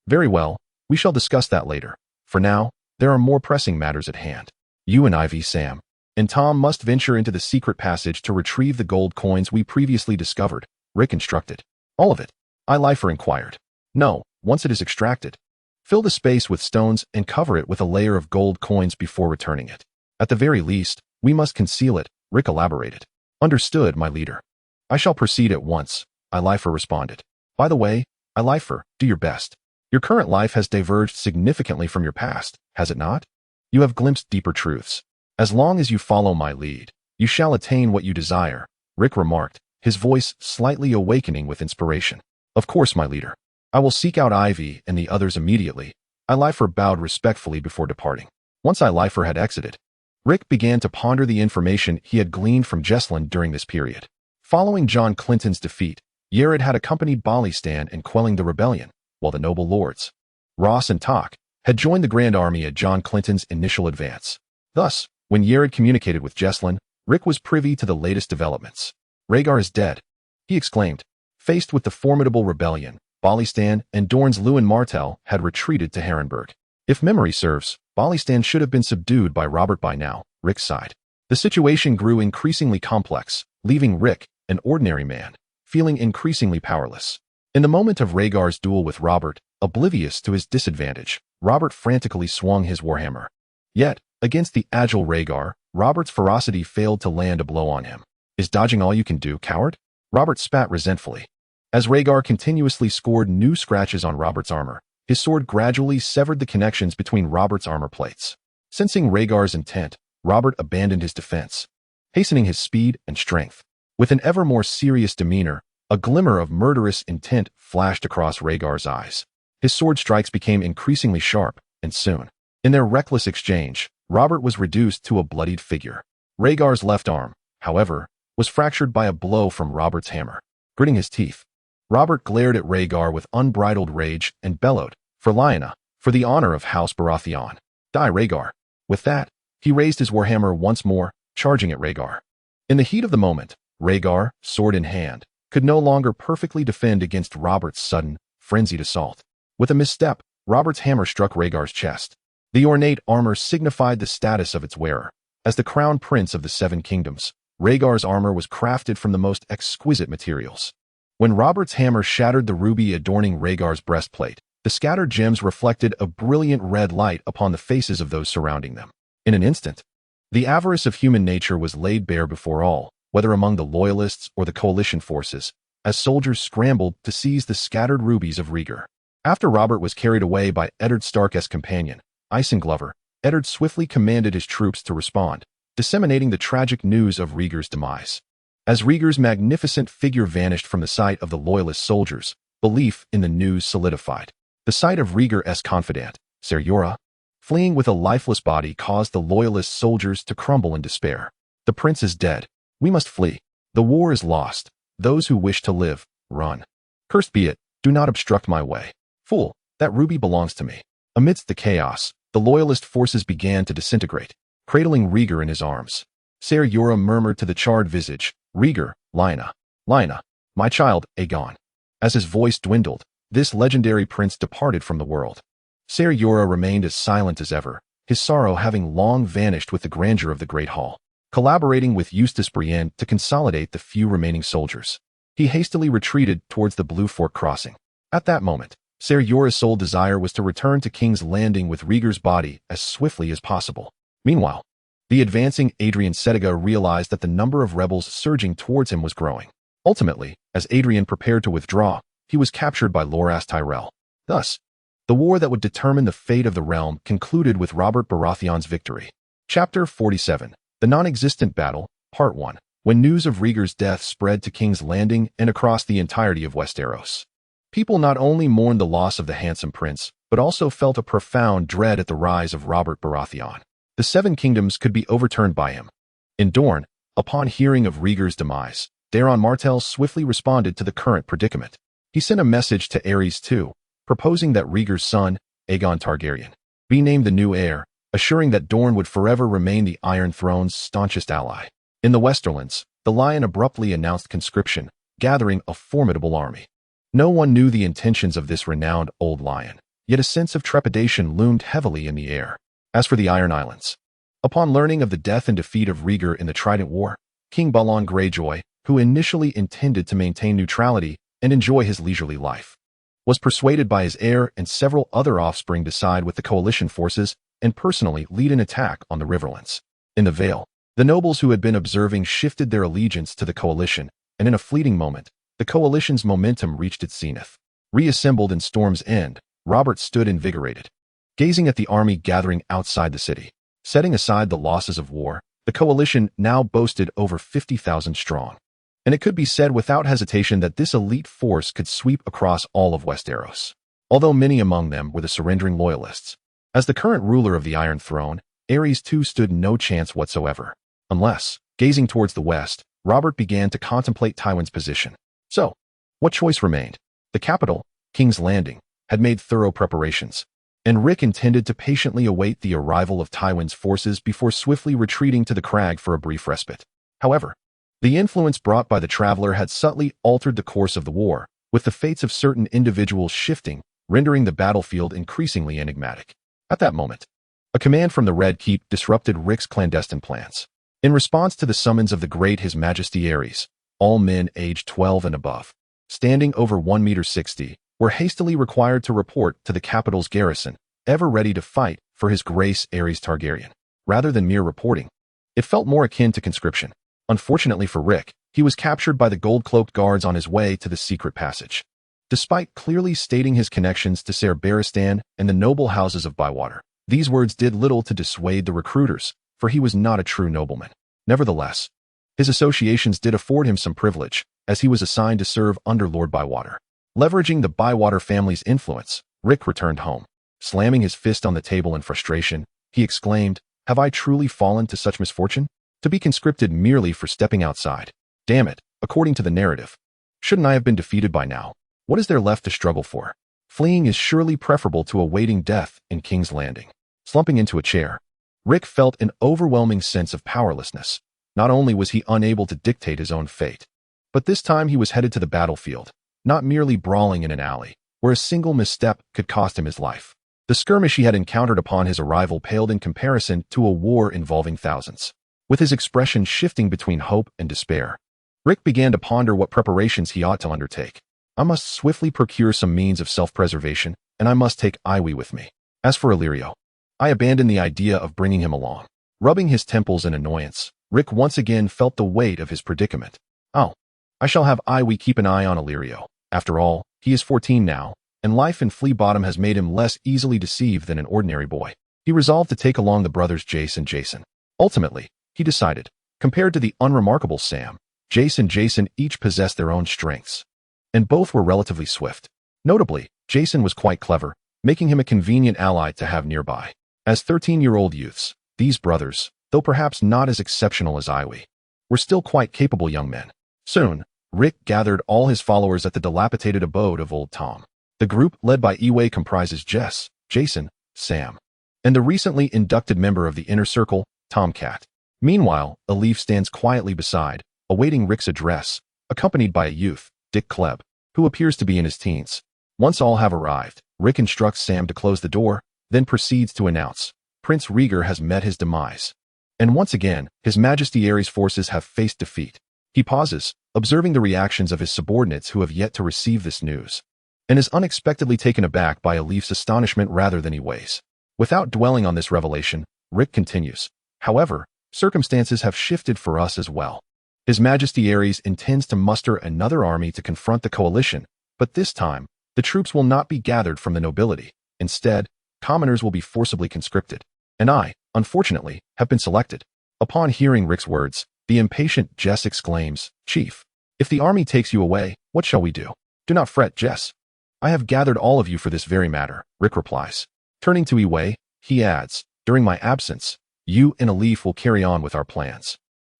"Very well, we shall discuss that later. For now, there are more pressing matters at hand. You and Ivy, Sam, and Tom must venture into the secret passage to retrieve the gold coins we previously discovered," Rick instructed. "All of it?" Lifer inquired. "No, once it is extracted. Fill the space with stones and cover it with a layer of gold coins before returning it. At the very least, we must conceal it," Rick elaborated. "Understood, my leader. I shall proceed at once," Lifer responded. "By the way, Lifer, do your best. Your current life has diverged significantly from your past, has it not? You have glimpsed deeper truths. As long as you follow my lead, you shall attain what you desire," Rick remarked, his voice slightly awakening with inspiration. "Of course, my leader. I will seek out Ivy and the others immediately." Lifer bowed respectfully before departing. Once Lifer had exited, Rick began to ponder the information he had gleaned from Jesselyn during this period. Following John Clinton's defeat, Yared had accompanied Balistan in quelling the rebellion, while the noble lords, Ross and Tok, had joined the Grand Army at John Clinton's initial advance. Thus, when Yared communicated with Jesselyn, Rick was privy to the latest developments. "Rhaegar is dead," he exclaimed. Faced with the formidable rebellion, Balistan and Dorne's Lewin Martell had retreated to Harrenburg. If memory serves, Balistan should have been subdued by Robert by now, Rick sighed. The situation grew increasingly complex, leaving Rick, an ordinary man, feeling increasingly powerless. In the moment of Rhaegar's duel with Robert, oblivious to his disadvantage, Robert frantically swung his warhammer. Yet, against the agile Rhaegar, Robert's ferocity failed to land a blow on him. "Is dodging all you can do, coward?" Robert spat resentfully. As Rhaegar continuously scored new scratches on Robert's armor, his sword gradually severed the connections between Robert's armor plates. Sensing Rhaegar's intent, Robert abandoned his defense, hastening his speed and strength. With an ever more serious demeanor, a glimmer of murderous intent flashed across Rhaegar's eyes. His sword strikes became increasingly sharp, and soon, in their reckless exchange, Robert was reduced to a bloodied figure. Rhaegar's left arm, however, was fractured by a blow from Robert's hammer. Gritting his teeth, Robert glared at Rhaegar with unbridled rage and bellowed, "For Lyanna, for the honor of House Baratheon, die Rhaegar." With that, he raised his warhammer once more, charging at Rhaegar. In the heat of the moment, Rhaegar, sword in hand, could no longer perfectly defend against Robert's sudden, frenzied assault. With a misstep, Robert's hammer struck Rhaegar's chest. The ornate armor signified the status of its wearer. As the crown prince of the Seven Kingdoms, Rhaegar's armor was crafted from the most exquisite materials. When Robert's hammer shattered the ruby adorning Rhaegar's breastplate, the scattered gems reflected a brilliant red light upon the faces of those surrounding them. In an instant, the avarice of human nature was laid bare before all, whether among the Loyalists or the coalition forces, as soldiers scrambled to seize the scattered rubies of Rhaegar. After Robert was carried away by Eddard Stark's companion, Isenglover, Eddard swiftly commanded his troops to respond, disseminating the tragic news of Rhaegar's demise. As Rhaegar's magnificent figure vanished from the sight of the Loyalist soldiers, belief in the news solidified. The sight of Rhaegar's confidant, Ser Jorah, fleeing with a lifeless body caused the Loyalist soldiers to crumble in despair. The prince is dead. We must flee. The war is lost. Those who wish to live, run. Cursed be it, do not obstruct my way. Fool, that ruby belongs to me. Amidst the chaos, the Loyalist forces began to disintegrate, cradling Rhaegar in his arms. Ser Jorah murmured to the charred visage, Rhaegar, Lyanna, my child, Aegon. As his voice dwindled, this legendary prince departed from the world. Ser Jorah remained as silent as ever, his sorrow having long vanished with the grandeur of the Great Hall. Collaborating with Eustace Brienne to consolidate the few remaining soldiers, he hastily retreated towards the Blue Fork crossing. At that moment, Ser Jorah's sole desire was to return to King's Landing with Rhaegar's body as swiftly as possible. Meanwhile, the advancing Adrian Setiga realized that the number of rebels surging towards him was growing. Ultimately, as Adrian prepared to withdraw, he was captured by Loras Tyrell. Thus, the war that would determine the fate of the realm concluded with Robert Baratheon's victory. Chapter 47. The Non-Existent Battle, Part 1. When news of Rhaegar's death spread to King's Landing and across the entirety of Westeros, people not only mourned the loss of the handsome prince, but also felt a profound dread at the rise of Robert Baratheon. The Seven Kingdoms could be overturned by him. In Dorne, upon hearing of Rhaegar's demise, Daeron Martell swiftly responded to the current predicament. He sent a message to Aerys too, proposing that Rhaegar's son, Aegon Targaryen, be named the new heir, assuring that Dorne would forever remain the Iron Throne's staunchest ally. In the Westerlands, the Lion abruptly announced conscription, gathering a formidable army. No one knew the intentions of this renowned old lion, yet a sense of trepidation loomed heavily in the air. As for the Iron Islands, upon learning of the death and defeat of Rhaegar in the Trident War, King Balon Greyjoy, who initially intended to maintain neutrality and enjoy his leisurely life, was persuaded by his heir and several other offspring to side with the coalition forces and personally lead an attack on the Riverlands. In the Vale, the nobles who had been observing shifted their allegiance to the coalition, and in a fleeting moment, the coalition's momentum reached its zenith. Reassembled in Storm's End, Robert stood invigorated, gazing at the army gathering outside the city. Setting aside the losses of war, the coalition now boasted over 50,000 strong. And it could be said without hesitation that this elite force could sweep across all of Westeros, although many among them were the surrendering loyalists. As the current ruler of the Iron Throne, Aerys too stood no chance whatsoever, unless, gazing towards the west, Robert began to contemplate Tywin's position. So, what choice remained? The capital, King's Landing, had made thorough preparations, and Rick intended to patiently await the arrival of Tywin's forces before swiftly retreating to the crag for a brief respite. However, the influence brought by the traveler had subtly altered the course of the war, with the fates of certain individuals shifting, rendering the battlefield increasingly enigmatic. At that moment, a command from the Red Keep disrupted Rick's clandestine plans. In response to the summons of the great His Majesty Aerys, all men aged 12 and above, standing over 1.60 m, were hastily required to report to the capital's garrison, ever ready to fight for His Grace Aerys Targaryen. Rather than mere reporting, it felt more akin to conscription. Unfortunately for Rick, he was captured by the gold-cloaked guards on his way to the secret passage. Despite clearly stating his connections to Ser Barristan and the noble houses of Bywater, these words did little to dissuade the recruiters, for he was not a true nobleman. Nevertheless, his associations did afford him some privilege, as he was assigned to serve under Lord Bywater. Leveraging the Bywater family's influence, Rick returned home. Slamming his fist on the table in frustration, he exclaimed, "Have I truly fallen to such misfortune? To be conscripted merely for stepping outside. Damn it, according to the narrative. Shouldn't I have been defeated by now? What is there left to struggle for? Fleeing is surely preferable to awaiting death in King's Landing." Slumping into a chair, Rick felt an overwhelming sense of powerlessness. Not only was he unable to dictate his own fate, But this time he was headed to the battlefield, not merely brawling in an alley, where a single misstep could cost him his life. The skirmish he had encountered upon his arrival paled in comparison to a war involving thousands. With his expression shifting between hope and despair, Rick began to ponder what preparations he ought to undertake. I must swiftly procure some means of self-preservation, and I must take Iwe with me. As for Illyrio, I abandoned the idea of bringing him along. Rubbing his temples in annoyance, Rick once again felt the weight of his predicament. Oh, I shall have Iwe keep an eye on Illyrio. After all, he is 14 now, and life in Flea Bottom has made him less easily deceived than an ordinary boy. He resolved to take along the brothers Jace and Jason. Ultimately, he decided, compared to the unremarkable Sam, Jace and Jason each possessed their own strengths, and both were relatively swift. Notably, Jason was quite clever, making him a convenient ally to have nearby. As 13-year-old youths, these brothers, though perhaps not as exceptional as Iwe, were still quite capable young men. Soon, Rick gathered all his followers at the dilapidated abode of Old Tom. The group led by Iwe comprises Jess, Jason, Sam, and the recently inducted member of the Inner Circle, Tomcat. Meanwhile, Alif stands quietly beside, awaiting Rick's address, accompanied by a youth, Dick Klebb, who appears to be in his teens. Once all have arrived, Rick instructs Sam to close the door, then proceeds to announce, Prince Rhaegar has met his demise. And once again, His Majesty Aerys' forces have faced defeat. He pauses, observing the reactions of his subordinates who have yet to receive this news, and is unexpectedly taken aback by Alif's astonishment rather than Iwe's. Without dwelling on this revelation, Rick continues, however, circumstances have shifted for us as well. His Majesty Aerys intends to muster another army to confront the coalition, but this time, the troops will not be gathered from the nobility. Instead, commoners will be forcibly conscripted. And I, unfortunately, have been selected. Upon hearing Rick's words, the impatient Jess exclaims, Chief, if the army takes you away, what shall we do? Do not fret, Jess. I have gathered all of you for this very matter, Rick replies. Turning to Iwe, he adds, during my absence, you and Alif will carry on with our plans.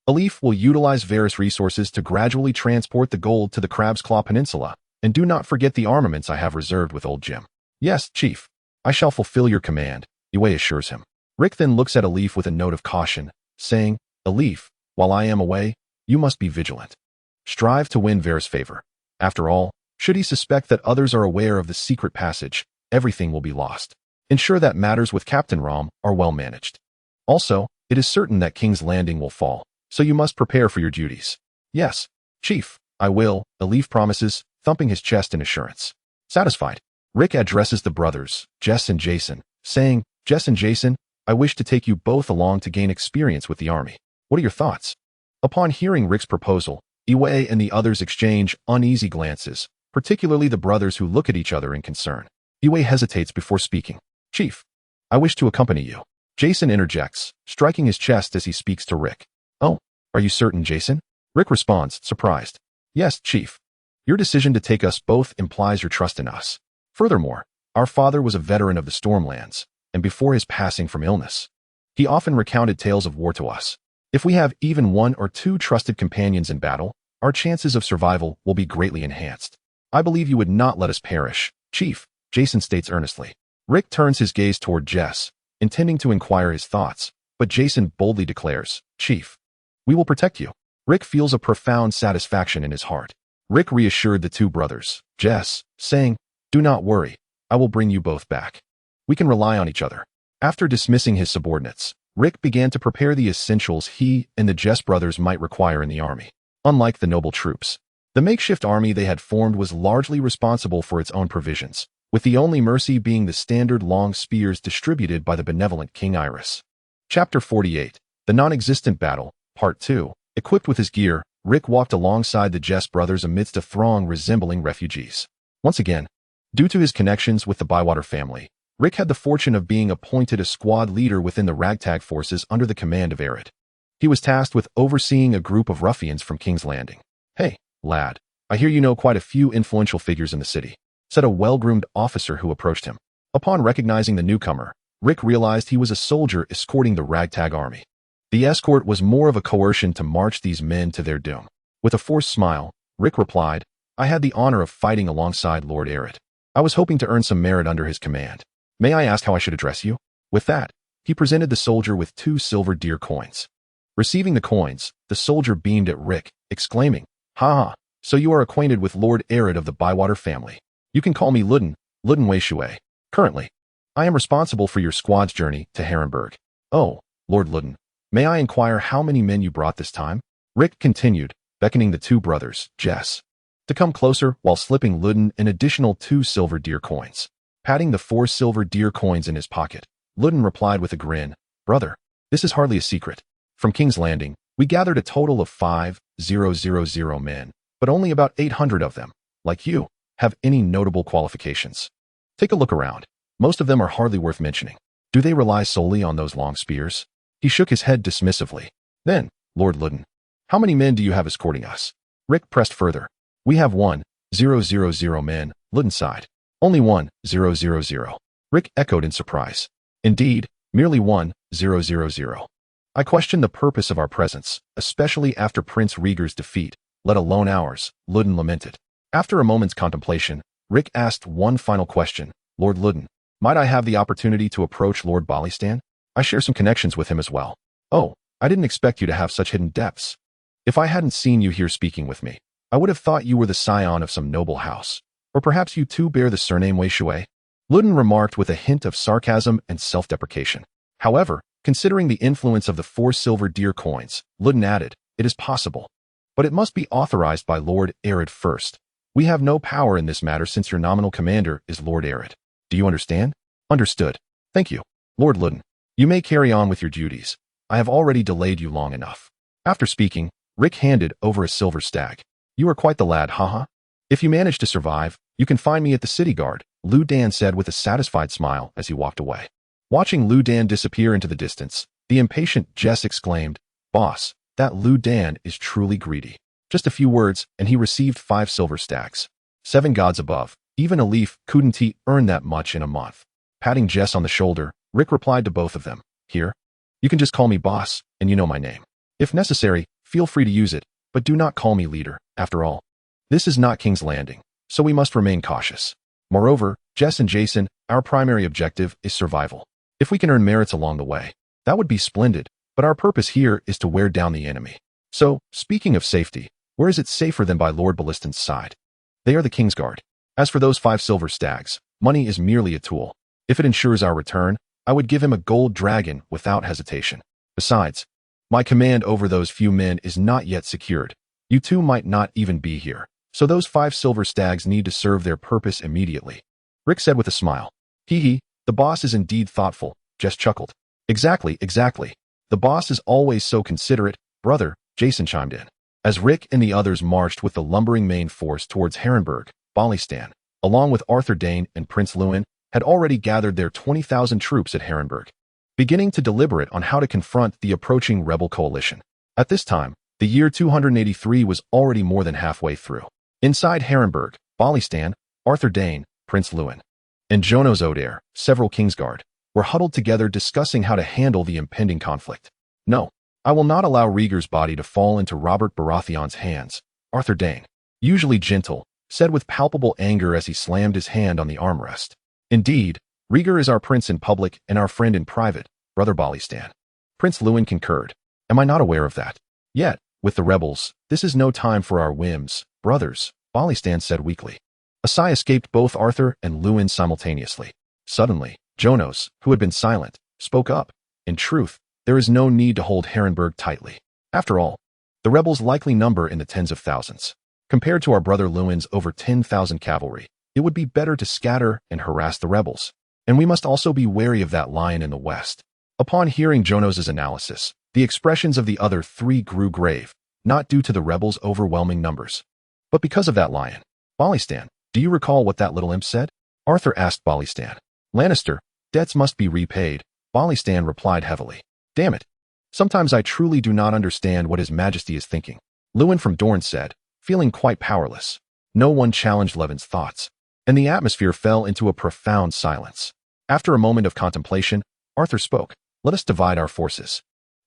Alif will utilize Varys resources to gradually transport the gold to the Crab's Claw Peninsula, and do not forget the armaments I have reserved with Old Jim. Yes, Chief. I shall fulfill your command, Iwe assures him. Rick then looks at Alif with a note of caution, saying, Alif, while I am away, you must be vigilant. Strive to win Varys' favor. After all, should he suspect that others are aware of the secret passage, everything will be lost. Ensure that matters with Captain Rom are well managed. Also, it is certain that King's Landing will fall, so you must prepare for your duties. Yes, Chief, I will, Alif promises, thumping his chest in assurance. Satisfied, Rick addresses the brothers, Jess and Jason, saying, Jess and Jason, I wish to take you both along to gain experience with the army. What are your thoughts? Upon hearing Rick's proposal, Iwe and the others exchange uneasy glances, particularly the brothers who look at each other in concern. Iwe hesitates before speaking. Chief, I wish to accompany you. Jason interjects, striking his chest as he speaks to Rick. Oh, are you certain, Jason? Rick responds, surprised. Yes, Chief. Your decision to take us both implies your trust in us. Furthermore, our father was a veteran of the Stormlands, and before his passing from illness, he often recounted tales of war to us. If we have even one or two trusted companions in battle, our chances of survival will be greatly enhanced. I believe you would not let us perish, Chief, Jason states earnestly. Rick turns his gaze toward Jess, intending to inquire his thoughts, but Jason boldly declares, Chief, we will protect you. Rick feels a profound satisfaction in his heart. Rick reassured the two brothers, Jess, saying, Do not worry, I will bring you both back. We can rely on each other. After dismissing his subordinates, Rick began to prepare the essentials he and the Jess brothers might require in the army. Unlike the noble troops, the makeshift army they had formed was largely responsible for its own provisions, with the only mercy being the standard long spears distributed by the benevolent King Aerys. Chapter 48, The Non-Existent Battle, Part 2. Equipped with his gear, Rick walked alongside the Jess brothers amidst a throng resembling refugees. Once again, due to his connections with the Bywater family, Rick had the fortune of being appointed a squad leader within the ragtag forces under the command of Aerys. He was tasked with overseeing a group of ruffians from King's Landing. Hey, lad, I hear you know quite a few influential figures in the city, said a well-groomed officer who approached him. Upon recognizing the newcomer, Rick realized he was a soldier escorting the ragtag army. The escort was more of a coercion to march these men to their doom. With a forced smile, Rick replied, I had the honor of fighting alongside Lord Aerys. I was hoping to earn some merit under his command. May I ask how I should address you? With that, he presented the soldier with 2 silver deer coins. Receiving the coins, the soldier beamed at Rick, exclaiming, Ha ha, So you are acquainted with Lord Aerys of the Bywater family. You can call me Luden Weishui. Currently, I am responsible for your squad's journey to Harrenburg. Oh, Lord Luden, may I inquire how many men you brought this time? Rick continued, beckoning the two brothers, Jess, to come closer while slipping Luden an additional 2 silver deer coins. Patting the 4 silver deer coins in his pocket, Luden replied with a grin, Brother, this is hardly a secret. From King's Landing, we gathered a total of 5,000 men, but only about 800 of them, like you, have any notable qualifications. Take a look around. Most of them are hardly worth mentioning. Do they rely solely on those long spears? He shook his head dismissively. Then, Lord Luden, how many men do you have escorting us? Rick pressed further. We have 1,000 men, Luden sighed. Only 1,000. Rick echoed in surprise. Indeed, merely 1,000. I question the purpose of our presence, especially after Prince Rhaegar's defeat, let alone ours, Luden lamented. After a moment's contemplation, Rick asked one final question. Lord Luden, might I have the opportunity to approach Lord Balistan? I share some connections with him as well. Oh, I didn't expect you to have such hidden depths. If I hadn't seen you here speaking with me, I would have thought you were the scion of some noble house. Or perhaps you too bear the surname Weishui? Luden remarked with a hint of sarcasm and self-deprecation. However, considering the influence of the 4 silver deer coins, Luden added, it is possible. But it must be authorized by Lord Aerys first. We have no power in this matter since your nominal commander is Lord Aerys. Do you understand? Understood. Thank you, Lord Luden. You may carry on with your duties. I have already delayed you long enough. After speaking, Rick handed over a silver stag. You are quite the lad, haha. If you manage to survive, you can find me at the city guard, Lu Dan said with a satisfied smile as he walked away. Watching Lu Dan disappear into the distance, the impatient Jess exclaimed, Boss, that Lu Dan is truly greedy. Just a few words, and he received 5 silver stacks. 7 gods above. Even a leaf couldn't earn that much in a month. Patting Jess on the shoulder, Rick replied to both of them, Here. You can just call me boss, and you know my name. If necessary, feel free to use it, but do not call me leader, after all. This is not King's Landing, so we must remain cautious. Moreover, Jess and Jason, our primary objective is survival. If we can earn merits along the way, that would be splendid, but our purpose here is to wear down the enemy. So, speaking of safety, where is it safer than by Lord Balistan's side? They are the King's Guard. As for those 5 silver stags, money is merely a tool. If it ensures our return, I would give him a gold dragon without hesitation. Besides, my command over those few men is not yet secured. You two might not even be here. So those 5 silver stags need to serve their purpose immediately. Rick said with a smile. Hee, the boss is indeed thoughtful, Jess chuckled. Exactly. The boss is always so considerate, brother, Jason chimed in. As Rick and the others marched with the lumbering main force towards Harrenburg, Balistan, along with Arthur Dayne and Prince Lewin, had already gathered their 20,000 troops at Harrenburg, beginning to deliberate on how to confront the approaching rebel coalition. At this time, the year 283 was already more than halfway through. Inside Harrenburg, Balistan, Arthur Dayne, Prince Lewin, and Jonos Odair, several Kingsguard, were huddled together discussing how to handle the impending conflict. No, I will not allow Rhaegar's body to fall into Robert Baratheon's hands, Arthur Dayne, usually gentle, said with palpable anger as he slammed his hand on the armrest. Indeed, Rhaegar is our prince in public and our friend in private, brother Balistan. Prince Lewin concurred. Am I not aware of that? Yet, with the rebels, this is no time for our whims, brothers, Balistan said weakly. A sigh escaped both Arthur and Lewin simultaneously. Suddenly, Jonos, who had been silent, spoke up. In truth, there is no need to hold Harrenburg tightly. After all, the rebels likely number in the tens of thousands. Compared to our brother Lewin's over 10,000 cavalry, it would be better to scatter and harass the rebels. And we must also be wary of that lion in the west. Upon hearing Jonos's analysis, the expressions of the other 3 grew grave, not due to the rebels' overwhelming numbers, but because of that lion. Balistan, do you recall what that little imp said? Arthur asked Balistan. Lannister, debts must be repaid, Balistan replied heavily. Damn it. Sometimes I truly do not understand what His Majesty is thinking. Lewin from Dorne said, feeling quite powerless. No one challenged Levin's thoughts, and the atmosphere fell into a profound silence. After a moment of contemplation, Arthur spoke. Let us divide our forces.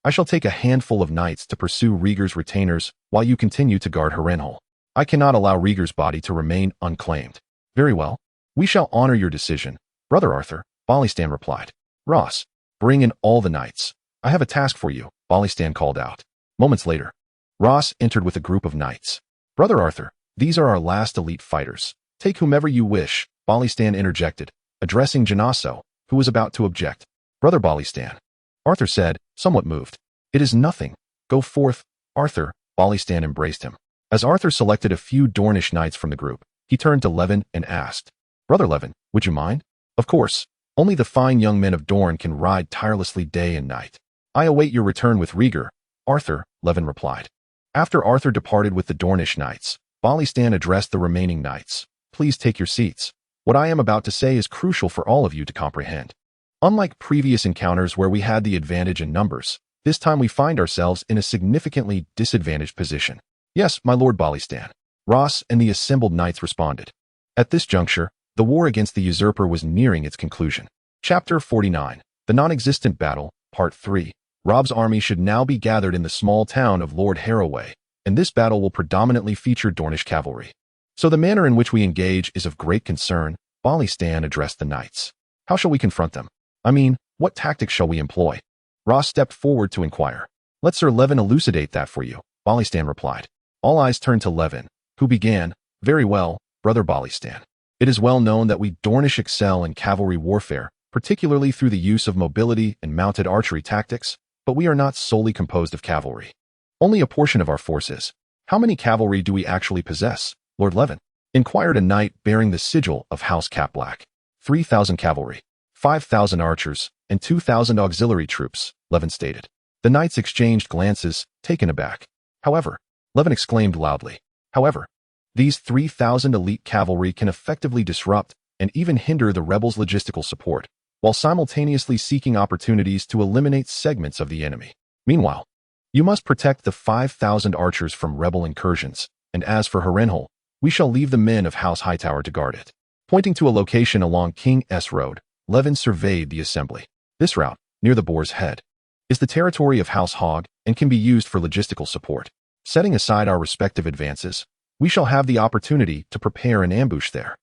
I shall take a handful of knights to pursue Rhaegar's retainers while you continue to guard Harrenhal. I cannot allow Rhaegar's body to remain unclaimed. Very well. We shall honor your decision, brother Arthur, Balistan replied. Ross, bring in all the knights. I have a task for you, Balistan called out. Moments later, Ross entered with a group of knights. Brother Arthur, These are our last elite fighters. Take whomever you wish, Balistan interjected, addressing Janaso, who was about to object. Brother Balistan, Arthur said, somewhat moved. It is nothing. Go forth, Arthur. Balistan embraced him. As Arthur selected a few Dornish knights from the group, he turned to Levin and asked, Brother Levin, would you mind? Of course. Only the fine young men of Dorne can ride tirelessly day and night. I await your return with Rhaegar, Arthur, Levin replied. After Arthur departed with the Dornish knights, Balistan addressed the remaining knights. Please take your seats. What I am about to say is crucial for all of you to comprehend. Unlike previous encounters where we had the advantage in numbers, this time we find ourselves in a significantly disadvantaged position. Yes, my lord Balistan. Ross and the assembled knights responded. At this juncture, the war against the usurper was nearing its conclusion. Chapter 49, The Non-Existent Battle, Part 3. Robb's army should now be gathered in the small town of Lord Harroway, and this battle will predominantly feature Dornish cavalry. So the manner in which we engage is of great concern, Balistan addressed the knights. How shall we confront them? I mean, what tactics shall we employ? Ross stepped forward to inquire. Let Sir Levin elucidate that for you, Balistan replied. All eyes turned to Levin, who began, Very well, Brother Balistan. It is well known that we Dornish excel in cavalry warfare, particularly through the use of mobility and mounted archery tactics, but we are not solely composed of cavalry. Only a portion of our forces. How many cavalry do we actually possess, Lord Levin? Inquired a knight bearing the sigil of House Capblack. 3,000 cavalry, 5,000 archers, and 2,000 auxiliary troops, Levin stated. The knights exchanged glances, taken aback. However, Levin exclaimed loudly. However, these 3,000 elite cavalry can effectively disrupt and even hinder the rebels' logistical support, while simultaneously seeking opportunities to eliminate segments of the enemy. Meanwhile, you must protect the 5,000 archers from rebel incursions, and as for Harrenhal, we shall leave the men of House Hightower to guard it. Pointing to a location along King Aerys Road, Levin surveyed the assembly. This route, near the Boar's Head, is the territory of House Hogg and can be used for logistical support. Setting aside our respective advances, we shall have the opportunity to prepare an ambush there.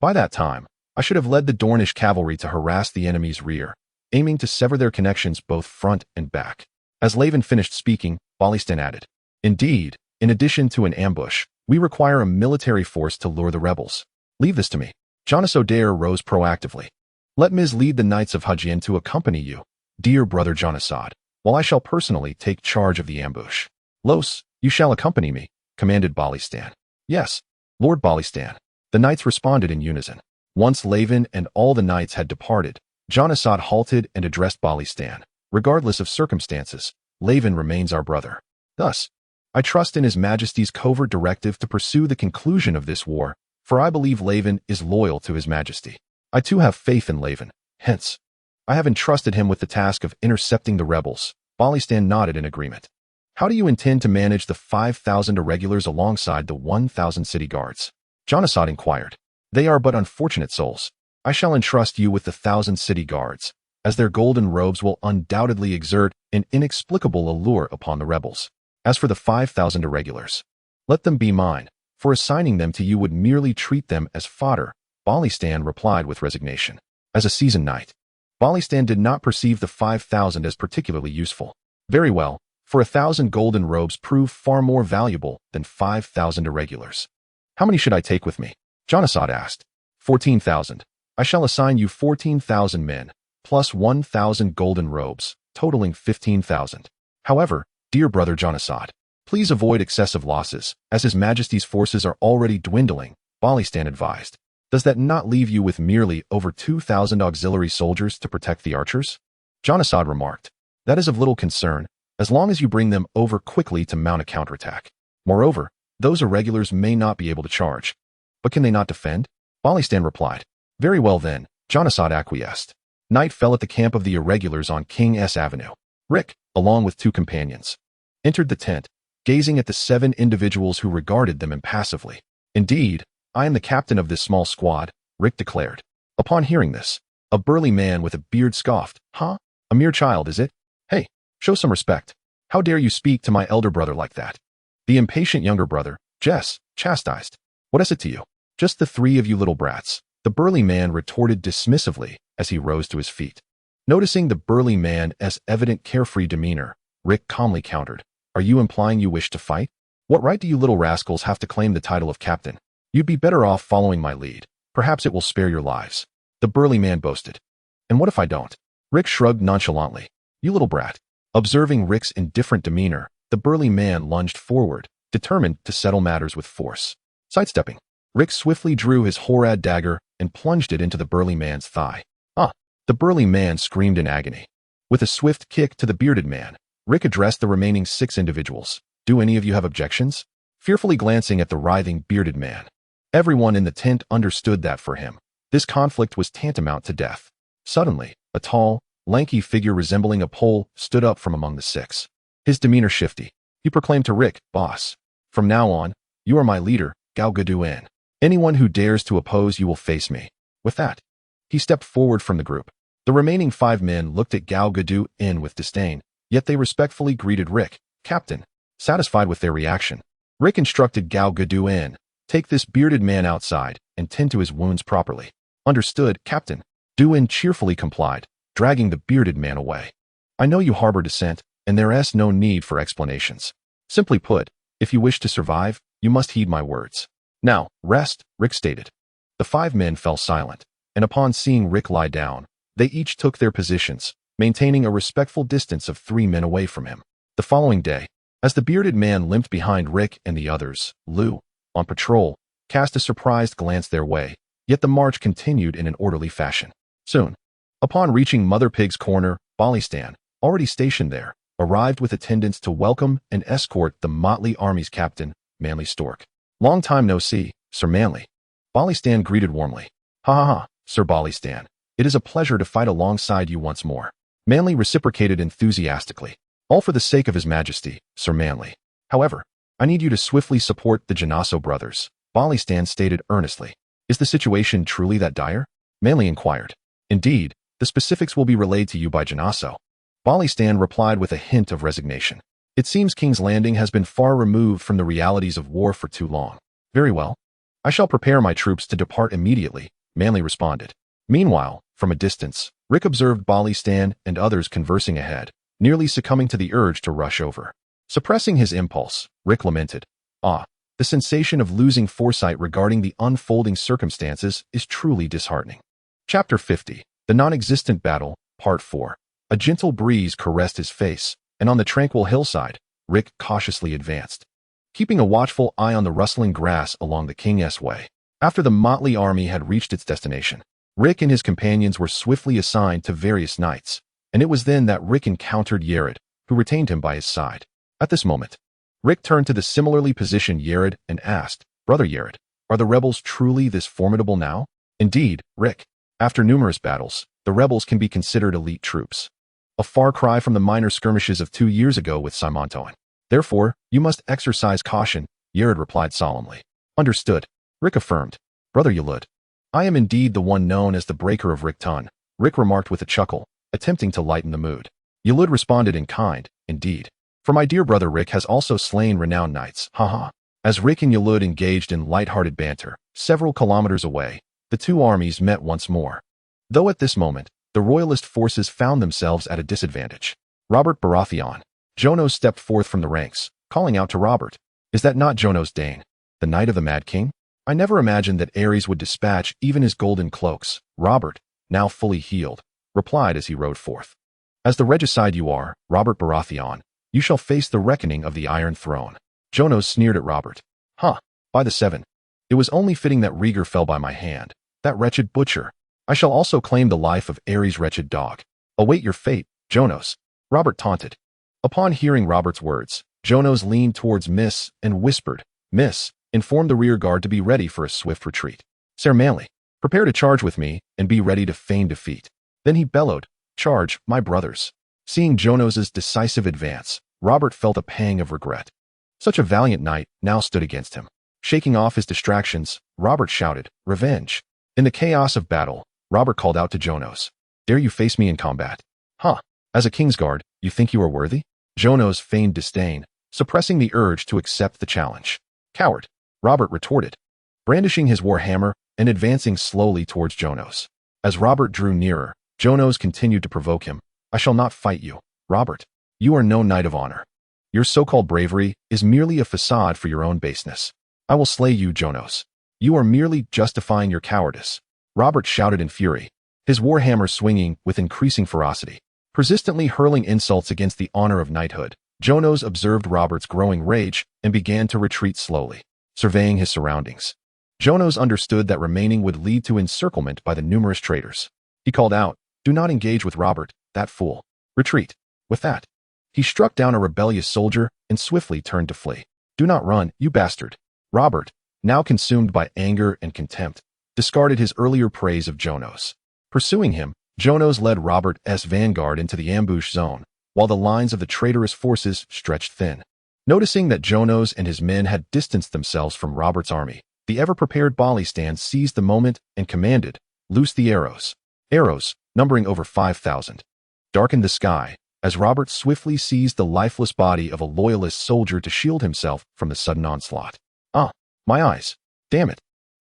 By that time, I should have led the Dornish cavalry to harass the enemy's rear, aiming to sever their connections both front and back. As Levin finished speaking, Balistan added, Indeed, in addition to an ambush, we require a military force to lure the rebels. Leave this to me. Jonas O'Dare rose proactively. Let Ms. lead the Knights of Hudgian to accompany you, dear brother Jonasad, while I shall personally take charge of the ambush. Los, you shall accompany me, commanded Balistan. Yes, Lord Balistan. The knights responded in unison. Once Levin and all the knights had departed, Jonasad halted and addressed Balistan. Regardless of circumstances, Levin remains our brother. Thus, I trust in His Majesty's covert directive to pursue the conclusion of this war, for I believe Levin is loyal to His Majesty. I too have faith in Levin, hence, I have entrusted him with the task of intercepting the rebels. Balistan nodded in agreement. How do you intend to manage the 5,000 irregulars alongside the 1,000 city guards? Jonasad inquired. They are but unfortunate souls. I shall entrust you with the 1,000 city guards, as their golden robes will undoubtedly exert an inexplicable allure upon the rebels. As for the 5,000 irregulars, let them be mine, for assigning them to you would merely treat them as fodder, Balistan replied with resignation. As a seasoned knight, Balistan did not perceive the 5,000 as particularly useful. Very well, for 1,000 golden robes prove far more valuable than 5,000 irregulars. How many should I take with me? Jonasad asked. 14,000. I shall assign you 14,000 men, plus 1,000 golden robes, totaling 15,000. However, dear brother Jonasad, please avoid excessive losses, as His Majesty's forces are already dwindling, Balistan advised. Does that not leave you with merely over 2,000 auxiliary soldiers to protect the archers? Jonasad remarked. That is of little concern, as long as you bring them over quickly to mount a counterattack. Moreover, those irregulars may not be able to charge. But can they not defend? Balistan replied. Very well then, Jonasad acquiesced. Night fell at the camp of the irregulars on King S Avenue. Rick, along with 2 companions, entered the tent, gazing at the 7 individuals who regarded them impassively. Indeed, I am the captain of this small squad, Rick declared. Upon hearing this, a burly man with a beard scoffed. Huh? A mere child, is it? Hey, show some respect. How dare you speak to my elder brother like that? The impatient younger brother, Jess, chastised. What is it to you? Just the 3 of you little brats, the burly man retorted dismissively as he rose to his feet. Noticing the burly man's evident carefree demeanor, Rick calmly countered. Are you implying you wish to fight? What right do you little rascals have to claim the title of captain? You'd be better off following my lead. Perhaps it will spare your lives. The burly man boasted. And what if I don't? Rick shrugged nonchalantly. You little brat. Observing Rick's indifferent demeanor, the burly man lunged forward, determined to settle matters with force. Sidestepping, Rick swiftly drew his Horad dagger and plunged it into the burly man's thigh. Ah! The burly man screamed in agony. With a swift kick to the bearded man, Rick addressed the remaining 6 individuals. Do any of you have objections? Fearfully glancing at the writhing bearded man. Everyone in the tent understood that for him, this conflict was tantamount to death. Suddenly, a tall, lanky figure resembling a pole stood up from among the 6. His demeanor shifty. He proclaimed to Rick, Boss, from now on, you are my leader, Galgaduen. Anyone who dares to oppose you will face me. With that, he stepped forward from the group. The remaining 5 men looked at Galgaduen with disdain, yet they respectfully greeted Rick, Captain. Satisfied with their reaction, Rick instructed Galgaduen, take this bearded man outside and tend to his wounds properly. Understood, Captain. Duen cheerfully complied, dragging the bearded man away. I know you harbor dissent, and there is no need for explanations. Simply put, if you wish to survive, you must heed my words. Now, rest, Rick stated. The 5 men fell silent, and upon seeing Rick lie down, they each took their positions, maintaining a respectful distance of 3 men away from him. The following day, as the bearded man limped behind Rick and the others, Lou, on patrol, cast a surprised glance their way, yet the march continued in an orderly fashion. Soon, upon reaching Mother Pig's corner, Balistan, already stationed there, arrived with attendants to welcome and escort the motley army's captain, Manly Stork. Long time no see, Sir Manly. Balistan greeted warmly. Ha ha ha, Sir Balistan. It is a pleasure to fight alongside you once more. Manly reciprocated enthusiastically. All for the sake of His Majesty, Sir Manly. However, I need you to swiftly support the Janasso brothers, Balistan stated earnestly. Is the situation truly that dire? Manly inquired. Indeed, the specifics will be relayed to you by Janasso. Balistan replied with a hint of resignation. It seems King's Landing has been far removed from the realities of war for too long. Very well. I shall prepare my troops to depart immediately, Manly responded. Meanwhile, from a distance, Rick observed Balistan and others conversing ahead, nearly succumbing to the urge to rush over. Suppressing his impulse, Rick lamented. Ah, the sensation of losing foresight regarding the unfolding circumstances is truly disheartening. Chapter 50, The Non-Existent Battle, Part 4. A gentle breeze caressed his face, and on the tranquil hillside, Rick cautiously advanced, keeping a watchful eye on the rustling grass along the King's Way. After the motley army had reached its destination, Rick and his companions were swiftly assigned to various knights, and it was then that Rick encountered Yared, who retained him by his side. At this moment, Rick turned to the similarly positioned Yared and asked, Brother Yared, are the rebels truly this formidable now? Indeed, Rick. After numerous battles, the rebels can be considered elite troops. A far cry from the minor skirmishes of 2 years ago with Simontoan. Therefore, you must exercise caution, Yared replied solemnly. Understood, Rick affirmed. Brother Yulud, I am indeed the one known as the Breaker of Rickton, Rick remarked with a chuckle, attempting to lighten the mood. Yulud responded in kind, indeed. For my dear brother Rick has also slain renowned knights, haha. As Rick and Yulud engaged in light-hearted banter, several kilometers away, the 2 armies met once more. Though at this moment, the royalist forces found themselves at a disadvantage. Robert Baratheon. Jonos stepped forth from the ranks, calling out to Robert. Is that not Jonos Dane, the Knight of the Mad King? I never imagined that Aerys would dispatch even his golden cloaks. Robert, now fully healed, replied as he rode forth. As the regicide you are, Robert Baratheon, you shall face the reckoning of the Iron Throne. Jonos sneered at Robert. Huh, by the 7. It was only fitting that Rhaegar fell by my hand. That wretched butcher. I shall also claim the life of Aerys' wretched dog. Await your fate, Jonos. Robert taunted. Upon hearing Robert's words, Jonos leaned towards Miss and whispered, Miss, inform the rear guard to be ready for a swift retreat. Sir Manly, prepare to charge with me and be ready to feign defeat. Then he bellowed, Charge, my brothers. Seeing Jonos's decisive advance, Robert felt a pang of regret. Such a valiant knight now stood against him. Shaking off his distractions, Robert shouted, Revenge. In the chaos of battle, Robert called out to Jonos, Dare you face me in combat? Huh, as a Kingsguard, you think you are worthy? Jonos feigned disdain, suppressing the urge to accept the challenge. Coward, Robert retorted, brandishing his war hammer and advancing slowly towards Jonos. As Robert drew nearer, Jonos continued to provoke him. I shall not fight you, Robert. You are no knight of honor. Your so-called bravery is merely a facade for your own baseness. I will slay you, Jonos. You are merely justifying your cowardice. Robert shouted in fury, his warhammer swinging with increasing ferocity. Persistently hurling insults against the honor of knighthood, Jonos observed Robert's growing rage and began to retreat slowly, surveying his surroundings. Jonos understood that remaining would lead to encirclement by the numerous traitors. He called out, "Do not engage with Robert, that fool. Retreat." With that, he struck down a rebellious soldier and swiftly turned to flee. "Do not run, you bastard." Robert, now consumed by anger and contempt, discarded his earlier praise of Jonos. Pursuing him, Jonos led Robert's vanguard into the ambush zone, while the lines of the traitorous forces stretched thin. Noticing that Jonos and his men had distanced themselves from Robert's army, the ever-prepared Balistan seized the moment and commanded, "Loose the arrows." Arrows, numbering over 5,000, darkened the sky as Robert swiftly seized the lifeless body of a loyalist soldier to shield himself from the sudden onslaught. "Ah, my eyes. Damn it.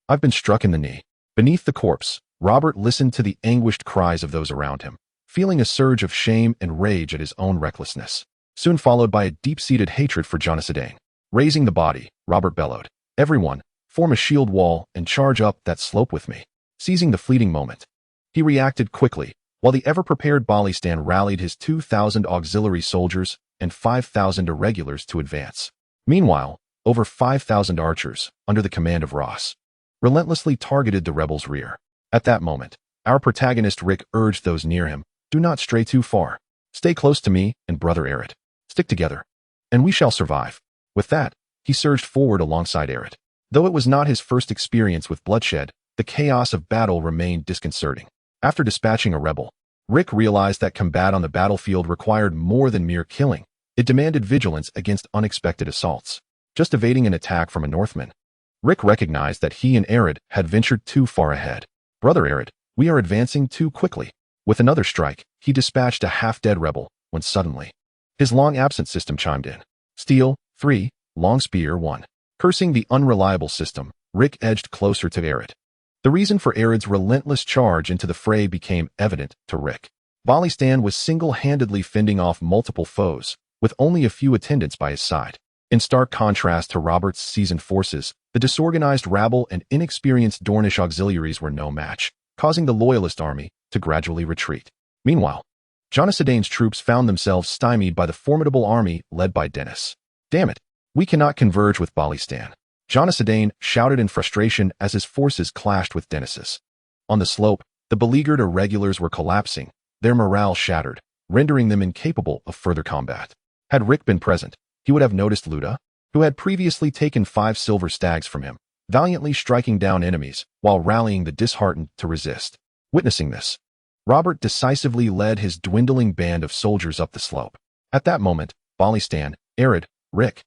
I've been struck in the knee." Beneath the corpse, Robert listened to the anguished cries of those around him, feeling a surge of shame and rage at his own recklessness, soon followed by a deep-seated hatred for Jonathan. Raising the body, Robert bellowed, "Everyone, form a shield wall and charge up that slope with me." Seizing the fleeting moment, he reacted quickly, while the ever-prepared Balistan rallied his 2,000 auxiliary soldiers and 5,000 irregulars to advance. Meanwhile, over 5,000 archers, under the command of Ross, relentlessly targeted the rebels' rear. At that moment, our protagonist Rick urged those near him, "Do not stray too far. Stay close to me and Brother Aerys. Stick together, and we shall survive." With that, he surged forward alongside Aerys. Though it was not his first experience with bloodshed, the chaos of battle remained disconcerting. After dispatching a rebel, Rick realized that combat on the battlefield required more than mere killing. It demanded vigilance against unexpected assaults. Just evading an attack from a Northman, Rick recognized that he and Aerys had ventured too far ahead. "Brother Aerys, we are advancing too quickly." With another strike, he dispatched a half-dead rebel, when suddenly, his long-absent system chimed in. "Steel, 3, long spear, 1. Cursing the unreliable system, Rick edged closer to Aerys. The reason for Aerys' relentless charge into the fray became evident to Rick. Balistan was single-handedly fending off multiple foes, with only a few attendants by his side. In stark contrast to Robert's seasoned forces, the disorganized rabble and inexperienced Dornish auxiliaries were no match, causing the loyalist army to gradually retreat. Meanwhile, Jonathan's troops found themselves stymied by the formidable army led by Dennis. "Damn it, we cannot converge with Balistan," Jonathan shouted in frustration as his forces clashed with Dennis's. On the slope, the beleaguered irregulars were collapsing, their morale shattered, rendering them incapable of further combat. Had Rick been present, he would have noticed Luda, who had previously taken 5 silver stags from him, valiantly striking down enemies while rallying the disheartened to resist. Witnessing this, Robert decisively led his dwindling band of soldiers up the slope. At that moment, Balistan, Aerys, Rick,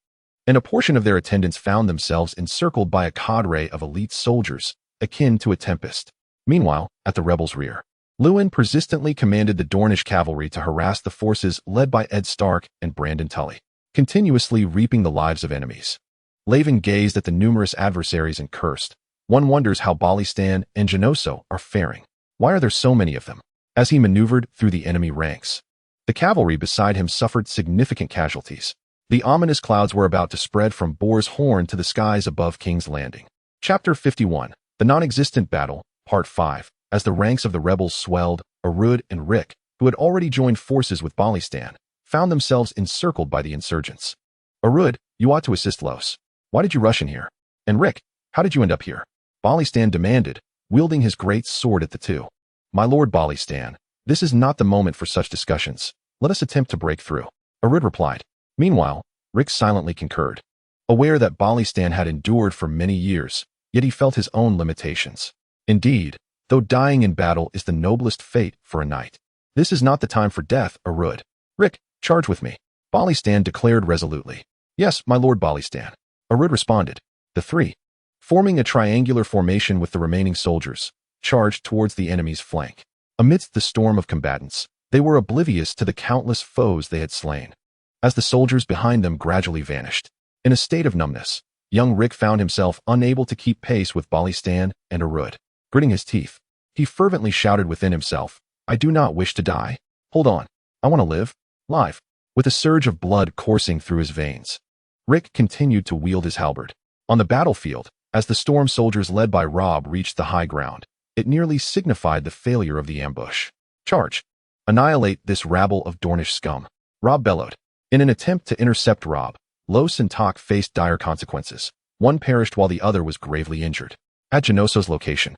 and a portion of their attendants found themselves encircled by a cadre of elite soldiers, akin to a tempest. Meanwhile, at the rebels' rear, Lewin persistently commanded the Dornish cavalry to harass the forces led by Ed Stark and Brandon Tully, continuously reaping the lives of enemies. Laven gazed at the numerous adversaries and cursed. One wonders how Balistan and Genoso are faring. Why are there so many of them? As he maneuvered through the enemy ranks, the cavalry beside him suffered significant casualties. The ominous clouds were about to spread from Boar's Horn to the skies above King's Landing. Chapter 51, The Non-Existent Battle, Part 5. As the ranks of the rebels swelled, Arud and Rick, who had already joined forces with Balistan, found themselves encircled by the insurgents. "Arud, you ought to assist Los. Why did you rush in here? And Rick, how did you end up here?" Balistan demanded, wielding his great sword at the two. "My lord Balistan, this is not the moment for such discussions. Let us attempt to break through," Arud replied. Meanwhile, Rick silently concurred, aware that Balistan had endured for many years, yet he felt his own limitations. Indeed, though dying in battle is the noblest fate for a knight, this is not the time for death, Arud. "Rick, charge with me," Balistan declared resolutely. "Yes, my lord Balistan," Arud responded. The three, forming a triangular formation with the remaining soldiers, charged towards the enemy's flank. Amidst the storm of combatants, they were oblivious to the countless foes they had slain. As the soldiers behind them gradually vanished, in a state of numbness, young Rick found himself unable to keep pace with Balistan and Arud. Gritting his teeth, he fervently shouted within himself, "I do not wish to die. Hold on. I want to live. Live." with a surge of blood coursing through his veins. Rick continued to wield his halberd. On the battlefield, as the storm soldiers led by Robb reached the high ground, it nearly signified the failure of the ambush. Charge! Annihilate this rabble of Dornish scum, Robb bellowed. In an attempt to intercept Robb, Los and Tak faced dire consequences. One perished while the other was gravely injured. At Genosso's location,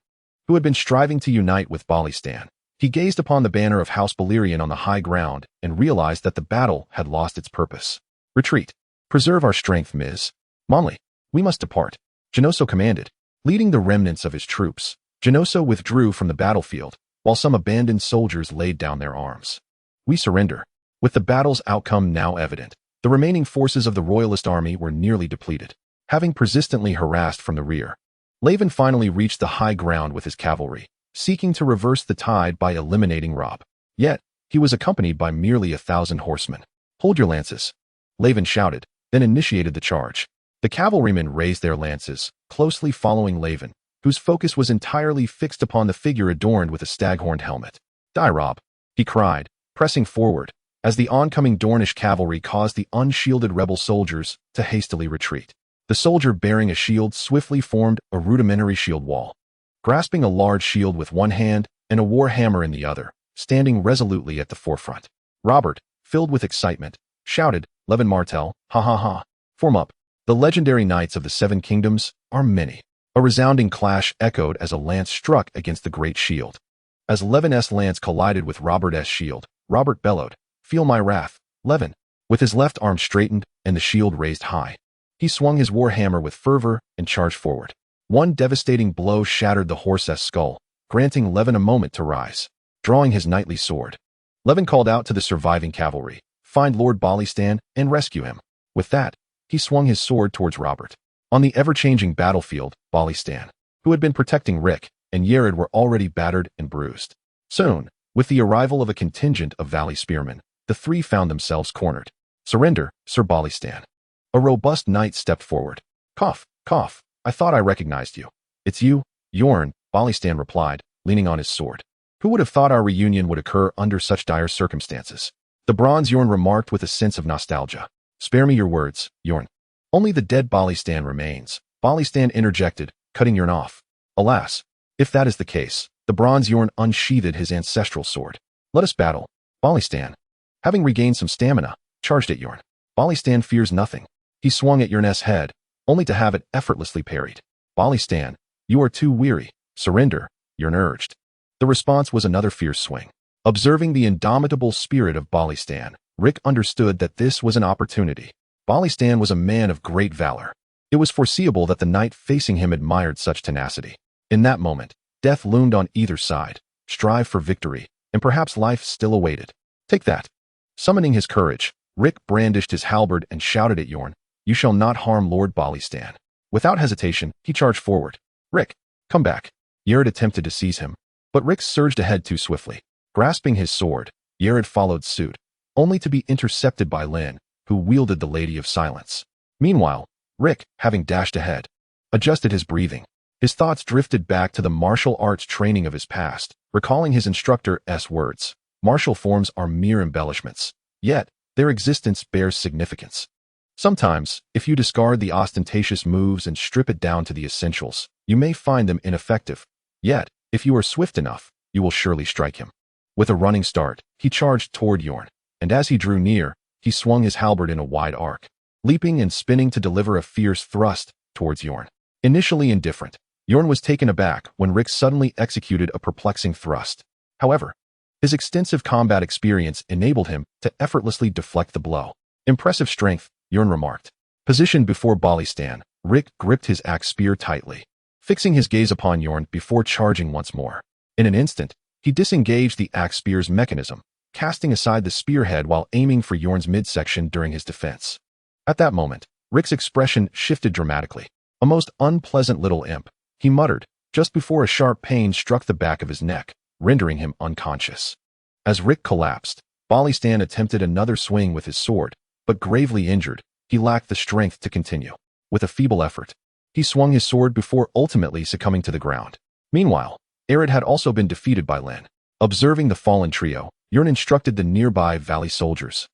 who had been striving to unite with Balistan, he gazed upon the banner of House Balerion on the high ground and realized that the battle had lost its purpose. Retreat. Preserve our strength, Ms. Monley. We must depart, Genosso commanded. Leading the remnants of his troops, Genosso withdrew from the battlefield, while some abandoned soldiers laid down their arms. We surrender. With the battle's outcome now evident, the remaining forces of the Royalist army were nearly depleted. Having persistently harassed from the rear, Laven finally reached the high ground with his cavalry, seeking to reverse the tide by eliminating Robb. Yet, he was accompanied by merely 1,000 horsemen. Hold your lances, Laven shouted, then initiated the charge. The cavalrymen raised their lances, closely following Laven, whose focus was entirely fixed upon the figure adorned with a staghorned helmet. Die, Robb, he cried, pressing forward, as the oncoming Dornish cavalry caused the unshielded rebel soldiers to hastily retreat. The soldier bearing a shield swiftly formed a rudimentary shield wall. Grasping a large shield with one hand and a war hammer in the other, standing resolutely at the forefront, Robert, filled with excitement, shouted, Levin Martell, ha ha ha. Form up. The legendary knights of the Seven Kingdoms are many. A resounding clash echoed as a lance struck against the great shield. As Levin's lance collided with Robert's shield, Robert bellowed, Feel my wrath, Levin. With his left arm straightened and the shield raised high, he swung his war hammer with fervor and charged forward. One devastating blow shattered the horse's skull, granting Levin a moment to rise. Drawing his knightly sword, Levin called out to the surviving cavalry, Find Lord Balistan and rescue him. With that, he swung his sword towards Robert. On the ever-changing battlefield, Balistan, who had been protecting Rick, and Yared were already battered and bruised. Soon, with the arrival of a contingent of Valley spearmen, the three found themselves cornered. Surrender, Sir Balistan. A robust knight stepped forward. Cough, cough, I thought I recognized you. It's you, Yorn, Balistan replied, leaning on his sword. Who would have thought our reunion would occur under such dire circumstances? The bronze Yorn remarked with a sense of nostalgia. Spare me your words, Yorn. Only the dead Balistan remains, Balistan interjected, cutting Yorn off. Alas, if that is the case, the bronze Yorn unsheathed his ancestral sword. Let us battle, Balistan. Having regained some stamina, charged at Yorn. Balistan fears nothing. He swung at Yorn's head, only to have it effortlessly parried. Balistan, you are too weary. Surrender, Yorn urged. The response was another fierce swing. Observing the indomitable spirit of Balistan, Rick understood that this was an opportunity. Balistan was a man of great valor. It was foreseeable that the knight facing him admired such tenacity. In that moment, death loomed on either side. Strive for victory, and perhaps life still awaited. Take that. Summoning his courage, Rick brandished his halberd and shouted at Yorn, You shall not harm Lord Balistan. Without hesitation, he charged forward. Rick, come back. Yared attempted to seize him, but Rick surged ahead too swiftly. Grasping his sword, Yared followed suit, only to be intercepted by Lyn, who wielded the Lady of Silence. Meanwhile, Rick, having dashed ahead, adjusted his breathing. His thoughts drifted back to the martial arts training of his past, recalling his instructor's words. Martial forms are mere embellishments, yet their existence bears significance. Sometimes, if you discard the ostentatious moves and strip it down to the essentials, you may find them ineffective. Yet, if you are swift enough, you will surely strike him. With a running start, he charged toward Yorn, and as he drew near, he swung his halberd in a wide arc, leaping and spinning to deliver a fierce thrust towards Yorn. Initially indifferent, Yorn was taken aback when Rick suddenly executed a perplexing thrust. However, his extensive combat experience enabled him to effortlessly deflect the blow. Impressive strength, Yorn remarked. Positioned before Balistan, Rick gripped his axe spear tightly, fixing his gaze upon Yorn before charging once more. In an instant, he disengaged the axe spear's mechanism, casting aside the spearhead while aiming for Yorn's midsection during his defense. At that moment, Rick's expression shifted dramatically. A most unpleasant little imp, he muttered, just before a sharp pain struck the back of his neck, rendering him unconscious. As Rick collapsed, Balistan attempted another swing with his sword, but gravely injured, he lacked the strength to continue. With a feeble effort, he swung his sword before ultimately succumbing to the ground. Meanwhile, Aerys had also been defeated by Lyn. Observing the fallen trio, Yorn instructed the nearby valley soldiers.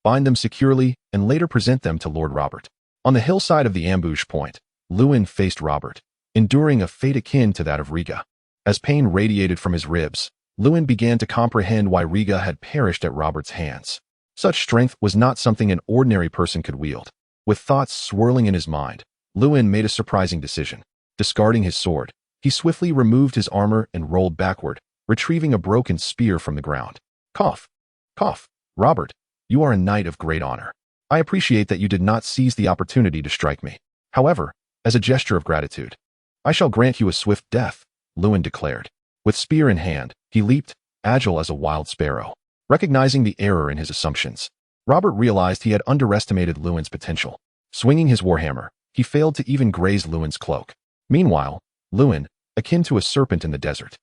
bind them securely, and later present them to Lord Robert. On the hillside of the ambush point, Luwin faced Robert, enduring a fate akin to that of Rhaegar. As pain radiated from his ribs, Luwin began to comprehend why Rhaegar had perished at Robert's hands. Such strength was not something an ordinary person could wield. With thoughts swirling in his mind, Luwin made a surprising decision. Discarding his sword, he swiftly removed his armor and rolled backward, retrieving a broken spear from the ground. Cough. Cough. Robert, you are a knight of great honor. I appreciate that you did not seize the opportunity to strike me. However, as a gesture of gratitude, I shall grant you a swift death, Luwin declared. With spear in hand, he leaped, agile as a wild sparrow. Recognizing the error in his assumptions, Robert realized he had underestimated Luwin's potential. Swinging his warhammer, he failed to even graze Luwin's cloak. Meanwhile, Luwin, akin to a serpent in the desert,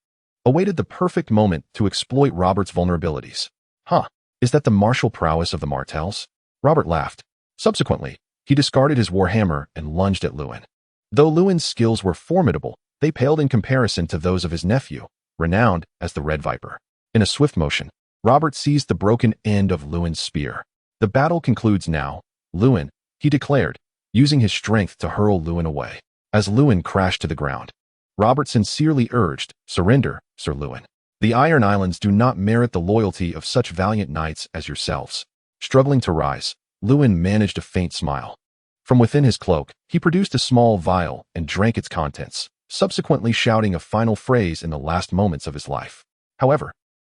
awaited the perfect moment to exploit Robert's vulnerabilities. Huh, is that the martial prowess of the Martells? Robert laughed. Subsequently, he discarded his warhammer and lunged at Luwin. Though Luwin's skills were formidable, they paled in comparison to those of his nephew, renowned as the Red Viper. In a swift motion, Robert seized the broken end of Luwin's spear. The battle concludes now, Luwin, he declared, using his strength to hurl Luwin away. As Luwin crashed to the ground, Robert sincerely urged, "Surrender, Sir Luwin. The Iron Islands do not merit the loyalty of such valiant knights as yourselves." Struggling to rise, Luwin managed a faint smile. From within his cloak, he produced a small vial and drank its contents, subsequently shouting a final phrase in the last moments of his life. However,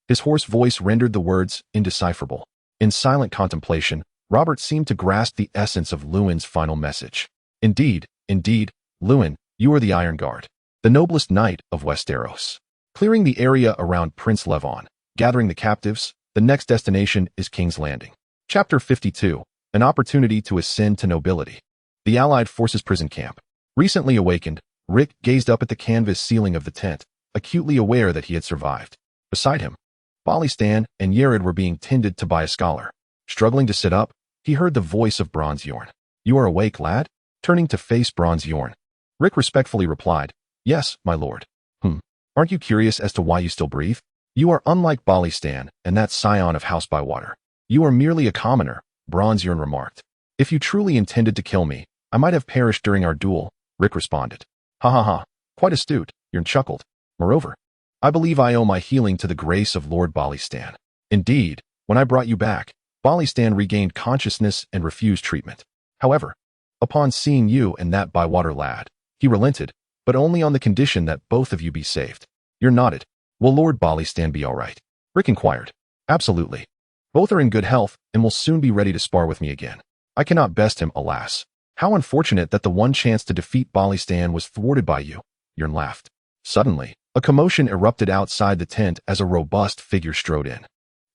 his hoarse voice rendered the words indecipherable. In silent contemplation, Robert seemed to grasp the essence of Luwin's final message. Indeed, Luwin, you are the Iron Guard, the noblest knight of Westeros. Clearing the area around Prince Levon, gathering the captives, the next destination is King's Landing. Chapter 52, an opportunity to ascend to nobility. The Allied Forces prison camp. Recently awakened, Rick gazed up at the canvas ceiling of the tent, acutely aware that he had survived. Beside him, Balistan and Yared were being tended to by a scholar. Struggling to sit up, he heard the voice of Bronze Yorn. "You are awake, lad?" Turning to face Bronze Yorn, Rick respectfully replied, "Yes, my lord." Aren't you curious as to why you still breathe? You are unlike Balistan and that scion of House by Water. You are merely a commoner, Bronze Yorn remarked. "If you truly intended to kill me, I might have perished during our duel," Rick responded. "Ha ha ha, quite astute," Yorn chuckled. "Moreover, I believe I owe my healing to the grace of Lord Balistan. Indeed, when I brought you back, Balistan regained consciousness and refused treatment. However, upon seeing you and that Bywater lad, he relented, but only on the condition that both of you be saved." You're nodded. "Will Lord Balistan be all right?" Rick inquired. "Absolutely. Both are in good health and will soon be ready to spar with me again. I cannot best him, alas. How unfortunate that the one chance to defeat Balistan was thwarted by you," Yorn laughed. Suddenly, a commotion erupted outside the tent as a robust figure strode in.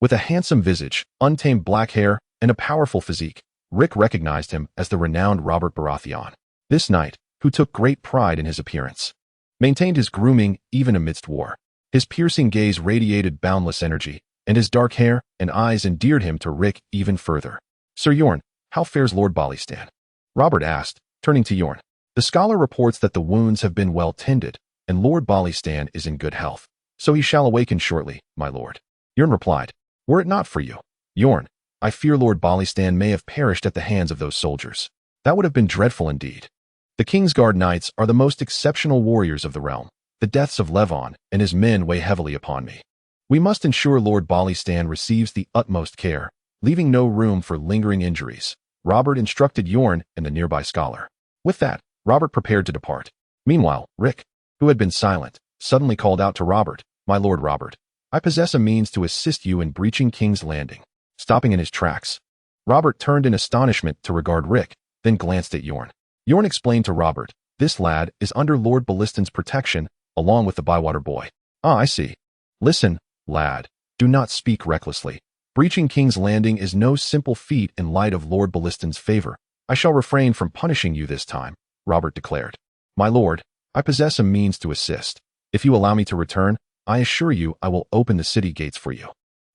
With a handsome visage, untamed black hair, and a powerful physique, Rick recognized him as the renowned Robert Baratheon. This knight, who took great pride in his appearance, maintained his grooming even amidst war. His piercing gaze radiated boundless energy, and his dark hair and eyes endeared him to Rick even further. "Sir Yorn, how fares Lord Balistan?" Robert asked, turning to Yorn. "The scholar reports that the wounds have been well tended, and Lord Balistan is in good health, so he shall awaken shortly, my lord." Yorn replied, "Were it not for you, Yorn, I fear Lord Balistan may have perished at the hands of those soldiers. That would have been dreadful indeed. The Kingsguard Knights are the most exceptional warriors of the realm. The deaths of Levon and his men weigh heavily upon me. We must ensure Lord Balistan receives the utmost care, leaving no room for lingering injuries," Robert instructed Yorn and the nearby scholar. With that, Robert prepared to depart. Meanwhile, Rick, who had been silent, suddenly called out to Robert, "My lord Robert, I possess a means to assist you in breaching King's Landing." Stopping in his tracks, Robert turned in astonishment to regard Rick, then glanced at Yorn. Yorn explained to Robert, "This lad is under Lord Balistan's protection, along with the Bywater boy." "Ah, I see. Listen, lad, do not speak recklessly. Breaching King's Landing is no simple feat in light of Lord Balistan's favor. I shall refrain from punishing you this time," Robert declared. "My lord, I possess a means to assist. If you allow me to return, I assure you I will open the city gates for you."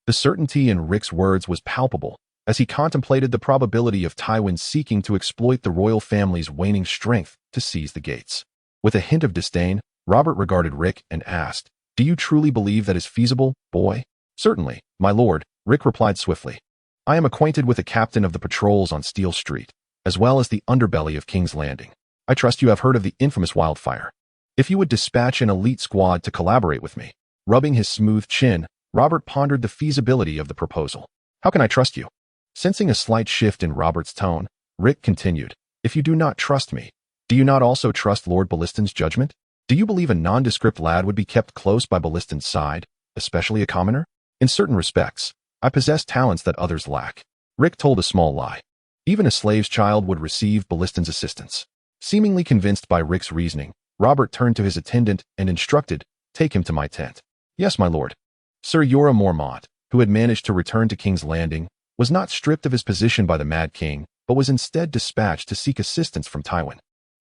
The certainty in Rick's words was palpable, as he contemplated the probability of Tywin seeking to exploit the royal family's waning strength to seize the gates. With a hint of disdain, Robert regarded Rick and asked, "Do you truly believe that is feasible, boy?" "Certainly, my lord," Rick replied swiftly. I am acquainted with the captain of the patrols on Steel Street, as well as the underbelly of King's Landing. I trust you have heard of the infamous wildfire. If you would dispatch an elite squad to collaborate with me." Rubbing his smooth chin, Robert pondered the feasibility of the proposal. "How can I trust you?" Sensing a slight shift in Robert's tone, Rick continued, "If you do not trust me, do you not also trust Lord Balistan's judgment? Do you believe a nondescript lad would be kept close by Balistan's side, especially a commoner? In certain respects, I possess talents that others lack." Rick told a small lie. Even a slave's child would receive Balistan's assistance. Seemingly convinced by Rick's reasoning, Robert turned to his attendant and instructed, "Take him to my tent." "Yes, my lord." Sir Jorah Mormont, who had managed to return to King's Landing, was not stripped of his position by the Mad King, but was instead dispatched to seek assistance from Tywin,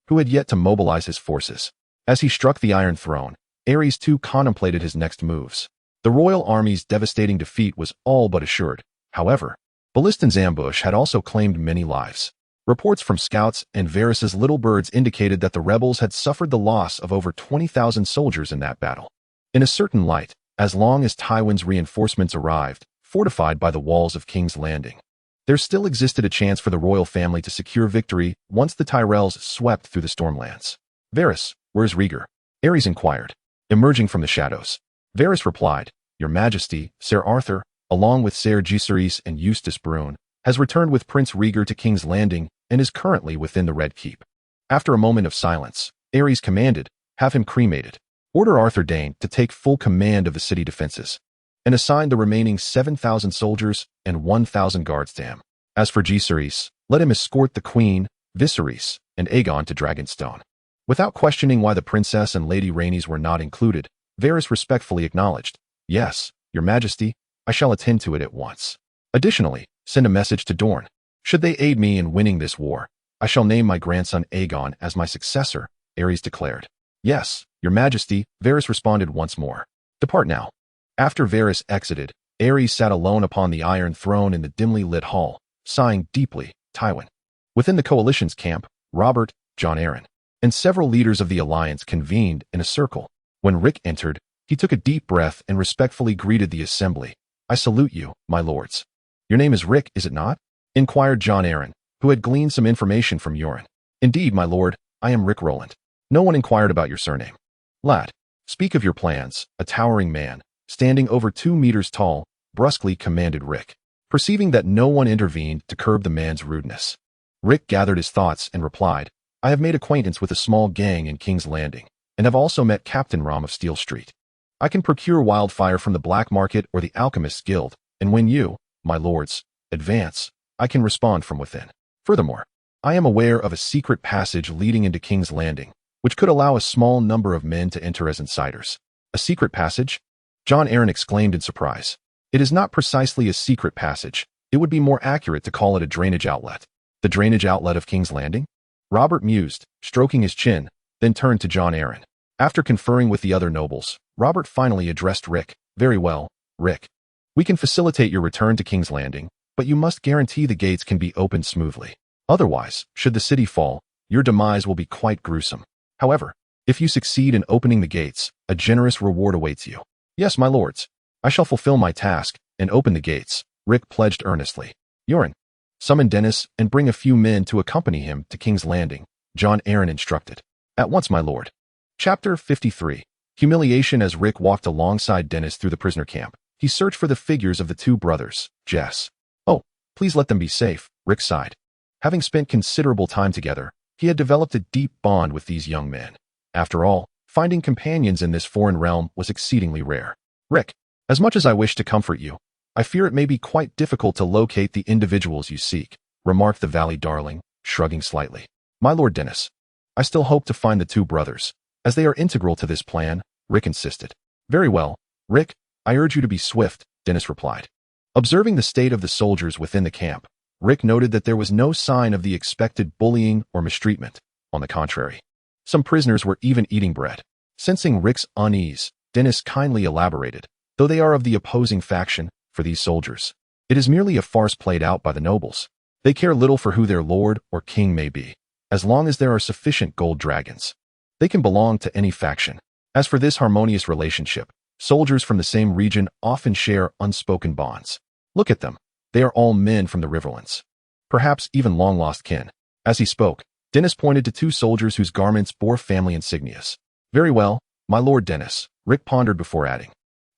who had yet to mobilize his forces. As he struck the Iron Throne, Aerys too contemplated his next moves. The royal army's devastating defeat was all but assured. However, Balistan's ambush had also claimed many lives. Reports from scouts and Varys's little birds indicated that the rebels had suffered the loss of over 20,000 soldiers in that battle. In a certain light, as long as Tywin's reinforcements arrived, fortified by the walls of King's Landing, there still existed a chance for the royal family to secure victory once the Tyrells swept through the Stormlands. "Varys, where's Rhaegar?" Aerys inquired, emerging from the shadows. Varys replied, "Your Majesty, Ser Arthur, along with Ser Jialan and Eustace Brune, has returned with Prince Rhaegar to King's Landing and is currently within the Red Keep." After a moment of silence, Aerys commanded, "Have him cremated. Order Arthur Dayne to take full command of the city defenses, and assign the remaining 7,000 soldiers and 1,000 guards to him. As for Jialan, let him escort the Queen, Viserys, and Aegon to Dragonstone." Without questioning why the princess and Lady Rhaenys were not included, Varys respectfully acknowledged, "Yes, Your Majesty, I shall attend to it at once. Additionally, send a message to Dorne. Should they aid me in winning this war, I shall name my grandson Aegon as my successor," Aerys declared. "Yes, Your Majesty," Varys responded once more. "Depart now." After Varys exited, Aerys sat alone upon the Iron Throne in the dimly lit hall, sighing deeply. Tywin. Within the coalition's camp, Robert, Jon Arryn, and several leaders of the alliance convened in a circle. When Rick entered, he took a deep breath and respectfully greeted the assembly. "I salute you, my lords." "Your name is Rick, is it not?" inquired Jon Arryn, who had gleaned some information from Euron. "Indeed, my lord, I am Rick Roland. No one inquired about your surname." "Lad, speak of your plans," a towering man, standing over 2 meters tall, brusquely commanded Rick. Perceiving that no one intervened to curb the man's rudeness, Rick gathered his thoughts and replied, "I have made acquaintance with a small gang in King's Landing, and have also met Captain Rom of Steel Street. I can procure wildfire from the Black Market or the Alchemist's Guild, and when you, my lords, advance, I can respond from within. Furthermore, I am aware of a secret passage leading into King's Landing, which could allow a small number of men to enter as insiders." "A secret passage?" Jon Arryn exclaimed in surprise. "It is not precisely a secret passage. It would be more accurate to call it a drainage outlet." "The drainage outlet of King's Landing?" Robert mused, stroking his chin, then turned to Jon Arryn. After conferring with the other nobles, Robert finally addressed Rick. "Very well, Rick. We can facilitate your return to King's Landing, but you must guarantee the gates can be opened smoothly. Otherwise, should the city fall, your demise will be quite gruesome. However, if you succeed in opening the gates, a generous reward awaits you." "Yes, my lords. I shall fulfill my task and open the gates," Rick pledged earnestly. "Euron, summon Dennis and bring a few men to accompany him to King's Landing," Jon Arryn instructed. "At once, my lord." Chapter 53. Humiliation. As Rick walked alongside Dennis through the prisoner camp, he searched for the figures of the 2 brothers, Jess. "Oh, please let them be safe," Rick sighed. Having spent considerable time together, he had developed a deep bond with these young men. After all, finding companions in this foreign realm was exceedingly rare. "Rick, as much as I wish to comfort you, I fear it may be quite difficult to locate the individuals you seek," remarked the Valley Darling, shrugging slightly. "My lord Dennis, I still hope to find the 2 brothers, as they are integral to this plan," Rick insisted. "Very well, Rick, I urge you to be swift," Dennis replied. Observing the state of the soldiers within the camp, Rick noted that there was no sign of the expected bullying or mistreatment. On the contrary, some prisoners were even eating bread. Sensing Rick's unease, Dennis kindly elaborated, "Though they are of the opposing faction, for these soldiers, it is merely a farce played out by the nobles. They care little for who their lord or king may be, as long as there are sufficient gold dragons. They can belong to any faction. As for this harmonious relationship, soldiers from the same region often share unspoken bonds. Look at them. They are all men from the Riverlands. Perhaps even long-lost kin. As he spoke, Dennis pointed to two soldiers whose garments bore family insignias. Very well, my lord Dennis, Rick pondered before adding.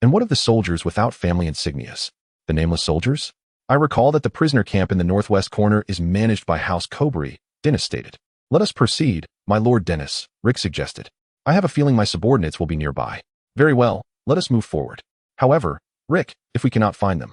And what of the soldiers without family insignias? The nameless soldiers? I recall that the prisoner camp in the northwest corner is managed by House Cobry, Dennis stated. Let us proceed, my lord Dennis, Rick suggested. I have a feeling my subordinates will be nearby. Very well, let us move forward. However, Rick, if we cannot find them.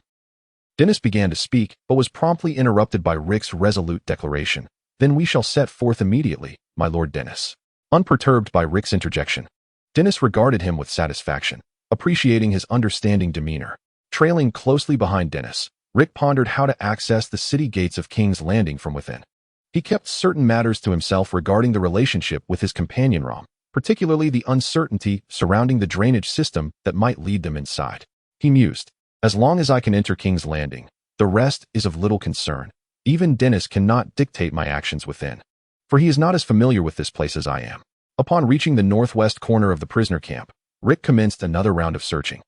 Dennis began to speak, but was promptly interrupted by Rick's resolute declaration. Then we shall set forth immediately, my lord Dennis. Unperturbed by Rick's interjection, Dennis regarded him with satisfaction, appreciating his understanding demeanor. Trailing closely behind Dennis, Rick pondered how to access the city gates of King's Landing from within. He kept certain matters to himself regarding the relationship with his companion Rom, particularly the uncertainty surrounding the drainage system that might lead them inside. He mused, as long as I can enter King's Landing, the rest is of little concern. Even Dennis cannot dictate my actions within, for he is not as familiar with this place as I am. Upon reaching the northwest corner of the prisoner camp, Rick commenced another round of searching.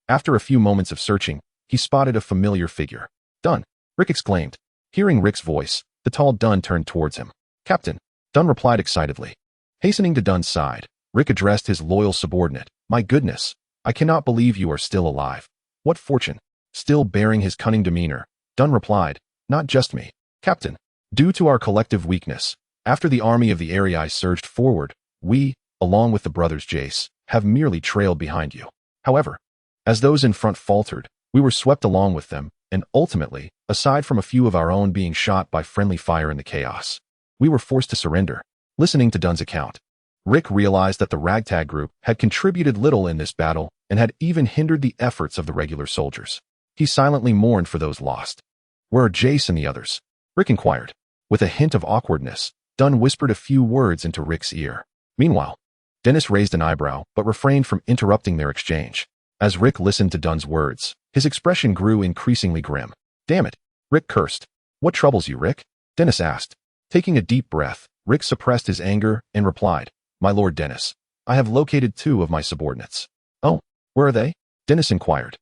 After a few moments of searching, he spotted a familiar figure. Dunn, Rick exclaimed. Hearing Rick's voice, the tall Dunn turned towards him. Captain, Dunn replied excitedly. Hastening to Dunn's side, Rick addressed his loyal subordinate. My goodness, I cannot believe you are still alive. What fortune. Still bearing his cunning demeanor, Dunn replied, not just me, Captain. Due to our collective weakness, after the army of the Aerys surged forward, we, along with the brothers Jace, have merely trailed behind you. However, as those in front faltered, we were swept along with them, and ultimately, aside from a few of our own being shot by friendly fire in the chaos, we were forced to surrender. Listening to Dunn's account, Rick realized that the ragtag group had contributed little in this battle and had even hindered the efforts of the regular soldiers. He silently mourned for those lost. Where are Jace and the others? Rick inquired. With a hint of awkwardness, Dunn whispered a few words into Rick's ear. Meanwhile, Dennis raised an eyebrow but refrained from interrupting their exchange. As Rick listened to Dunn's words, his expression grew increasingly grim. Damn it, Rick cursed. What troubles you, Rick? Dennis asked. Taking a deep breath, Rick suppressed his anger and replied, My lord Dennis, I have located two of my subordinates. Oh, where are they? Dennis inquired.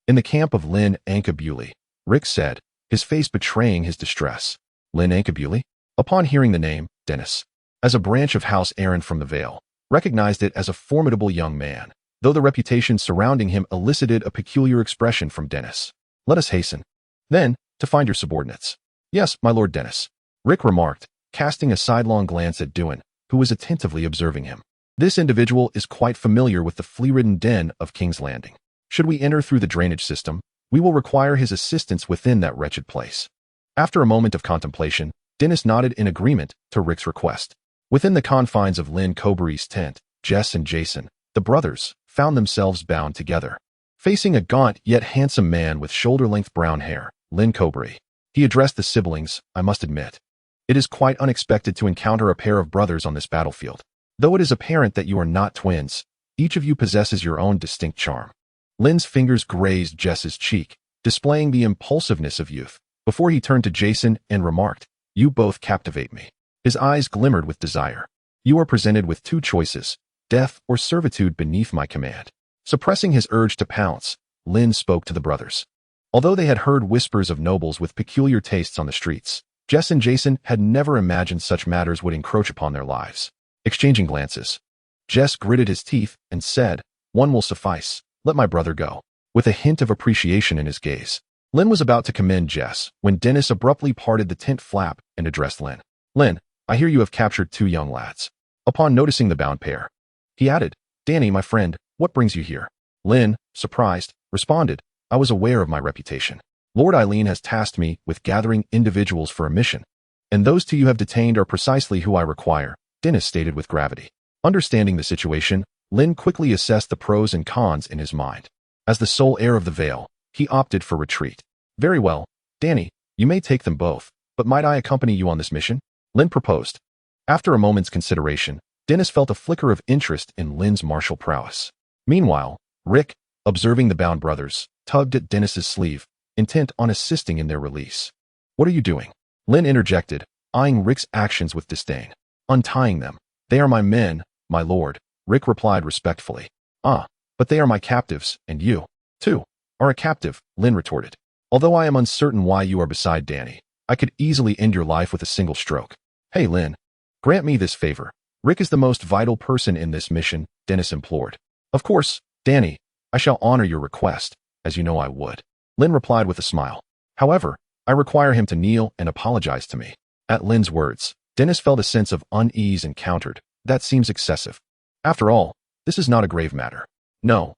In the camp of Lyn Ankabuli, Rick said, his face betraying his distress. Lyn Ankabuli? Upon hearing the name, Dennis, as a branch of House Aaron from the Vale, recognized it as a formidable young man, though the reputation surrounding him elicited a peculiar expression from Dennis. Let us hasten. Then, to find your subordinates. Yes, my lord Dennis, Rick remarked, casting a sidelong glance at Duin, who was attentively observing him. This individual is quite familiar with the flea-ridden den of King's Landing. Should we enter through the drainage system, we will require his assistance within that wretched place. After a moment of contemplation, Dennis nodded in agreement to Rick's request. Within the confines of Lyn Cobry's tent, Jess and Jason, the brothers, found themselves bound together. Facing a gaunt yet handsome man with shoulder-length brown hair, Lyn Cobry, he addressed the siblings, I must admit. It is quite unexpected to encounter a pair of brothers on this battlefield. Though it is apparent that you are not twins, each of you possesses your own distinct charm. Lyn's fingers grazed Jess's cheek, displaying the impulsiveness of youth, before he turned to Jason and remarked, You both captivate me. His eyes glimmered with desire. You are presented with two choices, death or servitude beneath my command. Suppressing his urge to pounce, Lyn spoke to the brothers. Although they had heard whispers of nobles with peculiar tastes on the streets, Jess and Jason had never imagined such matters would encroach upon their lives. Exchanging glances, Jess gritted his teeth and said, One will suffice. Let my brother go. With a hint of appreciation in his gaze, Lyn was about to commend Jess when Dennis abruptly parted the tent flap and addressed Lyn. Lyn, I hear you have captured two young lads. Upon noticing the bound pair, he added, Danny, my friend, what brings you here? Lyn, surprised, responded, I was aware of my reputation. Lord Eileen has tasked me with gathering individuals for a mission, and those two you have detained are precisely who I require, Dennis stated with gravity. Understanding the situation, Lyn quickly assessed the pros and cons in his mind. As the sole heir of the Vale, he opted for retreat. Very well, Danny, you may take them both, but might I accompany you on this mission? Lyn proposed. After a moment's consideration, Dennis felt a flicker of interest in Lyn's martial prowess. Meanwhile, Rick, observing the bound brothers, tugged at Dennis's sleeve, intent on assisting in their release. What are you doing? Lyn interjected, eyeing Rick's actions with disdain. Untying them. They are my men, my lord, Rick replied respectfully. Ah, but they are my captives, and you, too, are a captive, Lyn retorted. Although I am uncertain why you are beside Dany, I could easily end your life with a single stroke. Hey, Lyn, grant me this favor. Rick is the most vital person in this mission, Dennis implored. Of course, Dany, I shall honor your request, as you know I would. Lyn replied with a smile. However, I require him to kneel and apologize to me. At Lyn's words, Dennis felt a sense of unease and countered. That seems excessive. After all, this is not a grave matter. No,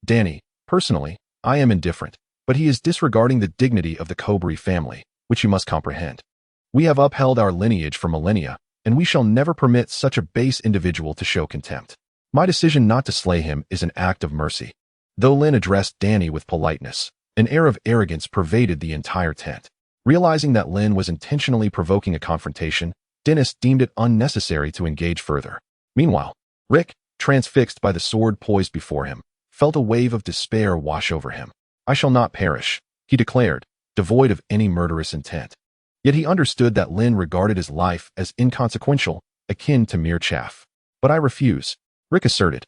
Dany, personally, I am indifferent, but he is disregarding the dignity of the Cobry family, which you must comprehend. We have upheld our lineage for millennia, and we shall never permit such a base individual to show contempt. My decision not to slay him is an act of mercy. Though Lyn addressed Dany with politeness, an air of arrogance pervaded the entire tent. Realizing that Lyn was intentionally provoking a confrontation, Dennis deemed it unnecessary to engage further. Meanwhile, Rick, transfixed by the sword poised before him, felt a wave of despair wash over him. I shall not perish, he declared, devoid of any murderous intent. Yet he understood that Lyn regarded his life as inconsequential, akin to mere chaff. But I refuse, Rick asserted.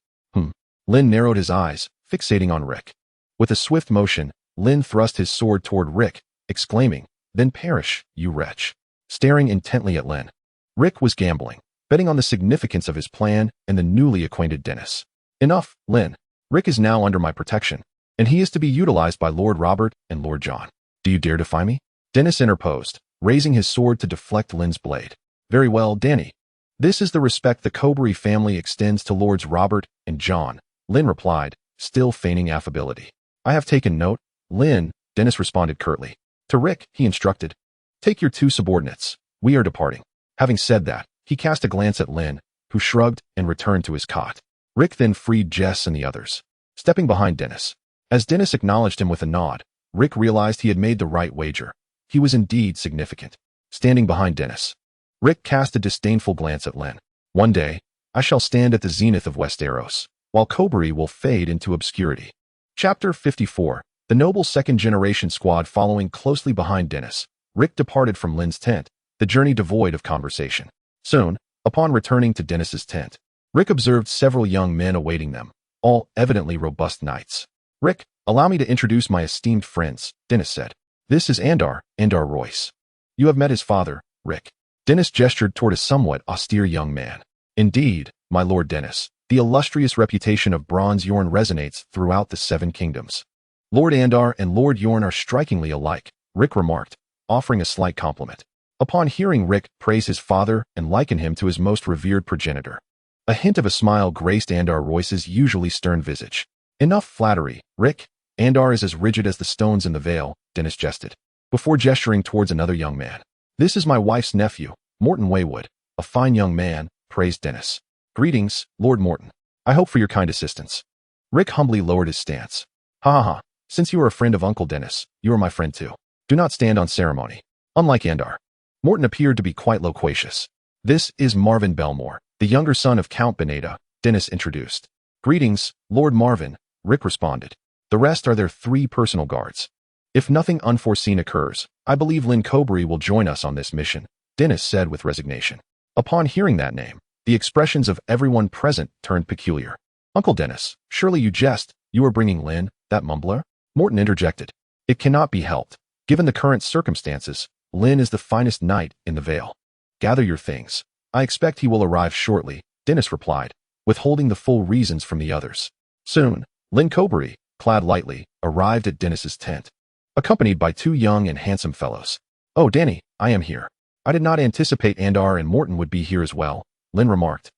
Lyn narrowed his eyes, fixating on Rick. With a swift motion, Lyn thrust his sword toward Rick, exclaiming, "Then perish, you wretch." Staring intently at Lyn, Rick was gambling, betting on the significance of his plan and the newly acquainted Dennis. Enough, Lyn. Rick is now under my protection, and he is to be utilized by Lord Robert and Lord John. Do you dare defy me? Dennis interposed, raising his sword to deflect Lyn's blade. Very well, Dany. This is the respect the Cobry family extends to Lords Robert and John, Lyn replied, still feigning affability. I have taken note, Lyn, Dennis responded curtly. To Rick, he instructed, take your two subordinates. We are departing. Having said that, he cast a glance at Lyn, who shrugged and returned to his cot. Rick then freed Jess and the others, stepping behind Dennis. As Dennis acknowledged him with a nod, Rick realized he had made the right wager. He was indeed significant. Standing behind Dennis, Rick cast a disdainful glance at Lyn. One day, I shall stand at the zenith of Westeros, while Cobry will fade into obscurity. Chapter 54. The noble second-generation squad following closely behind Dennis, Rick departed from Lyn's tent, the journey devoid of conversation. Soon, upon returning to Dennis's tent, Rick observed several young men awaiting them, all evidently robust knights. Rick, allow me to introduce my esteemed friends, Dennis said. This is Andar Royce. You have met his father, Rick. Dennis gestured toward a somewhat austere young man. Indeed, my Lord Dennis, the illustrious reputation of Bronze Yorn resonates throughout the Seven Kingdoms. Lord Andar and Lord Yorn are strikingly alike, Rick remarked, offering a slight compliment. Upon hearing Rick praise his father and liken him to his most revered progenitor, a hint of a smile graced Andar Royce's usually stern visage. Enough flattery, Rick. Andar is as rigid as the stones in the Vale, Dennis jested, before gesturing towards another young man. This is my wife's nephew, Morton Waywood, a fine young man, praised Dennis. Greetings, Lord Morton. I hope for your kind assistance. Rick humbly lowered his stance. Ha. Since you are a friend of Uncle Dennis, you are my friend too. Do not stand on ceremony. Unlike Andar, Morton appeared to be quite loquacious. This is Marvin Belmore, the younger son of Count Beneda, Dennis introduced. Greetings, Lord Marvin, Rick responded. The rest are their 3 personal guards. If nothing unforeseen occurs, I believe Lyn Cobry will join us on this mission, Dennis said with resignation. Upon hearing that name, the expressions of everyone present turned peculiar. Uncle Dennis, surely you jest, you are bringing Lyn, that mumbler? Morton interjected. It cannot be helped. Given the current circumstances, Lyn is the finest knight in the Vale. Gather your things. I expect he will arrive shortly, Dennis replied, withholding the full reasons from the others. Soon, Lyn Cobry, clad lightly, arrived at Dennis's tent, accompanied by 2 young and handsome fellows. Oh, Dany, I am here. I did not anticipate Andar and Morton would be here as well, Lyn remarked,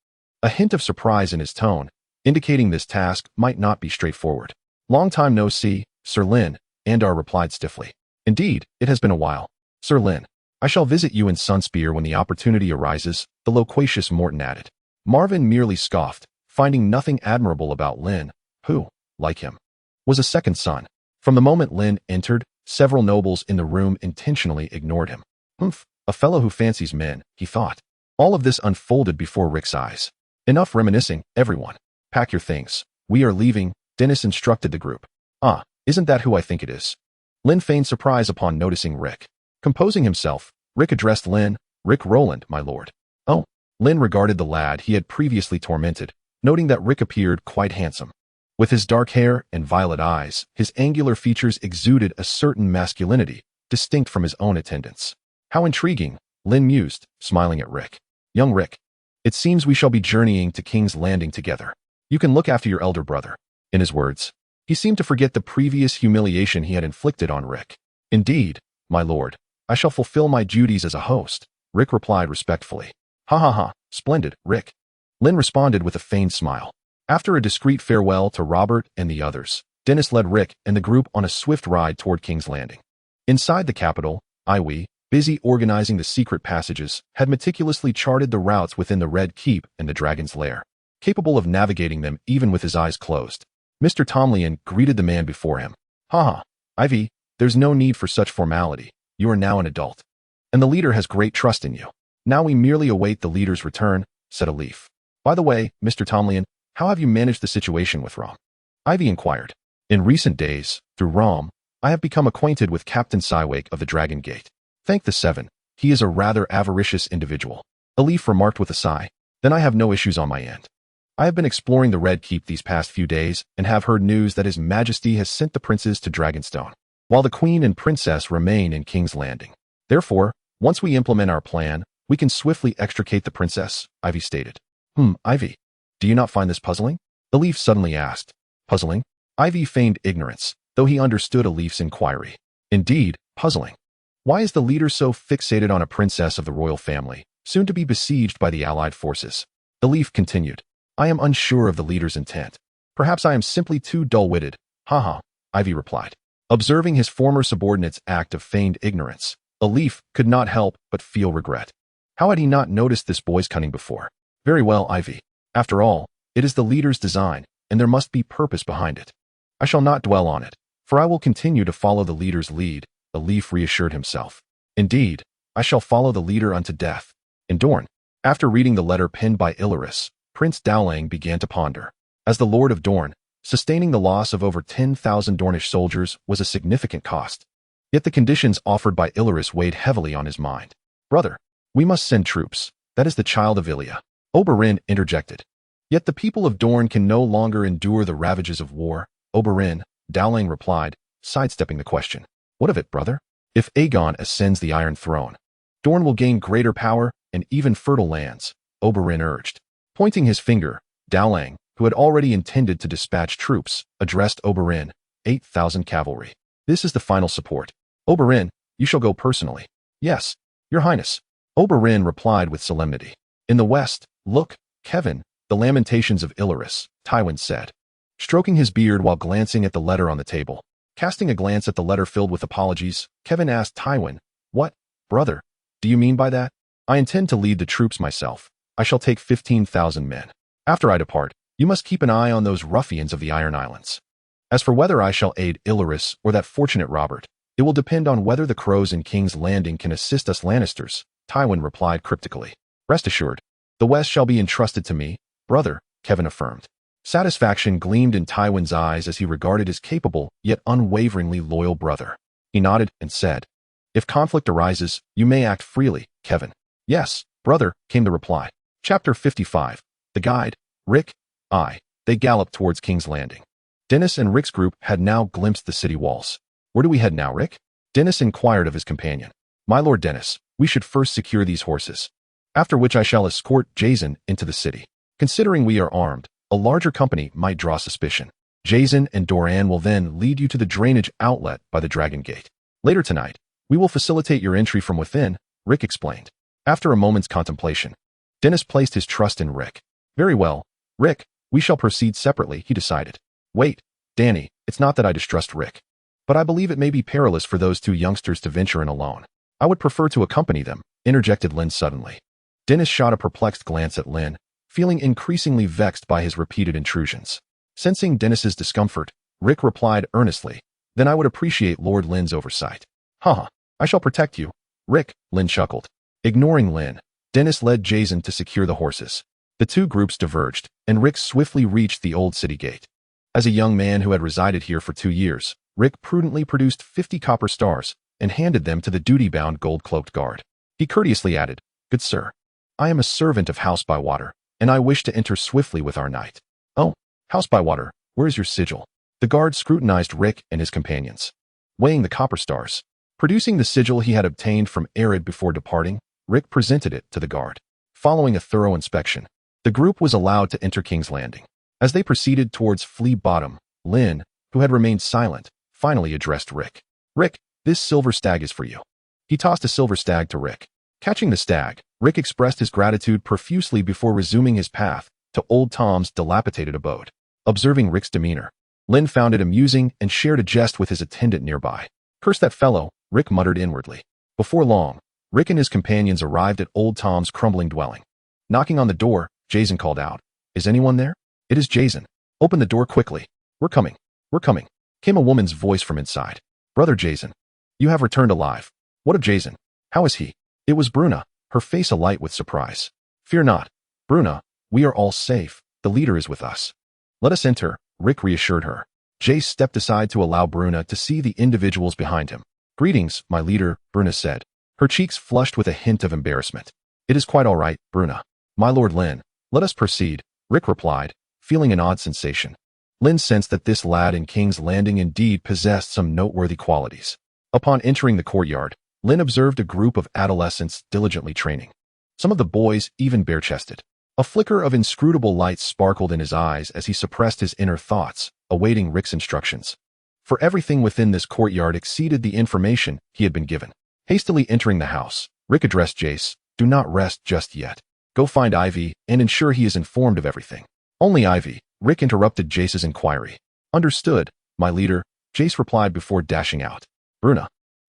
a hint of surprise in his tone, indicating this task might not be straightforward. Long time no see, Sir Lyn, Andar replied stiffly. Indeed, it has been a while. Sir Lyn, I shall visit you in Sunspear when the opportunity arises, the loquacious Morton added. Marvin merely scoffed, finding nothing admirable about Lyn, who, like him, was a second son. From the moment Lyn entered, several nobles in the room intentionally ignored him. A fellow who fancies men, he thought. All of this unfolded before Rick's eyes. Enough reminiscing, everyone. Pack your things. We are leaving, Dennis instructed the group. Isn't that who I think it is? Lyn feigned surprise upon noticing Rick. Composing himself, Rick addressed Lyn, Rick Roland, my lord. Oh. Lyn regarded the lad he had previously tormented, noting that Rick appeared quite handsome. With his dark hair and violet eyes, his angular features exuded a certain masculinity, distinct from his own attendants. How intriguing, Lynn mused, smiling at Rick. Young Rick, it seems we shall be journeying to King's Landing together. You can look after your elder brother. In his words, he seemed to forget the previous humiliation he had inflicted on Rick. Indeed, my lord, I shall fulfill my duties as a host, Rick replied respectfully. Ha ha ha, splendid, Rick. Lynn responded with a feigned smile. After a discreet farewell to Robert and the others, Dennis led Rick and the group on a swift ride toward King's Landing. Inside the capital, Iwi, busy organizing the secret passages, had meticulously charted the routes within the Red Keep and the Dragon's Lair, capable of navigating them even with his eyes closed. Mr. Tomlin greeted the man before him. Ha! Ivy, there's no need for such formality. You are now an adult. And the leader has great trust in you. Now we merely await the leader's return, said a leaf. By the way, Mr. Tomlin, how have you managed the situation with Rom? Ivy inquired. In recent days, through Rom, I have become acquainted with Captain Cywake of the Dragon Gate. Thank the Seven, he is a rather avaricious individual. A leaf remarked with a sigh. Then I have no issues on my end. I have been exploring the Red Keep these past few days and have heard news that His Majesty has sent the princes to Dragonstone, while the Queen and Princess remain in King's Landing. Therefore, once we implement our plan, we can swiftly extricate the princess, Ivy stated. Ivy, do you not find this puzzling? The leaf suddenly asked. Puzzling? Ivy feigned ignorance, though he understood a leaf's inquiry. Indeed, puzzling. Why is the leader so fixated on a princess of the royal family, soon to be besieged by the allied forces? The leaf continued. I am unsure of the leader's intent. Perhaps I am simply too dull-witted. Ha, Ivy replied. Observing his former subordinate's act of feigned ignorance, a leaf could not help but feel regret. How had he not noticed this boy's cunning before? Very well, Ivy. After all, it is the leader's design, and there must be purpose behind it. I shall not dwell on it, for I will continue to follow the leader's lead, the leaf reassured himself. Indeed, I shall follow the leader unto death. In Dorne, after reading the letter penned by Aerys, Prince Dowling began to ponder. As the Lord of Dorne, sustaining the loss of over 10,000 Dornish soldiers was a significant cost. Yet the conditions offered by Aerys weighed heavily on his mind. Brother, we must send troops. That is the child of Ilia. Oberyn interjected. Yet the people of Dorne can no longer endure the ravages of war. Oberyn, Dowling replied, sidestepping the question. What of it, brother? If Aegon ascends the Iron Throne, Dorne will gain greater power and even fertile lands, Oberyn urged. Pointing his finger, Dowling, who had already intended to dispatch troops, addressed Oberyn, 8,000 cavalry. This is the final support. Oberyn, you shall go personally. Yes, your highness. Oberyn replied with solemnity. In the west, look, Kevin, the lamentations of Aerys, Tywin said, stroking his beard while glancing at the letter on the table. Casting a glance at the letter filled with apologies, Kevin asked Tywin, What, brother, do you mean by that? I intend to lead the troops myself. I shall take 15,000 men. After I depart, you must keep an eye on those ruffians of the Iron Islands. As for whether I shall aid Aerys or that fortunate Robert, it will depend on whether the crows in King's Landing can assist us Lannisters, Tywin replied cryptically. Rest assured, the West shall be entrusted to me, brother, Kevin affirmed. Satisfaction gleamed in Tywin's eyes as he regarded his capable yet unwaveringly loyal brother. He nodded and said, If conflict arises, you may act freely, Kevin. Yes, brother, came the reply. Chapter 55. The Guide, Rick, I. They galloped towards King's Landing. Dennis and Rick's group had now glimpsed the city walls. Where do we head now, Rick? Dennis inquired of his companion. My lord Dennis, we should first secure these horses, after which I shall escort Jason into the city. Considering we are armed, a larger company might draw suspicion. Jason and Doran will then lead you to the drainage outlet by the Dragon Gate. Later tonight, we will facilitate your entry from within, Rick explained. After a moment's contemplation, Dennis placed his trust in Rick. Very well, Rick, we shall proceed separately, he decided. Wait, Danny, it's not that I distrust Rick, but I believe it may be perilous for those two youngsters to venture in alone. I would prefer to accompany them, interjected Lynn suddenly. Dennis shot a perplexed glance at Lynn, feeling increasingly vexed by his repeated intrusions. Sensing Dennis's discomfort, Rick replied earnestly, Then I would appreciate Lord Lynn's oversight. I shall protect you. Rick, Lynn chuckled. Ignoring Lynn, Dennis led Jason to secure the horses. The two groups diverged, and Rick swiftly reached the old city gate. As a young man who had resided here for 2 years, Rick prudently produced 50 copper stars and handed them to the duty-bound gold-cloaked guard. He courteously added, Good sir, I am a servant of House Bywater, and I wish to enter swiftly with our knight. Oh, House Bywater, where is your sigil? The guard scrutinized Rick and his companions, weighing the copper stars. Producing the sigil he had obtained from Aerys before departing, Rick presented it to the guard. Following a thorough inspection, the group was allowed to enter King's Landing. As they proceeded towards Flea Bottom, Lynn, who had remained silent, finally addressed Rick. Rick, this silver stag is for you. He tossed a silver stag to Rick. Catching the stag, Rick expressed his gratitude profusely before resuming his path to Old Tom's dilapidated abode. Observing Rick's demeanor, Lynn found it amusing and shared a jest with his attendant nearby. Curse that fellow, Rick muttered inwardly. Before long, Rick and his companions arrived at Old Tom's crumbling dwelling. Knocking on the door, Jason called out, "Is anyone there?" "It is Jason. Open the door quickly. We're coming. We're coming," came a woman's voice from inside. "Brother Jason, you have returned alive. What of Jason? How is he?" It was Bruna, her face alight with surprise. "Fear not, Bruna, we are all safe. The leader is with us." "Let us enter," Rick reassured her. Jace stepped aside to allow Bruna to see the individuals behind him. "Greetings, my leader," Bruna said, her cheeks flushed with a hint of embarrassment. "It is quite all right, Bruna. My lord Lynn, let us proceed," Rick replied, feeling an odd sensation. Lynn sensed that this lad in King's Landing indeed possessed some noteworthy qualities. Upon entering the courtyard, Lynn observed a group of adolescents diligently training. Some of the boys even bare-chested. A flicker of inscrutable light sparkled in his eyes as he suppressed his inner thoughts, awaiting Rick's instructions. For everything within this courtyard exceeded the information he had been given. Hastily entering the house, Rick addressed Jace, "Do not rest just yet. Go find Ivy and ensure he is informed of everything." "Only Ivy," Rick interrupted Jace's inquiry. "Understood, my leader," Jace replied before dashing out. "Bruna,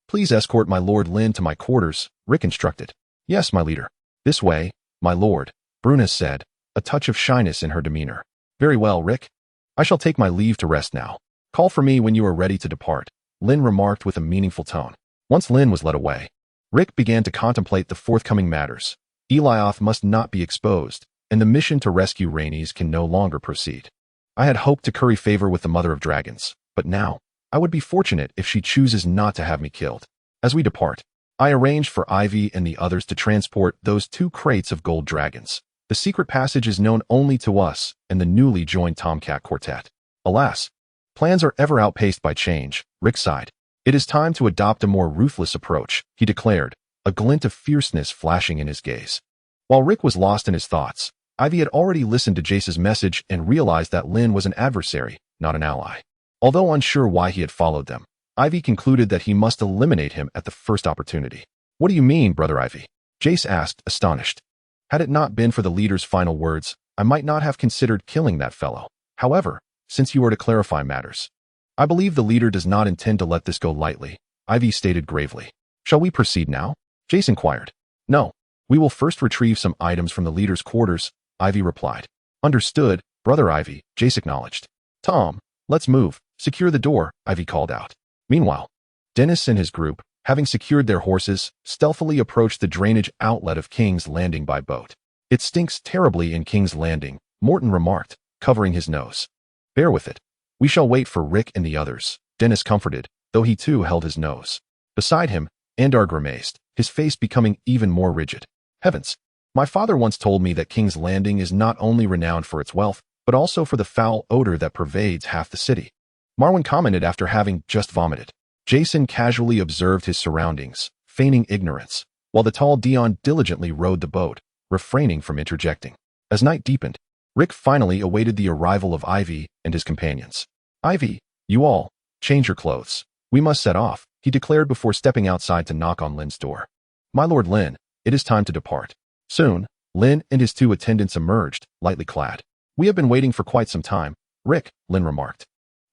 please escort my lord Lynn to my quarters," Rick instructed. "Yes, my leader. This way, my lord," Bruna said, a touch of shyness in her demeanor. "Very well, Rick. I shall take my leave to rest now. Call for me when you are ready to depart," Lynn remarked with a meaningful tone. Once Lynn was led away, Rick began to contemplate the forthcoming matters. Elioth must not be exposed, and the mission to rescue Rhaenys can no longer proceed. "I had hoped to curry favor with the Mother of Dragons, but now, I would be fortunate if she chooses not to have me killed. As we depart, I arranged for Ivy and the others to transport those 2 crates of gold dragons. The secret passage is known only to us and the newly joined Tomcat Quartet. Alas, plans are ever outpaced by change," Rick sighed. "It is time to adopt a more ruthless approach," he declared, a glint of fierceness flashing in his gaze. While Rick was lost in his thoughts, Ivy had already listened to Jace's message and realized that Lynn was an adversary, not an ally. Although unsure why he had followed them, Ivy concluded that he must eliminate him at the first opportunity. "What do you mean, Brother Ivy?" Jace asked, astonished. "Had it not been for the leader's final words, I might not have considered killing that fellow. However, since you are to clarify matters, I believe the leader does not intend to let this go lightly," Ivy stated gravely. "Shall we proceed now?" Jace inquired. "No. We will first retrieve some items from the leader's quarters," Ivy replied. "Understood, Brother Ivy," Jace acknowledged. "Tom, let's move. Secure the door," Ivy called out. Meanwhile, Dennis and his group, having secured their horses, stealthily approached the drainage outlet of King's Landing by boat. "It stinks terribly in King's Landing," Morton remarked, covering his nose. "Bear with it. We shall wait for Rick and the others," Dennis comforted, though he too held his nose. Beside him, Andar grimaced, his face becoming even more rigid. "Heavens! My father once told me that King's Landing is not only renowned for its wealth, but also for the foul odor that pervades half the city," Marwyn commented after having just vomited. Jason casually observed his surroundings, feigning ignorance, while the tall Dion diligently rowed the boat, refraining from interjecting. As night deepened, Rick finally awaited the arrival of Ivy and his companions. "Ivy, you all, change your clothes. We must set off," he declared before stepping outside to knock on Lynn's door. "My lord Lynn, it is time to depart." Soon, Lynn and his 2 attendants emerged, lightly clad. "We have been waiting for quite some time, Rick," Lynn remarked.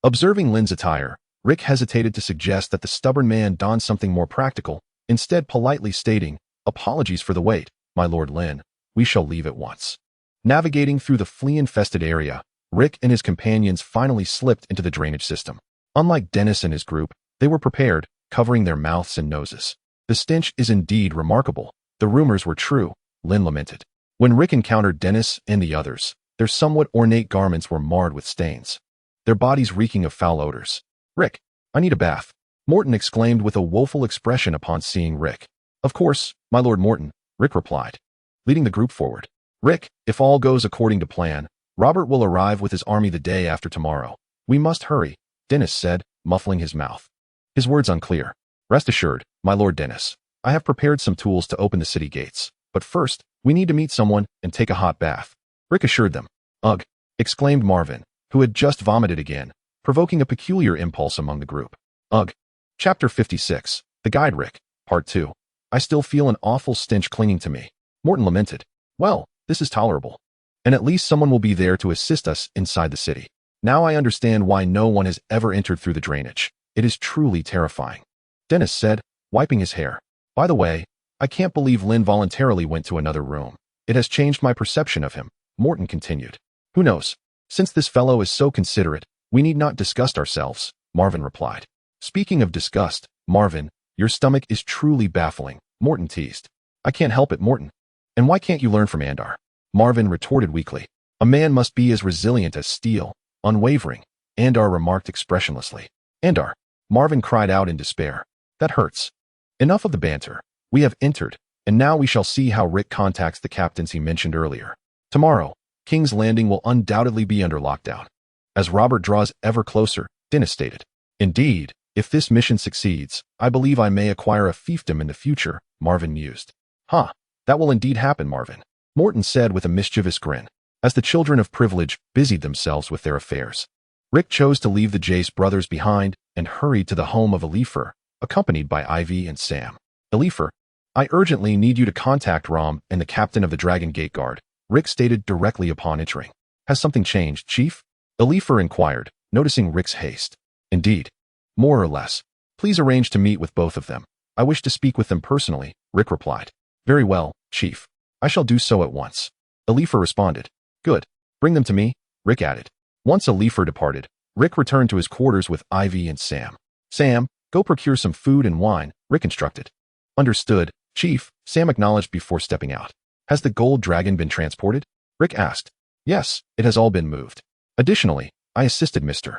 Observing Lynn's attire, Rick hesitated to suggest that the stubborn man don something more practical, instead politely stating, "Apologies for the wait, my lord Lynn. We shall leave at once." Navigating through the flea-infested area, Rick and his companions finally slipped into the drainage system. Unlike Dennis and his group, they were prepared, covering their mouths and noses. "The stench is indeed remarkable. The rumors were true," Lynn lamented. When Rick encountered Dennis and the others, their somewhat ornate garments were marred with stains, their bodies reeking of foul odors. "Rick, I need a bath," Morton exclaimed with a woeful expression upon seeing Rick. "Of course, my lord Morton," Rick replied, leading the group forward. "Rick, if all goes according to plan, Robert will arrive with his army the day after tomorrow. We must hurry, Dennis said, muffling his mouth. His words unclear. Rest assured, my lord Dennis. I have prepared some tools to open the city gates. But first, we need to meet someone and take a hot bath. Rick assured them. Ugh, exclaimed Marvin, who had just vomited again, provoking a peculiar impulse among the group. Ugh. Chapter 56, The Guide Rick, Part 2. I still feel an awful stench clinging to me. Morton lamented. Well, this is tolerable. And at least someone will be there to assist us inside the city. Now I understand why no one has ever entered through the drainage. It is truly terrifying. Dennis said, wiping his hair. By the way, I can't believe Lynn voluntarily went to another room. It has changed my perception of him, Morton continued. Who knows? Since this fellow is so considerate, we need not disgust ourselves, Marvin replied. Speaking of disgust, Marvin, your stomach is truly baffling, Morton teased. I can't help it, Morton. And why can't you learn from Andar? Marvin retorted weakly. A man must be as resilient as steel, unwavering, Andar remarked expressionlessly. Andar, Marvin cried out in despair. That hurts. Enough of the banter. We have entered, and now we shall see how Rick contacts the captains he mentioned earlier. Tomorrow, King's Landing will undoubtedly be under lockdown. As Robert draws ever closer, Dennis stated. Indeed, if this mission succeeds, I believe I may acquire a fiefdom in the future, Marvin mused. Huh, that will indeed happen, Marvin, Morton said with a mischievous grin, as the children of privilege busied themselves with their affairs. Rick chose to leave the Jace brothers behind and hurried to the home of Alifer, accompanied by Ivy and Sam. Alifer, I urgently need you to contact Rom and the captain of the Dragon Gate Guard, Rick stated directly upon entering. Has something changed, Chief? Alifer inquired, noticing Rick's haste. Indeed. More or less. Please arrange to meet with both of them. I wish to speak with them personally, Rick replied. Very well, Chief. I shall do so at once. Alifer responded. Good. Bring them to me, Rick added. Once Alifer departed, Rick returned to his quarters with Ivy and Sam. Sam, go procure some food and wine, Rick instructed. Understood, Chief, Sam acknowledged before stepping out. Has the gold dragon been transported? Rick asked. Yes, it has all been moved. Additionally, I assisted Mr.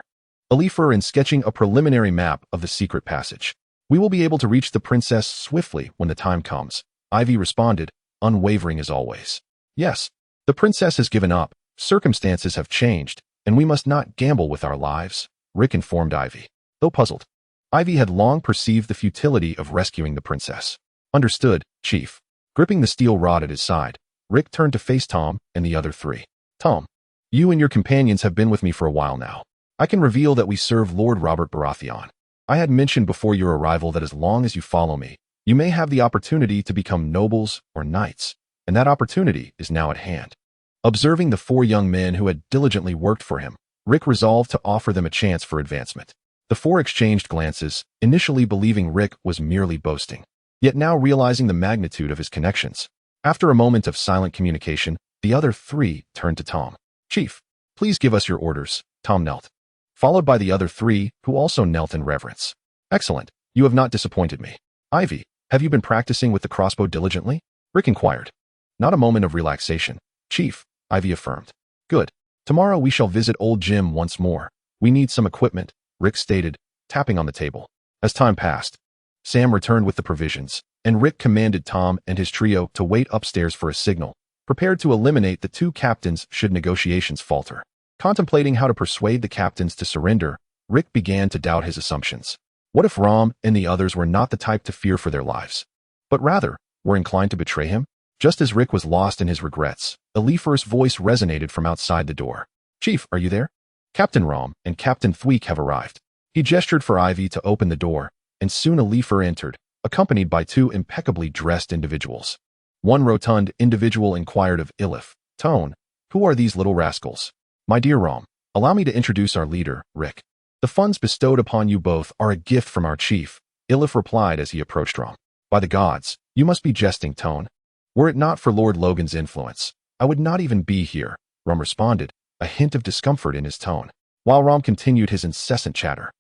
Alifer in sketching a preliminary map of the secret passage. We will be able to reach the princess swiftly when the time comes, Ivy responded, unwavering as always. Yes, the princess has given up, circumstances have changed, and we must not gamble with our lives, Rick informed Ivy, though puzzled. Ivy had long perceived the futility of rescuing the princess. Understood, Chief. Gripping the steel rod at his side, Rick turned to face Tom and the other three. Tom, you and your companions have been with me for a while now. I can reveal that we serve Lord Robert Baratheon. I had mentioned before your arrival that as long as you follow me, you may have the opportunity to become nobles or knights, and that opportunity is now at hand. Observing the four young men who had diligently worked for him, Rick resolved to offer them a chance for advancement. The four exchanged glances, initially believing Rick was merely boasting, yet now realizing the magnitude of his connections. After a moment of silent communication, the other three turned to Tom. Chief, please give us your orders, Tom knelt, followed by the other three, who also knelt in reverence. Excellent, you have not disappointed me. Ivy, have you been practicing with the crossbow diligently? Rick inquired. Not a moment of relaxation, Chief, Ivy affirmed. Good. Tomorrow we shall visit old Jim once more. We need some equipment, Rick stated, tapping on the table. As time passed, Sam returned with the provisions, and Rick commanded Tom and his trio to wait upstairs for a signal, prepared to eliminate the two captains should negotiations falter. Contemplating how to persuade the captains to surrender, Rick began to doubt his assumptions. What if Rom and the others were not the type to fear for their lives, but rather were inclined to betray him? Just as Rick was lost in his regrets, Alifer's voice resonated from outside the door. Chief, are you there? Captain Rom and Captain Thweek have arrived. He gestured for Ivy to open the door, and soon Alifer entered, accompanied by two impeccably dressed individuals. One rotund individual inquired of Ilif, Tone, who are these little rascals? My dear Rom, allow me to introduce our leader, Rick. The funds bestowed upon you both are a gift from our chief, Ilif replied as he approached Rom. By the gods, you must be jesting, Tone. Were it not for Lord Logan's influence, I would not even be here, Rom responded, a hint of discomfort in his tone, while Rom continued his incessant chatter.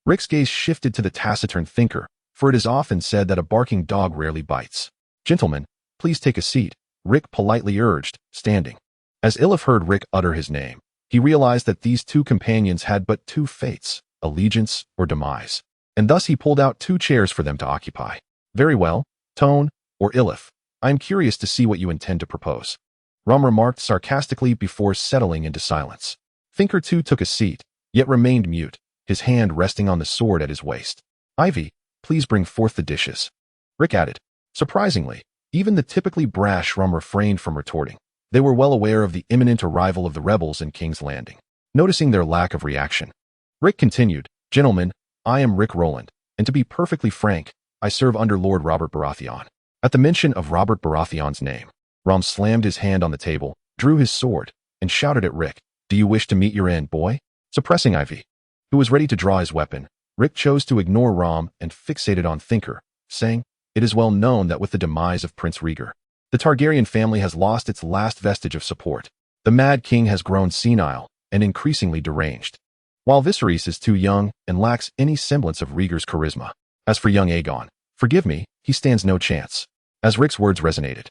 Rick's gaze shifted to the taciturn thinker, for it is often said that a barking dog rarely bites. Gentlemen, please take a seat, Rick politely urged, standing. As Ilif heard Rick utter his name, he realized that these two companions had but two fates, allegiance or demise, and thus he pulled out two chairs for them to occupy. Very well, Tone, or Ilif, I am curious to see what you intend to propose, Rom remarked sarcastically before settling into silence. Thinker 2 took a seat, yet remained mute, his hand resting on the sword at his waist. "Ivy, please bring forth the dishes," Rick added. Surprisingly, even the typically brash Rum refrained from retorting. They were well aware of the imminent arrival of the rebels in King's Landing. Noticing their lack of reaction, Rick continued, "Gentlemen, I am Rick Roland, and to be perfectly frank, I serve under Lord Robert Baratheon." At the mention of Robert Baratheon's name, Rum slammed his hand on the table, drew his sword, and shouted at Rick, "Do you wish to meet your end, boy?" Suppressing Ivy, who was ready to draw his weapon, Rick chose to ignore Rom and fixated on Thinker, saying, "It is well known that with the demise of Prince Rhaegar, the Targaryen family has lost its last vestige of support. The Mad King has grown senile and increasingly deranged, while Viserys is too young and lacks any semblance of Rhaegar's charisma. As for young Aegon, forgive me, he stands no chance." As Rick's words resonated,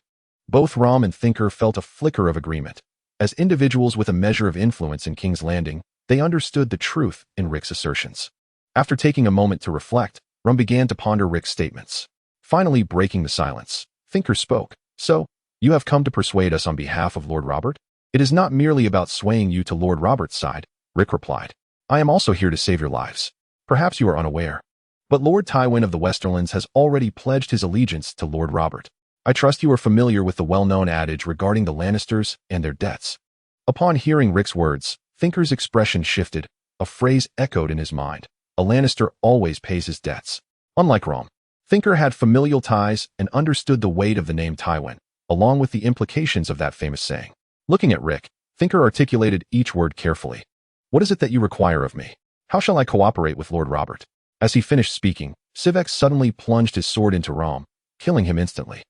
both Rom and Thinker felt a flicker of agreement. As individuals with a measure of influence in King's Landing, they understood the truth in Rick's assertions. After taking a moment to reflect, Rum began to ponder Rick's statements. Finally breaking the silence, Thinker spoke. "So, you have come to persuade us on behalf of Lord Robert?" "It is not merely about swaying you to Lord Robert's side," Rick replied. "I am also here to save your lives. Perhaps you are unaware, but Lord Tywin of the Westerlands has already pledged his allegiance to Lord Robert. I trust you are familiar with the well-known adage regarding the Lannisters and their debts." Upon hearing Rick's words, Thinker's expression shifted. A phrase echoed in his mind. A Lannister always pays his debts. Unlike Rom, Thinker had familial ties and understood the weight of the name Tywin, along with the implications of that famous saying. Looking at Rick, Thinker articulated each word carefully. "What is it that you require of me? How shall I cooperate with Lord Robert?" As he finished speaking, Sivek suddenly plunged his sword into Rom, killing him instantly.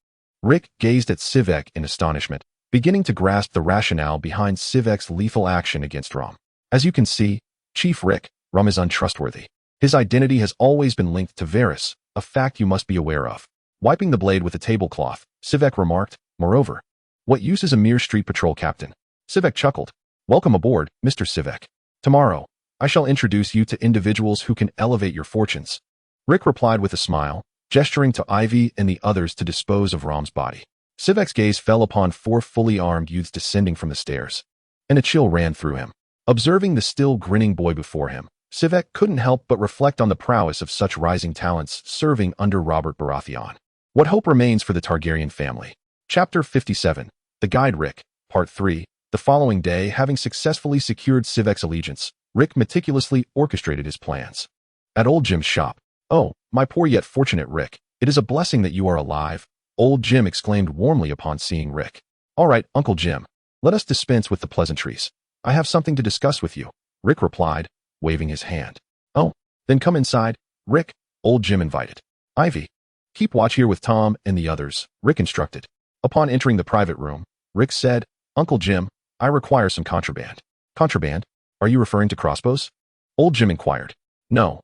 Rick gazed at Sivek in astonishment, beginning to grasp the rationale behind Sivek's lethal action against Rom. "As you can see, Chief Rick, Rom is untrustworthy. His identity has always been linked to Varys, a fact you must be aware of." Wiping the blade with a tablecloth, Sivek remarked, "Moreover, what use is a mere street patrol captain?" Sivek chuckled. "Welcome aboard, Mr. Sivek. Tomorrow, I shall introduce you to individuals who can elevate your fortunes." Rick replied with a smile, gesturing to Ivy and the others to dispose of Rom's body. Sivek's gaze fell upon 4 fully armed youths descending from the stairs, and a chill ran through him. Observing the still grinning boy before him, Sivek couldn't help but reflect on the prowess of such rising talents serving under Robert Baratheon. What hope remains for the Targaryen family? Chapter 57, The Guide Rick, Part 3. The following day, having successfully secured Sivek's allegiance, Rick meticulously orchestrated his plans. At Old Jim's shop. "Oh, my poor yet fortunate Rick, it is a blessing that you are alive," Old Jim exclaimed warmly upon seeing Rick. "All right, Uncle Jim, let us dispense with the pleasantries. I have something to discuss with you," Rick replied, waving his hand. "Oh, then come inside, Rick," Old Jim invited. "Ivy, keep watch here with Tom and the others," Rick instructed. Upon entering the private room, Rick said, "Uncle Jim, I require some contraband." "Contraband? Are you referring to crossbows?" Old Jim inquired. No,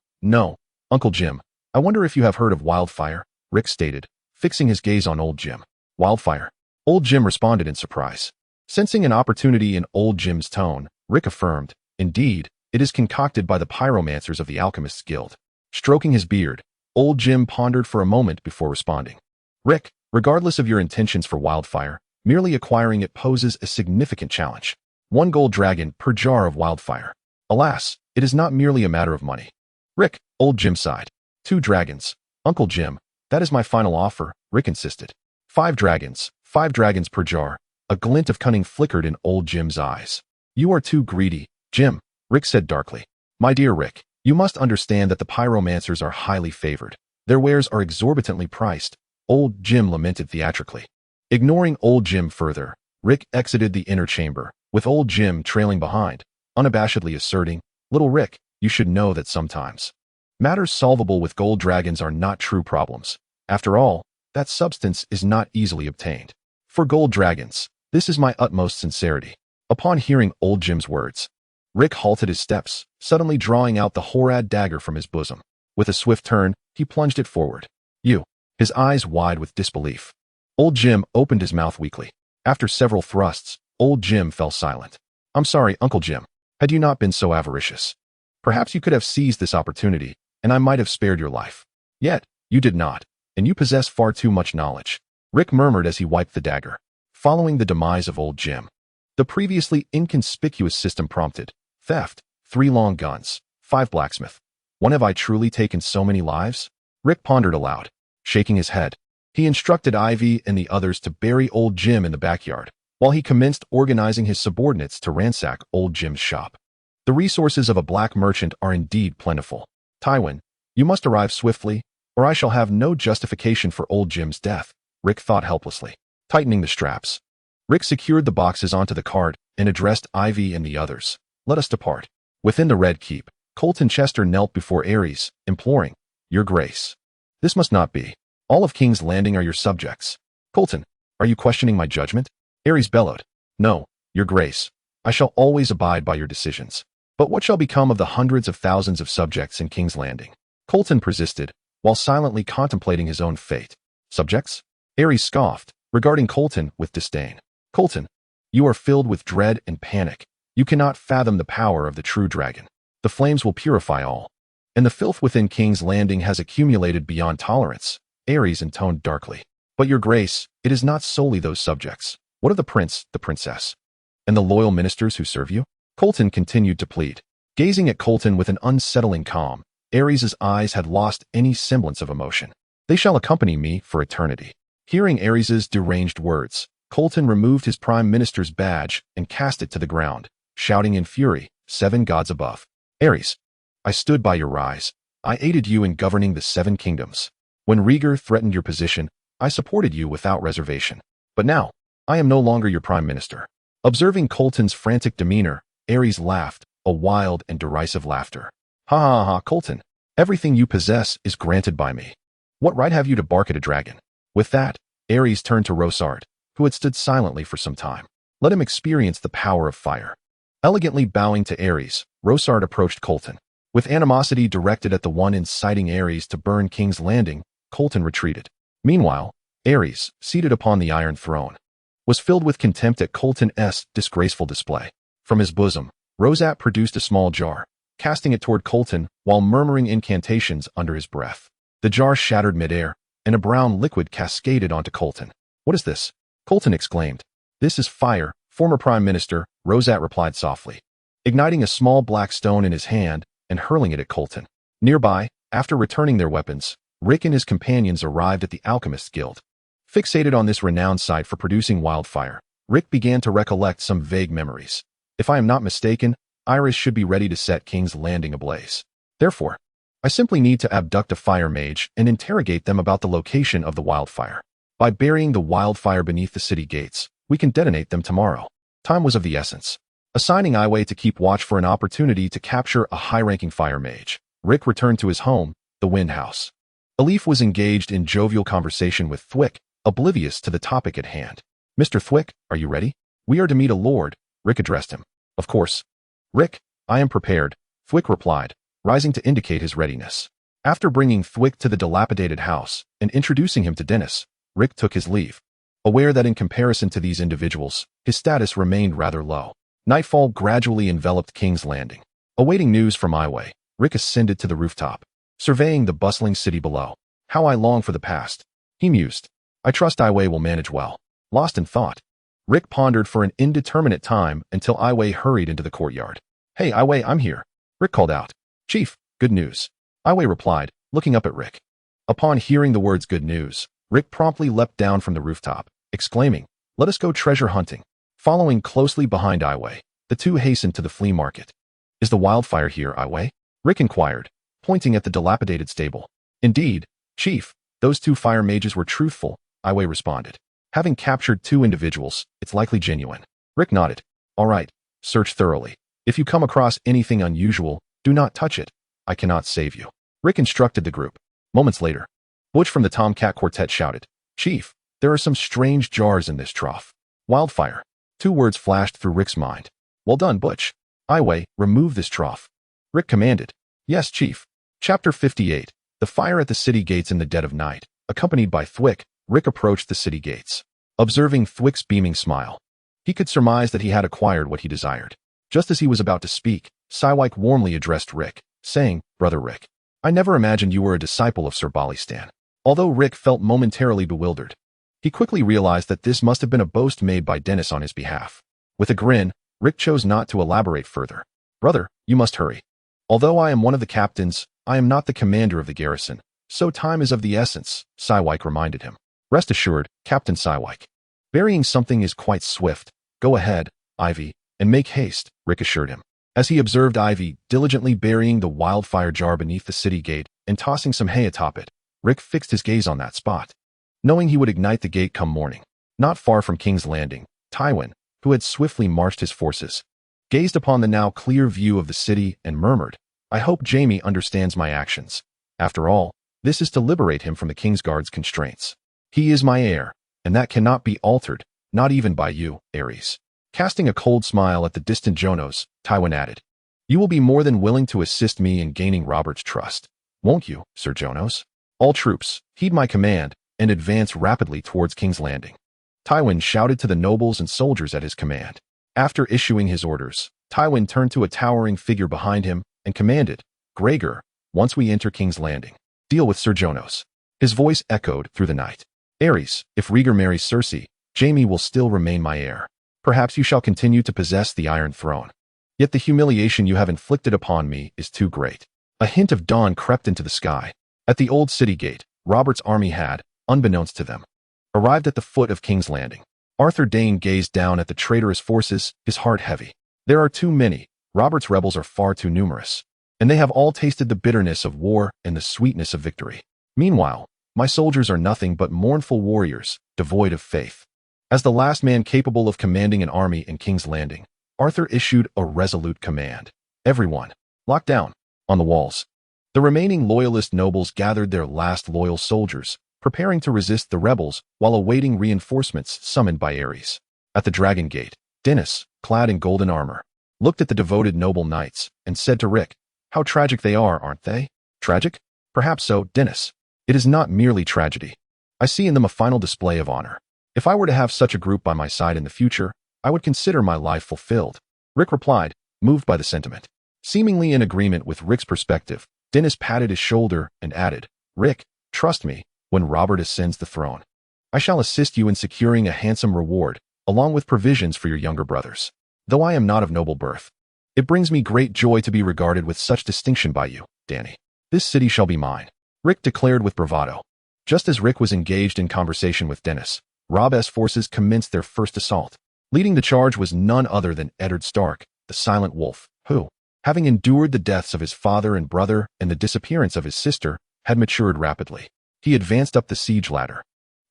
Uncle Jim, I wonder if you have heard of wildfire," Rick stated, fixing his gaze on Old Jim. "Wildfire?" Old Jim responded in surprise. Sensing an opportunity in Old Jim's tone, Rick affirmed, "Indeed, it is concocted by the pyromancers of the Alchemists Guild." Stroking his beard, Old Jim pondered for a moment before responding. "Rick, regardless of your intentions for wildfire, merely acquiring it poses a significant challenge. 1 gold dragon per jar of wildfire. Alas, it is not merely a matter of money." "Rick," Old Jim sighed. 2 dragons. "Uncle Jim, that is my final offer," Rick insisted. 5 dragons per jar." A glint of cunning flickered in Old Jim's eyes. "You are too greedy, Jim," Rick said darkly. "My dear Rick, you must understand that the pyromancers are highly favored. Their wares are exorbitantly priced," Old Jim lamented theatrically. Ignoring Old Jim further, Rick exited the inner chamber, with Old Jim trailing behind, unabashedly asserting, "Little Rick, you should know that sometimes matters solvable with gold dragons are not true problems. After all, that substance is not easily obtained. For gold dragons, this is my utmost sincerity." Upon hearing Old Jim's words, Rick halted his steps, suddenly drawing out the Horad dagger from his bosom. With a swift turn, he plunged it forward. "You," his eyes wide with disbelief. Old Jim opened his mouth weakly. After several thrusts, Old Jim fell silent. "I'm sorry, Uncle Jim. Had you not been so avaricious, perhaps you could have seized this opportunity, and I might have spared your life. Yet, you did not, and you possess far too much knowledge," Rick murmured as he wiped the dagger. Following the demise of Old Jim, the previously inconspicuous system prompted theft 3 long guns, 5 blacksmith. When have I truly taken so many lives? Rick pondered aloud, shaking his head. He instructed Ivy and the others to bury old Jim in the backyard, while he commenced organizing his subordinates to ransack old Jim's shop. The resources of a black merchant are indeed plentiful. Tywin, you must arrive swiftly, or I shall have no justification for old Jim's death, Rick thought helplessly, tightening the straps. Rick secured the boxes onto the cart and addressed Ivy and the others. Let us depart. Within the Red Keep, Colton Chester knelt before Aerys, imploring, Your Grace. This must not be. All of King's Landing are your subjects. Colton, are you questioning my judgment? Aerys bellowed. No, Your Grace. I shall always abide by your decisions. But what shall become of the hundreds of thousands of subjects in King's Landing? Colton persisted, while silently contemplating his own fate. Subjects? Aerys scoffed, regarding Colton with disdain. Colton, you are filled with dread and panic. You cannot fathom the power of the true dragon. The flames will purify all. And the filth within King's Landing has accumulated beyond tolerance, Aerys intoned darkly. But Your Grace, it is not solely those subjects. What of the prince, the princess, and the loyal ministers who serve you? Colton continued to plead. Gazing at Colton with an unsettling calm, Aerys' eyes had lost any semblance of emotion. They shall accompany me for eternity. Hearing Aerys' deranged words, Colton removed his prime minister's badge and cast it to the ground, shouting in fury, 7 gods above. Aerys, I stood by your rise. I aided you in governing the 7 kingdoms. When Rhaegar threatened your position, I supported you without reservation. But now, I am no longer your prime minister. Observing Colton's frantic demeanor, Aerys laughed, a wild and derisive laughter. Ha ha ha, Colton. Everything you possess is granted by me. What right have you to bark at a dragon? With that, Aerys turned to Rosard, who had stood silently for some time. Let him experience the power of fire. Elegantly bowing to Aerys, Rosard approached Colton. With animosity directed at the one inciting Aerys to burn King's Landing, Colton retreated. Meanwhile, Aerys, seated upon the Iron Throne, was filled with contempt at Colton's disgraceful display. From his bosom, Rosat produced a small jar, casting it toward Colton while murmuring incantations under his breath. The jar shattered midair, and a brown liquid cascaded onto Colton. What is this? Colton exclaimed. This is fire, former Prime Minister, Rosat replied softly, igniting a small black stone in his hand and hurling it at Colton. Nearby, after returning their weapons, Rick and his companions arrived at the Alchemist's Guild. Fixated on this renowned site for producing wildfire, Rick began to recollect some vague memories. If I am not mistaken, Aerys should be ready to set King's Landing ablaze. Therefore, I simply need to abduct a fire mage and interrogate them about the location of the wildfire. By burying the wildfire beneath the city gates, we can detonate them tomorrow. Time was of the essence. Assigning Iway to keep watch for an opportunity to capture a high-ranking fire mage, Rick returned to his home, the Wind House. Elif was engaged in jovial conversation with Thwick, oblivious to the topic at hand. Mr. Thwick, are you ready? We are to meet a lord, Rick addressed him. Of course. Rick, I am prepared, Thwick replied, rising to indicate his readiness. After bringing Thwick to the dilapidated house and introducing him to Dennis, Rick took his leave, aware that in comparison to these individuals, his status remained rather low. Nightfall gradually enveloped King's Landing. Awaiting news from Iway, Rick ascended to the rooftop, surveying the bustling city below. How I long for the past, he mused. I trust Iway will manage well. Lost in thought, Rick pondered for an indeterminate time until Iway hurried into the courtyard. Hey Iway, I'm here, Rick called out. Chief, good news, Iway replied, looking up at Rick. Upon hearing the words good news, Rick promptly leapt down from the rooftop, exclaiming, let us go treasure hunting. Following closely behind Iway, the two hastened to the flea market. Is the wildfire here, Iway? Rick inquired, pointing at the dilapidated stable. Indeed, Chief, those 2 fire mages were truthful, Iway responded. Having captured 2 individuals, it's likely genuine. Rick nodded. All right, search thoroughly. If you come across anything unusual, do not touch it. I cannot save you. Rick instructed the group. Moments later, Butch from the Tomcat Quartet shouted, Chief, there are some strange jars in this trough. Wildfire. 2 words flashed through Rick's mind. Well done, Butch. Iway, remove this trough. Rick commanded. Yes, Chief. Chapter 58. The fire at the city gates in the dead of night. Accompanied by Thwick, Rick approached the city gates. Observing Thwick's beaming smile, he could surmise that he had acquired what he desired. Just as he was about to speak, Siwike warmly addressed Rick, saying, Brother Rick, I never imagined you were a disciple of Sir Balistan. Although Rick felt momentarily bewildered, he quickly realized that this must have been a boast made by Dennis on his behalf. With a grin, Rick chose not to elaborate further. Brother, you must hurry. Although I am one of the captains, I am not the commander of the garrison, so time is of the essence, Siwike reminded him. Rest assured, Captain Siwike. Burying something is quite swift. Go ahead, Ivy, and make haste, Rick assured him. As he observed Ivy diligently burying the wildfire jar beneath the city gate and tossing some hay atop it, Rick fixed his gaze on that spot, knowing he would ignite the gate come morning. Not far from King's Landing, Tywin, who had swiftly marched his forces, gazed upon the now clear view of the city and murmured, I hope Jaime understands my actions. After all, this is to liberate him from the Kingsguard's constraints. He is my heir, and that cannot be altered, not even by you, Aerys. Casting a cold smile at the distant Jonos, Tywin added, You will be more than willing to assist me in gaining Robert's trust, won't you, Sir Jonos? All troops, heed my command, and advance rapidly towards King's Landing. Tywin shouted to the nobles and soldiers at his command. After issuing his orders, Tywin turned to a towering figure behind him and commanded, Rhaegar, once we enter King's Landing, deal with Sir Jonos. His voice echoed through the night. Aerys, if Rhaegar marries Cersei, Jaime will still remain my heir. Perhaps you shall continue to possess the Iron Throne. Yet the humiliation you have inflicted upon me is too great. A hint of dawn crept into the sky. At the old city gate, Robert's army had, unbeknownst to them, arrived at the foot of King's Landing. Arthur Dayne gazed down at the traitorous forces, his heart heavy. There are too many. Robert's rebels are far too numerous, and they have all tasted the bitterness of war and the sweetness of victory. Meanwhile, my soldiers are nothing but mournful warriors, devoid of faith. As the last man capable of commanding an army in King's Landing, Arthur issued a resolute command. Everyone, lock down. On the walls. The remaining loyalist nobles gathered their last loyal soldiers, preparing to resist the rebels while awaiting reinforcements summoned by Aerys. At the Dragon Gate, Dennis, clad in golden armor, looked at the devoted noble knights and said to Rick, How tragic they are, aren't they? Tragic? Perhaps so, Dennis. It is not merely tragedy. I see in them a final display of honor. If I were to have such a group by my side in the future, I would consider my life fulfilled. Rick replied, moved by the sentiment. Seemingly in agreement with Rick's perspective, Dennis patted his shoulder and added, Rick, trust me, when Robert ascends the throne, I shall assist you in securing a handsome reward, along with provisions for your younger brothers. Though I am not of noble birth, it brings me great joy to be regarded with such distinction by you, Dany. This city shall be mine, Rick declared with bravado. Just as Rick was engaged in conversation with Dennis, Robb's forces commenced their first assault. Leading the charge was none other than Eddard Stark, the Silent Wolf, who, having endured the deaths of his father and brother and the disappearance of his sister, had matured rapidly. He advanced up the siege ladder,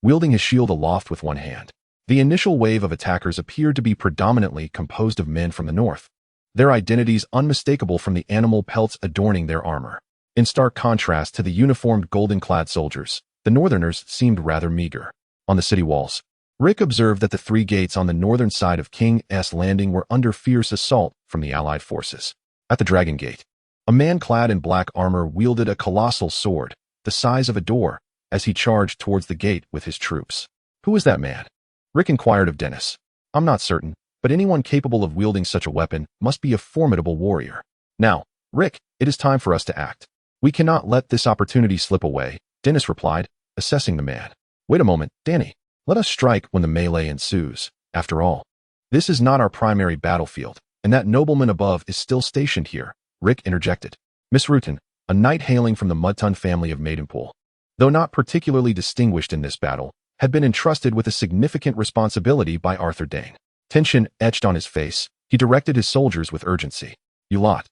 wielding his shield aloft with one hand. The initial wave of attackers appeared to be predominantly composed of men from the north, their identities unmistakable from the animal pelts adorning their armor. In stark contrast to the uniformed golden-clad soldiers, the northerners seemed rather meager. On the city walls, Rick observed that the three gates on the northern side of King's Landing were under fierce assault from the allied forces. At the Dragon Gate, a man clad in black armor wielded a colossal sword, the size of a door, as he charged towards the gate with his troops. Who is that man? Rick inquired of Dennis. I'm not certain, but anyone capable of wielding such a weapon must be a formidable warrior. Now, Rick, it is time for us to act. We cannot let this opportunity slip away, Dennis replied, assessing the man. Wait a moment, Dany. Let us strike when the melee ensues. After all, this is not our primary battlefield, and that nobleman above is still stationed here, Rick interjected. Miss Rutan, a knight hailing from the Mudton family of Maidenpool, though not particularly distinguished in this battle, had been entrusted with a significant responsibility by Arthur Dayne. Tension etched on his face, he directed his soldiers with urgency. You lot,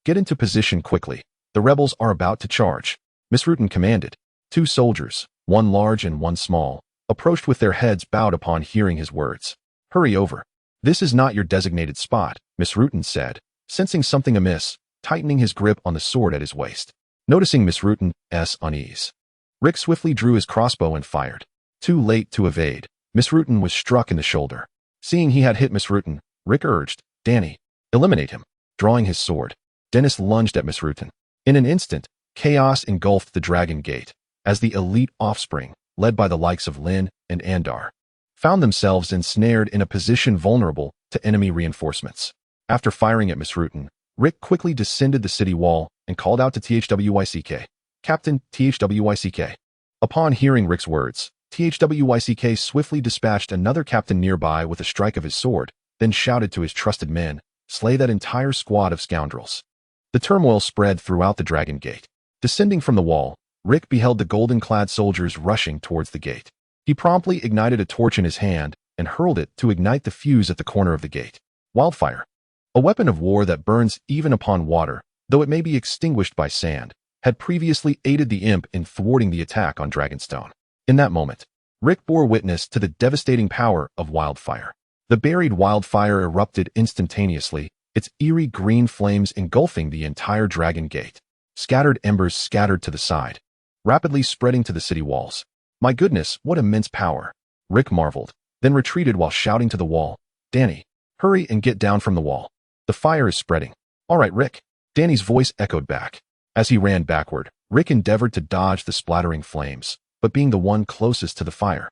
get into position quickly. The rebels are about to charge. Miss Rutan commanded. Two soldiers, one large and one small, approached with their heads bowed upon hearing his words. Hurry over. This is not your designated spot, Miss Rutan said, sensing something amiss, tightening his grip on the sword at his waist. Noticing Miss Rutan's unease, Rick swiftly drew his crossbow and fired. Too late to evade, Miss Rutan was struck in the shoulder. Seeing he had hit Miss Rutan, Rick urged, Dany, eliminate him. Drawing his sword, Dennis lunged at Miss Rutan. In an instant, chaos engulfed the Dragon Gate, as the elite offspring, led by the likes of Lyn and Andar, found themselves ensnared in a position vulnerable to enemy reinforcements. After firing at Miss Rutan, Rick quickly descended the city wall and called out to THWYCK. Captain THWYCK. Upon hearing Rick's words, THWYCK swiftly dispatched another captain nearby with a strike of his sword, then shouted to his trusted men, slay that entire squad of scoundrels. The turmoil spread throughout the Dragon Gate. Descending from the wall, Rick beheld the golden-clad soldiers rushing towards the gate. He promptly ignited a torch in his hand and hurled it to ignite the fuse at the corner of the gate. Wildfire, a weapon of war that burns even upon water, though it may be extinguished by sand, had previously aided the imp in thwarting the attack on Dragonstone. In that moment, Rick bore witness to the devastating power of wildfire. The buried wildfire erupted instantaneously, its eerie green flames engulfing the entire Dragon Gate. Scattered embers scattered to the side, rapidly spreading to the city walls. My goodness, what immense power! Rick marveled, then retreated while shouting to the wall, "Danny, hurry and get down from the wall. The fire is spreading." "All right, Rick." Danny's voice echoed back. As he ran backward, Rick endeavored to dodge the splattering flames, but being the one closest to the fire,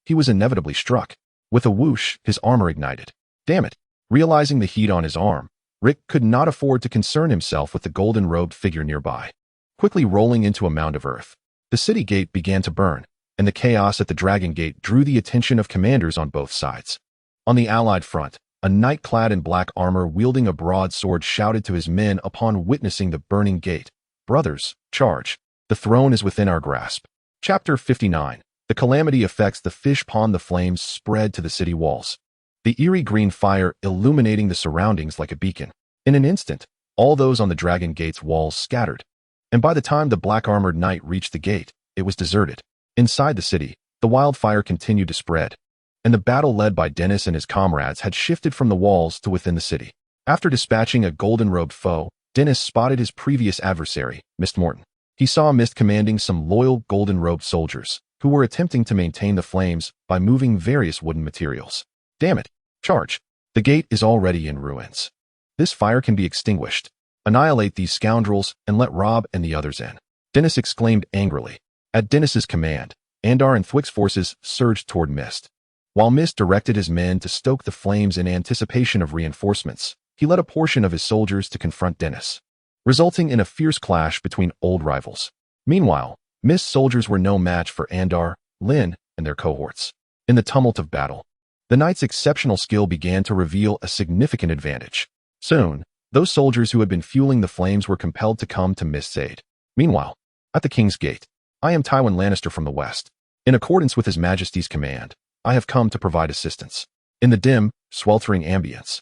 he was inevitably struck. With a whoosh, his armor ignited. Damn it! Realizing the heat on his arm, Rick could not afford to concern himself with the golden-robed figure nearby. Quickly rolling into a mound of earth, the city gate began to burn, and the chaos at the Dragon Gate drew the attention of commanders on both sides. On the Allied front, a knight clad in black armor wielding a broadsword shouted to his men upon witnessing the burning gate, "Brothers, charge! The throne is within our grasp." Chapter 59. The calamity affects the fish pond. The flames spread to the city walls, the eerie green fire illuminating the surroundings like a beacon. In an instant, all those on the Dragon Gate's walls scattered, and by the time the black-armored knight reached the gate, it was deserted. Inside the city, the wildfire continued to spread, and the battle led by Dennis and his comrades had shifted from the walls to within the city. After dispatching a golden-robed foe, Dennis spotted his previous adversary, Mist Morton. He saw Mist commanding some loyal golden-robed soldiers, who were attempting to maintain the flames by moving various wooden materials. Damn it! Charge! The gate is already in ruins. This fire can be extinguished. Annihilate these scoundrels and let Robb and the others in. Dennis exclaimed angrily. At Dennis's command, Andar and Thwick's forces surged toward Mist. While Mist directed his men to stoke the flames in anticipation of reinforcements, he led a portion of his soldiers to confront Dennis, resulting in a fierce clash between old rivals. Meanwhile, Mist's soldiers were no match for Andar, Lyn, and their cohorts. In the tumult of battle, the knight's exceptional skill began to reveal a significant advantage. Soon, those soldiers who had been fueling the flames were compelled to come to Mist's aid. Meanwhile, at the King's Gate, I am Tywin Lannister from the west. In accordance with His Majesty's command, I have come to provide assistance. In the dim, sweltering ambience,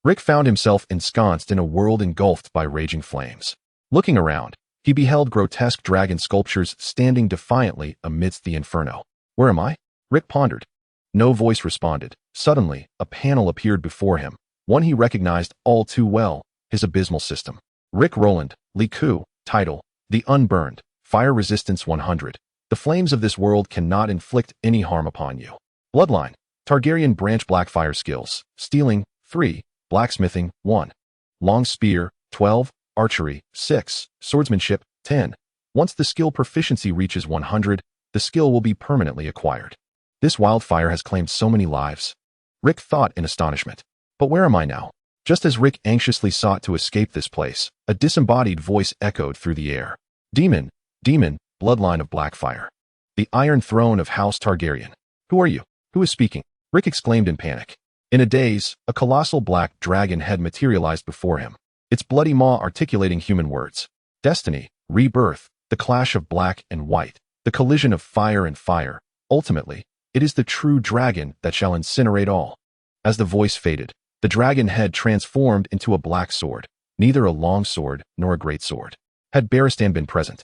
Rick found himself ensconced in a world engulfed by raging flames. Looking around, he beheld grotesque dragon sculptures standing defiantly amidst the inferno. Where am I? Rick pondered. No voice responded. Suddenly, a panel appeared before him, one he recognized all too well, his abysmal system. Rick Roland, Liku, title, The Unburned, Fire Resistance 100. The flames of this world cannot inflict any harm upon you. Bloodline, Targaryen branch Blackfire skills, Stealing, 3, Blacksmithing, 1. Long Spear, 12, Archery, 6, Swordsmanship, 10. Once the skill proficiency reaches 100, the skill will be permanently acquired. This wildfire has claimed so many lives. Rick thought in astonishment. But where am I now? Just as Rick anxiously sought to escape this place, a disembodied voice echoed through the air. Demon, bloodline of Blackfire. The Iron Throne of House Targaryen. Who are you? Who is speaking? Rick exclaimed in panic. In a daze, a colossal black dragon head materialized before him, its bloody maw articulating human words. Destiny, rebirth, the clash of black and white, the collision of fire and fire. Ultimately, it is the true dragon that shall incinerate all. As the voice faded, the dragon head transformed into a black sword, neither a long sword nor a great sword. Had Balistan been present,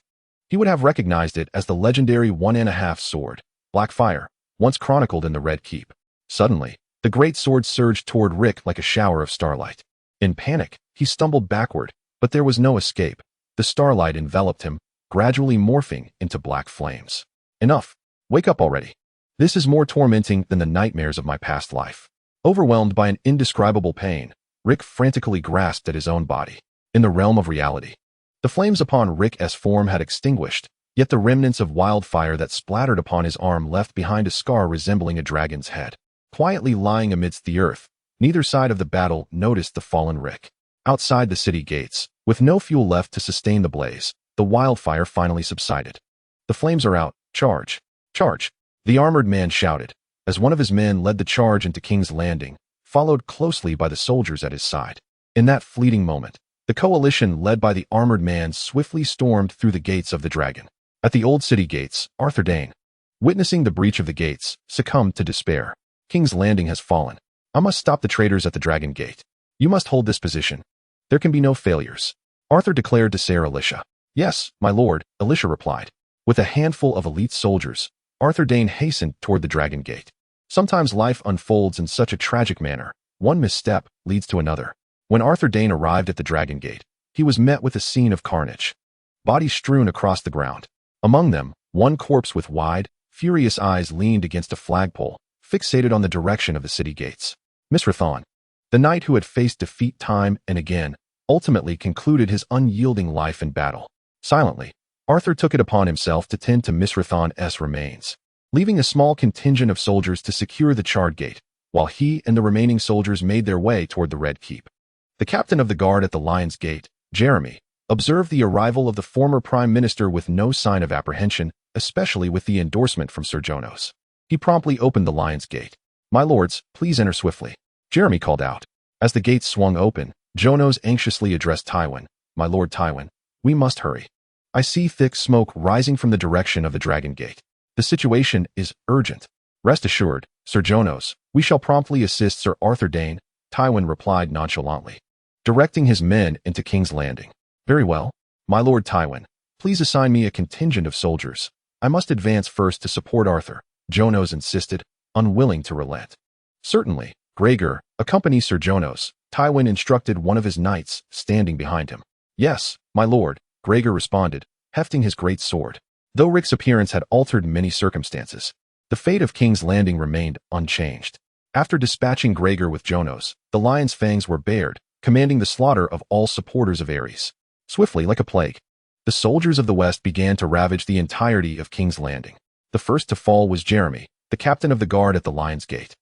he would have recognized it as the legendary 1.5 sword, Blackfire, once chronicled in the Red Keep. Suddenly, the great sword surged toward Rick like a shower of starlight. In panic, he stumbled backward, but there was no escape. The starlight enveloped him, gradually morphing into black flames. Enough! Wake up already! This is more tormenting than the nightmares of my past life. Overwhelmed by an indescribable pain, Rick frantically grasped at his own body. In the realm of reality, the flames upon Rick's form had extinguished, yet the remnants of wildfire that splattered upon his arm left behind a scar resembling a dragon's head. Quietly lying amidst the earth, neither side of the battle noticed the fallen Rick. Outside the city gates, with no fuel left to sustain the blaze, the wildfire finally subsided. The flames are out. Charge! Charge! The armored man shouted, as one of his men led the charge into King's Landing, followed closely by the soldiers at his side. In that fleeting moment, the coalition led by the armored man swiftly stormed through the gates of the dragon. At the old city gates, Arthur Dayne, witnessing the breach of the gates, succumbed to despair. King's Landing has fallen. I must stop the traitors at the Dragon Gate. You must hold this position. There can be no failures, Arthur declared to Sir Alicia. Yes, my lord, Alicia replied. With a handful of elite soldiers, Arthur Dayne hastened toward the Dragon Gate. Sometimes life unfolds in such a tragic manner. One misstep leads to another. When Arthur Dayne arrived at the Dragon Gate, he was met with a scene of carnage. Bodies strewn across the ground. Among them, one corpse with wide, furious eyes leaned against a flagpole, fixated on the direction of the city gates. Misrathon, the knight who had faced defeat time and again, ultimately concluded his unyielding life in battle. Silently, Arthur took it upon himself to tend to Misrathon's remains, leaving a small contingent of soldiers to secure the charred gate, while he and the remaining soldiers made their way toward the Red Keep. The captain of the guard at the Lion's Gate, Jeremy, observed the arrival of the former prime minister with no sign of apprehension, especially with the endorsement from Sir Jonos. He promptly opened the Lion's Gate. My lords, please enter swiftly, Jeremy called out. As the gates swung open, Jonos anxiously addressed Tywin. My lord Tywin, we must hurry. I see thick smoke rising from the direction of the Dragon Gate. The situation is urgent. Rest assured, Sir Jonos, we shall promptly assist Sir Arthur Dayne, Tywin replied nonchalantly, directing his men into King's Landing. Very well, my lord Tywin, please assign me a contingent of soldiers. I must advance first to support Arthur, Jonos insisted, unwilling to relent. Certainly, Rhaegar, accompany Sir Jonos, Tywin instructed one of his knights, standing behind him. Yes, my lord, Rhaegar responded, hefting his great sword. Though Rick's appearance had altered many circumstances, the fate of King's Landing remained unchanged. After dispatching Rhaegar with Jonos, the lion's fangs were bared, commanding the slaughter of all supporters of Aerys. Swiftly, like a plague, the soldiers of the West began to ravage the entirety of King's Landing. The first to fall was Jeremy, the captain of the guard at the Lion's Gate.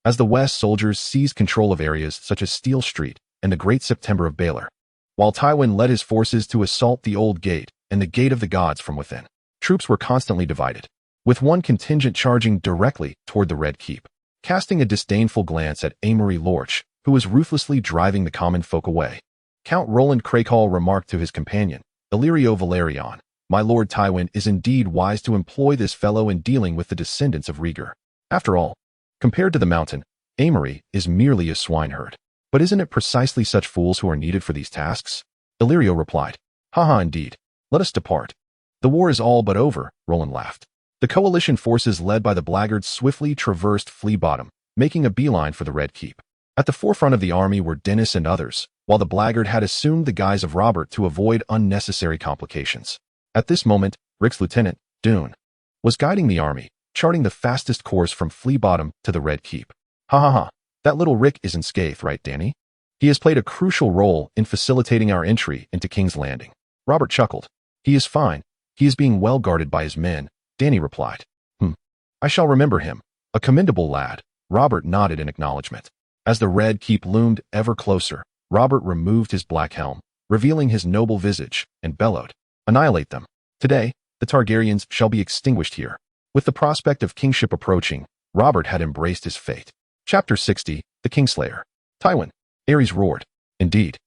As the West soldiers seized control of areas such as Steel Street and the Great September of Baelor, while Tywin led his forces to assault the Old Gate and the Gate of the Gods from within, troops were constantly divided, with one contingent charging directly toward the Red Keep, casting a disdainful glance at Amory Lorch, who was ruthlessly driving the common folk away. Count Roland Craighall remarked to his companion, Illyrio Valerion, my lord Tywin is indeed wise to employ this fellow in dealing with the descendants of Rhaegar. After all, compared to the mountain, Amory is merely a swineherd. But isn't it precisely such fools who are needed for these tasks? Illyrio replied, Haha indeed. Let us depart. The war is all but over, Roland laughed. The coalition forces led by the blackguards swiftly traversed Flea Bottom, making a beeline for the Red Keep. At the forefront of the army were Dennis and others, while the blackguard had assumed the guise of Robert to avoid unnecessary complications. At this moment, Rick's lieutenant, Dune, was guiding the army, charting the fastest course from Flea Bottom to the Red Keep. Ha ha ha, that little Rick is unscathed, right, Danny? He has played a crucial role in facilitating our entry into King's Landing. Robert chuckled. He is fine. He is being well guarded by his men, Danny replied. I shall remember him. A commendable lad. Robert nodded in acknowledgement. As the Red Keep loomed ever closer, Robert removed his black helm, revealing his noble visage, and bellowed, Annihilate them. Today, the Targaryens shall be extinguished here. With the prospect of kingship approaching, Robert had embraced his fate. Chapter 60, The Kingslayer. Tywin. Aerys roared. Indeed.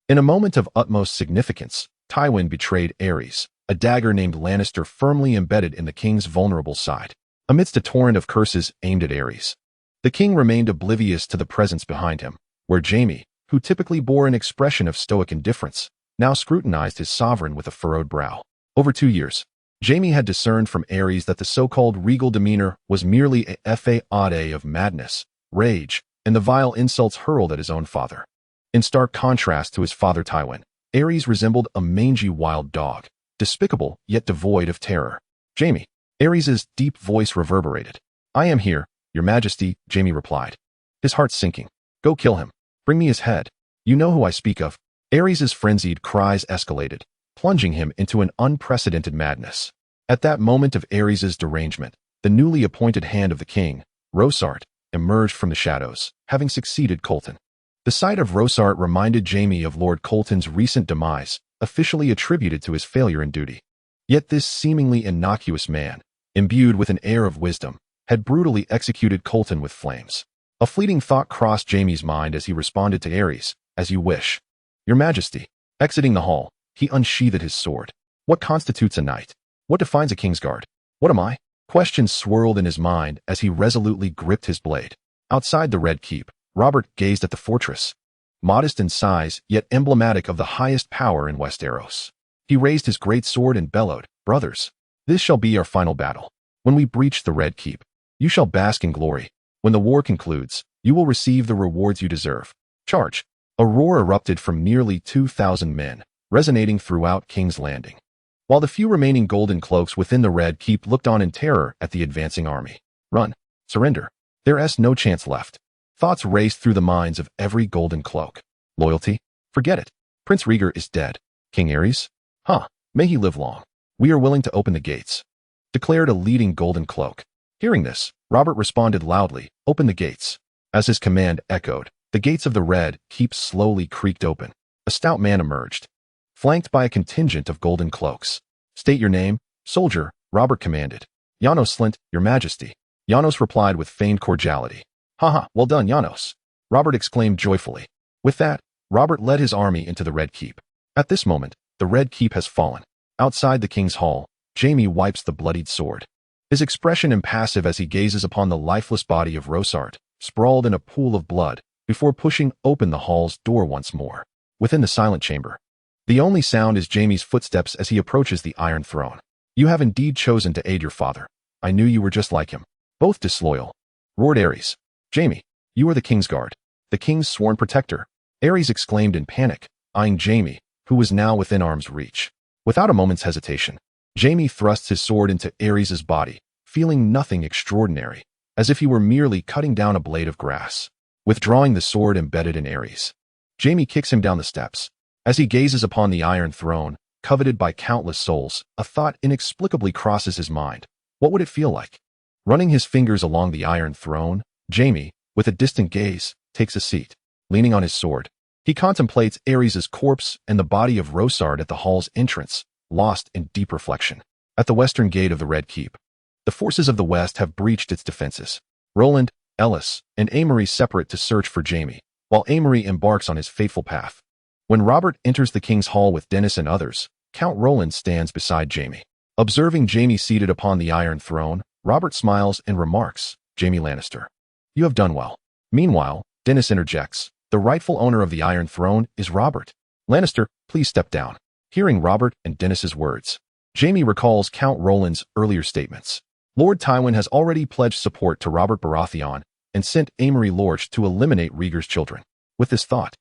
In a moment of utmost significance, Tywin betrayed Aerys, a dagger named Lannister firmly embedded in the king's vulnerable side. Amidst a torrent of curses aimed at Aerys, the king remained oblivious to the presence behind him, where Jaime, who typically bore an expression of stoic indifference, now scrutinized his sovereign with a furrowed brow. Over 2 years, Jaime had discerned from Aerys that the so-called regal demeanor was merely a facade of madness, rage, and the vile insults hurled at his own father. In stark contrast to his father Tywin, Aerys resembled a mangy wild dog, despicable yet devoid of terror. Jaime. Aerys's deep voice reverberated. I am here, your majesty, Jaime replied, his heart sinking. Go kill him. Bring me his head. You know who I speak of. Aerys's frenzied cries escalated, plunging him into an unprecedented madness. At that moment of Aerys's derangement, the newly appointed hand of the king, Rosart, emerged from the shadows, having succeeded Colton. The sight of Rosart reminded Jaime of Lord Colton's recent demise, officially attributed to his failure in duty. Yet this seemingly innocuous man, imbued with an air of wisdom, had brutally executed Colton with flames. A fleeting thought crossed Jaime's mind as he responded to Aerys, as you wish. Your Majesty. Exiting the hall, he unsheathed his sword. What constitutes a knight? What defines a Kingsguard? What am I? Questions swirled in his mind as he resolutely gripped his blade. Outside the Red Keep, Robert gazed at the fortress. Modest in size, yet emblematic of the highest power in Westeros. He raised his great sword and bellowed, "Brothers, this shall be our final battle. When we breach the Red Keep, you shall bask in glory. When the war concludes, you will receive the rewards you deserve. Charge!" A roar erupted from nearly 2,000 men, resonating throughout King's Landing, while the few remaining golden cloaks within the Red Keep looked on in terror at the advancing army. Run. Surrender. There's no chance left. Thoughts raced through the minds of every golden cloak. Loyalty? Forget it. Prince Rhaegar is dead. King Aerys? Huh. May he live long. We are willing to open the gates, declared a leading golden cloak. Hearing this, Robert responded loudly, "Open the gates." As his command echoed, the gates of the Red Keep slowly creaked open. A stout man emerged, flanked by a contingent of golden cloaks. "State your name, soldier," Robert commanded. "Janos Slint, Your Majesty." Janos replied with feigned cordiality. "Haha, well done, Janos," Robert exclaimed joyfully. With that, Robert led his army into the Red Keep. At this moment, the Red Keep has fallen. Outside the King's Hall, Jaime wipes the bloodied sword, his expression impassive as he gazes upon the lifeless body of Rosart, sprawled in a pool of blood, before pushing open the hall's door once more. Within the silent chamber, the only sound is Jaime's footsteps as he approaches the Iron Throne. "You have indeed chosen to aid your father. I knew you were just like him. Both disloyal," roared Aerys. "Jaime, you are the Kingsguard, the King's sworn protector," Aerys exclaimed in panic, eyeing Jaime, who was now within arm's reach. Without a moment's hesitation, Jaime thrusts his sword into Aerys' body, feeling nothing extraordinary, as if he were merely cutting down a blade of grass. Withdrawing the sword embedded in Aerys, Jaime kicks him down the steps. As he gazes upon the Iron Throne, coveted by countless souls, a thought inexplicably crosses his mind. What would it feel like? Running his fingers along the Iron Throne, Jaime, with a distant gaze, takes a seat. Leaning on his sword, he contemplates Aerys' corpse and the body of Rosart at the hall's entrance, lost in deep reflection. At the western gate of the Red Keep, the forces of the West have breached its defenses. Roland, Ellis, and Amory separate to search for Jaime, while Amory embarks on his fateful path. When Robert enters the King's Hall with Dennis and others, Count Roland stands beside Jaime. Observing Jaime seated upon the Iron Throne, Robert smiles and remarks, "Jaime Lannister, you have done well." Meanwhile, Dennis interjects, "The rightful owner of the Iron Throne is Robert. Lannister, please step down." Hearing Robert and Dennis's words, Jaime recalls Count Roland's earlier statements. Lord Tywin has already pledged support to Robert Baratheon and sent Amory Lorch to eliminate Rhaegar's children. With this thought,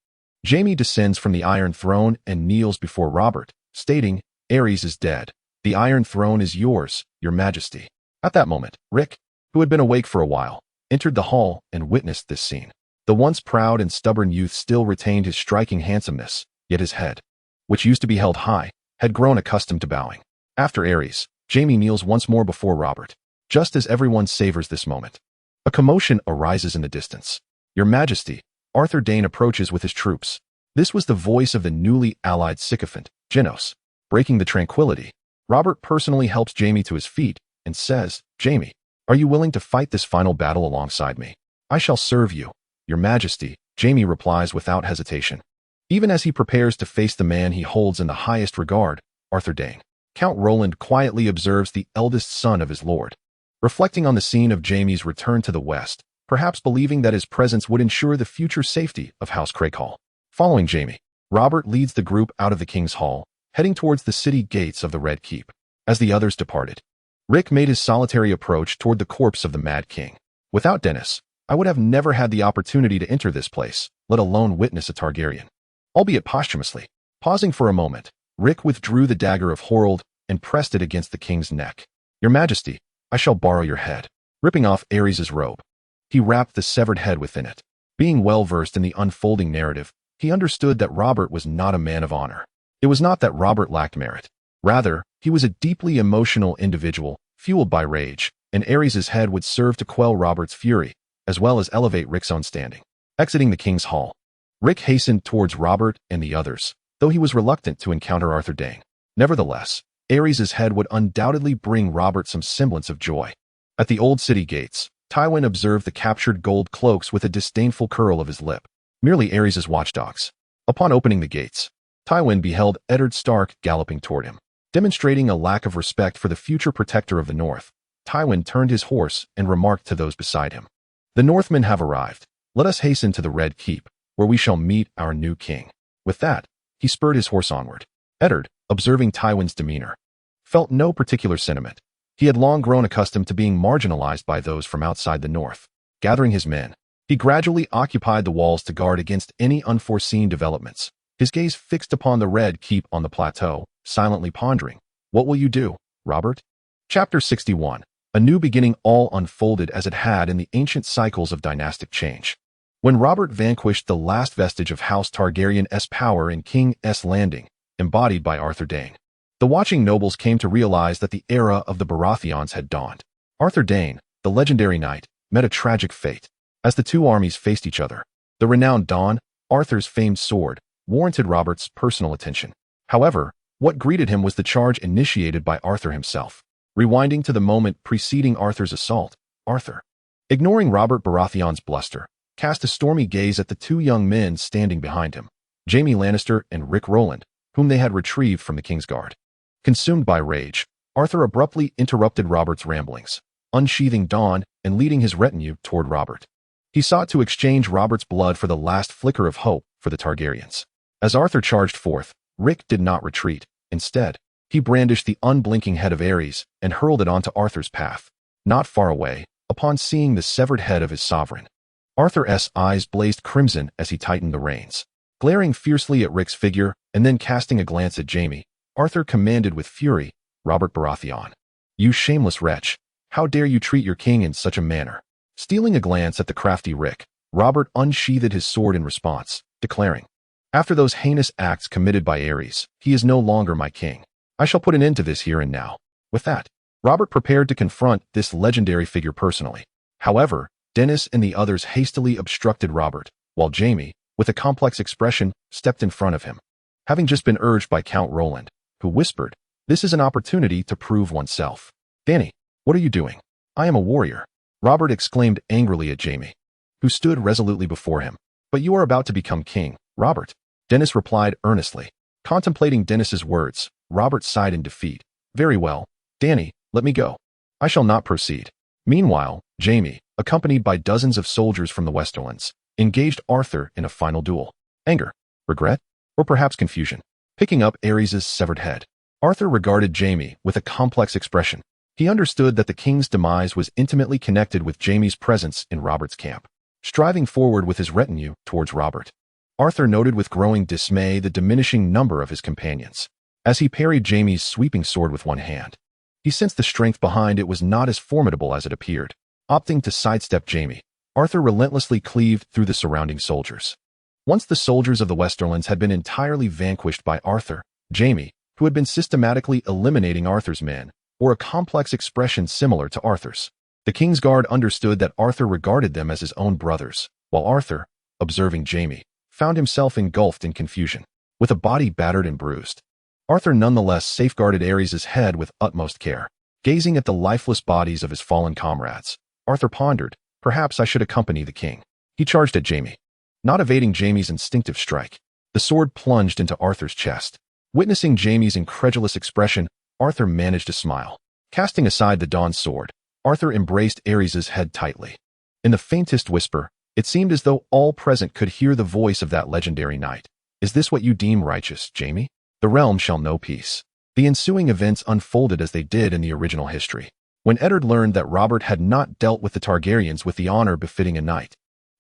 Jaime descends from the Iron Throne and kneels before Robert, stating, "Aerys is dead. The Iron Throne is yours, Your Majesty." At that moment, Rick, who had been awake for a while, entered the hall and witnessed this scene. The once proud and stubborn youth still retained his striking handsomeness, yet his head, which used to be held high, had grown accustomed to bowing. After Aerys, Jaime kneels once more before Robert. Just as everyone savors this moment, a commotion arises in the distance. "Your Majesty," Arthur Dayne approaches with his troops. This was the voice of the newly allied sycophant, Janos. Breaking the tranquility, Robert personally helps Jaime to his feet and says, "Jaime, are you willing to fight this final battle alongside me?" "I shall serve you, Your Majesty," Jaime replies without hesitation. Even as he prepares to face the man he holds in the highest regard, Arthur Dayne, Count Roland quietly observes the eldest son of his lord. Reflecting on the scene of Jaime's return to the West, perhaps believing that his presence would ensure the future safety of House Craighall. Following Jaime, Robert leads the group out of the King's Hall, heading towards the city gates of the Red Keep. As the others departed, Rick made his solitary approach toward the corpse of the Mad King. "Without Dennis, I would have never had the opportunity to enter this place, let alone witness a Targaryen." Albeit posthumously. Pausing for a moment, Rick withdrew the dagger of Horold and pressed it against the king's neck. "Your Majesty, I shall borrow your head." Ripping off Aerys' robe, he wrapped the severed head within it. Being well versed in the unfolding narrative, he understood that Robert was not a man of honor. It was not that Robert lacked merit. Rather, he was a deeply emotional individual, fueled by rage, and Aerys' head would serve to quell Robert's fury, as well as elevate Rick's own standing. Exiting the King's Hall, Rick hastened towards Robert and the others, though he was reluctant to encounter Arthur Dayne. Nevertheless, Aerys' head would undoubtedly bring Robert some semblance of joy. At the old city gates, Tywin observed the captured gold cloaks with a disdainful curl of his lip. Merely Aerys' watchdogs. Upon opening the gates, Tywin beheld Eddard Stark galloping toward him. Demonstrating a lack of respect for the future protector of the North, Tywin turned his horse and remarked to those beside him, "The Northmen have arrived. Let us hasten to the Red Keep, where we shall meet our new king." With that, he spurred his horse onward. Eddard, observing Tywin's demeanor, felt no particular sentiment. He had long grown accustomed to being marginalized by those from outside the North. Gathering his men, he gradually occupied the walls to guard against any unforeseen developments. His gaze fixed upon the Red Keep on the plateau, silently pondering, "What will you do, Robert?" Chapter 61. A new beginning. All unfolded as it had in the ancient cycles of dynastic change. When Robert vanquished the last vestige of House Targaryen's power in King's Landing, embodied by Arthur Dayne, the watching nobles came to realize that the era of the Baratheons had dawned. Arthur Dayne, the legendary knight, met a tragic fate. As the two armies faced each other, the renowned Dawn, Arthur's famed sword, warranted Robert's personal attention. However, what greeted him was the charge initiated by Arthur himself. Rewinding to the moment preceding Arthur's assault, Arthur, ignoring Robert Baratheon's bluster, cast a stormy gaze at the two young men standing behind him, Jaime Lannister and Rick Roland, whom they had retrieved from the King's Guard. Consumed by rage, Arthur abruptly interrupted Robert's ramblings, unsheathing Dawn and leading his retinue toward Robert. He sought to exchange Robert's blood for the last flicker of hope for the Targaryens. As Arthur charged forth, Rick did not retreat. Instead, he brandished the unblinking head of Aerys and hurled it onto Arthur's path. Not far away, upon seeing the severed head of his sovereign, Arthur's eyes blazed crimson as he tightened the reins. Glaring fiercely at Rick's figure and then casting a glance at Jaime, Arthur commanded with fury, "Robert Baratheon, you shameless wretch, how dare you treat your king in such a manner?" Stealing a glance at the crafty Rick, Robert unsheathed his sword in response, declaring, "After those heinous acts committed by Aerys, he is no longer my king. I shall put an end to this here and now." With that, Robert prepared to confront this legendary figure personally. However, Dennis and the others hastily obstructed Robert, while Jaime, with a complex expression, stepped in front of him. Having just been urged by Count Roland, who whispered, "This is an opportunity to prove oneself." "Danny, what are you doing?" "I am a warrior," Robert exclaimed angrily at Jaime, who stood resolutely before him. "But you are about to become king, Robert," Dennis replied earnestly. Contemplating Dennis's words, Robert sighed in defeat. "Very well, Danny, let me go. I shall not proceed." Meanwhile, Jaime, accompanied by dozens of soldiers from the Westerlands, engaged Arthur in a final duel. Anger, regret, or perhaps confusion. Picking up Aerys' severed head, Arthur regarded Jaime with a complex expression. He understood that the king's demise was intimately connected with Jaime's presence in Robert's camp. Striving forward with his retinue towards Robert, Arthur noted with growing dismay the diminishing number of his companions. As he parried Jaime's sweeping sword with one hand, he sensed the strength behind it was not as formidable as it appeared. Opting to sidestep Jaime, Arthur relentlessly cleaved through the surrounding soldiers. Once the soldiers of the Westerlands had been entirely vanquished by Arthur, Jaime, who had been systematically eliminating Arthur's men, wore a complex expression similar to Arthur's. The King's Guard understood that Arthur regarded them as his own brothers, while Arthur, observing Jaime, found himself engulfed in confusion. With a body battered and bruised, Arthur nonetheless safeguarded Aerys' head with utmost care. Gazing at the lifeless bodies of his fallen comrades, Arthur pondered, "Perhaps I should accompany the king." He charged at Jaime. Not evading Jaime's instinctive strike, the sword plunged into Arthur's chest. Witnessing Jaime's incredulous expression, Arthur managed to smile. Casting aside the Dawn's sword, Arthur embraced Aerys' head tightly. In the faintest whisper, it seemed as though all present could hear the voice of that legendary knight. "Is this what you deem righteous, Jaime? The realm shall know peace." The ensuing events unfolded as they did in the original history. When Eddard learned that Robert had not dealt with the Targaryens with the honor befitting a knight,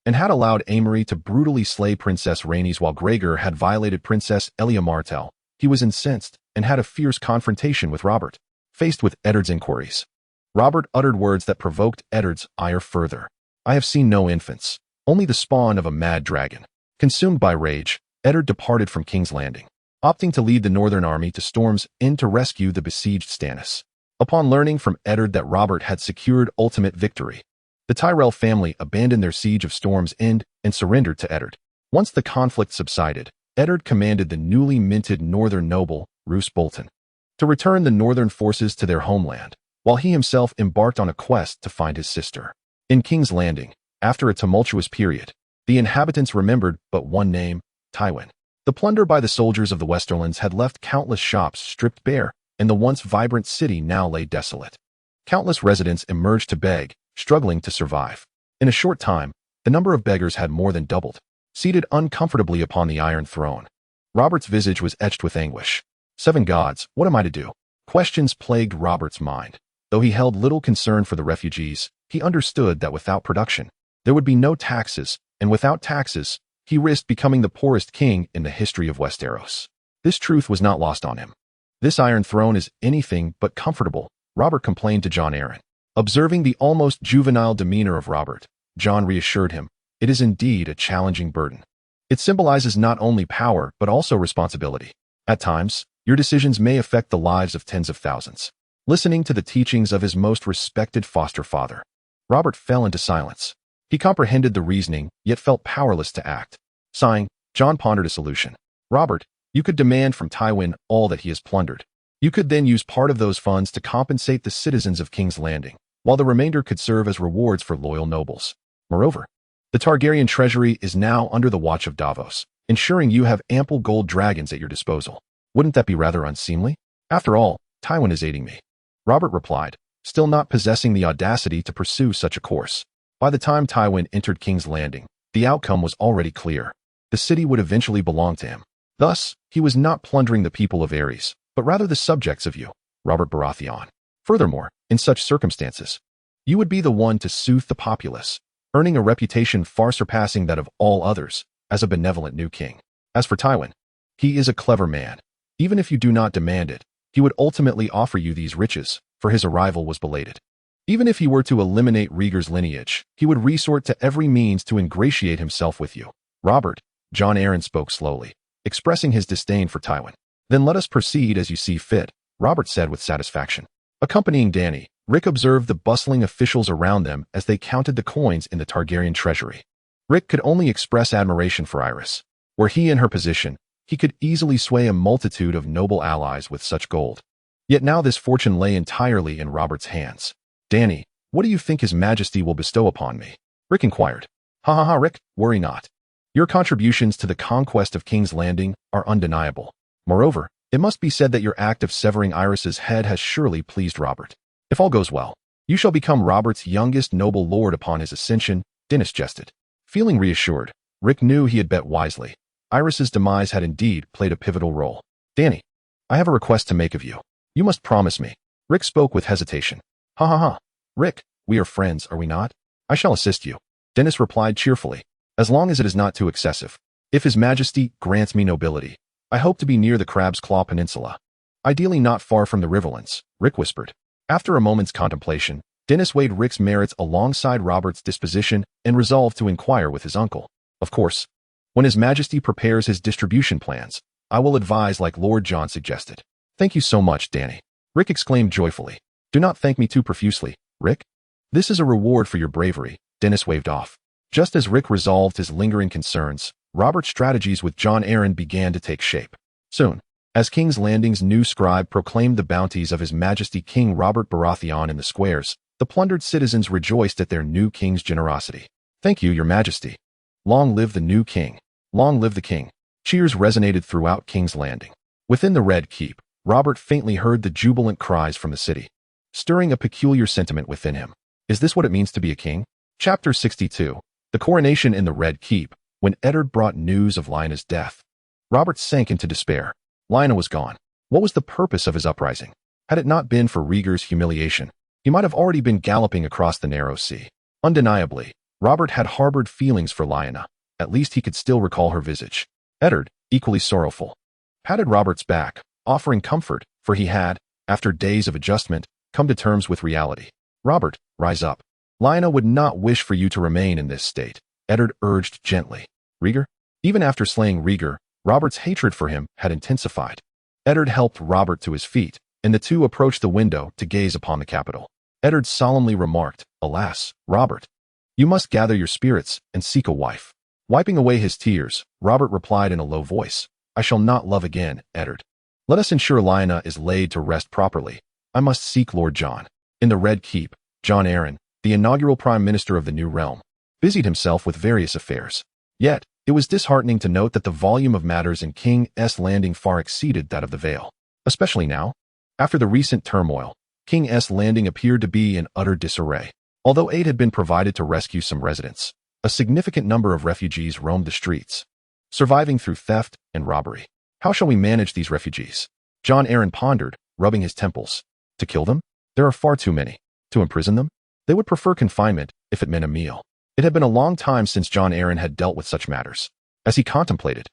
and had allowed Amory to brutally slay Princess Rhaenys while Rhaegar had violated Princess Elia Martell, he was incensed and had a fierce confrontation with Robert. Faced with Eddard's inquiries, Robert uttered words that provoked Eddard's ire further. "I have seen no infants, only the spawn of a mad dragon." Consumed by rage, Eddard departed from King's Landing, opting to lead the Northern Army to Storm's End to rescue the besieged Stannis. Upon learning from Eddard that Robert had secured ultimate victory, the Tyrell family abandoned their siege of Storm's End and surrendered to Eddard. Once the conflict subsided, Eddard commanded the newly minted northern noble, Roose Bolton, to return the northern forces to their homeland, while he himself embarked on a quest to find his sister. In King's Landing, after a tumultuous period, the inhabitants remembered but one name, Tywin. The plunder by the soldiers of the Westerlands had left countless shops stripped bare, and the once vibrant city now lay desolate. Countless residents emerged to beg, struggling to survive. In a short time, the number of beggars had more than doubled, seated uncomfortably upon the Iron Throne. Robert's visage was etched with anguish. 7 gods, what am I to do? Questions plagued Robert's mind. Though he held little concern for the refugees, he understood that without production, there would be no taxes, and without taxes, he risked becoming the poorest king in the history of Westeros. This truth was not lost on him. This Iron Throne is anything but comfortable, Robert complained to Jon Arryn. Observing the almost juvenile demeanor of Robert, Jon reassured him, it is indeed a challenging burden. It symbolizes not only power but also responsibility. At times, your decisions may affect the lives of tens of thousands. Listening to the teachings of his most respected foster father, Robert fell into silence. He comprehended the reasoning, yet felt powerless to act. Sighing, Jon pondered a solution. Robert, you could demand from Tywin all that he has plundered. You could then use part of those funds to compensate the citizens of King's Landing, while the remainder could serve as rewards for loyal nobles. Moreover, the Targaryen treasury is now under the watch of Davos, ensuring you have ample gold dragons at your disposal. Wouldn't that be rather unseemly? After all, Tywin is aiding me. Robert replied, still not possessing the audacity to pursue such a course. By the time Tywin entered King's Landing, the outcome was already clear. The city would eventually belong to him. Thus, he was not plundering the people of Aerys, but rather the subjects of you, Robert Baratheon. Furthermore, in such circumstances, you would be the one to soothe the populace, earning a reputation far surpassing that of all others as a benevolent new king. As for Tywin, he is a clever man. Even if you do not demand it, he would ultimately offer you these riches, for his arrival was belated. Even if he were to eliminate Rhaegar's lineage, he would resort to every means to ingratiate himself with you. Robert, Jon Arryn spoke slowly, expressing his disdain for Tywin. Then let us proceed as you see fit, Robert said with satisfaction. Accompanying Dany, Rick observed the bustling officials around them as they counted the coins in the Targaryen treasury. Rick could only express admiration for Aerys. Were he in her position, he could easily sway a multitude of noble allies with such gold. Yet now this fortune lay entirely in Robert's hands. Dany, what do you think His Majesty will bestow upon me? Rick inquired. Ha ha ha, Rick, worry not. Your contributions to the conquest of King's Landing are undeniable. Moreover, it must be said that your act of severing Aerys's head has surely pleased Robert. If all goes well, you shall become Robert's youngest noble lord upon his ascension, Dennis jested. Feeling reassured, Rick knew he had bet wisely. Aerys's demise had indeed played a pivotal role. Dany, I have a request to make of you. You must promise me. Rick spoke with hesitation. Ha ha ha. Rick, we are friends, are we not? I shall assist you. Dennis replied cheerfully, as long as it is not too excessive. If His Majesty grants me nobility, I hope to be near the Crab's Claw Peninsula. Ideally not far from the Riverlands, Rick whispered. After a moment's contemplation, Dennis weighed Rick's merits alongside Robert's disposition and resolved to inquire with his uncle. Of course, when His Majesty prepares his distribution plans, I will advise like Lord Jon suggested. Thank you so much, Dany. Rick exclaimed joyfully. Do not thank me too profusely, Rick. This is a reward for your bravery, Dennis waved off. Just as Rick resolved his lingering concerns, Robert's strategies with Jon Arryn began to take shape. Soon, as King's Landing's new scribe proclaimed the bounties of His Majesty King Robert Baratheon in the squares, the plundered citizens rejoiced at their new king's generosity. Thank you, Your Majesty. Long live the new king. Long live the king. Cheers resonated throughout King's Landing. Within the Red Keep, Robert faintly heard the jubilant cries from the city, stirring a peculiar sentiment within him. Is this what it means to be a king? Chapter 62. The Coronation in the Red Keep. When Eddard brought news of Lyanna's death, Robert sank into despair. Lyanna was gone. What was the purpose of his uprising? Had it not been for Rhaegar's humiliation, he might have already been galloping across the narrow sea. Undeniably, Robert had harbored feelings for Lyanna. At least he could still recall her visage. Eddard, equally sorrowful, patted Robert's back, offering comfort, for he had, after days of adjustment, come to terms with reality. Robert, rise up. Lyanna would not wish for you to remain in this state, Eddard urged gently. Rhaegar? Even after slaying Rhaegar, Robert's hatred for him had intensified. Eddard helped Robert to his feet, and the two approached the window to gaze upon the capital. Eddard solemnly remarked, Alas, Robert, you must gather your spirits and seek a wife. Wiping away his tears, Robert replied in a low voice, I shall not love again, Eddard. Let us ensure Lyanna is laid to rest properly. I must seek Lord Jon. In the Red Keep, Jon Arryn, the inaugural Prime Minister of the new realm, busied himself with various affairs. Yet, It was disheartening to note that the volume of matters in King's Landing far exceeded that of the Vale. Especially now, after the recent turmoil, King's Landing appeared to be in utter disarray. Although aid had been provided to rescue some residents, a significant number of refugees roamed the streets, surviving through theft and robbery. How shall we manage these refugees? Jon Arryn pondered, rubbing his temples. To kill them? There are far too many. To imprison them? They would prefer confinement if it meant a meal. It had been a long time since Jon Arryn had dealt with such matters. As he contemplated,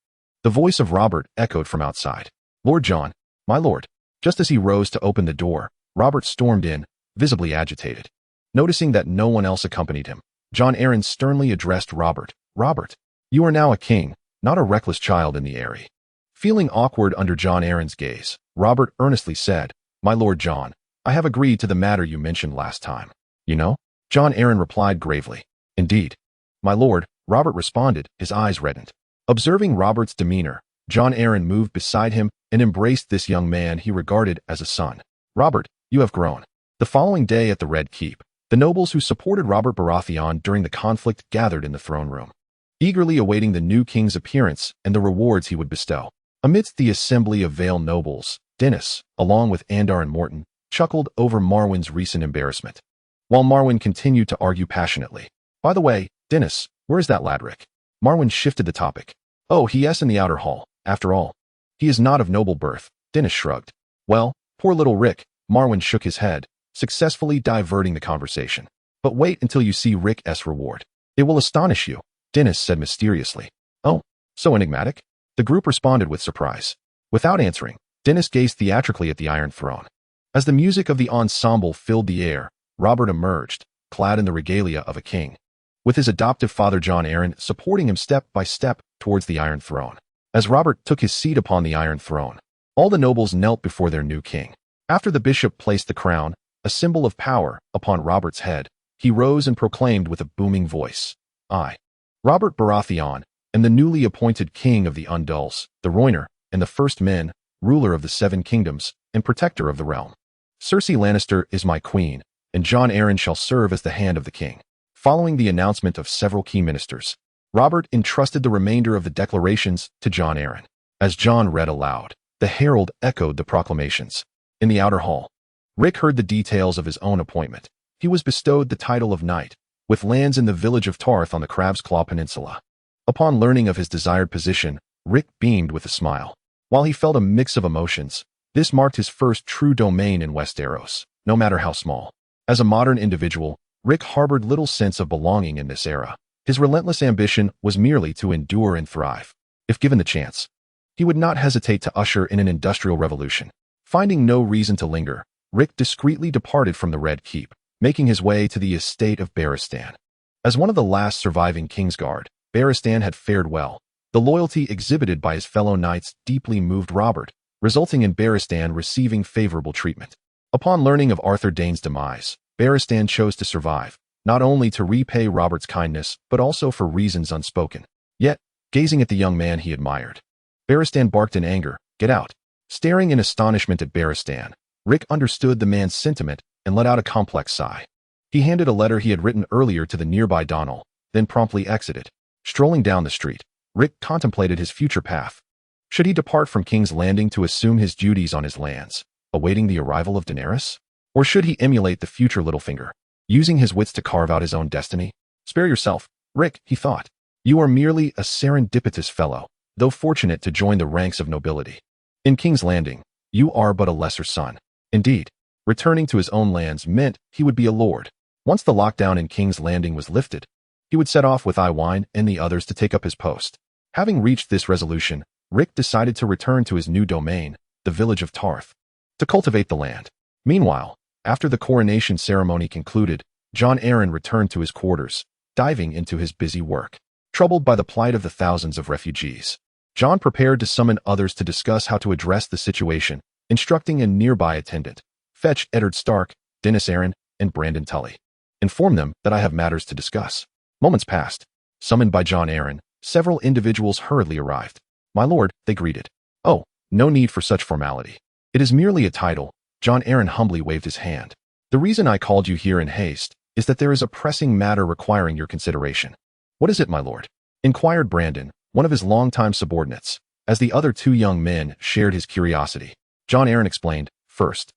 the voice of Robert echoed from outside. Lord Jon, my lord. Just as he rose to open the door, Robert stormed in, visibly agitated. Noticing that no one else accompanied him, Jon Arryn sternly addressed Robert. Robert, you are now a king, not a reckless child in the Eyrie. Feeling awkward under Jon Arryn's gaze, Robert earnestly said, My lord Jon, I have agreed to the matter you mentioned last time. You know? Jon Arryn replied gravely. Indeed. My lord, Robert responded, his eyes reddened. Observing Robert's demeanor, Jon Arryn moved beside him and embraced this young man he regarded as a son. Robert, you have grown. The following day at the Red Keep, the nobles who supported Robert Baratheon during the conflict gathered in the throne room, eagerly awaiting the new king's appearance and the rewards he would bestow. Amidst the assembly of Vale nobles, Dennis, along with Andar and Morton, chuckled over Marwyn's recent embarrassment, while Marwyn continued to argue passionately. By the way, Dennis, where is that lad Rick? Marwyn shifted the topic. Oh, he's in the outer hall. After all, he is not of noble birth. Dennis shrugged. Well, poor little Rick. Marwyn shook his head, successfully diverting the conversation. But wait until you see Rick's reward. It will astonish you, Dennis said mysteriously. Oh, so enigmatic? The group responded with surprise. Without answering, Dennis gazed theatrically at the Iron Throne. As the music of the ensemble filled the air, Robert emerged, clad in the regalia of a king, with his adoptive father Jon Arryn supporting him step by step towards the Iron Throne. As Robert took his seat upon the Iron Throne, all the nobles knelt before their new king. After the bishop placed the crown, a symbol of power, upon Robert's head, he rose and proclaimed with a booming voice, I, Robert Baratheon, am the newly appointed king of the Undulls, the Rhoynar, and the First Men, ruler of the Seven Kingdoms, and protector of the realm. Cersei Lannister is my queen, and Jon Arryn shall serve as the hand of the king. Following the announcement of several key ministers, Robert entrusted the remainder of the declarations to Jon Arryn. As Jon read aloud, the herald echoed the proclamations. In the outer hall, Rick heard the details of his own appointment. He was bestowed the title of knight, with lands in the village of Tarth on the Crab's Claw Peninsula. Upon learning of his desired position, Rick beamed with a smile. While he felt a mix of emotions, this marked his first true domain in Westeros, no matter how small. As a modern individual, Rick harbored little sense of belonging in this era. His relentless ambition was merely to endure and thrive. If given the chance, he would not hesitate to usher in an industrial revolution. Finding no reason to linger, Rick discreetly departed from the Red Keep, making his way to the estate of Balistan. As one of the last surviving Kingsguard, Balistan had fared well. The loyalty exhibited by his fellow knights deeply moved Robert, resulting in Balistan receiving favorable treatment. Upon learning of Arthur Dayne's demise, Balistan chose to survive, not only to repay Robert's kindness, but also for reasons unspoken. Yet, gazing at the young man he admired, Balistan barked in anger, "Get out!" Staring in astonishment at Balistan, Rick understood the man's sentiment and let out a complex sigh. He handed a letter he had written earlier to the nearby Donnell, then promptly exited. Strolling down the street, Rick contemplated his future path. Should he depart from King's Landing to assume his duties on his lands, awaiting the arrival of Daenerys? Or should he emulate the future Littlefinger, using his wits to carve out his own destiny? Spare yourself, Rick, he thought. You are merely a serendipitous fellow, though fortunate to join the ranks of nobility. In King's Landing, you are but a lesser son. Indeed, returning to his own lands meant he would be a lord. Once the lockdown in King's Landing was lifted, he would set off with Iwine and the others to take up his post. Having reached this resolution, Rick decided to return to his new domain, the village of Tarth, to cultivate the land. Meanwhile, after the coronation ceremony concluded, Jon Arryn returned to his quarters, diving into his busy work. Troubled by the plight of the thousands of refugees, Jon prepared to summon others to discuss how to address the situation, instructing a nearby attendant, "Fetch Eddard Stark, Dennis Arryn, and Brandon Tully. Inform them that I have matters to discuss." Moments passed. Summoned by Jon Arryn, several individuals hurriedly arrived. "My lord," they greeted. "Oh, no need for such formality. It is merely a title." Jon Arryn humbly waved his hand. "The reason I called you here in haste is that there is a pressing matter requiring your consideration." "What is it, my lord?" inquired Brandon, one of his longtime subordinates, as the other two young men shared his curiosity. Jon Arryn explained, first,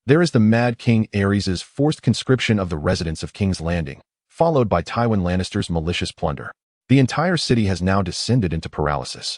there is the mad King Aerys' forced conscription of the residents of King's Landing, followed by Tywin Lannister's malicious plunder. The entire city has now descended into paralysis.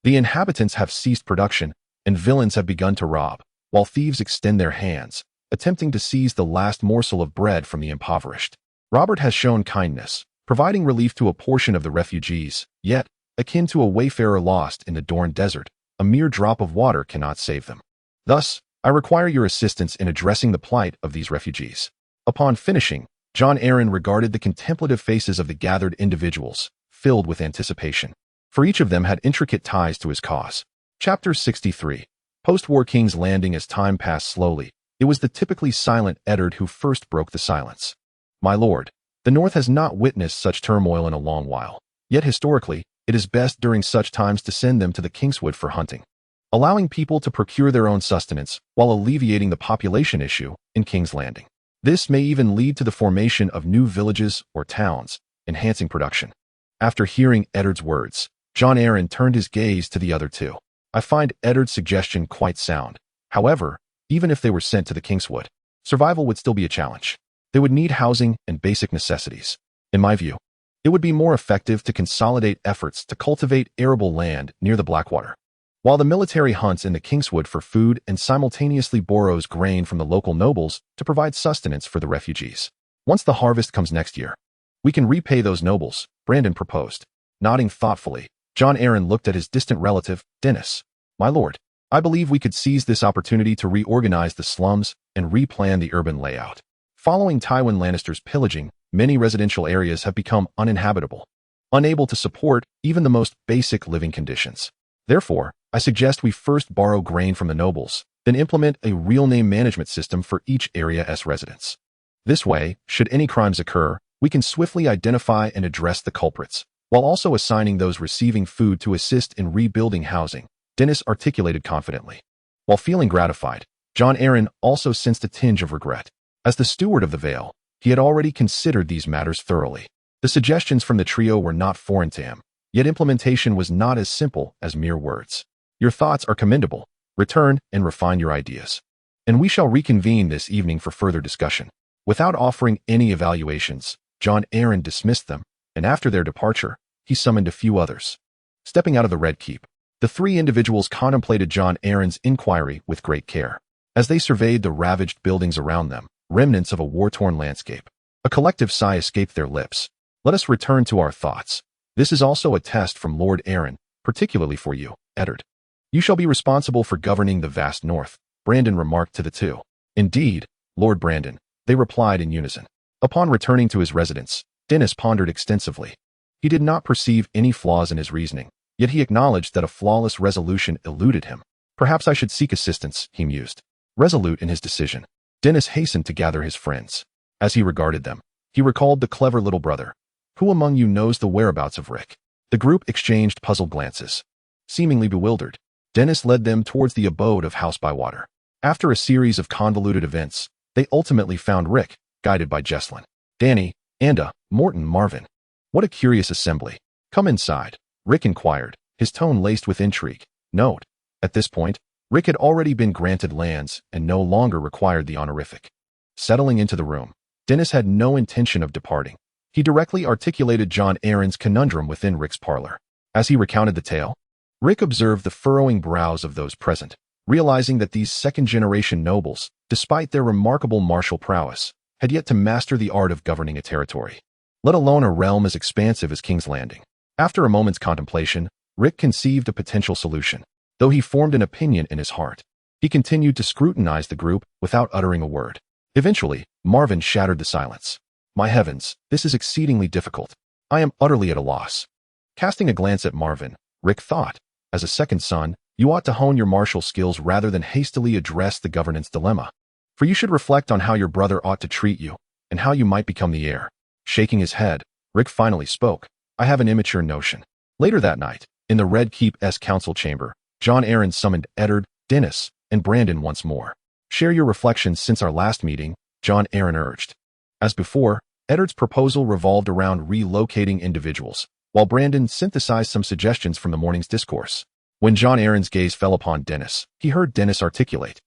The inhabitants have ceased production, and villains have begun to rob, while thieves extend their hands, attempting to seize the last morsel of bread from the impoverished. Robert has shown kindness, providing relief to a portion of the refugees, yet, akin to a wayfarer lost in the Dorne desert, a mere drop of water cannot save them. Thus, I require your assistance in addressing the plight of these refugees. Upon finishing, Jon Arryn regarded the contemplative faces of the gathered individuals, filled with anticipation. For each of them had intricate ties to his cause. Chapter 63. Post-war King's Landing. As time passed slowly, it was the typically silent Eddard who first broke the silence. My lord, the North has not witnessed such turmoil in a long while. Yet historically, it is best during such times to send them to the Kingswood for hunting, allowing people to procure their own sustenance while alleviating the population issue in King's Landing. This may even lead to the formation of new villages or towns, enhancing production. After hearing Eddard's words, Jon Arryn turned his gaze to the other two. I find Eddard's suggestion quite sound. However, even if they were sent to the Kingswood, survival would still be a challenge. They would need housing and basic necessities. In my view, it would be more effective to consolidate efforts to cultivate arable land near the Blackwater, while the military hunts in the Kingswood for food and simultaneously borrows grain from the local nobles to provide sustenance for the refugees. Once the harvest comes next year, we can repay those nobles, Brandon proposed. Nodding thoughtfully, Jon Arryn looked at his distant relative, Dennis. My lord, I believe we could seize this opportunity to reorganize the slums and replan the urban layout. Following Tywin Lannister's pillaging, many residential areas have become uninhabitable, unable to support even the most basic living conditions. Therefore, I suggest we first borrow grain from the nobles, then implement a real name management system for each area's residents. This way, should any crimes occur, we can swiftly identify and address the culprits, while also assigning those receiving food to assist in rebuilding housing, Dennis articulated confidently. While feeling gratified, Jon Arryn also sensed a tinge of regret. As the steward of the Vale, he had already considered these matters thoroughly. The suggestions from the trio were not foreign to him, yet implementation was not as simple as mere words. Your thoughts are commendable. Return and refine your ideas, and we shall reconvene this evening for further discussion. Without offering any evaluations, Jon Arryn dismissed them, and after their departure, he summoned a few others. Stepping out of the Red Keep, the three individuals contemplated Jon Arryn's inquiry with great care. As they surveyed the ravaged buildings around them, remnants of a war-torn landscape, a collective sigh escaped their lips. Let us return to our thoughts. This is also a test from Lord Arryn, particularly for you, Eddard. You shall be responsible for governing the vast North, Brandon remarked to the two. Indeed, Lord Brandon, they replied in unison. Upon returning to his residence, Dennis pondered extensively. He did not perceive any flaws in his reasoning, yet he acknowledged that a flawless resolution eluded him. Perhaps I should seek assistance, he mused. Resolute in his decision, Dennis hastened to gather his friends. As he regarded them, he recalled the clever little brother. Who among you knows the whereabouts of Rick? The group exchanged puzzled glances. Seemingly bewildered, Dennis led them towards the abode of House by Water. After a series of convoluted events, they ultimately found Rick, guided by Jesslyn, Dany, and Morton Marvin. What a curious assembly. Come inside, Rick inquired, his tone laced with intrigue. Note, at this point, Rick had already been granted lands and no longer required the honorific. Settling into the room, Dennis had no intention of departing. He directly articulated Jon Arryn's conundrum within Rick's parlor. As he recounted the tale, Rick observed the furrowing brows of those present, realizing that these second-generation nobles, despite their remarkable martial prowess, had yet to master the art of governing a territory, let alone a realm as expansive as King's Landing. After a moment's contemplation, Rick conceived a potential solution. Though he formed an opinion in his heart, he continued to scrutinize the group without uttering a word. Eventually, Marvin shattered the silence. My heavens, this is exceedingly difficult. I am utterly at a loss. Casting a glance at Marvin, Rick thought, as a second son, you ought to hone your martial skills rather than hastily address the governance dilemma. For you should reflect on how your brother ought to treat you, and how you might become the heir. Shaking his head, Rick finally spoke. I have an immature notion. Later that night, in the Red Keep's council chamber, Jon Arryn summoned Eddard, Dennis, and Brandon once more. Share your reflections since our last meeting, Jon Arryn urged. As before, Eddard's proposal revolved around relocating individuals, while Brandon synthesized some suggestions from the morning's discourse. When Jon Arryn's gaze fell upon Dennis, he heard Dennis articulate,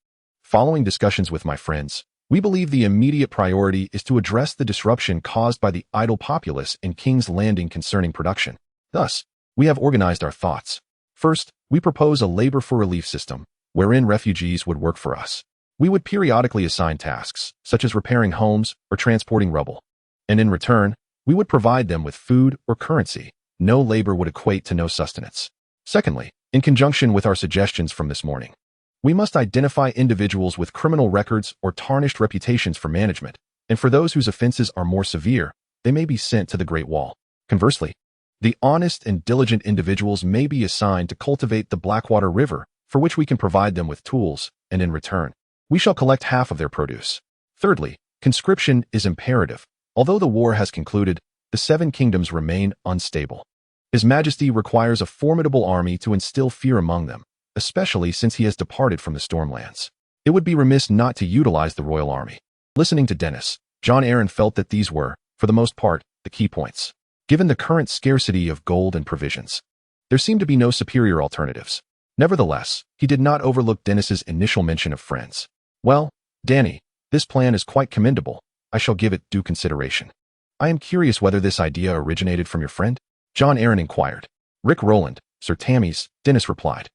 "Following discussions with my friends, we believe the immediate priority is to address the disruption caused by the idle populace in King's Landing concerning production. Thus, we have organized our thoughts. First, we propose a labor for relief system, wherein refugees would work for us. We would periodically assign tasks, such as repairing homes or transporting rubble. And in return, we would provide them with food or currency. No labor would equate to no sustenance. Secondly, in conjunction with our suggestions from this morning, we must identify individuals with criminal records or tarnished reputations for management, and for those whose offenses are more severe, they may be sent to the Great Wall. Conversely, the honest and diligent individuals may be assigned to cultivate the Blackwater River, for which we can provide them with tools, and in return, we shall collect half of their produce. Thirdly, conscription is imperative. Although the war has concluded, the Seven Kingdoms remain unstable. His Majesty requires a formidable army to instill fear among them, especially since he has departed from the Stormlands. It would be remiss not to utilize the royal army. Listening to Dennis, Jon Arryn felt that these were, for the most part, the key points. Given the current scarcity of gold and provisions, there seemed to be no superior alternatives. Nevertheless, he did not overlook Dennis's initial mention of friends. "Well, Dany, this plan is quite commendable. I shall give it due consideration. I am curious whether this idea originated from your friend?" Jon Arryn inquired. "Rick Roland, Sir Tammy's," Dennis replied.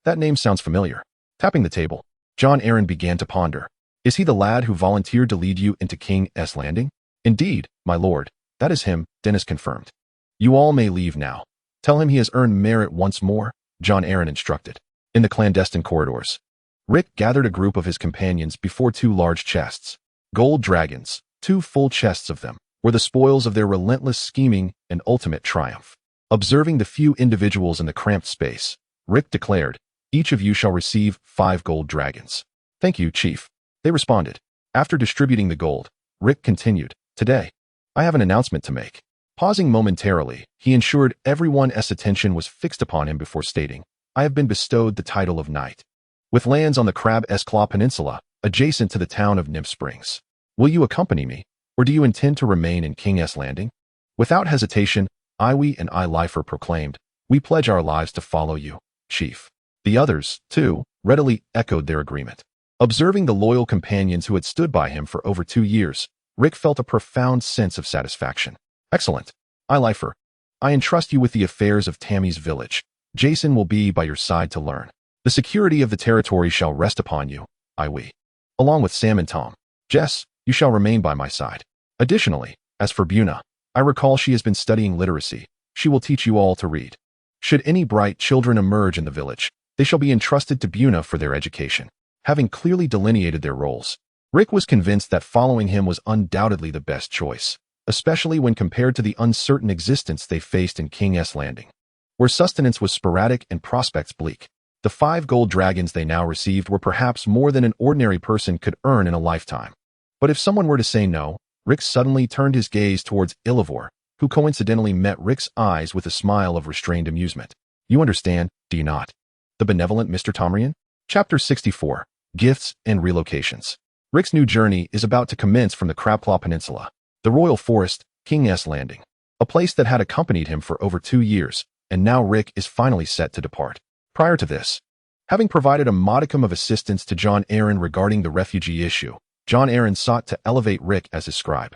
That name sounds familiar." Tapping the table, Jon Arryn began to ponder. "Is he the lad who volunteered to lead you into King's Landing?" "Indeed, my lord, that is him," Dennis confirmed. "You all may leave now. Tell him he has earned merit once more," Jon Arryn instructed. In the clandestine corridors, Rick gathered a group of his companions before two large chests. Gold dragons, 2 full chests of them, were the spoils of their relentless scheming and ultimate triumph. Observing the few individuals in the cramped space, Rick declared, "Each of you shall receive 5 gold dragons." "Thank you, Chief," they responded. After distributing the gold, Rick continued, "Today, I have an announcement to make." Pausing momentarily, he ensured everyone's attention was fixed upon him before stating, "I have been bestowed the title of Knight, with lands on the Crab's Claw Peninsula, adjacent to the town of Nymph Springs. Will you accompany me, or do you intend to remain in King's Landing?" Without hesitation, Iwi and Lifer proclaimed, "We pledge our lives to follow you, Chief." The others, too, readily echoed their agreement. Observing the loyal companions who had stood by him for over 2 years, Rick felt a profound sense of satisfaction. "Excellent. Lifer, I entrust you with the affairs of Tammy's village. Jason will be by your side to learn. The security of the territory shall rest upon you, Iwi. Along with Sam and Tom. Jess, you shall remain by my side. Additionally, as for Buna, I recall she has been studying literacy. She will teach you all to read. Should any bright children emerge in the village, they shall be entrusted to Buna for their education." Having clearly delineated their roles, Rick was convinced that following him was undoubtedly the best choice, especially when compared to the uncertain existence they faced in King's Landing, where sustenance was sporadic and prospects bleak. The 5 gold dragons they now received were perhaps more than an ordinary person could earn in a lifetime. But if someone were to say no, Rick suddenly turned his gaze towards Ilivor, who coincidentally met Rick's eyes with a smile of restrained amusement. "You understand, do you not? The benevolent Mr. Tomrian?" Chapter 64, Gifts and Relocations. Rick's new journey is about to commence from the Crabclaw Peninsula, the Royal Forest, King's Landing, a place that had accompanied him for over 2 years, and now Rick is finally set to depart. Prior to this, having provided a modicum of assistance to Jon Arryn regarding the refugee issue, Jon Arryn sought to elevate Rick as his scribe,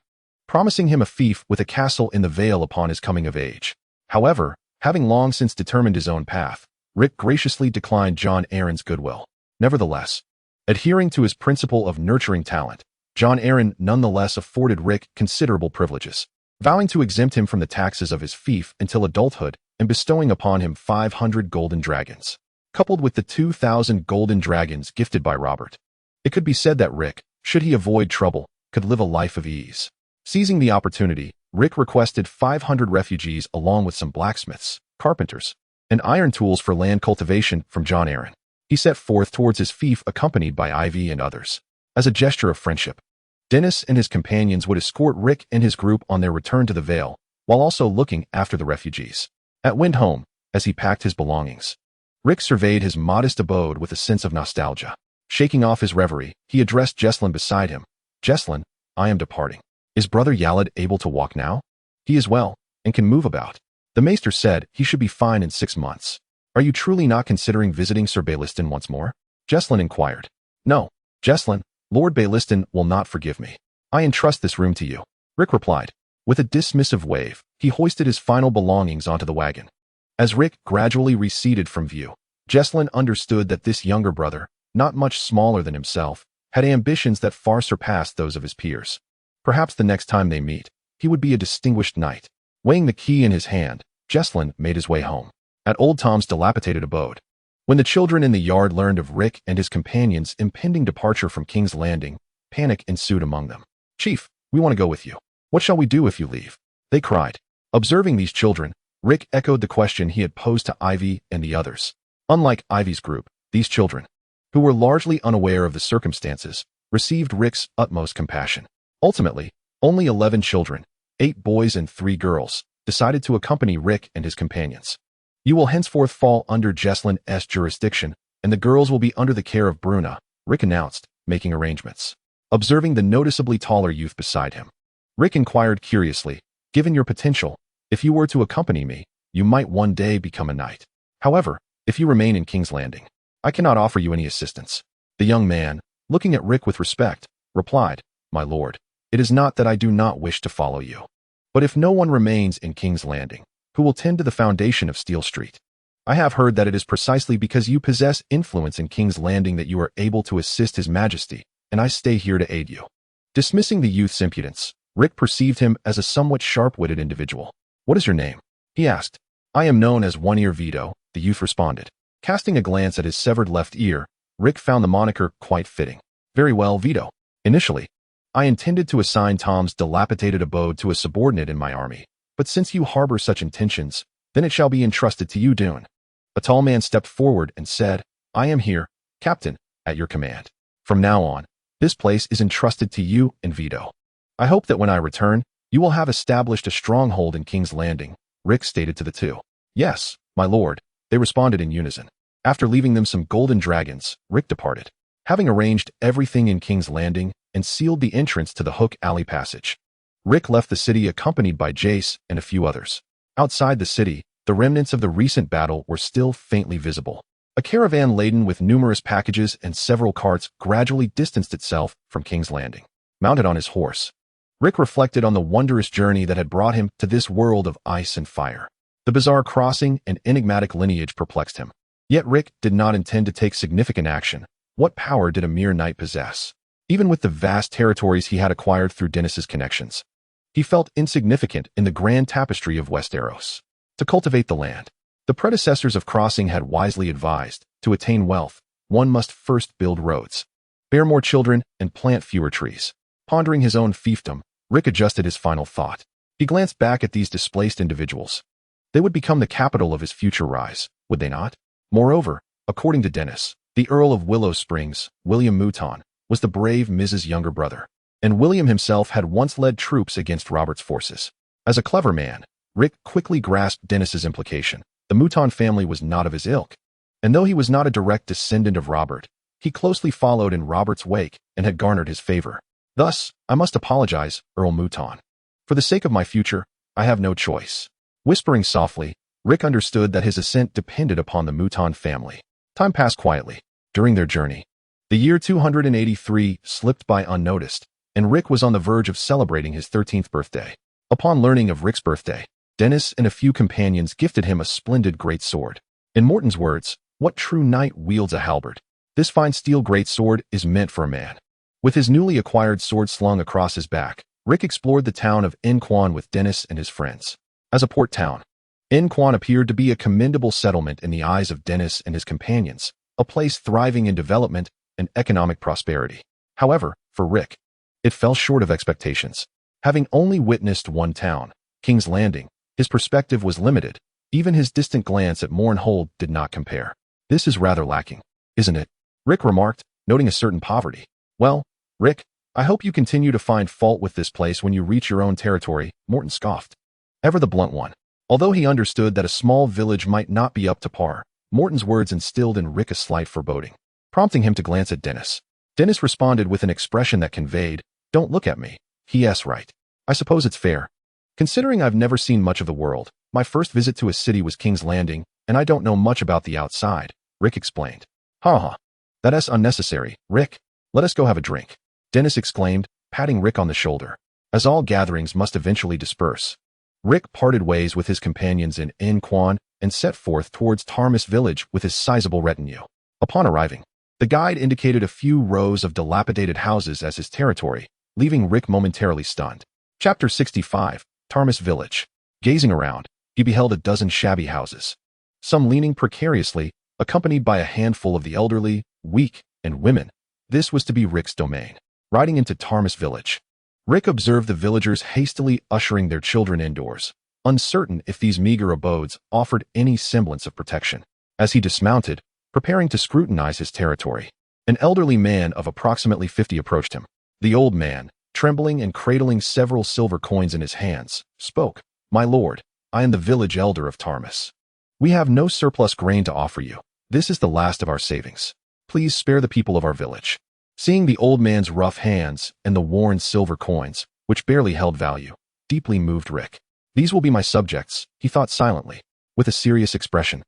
promising him a fief with a castle in the Vale upon his coming of age. However, having long since determined his own path, Rick graciously declined Jon Arryn's goodwill. Nevertheless, adhering to his principle of nurturing talent, Jon Arryn nonetheless afforded Rick considerable privileges, vowing to exempt him from the taxes of his fief until adulthood and bestowing upon him 500 golden dragons, coupled with the 2,000 golden dragons gifted by Robert. It could be said that Rick, should he avoid trouble, could live a life of ease. Seizing the opportunity, Rick requested 500 refugees along with some blacksmiths, carpenters, and iron tools for land cultivation from Jon Arryn. He set forth towards his fief accompanied by Ivy and others. As a gesture of friendship, Dennis and his companions would escort Rick and his group on their return to the Vale, while also looking after the refugees. At Windhome, as he packed his belongings, Rick surveyed his modest abode with a sense of nostalgia. Shaking off his reverie, he addressed Jesslyn beside him. "Jesslyn, I am departing. Is Brother Yalad able to walk now?" "He is well, and can move about." The maester said he should be fine in 6 months. Are you truly not considering visiting Sir Balistan once more? Jessalyn inquired. No, Jessalyn, Lord Balistan will not forgive me. I entrust this room to you, Rick replied. With a dismissive wave, he hoisted his final belongings onto the wagon. As Rick gradually receded from view, Jessalyn understood that this younger brother, not much smaller than himself, had ambitions that far surpassed those of his peers. Perhaps the next time they meet, he would be a distinguished knight. Weighing the key in his hand, Jessalyn made his way home. At Old Tom's dilapidated abode. When the children in the yard learned of Rick and his companions' impending departure from King's Landing, panic ensued among them. Chief, we want to go with you. What shall we do if you leave? They cried. Observing these children, Rick echoed the question he had posed to Ivy and the others. Unlike Ivy's group, these children, who were largely unaware of the circumstances, received Rick's utmost compassion. Ultimately, only 11 children, 8 boys and 3 girls, decided to accompany Rick and his companions. You will henceforth fall under Jessalyn's jurisdiction, and the girls will be under the care of Bruna, Rick announced, making arrangements. Observing the noticeably taller youth beside him, Rick inquired curiously, given your potential, if you were to accompany me, you might one day become a knight. However, if you remain in King's Landing, I cannot offer you any assistance. The young man, looking at Rick with respect, replied, My lord, it is not that I do not wish to follow you. But if no one remains in King's Landing, who will tend to the foundation of Steel Street? I have heard that it is precisely because you possess influence in King's Landing that you are able to assist His Majesty, and I stay here to aid you. Dismissing the youth's impudence, Rick perceived him as a somewhat sharp-witted individual. What is your name? He asked. I am known as One-Ear Vito, the youth responded. Casting a glance at his severed left ear, Rick found the moniker quite fitting. Very well, Vito. Initially, I intended to assign Tom's dilapidated abode to a subordinate in my army, but since you harbor such intentions, then it shall be entrusted to you, Dune. A tall man stepped forward and said, I am here, Captain, at your command. From now on, this place is entrusted to you and Vito. I hope that when I return, you will have established a stronghold in King's Landing, Rick stated to the two. Yes, my lord, they responded in unison. After leaving them some golden dragons, Rick departed, having arranged everything in King's Landing and sealed the entrance to the Hook Alley Passage. Rick left the city accompanied by Jace and a few others. Outside the city, the remnants of the recent battle were still faintly visible. A caravan laden with numerous packages and several carts gradually distanced itself from King's Landing. Mounted on his horse, Rick reflected on the wondrous journey that had brought him to this world of ice and fire. The bizarre crossing and enigmatic lineage perplexed him. Yet Rick did not intend to take significant action. What power did a mere knight possess? Even with the vast territories he had acquired through Dennis's connections, he felt insignificant in the grand tapestry of Westeros. To cultivate the land, the predecessors of crossing had wisely advised, to attain wealth, one must first build roads, bear more children, and plant fewer trees. Pondering his own fiefdom, Rick adjusted his final thought. He glanced back at these displaced individuals. They would become the capital of his future rise, would they not? Moreover, according to Dennis, the Earl of Willow Springs, William Mouton, was the brave Mrs. younger brother, and William himself had once led troops against Robert's forces. As a clever man, Rick quickly grasped Dennis's implication. The Mouton family was not of his ilk, and though he was not a direct descendant of Robert, he closely followed in Robert's wake and had garnered his favor. Thus, I must apologize, Earl Mouton. For the sake of my future, I have no choice. Whispering softly, Rick understood that his ascent depended upon the Mouton family. Time passed quietly. During their journey, the year 283 slipped by unnoticed, and Rick was on the verge of celebrating his 13th birthday. Upon learning of Rick's birthday, Dennis and a few companions gifted him a splendid great sword. In Morton's words, what true knight wields a halberd? This fine steel great sword is meant for a man. With his newly acquired sword slung across his back, Rick explored the town of Enquan with Dennis and his friends. As a port town, Enquan appeared to be a commendable settlement in the eyes of Dennis and his companions, a place thriving in development and economic prosperity. However, for Rick, it fell short of expectations. Having only witnessed one town, King's Landing, his perspective was limited. Even his distant glance at Mournhold did not compare. This is rather lacking, isn't it? Rick remarked, noting a certain poverty. Well, Rick, I hope you continue to find fault with this place when you reach your own territory, Morton scoffed. Ever the blunt one. Although he understood that a small village might not be up to par, Morton's words instilled in Rick a slight foreboding, prompting him to glance at Dennis. Dennis responded with an expression that conveyed, don't look at me. Yes, right. I suppose it's fair. Considering I've never seen much of the world, My first visit to a city was King's Landing, and I don't know much about the outside, Rick explained. Ha. That is unnecessary, Rick. Let us go have a drink, Dennis exclaimed, patting Rick on the shoulder. As all gatherings must eventually disperse, Rick parted ways with his companions in Inn Quan and set forth towards Tarmus village with his sizable retinue. Upon arriving, the guide indicated a few rows of dilapidated houses as his territory, leaving Rick momentarily stunned. Chapter 65, Tarmus Village. Gazing around, he beheld a dozen shabby houses, some leaning precariously, accompanied by a handful of the elderly, weak, and women. This was to be Rick's domain. Riding into Tarmus Village, Rick observed the villagers hastily ushering their children indoors, uncertain if these meager abodes offered any semblance of protection. As he dismounted, preparing to scrutinize his territory, an elderly man of approximately 50 approached him. The old man, trembling and cradling several silver coins in his hands, spoke. My lord, I am the village elder of Tarmus. We have no surplus grain to offer you. This is the last of our savings. Please spare the people of our village. Seeing the old man's rough hands and the worn silver coins, which barely held value, deeply moved Rick. These will be my subjects, he thought silently, with a serious expression.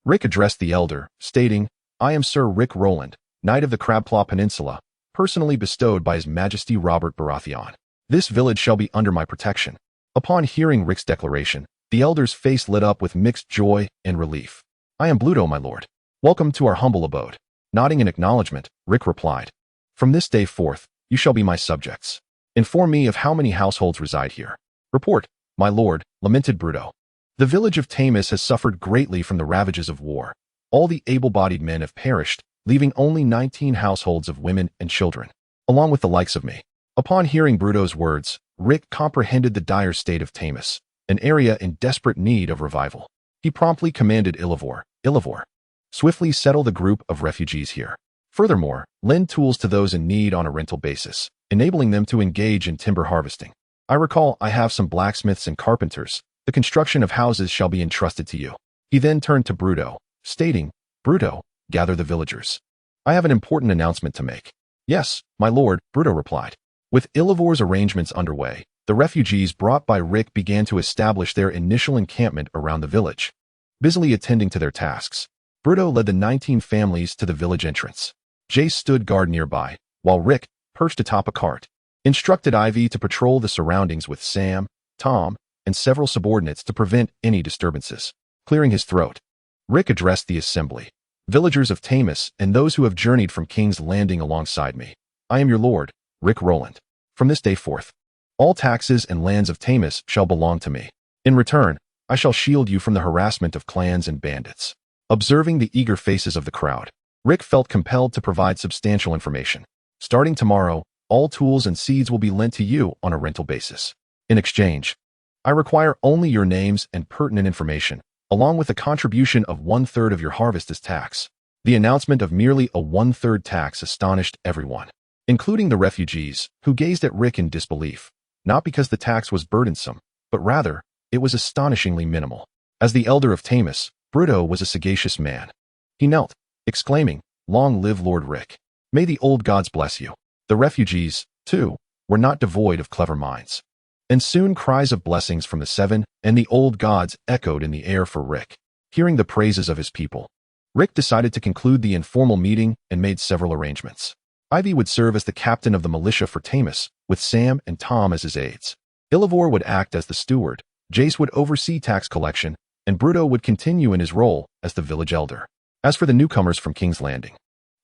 Rick addressed the elder, stating, I am Sir Rick Roland, Knight of the Crabclaw Peninsula, personally bestowed by His Majesty Robert Baratheon. This village shall be under my protection. Upon hearing Rick's declaration, the elder's face lit up with mixed joy and relief. I am Bluto, my lord. Welcome to our humble abode. Nodding in acknowledgement, Rick replied, From this day forth, you shall be my subjects. Inform me of how many households reside here. Report, my lord, lamented Bruto. The village of Tarmus has suffered greatly from the ravages of war. All the able-bodied men have perished, leaving only 19 households of women and children, along with the likes of me. Upon hearing Bruto's words, Rick comprehended the dire state of Tarmus, an area in desperate need of revival. He promptly commanded Ilivor, swiftly settle the group of refugees here. Furthermore, lend tools to those in need on a rental basis, enabling them to engage in timber harvesting. I recall I have some blacksmiths and carpenters. The construction of houses shall be entrusted to you. He then turned to Bruto, stating, Bruto, gather the villagers. I have an important announcement to make. Yes, my lord, Bruto replied. With Ilivor's arrangements underway, the refugees brought by Rick began to establish their initial encampment around the village. Busily attending to their tasks, Bruto led the 19 families to the village entrance. Jace stood guard nearby, while Rick, perched atop a cart, instructed Ivy to patrol the surroundings with Sam, Tom, and several subordinates to prevent any disturbances. Clearing his throat, Rick addressed the assembly. Villagers of Tarmus and those who have journeyed from King's Landing alongside me. I am your lord, Rick Roland. From this day forth, all taxes and lands of Tarmus shall belong to me. In return, I shall shield you from the harassment of clans and bandits. Observing the eager faces of the crowd, Rick felt compelled to provide substantial information. Starting tomorrow, all tools and seeds will be lent to you on a rental basis. In exchange, I require only your names and pertinent information, along with a contribution of 1/3 of your harvest as tax. The announcement of merely a 1/3 tax astonished everyone, including the refugees, who gazed at Rick in disbelief, not because the tax was burdensome, but rather, it was astonishingly minimal. As the elder of Tarmus, Bruto was a sagacious man. He knelt, exclaiming, Long live Lord Rick. May the old gods bless you. The refugees, too, were not devoid of clever minds. And soon cries of blessings from the seven and the old gods echoed in the air for Rick. Hearing the praises of his people, Rick decided to conclude the informal meeting and made several arrangements. Ivy would serve as the captain of the militia for Tarmus, with Sam and Tom as his aides. Ilivor would act as the steward, Jace would oversee tax collection, and Bruto would continue in his role as the village elder. As for the newcomers from King's Landing,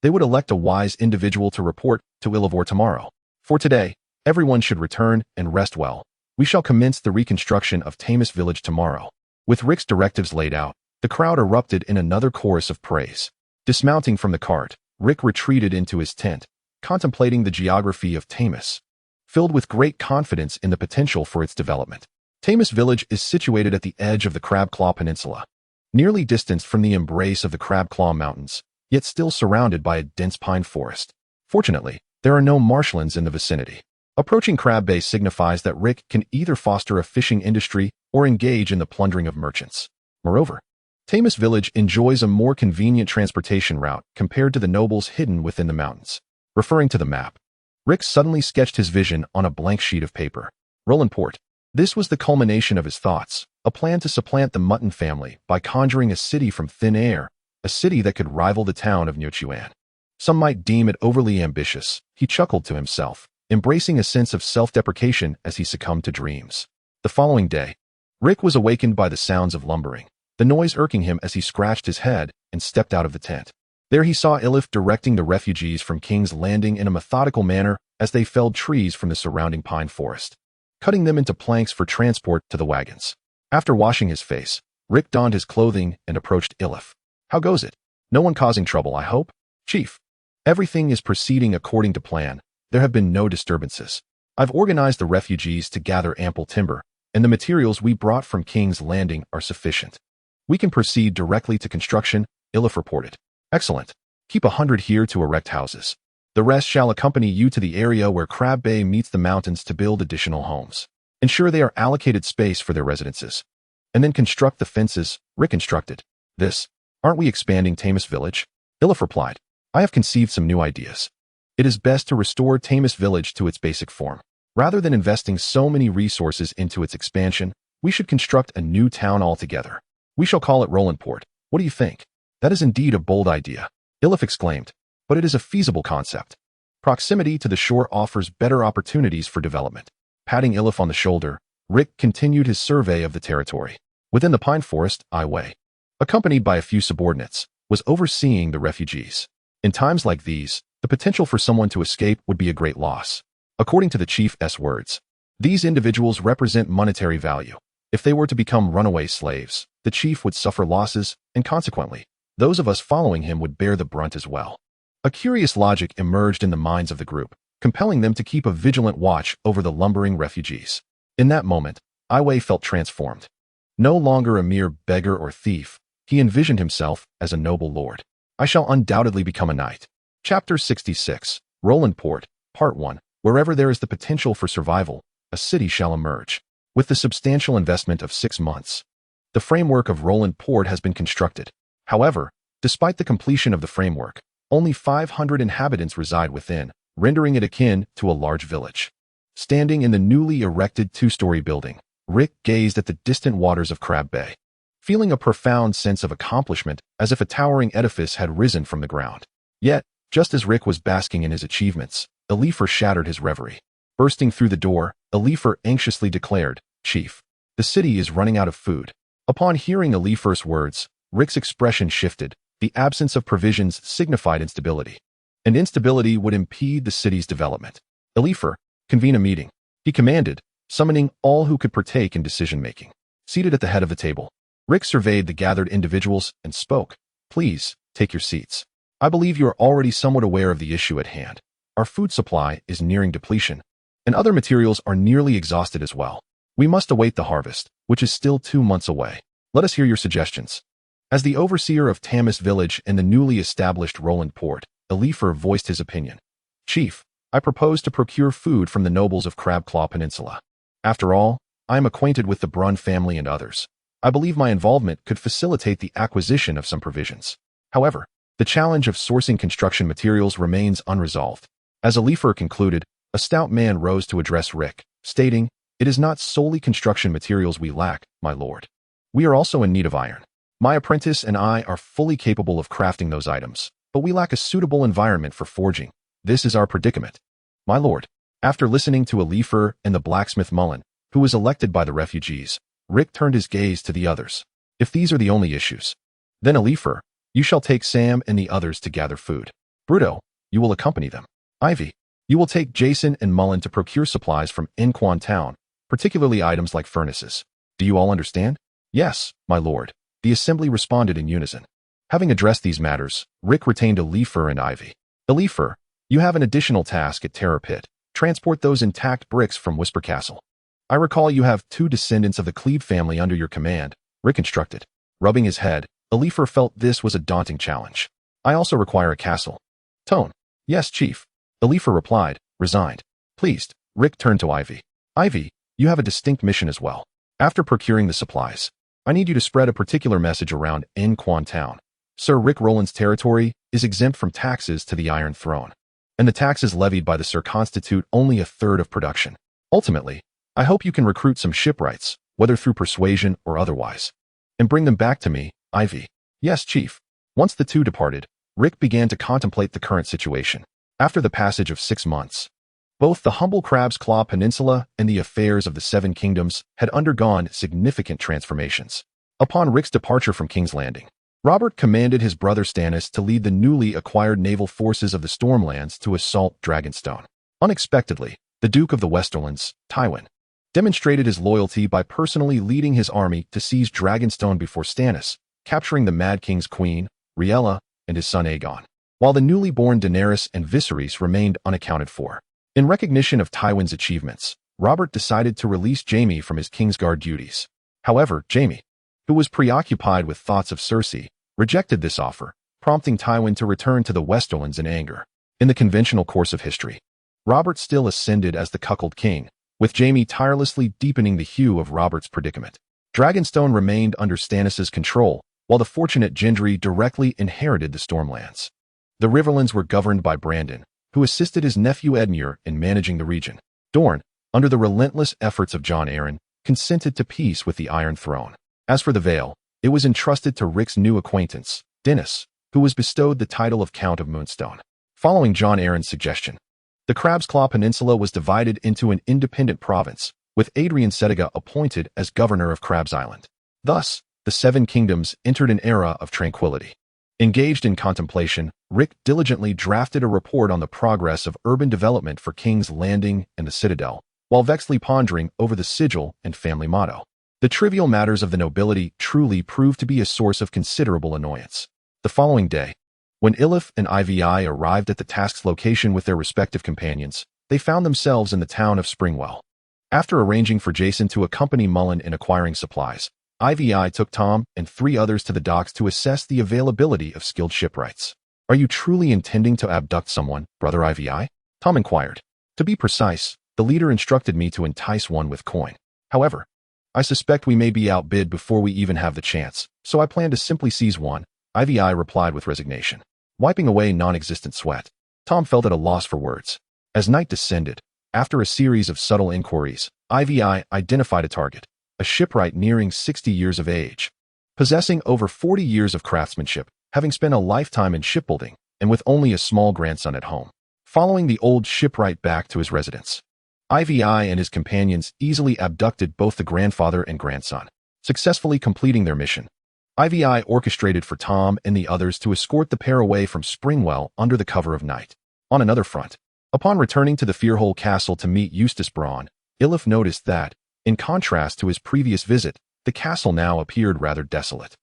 they would elect a wise individual to report to Ilivor tomorrow. For today, everyone should return and rest well. We shall commence the reconstruction of Tarmus village tomorrow. With Rick's directives laid out, the crowd erupted in another chorus of praise. Dismounting from the cart, Rick retreated into his tent, contemplating the geography of Tarmus, filled with great confidence in the potential for its development. Tarmus village is situated at the edge of the Crabclaw Peninsula, nearly distanced from the embrace of the Crabclaw Mountains, yet still surrounded by a dense pine forest. Fortunately, there are no marshlands in the vicinity. Approaching Crab Bay signifies that Rick can either foster a fishing industry or engage in the plundering of merchants. Moreover, Tarmus village enjoys a more convenient transportation route compared to the nobles hidden within the mountains. Referring to the map, Rick suddenly sketched his vision on a blank sheet of paper. Rolandport. This was the culmination of his thoughts, a plan to supplant the Mutton family by conjuring a city from thin air, a city that could rival the town of Nyochuan. Some might deem it overly ambitious, he chuckled to himself, embracing a sense of self-deprecation as he succumbed to dreams. The following day, Rick was awakened by the sounds of lumbering, the noise irking him as he scratched his head and stepped out of the tent. There he saw Ilif directing the refugees from King's Landing in a methodical manner as they felled trees from the surrounding pine forest, cutting them into planks for transport to the wagons. After washing his face, Rick donned his clothing and approached Ilif. "How goes it? No one causing trouble, I hope?" "Chief, everything is proceeding according to plan. There have been no disturbances. I've organized the refugees to gather ample timber, and the materials we brought from King's Landing are sufficient. We can proceed directly to construction," Ilif reported. "Excellent. Keep 100 here to erect houses. The rest shall accompany you to the area where Crab Bay meets the mountains to build additional homes. Ensure they are allocated space for their residences. And then construct the fences," Rick instructed. "Aren't we expanding Tamis Village?" Ilif replied. "I have conceived some new ideas. It is best to restore Tamis Village to its basic form. Rather than investing so many resources into its expansion, we should construct a new town altogether. We shall call it Rolandport. What do you think?" "That is indeed a bold idea," Ilif exclaimed, "but it is a feasible concept. Proximity to the shore offers better opportunities for development." Patting Ilif on the shoulder, Rick continued his survey of the territory. Within the pine forest, Iway, accompanied by a few subordinates, was overseeing the refugees. In times like these, the potential for someone to escape would be a great loss. According to the chief's words, these individuals represent monetary value. If they were to become runaway slaves, the chief would suffer losses, and consequently, those of us following him would bear the brunt as well. A curious logic emerged in the minds of the group, compelling them to keep a vigilant watch over the lumbering refugees. In that moment, Iway felt transformed. No longer a mere beggar or thief, he envisioned himself as a noble lord. "I shall undoubtedly become a knight." Chapter 66, Rolandport, Part 1. Wherever there is the potential for survival, a city shall emerge. With the substantial investment of 6 months, the framework of Rolandport has been constructed. However, despite the completion of the framework, only 500 inhabitants reside within, rendering it akin to a large village. Standing in the newly erected 2-story building, Rick gazed at the distant waters of Crab Bay, feeling a profound sense of accomplishment as if a towering edifice had risen from the ground. Yet, just as Rick was basking in his achievements, Elifer shattered his reverie. Bursting through the door, Elifer anxiously declared, "Chief, the city is running out of food." Upon hearing Elifer's words, Rick's expression shifted. The absence of provisions signified instability, and instability would impede the city's development. "Elifer, convene a meeting," he commanded, summoning all who could partake in decision-making. Seated at the head of the table, Rick surveyed the gathered individuals and spoke. "Please, take your seats. I believe you are already somewhat aware of the issue at hand. Our food supply is nearing depletion, and other materials are nearly exhausted as well. We must await the harvest, which is still 2 months away. Let us hear your suggestions." As the overseer of Tamis Village and the newly established Rolandport, Elifer voiced his opinion. "Chief, I propose to procure food from the nobles of Crabclaw Peninsula. After all, I am acquainted with the Brun family and others. I believe my involvement could facilitate the acquisition of some provisions. However, the challenge of sourcing construction materials remains unresolved." As Elifer concluded, a stout man rose to address Rick, stating, "It is not solely construction materials we lack, my lord. We are also in need of iron. My apprentice and I are fully capable of crafting those items, but we lack a suitable environment for forging. This is our predicament, my lord." After listening to Elifer and the blacksmith Mullen, who was elected by the refugees, Rick turned his gaze to the others. "If these are the only issues, then Elifer, you shall take Sam and the others to gather food. Bruto, you will accompany them. Ivy, you will take Jason and Mullen to procure supplies from Inquan Town, particularly items like furnaces. Do you all understand?" "Yes, my lord," the assembly responded in unison. Having addressed these matters, Rick retained Elifer and Ivy. "Elifer, you have an additional task at Terror Pit. Transport those intact bricks from Whisper Castle. I recall you have 2 descendants of the Cleve family under your command," Rick instructed. Rubbing his head, Elifer felt this was a daunting challenge. "I also require a castle." "Tone." "Yes, Chief," Elifer replied, resigned. Pleased, Rick turned to Ivy. "Ivy, you have a distinct mission as well. After procuring the supplies, I need you to spread a particular message around Inquan Town. Sir Rick Rowland's territory is exempt from taxes to the Iron Throne, and the taxes levied by the Sir constitute only a third of production. Ultimately, I hope you can recruit some shipwrights, whether through persuasion or otherwise. And bring them back to me, Ivy. Yes, Chief. Once the two departed, Rick began to contemplate the current situation. After the passage of 6 months, both the humble Crab's Claw Peninsula and the affairs of the Seven Kingdoms had undergone significant transformations. Upon Rick's departure from King's Landing, Robert commanded his brother Stannis to lead the newly acquired naval forces of the Stormlands to assault Dragonstone. Unexpectedly, the Duke of the Westerlands, Tywin, demonstrated his loyalty by personally leading his army to seize Dragonstone before Stannis, capturing the Mad King's queen, Rhaegar, and his son Aegon, while the newly born Daenerys and Viserys remained unaccounted for. In recognition of Tywin's achievements, Robert decided to release Jaime from his Kingsguard duties. However, Jaime, who was preoccupied with thoughts of Cersei, rejected this offer, prompting Tywin to return to the Westerlands in anger. In the conventional course of history, Robert still ascended as the cuckold king, with Jaime tirelessly deepening the hue of Robert's predicament. Dragonstone remained under Stannis' control, while the fortunate Gendry directly inherited the Stormlands. The Riverlands were governed by Brandon, who assisted his nephew Edmure in managing the region. Dorne, under the relentless efforts of Jon Arryn, consented to peace with the Iron Throne. As for the Vale, it was entrusted to Rick's new acquaintance, Dennis, who was bestowed the title of Count of Moonstone. Following Jon Arryn's suggestion, the Crab's Claw Peninsula was divided into an independent province, with Adrian Setiga appointed as governor of Crab's Island. Thus, the Seven Kingdoms entered an era of tranquility. Engaged in contemplation, Rick diligently drafted a report on the progress of urban development for King's Landing and the Citadel, while vexedly pondering over the sigil and family motto. The trivial matters of the nobility truly proved to be a source of considerable annoyance. The following day, when Ilif and Ivy arrived at the task's location with their respective companions, they found themselves in the town of Springwell. After arranging for Jason to accompany Mullen in acquiring supplies, Ivy took Tom and 3 others to the docks to assess the availability of skilled shipwrights. Are you truly intending to abduct someone, Brother Ivy? Tom inquired. To be precise, the leader instructed me to entice one with coin. However, I suspect we may be outbid before we even have the chance, so I plan to simply seize one, Ivy replied with resignation. Wiping away non-existent sweat, Tom felt at a loss for words. As night descended, after a series of subtle inquiries, Ivy identified a target, a shipwright nearing 60 years of age, possessing over 40 years of craftsmanship, having spent a lifetime in shipbuilding, and with only a small grandson at home. Following the old shipwright back to his residence, Ivy and his companions easily abducted both the grandfather and grandson, successfully completing their mission. Ivy orchestrated for Tom and the others to escort the pair away from Springwell under the cover of night. On another front, upon returning to the Fearhole Castle to meet Eustace Braun, Ilif noticed that, in contrast to his previous visit, the castle now appeared rather desolate.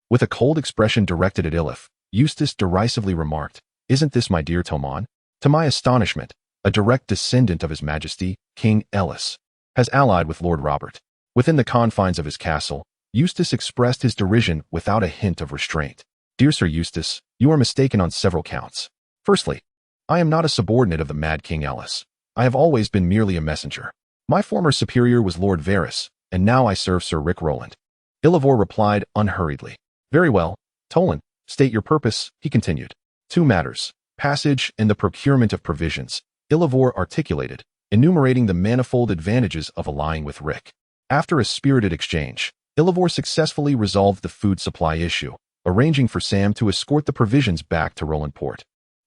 With a cold expression directed at Ilif, Eustace derisively remarked, "Isn't this my dear Tomon?" To my astonishment, a direct descendant of His Majesty, King Aerys, has allied with Lord Robert. Within the confines of his castle, Eustace expressed his derision without a hint of restraint. Dear Sir Eustace, you are mistaken on several counts. Firstly, I am not a subordinate of the Mad King Aerys. I have always been merely a messenger. My former superior was Lord Varys, and now I serve Sir Rick Rowland. Ilivor replied unhurriedly. Very well, Tolan, state your purpose, he continued. 2 matters, passage and the procurement of provisions, Ilivor articulated, enumerating the manifold advantages of allying with Rick. After a spirited exchange, Ilivor successfully resolved the food supply issue, arranging for Sam to escort the provisions back to Rolandport,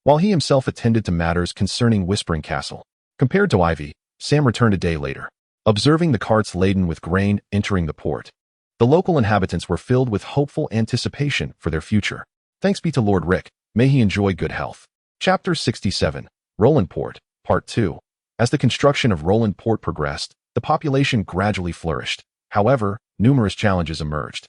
while he himself attended to matters concerning Whispering Castle. Compared to Ivy, Sam returned a day later, observing the carts laden with grain entering the port. The local inhabitants were filled with hopeful anticipation for their future. Thanks be to Lord Rick, may he enjoy good health. Chapter 67, Rolandport, Part 2. As the construction of Rolandport progressed, the population gradually flourished. However, numerous challenges emerged.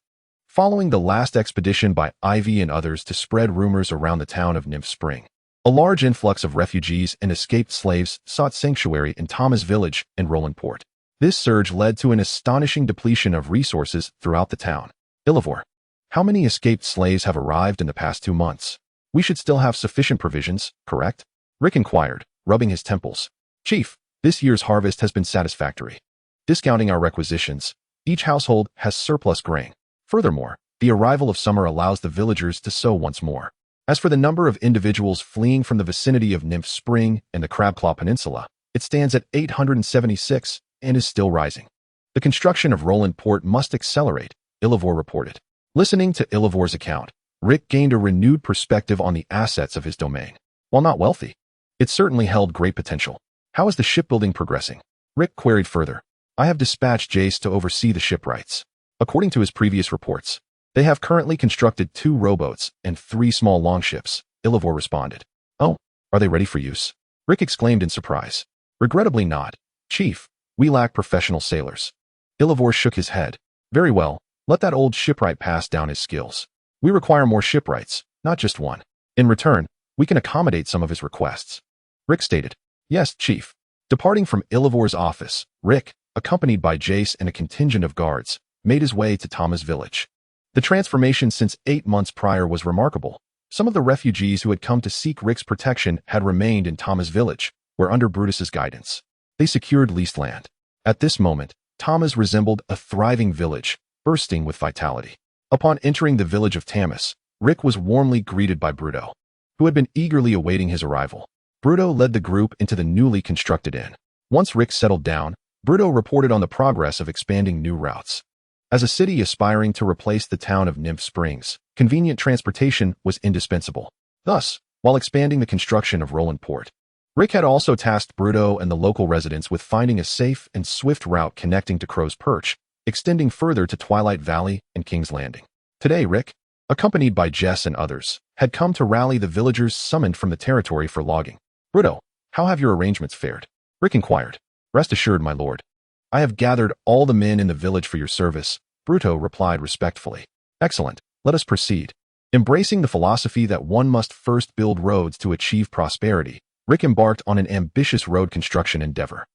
Following the last expedition by Ivy and others to spread rumors around the town of Nymph Spring, a large influx of refugees and escaped slaves sought sanctuary in Thomas Village and Rolandport. This surge led to an astonishing depletion of resources throughout the town. Ilivor, how many escaped slaves have arrived in the past 2 months? We should still have sufficient provisions, correct? Rick inquired, rubbing his temples. Chief, this year's harvest has been satisfactory. Discounting our requisitions, each household has surplus grain. Furthermore, the arrival of summer allows the villagers to sow once more. As for the number of individuals fleeing from the vicinity of Nymph Spring and the Crabclaw Peninsula, it stands at 876 and is still rising. The construction of Rolandport must accelerate, Ilivor reported. Listening to Ilivor's account, Rick gained a renewed perspective on the assets of his domain. While not wealthy, it certainly held great potential. How is the shipbuilding progressing? Rick queried further. I have dispatched Jace to oversee the shipwrights. According to his previous reports, they have currently constructed 2 rowboats and 3 small longships, Ilivor responded. Oh, are they ready for use? Rick exclaimed in surprise. Regrettably not, Chief. We lack professional sailors. Ilivor shook his head. Very well, let that old shipwright pass down his skills. We require more shipwrights, not just one. In return, we can accommodate some of his requests. Rick stated. Yes, Chief. Departing from Ilivor's office, Rick, accompanied by Jace and a contingent of guards, made his way to Tama's village. The transformation since 8 months prior was remarkable. Some of the refugees who had come to seek Rick's protection had remained in Tama's village, where under Brutus's guidance, they secured leased land. At this moment, Tama's resembled a thriving village, bursting with vitality. Upon entering the village of Tamas, Rick was warmly greeted by Bruto, who had been eagerly awaiting his arrival. Bruto led the group into the newly constructed inn. Once Rick settled down, Bruto reported on the progress of expanding new routes. As a city aspiring to replace the town of Nymph Springs, convenient transportation was indispensable. Thus, while expanding the construction of Rolandport, Rick had also tasked Bruto and the local residents with finding a safe and swift route connecting to Crow's Perch, extending further to Twilight Valley and King's Landing. Today, Rick, accompanied by Jess and others, had come to rally the villagers summoned from the territory for logging. Bruto, how have your arrangements fared? Rick inquired. Rest assured, my lord. I have gathered all the men in the village for your service, Bruto replied respectfully. Excellent, let us proceed. Embracing the philosophy that one must first build roads to achieve prosperity, Rick embarked on an ambitious road construction endeavor.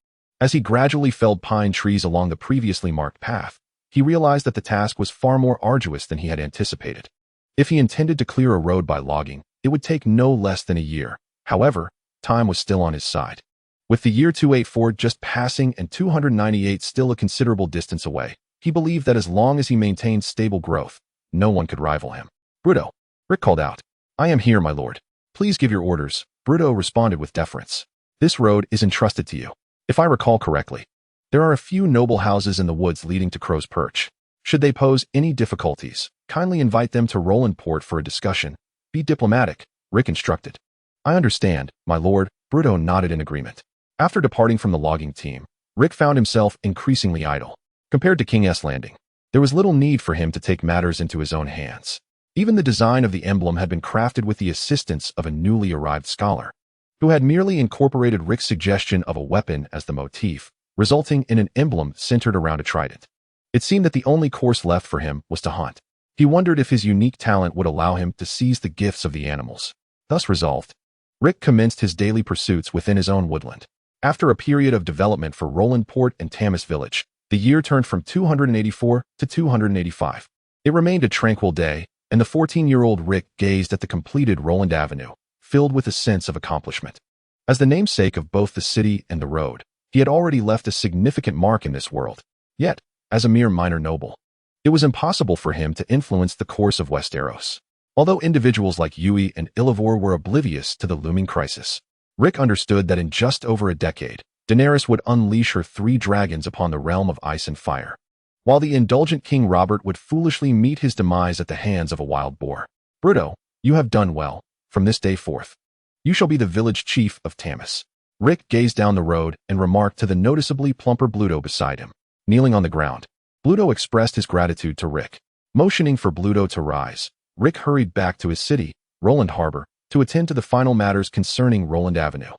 As he gradually felled pine trees along the previously marked path, he realized that the task was far more arduous than he had anticipated. If he intended to clear a road by logging, it would take no less than a year. However, time was still on his side. With the year 284 just passing and 298 still a considerable distance away, he believed that as long as he maintained stable growth, no one could rival him. Bruto, Rick called out. I am here, my lord. Please give your orders, Bruto responded with deference. This road is entrusted to you. If I recall correctly, there are a few noble houses in the woods leading to Crow's Perch. Should they pose any difficulties, kindly invite them to Rolandport for a discussion. Be diplomatic, Rick instructed. I understand, my lord, Bruto nodded in agreement. After departing from the logging team, Rick found himself increasingly idle. Compared to King's Landing, there was little need for him to take matters into his own hands. Even the design of the emblem had been crafted with the assistance of a newly arrived scholar, who had merely incorporated Rick's suggestion of a weapon as the motif, resulting in an emblem centered around a trident. It seemed that the only course left for him was to hunt. He wondered if his unique talent would allow him to seize the gifts of the animals. Thus resolved, Rick commenced his daily pursuits within his own woodland. After a period of development for Rolandport and Tamas Village, the year turned from 284 to 285. It remained a tranquil day, and the 14-year-old Rick gazed at the completed Roland Avenue, filled with a sense of accomplishment. As the namesake of both the city and the road, he had already left a significant mark in this world. Yet, as a mere minor noble, it was impossible for him to influence the course of Westeros. Although individuals like Yui and Ilivor were oblivious to the looming crisis, Rick understood that in just over a decade, Daenerys would unleash her 3 dragons upon the realm of ice and fire, while the indulgent King Robert would foolishly meet his demise at the hands of a wild boar. Bruto, you have done well. From this day forth, you shall be the village chief of Tamas. Rick gazed down the road and remarked to the noticeably plumper Bluto beside him. Kneeling on the ground, Bluto expressed his gratitude to Rick. Motioning for Bluto to rise, Rick hurried back to his city, Roland Harbor, to attend to the final matters concerning Roland Avenue.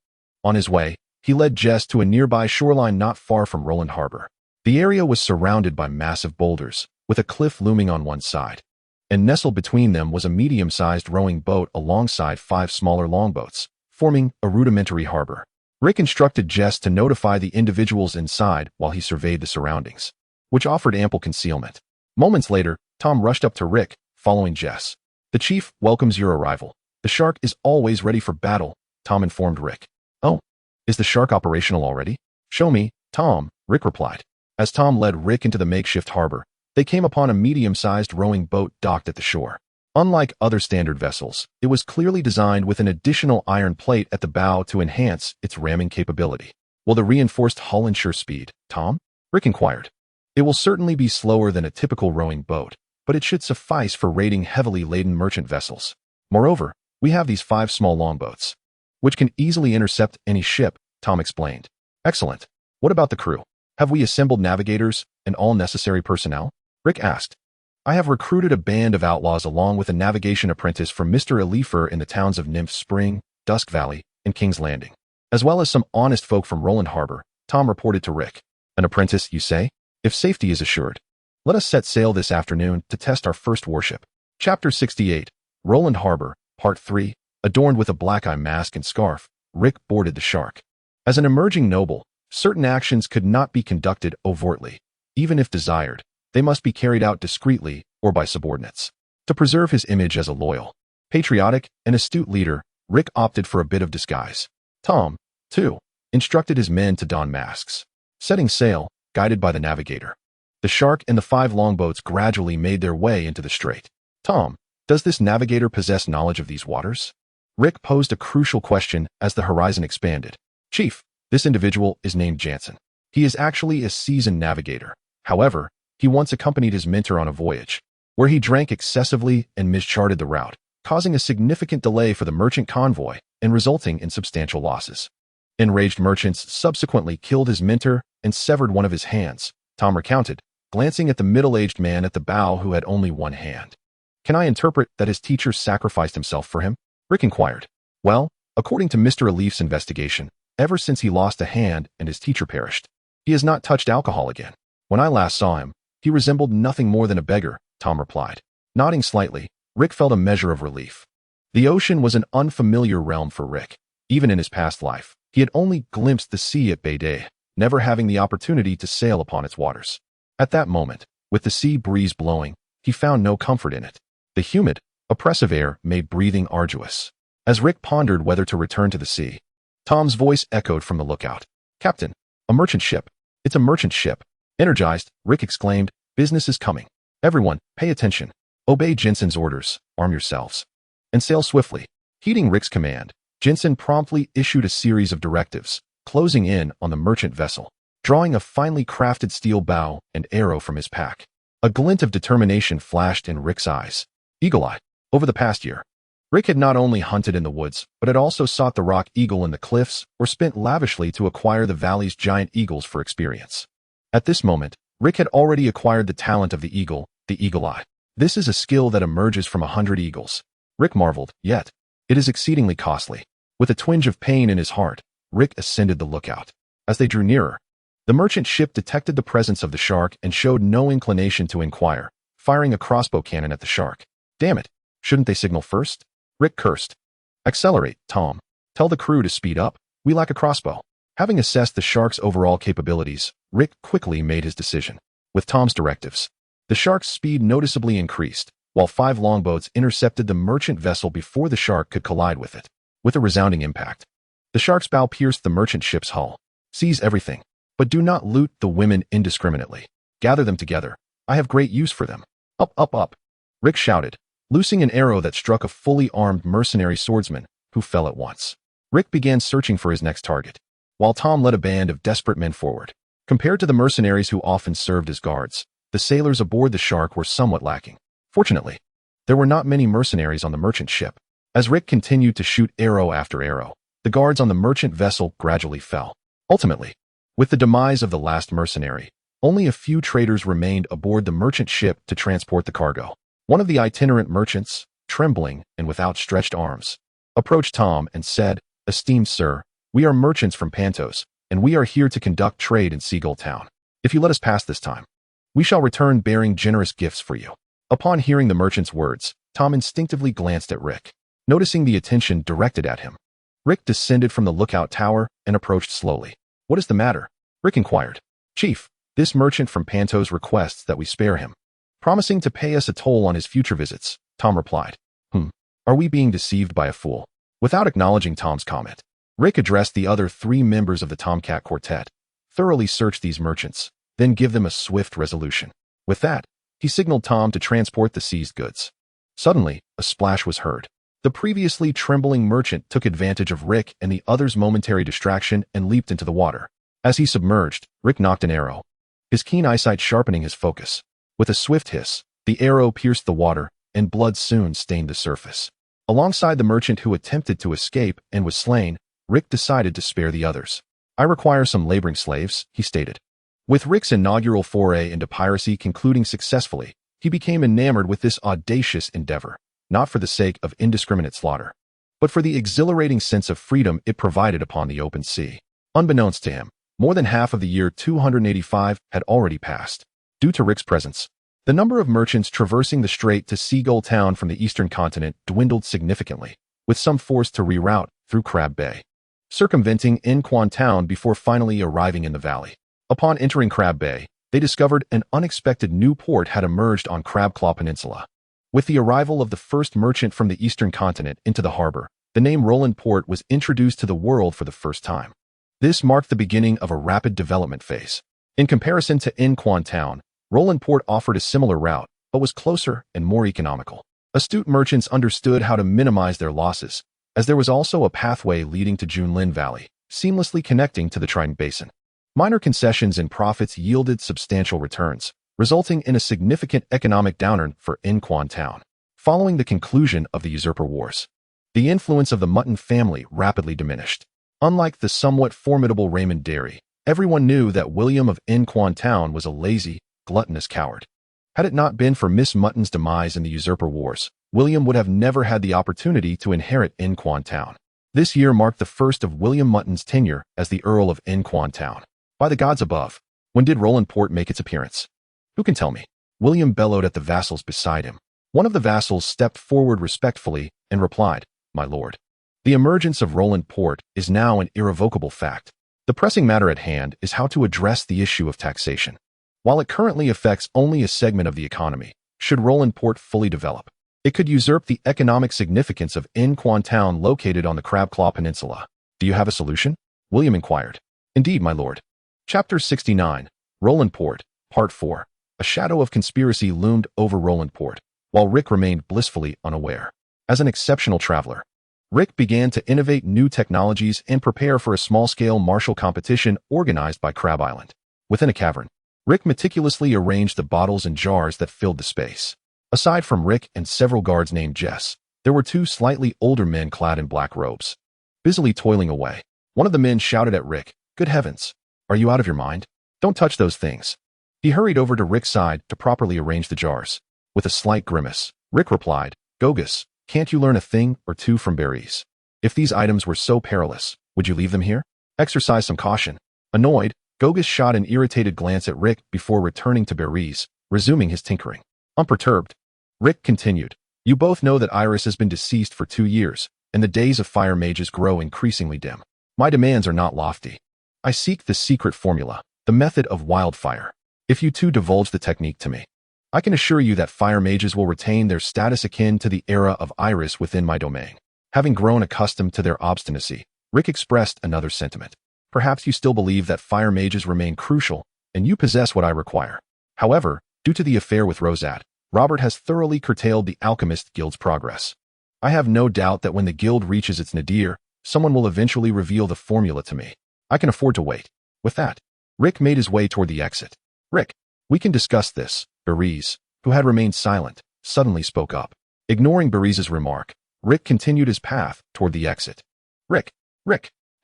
On his way, he led Jess to a nearby shoreline not far from Roland Harbor. The area was surrounded by massive boulders, with a cliff looming on one side, and nestled between them was a medium-sized rowing boat alongside 5 smaller longboats, forming a rudimentary harbor. Rick instructed Jess to notify the individuals inside while he surveyed the surroundings, which offered ample concealment. Moments later, Tom rushed up to Rick, following Jess. The chief welcomes your arrival. The shark is always ready for battle, Tom informed Rick. Oh, is the shark operational already? Show me, Tom, Rick replied. As Tom led Rick into the makeshift harbor, they came upon a medium-sized rowing boat docked at the shore. Unlike other standard vessels, it was clearly designed with an additional iron plate at the bow to enhance its ramming capability. Will the reinforced hull ensure speed, Tom? Rick inquired. It will certainly be slower than a typical rowing boat, but it should suffice for raiding heavily laden merchant vessels. Moreover, we have these 5 small longboats, which can easily intercept any ship, Tom explained. Excellent. What about the crew? Have we assembled navigators and all necessary personnel? Rick asked. I have recruited a band of outlaws along with a navigation apprentice from Mr. Elifer in the towns of Nymph Spring, Dusk Valley, and King's Landing, as well as some honest folk from Roland Harbor, Tom reported to Rick. An apprentice, you say? If safety is assured, let us set sail this afternoon to test our first warship. Chapter 68, Roland Harbor, Part 3, adorned with a black-eye mask and scarf, Rick boarded the Shark. As an emerging noble, certain actions could not be conducted overtly. Even if desired, they must be carried out discreetly or by subordinates. To preserve his image as a loyal, patriotic, and astute leader, Rick opted for a bit of disguise. Tom, too, instructed his men to don masks. Setting sail, guided by the navigator, the Shark and the 5 longboats gradually made their way into the strait. Tom, does this navigator possess knowledge of these waters? Rick posed a crucial question as the horizon expanded. Chief, this individual is named Jansen. He is actually a seasoned navigator. However, he once accompanied his mentor on a voyage, where he drank excessively and mischarted the route, causing a significant delay for the merchant convoy and resulting in substantial losses. Enraged merchants subsequently killed his mentor and severed one of his hands, Tom recounted, glancing at the middle-aged man at the bow who had only one hand. Can I interpret that his teacher sacrificed himself for him? Rick inquired. Well, according to Mr. Elif's investigation, ever since he lost a hand and his teacher perished, he has not touched alcohol again. When I last saw him, he resembled nothing more than a beggar, Tom replied. Nodding slightly, Rick felt a measure of relief. The ocean was an unfamiliar realm for Rick. Even in his past life, he had only glimpsed the sea at Bay Day, never having the opportunity to sail upon its waters. At that moment, with the sea breeze blowing, he found no comfort in it. The humid, oppressive air made breathing arduous. As Rick pondered whether to return to the sea, Tom's voice echoed from the lookout. Captain, a merchant ship. It's a merchant ship. Energized, Rick exclaimed, business is coming. Everyone, pay attention. Obey Jensen's orders, arm yourselves, and sail swiftly. Heeding Rick's command, Jensen promptly issued a series of directives, closing in on the merchant vessel, drawing a finely crafted steel bow and arrow from his pack. A glint of determination flashed in Rick's eyes. Eagle-eyed. Over the past year, Rick had not only hunted in the woods, but had also sought the rock eagle in the cliffs or spent lavishly to acquire the valley's giant eagles for experience. At this moment, Rick had already acquired the talent of the eagle-eye. This is a skill that emerges from 100 eagles. Rick marveled, yet it is exceedingly costly. With a twinge of pain in his heart, Rick ascended the lookout. As they drew nearer, the merchant ship detected the presence of the Shark and showed no inclination to inquire, firing a crossbow cannon at the Shark. Damn it, shouldn't they signal first? Rick cursed. Accelerate, Tom. Tell the crew to speed up. We lack a crossbow. Having assessed the Shark's overall capabilities, Rick quickly made his decision. With Tom's directives, the Shark's speed noticeably increased, while 5 longboats intercepted the merchant vessel before the Shark could collide with it. With a resounding impact, the Shark's bow pierced the merchant ship's hull. Seize everything, but do not loot the women indiscriminately. Gather them together. I have great use for them. Up, up, up. Rick shouted, loosing an arrow that struck a fully armed mercenary swordsman, who fell at once. Rick began searching for his next target, while Tom led a band of desperate men forward. Compared to the mercenaries who often served as guards, the sailors aboard the Shark were somewhat lacking. Fortunately, there were not many mercenaries on the merchant ship. As Rick continued to shoot arrow after arrow, the guards on the merchant vessel gradually fell. Ultimately, with the demise of the last mercenary, only a few traders remained aboard the merchant ship to transport the cargo. One of the itinerant merchants, trembling and with outstretched arms, approached Tom and said, Esteemed sir, we are merchants from Pantos, and we are here to conduct trade in Seagull Town. If you let us pass this time, we shall return bearing generous gifts for you. Upon hearing the merchant's words, Tom instinctively glanced at Rick. Noticing the attention directed at him, Rick descended from the lookout tower and approached slowly. What is the matter? Rick inquired. Chief, this merchant from Pantos requests that we spare him, promising to pay us a toll on his future visits, Tom replied. Are we being deceived by a fool? Without acknowledging Tom's comment, Rick addressed the other 3 members of the Tomcat Quartet. Thoroughly search these merchants, then give them a swift resolution. With that, he signaled Tom to transport the seized goods. Suddenly, a splash was heard. The previously trembling merchant took advantage of Rick and the others' momentary distraction and leaped into the water. As he submerged, Rick nocked an arrow, his keen eyesight sharpening his focus. With a swift hiss, the arrow pierced the water, and blood soon stained the surface. Alongside the merchant who attempted to escape and was slain, Rick decided to spare the others. "I require some laboring slaves," he stated. With Rick's inaugural foray into piracy concluding successfully, he became enamored with this audacious endeavor, not for the sake of indiscriminate slaughter, but for the exhilarating sense of freedom it provided upon the open sea. Unbeknownst to him, more than half of the year 285 had already passed. Due to Rick's presence, the number of merchants traversing the strait to Seagull Town from the eastern continent dwindled significantly, with some forced to reroute through Crab Bay, circumventing Inquan Town before finally arriving in the valley. Upon entering Crab Bay, they discovered an unexpected new port had emerged on Crabclaw Peninsula. With the arrival of the first merchant from the eastern continent into the harbor, the name Rolandport was introduced to the world for the first time. This marked the beginning of a rapid development phase. In comparison to Inquan Town, Rolandport offered a similar route, but was closer and more economical. Astute merchants understood how to minimize their losses, as there was also a pathway leading to Junlin Valley, seamlessly connecting to the Trident Basin. Minor concessions and profits yielded substantial returns, resulting in a significant economic downturn for Inquan Town. Following the conclusion of the Usurper Wars, the influence of the Mutton family rapidly diminished. Unlike the somewhat formidable Raymond Derry, everyone knew that William of Inquan Town was a lazy, gluttonous coward. Had it not been for Miss Mutton's demise in the Usurper Wars, William would have never had the opportunity to inherit Inquan Town. This year marked the first of William Mutton's tenure as the Earl of Inquan Town. By the gods above, when did Rolandport make its appearance? Who can tell me? William bellowed at the vassals beside him. One of the vassals stepped forward respectfully and replied, "My lord. The emergence of Rolandport is now an irrevocable fact. The pressing matter at hand is how to address the issue of taxation. While it currently affects only a segment of the economy, should Rolandport fully develop, it could usurp the economic significance of Inquan Town located on the Crabclaw Peninsula. Do you have a solution?" William inquired. "Indeed, my lord." Chapter 69, Rolandport, Part 4. A shadow of conspiracy loomed over Rolandport, while Rick remained blissfully unaware. As an exceptional traveler, Rick began to innovate new technologies and prepare for a small-scale martial competition organized by Crab Island. Within a cavern, Rick meticulously arranged the bottles and jars that filled the space. Aside from Rick and several guards named Jess, there were two slightly older men clad in black robes, busily toiling away. One of the men shouted at Rick, "Good heavens! Are you out of your mind? Don't touch those things." He hurried over to Rick's side to properly arrange the jars. With a slight grimace, Rick replied, "Gogus, can't you learn a thing or two from berries? If these items were so perilous, would you leave them here? Exercise some caution." Annoyed, Gogus shot an irritated glance at Rick before returning to berries, resuming his tinkering. Unperturbed, Rick continued, "You both know that Aerys has been deceased for 2 years, and the days of fire mages grow increasingly dim. My demands are not lofty. I seek the secret formula, the method of wildfire. If you two divulge the technique to me, I can assure you that fire mages will retain their status akin to the era of Aerys within my domain." Having grown accustomed to their obstinacy, Rick expressed another sentiment. "Perhaps you still believe that fire mages remain crucial, and you possess what I require. However, due to the affair with Rosat, Robert has thoroughly curtailed the Alchemist Guild's progress. I have no doubt that when the guild reaches its nadir, someone will eventually reveal the formula to me. I can afford to wait." With that, Rick made his way toward the exit. "Rick, we can discuss this." Berries, who had remained silent, suddenly spoke up. Ignoring Berries' remark, Rick continued his path toward the exit. Rick!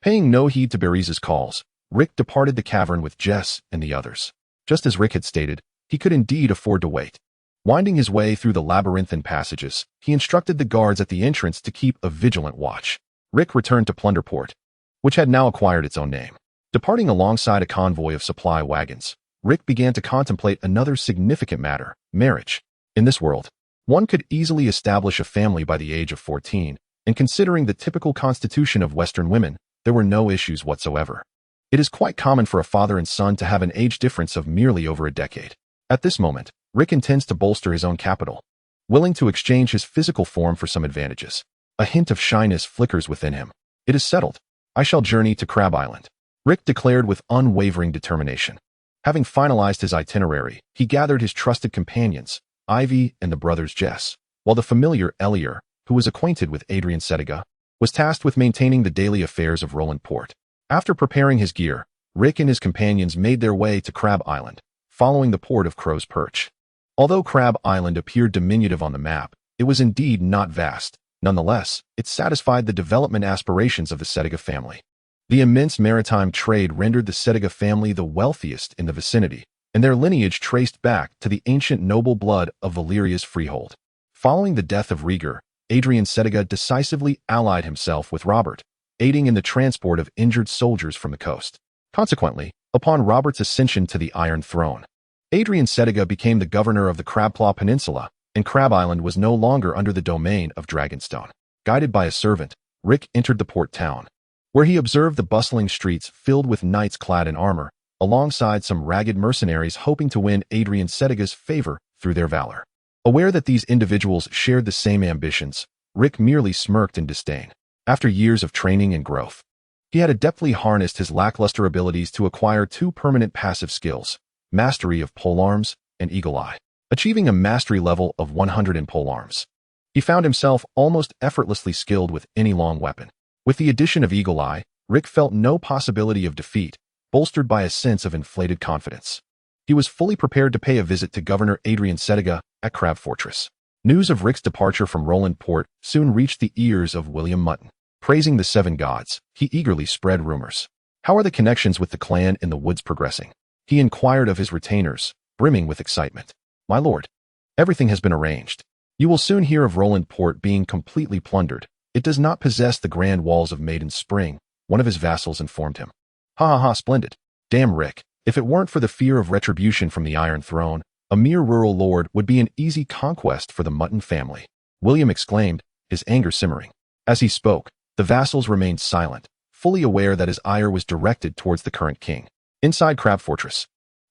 Paying no heed to Berries' calls, Rick departed the cavern with Jess and the others. Just as Rick had stated, he could indeed afford to wait. Winding his way through the labyrinthine passages, he instructed the guards at the entrance to keep a vigilant watch. Rick returned to Plunderport, which had now acquired its own name. Departing alongside a convoy of supply wagons, Rick began to contemplate another significant matter, marriage. In this world, one could easily establish a family by the age of 14, and considering the typical constitution of Western women, there were no issues whatsoever. It is quite common for a father and son to have an age difference of merely over a decade. At this moment, Rick intends to bolster his own capital, willing to exchange his physical form for some advantages. A hint of shyness flickers within him. "It is settled. I shall journey to Crab Island," Rick declared with unwavering determination. Having finalized his itinerary, he gathered his trusted companions, Ivy and the brothers Jess, while the familiar Elier, who was acquainted with Adrian Setiga, was tasked with maintaining the daily affairs of Rolandport. After preparing his gear, Rick and his companions made their way to Crab Island, following the port of Crow's Perch. Although Crab Island appeared diminutive on the map, it was indeed not vast. Nonetheless, it satisfied the development aspirations of the Setiga family. The immense maritime trade rendered the Setiga family the wealthiest in the vicinity, and their lineage traced back to the ancient noble blood of Valyria's freehold. Following the death of Rhaegar, Adrian Setiga decisively allied himself with Robert, aiding in the transport of injured soldiers from the coast. Consequently, upon Robert's ascension to the Iron Throne, Adrian Setiga became the governor of the Crabclaw Peninsula, and Crab Island was no longer under the domain of Dragonstone. Guided by a servant, Rick entered the port town, where he observed the bustling streets filled with knights clad in armor, alongside some ragged mercenaries hoping to win Adrian Setiga's favor through their valor. Aware that these individuals shared the same ambitions, Rick merely smirked in disdain. After years of training and growth, he had adeptly harnessed his lackluster abilities to acquire two permanent passive skills, mastery of polearms and eagle eye. Achieving a mastery level of 100 in polearms, he found himself almost effortlessly skilled with any long weapon. With the addition of eagle eye, Rick felt no possibility of defeat, bolstered by a sense of inflated confidence. He was fully prepared to pay a visit to Governor Adrian Setiga at Crab Fortress. News of Rick's departure from Rolandport soon reached the ears of William Mutton. Praising the seven gods, he eagerly spread rumors. How are the connections with the clan in the woods progressing? He inquired of his retainers, brimming with excitement. My lord, everything has been arranged. You will soon hear of Rolandport being completely plundered. It does not possess the grand walls of Maiden Spring, one of his vassals informed him. Ha ha ha, splendid. Damn Rick, if it weren't for the fear of retribution from the Iron Throne, a mere rural lord would be an easy conquest for the Mutton family. William exclaimed, his anger simmering. As he spoke, the vassals remained silent, fully aware that his ire was directed towards the current king. Inside Crab Fortress,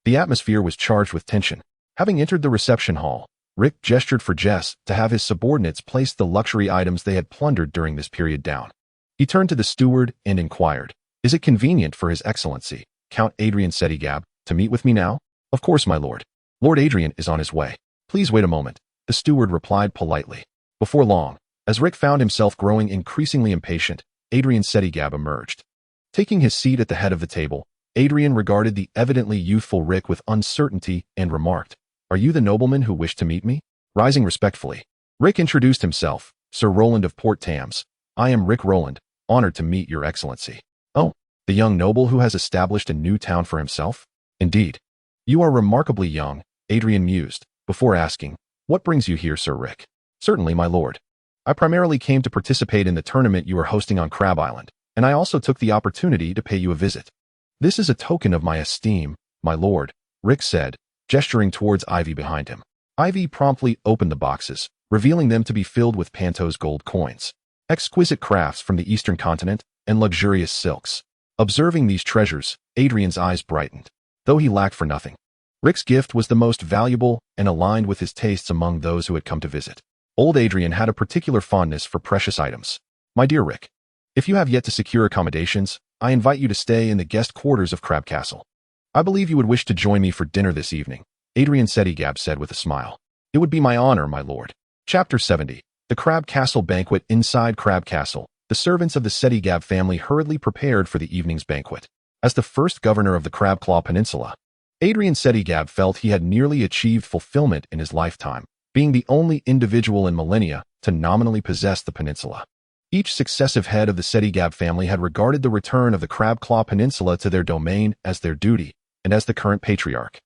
the atmosphere was charged with tension. Having entered the reception hall, Rick gestured for Jess to have his subordinates place the luxury items they had plundered during this period down. He turned to the steward and inquired, is it convenient for His Excellency, Count Adrian Setigab, to meet with me now? Of course, my lord. Lord Adrian is on his way. Please wait a moment, the steward replied politely. Before long, as Rick found himself growing increasingly impatient, Adrian Setigab emerged. Taking his seat at the head of the table, Adrian regarded the evidently youthful Rick with uncertainty and remarked, are you the nobleman who wished to meet me? Rising respectfully, Rick introduced himself, Sir Roland of Port Thames. I am Rick Roland, honored to meet your excellency. Oh, the young noble who has established a new town for himself? Indeed. You are remarkably young, Adrian mused, before asking, what brings you here, Sir Rick? Certainly, my lord. I primarily came to participate in the tournament you are hosting on Crab Island, and I also took the opportunity to pay you a visit. This is a token of my esteem, my lord, Rick said, gesturing towards Ivy behind him. Ivy promptly opened the boxes, revealing them to be filled with Panto's gold coins, exquisite crafts from the eastern continent, and luxurious silks. Observing these treasures, Adrian's eyes brightened. Though he lacked for nothing, Rick's gift was the most valuable and aligned with his tastes among those who had come to visit. Old Adrian had a particular fondness for precious items. My dear Rick, if you have yet to secure accommodations, I invite you to stay in the guest quarters of Crab Castle. I believe you would wish to join me for dinner this evening, Adrian Setigab said with a smile. It would be my honor, my lord. Chapter 70. The Crab Castle Banquet. Inside Crab Castle, the servants of the Setigab family hurriedly prepared for the evening's banquet. As the first governor of the Crabclaw Peninsula, Adrian Setigab felt he had nearly achieved fulfillment in his lifetime, being the only individual in millennia to nominally possess the peninsula. Each successive head of the Setigab family had regarded the return of the Crabclaw Peninsula to their domain as their duty, and as the current patriarch,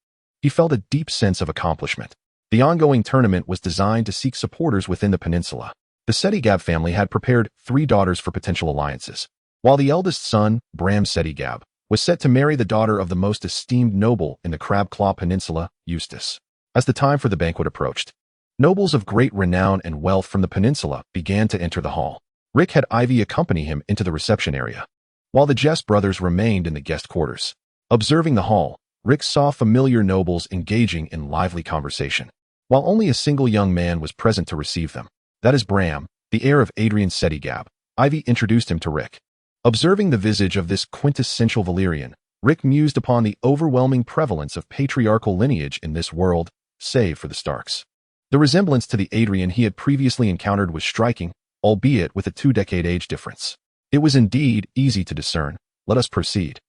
he felt a deep sense of accomplishment. The ongoing tournament was designed to seek supporters within the peninsula. The Setigab family had prepared 3 daughters for potential alliances, while the eldest son, Bram Setigab, was set to marry the daughter of the most esteemed noble in the Crabclaw Peninsula, Eustace. As the time for the banquet approached, nobles of great renown and wealth from the peninsula began to enter the hall. Rick had Ivy accompany him into the reception area, while the Jess brothers remained in the guest quarters. Observing the hall, Rick saw familiar nobles engaging in lively conversation, while only a single young man was present to receive them. That is Bram, the heir of Adrian Setigab. Ivy introduced him to Rick. Observing the visage of this quintessential Valyrian, Rick mused upon the overwhelming prevalence of patriarchal lineage in this world, save for the Starks. The resemblance to the Adrian he had previously encountered was striking, albeit with a 2-decade age difference. It was indeed easy to discern. Let us proceed.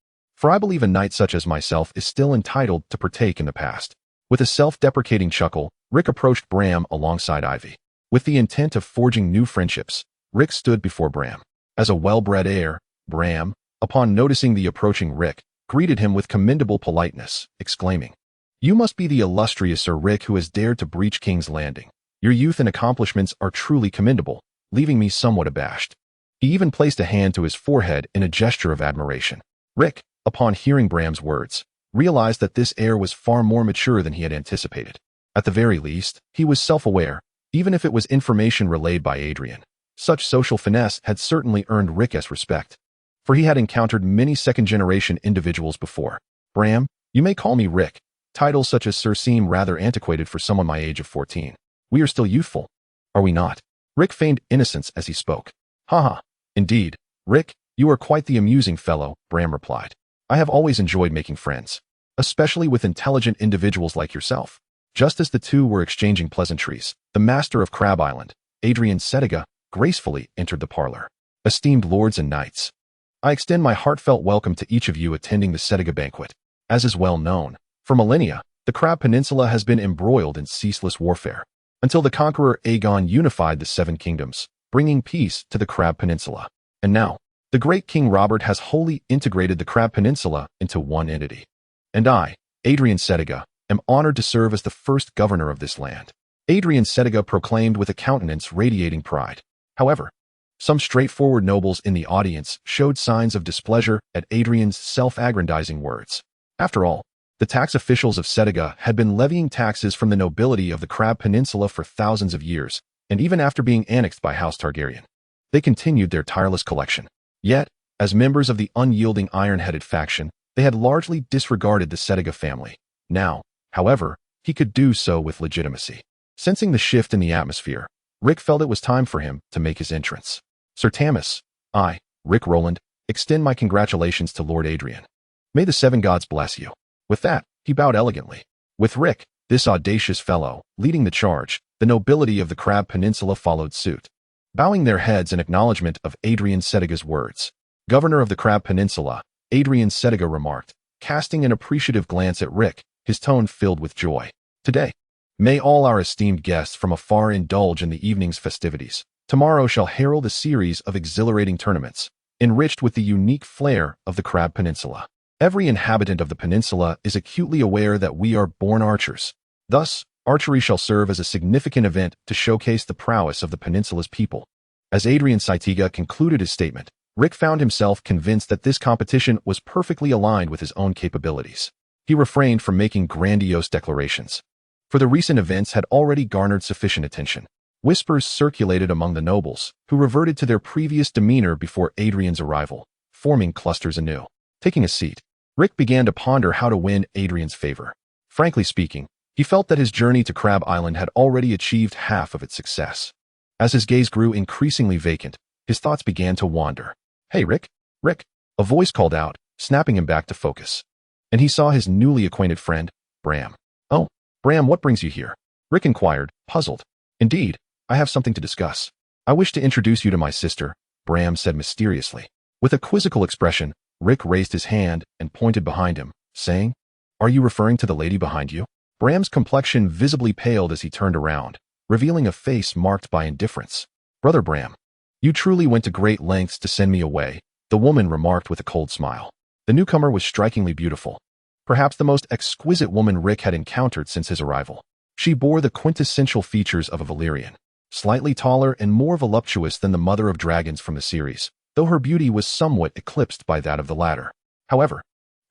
For I believe a knight such as myself is still entitled to partake in the past. With a self-deprecating chuckle, Rick approached Bram alongside Ivy. With the intent of forging new friendships, Rick stood before Bram. As a well-bred heir, Bram, upon noticing the approaching Rick, greeted him with commendable politeness, exclaiming, "You must be the illustrious Sir Rick who has dared to breach King's Landing. Your youth and accomplishments are truly commendable," leaving me somewhat abashed. He even placed a hand to his forehead in a gesture of admiration. Rick, upon hearing Bram's words, realized that this heir was far more mature than he had anticipated. At the very least, he was self-aware, even if it was information relayed by Adrian. Such social finesse had certainly earned Rick's respect, for he had encountered many second-generation individuals before. "Bram, you may call me Rick. Titles such as Sir seem rather antiquated for someone my age of 14. We are still youthful, are we not?" Rick feigned innocence as he spoke. "Haha, indeed, Rick, you are quite the amusing fellow," Bram replied. "I have always enjoyed making friends, especially with intelligent individuals like yourself." Just as the two were exchanging pleasantries, the master of Crab Island, Adrian Setiga, gracefully entered the parlor. "Esteemed lords and knights, I extend my heartfelt welcome to each of you attending the Setiga banquet. As is well known, for millennia, the Crab Peninsula has been embroiled in ceaseless warfare, until the conqueror Aegon unified the Seven Kingdoms, bringing peace to the Crab Peninsula. And now, the great King Robert has wholly integrated the Crab Peninsula into one entity. And I, Adrian Setiga, am honored to serve as the first governor of this land." Adrian Setiga proclaimed with a countenance radiating pride. However, some straightforward nobles in the audience showed signs of displeasure at Adrian's self-aggrandizing words. After all, the tax officials of Setiga had been levying taxes from the nobility of the Crab Peninsula for thousands of years, and even after being annexed by House Targaryen, they continued their tireless collection. Yet, as members of the unyielding iron-headed faction, they had largely disregarded the Setiga family. Now, however, he could do so with legitimacy. Sensing the shift in the atmosphere, Rick felt it was time for him to make his entrance. "Sir Tamas, I, Rick Roland, extend my congratulations to Lord Adrian. May the seven gods bless you." With that, he bowed elegantly. With Rick, this audacious fellow, leading the charge, the nobility of the Crab Peninsula followed suit, bowing their heads in acknowledgement of Adrian Setiga's words. "Governor of the Crab Peninsula," Adrian Setiga remarked, casting an appreciative glance at Rick, his tone filled with joy. "Today, may all our esteemed guests from afar indulge in the evening's festivities. Tomorrow shall herald a series of exhilarating tournaments, enriched with the unique flair of the Crab Peninsula. Every inhabitant of the peninsula is acutely aware that we are born archers. Thus, archery shall serve as a significant event to showcase the prowess of the peninsula's people." As Adrian Setiga concluded his statement, Rick found himself convinced that this competition was perfectly aligned with his own capabilities. He refrained from making grandiose declarations, for the recent events had already garnered sufficient attention. Whispers circulated among the nobles, who reverted to their previous demeanor before Adrian's arrival, forming clusters anew. Taking a seat, Rick began to ponder how to win Adrian's favor. Frankly speaking, he felt that his journey to Crab Island had already achieved half of its success. As his gaze grew increasingly vacant, his thoughts began to wander. "Hey, Rick! Rick!" A voice called out, snapping him back to focus. And he saw his newly acquainted friend, Bram. "Oh, Bram, what brings you here?" Rick inquired, puzzled. "Indeed, I have something to discuss. I wish to introduce you to my sister," Bram said mysteriously. With a quizzical expression, Rick raised his hand and pointed behind him, saying, "Are you referring to the lady behind you?" Bram's complexion visibly paled as he turned around, revealing a face marked by indifference. "Brother Bram, you truly went to great lengths to send me away," the woman remarked with a cold smile. The newcomer was strikingly beautiful, perhaps the most exquisite woman Rick had encountered since his arrival. She bore the quintessential features of a Valyrian, slightly taller and more voluptuous than the mother of dragons from the series, though her beauty was somewhat eclipsed by that of the latter. However,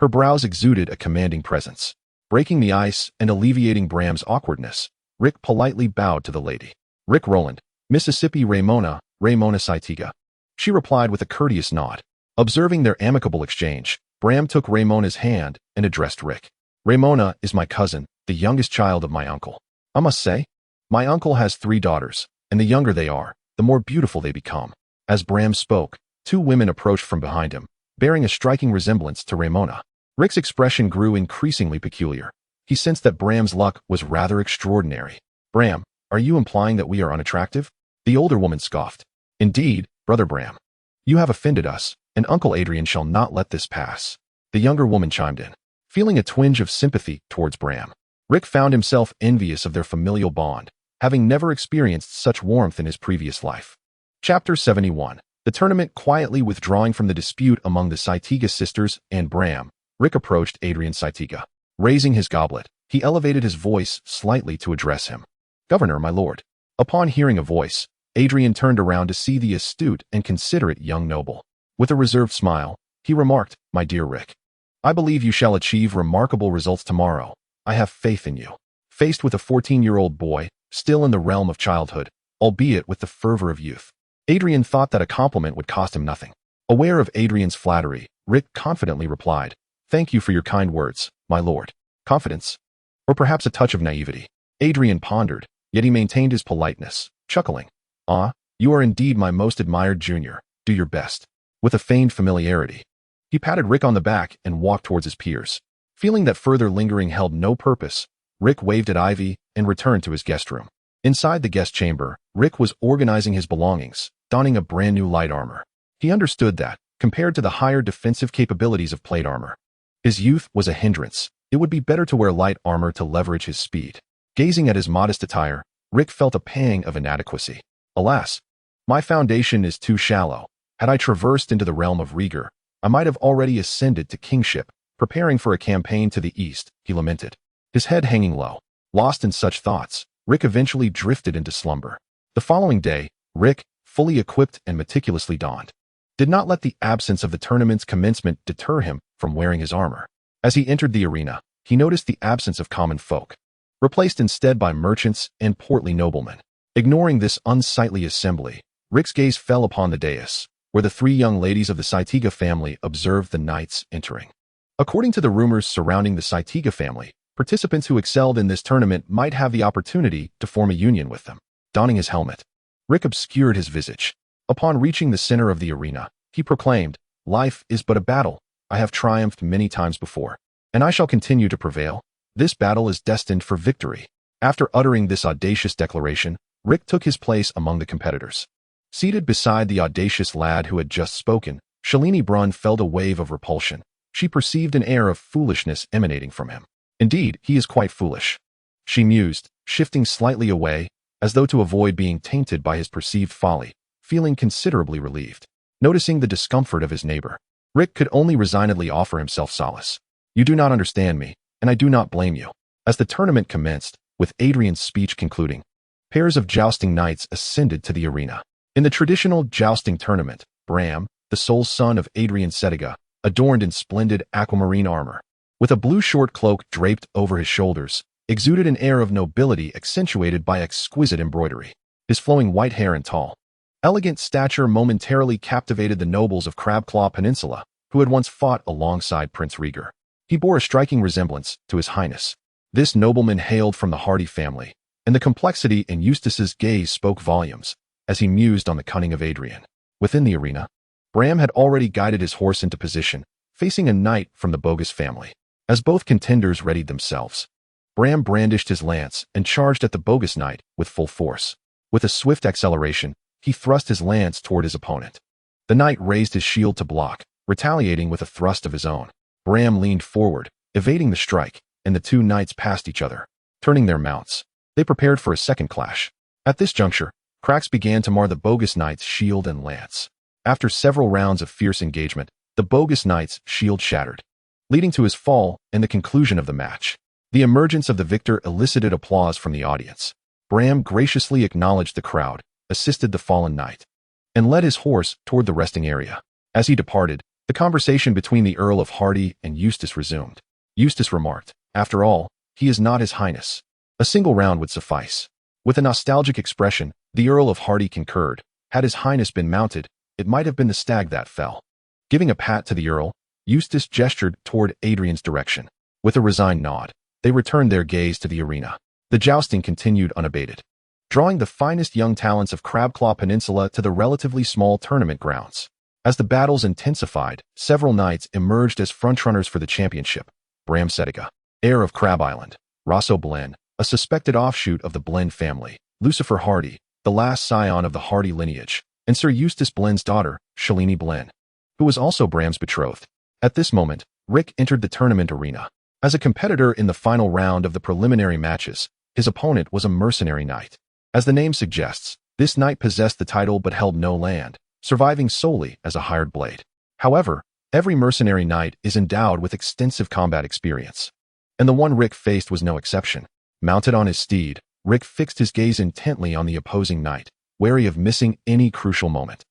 her brows exuded a commanding presence. Breaking the ice and alleviating Bram's awkwardness, Rick politely bowed to the lady. "Rick Roland, Mississippi Ramona Sitiga." She replied with a courteous nod. Observing their amicable exchange, Bram took Ramona's hand and addressed Rick. "Ramona is my cousin, the youngest child of my uncle. I must say, my uncle has 3 daughters, and the younger they are, the more beautiful they become." As Bram spoke, 2 women approached from behind him, bearing a striking resemblance to Ramona. Rick's expression grew increasingly peculiar. He sensed that Bram's luck was rather extraordinary. "Bram, are you implying that we are unattractive?" The older woman scoffed. "Indeed, Brother Bram. You have offended us, and Uncle Adrian shall not let this pass." the younger woman chimed in, feeling a twinge of sympathy towards Bram. Rick found himself envious of their familial bond, having never experienced such warmth in his previous life. Chapter 71. The tournament. Quietly withdrawing from the dispute among the Saitiga sisters and Bram, Rick approached Adrian Saitiga. Raising his goblet, he elevated his voice slightly to address him. "Governor, my lord." Upon hearing a voice, Adrian turned around to see the astute and considerate young noble. With a reserved smile, he remarked, "My dear Rick, I believe you shall achieve remarkable results tomorrow. I have faith in you." Faced with a 14-year-old boy, still in the realm of childhood, albeit with the fervor of youth, Adrian thought that a compliment would cost him nothing. Aware of Adrian's flattery, Rick confidently replied, "Thank you for your kind words, my lord." Confidence? Or perhaps a touch of naivety? Adrian pondered, yet he maintained his politeness, chuckling. "Ah, you are indeed my most admired junior. Do your best." With a feigned familiarity, he patted Rick on the back and walked towards his peers. Feeling that further lingering held no purpose, Rick waved at Ivy and returned to his guest room. Inside the guest chamber, Rick was organizing his belongings, donning a brand new light armor. He understood that, compared to the higher defensive capabilities of plate armor, his youth was a hindrance. It would be better to wear light armor to leverage his speed. Gazing at his modest attire, Rick felt a pang of inadequacy. Alas, my foundation is too shallow. Had I traversed into the realm of Rhaegar, I might have already ascended to kingship, preparing for a campaign to the east, he lamented. His head hanging low. Lost in such thoughts, Rick eventually drifted into slumber. The following day, Rick, fully equipped and meticulously donned, did not let the absence of the tournament's commencement deter him from wearing his armor. As he entered the arena, he noticed the absence of common folk, replaced instead by merchants and portly noblemen. Ignoring this unsightly assembly, Rick's gaze fell upon the dais, where the three young ladies of the Saitiga family observed the knights entering. According to the rumors surrounding the Saitiga family, participants who excelled in this tournament might have the opportunity to form a union with them. Donning his helmet, Rick obscured his visage. Upon reaching the center of the arena, he proclaimed, "Life is but a battle. I have triumphed many times before, and I shall continue to prevail. This battle is destined for victory." After uttering this audacious declaration, Rick took his place among the competitors. Seated beside the audacious lad who had just spoken, Shalini Brunn felt a wave of repulsion. She perceived an air of foolishness emanating from him. "Indeed, he is quite foolish," she mused, shifting slightly away, as though to avoid being tainted by his perceived folly, feeling considerably relieved. Noticing the discomfort of his neighbor, Rick could only resignedly offer himself solace. "You do not understand me, and I do not blame you." As the tournament commenced, with Adrian's speech concluding, pairs of jousting knights ascended to the arena. In the traditional jousting tournament, Bram, the sole son of Adrian Saitiga, adorned in splendid aquamarine armor, with a blue short cloak draped over his shoulders, exuded an air of nobility accentuated by exquisite embroidery. His flowing white hair and tall, elegant stature momentarily captivated the nobles of Crabclaw Peninsula, who had once fought alongside Prince Rhaegar. He bore a striking resemblance to his highness. This nobleman hailed from the Hardy family, and the complexity in Eustace's gaze spoke volumes, as he mused on the cunning of Adrian. Within the arena, Bram had already guided his horse into position, facing a knight from the Bogus family. As both contenders readied themselves, Bram brandished his lance and charged at the Bogus knight with full force. With a swift acceleration, he thrust his lance toward his opponent. The knight raised his shield to block, retaliating with a thrust of his own. Bram leaned forward, evading the strike, and the two knights passed each other. Turning their mounts, they prepared for a second clash. At this juncture, cracks began to mar the Bogus knight's shield and lance. After several rounds of fierce engagement, the Bogus knight's shield shattered, leading to his fall and the conclusion of the match. The emergence of the victor elicited applause from the audience. Bram graciously acknowledged the crowd, assisted the fallen knight, and led his horse toward the resting area. As he departed, the conversation between the Earl of Hardy and Eustace resumed. Eustace remarked, "After all, he is not his highness. A single round would suffice." With a nostalgic expression, the Earl of Hardy concurred. Had his highness been mounted, it might have been the stag that fell. Giving a pat to the Earl, Eustace gestured toward Adrian's direction. With a resigned nod, they returned their gaze to the arena. The jousting continued unabated, drawing the finest young talents of Crabclaw Peninsula to the relatively small tournament grounds. As the battles intensified, several knights emerged as frontrunners for the championship. Bram Saitiga, heir of Crab Island; Rosso Blen, a suspected offshoot of the Blen family; Lucifer Hardy, the last scion of the Hardy lineage; and Sir Eustace Blen's daughter, Shalini Blen, who was also Bram's betrothed. At this moment, Rick entered the tournament arena. As a competitor in the final round of the preliminary matches, his opponent was a mercenary knight. As the name suggests, this knight possessed the title but held no land, surviving solely as a hired blade. However, every mercenary knight is endowed with extensive combat experience. And the one Rick faced was no exception. Mounted on his steed, Rick fixed his gaze intently on the opposing knight, wary of missing any crucial moment.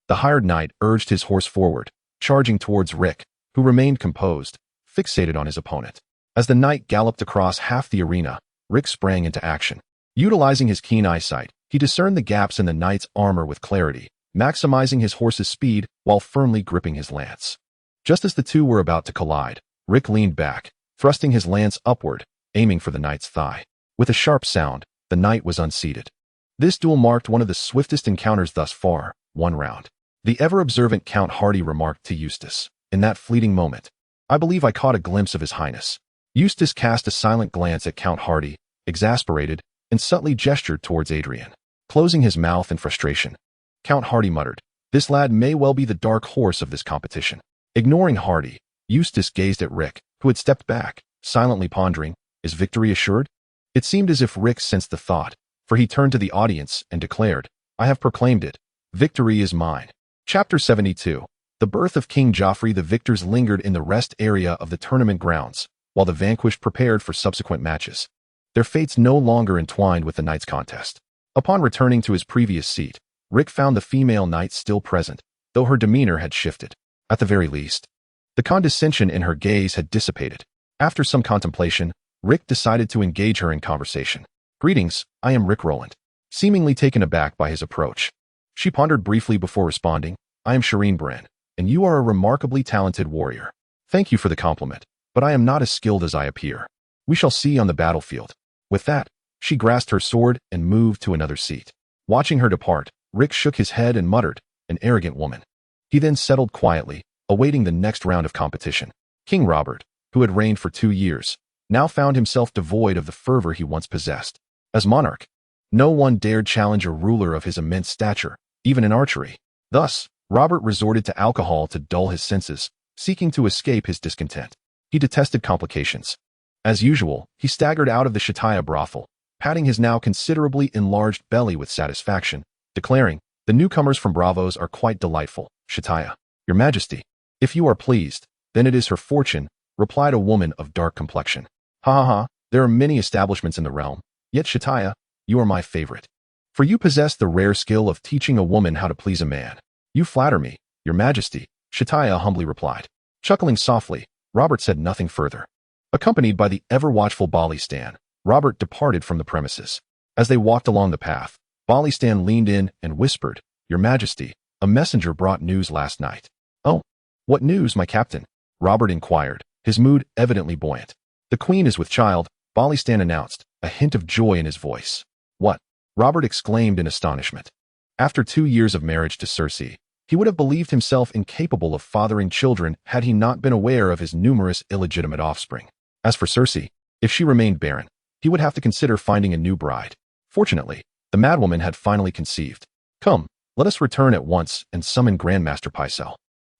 The hired knight urged his horse forward, charging towards Rick, who remained composed, fixated on his opponent. As the knight galloped across half the arena, Rick sprang into action. Utilizing his keen eyesight, he discerned the gaps in the knight's armor with clarity, maximizing his horse's speed while firmly gripping his lance. Just as the two were about to collide, Rick leaned back, thrusting his lance upward, aiming for the knight's thigh. With a sharp sound, the knight was unseated. This duel marked one of the swiftest encounters thus far, 1 round. The ever-observant Count Hardy remarked to Eustace, in that fleeting moment, "I believe I caught a glimpse of His Highness." Eustace cast a silent glance at Count Hardy, exasperated, and subtly gestured towards Adrian. Closing his mouth in frustration, Count Hardy muttered, "This lad may well be the dark horse of this competition." Ignoring Hardy, Eustace gazed at Rick, who had stepped back, silently pondering, is victory assured? It seemed as if Rick sensed the thought, for he turned to the audience and declared, "I have proclaimed it. Victory is mine." Chapter 72. The birth of King Joffrey. The victors lingered in the rest area of the tournament grounds, while the vanquished prepared for subsequent matches. Their fates no longer entwined with the night's contest. Upon returning to his previous seat, Rick found the female knight still present, though her demeanor had shifted. At the very least, the condescension in her gaze had dissipated. After some contemplation, Rick decided to engage her in conversation. "Greetings, I am Rick Roland." Seemingly taken aback by his approach, she pondered briefly before responding, "I am Shireen Bren, and you are a remarkably talented warrior. Thank you for the compliment, but I am not as skilled as I appear. We shall see on the battlefield." With that, she grasped her sword and moved to another seat. Watching her depart, Rick shook his head and muttered, "An arrogant woman." He then settled quietly, awaiting the next round of competition. King Robert, who had reigned for 2 years, now found himself devoid of the fervor he once possessed. As monarch, no one dared challenge a ruler of his immense stature, even in archery. Thus, Robert resorted to alcohol to dull his senses, seeking to escape his discontent. He detested complications. As usual, he staggered out of the Shataya brothel, patting his now considerably enlarged belly with satisfaction, declaring, "The newcomers from Bravos are quite delightful, Shataya." "Your Majesty, if you are pleased, then it is her fortune," replied a woman of dark complexion. "Ha ha ha, there are many establishments in the realm, yet Shataya, you are my favorite. For you possess the rare skill of teaching a woman how to please a man." "You flatter me, Your Majesty," Shataya humbly replied. Chuckling softly, Robert said nothing further. Accompanied by the ever-watchful Balistan, Robert departed from the premises. As they walked along the path, Balistan leaned in and whispered, "Your Majesty, a messenger brought news last night." "Oh, what news, my captain?" Robert inquired, his mood evidently buoyant. "The Queen is with child," Balistan announced, a hint of joy in his voice. "What?" Robert exclaimed in astonishment. After 2 years of marriage to Cersei, he would have believed himself incapable of fathering children had he not been aware of his numerous illegitimate offspring. As for Cersei, if she remained barren, he would have to consider finding a new bride. Fortunately, the madwoman had finally conceived. "Come, let us return at once and summon Grandmaster Pycelle,"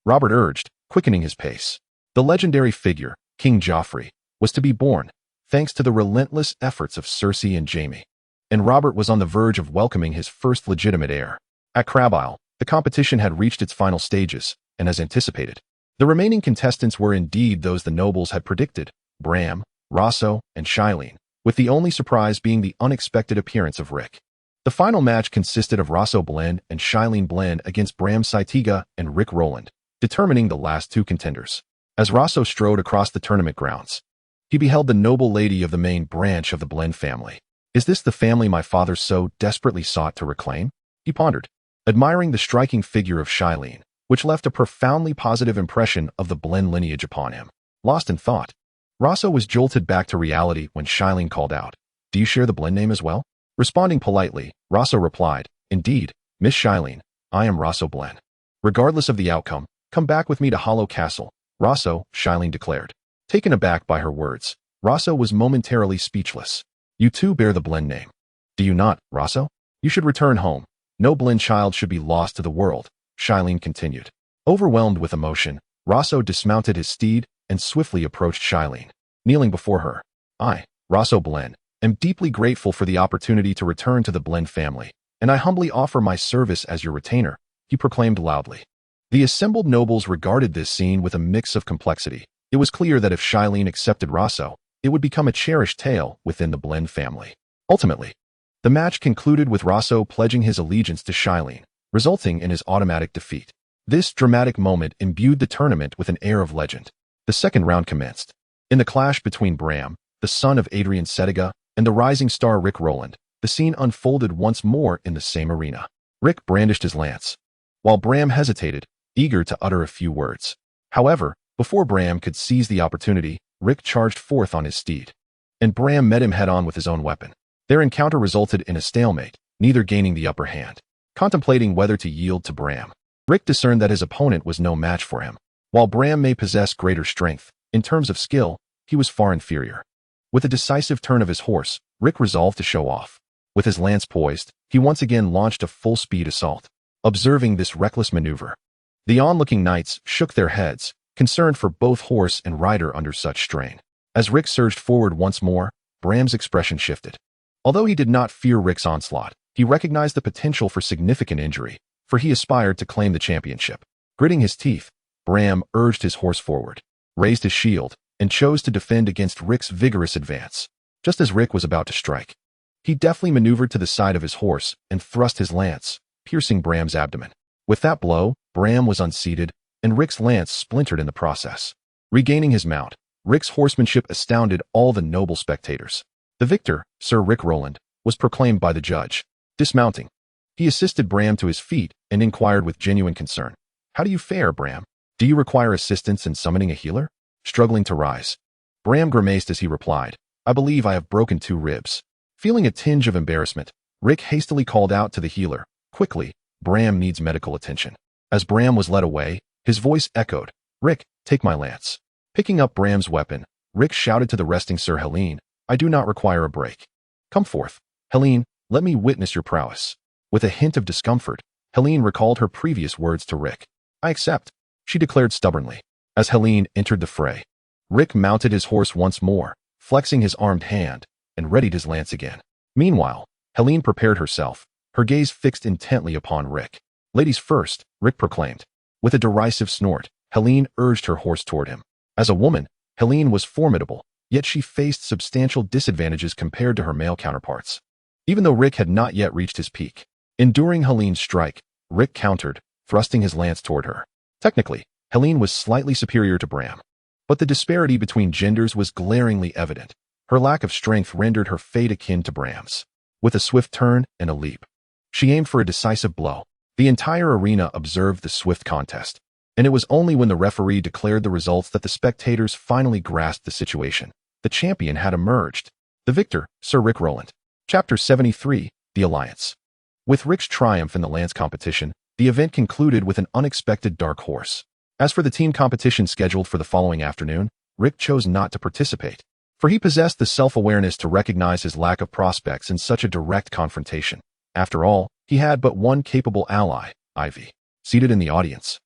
Robert urged, quickening his pace. The legendary figure, King Joffrey, was to be born, thanks to the relentless efforts of Cersei and Jaime. And Robert was on the verge of welcoming his first legitimate heir. At Crab Isle, the competition had reached its final stages, and as anticipated, the remaining contestants were indeed those the nobles had predicted: Bram, Rosso, and Shailene, with the only surprise being the unexpected appearance of Rick. The final match consisted of Rosso Blend and Shailene Blend against Bram Saitiga and Rick Roland, determining the last 2 contenders. As Rosso strode across the tournament grounds, he beheld the noble lady of the main branch of the Blend family. "Is this the family my father so desperately sought to reclaim?" he pondered, admiring the striking figure of Shailene, which left a profoundly positive impression of the Blend lineage upon him. Lost in thought, Rosso was jolted back to reality when Shailene called out, "Do you share the Blend name as well?" Responding politely, Rosso replied, "Indeed, Miss Shailene, I am Rosso Blend." "Regardless of the outcome, come back with me to Hollow Castle," Rosso, Shailene declared. Taken aback by her words, Rosso was momentarily speechless. "You too bear the Blend name. Do you not, Rosso? You should return home. No Blend child should be lost to the world," Shailene continued. Overwhelmed with emotion, Rosso dismounted his steed and swiftly approached Shailene, kneeling before her. I, Rosso Blen, am deeply grateful for the opportunity to return to the Blen family, and I humbly offer my service as your retainer, he proclaimed loudly. The assembled nobles regarded this scene with a mix of complexity. It was clear that if Shailene accepted Rosso, it would become a cherished tale within the Blen family. Ultimately, the match concluded with Rosso pledging his allegiance to Shailene, resulting in his automatic defeat. This dramatic moment imbued the tournament with an air of legend. The second round commenced. In the clash between Bram, the son of Adrian Setiga, and the rising star Rick Roland, the scene unfolded once more in the same arena. Rick brandished his lance, while Bram hesitated, eager to utter a few words. However, before Bram could seize the opportunity, Rick charged forth on his steed, and Bram met him head-on with his own weapon. Their encounter resulted in a stalemate, neither gaining the upper hand. Contemplating whether to yield to Bram, Rick discerned that his opponent was no match for him. While Bram may possess greater strength, in terms of skill, he was far inferior. With a decisive turn of his horse, Rick resolved to show off. With his lance poised, he once again launched a full-speed assault. Observing this reckless maneuver, the onlooking knights shook their heads, concerned for both horse and rider under such strain. As Rick surged forward once more, Bram's expression shifted. Although he did not fear Rick's onslaught, he recognized the potential for significant injury, for he aspired to claim the championship. Gritting his teeth, Bram urged his horse forward, raised his shield, and chose to defend against Rick's vigorous advance. Just as Rick was about to strike, he deftly maneuvered to the side of his horse and thrust his lance, piercing Bram's abdomen. With that blow, Bram was unseated, and Rick's lance splintered in the process. Regaining his mount, Rick's horsemanship astounded all the noble spectators. The victor, Sir Rick Roland, was proclaimed by the judge. Dismounting, he assisted Bram to his feet and inquired with genuine concern. How do you fare, Bram? Do you require assistance in summoning a healer? Struggling to rise, Bram grimaced as he replied, I believe I have broken 2 ribs. Feeling a tinge of embarrassment, Rick hastily called out to the healer, quickly, Bram needs medical attention. As Bram was led away, his voice echoed, Rick, take my lance. Picking up Bram's weapon, Rick shouted to the resting Sir Helene, I do not require a break. Come forth, Helene, let me witness your prowess. With a hint of discomfort, Helene recalled her previous words to Rick. I accept, she declared stubbornly. As Helene entered the fray, Rick mounted his horse once more, flexing his armed hand, and readied his lance again. Meanwhile, Helene prepared herself, her gaze fixed intently upon Rick. Ladies first, Rick proclaimed. With a derisive snort, Helene urged her horse toward him. As a woman, Helene was formidable, yet she faced substantial disadvantages compared to her male counterparts. Even though Rick had not yet reached his peak, enduring Helene's strike, Rick countered, thrusting his lance toward her. Technically, Helene was slightly superior to Bram, but the disparity between genders was glaringly evident. Her lack of strength rendered her fate akin to Bram's. With a swift turn and a leap, she aimed for a decisive blow. The entire arena observed the swift contest, and it was only when the referee declared the results that the spectators finally grasped the situation. The champion had emerged. The victor, Sir Rick Roland. Chapter 73, The Alliance. With Rick's triumph in the lance competition, the event concluded with an unexpected dark horse. As for the team competition scheduled for the following afternoon, Rick chose not to participate, for he possessed the self-awareness to recognize his lack of prospects in such a direct confrontation. After all, he had but one capable ally, Ivy, seated in the audience.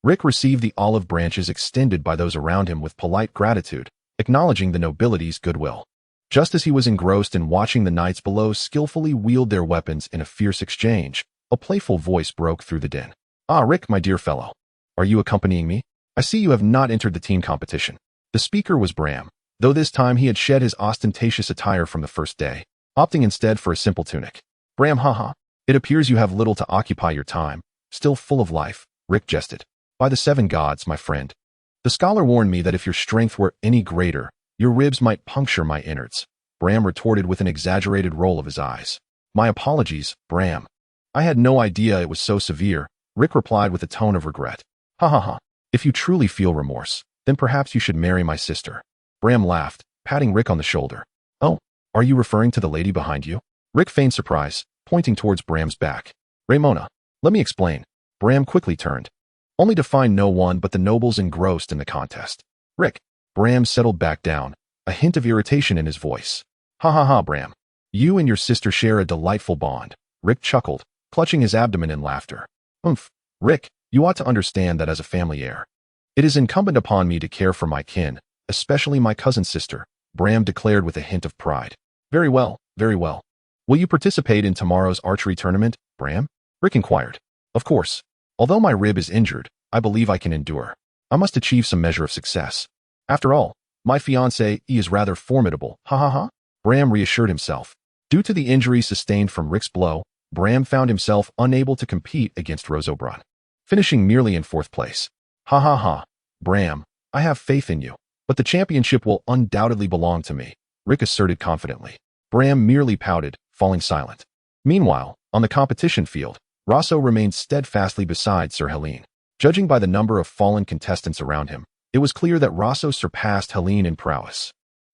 Rick received the olive branches extended by those around him with polite gratitude, acknowledging the nobility's goodwill. Just as he was engrossed in watching the knights below skillfully wield their weapons in a fierce exchange, a playful voice broke through the din. Ah, Rick, my dear fellow. Are you accompanying me? I see you have not entered the team competition. The speaker was Bram, though this time he had shed his ostentatious attire from the first day, opting instead for a simple tunic. Bram, haha. It appears you have little to occupy your time, still full of life, Rick jested. By the 7 gods, my friend. The scholar warned me that if your strength were any greater, your ribs might puncture my innards. Bram retorted with an exaggerated roll of his eyes. My apologies, Bram. I had no idea it was so severe, Rick replied with a tone of regret. Ha ha ha. If you truly feel remorse, then perhaps you should marry my sister. Bram laughed, patting Rick on the shoulder. Oh, are you referring to the lady behind you? Rick feigned surprise, pointing towards Bram's back. Ramona, let me explain. Bram quickly turned, only to find no one but the nobles engrossed in the contest. Rick. Bram settled back down, a hint of irritation in his voice. Ha ha ha, Bram. You and your sister share a delightful bond. Rick chuckled, clutching his abdomen in laughter. Rick, you ought to understand that as a family heir, It is incumbent upon me to care for my kin, especially my cousin's sister, Bram declared with a hint of pride. Very well, very well. Will you participate in tomorrow's archery tournament, Bram? Rick inquired. Of course. Although my rib is injured, I believe I can endure. I must achieve some measure of success. After all, my fiancé is rather formidable, ha ha ha. Bram reassured himself. Due to the injury sustained from Rick's blow, Bram found himself unable to compete against Rosobron, finishing merely in 4th place. Ha ha ha. Bram, I have faith in you, but the championship will undoubtedly belong to me, Rick asserted confidently. Bram merely pouted, falling silent. Meanwhile, on the competition field, Rosso remained steadfastly beside Sir Helene. Judging by the number of fallen contestants around him, it was clear that Rosso surpassed Helene in prowess.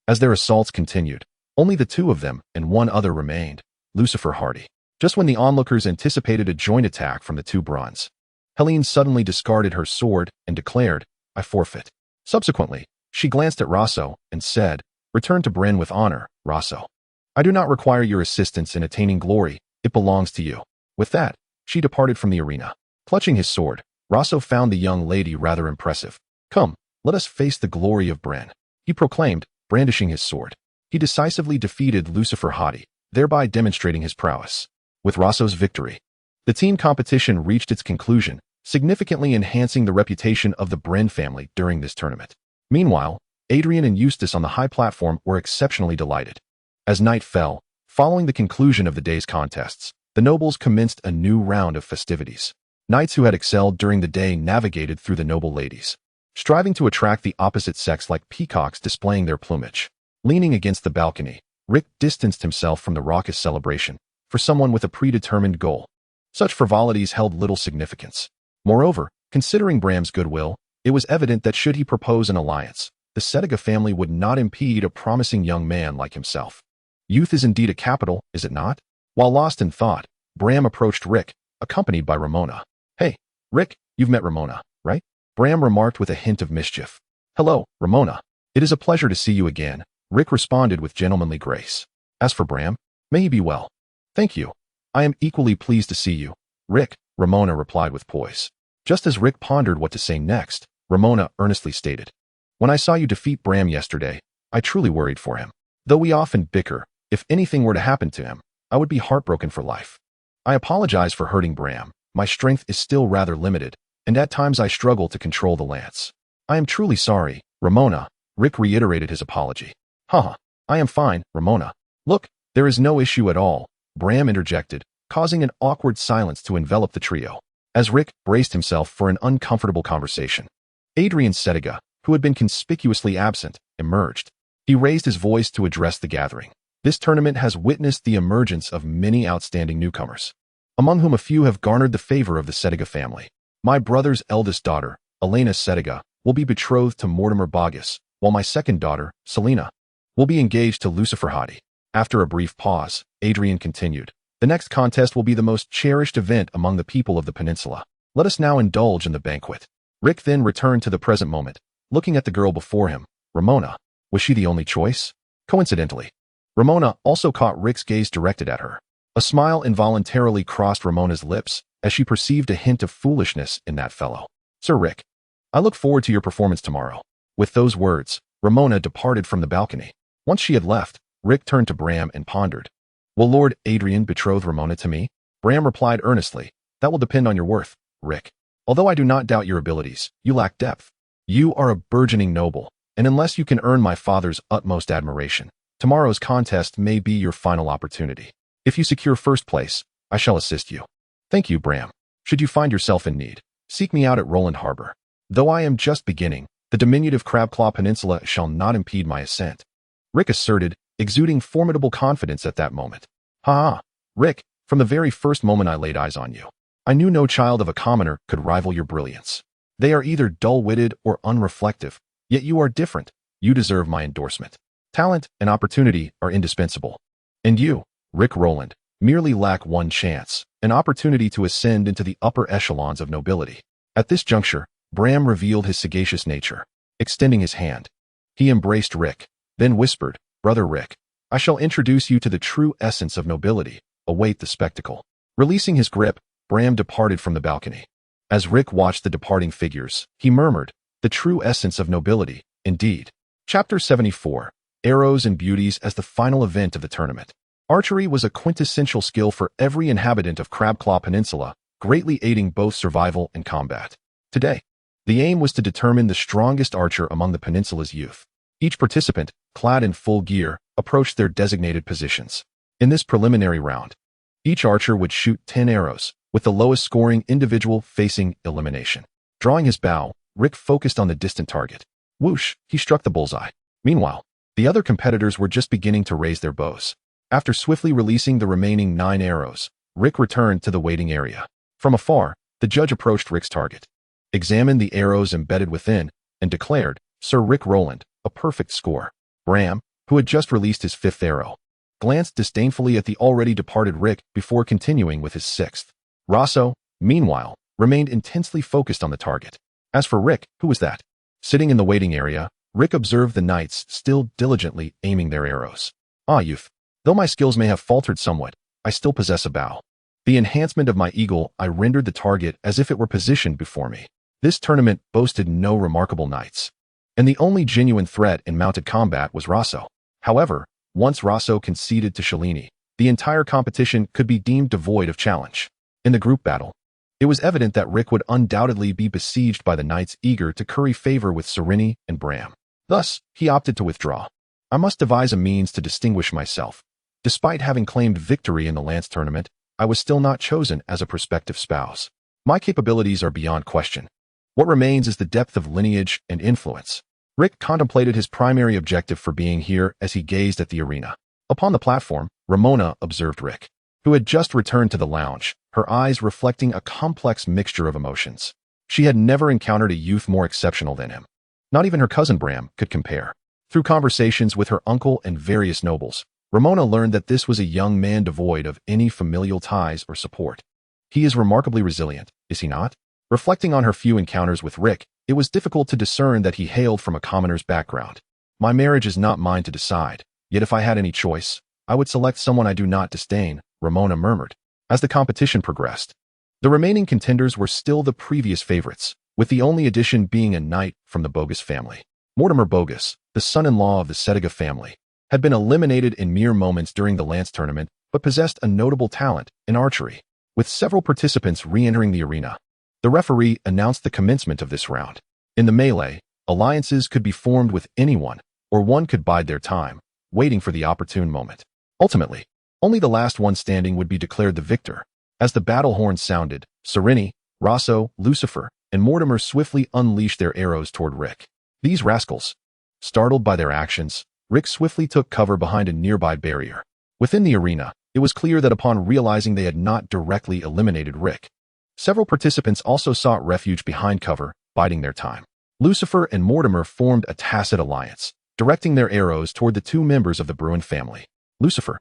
As their assaults continued, only the 2 of them and 1 other remained, Lucifer Hardy. Just when the onlookers anticipated a joint attack from the 2 Bronze, Helene suddenly discarded her sword and declared, I forfeit. Subsequently, she glanced at Rosso and said, Return to Bryn with honor, Rosso. I do not require your assistance in attaining glory, it belongs to you. With that, she departed from the arena. Clutching his sword, Rosso found the young lady rather impressive. Come, let us face the glory of Bran, he proclaimed, brandishing his sword. He decisively defeated Lucifer Hadi, thereby demonstrating his prowess. With Rosso's victory, the team competition reached its conclusion, significantly enhancing the reputation of the Bren family during this tournament. Meanwhile, Adrian and Eustace on the high platform were exceptionally delighted. As night fell, following the conclusion of the day's contests, the nobles commenced a new round of festivities. Knights who had excelled during the day navigated through the noble ladies, striving to attract the opposite sex like peacocks displaying their plumage. Leaning against the balcony, Rick distanced himself from the raucous celebration, for someone with a predetermined goal. Such frivolities held little significance. Moreover, considering Bram's goodwill, it was evident that should he propose an alliance, the Settiga family would not impede a promising young man like himself. Youth is indeed a capital, is it not? While lost in thought, Bram approached Rick, accompanied by Ramona. Hey, Rick, you've met Ramona, right? Bram remarked with a hint of mischief. Hello, Ramona. It is a pleasure to see you again, Rick responded with gentlemanly grace. As for Bram, may he be well. Thank you. I am equally pleased to see you, Rick, Ramona replied with poise. Just as Rick pondered what to say next, Ramona earnestly stated. When I saw you defeat Bram yesterday, I truly worried for him. Though we often bicker, if anything were to happen to him, I would be heartbroken for life. I apologize for hurting Bram. My strength is still rather limited, and at times I struggle to control the lance. I am truly sorry, Ramona, Rick reiterated his apology. Haha, I am fine, Ramona. Look, there is no issue at all, Bram interjected, causing an awkward silence to envelop the trio. As Rick braced himself for an uncomfortable conversation, Adrian Settiga, who had been conspicuously absent, emerged. He raised his voice to address the gathering. This tournament has witnessed the emergence of many outstanding newcomers, among whom a few have garnered the favor of the Settiga family. My brother's eldest daughter, Olenna Settiga, will be betrothed to Mortimer Boggis, while my second daughter, Selena, will be engaged to Lucifer Hadi. After a brief pause, Adrian continued. The next contest will be the most cherished event among the people of the peninsula. Let us now indulge in the banquet. Rick then returned to the present moment, looking at the girl before him, Ramona. Was she the only choice? Coincidentally, Ramona also caught Rick's gaze directed at her. A smile involuntarily crossed Ramona's lips as she perceived a hint of foolishness in that fellow. Sir Rick, I look forward to your performance tomorrow. With those words, Ramona departed from the balcony. Once she had left, Rick turned to Bram and pondered. Will Lord Adrian betroth Ramona to me? Bram replied earnestly. That will depend on your worth, Rick. Although I do not doubt your abilities, you lack depth. You are a burgeoning noble, and unless you can earn my father's utmost admiration, tomorrow's contest may be your final opportunity. If you secure first place, I shall assist you. Thank you, Bram. Should you find yourself in need, seek me out at Roland Harbor. Though I am just beginning, the diminutive Crabclaw Peninsula shall not impede my ascent, Rick asserted, exuding formidable confidence at that moment. Ha! Rick, from the very first moment I laid eyes on you, I knew no child of a commoner could rival your brilliance. They are either dull-witted or unreflective, yet you are different. You deserve my endorsement. Talent and opportunity are indispensable. And you, Rick Roland, merely lack one chance, an opportunity to ascend into the upper echelons of nobility. At this juncture, Bram revealed his sagacious nature, extending his hand. He embraced Rick, then whispered, Brother Rick, I shall introduce you to the true essence of nobility. Await the spectacle. Releasing his grip, Bram departed from the balcony. As Rick watched the departing figures, he murmured, the true essence of nobility, indeed. Chapter 74. Arrows and Beauties as the final event of the tournament. Archery was a quintessential skill for every inhabitant of Crabclaw Peninsula, greatly aiding both survival and combat. Today, the aim was to determine the strongest archer among the peninsula's youth. Each participant, clad in full gear, approached their designated positions. In this preliminary round, each archer would shoot 10 arrows, with the lowest scoring individual facing elimination. Drawing his bow, Rick focused on the distant target. Whoosh, he struck the bullseye. Meanwhile, the other competitors were just beginning to raise their bows. After swiftly releasing the remaining 9 arrows, Rick returned to the waiting area. From afar, the judge approached Rick's target, examined the arrows embedded within, and declared, "Sir Rick Roland, a perfect score." Bram, who had just released his 5th arrow, glanced disdainfully at the already departed Rick before continuing with his 6th. Rosso, meanwhile, remained intensely focused on the target. As for Rick, who was that? Sitting in the waiting area, Rick observed the knights still diligently aiming their arrows. "Ah, youth. Though my skills may have faltered somewhat, I still possess a bow. The enhancement of my eagle, I rendered the target as if it were positioned before me." This tournament boasted no remarkable knights, and the only genuine threat in mounted combat was Rosso. However, once Rosso conceded to Shalini, the entire competition could be deemed devoid of challenge. In the group battle, it was evident that Rick would undoubtedly be besieged by the knights eager to curry favor with Sereni and Bram. Thus, he opted to withdraw. "I must devise a means to distinguish myself. Despite having claimed victory in the lance tournament, I was still not chosen as a prospective spouse. My capabilities are beyond question. What remains is the depth of lineage and influence." Rick contemplated his primary objective for being here as he gazed at the arena. Upon the platform, Ramona observed Rick, who had just returned to the lounge, her eyes reflecting a complex mixture of emotions. She had never encountered a youth more exceptional than him. Not even her cousin Bram could compare. Through conversations with her uncle and various nobles, Ramona learned that this was a young man devoid of any familial ties or support. "He is remarkably resilient, is he not?" Reflecting on her few encounters with Rick, it was difficult to discern that he hailed from a commoner's background. "My marriage is not mine to decide, yet if I had any choice, I would select someone I do not disdain," Ramona murmured. As the competition progressed, the remaining contenders were still the previous favorites, with the only addition being a knight from the Bogus family. Mortimer Bogus, the son-in-law of the Setiga family, had been eliminated in mere moments during the lance tournament, but possessed a notable talent in archery. With several participants re-entering the arena, the referee announced the commencement of this round. In the melee, alliances could be formed with anyone, or one could bide their time, waiting for the opportune moment. Ultimately, only the last one standing would be declared the victor. As the battle horn sounded, Sereni, Rosso, Lucifer, and Mortimer swiftly unleashed their arrows toward Rick. These rascals. Startled by their actions, Rick swiftly took cover behind a nearby barrier. Within the arena, it was clear that upon realizing they had not directly eliminated Rick, several participants also sought refuge behind cover, biding their time. Lucifer and Mortimer formed a tacit alliance, directing their arrows toward the 2 members of the Bruin family. Lucifer,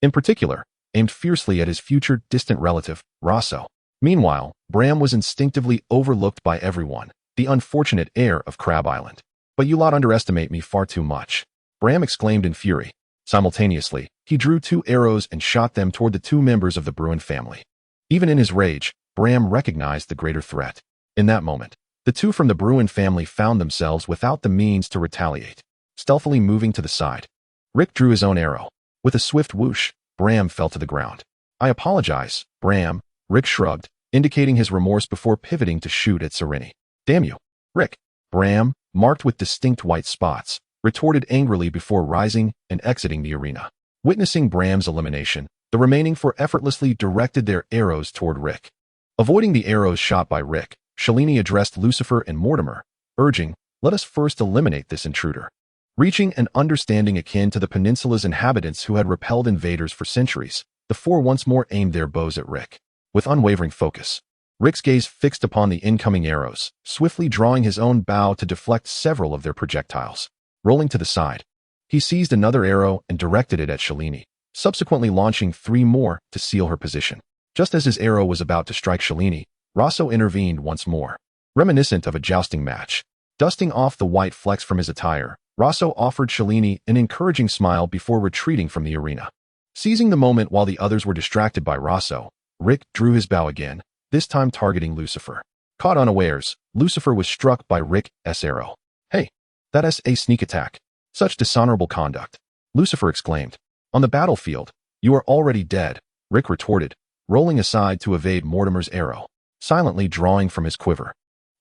in particular, aimed fiercely at his future distant relative, Rosso. Meanwhile, Bram was instinctively overlooked by everyone, the unfortunate heir of Crab Island. "But you lot underestimate me far too much," Bram exclaimed in fury. Simultaneously, he drew 2 arrows and shot them toward the 2 members of the Bruin family. Even in his rage, Bram recognized the greater threat. In that moment, the 2 from the Bruin family found themselves without the means to retaliate. Stealthily moving to the side, Rick drew his own arrow. With a swift whoosh, Bram fell to the ground. "I apologize, Bram," Rick shrugged, indicating his remorse before pivoting to shoot at Sereni. "Damn you, Rick." Bram, marked with distinct white spots, retorted angrily before rising and exiting the arena. Witnessing Bram's elimination, the remaining 4 effortlessly directed their arrows toward Rick. Avoiding the arrows shot by Rick, Shalini addressed Lucifer and Mortimer, urging, "Let us first eliminate this intruder." Reaching an understanding akin to the peninsula's inhabitants who had repelled invaders for centuries, the 4 once more aimed their bows at Rick. With unwavering focus, Rick's gaze fixed upon the incoming arrows, swiftly drawing his own bow to deflect several of their projectiles. Rolling to the side, he seized another arrow and directed it at Shalini, subsequently launching 3 more to seal her position. Just as his arrow was about to strike Shalini, Rosso intervened once more. Reminiscent of a jousting match, dusting off the white flecks from his attire, Rosso offered Shalini an encouraging smile before retreating from the arena. Seizing the moment while the others were distracted by Rosso, Rick drew his bow again, this time targeting Lucifer. Caught unawares, Lucifer was struck by Rick's arrow. "Hey, that's a sneak attack. Such dishonorable conduct," Lucifer exclaimed. "On the battlefield, you are already dead," Rick retorted, rolling aside to evade Mortimer's arrow, silently drawing from his quiver.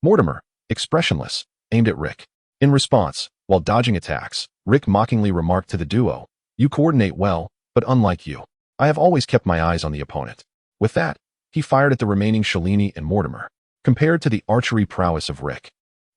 Mortimer, expressionless, aimed at Rick. In response, while dodging attacks, Rick mockingly remarked to the duo, "You coordinate well, but unlike you, I have always kept my eyes on the opponent." With that, he fired at the remaining Shalini and Mortimer. Compared to the archery prowess of Rick,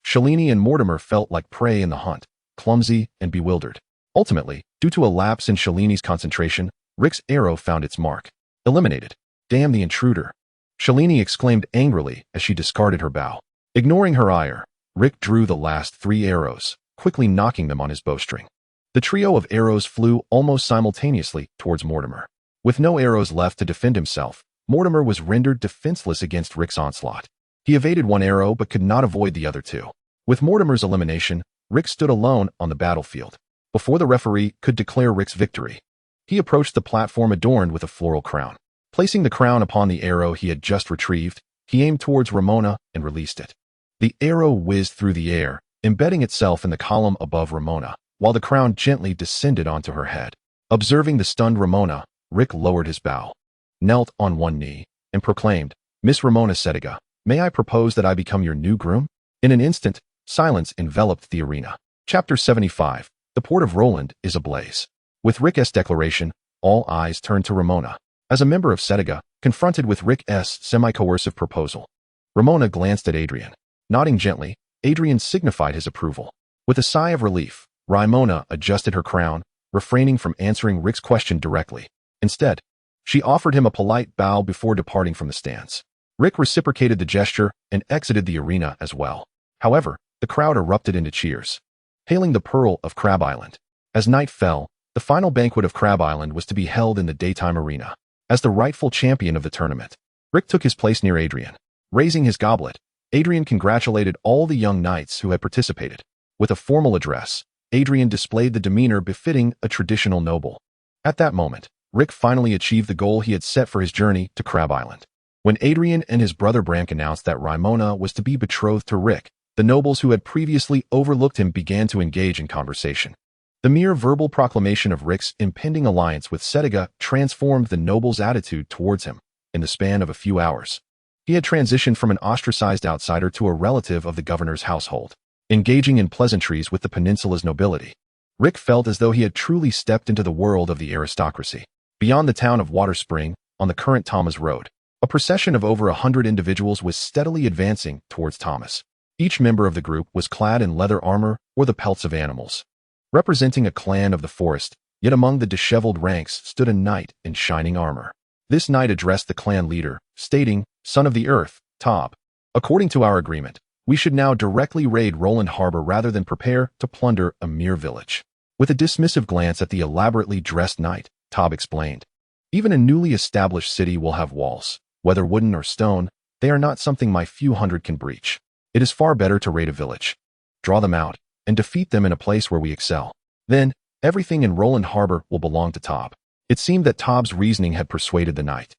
Shalini and Mortimer felt like prey in the hunt, clumsy and bewildered. Ultimately, due to a lapse in Shalini's concentration, Rick's arrow found its mark. Eliminated. "Damn the intruder," Shalini exclaimed angrily as she discarded her bow. Ignoring her ire, Rick drew the last 3 arrows, quickly knocking them on his bowstring. The trio of arrows flew almost simultaneously towards Mortimer. With no arrows left to defend himself, Mortimer was rendered defenseless against Rick's onslaught. He evaded 1 arrow but could not avoid the other 2. With Mortimer's elimination, Rick stood alone on the battlefield. Before the referee could declare Rick's victory, he approached the platform adorned with a floral crown. Placing the crown upon the arrow he had just retrieved, he aimed towards Ramona and released it. The arrow whizzed through the air, embedding itself in the column above Ramona, while the crown gently descended onto her head. Observing the stunned Ramona, Rick lowered his bow, knelt on one knee, and proclaimed, "Miss Ramona Sediga, may I propose that I become your new groom?" In an instant, silence enveloped the arena. Chapter 75. The port of Roland is ablaze. With Rick's declaration, all eyes turned to Ramona. As a member of Sediga, confronted with Rick's semi-coercive proposal, Ramona glanced at Adrian. Nodding gently, Adrian signified his approval. With a sigh of relief, Ramona adjusted her crown, refraining from answering Rick's question directly. Instead, she offered him a polite bow before departing from the stands. Rick reciprocated the gesture and exited the arena as well. However, the crowd erupted into cheers, hailing the Pearl of Crab Island. As night fell, the final banquet of Crab Island was to be held in the daytime arena. As the rightful champion of the tournament, Rick took his place near Adrian. Raising his goblet, Adrian congratulated all the young knights who had participated. With a formal address, Adrian displayed the demeanor befitting a traditional noble. At that moment, Rick finally achieved the goal he had set for his journey to Crab Island. When Adrian and his brother Bramk announced that Ramona was to be betrothed to Rick, the nobles who had previously overlooked him began to engage in conversation. The mere verbal proclamation of Rick's impending alliance with Sediga transformed the nobles' attitude towards him. In the span of a few hours, he had transitioned from an ostracized outsider to a relative of the governor's household. Engaging in pleasantries with the peninsula's nobility, Rick felt as though he had truly stepped into the world of the aristocracy. Beyond the town of Water Spring, on the current Thomas Road, a procession of over 100 individuals was steadily advancing towards Thomas. Each member of the group was clad in leather armor or the pelts of animals, representing a clan of the forest, yet among the disheveled ranks stood a knight in shining armor. This knight addressed the clan leader, stating, "Son of the earth, Tob, according to our agreement, we should now directly raid Roland Harbor rather than prepare to plunder a mere village." With a dismissive glance at the elaborately dressed knight, Tob explained, "Even a newly established city will have walls. Whether wooden or stone, they are not something my few hundred can breach. It is far better to raid a village, draw them out, and defeat them in a place where we excel. Then, everything in Roland Harbor will belong to Tob." It seemed that Tob's reasoning had persuaded the knight,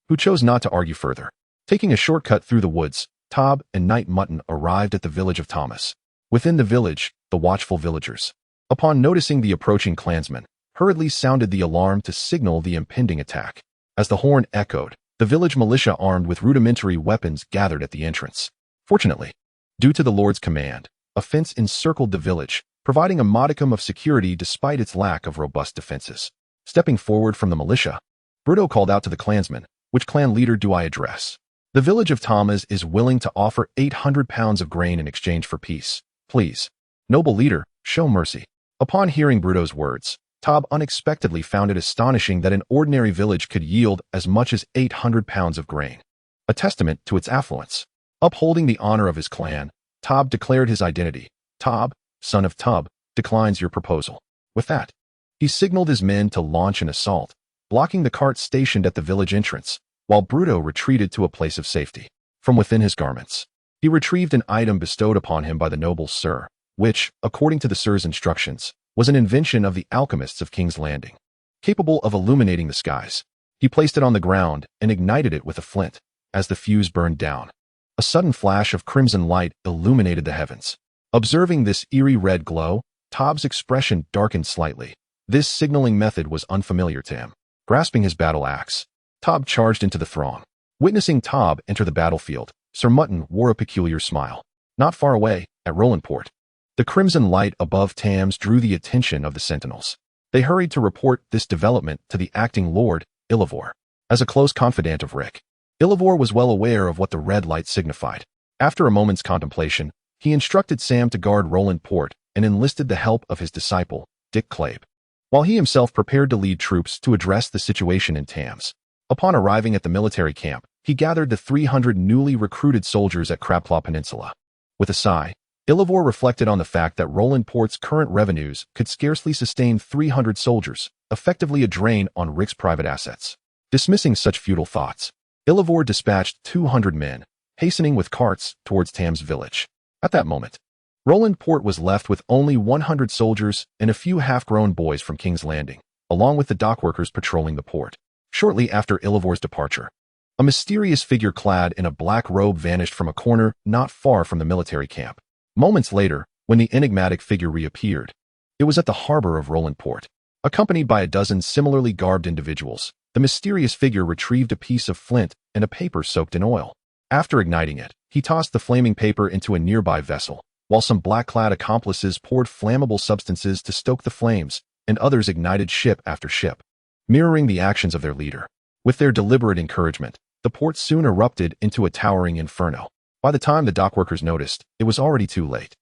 who chose not to argue further. Taking a shortcut through the woods, Tob and Knight Mutton arrived at the village of Thomas. Within the village, the watchful villagers, upon noticing the approaching clansmen, hurriedly sounded the alarm to signal the impending attack. As the horn echoed, the village militia armed with rudimentary weapons gathered at the entrance. Fortunately, due to the Lord's command, a fence encircled the village, providing a modicum of security despite its lack of robust defenses. Stepping forward from the militia, Bruto called out to the clansmen, "Which clan leader do I address? The village of Thomas is willing to offer 800 pounds of grain in exchange for peace. Please, noble leader, show mercy." Upon hearing Bruto's words, Tob unexpectedly found it astonishing that an ordinary village could yield as much as 800 pounds of grain, a testament to its affluence. Upholding the honor of his clan, Tob declared his identity. "Tob, son of Tub, declines your proposal." With that, he signaled his men to launch an assault, blocking the cart stationed at the village entrance, while Bruto retreated to a place of safety. From within his garments, he retrieved an item bestowed upon him by the noble Sir, which, according to the Sir's instructions, was an invention of the alchemists of King's Landing, capable of illuminating the skies. He placed it on the ground and ignited it with a flint. As the fuse burned down, A sudden flash of crimson light illuminated the heavens. Observing this eerie red glow, Tobb's expression darkened slightly. This signaling method was unfamiliar to him. Grasping his battle axe, Tobb charged into the throng. Witnessing Tobb enter the battlefield, Sir Mutton wore a peculiar smile. Not far away, at Rolandport, the crimson light above Thames drew the attention of the sentinels. They hurried to report this development to the acting Lord, Ilivor. As a close confidant of Rick, Ilivor was well aware of what the red light signified. After a moment's contemplation, he instructed Sam to guard Rolandport and enlisted the help of his disciple, Dick Clabe, while he himself prepared to lead troops to address the situation in Thames. Upon arriving at the military camp, he gathered the 300 newly recruited soldiers at Crabclaw Peninsula. With a sigh, Ilivor reflected on the fact that Rolandport's current revenues could scarcely sustain 300 soldiers, effectively a drain on Rick's private assets. Dismissing such futile thoughts, Ilivor dispatched 200 men, hastening with carts towards Thames village. At that moment, Rolandport was left with only 100 soldiers and a few half-grown boys from King's Landing, along with the dockworkers patrolling the port. Shortly after Ilivor's departure, a mysterious figure clad in a black robe vanished from a corner not far from the military camp. Moments later, when the enigmatic figure reappeared, it was at the harbor of Rolandport. Accompanied by a dozen similarly garbed individuals, the mysterious figure retrieved a piece of flint and a paper soaked in oil. After igniting it, he tossed the flaming paper into a nearby vessel, while some black-clad accomplices poured flammable substances to stoke the flames, and others ignited ship after ship, mirroring the actions of their leader. With their deliberate encouragement, the port soon erupted into a towering inferno. By the time the dockworkers noticed, it was already too late.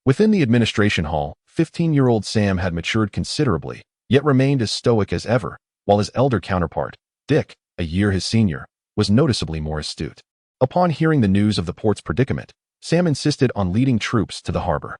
Within the administration hall, 15-year-old Sam had matured considerably, yet remained as stoic as ever, while his elder counterpart, Dick, a year his senior, was noticeably more astute. Upon hearing the news of the port's predicament, Sam insisted on leading troops to the harbor.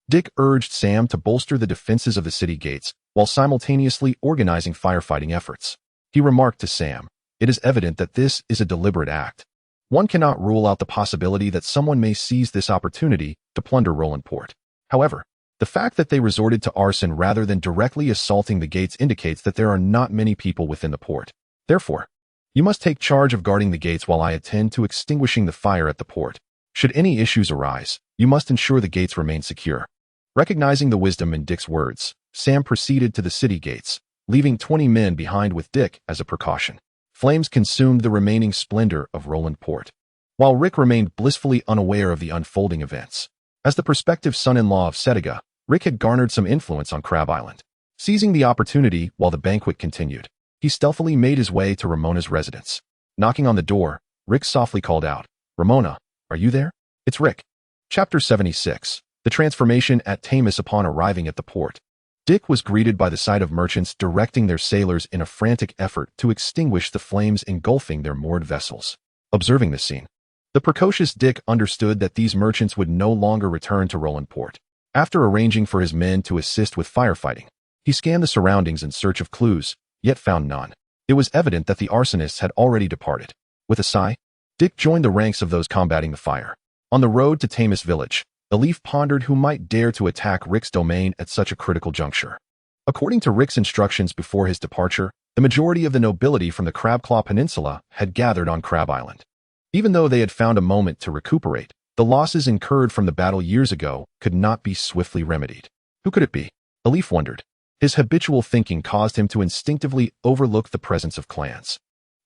Dick urged Sam to bolster the defenses of the city gates, while simultaneously organizing firefighting efforts. He remarked to Sam, "It is evident that this is a deliberate act. One cannot rule out the possibility that someone may seize this opportunity to plunder Rolandport. However, the fact that they resorted to arson rather than directly assaulting the gates indicates that there are not many people within the port. Therefore, you must take charge of guarding the gates while I attend to extinguishing the fire at the port. Should any issues arise, you must ensure the gates remain secure." Recognizing the wisdom in Dick's words, Sam proceeded to the city gates, leaving 20 men behind with Dick as a precaution. Flames consumed the remaining splendor of Rolandport, while Rick remained blissfully unaware of the unfolding events. As the prospective son-in-law of Setiga, Rick had garnered some influence on Crab Island. Seizing the opportunity while the banquet continued, he stealthily made his way to Ramona's residence. Knocking on the door, Rick softly called out, "Ramona, are you there?" "It's Rick." Chapter 76. The transformation at Thames upon arriving at the port. Dick was greeted by the sight of merchants directing their sailors in a frantic effort to extinguish the flames engulfing their moored vessels. Observing this scene, the precocious Dick understood that these merchants would no longer return to Rolandport. After arranging for his men to assist with firefighting, he scanned the surroundings in search of clues, yet found none. It was evident that the arsonists had already departed. With a sigh, Dick joined the ranks of those combating the fire. On the road to Thames village, Elif pondered who might dare to attack Rick's domain at such a critical juncture. According to Rick's instructions before his departure, the majority of the nobility from the Crabclaw Peninsula had gathered on Crab Island. Even though they had found a moment to recuperate, the losses incurred from the battle years ago could not be swiftly remedied. Who could it be? Elif wondered. His habitual thinking caused him to instinctively overlook the presence of clans.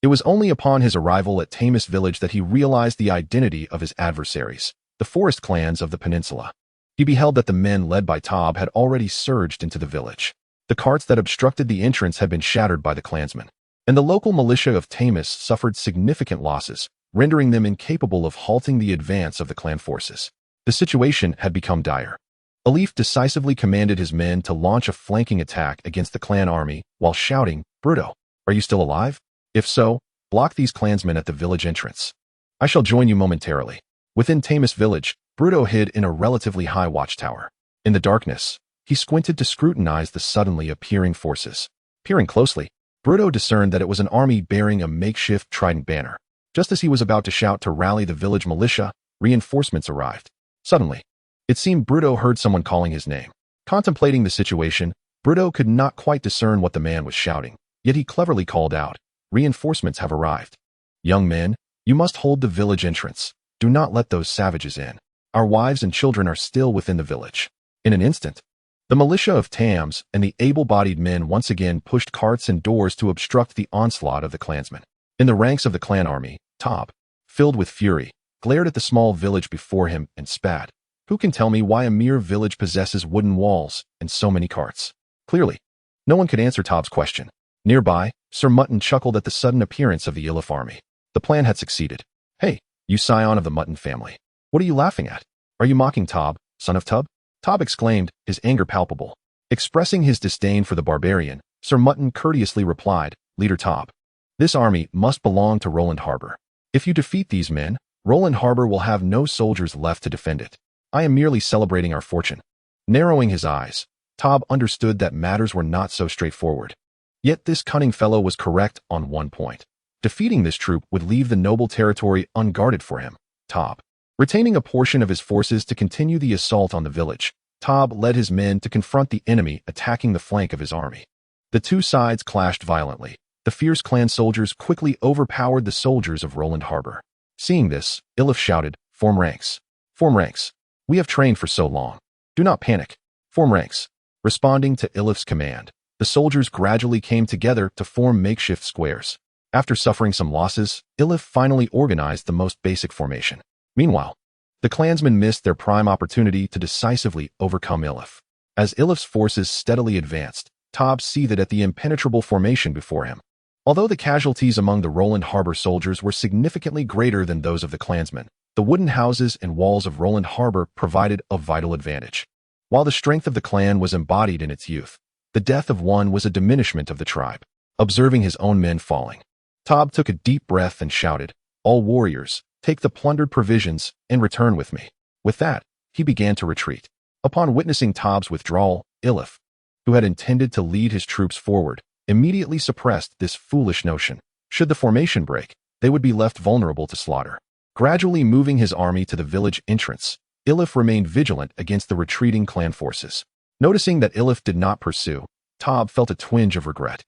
It was only upon his arrival at Thames village that he realized the identity of his adversaries, the forest clans of the peninsula. He beheld that the men led by Tobb had already surged into the village. The carts that obstructed the entrance had been shattered by the clansmen, and the local militia of Thames suffered significant losses, rendering them incapable of halting the advance of the clan forces. The situation had become dire. Elif decisively commanded his men to launch a flanking attack against the clan army while shouting, "Bruto, are you still alive? If so, block these clansmen at the village entrance. I shall join you momentarily." Within Thames village, Bruto hid in a relatively high watchtower. In the darkness, he squinted to scrutinize the suddenly appearing forces. Peering closely, Bruto discerned that it was an army bearing a makeshift trident banner. Just as he was about to shout to rally the village militia, reinforcements arrived. Suddenly, it seemed Bruto heard someone calling his name. Contemplating the situation, Bruto could not quite discern what the man was shouting, yet he cleverly called out, "Reinforcements have arrived. Young men, you must hold the village entrance." Do not let those savages in. Our wives and children are still within the village. In an instant, the militia of Tams and the able-bodied men once again pushed carts and doors to obstruct the onslaught of the clansmen. In the ranks of the clan army, Tob, filled with fury, glared at the small village before him and spat. Who can tell me why a mere village possesses wooden walls and so many carts? Clearly, no one could answer Tob's question. Nearby, Sir Mutton chuckled at the sudden appearance of the Ylif army. The plan had succeeded. Hey, you scion of the Mutton family. What are you laughing at? Are you mocking Tob, son of Tub? Tob exclaimed, his anger palpable. Expressing his disdain for the barbarian, Sir Mutton courteously replied, Leader Tob, this army must belong to Roland Harbor. If you defeat these men, Roland Harbor will have no soldiers left to defend it. I am merely celebrating our fortune. Narrowing his eyes, Tob understood that matters were not so straightforward. Yet this cunning fellow was correct on one point. Defeating this troop would leave the noble territory unguarded for him. Tob, retaining a portion of his forces to continue the assault on the village, Tob led his men to confront the enemy attacking the flank of his army. The two sides clashed violently. The fierce clan soldiers quickly overpowered the soldiers of Roland Harbor. Seeing this, Ylif shouted, Form ranks. Form ranks. We have trained for so long. Do not panic. Form ranks. Responding to Ylif's command, the soldiers gradually came together to form makeshift squares. After suffering some losses, Ylif finally organized the most basic formation. Meanwhile, the clansmen missed their prime opportunity to decisively overcome Ylif. As Ylif's forces steadily advanced, Tob seethed at the impenetrable formation before him. Although the casualties among the Roland Harbor soldiers were significantly greater than those of the clansmen, the wooden houses and walls of Roland Harbor provided a vital advantage. While the strength of the clan was embodied in its youth, the death of one was a diminishment of the tribe. Observing his own men falling, Tob took a deep breath and shouted, All warriors, take the plundered provisions and return with me. With that, he began to retreat. Upon witnessing Tob's withdrawal, Ylif, who had intended to lead his troops forward, immediately suppressed this foolish notion. Should the formation break, they would be left vulnerable to slaughter. Gradually moving his army to the village entrance, Ylif remained vigilant against the retreating clan forces. Noticing that Ylif did not pursue, Tob felt a twinge of regret.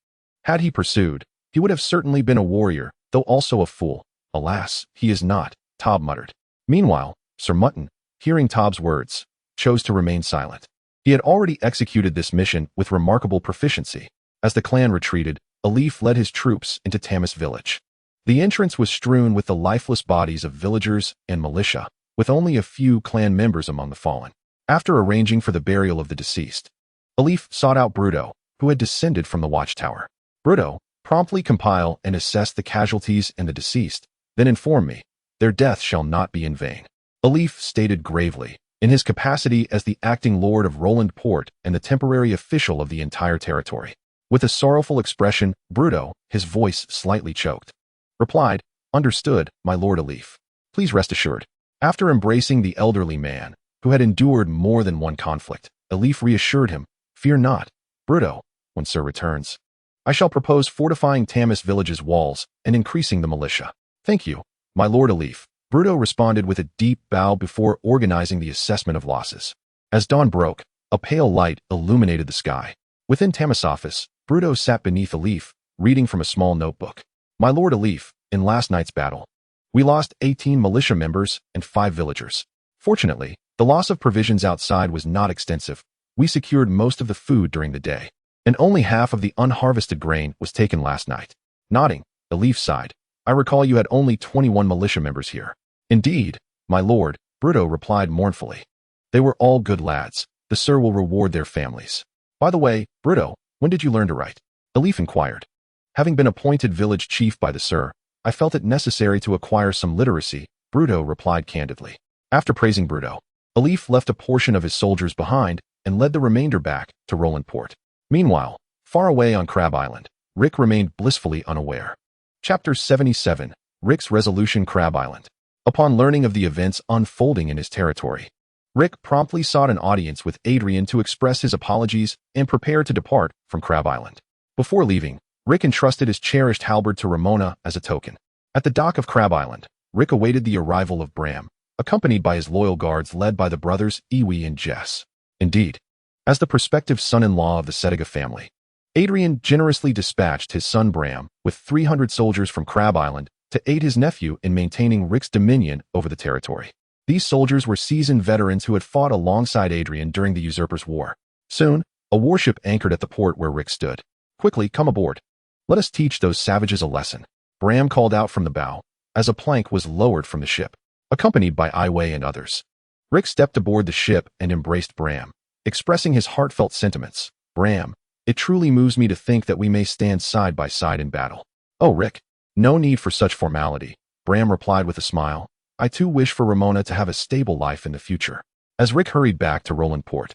Had he pursued, he would have certainly been a warrior, though also a fool. Alas, he is not, Tob muttered. Meanwhile, Sir Mutton, hearing Tob's words, chose to remain silent. He had already executed this mission with remarkable proficiency. As the clan retreated, Ylif led his troops into Tamis village. The entrance was strewn with the lifeless bodies of villagers and militia, with only a few clan members among the fallen. After arranging for the burial of the deceased, Ylif sought out Bruto, who had descended from the watchtower. Bruto promptly compile and assess the casualties and the deceased, then inform me, their death shall not be in vain. Ylif stated gravely, in his capacity as the acting lord of Rolandport and the temporary official of the entire territory. With a sorrowful expression, Bruto, his voice slightly choked, replied, Understood, my lord Ylif. Please rest assured. After embracing the elderly man, who had endured more than one conflict, Ylif reassured him, Fear not, Bruto, when Sir returns. I shall propose fortifying Tamis village's walls and increasing the militia. Thank you, my lord Ylif. Bruto responded with a deep bow before organizing the assessment of losses. As dawn broke, a pale light illuminated the sky. Within Tamis' office, Bruto sat beneath Ylif, reading from a small notebook. My lord Ylif, in last night's battle, we lost 18 militia members and 5 villagers. Fortunately, the loss of provisions outside was not extensive. We secured most of the food during the day, and only half of the unharvested grain was taken last night. Nodding, Ylif sighed. I recall you had only 21 militia members here. Indeed, my lord, Bruto replied mournfully. They were all good lads. The Sir will reward their families. By the way, Bruto, when did you learn to write? Ylif inquired. Having been appointed village chief by the Sir, I felt it necessary to acquire some literacy, Bruto replied candidly. After praising Bruto, Ylif left a portion of his soldiers behind and led the remainder back to Rolandport. Meanwhile, far away on Crab Island, Rick remained blissfully unaware. Chapter 77, Rick's Resolution. Crab Island. Upon learning of the events unfolding in his territory, Rick promptly sought an audience with Adrian to express his apologies and prepare to depart from Crab Island. Before leaving, Rick entrusted his cherished halberd to Ramona as a token. At the dock of Crab Island, Rick awaited the arrival of Bram, accompanied by his loyal guards led by the brothers Iwi and Jess. Indeed, as the prospective son-in-law of the Setiga family, Adrian generously dispatched his son Bram with 300 soldiers from Crab Island to aid his nephew in maintaining Rick's dominion over the territory. These soldiers were seasoned veterans who had fought alongside Adrian during the Usurpers' War. Soon, a warship anchored at the port where Rick stood. "Quickly, come aboard. Let us teach those savages a lesson," Bram called out from the bow, as a plank was lowered from the ship, accompanied by Iway and others. Rick stepped aboard the ship and embraced Bram, expressing his heartfelt sentiments. "Bram, it truly moves me to think that we may stand side by side in battle." "Oh, Rick, no need for such formality," Bram replied with a smile. "I too wish for Ramona to have a stable life in the future." As Rick hurried back to Rolandport,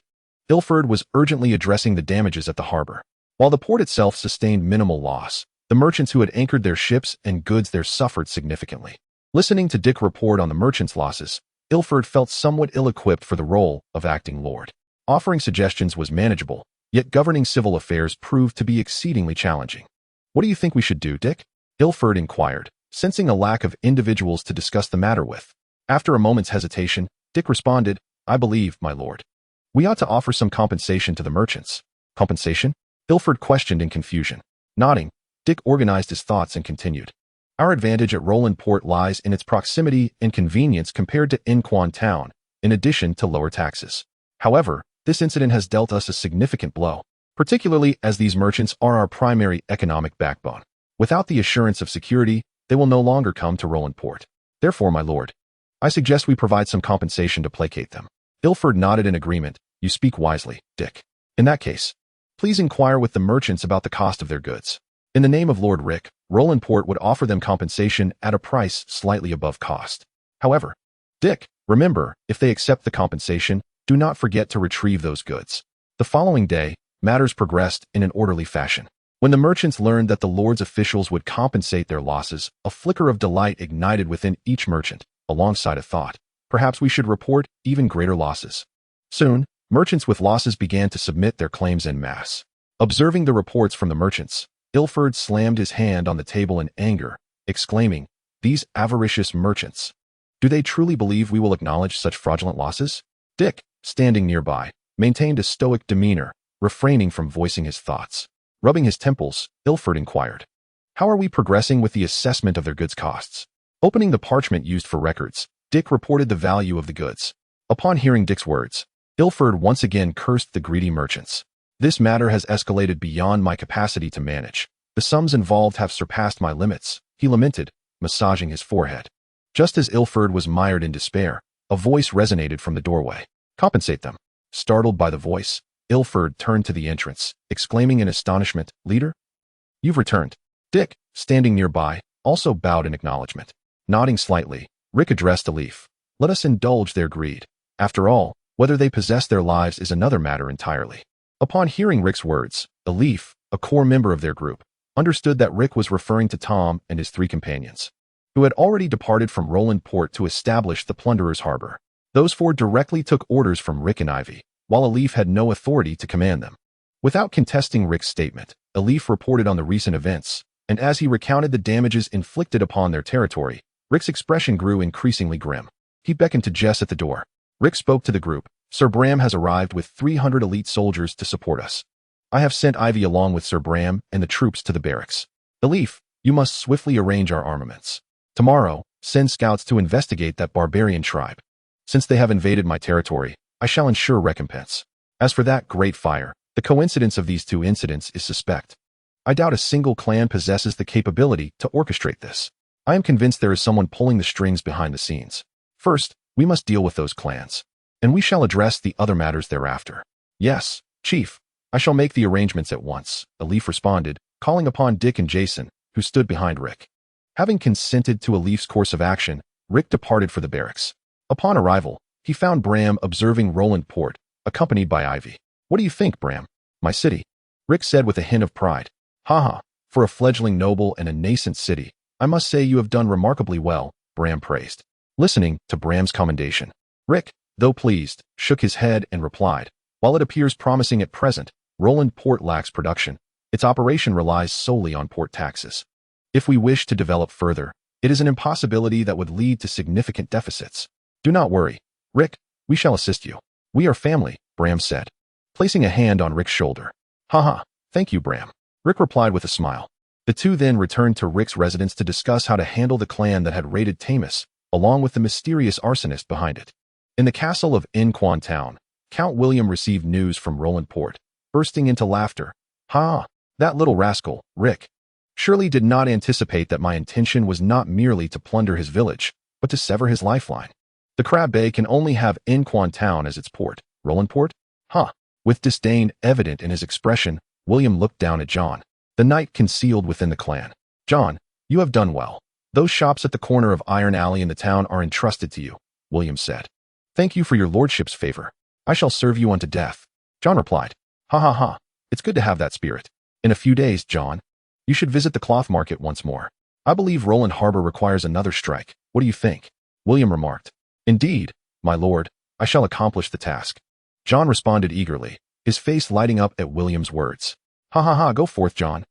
Ilford was urgently addressing the damages at the harbor. While the port itself sustained minimal loss, the merchants who had anchored their ships and goods there suffered significantly. Listening to Dick report on the merchants' losses, Ilford felt somewhat ill-equipped for the role of acting lord. Offering suggestions was manageable, yet governing civil affairs proved to be exceedingly challenging. "What do you think we should do, Dick?" Ilford inquired, sensing a lack of individuals to discuss the matter with. After a moment's hesitation, Dick responded, "I believe, my lord, we ought to offer some compensation to the merchants." "Compensation?" Ilford questioned in confusion. Nodding, Dick organized his thoughts and continued. "Our advantage at Rolandport lies in its proximity and convenience compared to Inquan Town, in addition to lower taxes. However, this incident has dealt us a significant blow, particularly as these merchants are our primary economic backbone. Without the assurance of security, they will no longer come to Rolandport. Therefore, my lord, I suggest we provide some compensation to placate them." Ilford nodded in agreement. "You speak wisely, Dick. In that case, please inquire with the merchants about the cost of their goods. In the name of Lord Rick, Rolandport would offer them compensation at a price slightly above cost. However, Dick, remember, if they accept the compensation, do not forget to retrieve those goods." The following day, matters progressed in an orderly fashion. When the merchants learned that the Lord's officials would compensate their losses, a flicker of delight ignited within each merchant, alongside a thought, "Perhaps we should report even greater losses." Soon, merchants with losses began to submit their claims en masse. Observing the reports from the merchants, Ilford slammed his hand on the table in anger, exclaiming, "These avaricious merchants! Do they truly believe we will acknowledge such fraudulent losses?" Dick, standing nearby, maintained a stoic demeanor, refraining from voicing his thoughts. Rubbing his temples, Ilford inquired, "How are we progressing with the assessment of their goods costs?" Opening the parchment used for records, Dick reported the value of the goods. Upon hearing Dick's words, Ilford once again cursed the greedy merchants. "This matter has escalated beyond my capacity to manage. The sums involved have surpassed my limits," he lamented, massaging his forehead. Just as Ilford was mired in despair, a voice resonated from the doorway. "Compensate them." Startled by the voice, Ilford turned to the entrance, exclaiming in astonishment, "Leader? You've returned." Dick, standing nearby, also bowed in acknowledgement. Nodding slightly, Rick addressed Alif. "Let us indulge their greed. After all, whether they possess their lives is another matter entirely." Upon hearing Rick's words, Alif, a core member of their group, understood that Rick was referring to Tom and his 3 companions, who had already departed from Rolandport to establish the Plunderer's Harbor. Those 4 directly took orders from Rick and Ivy, while Alif had no authority to command them. Without contesting Rick's statement, Alif reported on the recent events, and as he recounted the damages inflicted upon their territory, Rick's expression grew increasingly grim. He beckoned to Jess at the door. Rick spoke to the group. "Sir Bram has arrived with 300 elite soldiers to support us. I have sent Ivy along with Sir Bram and the troops to the barracks. Alif, you must swiftly arrange our armaments. Tomorrow, send scouts to investigate that barbarian tribe. Since they have invaded my territory, I shall ensure recompense. As for that great fire, the coincidence of these 2 incidents is suspect. I doubt a single clan possesses the capability to orchestrate this. I am convinced there is someone pulling the strings behind the scenes. First, we must deal with those clans, and we shall address the other matters thereafter." "Yes, Chief, I shall make the arrangements at once," Alif responded, calling upon Dick and Jason, who stood behind Rick. Having consented to Alif's course of action, Rick departed for the barracks. Upon arrival, he found Bram observing Rolandport, accompanied by Ivy. "What do you think, Bram?" "My city," Rick said with a hint of pride. "Haha, for a fledgling noble and a nascent city, I must say you have done remarkably well," Bram praised. Listening to Bram's commendation, Rick, though pleased, shook his head and replied, "While it appears promising at present, Rolandport lacks production. Its operation relies solely on port taxes. If we wish to develop further, it is an impossibility that would lead to significant deficits. Do not worry, Rick, we shall assist you. We are family," Bram said, placing a hand on Rick's shoulder. "Haha, thank you, Bram," Rick replied with a smile. The two then returned to Rick's residence to discuss how to handle the clan that had raided Tamus, along with the mysterious arsonist behind it. In the castle of Inquan Town, Count William received news from Rolandport, bursting into laughter. "Ha! That little rascal, Rick, surely did not anticipate that my intention was not merely to plunder his village, but to sever his lifeline. The Crab Bay can only have Inquan Town as its port. Rolandport? Huh." With disdain evident in his expression, William looked down at John, the knight concealed within the clan. "John, you have done well. Those shops at the corner of Iron Alley in the town are entrusted to you," William said. "Thank you for your lordship's favor. I shall serve you unto death." John replied, "Ha ha ha, it's good to have that spirit. In a few days, John, you should visit the cloth market once more. I believe Roland Harbor requires another strike. What do you think?" William remarked. "Indeed, my lord, I shall accomplish the task." John responded eagerly, his face lighting up at William's words. "Ha ha ha, go forth, John.